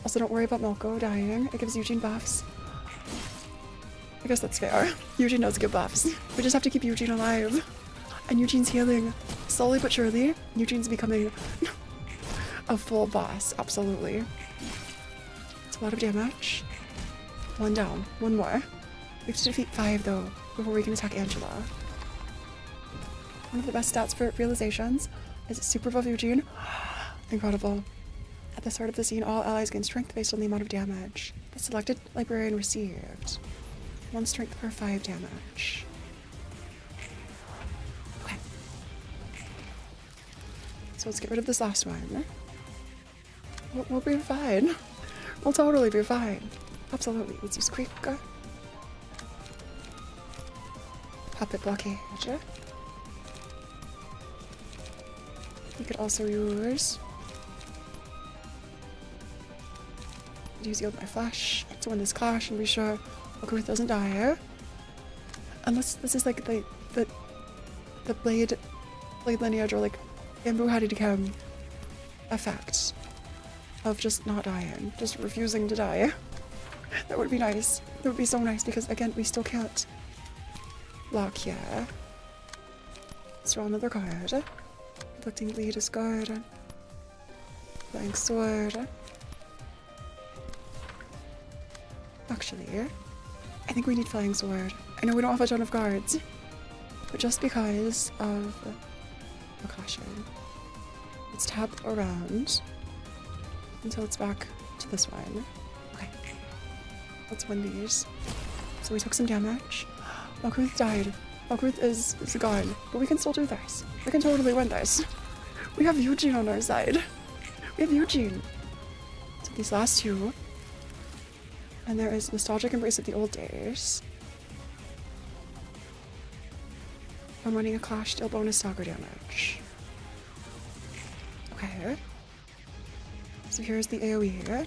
Also, don't worry about Milko dying. It gives Eugene buffs. I guess that's fair. Eugene does give buffs. We just have to keep Eugene alive. And Eugene's healing. Slowly but surely, Eugene's becoming a full boss. Absolutely. It's a lot of damage. One down. One more. We have to defeat 5 though, before we can attack Angela. One of the best stats for realizations is super buff Eugene. Incredible. At the start of the scene, all allies gain strength based on the amount of damage the selected librarian received. 1 strength per 5 damage. Okay. So let's get rid of this last one. We'll be fine. We'll totally be fine. Absolutely. Let's use Creek. Puppet blockade. You could also use Yield my flash to win this clash and be sure Okarith doesn't die. Unless this is like the blade lineage or like Bamboo Hadidikam effect of just not dying, just refusing to die. That would be nice. That would be so nice because again we still can't block here. Let's draw another card. Reflecting lead is good. Flying sword. Actually, I think we need flying sword. I know we don't have a ton of cards, but just because of the caution, let's tap around until it's back to this one. Okay, let's win these. So we took some damage. Malkuth died. Malkuth is gone, but we can still do this. We can totally win this. We have Eugene on our side. We have Eugene. So these last 2. And there is Nostalgic Embrace of the Old Days. I'm running a clash, deal bonus stagger damage. Okay. So here's the AoE.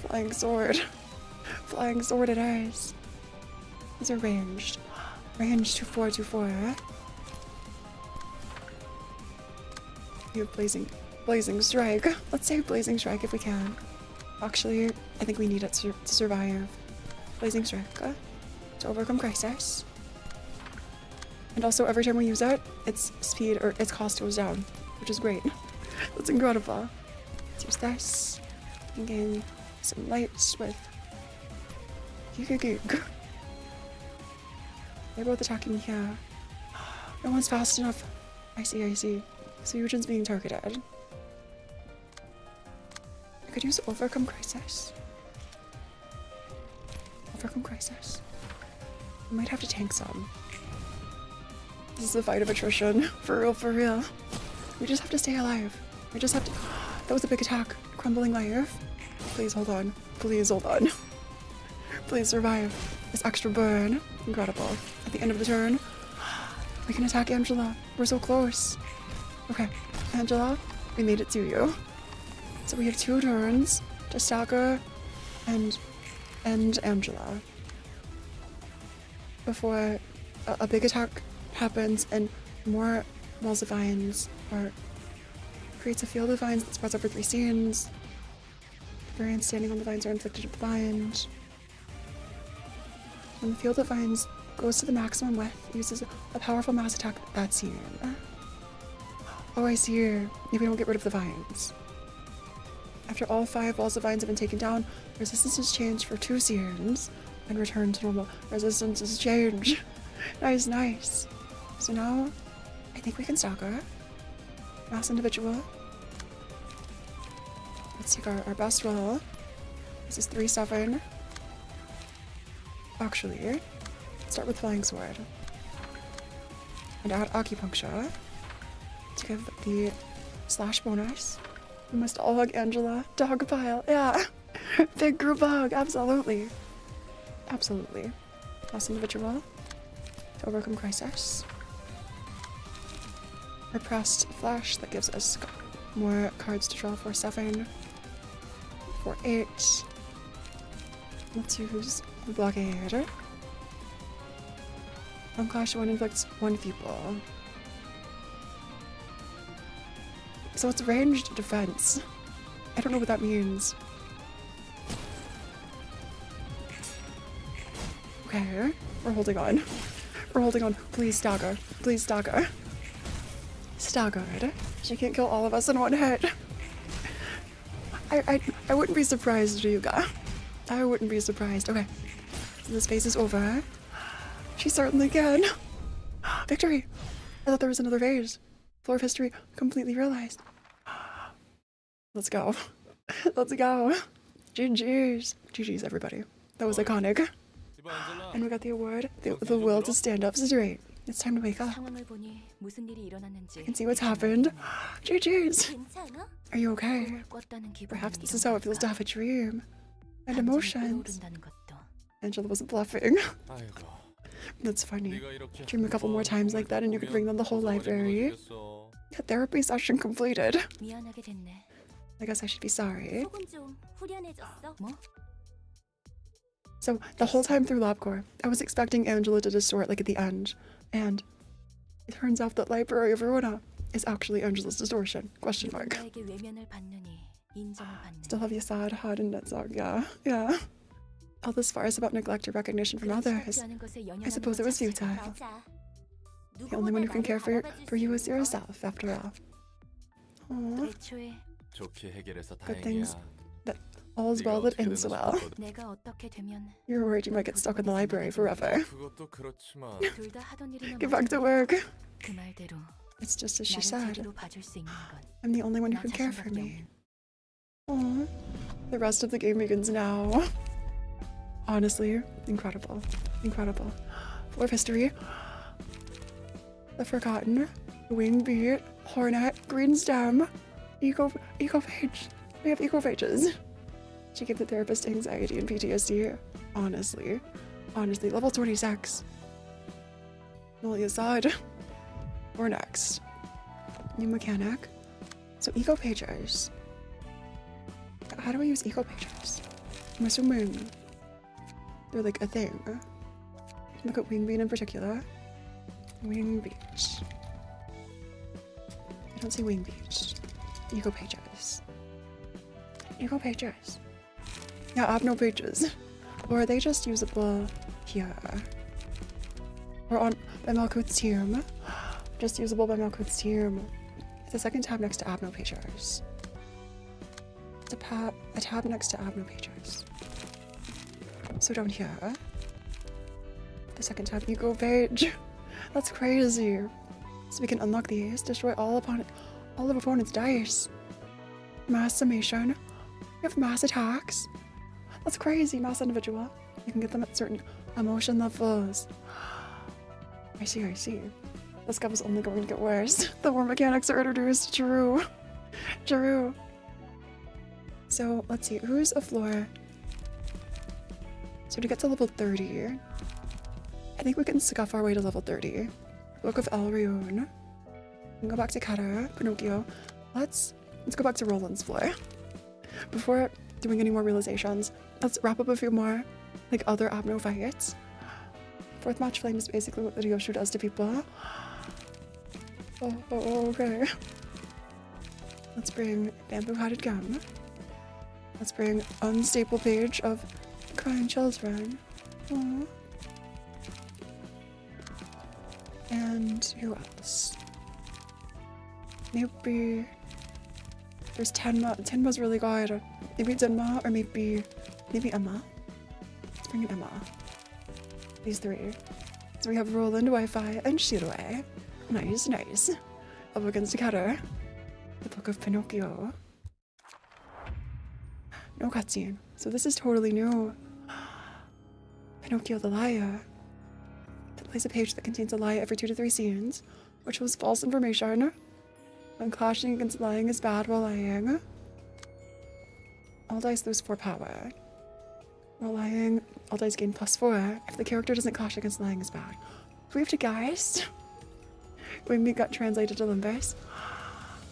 Flying sword. Flying sword it is. These are ranged. Ranged 2424. You have blazing strike. Let's say blazing strike if we can. Actually, I think we need it to survive. Blazing strike to overcome crisis. And also every time we use it, its speed or its cost goes down, which is great. That's incredible. Let's use this. And gain some lights with Gig. They're both attacking here. No one's fast enough. I see. So Eugene's being targeted. I could use Overcome Crisis. I might have to tank some. This is a fight of attrition. For real. We just have to stay alive. We just have to... That was a big attack. Crumbling life. Please hold on. Please survive. This extra burn. Incredible. At the end of the turn, we can attack Angela. We're so close. Okay, Angela, we made it to you. So we have 2 turns to stagger and end Angela before a big attack happens and more walls of vines or creates a field of vines that spreads over 3 scenes. Variants standing on the vines are inflicted with the vines. When the field of vines goes to the maximum width, it uses a powerful mass attack that scene. Oh, I see. If we don't get rid of the vines. After all 5 walls of vines have been taken down, resistance is changed for 2 scenes and return to normal. Resistance is changed. Nice. So now, I think we can stagger. Mass individual. Let's take our best roll. This is 3-7. Actually, start with Flying Sword. And add Acupuncture to give the slash bonus. We must all hug Angela. Dog pile, yeah. Big group hug, absolutely. Absolutely. Last individual to overcome crisis. Repressed flash that gives us more cards to draw for 7. For 8. Let's use the blockade. Unclash 1 inflicts 1 people. So it's ranged defense. I don't know what that means. Okay, we're holding on. We're holding on. Please stagger. Please stagger. Staggered. She can't kill all of us in one hit. I wouldn't be surprised, Ryuga. I wouldn't be surprised. Okay. So this phase is over. She certainly can. Victory! I thought there was another phase. Floor of history completely realized. Let's go. Let's go. GG's. GG's, everybody. That was iconic. And we got the award, the will to stand up straight. It's time to wake up. 상황을 보니 무슨 일이 일어났는지 I can see what's happened. GG's. 괜찮아? Are you okay? 꿈을 꿨다는 기분이 Perhaps this is how it feels to have a dream. And emotions. 떠오른다는 것도 Angela wasn't bluffing. 아이고. That's funny. 네가 이렇게 Dream a couple more times like that and you could bring them the whole library. A therapy session completed. 미안하게 됐네. I guess I should be sorry. 속은 좀 후련해졌어? 뭐? So the whole time through LabCorp, I was expecting Angela to distort like at the end. And it turns out that Library of Ruina is actually Angela's distortion. Question mark. 누군가에게 외면을 받느니 인정을 받네. Still have you sad, hard, and that song. Yeah, yeah. All this farce about neglect or recognition from others. I suppose it was futile. 맞아. The only one who can care for you is yourself, after all. Aww. 애초에 좋게 해결해서 Good 다행이야. things that all's well that ends well. 내가 어떻게 되면 You're worried you might get stuck in the library forever. 그것도 그렇지만 둘 다 하던 일이나 Get back to work. 그 말대로 It's just as she 나를 said. 제대로 봐줄 수 있는 건 I'm the only one who 나 can care for 자신밖에 me. 없는. Aww. The rest of the game begins now. Honestly, incredible. Incredible. Floor of history. The Forgotten. Wing Beat. Hornet. Green Stem. Eco Page. We have eco pages. She gave the therapist anxiety and PTSD. Honestly. Honestly. Level 26. Lily Assad. Or next. New mechanic. So eco pages. How do I use eco pages? I'm assuming they're like a thing. Look at Wing Beat in particular. Wing Beat. I don't see Wing Beat. Eco pages. Eco pages. Yeah, I have no pages. Or are they just usable here? Or on by Malkuth's team. Just usable by Malkuth's team. It's the second tab next to Abno pages. It's a tab next to Abno pages. So down here, the second tab, Eco page. That's crazy. So we can unlock these, destroy all of opponent's dice. Mass summation. We have mass attacks. That's crazy, mass individual. You can get them at certain emotion levels. I see, I see. This guy was only going to get worse. The more mechanics are introduced. True. True. So, let's see. Who's a floor? So to get to level 30, I think we can scuff our way to level 30. Book of El Rion. We can go back to Kata, Pinocchio. Let's go back to Roland's floor. Before doing any more realizations, let's wrap up a few more, like, other Abno fights. Fourth match flame is basically what the Ryoshu does to people. Oh, okay. Let's bring bamboo-hatted gum. Let's bring unstable page of crying children. Aww. And who else? Maybe there's Tenma. Tenma's really good. Maybe Tenma or maybe Emma. Let's bring in Emma. These three. So we have Roland, Wi-Fi, and Shirue. Nice, nice. Up against Cutter. The Book of Pinocchio. No cutscene. So this is totally new. Pinocchio the liar. That plays a page that contains a lie every 2 to 3 scenes, which was false information. When clashing against lying is bad while lying. All dice lose 4 power. While lying, all dice gain +4. If the character doesn't clash against lying is bad. Do we have to guess? When we got translated to LIMBUS?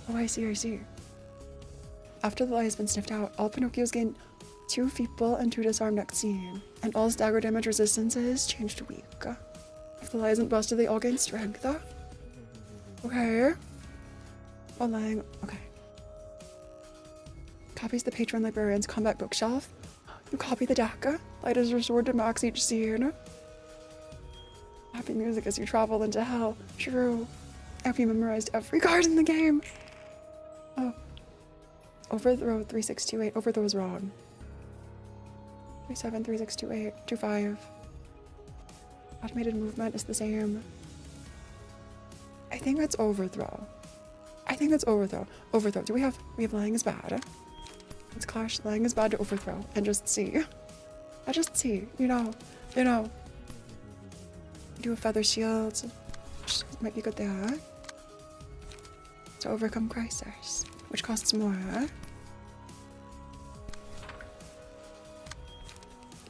Oh, I see. After the lie has been sniffed out, all Pinocchios gain 2 feeble and 2 disarm next scene, and all stagger damage resistances change to weak. If the lie isn't busted, they all gain strength. Okay. While lying, okay. Copies the patron librarian's combat bookshelf. You copy the deck. Light is restored to max each scene. Happy music as you travel into hell. True. Have you memorized every card in the game? Oh. Overthrow 3628. Overthrow is wrong. 37, 3628, 25. Automated movement is the same. I think that's overthrow. Overthrow. We have lying is bad. Let's clash lying is bad to overthrow and just see. I just see, you know. Do a feather shield, which might be good there. To overcome crisis, which costs more.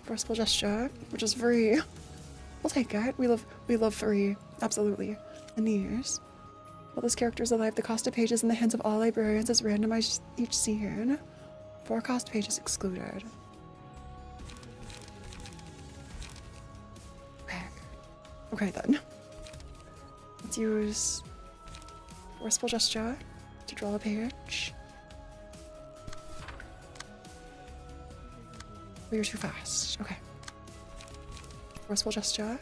Forceful gesture, which is free. We'll take it. We love free, absolutely. And these. While this character is alive, the cost of pages in the hands of all librarians is randomized each scene. 4 cost pages excluded. Okay then. Let's use forceful gesture to draw a page. Oh, you're too fast. Okay. Forceful gesture.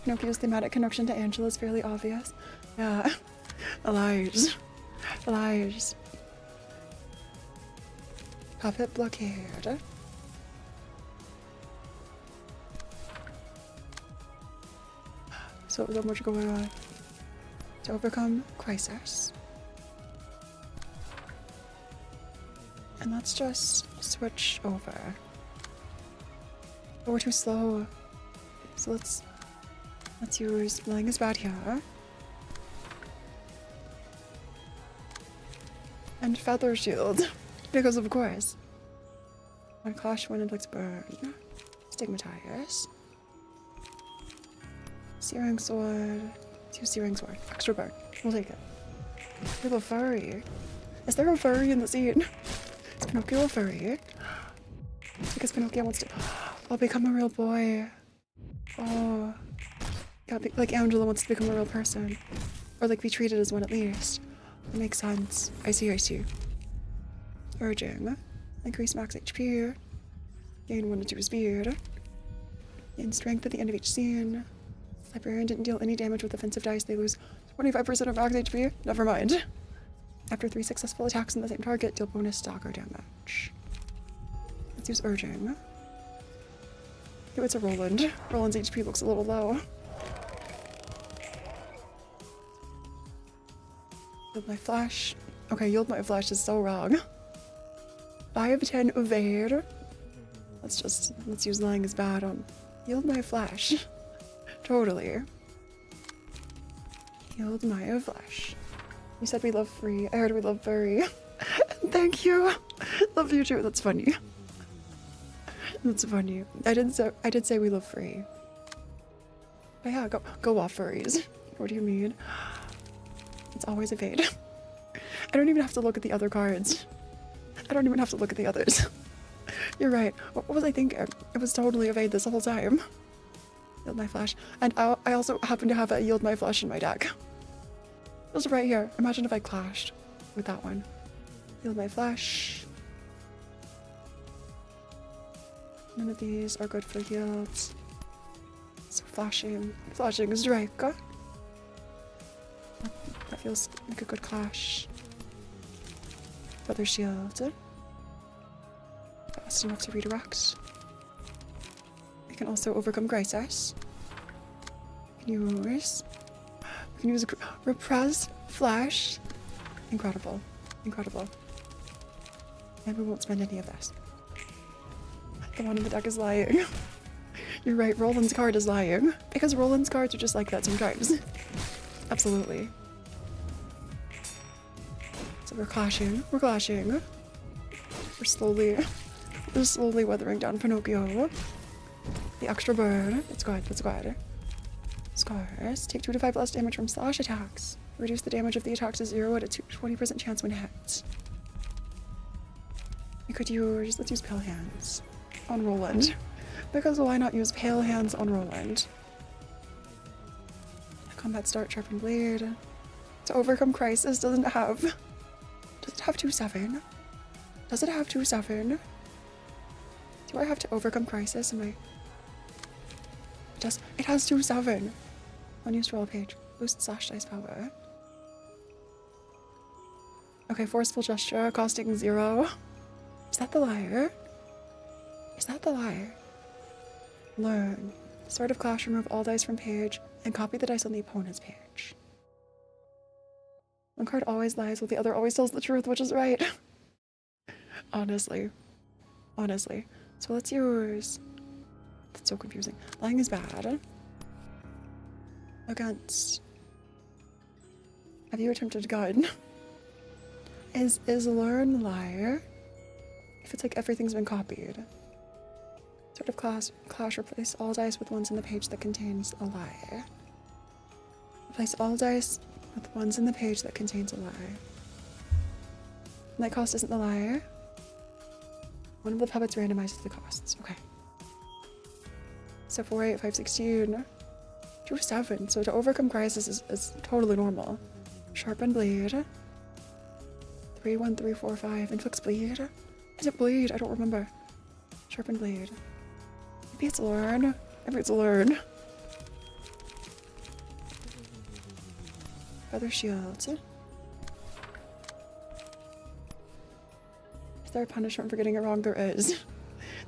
Pinocchio's thematic connection to Angela is fairly obvious. Yeah. Lies. Puppet blockade. So much going on. To overcome crisis. And let's just switch over. Oh, we're too slow. So let's use lying is bad here. And feather shield. Because of course. On clash when inflicts burn. Stigmatize. Searing sword. 2 searing sword. Extra burn. We'll take it. We have a furry. Is there a furry in the scene? Is Pinocchio a furry? Because Pinocchio wants to become a real boy. Oh. Yeah, like Angela wants to become a real person. Or like be treated as one at least. That makes sense. I see. Urging. Increase max HP. Gain 1 to 2 speed. Gain strength at the end of each scene. Librarian didn't deal any damage with offensive dice. They lose 25% of max HP. Never mind. After 3 successful attacks on the same target, deal bonus stalker damage. Let's use urging. Oh, it's a Roland. Roland's HP looks a little low. Yield my flash. Okay, yield my flash is so wrong. 5 of 10 evade. Let's use lying is bad on yield my flash. Totally. Yield my flash. You said we love free. I heard we love furry. Thank you. Love you too. That's funny. That's funny. I did say we love free. But yeah, go off furries. What do you mean? It's always evade. I don't even have to look at the other cards. I don't even have to look at the others. You're right. What was I thinking? It was totally evade this whole time. Yield my flash. And I also happen to have a yield my flash in my deck. Just right here. Imagine if I clashed with that one. Yield my flash. None of these are good for yields. So flashing strike. That feels like a good clash. Feather shield. Fast enough to redirect. We can also overcome crisis. We can use repress flash. Incredible. And we won't spend any of this. The one in the deck is lying. You're right, Roland's card is lying. Because Roland's cards are just like that sometimes. Absolutely. So we're clashing. We're clashing. We're slowly weathering down Pinocchio. The extra bird. It's good. It's good. Scars. Take 2 to 5 less damage from slash attacks. Reduce the damage of the attack to 0 at a 20% chance when hit. You could use, let's use Pale Hands on Roland. Because why not use Pale Hands on Roland? Combat start, Sharpened Blade. To overcome crisis doesn't have... Does it have 2/7? Does it have 2/7? Do I have to overcome crisis? Am I... It has 2/7. Unused roll page. Boost slash dice power. Okay, forceful gesture, costing 0. Is that the liar? Is that the liar? Learn. Start of clash, remove all dice from page, and copy the dice on the opponent's page. One card always lies while the other always tells the truth, which is right. Honestly. So let's use... That's so confusing. Lying is bad. Against... Have you attempted gun? Is learn the liar? If it's like everything's been copied. Sort of clash, replace all dice with ones in the page that contains a lie. Replace all dice with ones in the page that contains a lie. Night cost isn't the liar. One of the puppets randomizes the costs. Okay. So 4, 8, 5, 16. 2/7. So to overcome crisis is totally normal. Sharpened Blade. 3, 1, 3, 4, 5. Inflicts bleed. Is it bleed? I don't remember. Sharpened Blade. Maybe it's learn. Maybe it's learn. Feather Shield. Is there a punishment for getting it wrong? There is.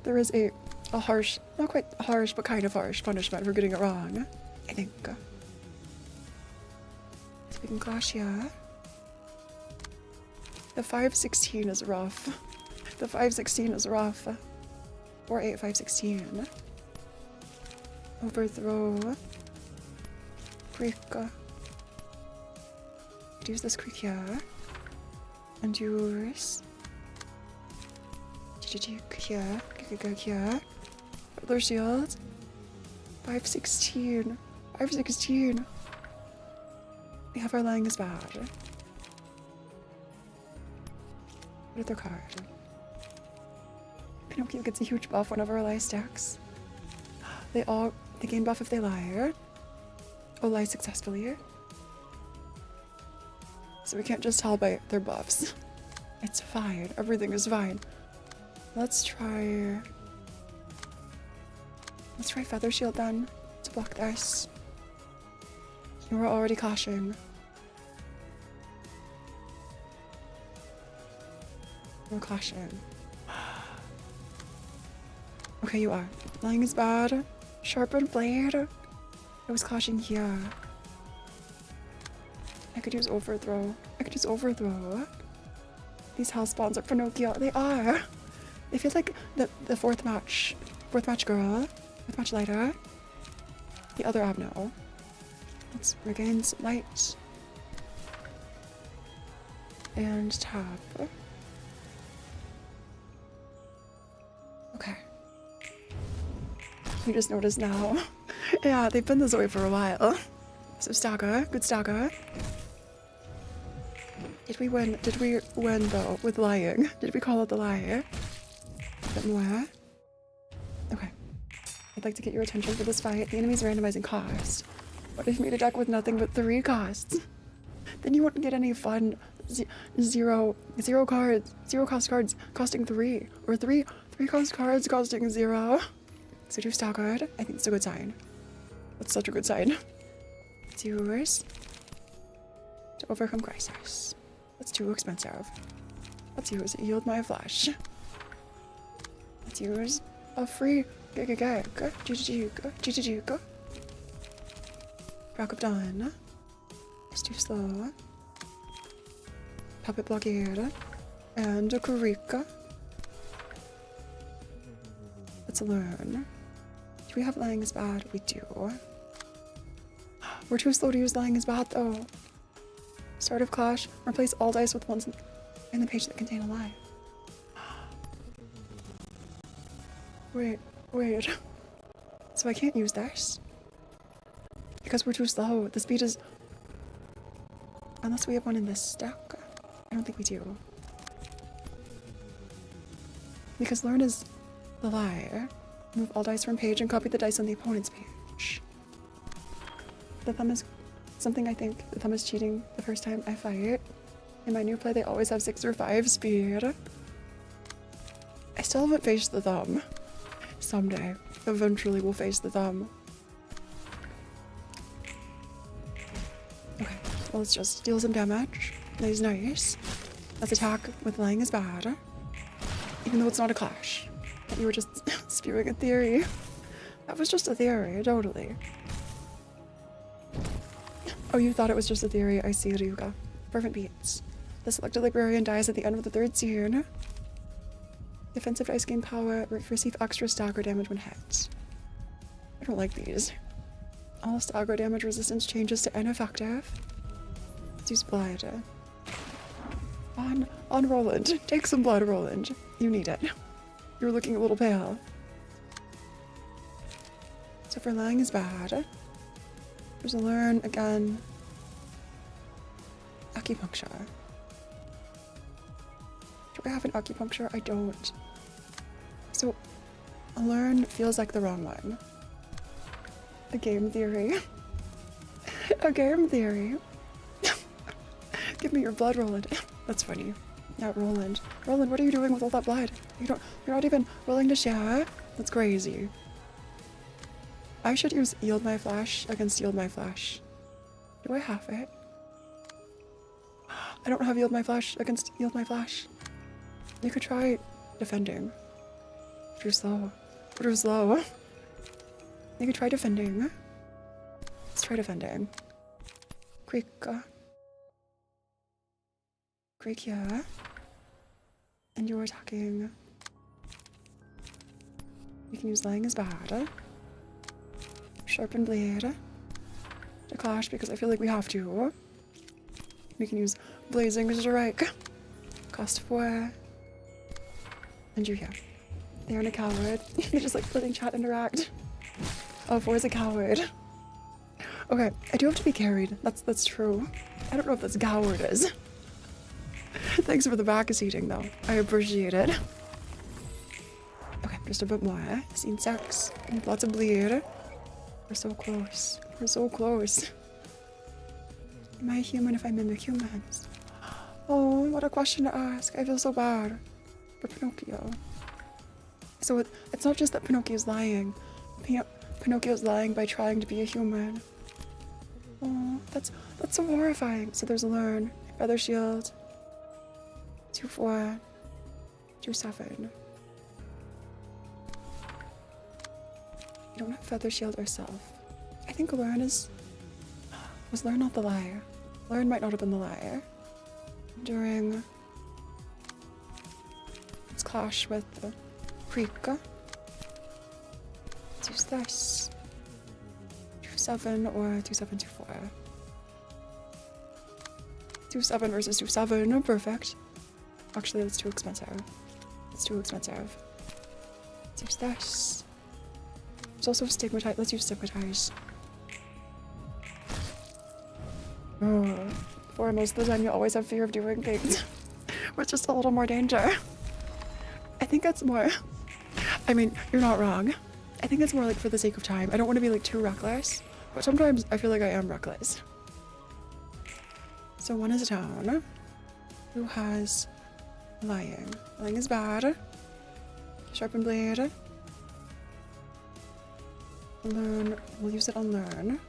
There is a harsh, not quite harsh, but kind of harsh punishment for getting it wrong. I think. So we can clash here. The 5/16 is rough. The 5/16 is rough. 4, 8, 5, 16. Overthrow. Creek. Use this creek here. And use... Here. Here. Feather Shield. 5/16. 5/16. We have our lying is bad. What other card? Pinocchio gets a huge buff whenever a lie stacks. They gain buff if they lie. Or lie successfully. So we can't just tell by their buffs. It's fine. Everything is fine. Let's try Feather Shield then to block this. You were already clashing. We're clashing. Okay, you are. Lying is bad. Sharpened Blade. I was clashing here. I could use Overthrow. These hell spawns are Pinocchio. They are. They feel like the fourth match girl. Fourth match lighter. The other Abno. Let's regain some light. And tap. Okay. We just noticed now. Yeah, they've been this way for a while. So stagger, good stagger. Did we win? Did we win though with lying? Did we call it the liar? A bit more. Okay. I'd like to get your attention for this fight. The enemy's randomizing cost. What if you made a deck with nothing but 3 costs? Then you wouldn't get any fun zero cost cards costing 3, or 3 cost cards costing 0. So 2 staggered. I think it's a good sign. That's such a good sign. It's yours. To overcome crisis. That's too expensive. Let's use Yield My Flesh. Let's use a free GG. Rock of Dawn. It's too slow. Puppet Blockade. And a Kurika. Let's learn. Do we have lying is bad? We do. We're too slow to use lying is bad though. Start of clash. Replace all dice with ones in the page that contain a lie. Wait. So I can't use this? Because we're too slow. The speed is... Unless we have one in this stack. I don't think we do. Because learn is the lie. Move all dice from page and copy the dice on the opponent's page. The thumb is something I think the thumb is cheating the first time I fight. In my new play, they always have 6 or 5 speed. I still haven't faced the thumb. Someday. Eventually we'll face the thumb. Okay, well let's just deal some damage. Nice. Let's attack with lying is bad. Even though it's not a clash. You were just spewing a theory. That was just a theory, totally. Oh, you thought it was just a theory. I see, Ryuga. Perfect beats. The selected librarian dies at the end of the 3rd scene. Defensive dice gain power, receive extra stagger damage when hit. I don't like these. All stagger damage resistance changes to ineffective. Let's use blood. On Roland. Take some blood, Roland. You need it. You're looking a little pale. So for lying is bad. There's a learn again. Acupuncture. Do I have an acupuncture? I don't. So a learn feels like the wrong one. A game theory. A game theory. Give me your blood, Roland. That's funny. Yeah, Roland. Roland, what are you doing with all that blood? You're not even willing to share? That's crazy. I should use Yield My Flash against Yield My Flash. Do I have it? I don't have Yield My Flash against Yield My Flash. You could try defending. If you're slow. But you're slow. You could try defending. Let's try defending. Quick. Quick here. And you're attacking. You can use lying as bad. Sharpen blade. To clash because I feel like we have to. We can use blazing strike. Cost 4. And you're here. They aren't a coward. They're just like letting chat interact. Oh, 4 is a coward. Okay, I do have to be carried. That's true. I don't know if that's coward is. Thanks for the backseating though. I appreciate it. Okay, just a bit more. Scene 6. Lots of bleed. We're so close. We're so close. Am I a human if I mimic humans? Oh, what a question to ask. I feel so bad for Pinocchio. So it's not just that Pinocchio's lying. Pinocchio's lying by trying to be a human. Oh, that's so horrifying. So there's a learn. Feather shield. 2-4. 2-7. We don't have feather shield ourselves. I think learn was learn not the liar. Learn might not have been the liar. During its clash with the Creek. Let's use this. 2-7 or 2-7, 2-4. 2-7 versus 2-7. Perfect. Actually, that's too expensive. It's too expensive. Let's use this. There's also stigmatize. Let's use stigmatize. Oh, for most of the time, you always have fear of doing things with just a little more danger. I think that's more. I mean, you're not wrong. I think it's more like for the sake of time. I don't want to be like too reckless, but sometimes I feel like I am reckless. So one is down. Who has lying? Lying is bad. Sharpen blade. Learn. We'll use it on learn.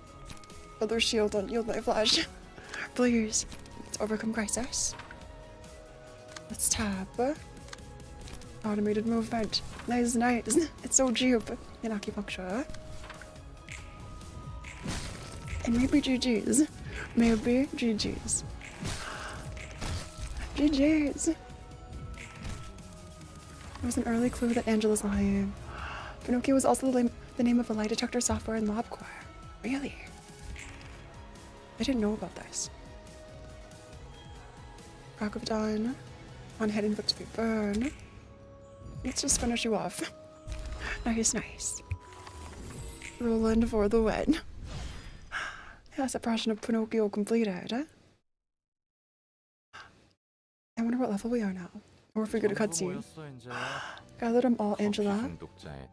Other shield on yield my flash. Please. Let's overcome crisis. Let's tab. Automated movement. Nice. It's so cheap in acupuncture. And maybe GG's. Maybe GG's. GG's. There was an early clue that Angela's lying. Pinocchio was also the name of a lie detector software in LabCorp. Really? I didn't know about this. Crack of dawn. On head and victory burn. Let's just finish you off. Nice, nice. Roland for the win. Yeah, suppression of Pinocchio completed. I wonder what level we are now. Or if we go to cutscene. Gather them all, Angela.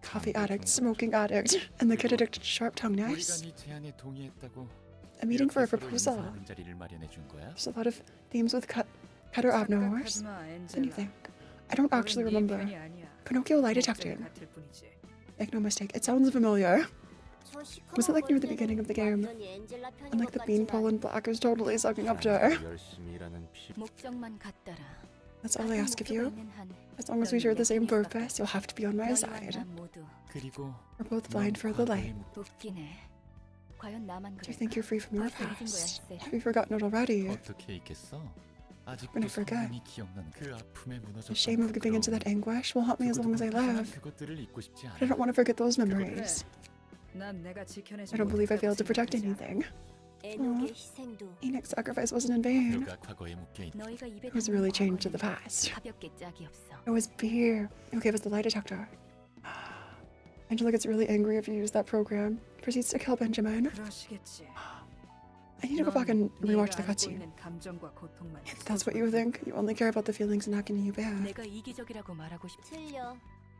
Coffee addict, smoking addict, and the kid addicted to sharp tongue knives. 우리가 네 제안에 동의했다고. A meeting for a 이렇게 서로 proposal. 인사하는 자리를 마련해 준 거야? There's a lot of themes with cutter abnormals. What do you think? I don't actually remember. Pinocchio lie detecting. Make no mistake, it sounds familiar. Was it like near the beginning of the game? And like the beanpole in black is totally sucking up to her. 목적만 같더라. That's all I ask of you. As long as we share the same purpose, you'll have to be on my side. 그리고 We're both blind for the light. 웃기네. 과연 나만 Do you 그래? think you're free from your past? Have you forgotten it already? 어떻게 있겠어? 아직도 When I forget. 선명히 기억나는 그 아픔에 무너졌던 The shame of giving into that anguish will haunt me as long as I live. 그것들을 잊고 싶지 But I don't want to forget those memories. 난 내가 지켜내지 I don't believe I failed to protect anything. 에녹의 희생도 Enoch's sacrifice wasn't in vain. 그가 과거에 묶여 있는 너희가 입에 It was really changed to the past. 가볍게 짝이 없어. It was beer. Okay, it was the lie detector. Angela gets really angry if you use that program. Proceeds to kill Benjamin. 그러시겠지. I need to go back and rewatch the 네가 알고 cutscene. 있는 감정과 고통만 If that's what you think, you only care about the feelings and agony you bear. 내가 이기적이라고 말하고 싶. 틀려.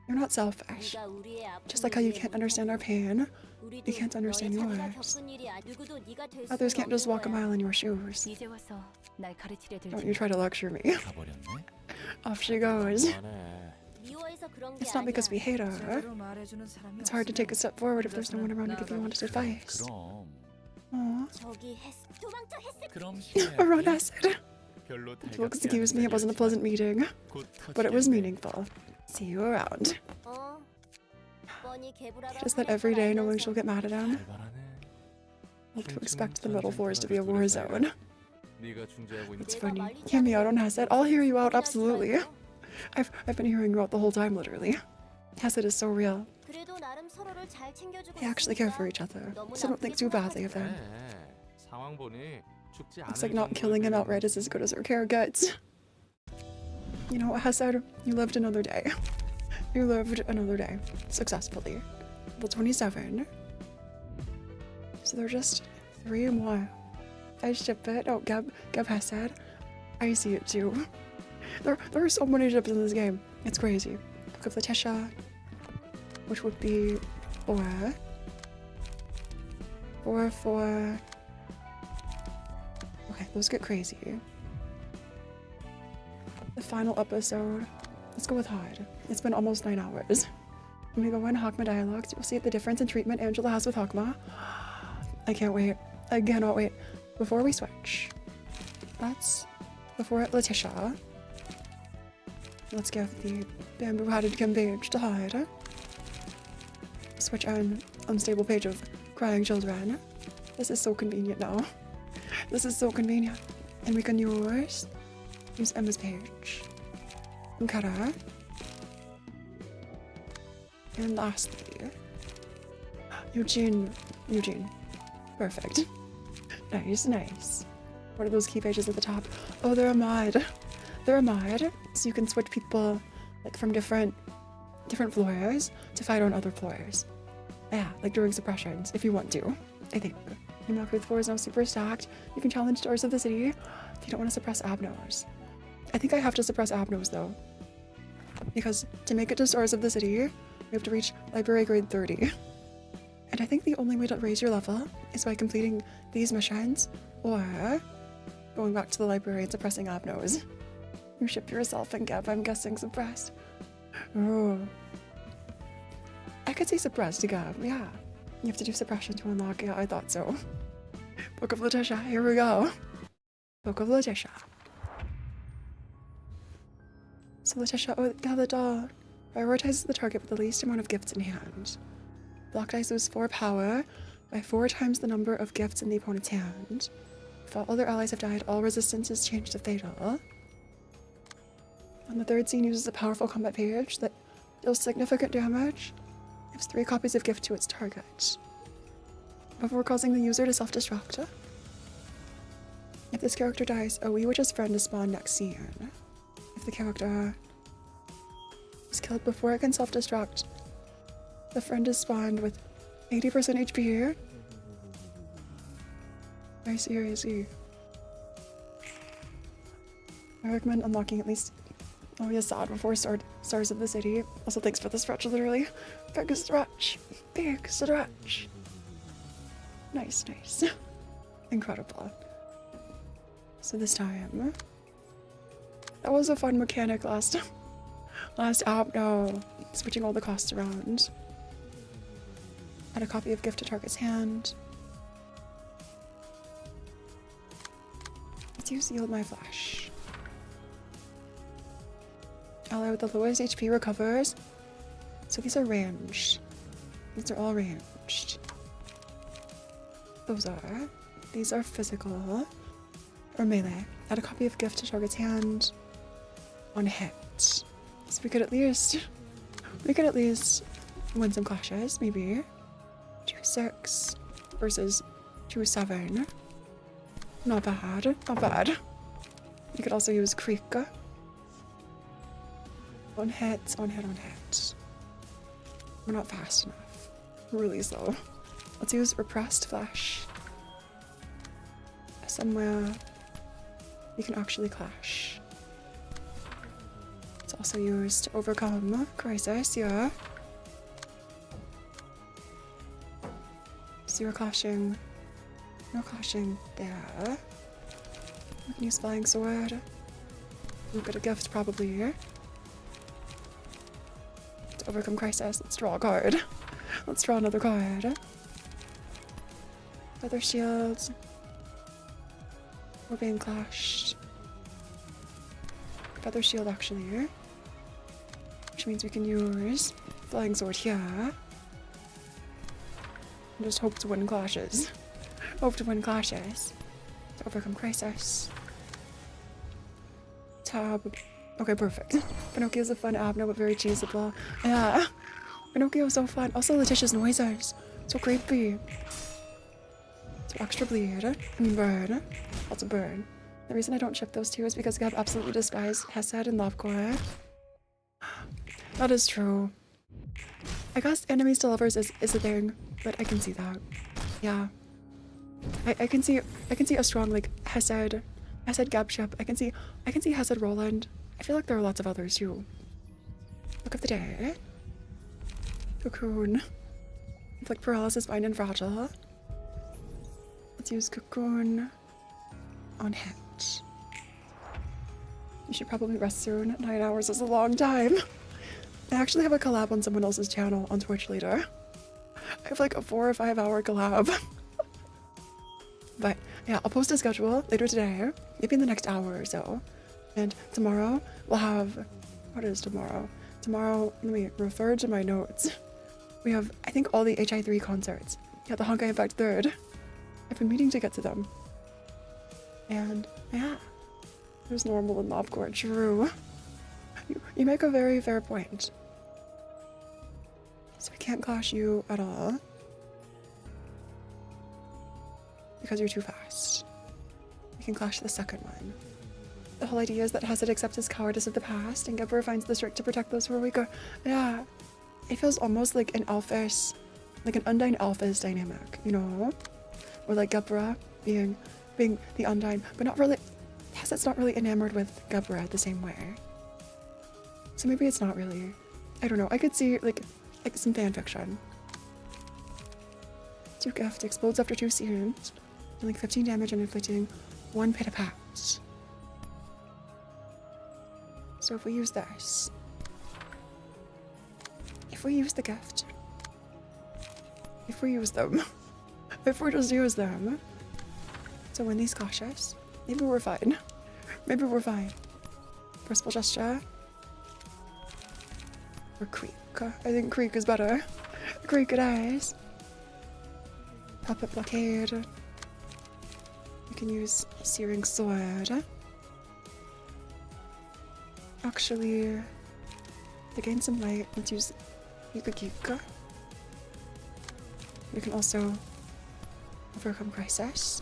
You're not selfish. 네가 우리의 Just like how you 아픔을 can't understand our pain, 우리도 you can't understand 너의 자기가 yours. 겪은 일이 누구도 네가 될 Others 수는 can't just 없는 walk a 거야. mile in your shoes. 이제 와서 날 가르치려 Don't you 들지. try to lecture me. 가버렸네. Off she goes. 미워해서 그런 게 It's not because we 아니야. hate her. 제대로 말해주는 사람이 It's hard to take a step forward if there's no one around to give you honest advice. 그럼 Aww. 저기 도망쳐 했을 그럼 Ron acid. 별로 You'll excuse me, it wasn't a pleasant meeting, but it was meaningful. See you around. 어. 뻔히 개불하다 Just that every day knowing she'll get mad at him. 잘 말하네. I'll to expect the middle floors to be a war zone. 네가 중재하고 있는 It's funny. Hear me out on Hassett. I'll hear you out, absolutely. I've been hearing you out the whole time, literally. Hassett is so real. 그래도 나름 서로를 잘 챙겨주고 They actually care for 있으니까 each other, 너무 so don't think too badly of 그래. them. 상황 보니 죽지 않을 Looks like not 정도로 killing him 그리운 outright is as good as her care gets. You know what, Hassett? You lived another day. You lived another day. Successfully. Level 27. So they're just 3 more. I ship it. Oh, Gab Hassett. I see it too. There are so many ships in this game. It's crazy. Book of Letitia, which would be 4. 4. Okay, those get crazy. The final episode. Let's go with Hyde. It's been almost 9 hours. When we go in Hakma dialogues, you'll see the difference in treatment Angela has with Hakma. I can't wait. I cannot wait. Before we switch, before Letitia. Let's give the bamboo-hatted page to Hyde. Switch on unstable page of crying children. This is so convenient now. This is so convenient. And we can use Emma's page. And Kara. And lastly, Eugene. Perfect. Nice. What are those key pages at the top? Oh, they're a mod. They're a mod, so you can switch people like from different floors to fight on other floors. Yeah, like during suppressions, if you want to. I think. Your Malkuth floor is now super stacked. You can challenge doors of the city if you don't want to suppress Abnos. I think I have to suppress Abnos though. Because to make it to Stars of the City, you have to reach Library Grade 30. And I think the only way to raise your level is by completing these missions, or going back to the library and suppressing Abnos. You ship yourself and Gab, I'm guessing, suppressed. Oh. I could say suppressed to Gab, yeah. You have to do suppression to unlock, yeah, I thought so. Book of Letitia, here we go. Book of Letitia. So Letitia, the doll prioritizes the target with the least amount of gifts in hand. Block dice lose 4 power by 4 times the number of gifts in the opponent's hand. If all other allies have died, all resistance is changed to fatal. And the third scene uses a powerful combat page that deals significant damage Gives 3 copies of gift to its target before causing the user to self-destruct. If this character dies, a wee witch's friend is spawned next scene. If the character is killed before it can self-destruct, the friend is spawned with 80% HP. I see. I recommend unlocking at least Assad before stars of the city. Also, thanks for the stretch, literally. Big stretch. Nice. Incredible. So this time, that was a fun mechanic last app. No, switching all the costs around. Add a copy of gift to target's hand. Let's use Yield My Flesh. Ally with the lowest HP recovers. So these are ranged. These are all ranged. These are physical or melee. Add a copy of gift to target's hand on hit. So we could at least win some clashes, maybe. 2-6 versus 2-7. Not bad. You could also use Creek. On hit. We're not fast enough. We're really slow. Let's use Repressed Flesh. Somewhere we can actually clash. It's also used to overcome crisis, yeah. So you're clashing. No clashing there. We can use Flying Sword. We'll get a gift probably here. To overcome crisis, let's draw a card. Let's draw another card. Feather Shields. We're being clashed. Feather Shield actually here. Which means we can use Flying Sword here. And just hope to win clashes. To overcome crisis. Tab. Okay, perfect. Pinocchio's a fun app now, but very cheesable. Yeah. Pinocchio's so fun. Also, Letitia's noises. So creepy. So extra bleed. I mean burn. Lots of burn. The reason I don't ship those two is because Gab absolutely despised Hesed and Lovecore. That is true. I guess enemies to lovers is a thing, but I can see that. Yeah. I can see a strong like Hesed Gab ship. I can see Hesed Roland. I feel like there are lots of others too. Look of the day. Cocoon. Inflict paralysis, bind and fragile. Let's use Cocoon on hit. You should probably rest soon. 9 hours is a long time. I actually have a collab on someone else's channel on Twitch later. I have like a 4 or 5 hour collab. But yeah, I'll post a schedule later today, maybe in the next hour or so. And tomorrow we'll have, what is tomorrow? Tomorrow, let me refer to my notes. We have, I think, all the HI3 concerts. Yeah, the Honkai Impact 3rd. I've been meaning to get to them. And yeah, there's normal and Lovecore, true. You make a very fair point. So we can't clash you at all. Because you're too fast. We can clash the second one. The whole idea is that Hesed accepts his cowardice of the past, and Gebra finds the trick to protect those who are weaker. Yeah, it feels almost like an Elfish, like an Undyne Elfish dynamic, you know? Or like Gebra being the Undyne, but not really. Hesed's not really enamored with Gebra the same way. So maybe it's not really. I don't know. I could see like some fan fiction. 2 gift explodes after 2 seconds, dealing 15 damage and inflicting 1 pit impact. So if we use this, if we use the gift, if we use them, if we just use them, so when these cautious, maybe we're fine. Maybe we're fine. Forceful gesture. Or Creek. I think Creek is better. Creek it is. Puppet blockade. We can use Searing Sword. Actually, to gain some light, let's use Yuka. We can also overcome crisis.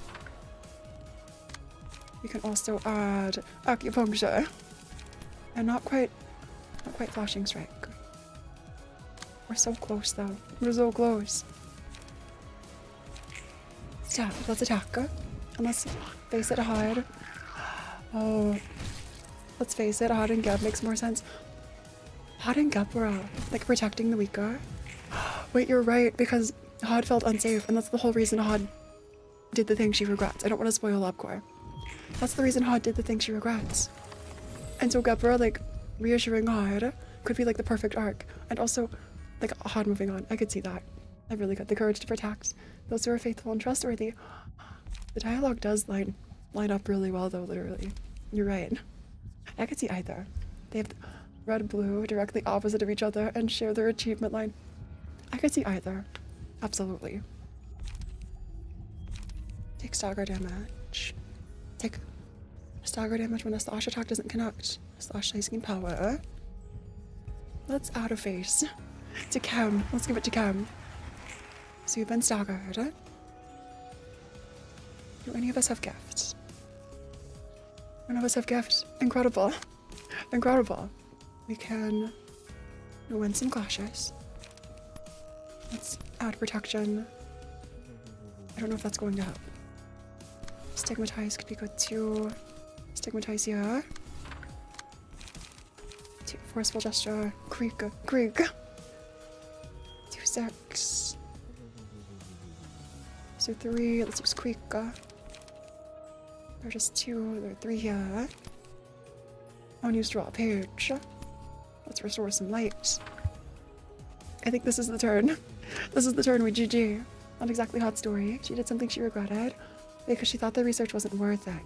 We can also add acupuncture. And not quite flashing strike. We're so close though. We're so close. Let's attack. And let's face it hard. Oh, let's face it, Hod and Geb makes more sense. Hod and Geb were like protecting the weaker. Wait, you're right, because Hod felt unsafe, and that's the whole reason Hod did the thing she regrets. I don't want to spoil Labcore. That's the reason Hod did the thing she regrets. And so Gebra, like, reassuring Hod could be like the perfect arc. And also, like, Hod moving on. I could see that. I really got the courage to protect those who are faithful and trustworthy. The dialogue does line up really well, though, literally. You're right. I could see either. They have red, blue, directly opposite of each other, and share their achievement line. I could see either. Absolutely. Take stagger damage. Take stagger damage when a slash attack doesn't connect. Slash slicing power. Let's add a face to Chem. Let's give it to Chem. So you've been staggered. Do any of us have gifts? None of us have gifts. Incredible. Incredible. We can win some clashes. Let's add protection. I don't know if that's going to help. Stigmatize could be good too. Stigmatize here. Forceful gesture. Creak. 2-6. So 3. Let's use creak. There's just 2. There are 3 here. I want to use draw a page. Let's restore some light. I think this is the turn. This is the turn we GG. Not exactly hot story. She did something she regretted because she thought the research wasn't worth it.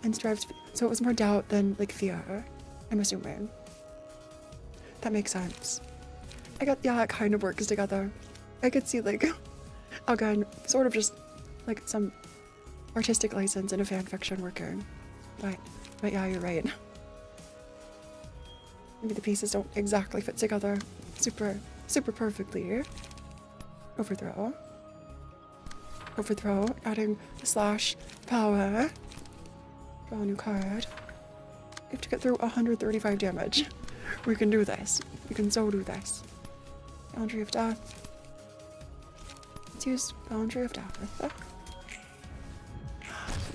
And strived. So it was more doubt than like fear, I'm assuming. That makes sense. Yeah, it kind of works together. I could see like, again, sort of just like some artistic license in a fan fiction working. But yeah, you're right. Maybe the pieces don't exactly fit together super perfectly. Overthrow, adding slash power. Draw a new card. We have to get through 135 damage. We can do this. We can so do this. Boundary of Death. Let's use Boundary of Death.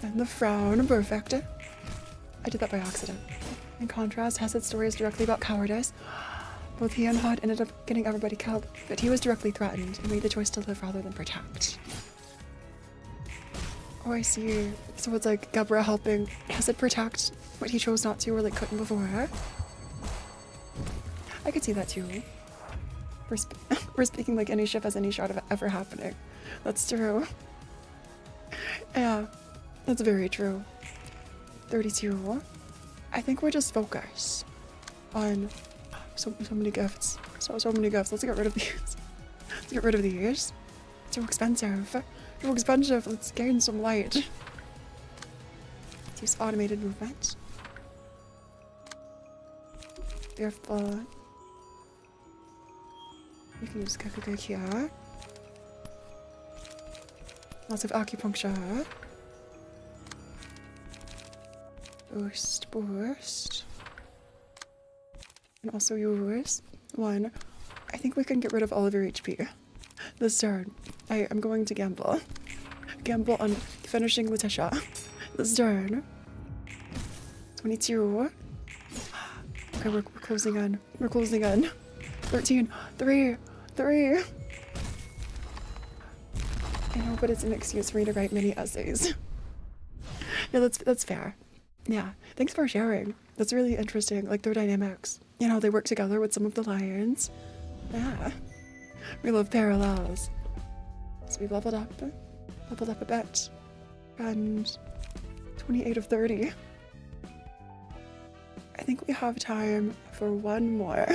And the frown. Perfect. I did that by accident. In contrast, Hesed's story is directly about cowardice. Both he and Hod ended up getting everybody killed, but he was directly threatened and made the choice to live rather than protect. Oh, I see. So it's like Gabra helping Hesed protect what he chose not to or like couldn't before. I could see that too. We're speaking like any ship has any shot of it ever happening. That's true. Yeah, that's very true. 32. I think we're just focused on so many gifts. So many gifts. Let's get rid of these. Let's get rid of these. Too expensive. Too expensive. Let's gain some light. Let's use automated movement. Fearful. You can use Kakugek here. Lots of acupuncture. Boost. And also use 1. I think we can get rid of all of your HP this turn. I'm going to gamble. Gamble on finishing Letitia this turn. 22. Okay, we're closing in. 13. 3. I know, but it's an excuse for me to write mini essays. Yeah, that's fair. Yeah, thanks for sharing. That's really interesting, like their dynamics. You know, they work together with some of the lions. Yeah, we love parallels. So we've leveled up a bit. And 28 of 30. I think we have time for one more.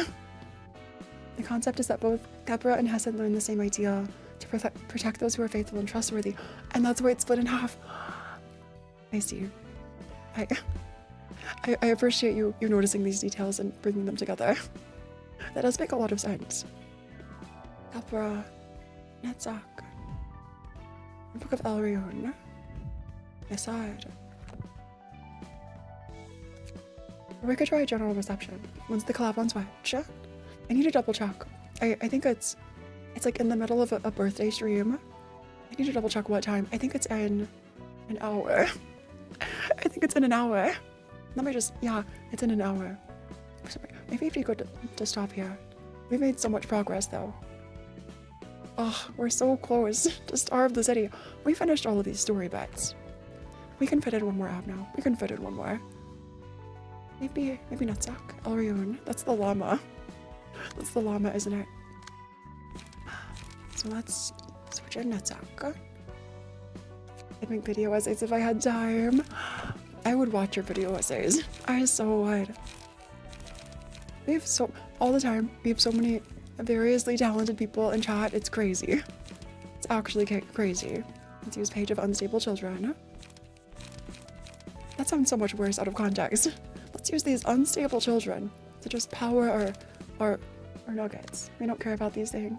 The concept is that both Deborah and Hesed learn the same idea to protect those who are faithful and trustworthy, and that's why it's split in half. I see. I appreciate you noticing these details and bringing them together. That does make a lot of sense. Deborah Netzach. The Book of El Rion. Aside. Or we could try general reception. Once the collab on Switch. I need to double check. I think it's like in the middle of a birthday stream. I need to double check what time. I think it's in an hour. I think it's in an hour. Let me just, yeah, it's in an hour. Maybe it'd be good to stop here. We've made so much progress though. Oh, we're so close to starve the city. We finished all of these story bits. We can fit in one more app now. We can fit in one more. Maybe Nutsack. Elrion. That's the llama. That's the llama, isn't it? So let's switch in Nutsack. I'd make video essays if I had time. I would watch your video essays. I so would. We have all the time, we have so many variously talented people in chat, it's crazy. It's actually crazy. Let's use Page of Unstable Children. That sounds so much worse out of context. Let's use these unstable children to just power our nuggets. We don't care about these things.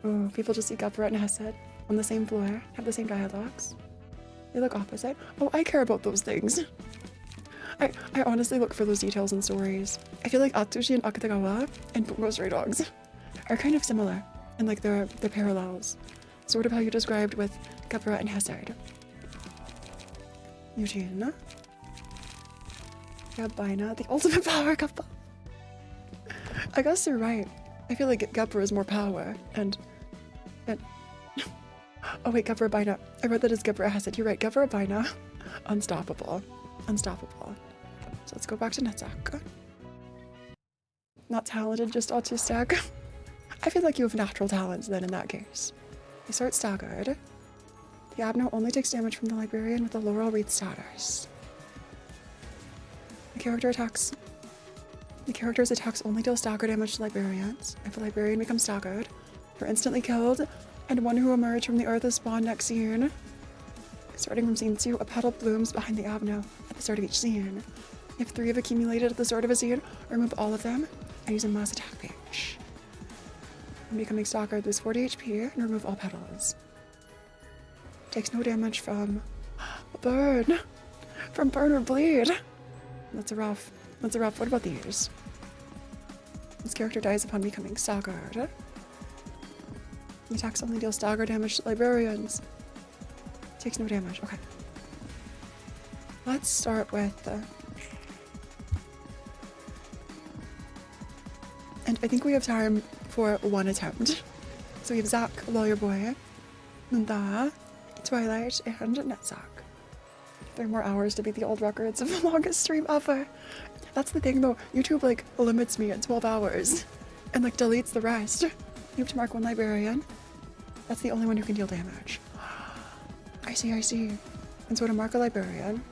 Oh, people just see Gupra and Hesed on the same floor, have the same dialogues. They look opposite. Oh, I care about those things. I honestly look for those details in stories. I feel like Atsushi and Akutagawa and Bungo Stray Dogs are kind of similar in like their parallels. Sort of how you described with Gupra and Hesed. Eugene. Gabina, the ultimate power couple. I guess you're right. I feel like Gupra is more power and oh wait, Gupra Bina. I read that as Gupra Hesed. You're right, Gupra Bina. Unstoppable. Unstoppable. So let's go back to Netzach. Not talented, just autistic. I feel like you have natural talents then in that case. You start staggered. The Abno only takes damage from the Librarian with a Laurel Wreath status. The character's attacks only deal stagger damage to Librarians. If a Librarian becomes staggered, they're instantly killed, and one who emerged from the earth is spawned next scene. Starting from scene 2, a petal blooms behind the Abno at the start of each scene. If 3 have accumulated at the start of a scene, remove all of them and use a mass attack page. When becoming staggered, lose 40 HP and remove all petals. Takes no damage from burn. From burn or bleed. That's a rough. What about these? This character dies upon becoming staggered. The attacks only deal stagger damage to Librarians. Takes no damage. Okay. Let's start with and I think we have time for one attempt. So we have Zach, Lawyer Boy, Nunda, Twilight, and Netzach. 3 more hours to beat the old records of the longest stream ever. That's the thing though, YouTube like limits me at 12 hours and like deletes the rest. You have to mark 1 Librarian. That's the only one who can deal damage. I see. And so to mark a Librarian,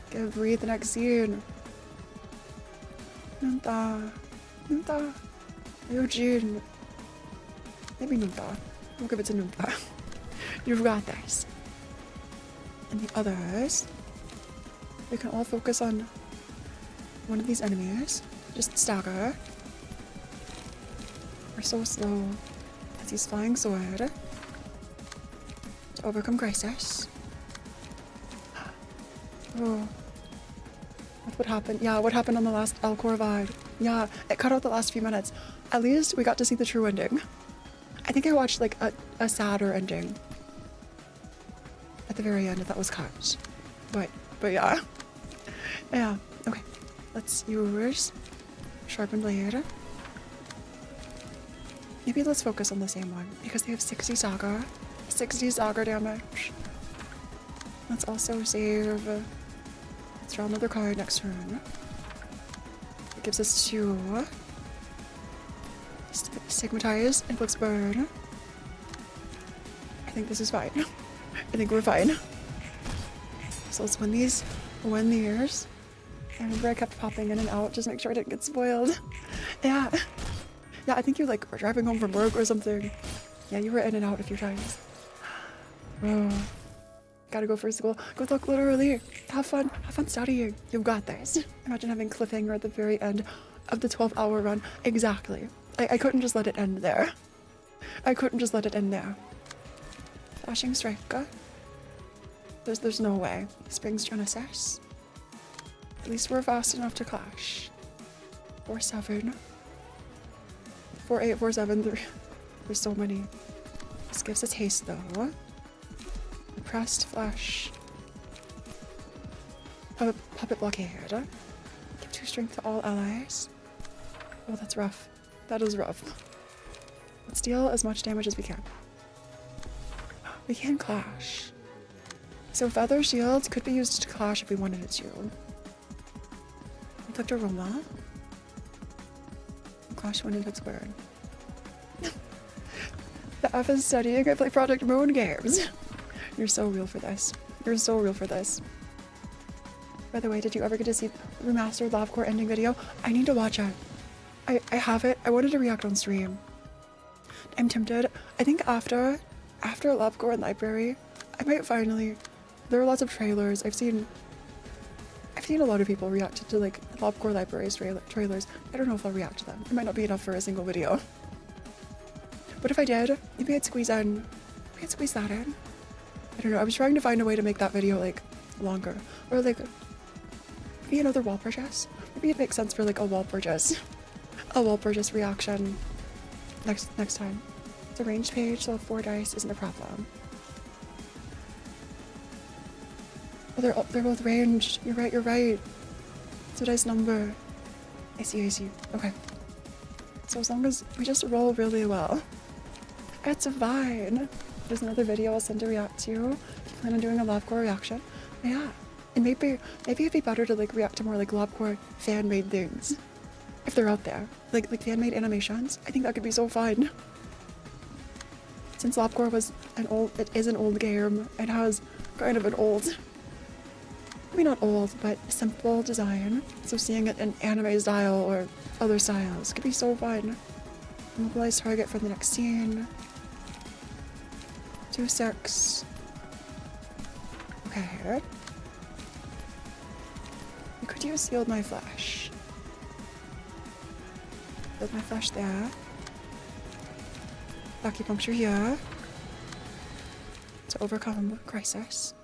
give Reed the next scene. Nunta. Eugene. Maybe Nunta. We'll give it to Nunta. You've got this. And the others, we can all focus on one of these enemies. Just stagger. We're so slow. As he's flying sword. To overcome crisis. Oh. What happened? Yeah, what happened on the last Alcor vibe? Yeah, it cut out the last few minutes. At least we got to see the true ending. I think I watched like a sadder ending at the very end that was cut. But yeah. Yeah, okay. Let's use Sharpened Blade. Maybe let's focus on the same one because they have 60 Saga. 60 Saga damage. Let's also save. Let's draw another card next turn. It gives us 2. Stigmatize, Inflicts Burn. I think this is fine. I think we're fine. So let's win these. Win the years. I remember I kept popping in and out just to make sure I didn't get spoiled. Yeah. Yeah, I think you like were driving home from work or something. Yeah, you were in and out a few times. Oh. Gotta go for school. Good luck, literally. Have fun studying. You've got this. Imagine having cliffhanger at the very end of the 12-hour run. Exactly. I couldn't just let it end there. I couldn't just let it in there. Flashing striker. There's no way. Springs Genesis. At least we're fast enough to clash. 4-7. 4-8, 4-7, 3. There's so many. This gives us haste though. Pressed flash. Puppet blockade. Give 2 strength to all allies. Oh, that's rough. That is rough. Let's deal as much damage as we can. We can clash. So feather shields could be used to clash if we wanted it to. Inflict aroma. Clash when inflicts burn. The F is studying. I play Project Moon games. You're so real for this. You're so real for this. By the way, did you ever get to see the remastered Lovecore ending video? I need to watch it. I have it. I wanted to react on stream. I'm tempted. I think after Lovecore and Library, I might finally. There are lots of trailers. I've seen a lot of people react to like Lovecore Library's trailers. I don't know if I'll react to them. It might not be enough for a single video. But if I did, maybe I'd squeeze that in. I don't know. I was trying to find a way to make that video like longer, or like maybe another wall purchase. Maybe it makes sense for like a wall purchase reaction next time. It's a ranged page, so 4 dice isn't a problem. Oh, they're both ranged. You're right. It's a dice number. I see. Okay. So as long as we just roll really well, it's fine. There's another video I'll send to react to. If you plan on doing a Lovecore reaction, yeah. And maybe it'd be better to like react to more like Lovecore fan-made things, if they're out there. Like fan-made animations. I think that could be so fun. Since Lovecore it is an old game. It has kind of an old, maybe not old, but simple design. So seeing it in anime style or other styles could be so fun. Mobilize target for the next scene. 2-6. Okay. We could use Sealed My Flesh. Sealed My Flesh there. Acupuncture here. To overcome crisis.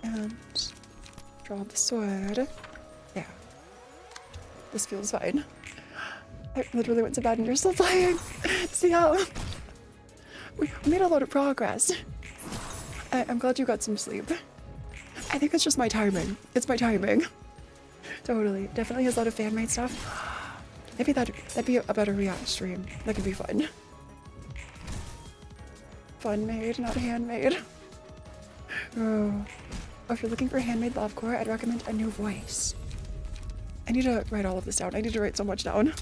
And draw the sword. Yeah. This feels fine. I literally went to bed and you're still playing. See how we made a lot of progress. I'm glad you got some sleep. I think it's just my timing. It's my timing. Totally. Definitely has a lot of fan-made stuff. Maybe that'd be a better react stream. That could be fun. Fun-made, not handmade. Oh. If you're looking for handmade Lovecore, I'd recommend A New Voice. I need to write all of this down. I need to write so much down.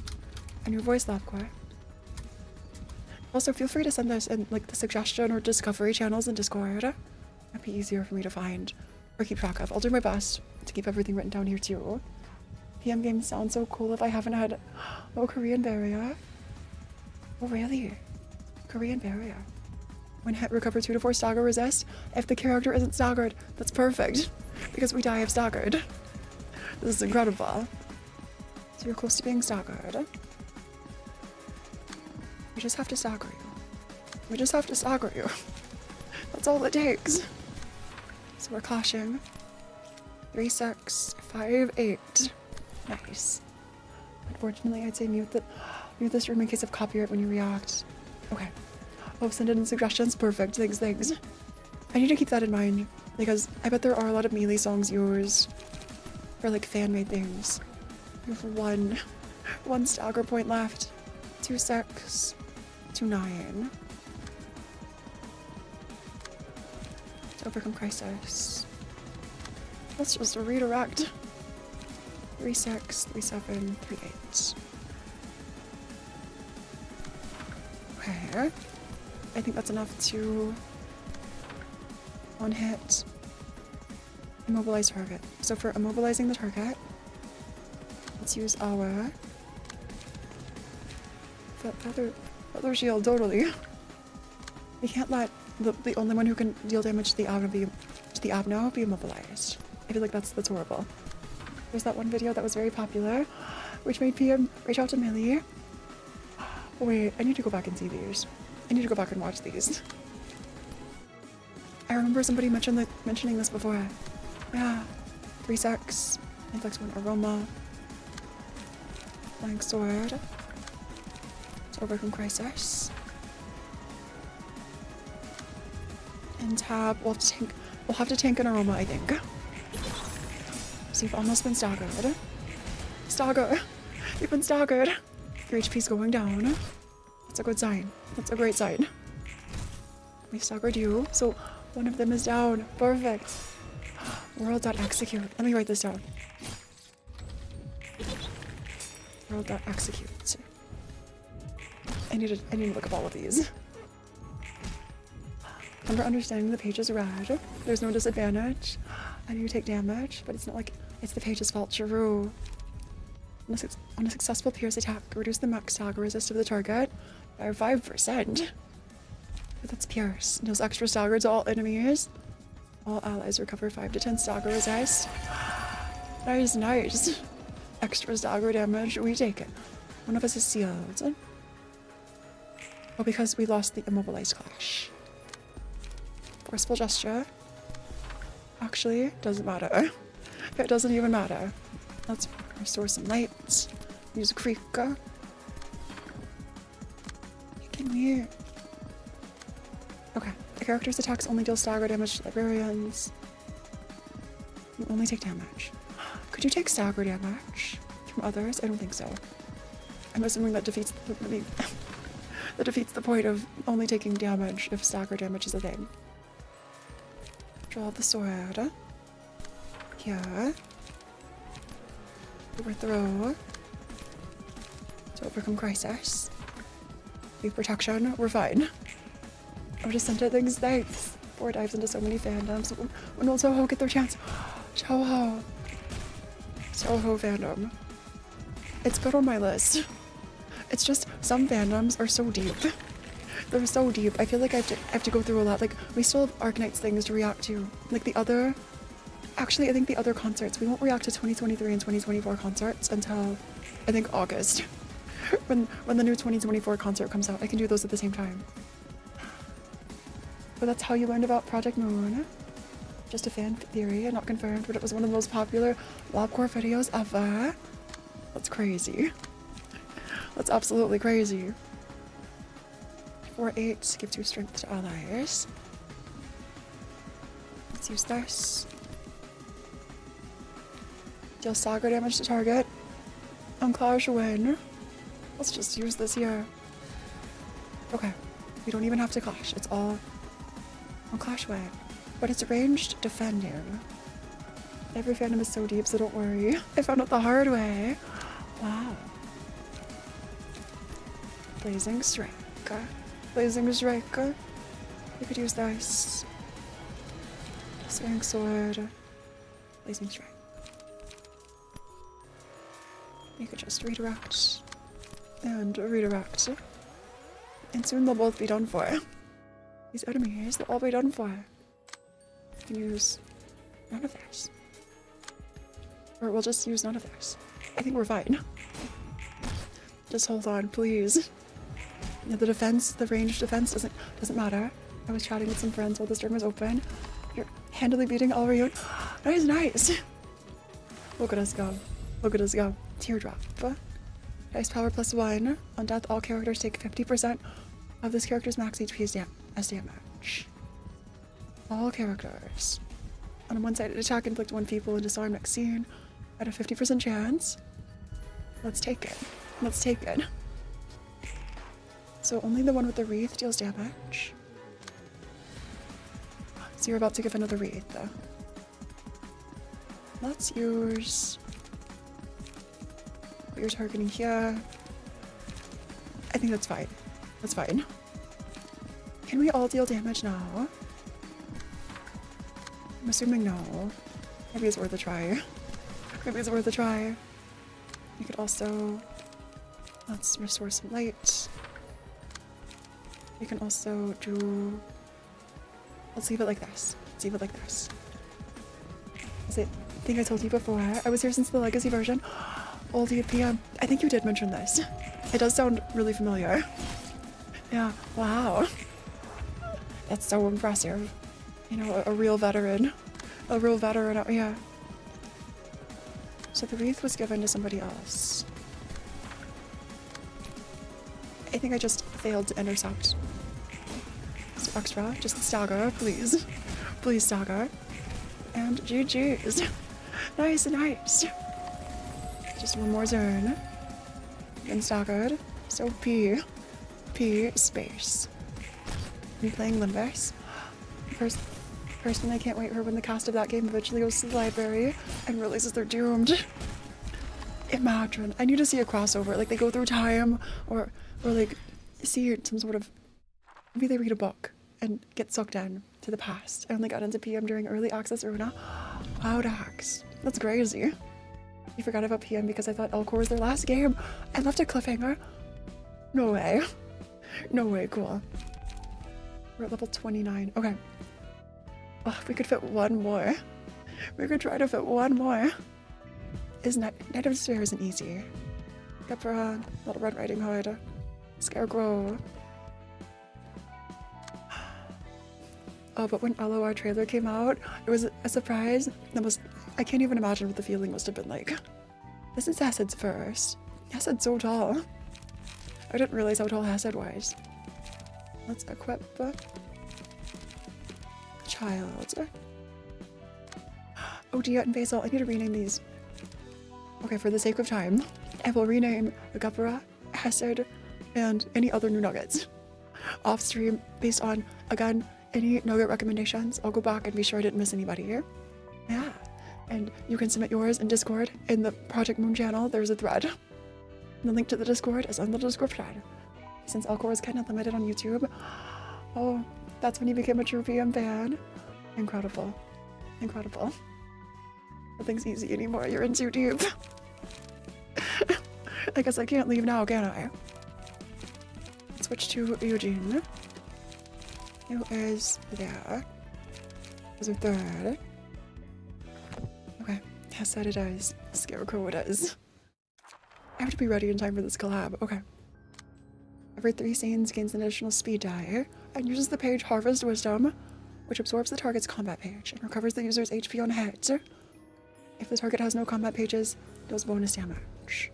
A New Voice Lovecore. Also, feel free to send this in like the suggestion or discovery channels in Discord. That'd be easier for me to find or keep track of. I'll do my best to keep everything written down here too. PM games sound so cool if I haven't had Korean barrier. Oh really? Korean barrier. When hit, recover 2 to 4 stagger resist. If the character isn't staggered, that's perfect. Because we die if staggered. This is incredible. So you're close to being staggered. We just have to stagger you. That's all it takes. So we're clashing. 3-6, 5-8. Nice. Unfortunately, I'd say mute this room in case of copyright when you react. Okay. Oh, send it in suggestions. Perfect. Thanks. I need to keep that in mind because I bet there are a lot of melee songs used for like fan-made things. We have one stagger point left. 2-6, 2-9. To overcome crisis. Let's just redirect. 3-6, 3-7, 3-8. Okay. I think that's enough to one hit immobilize target. So for immobilizing the target, let's use our feather shield. Totally. We can't let the only one who can deal damage to the Abno be immobilized. I feel like that's horrible. There's that one video that was very popular, which made PM reach out to Millie. Wait, I need to go back and see these. I need to go back and watch these. I remember somebody mentioning this before. Yeah. 3 sex. Inflex 1 aroma. Flying sword. Overcome crisis. And tab. We'll have to tank an aroma, I think. So you've almost been staggered. Staggered. You've been staggered. Your HP's going down. That's a good sign. That's a great sign. We staggered you, so one of them is down. Perfect. World.execute. Let me write this down. World.execute. I need to look up all of these. Under understanding the page is red. There's no disadvantage. And you take damage, but it's not like it's the page's fault. True. On a successful pierce attack, reduce the max stagger resist of the target by 5%. But that's pierce. Deals extra stagger to all enemies. All allies recover 5 to 10 stagger resist. That is nice. Extra stagger damage, we take it. One of us is sealed. Oh, because we lost the immobilized clash. Forceful gesture. Actually, doesn't matter. It doesn't even matter. Let's restore some light. Use a creek. Can we... Okay. The character's attacks only deal stagger damage to librarians. You only take damage. Could you take stagger damage from others? I don't think so. I'm assuming that defeats the... that defeats the point of only taking damage if stagger damage is a thing. Draw the sword. Here. Overthrow. To overcome crisis. Leave protection. We're fine. Oh, just sent it things. Thanks. 4 dives into so many fandoms. When will Soho get their chance? Soho. Soho fandom. It's good on my list. It's just some fandoms are so deep. They're so deep. I feel like I have to go through a lot. Like, we still have Arknights things to react to. Like the other... Actually, I think the other concerts. We won't react to 2023 and 2024 concerts until, I think, August. when the new 2024 concert comes out. I can do those at the same time. But that's how you learned about Project Moon. Just a fan theory, not confirmed, but it was one of the most popular LobCore videos ever. That's crazy. That's absolutely crazy. 4-8 gives you strength to allies. Let's use this. Deal stagger damage to target. On Clash win. Let's just use this here. Okay. We don't even have to clash. It's all on Clash win. But it's ranged defending. Every fandom is so deep, so don't worry. I found it the hard way. Wow. Blazing Strike. Blazing Strike. You could use this. Searing Sword. Blazing Strike. You could just redirect. And redirect. And soon they'll both be done for. These enemies, they'll all be done for. You can use none of this. Or we'll just use none of this. I think we're fine. Just hold on, please. Yeah, the defense, the ranged defense doesn't matter. I was chatting with some friends while the stream was open. You're handily beating Alrion. That is nice. Look at us go. Look at us go. Teardrop. Dice power +1. On death, all characters take 50% of this character's max HP as damage. All characters. On a one-sided attack, inflict 1 feeble and disarm next scene. At a 50% chance. Let's take it. Let's take it. So only the one with the wreath deals damage. So you're about to give another wreath, though. Let's use what you're targeting here. I think that's fine. That's fine. Can we all deal damage now? I'm assuming no. Maybe it's worth a try. Maybe it's worth a try. You could also... Let's restore some light. You can also do... Let's leave it like this. Let's leave it like this. I think I told you before. I was here since the legacy version. Old PM. I think you did mention this. It does sound really familiar. Yeah, wow. That's so impressive. You know, a real veteran. A real veteran out here. So the wreath was given to somebody else. I think I just failed to intercept. So extra, just stagger, please. Please stagger. And GG's. Nice, nice. Just one more zone. And staggered. So P space. I'm playing LIMBUS. Personally, I can't wait for when the cast of that game eventually goes to the library and realizes they're doomed. Imagine. I need to see a crossover. Like they go through time or like see some sort of, maybe they read a book and get sucked in to the past. I only got into PM during early access Ruina. Wow, Dax. That's crazy. I forgot about PM because I thought Elcor was their last game. I left a cliffhanger. No way. No way, cool. We're at level 29. Okay. Oh, if we could fit one more. We could try to fit one more. Night of Despair isn't easy. Phora, Little Red Riding Hood, Scarecrow. Oh, but when LOR trailer came out, it was a surprise. I can't even imagine what the feeling must have been like. This is Hasad's first. Hasad's so tall. I didn't realize how tall Hasad was. Let's equip Child. Oh, Dia and Basil, I need to rename these. Okay, for the sake of time, I will rename Phora, Hasad, and any other new nuggets. Off stream, based on, again, any nugget recommendations. I'll go back and be sure I didn't miss anybody here. Yeah, and you can submit yours in Discord. In the Project Moon channel, there's a thread. The link to the Discord is in the description. Since Elcor is kind of limited on YouTube, oh, that's when you became a true PM fan. Incredible. Incredible. Nothing's easy anymore, you're in too deep. I guess I can't leave now, can I? Switch to Eugene. Who is there? Is a third. Okay, Hasad it is. Scarecrow it is. I have to be ready in time for this collab. Okay. Every 3 scenes gains an additional speed die and uses the page Harvest Wisdom, which absorbs the target's combat page and recovers the user's HP on hit. If the target has no combat pages, it does bonus damage.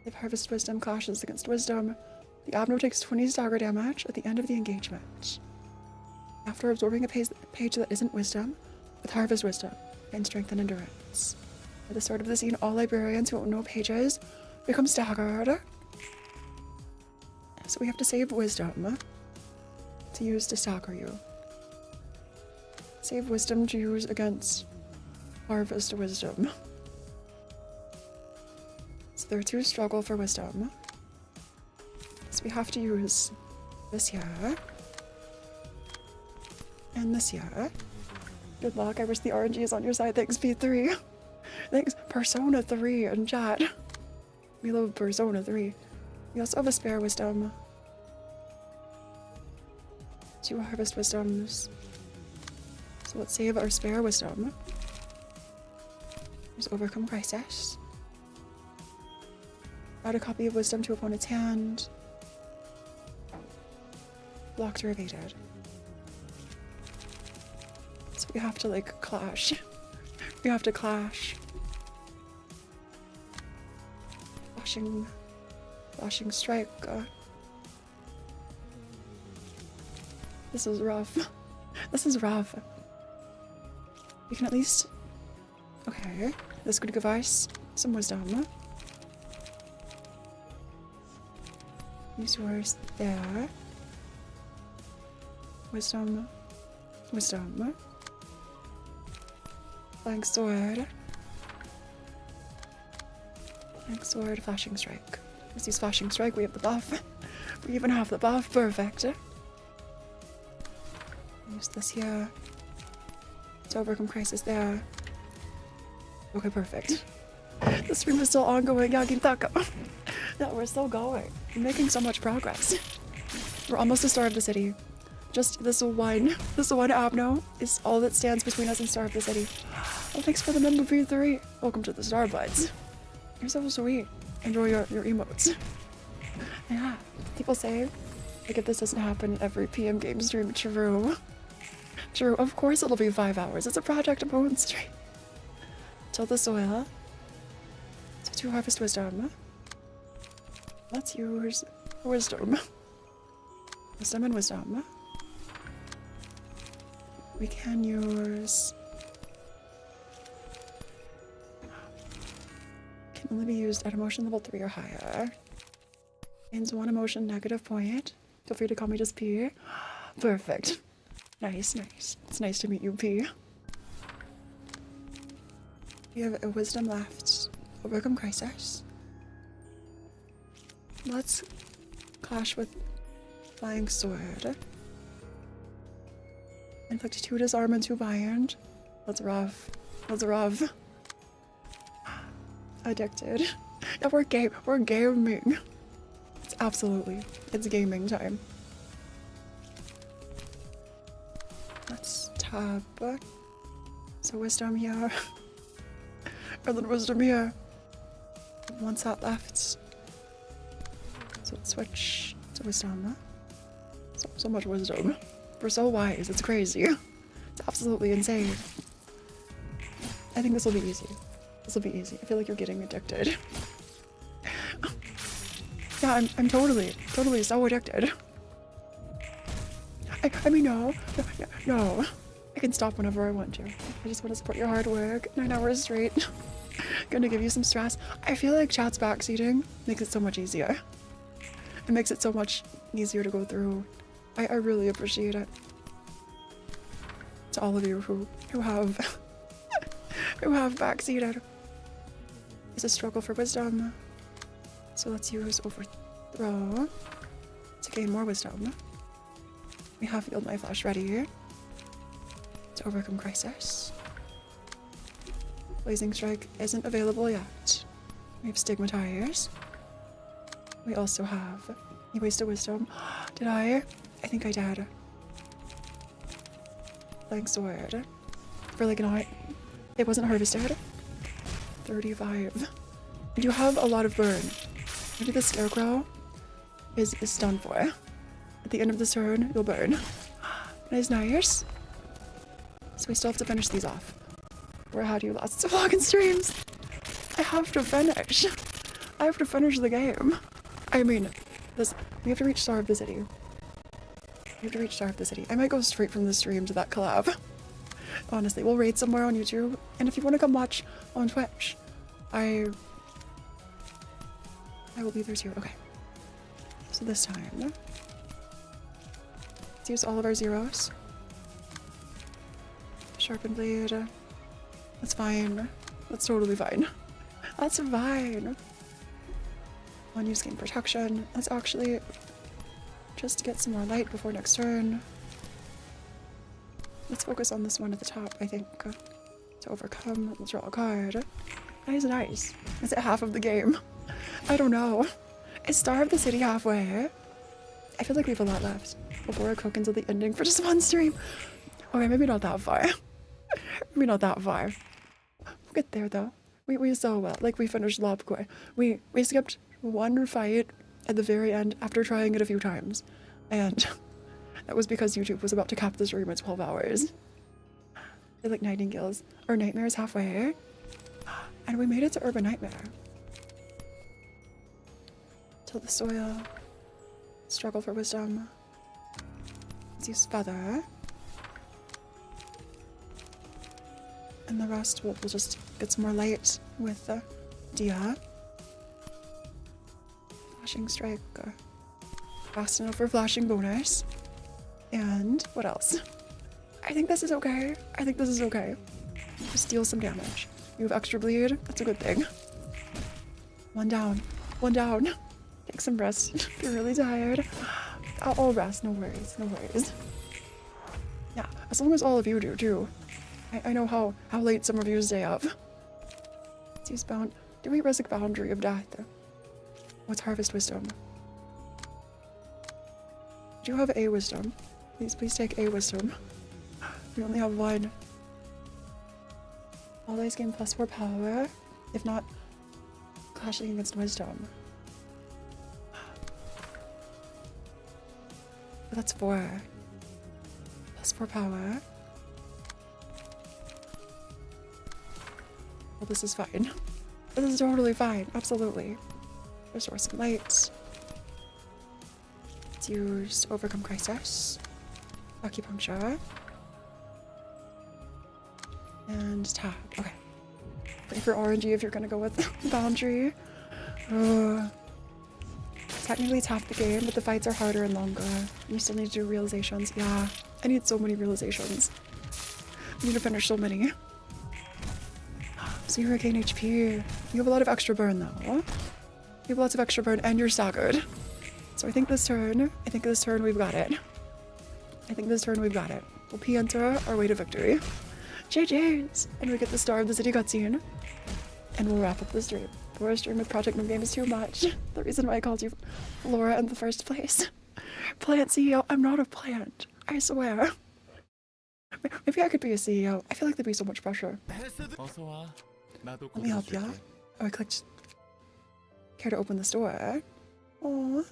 If Harvest Wisdom clashes against Wisdom, the Abno takes 20 stagger damage at the end of the engagement. After absorbing a page that isn't Wisdom, with Harvest Wisdom, gain Strength and Endurance. At the start of the scene, all librarians who own no pages become staggered. So we have to save Wisdom to use to stagger you. Save Wisdom to use against Harvest Wisdom. So there are 2 struggle for Wisdom. So we have to use this here. And this here. Good luck, I wish the RNG is on your side. Thanks, P3. Thanks, Persona 3 in chat. We love Persona 3. We also have a spare Wisdom. 2 Harvest Wisdoms. So let's save our spare Wisdom. There's Overcome Crisis. Add a copy of Wisdom to opponent's hand. Blocked or evaded. So we have to like clash. We have to clash. Flashing strike. This is rough. This is rough. We can at least... Okay, this could give us some Wisdom. Use yours there. Wisdom. Wisdom. Flying Sword. Flying Sword, Flashing Strike. Let's use Flashing Strike, we have the buff. We even have the buff, perfect. Use this here. To overcome crisis there. Okay, perfect. The stream is still ongoing, Yagintaka. Yeah, we're still going. We're making so much progress. We're almost to Star of the City. Just this one Abno is all that stands between us and Star of the City. Oh, thanks for the member P3. Welcome to the Starbuds. You're so sweet. Enjoy your emotes. Yeah, people say, like, if this doesn't happen every PM game stream, true. True, of course it'll be 5 hours. It's a Project Bone stream. Till the soil. So to harvest wisdom. Let's use wisdom. Wisdom and wisdom. We can use... Can only be used at emotion level 3 or higher. Gains 1 emotion negative point. Feel free to call me just P. Perfect. Nice, nice. It's nice to meet you, P. We have a wisdom left. Overcome crisis. Let's clash with flying sword. Inflict 2 disarm and 2 bind. That's rough. That's rough. Addicted. Yeah, we're gaming. It's absolutely. It's gaming time. Let's tab. So wisdom here. And then wisdom here. 1 slot left. So let's switch to wisdom. So much wisdom. We're so wise, it's crazy. It's absolutely insane. I think this will be easy. This will be easy. I feel like you're getting addicted. Yeah, I'm totally so addicted. I mean, no. I can stop whenever I want to. I just want to support your hard work. 9 hours straight. Gonna give you some stress. I feel like chat's backseating makes it so much easier. It makes it so much easier to go through. I really appreciate it. To all of you who have who have backseated. It's a struggle for wisdom. So let's use overthrow to gain more wisdom. We have Field My Flash ready to overcome crisis. Blazing Strike isn't available yet. We have Stigmatize. We also have You wasted wisdom. Did I? I think I did. Flying sword. For like not. It wasn't harvested. 35. And you have a lot of burn. Maybe the scarecrow is done for. At the end of this turn, you'll burn. Nice, nice. So we still have to finish these off. Where had you last vlog and streams? I have to finish. I have to finish the game. I mean, we have to reach Star of the City. We have to reach Star of the City. I might go straight from the stream to that collab. Honestly, we'll raid somewhere on YouTube. And if you want to come watch on Twitch, I will be there too. Okay. So this time, let's use all of our zeros. Sharpened blade. That's fine. That's totally fine. That's fine. One use gain protection. Let's actually just get some more light before next turn. Let's focus on this one at the top, I think. To overcome, let's draw a card. Nice, nice. Is it half of the game? I don't know. Is Star of the City halfway? I feel like we have a lot left before I cook until the ending for just one stream. Okay, maybe not that far. Maybe not that far. We'll get there though. We so well. Like we finished Lobkoi. We skipped one fight at the very end after trying it a few times. And that was because YouTube was about to cap the stream at 12 hours. They're like nightingales or nightmares halfway. And we made it to Urban Nightmare. Till the soil. Struggle for wisdom. Let's use feather. And the rest we'll just get some more light with Dia. Flashing strike. Fast enough for flashing bonus. And what else? I think this is okay. I think this is okay. Just deal some damage. You have extra bleed. That's a good thing. One down. One down. Take some rest. If you're really tired. I'll rest. No worries. No worries. Yeah, as long as all of you do too. I know how late some of you stay up. Let's use bound. Do we risk boundary of death? What's harvest wisdom? Do you have a wisdom? Please take a wisdom. We only have one. Always gain +4 power. If not, clashing against wisdom. That's 4. Plus 4 power. Well, this is fine. This is totally fine. Absolutely. Restore some light. Let's use Overcome Crisis. Acupuncture. And tap. Okay. Wait for orangey if you're gonna go with boundary. Technically it's half the game, but the fights are harder and longer. You still need to do realizations. Yeah. I need so many realizations. I need to finish so many. So you regain HP. You have a lot of extra burn though. You have lots of extra burn and you're staggered. So I think this turn we've got it. We'll P-enter our way to victory. JJ's! And we get the Star of the City cutscene. And we'll wrap up the stream. For a stream with Project Moon Game is too much. The reason why I called you Flora in the first place. Plant CEO. I'm not a plant. I swear. Maybe I could be a CEO. I feel like there'd be so much pressure. 어서 와. 나도 Let me help ya. Oh, I clicked. Care to open this door? Aww.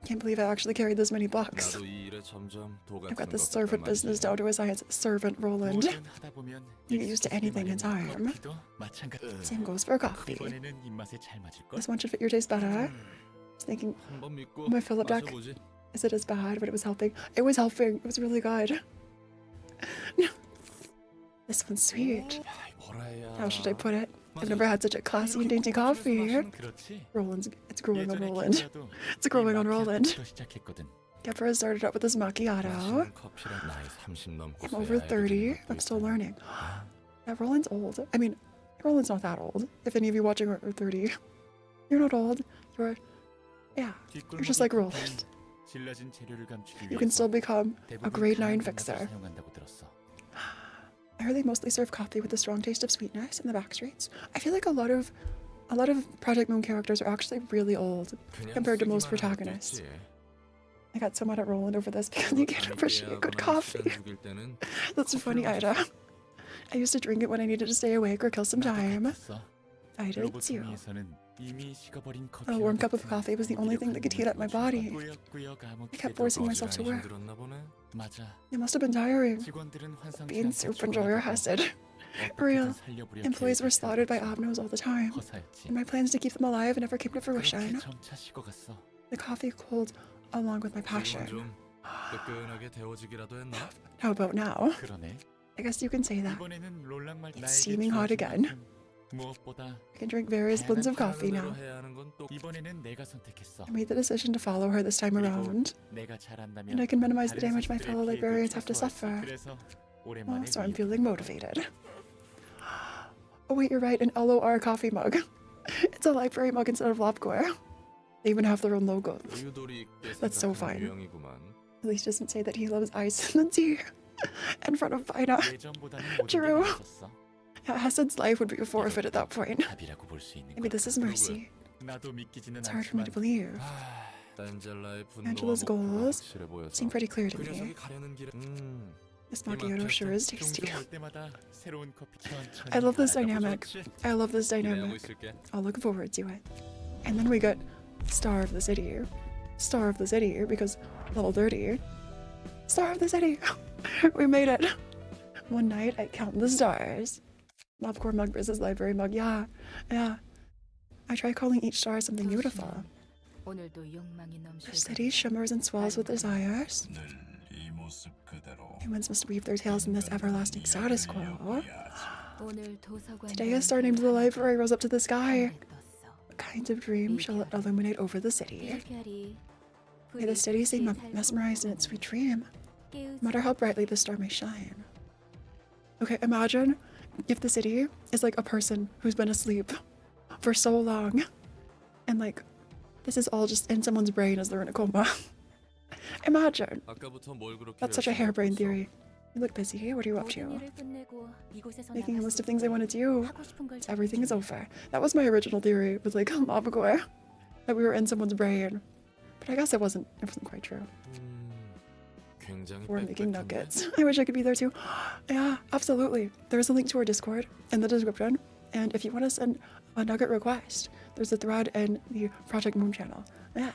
Can't believe I actually carried this many blocks. 나도 이 일에 점점 I've got this servant business down to a science. Servant Roland. 뭐든 하다 보면 You get used to anything in time. 커피도 마찬가지. Same goes for coffee. 이번에는 입맛에 잘 맞을 걸. This one should fit your taste better. I was thinking, 한번 믿고 my fill-up deck, 마셔보지. is it as bad? But it was helping. It was helping. It was really good. This one's sweet. How should I put it? I've never had such a classy and dainty coffee. 그렇지. Roland's, it's growing on 예전에 Roland. 키라도 It's growing on Roland. 부터 시작했거든. Kepra started out with this macchiato. 마시는 커피랑 나이 30 넘고 I'm over 30. I'm still learning. Yeah, Roland's old. I mean, Roland's not that old. If any of you watching are 30, you're not old. You're, yeah, you're just like Roland. 질라진 재료를 감추기 You can 위해서 still become a grade 9 대부분 fixer. 사용한다고 들었어. I heard they mostly serve coffee with a strong taste of sweetness in the back streets. I feel like a lot of Project Moon characters are actually really old compared to most protagonists. I got so mad at Roland over this because you can't appreciate good coffee. That's funny, Ida. I used to drink it when I needed to stay awake or kill some time. I did too. A warm cup of coffee was the only thing that could heat up my body. I kept forcing myself to work. It must have been tiring. Being super enjoyer hesed. Real. Employees were slaughtered by abnos all the time. And my plans to keep them alive never came to fruition. The coffee cooled along with my passion. How about now? I guess you can say that. It's steaming hot again. I can drink various spoons of coffee now. I made the decision to follow her this time around. And I can minimize the damage my fellow librarians have to suffer. Oh, so I'm feeling motivated. Oh wait, you're right, an LOR coffee mug. It's a library mug instead of Lobcore. They even have their own logo. That's so fine. At least doesn't say that he loves ice and tea in front of Vida. True. Yeah, Hesed's life would be a forfeit at that point. Maybe this is mercy. It's hard for me to believe. Angela's goals seem pretty clear to me. This macchiato sure is tasty. I love this dynamic. I love this dynamic. I'll look forward to it. And then we got Star of the City. Star of the City because level 30. Star of the City! We made it! One night I count the stars. Lobcore mug versus library mug. Yeah. I try calling each star something beautiful. The city shimmers and swells with desires. Humans must weave their tales in this everlasting status quo. Today a star named the library rose up to the sky. What kind of dream shall it illuminate over the city? May the city seem mesmerized in its sweet dream, no matter how brightly the star may shine. Okay, imagine if the city is like a person who's been asleep for so long, and like, this is all just in someone's brain as they're in a coma. Imagine. That's such a harebrained theory. You look busy. What are you up to? Making a list of things I want to do. So everything is over. That was my original theory with like Mabagore, that we were in someone's brain. But I guess it wasn't quite true. We're making nuggets. I wish I could be there too. Yeah, absolutely. There's a link to our Discord in the description. And if you want to send a nugget request, there's a thread in the Project Moon channel. Yeah.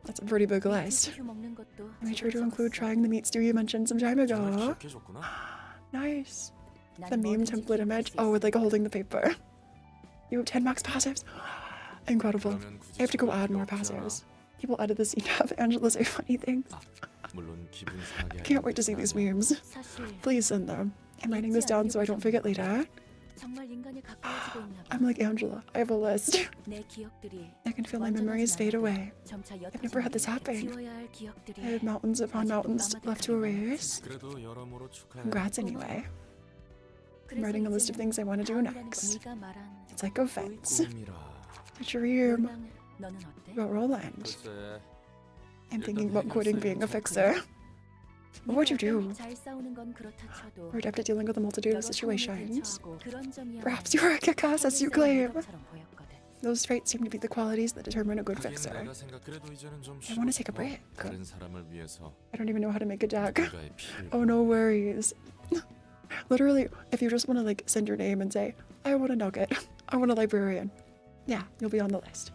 That's a pretty big list. I made sure to include trying the meat stew you mentioned some time ago. 기억해줬구나. Nice. The meme template image. Oh, with like holding the paper. You have 10 max passives. Incredible. 그러면 굳이 I have to go 저걸 add more 필요 없지 않아? passives. People edit the scene have Angela say funny things. 물론 기분 상하게 I can't wait to see these memes. Please send them. I'm writing this down so I don't forget later. I'm like Angela. I have a list. I can feel my memories fade away. I've never had this happen. I have mountains upon mountains left to erase. 그래도 여러모로 축하해. Congrats anyway. I'm writing a list of things I want to do next. It's like a fence. 꿈이라. A dream. 너는 어때? About Roland. 글쎄. I'm thinking about quitting being a fixer. What would you do? 잘 싸우는 건 그렇다 쳐도 We're adept at dealing with a multitude of 여러 situations. 상황을 대처하고 그런 점이야 Perhaps you are a kick-ass as you claim. 것처럼 보였거든. Those traits seem to be the qualities that determine a good 하긴 fixer. 내가 생각해도 이제는 좀 I want to 쉬고 take a 싶어. break. 다른 사람을 위해서 I don't even know how to make a deck. 누군가의 피를 Oh, no worries. Literally, if you just want to like send your name and say, I want a nugget, I want a librarian. Yeah, you'll be on the list.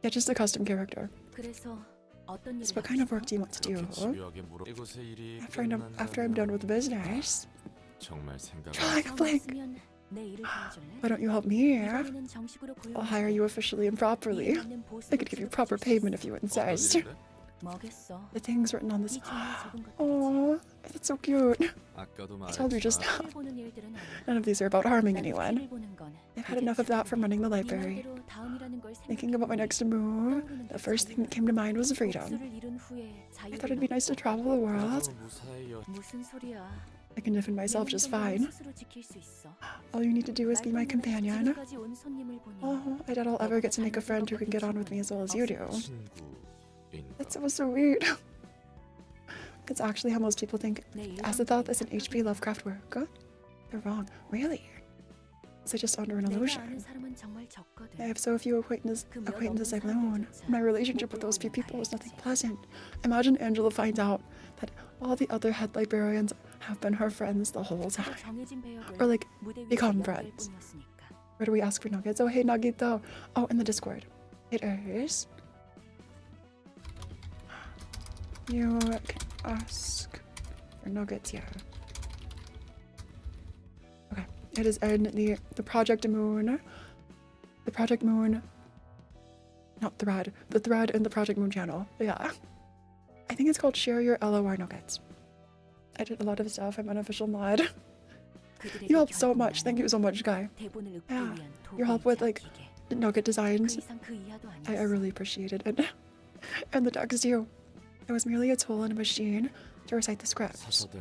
Yeah, just a custom character. 그래서 어떤 일을 So what kind of work do you want to do? 그렇게 집요하게 물어. 이곳의 일이 After I'm done with the business, 정말 생각. like a blink. Why don't you help me? I'll hire you officially and properly. I could give you proper payment if you insist. The things written on this. Oh, that's so cute. 아까도 I told you just now. 보는 None of these are about harming anyone. I've had enough of that from running the library. Thinking about my next move, the first thing that came to mind was freedom. I thought it'd be nice to travel the world. 무사히 여. 무슨 소리야? I can defend myself just fine. All you need to do is be my companion. Oh, I doubt I'll ever get to make a friend who can get on with me as well as you do. 친구인가. That's so sweet. That's actually how most people think Azathoth is an H.P. Lovecraft work. They're wrong. Really? Is it just under an illusion? I have so few acquaintances I've known. My relationship with those few people was nothing pleasant. Imagine Angela finds out that all the other head librarians have been her friends the whole time. Or like, become friends. Where do we ask for nuggets? Oh, hey, Nagito. Oh, in the Discord. It is. You can ask for nuggets, yeah. Okay, it is in the Project Moon. The Project Moon. Not thread. The thread in the Project Moon channel. Yeah. I think it's called Share Your LOR Nuggets. I did a lot of stuff. I'm an official mod. You helped so much. Thank you so much, guy. Yeah. Your help with like the nugget designs. I really appreciated it. And the decks too. I was merely a tool in a machine to recite the scripts. 사서들.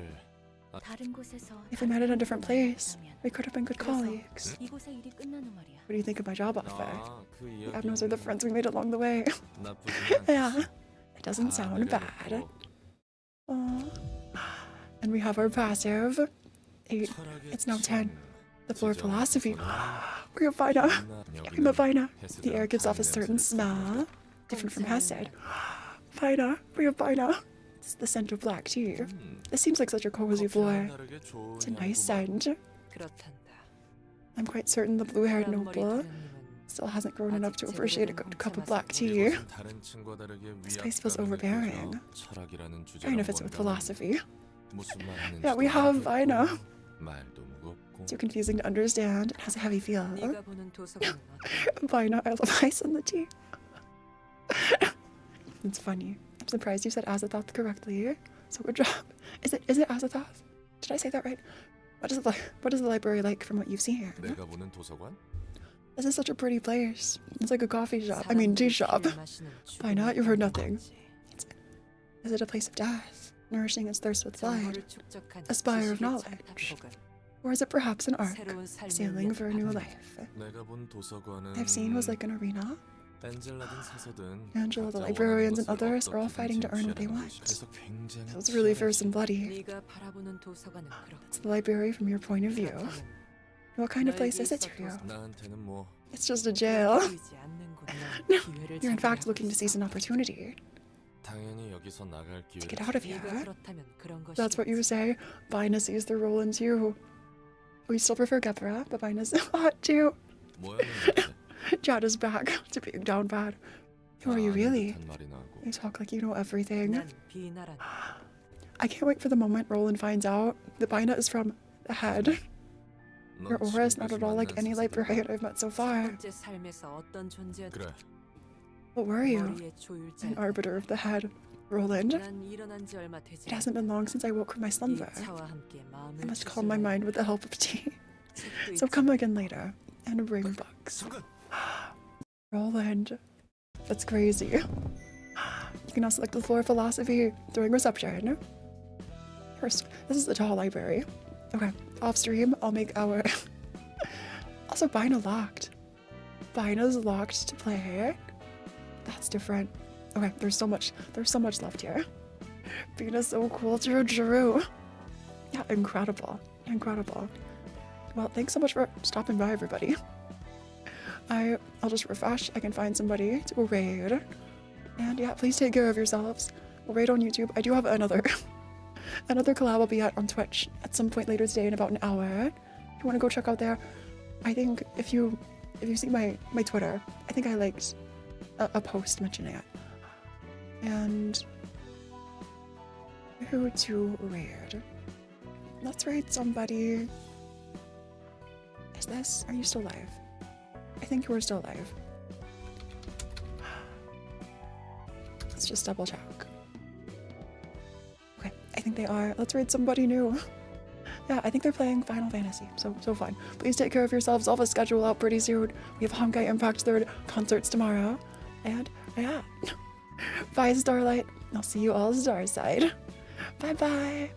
If we met in a different place, we could have been good colleagues. What do you think of my job offer? 그 The 이야기. Abnos are the friends we made along the way. 나쁘진 Yeah, 않겠어. it doesn't 다 sound bad. 알겠고. Aww. And we have our passive. 8. It's now 10. The floor of philosophy. We're a Vina. I'm a Vina. The air gives off a certain smell, different from Hesed. Vina. We're a Vina. It's the scent of black tea. This seems like such a cozy floor. It's a nice scent. I'm quite certain the blue-haired noble still hasn't grown enough to appreciate a good cup of black tea. This place feels overbearing. Kind of fits with philosophy. Yeah, we have Vina. Too confusing to understand. It has a heavy feel. Vina, I love ice in the tea. It's funny. I'm surprised you said Azathoth correctly. So good job. Is it Azathoth? Did I say that right? What is the library like from what you've seen? 내가 보는 도서관? This is such a pretty place. It's like a coffee shop. I mean, tea shop. By not, you've heard nothing. Is it a place of death, nourishing its thirst with blood? A spire of knowledge? Or is it perhaps an ark, sailing for a new life? 내가 본 도서관은 I've seen was like an arena. 엔젤라든 사서든 Angela, the librarians, and others are all fighting to earn what they want. 그래서 굉장히 So it's really fierce and bloody. It's the library from your point of view. What kind of place is it to you? 나한테는 뭐 It's just a jail. No, you're in fact looking to seize an opportunity 당연히 여기서 나갈 to 기회를 get out of here. That's what you say. Vina sees the role in too. We still prefer Gethra, but Vina's hot too. 뭐였는데 Chad is back to being down bad. Who are you really? 듯한 말이나 하고. You talk like you know everything. 난 비나라. I can't wait for the moment Roland finds out that Bina is from the head. Your 넌 aura is not 지금까지 at all like 만난 any librarian I've met so far. 현재 삶에서 어떤 존재였든 그래. What were you? 머리의 조율자. An arbiter of the head. Roland? 난 일어난 지 얼마 되지 It hasn't been long since I woke from my 않- 이 slumber. 차와 함께 마음을 I must calm my mind with the help of tea. 책도 So 읽지. come again later and bring books. Roland. That's crazy. You can also select the floor of philosophy during reception. First, this is the tall library. Okay, off stream, I'll make our. Also, Bina locked. Bina's locked to play. That's different. Okay, there's so much left here. Bina's so cool, Drew. Yeah, incredible. Well, thanks so much for stopping by, everybody. I'll just refresh. I can find somebody to raid. And yeah, please take care of yourselves. We'll raid on YouTube. I do have another collab I'll be at on Twitch at some point later today in about an hour. If you want to go check out there, I think if you see my Twitter, I think I liked a post mentioning it. And who to raid? Let's raid somebody. Are you still alive? I think you are still alive. Let's just double check. Okay, I think they are. Let's raid somebody new. Yeah, I think they're playing Final Fantasy. So fun. Please take care of yourselves. I'll have a schedule out pretty soon. We have Honkai Impact 3rd concerts tomorrow. And yeah. Bye, Starlight. I'll see you all Starside. Bye-bye.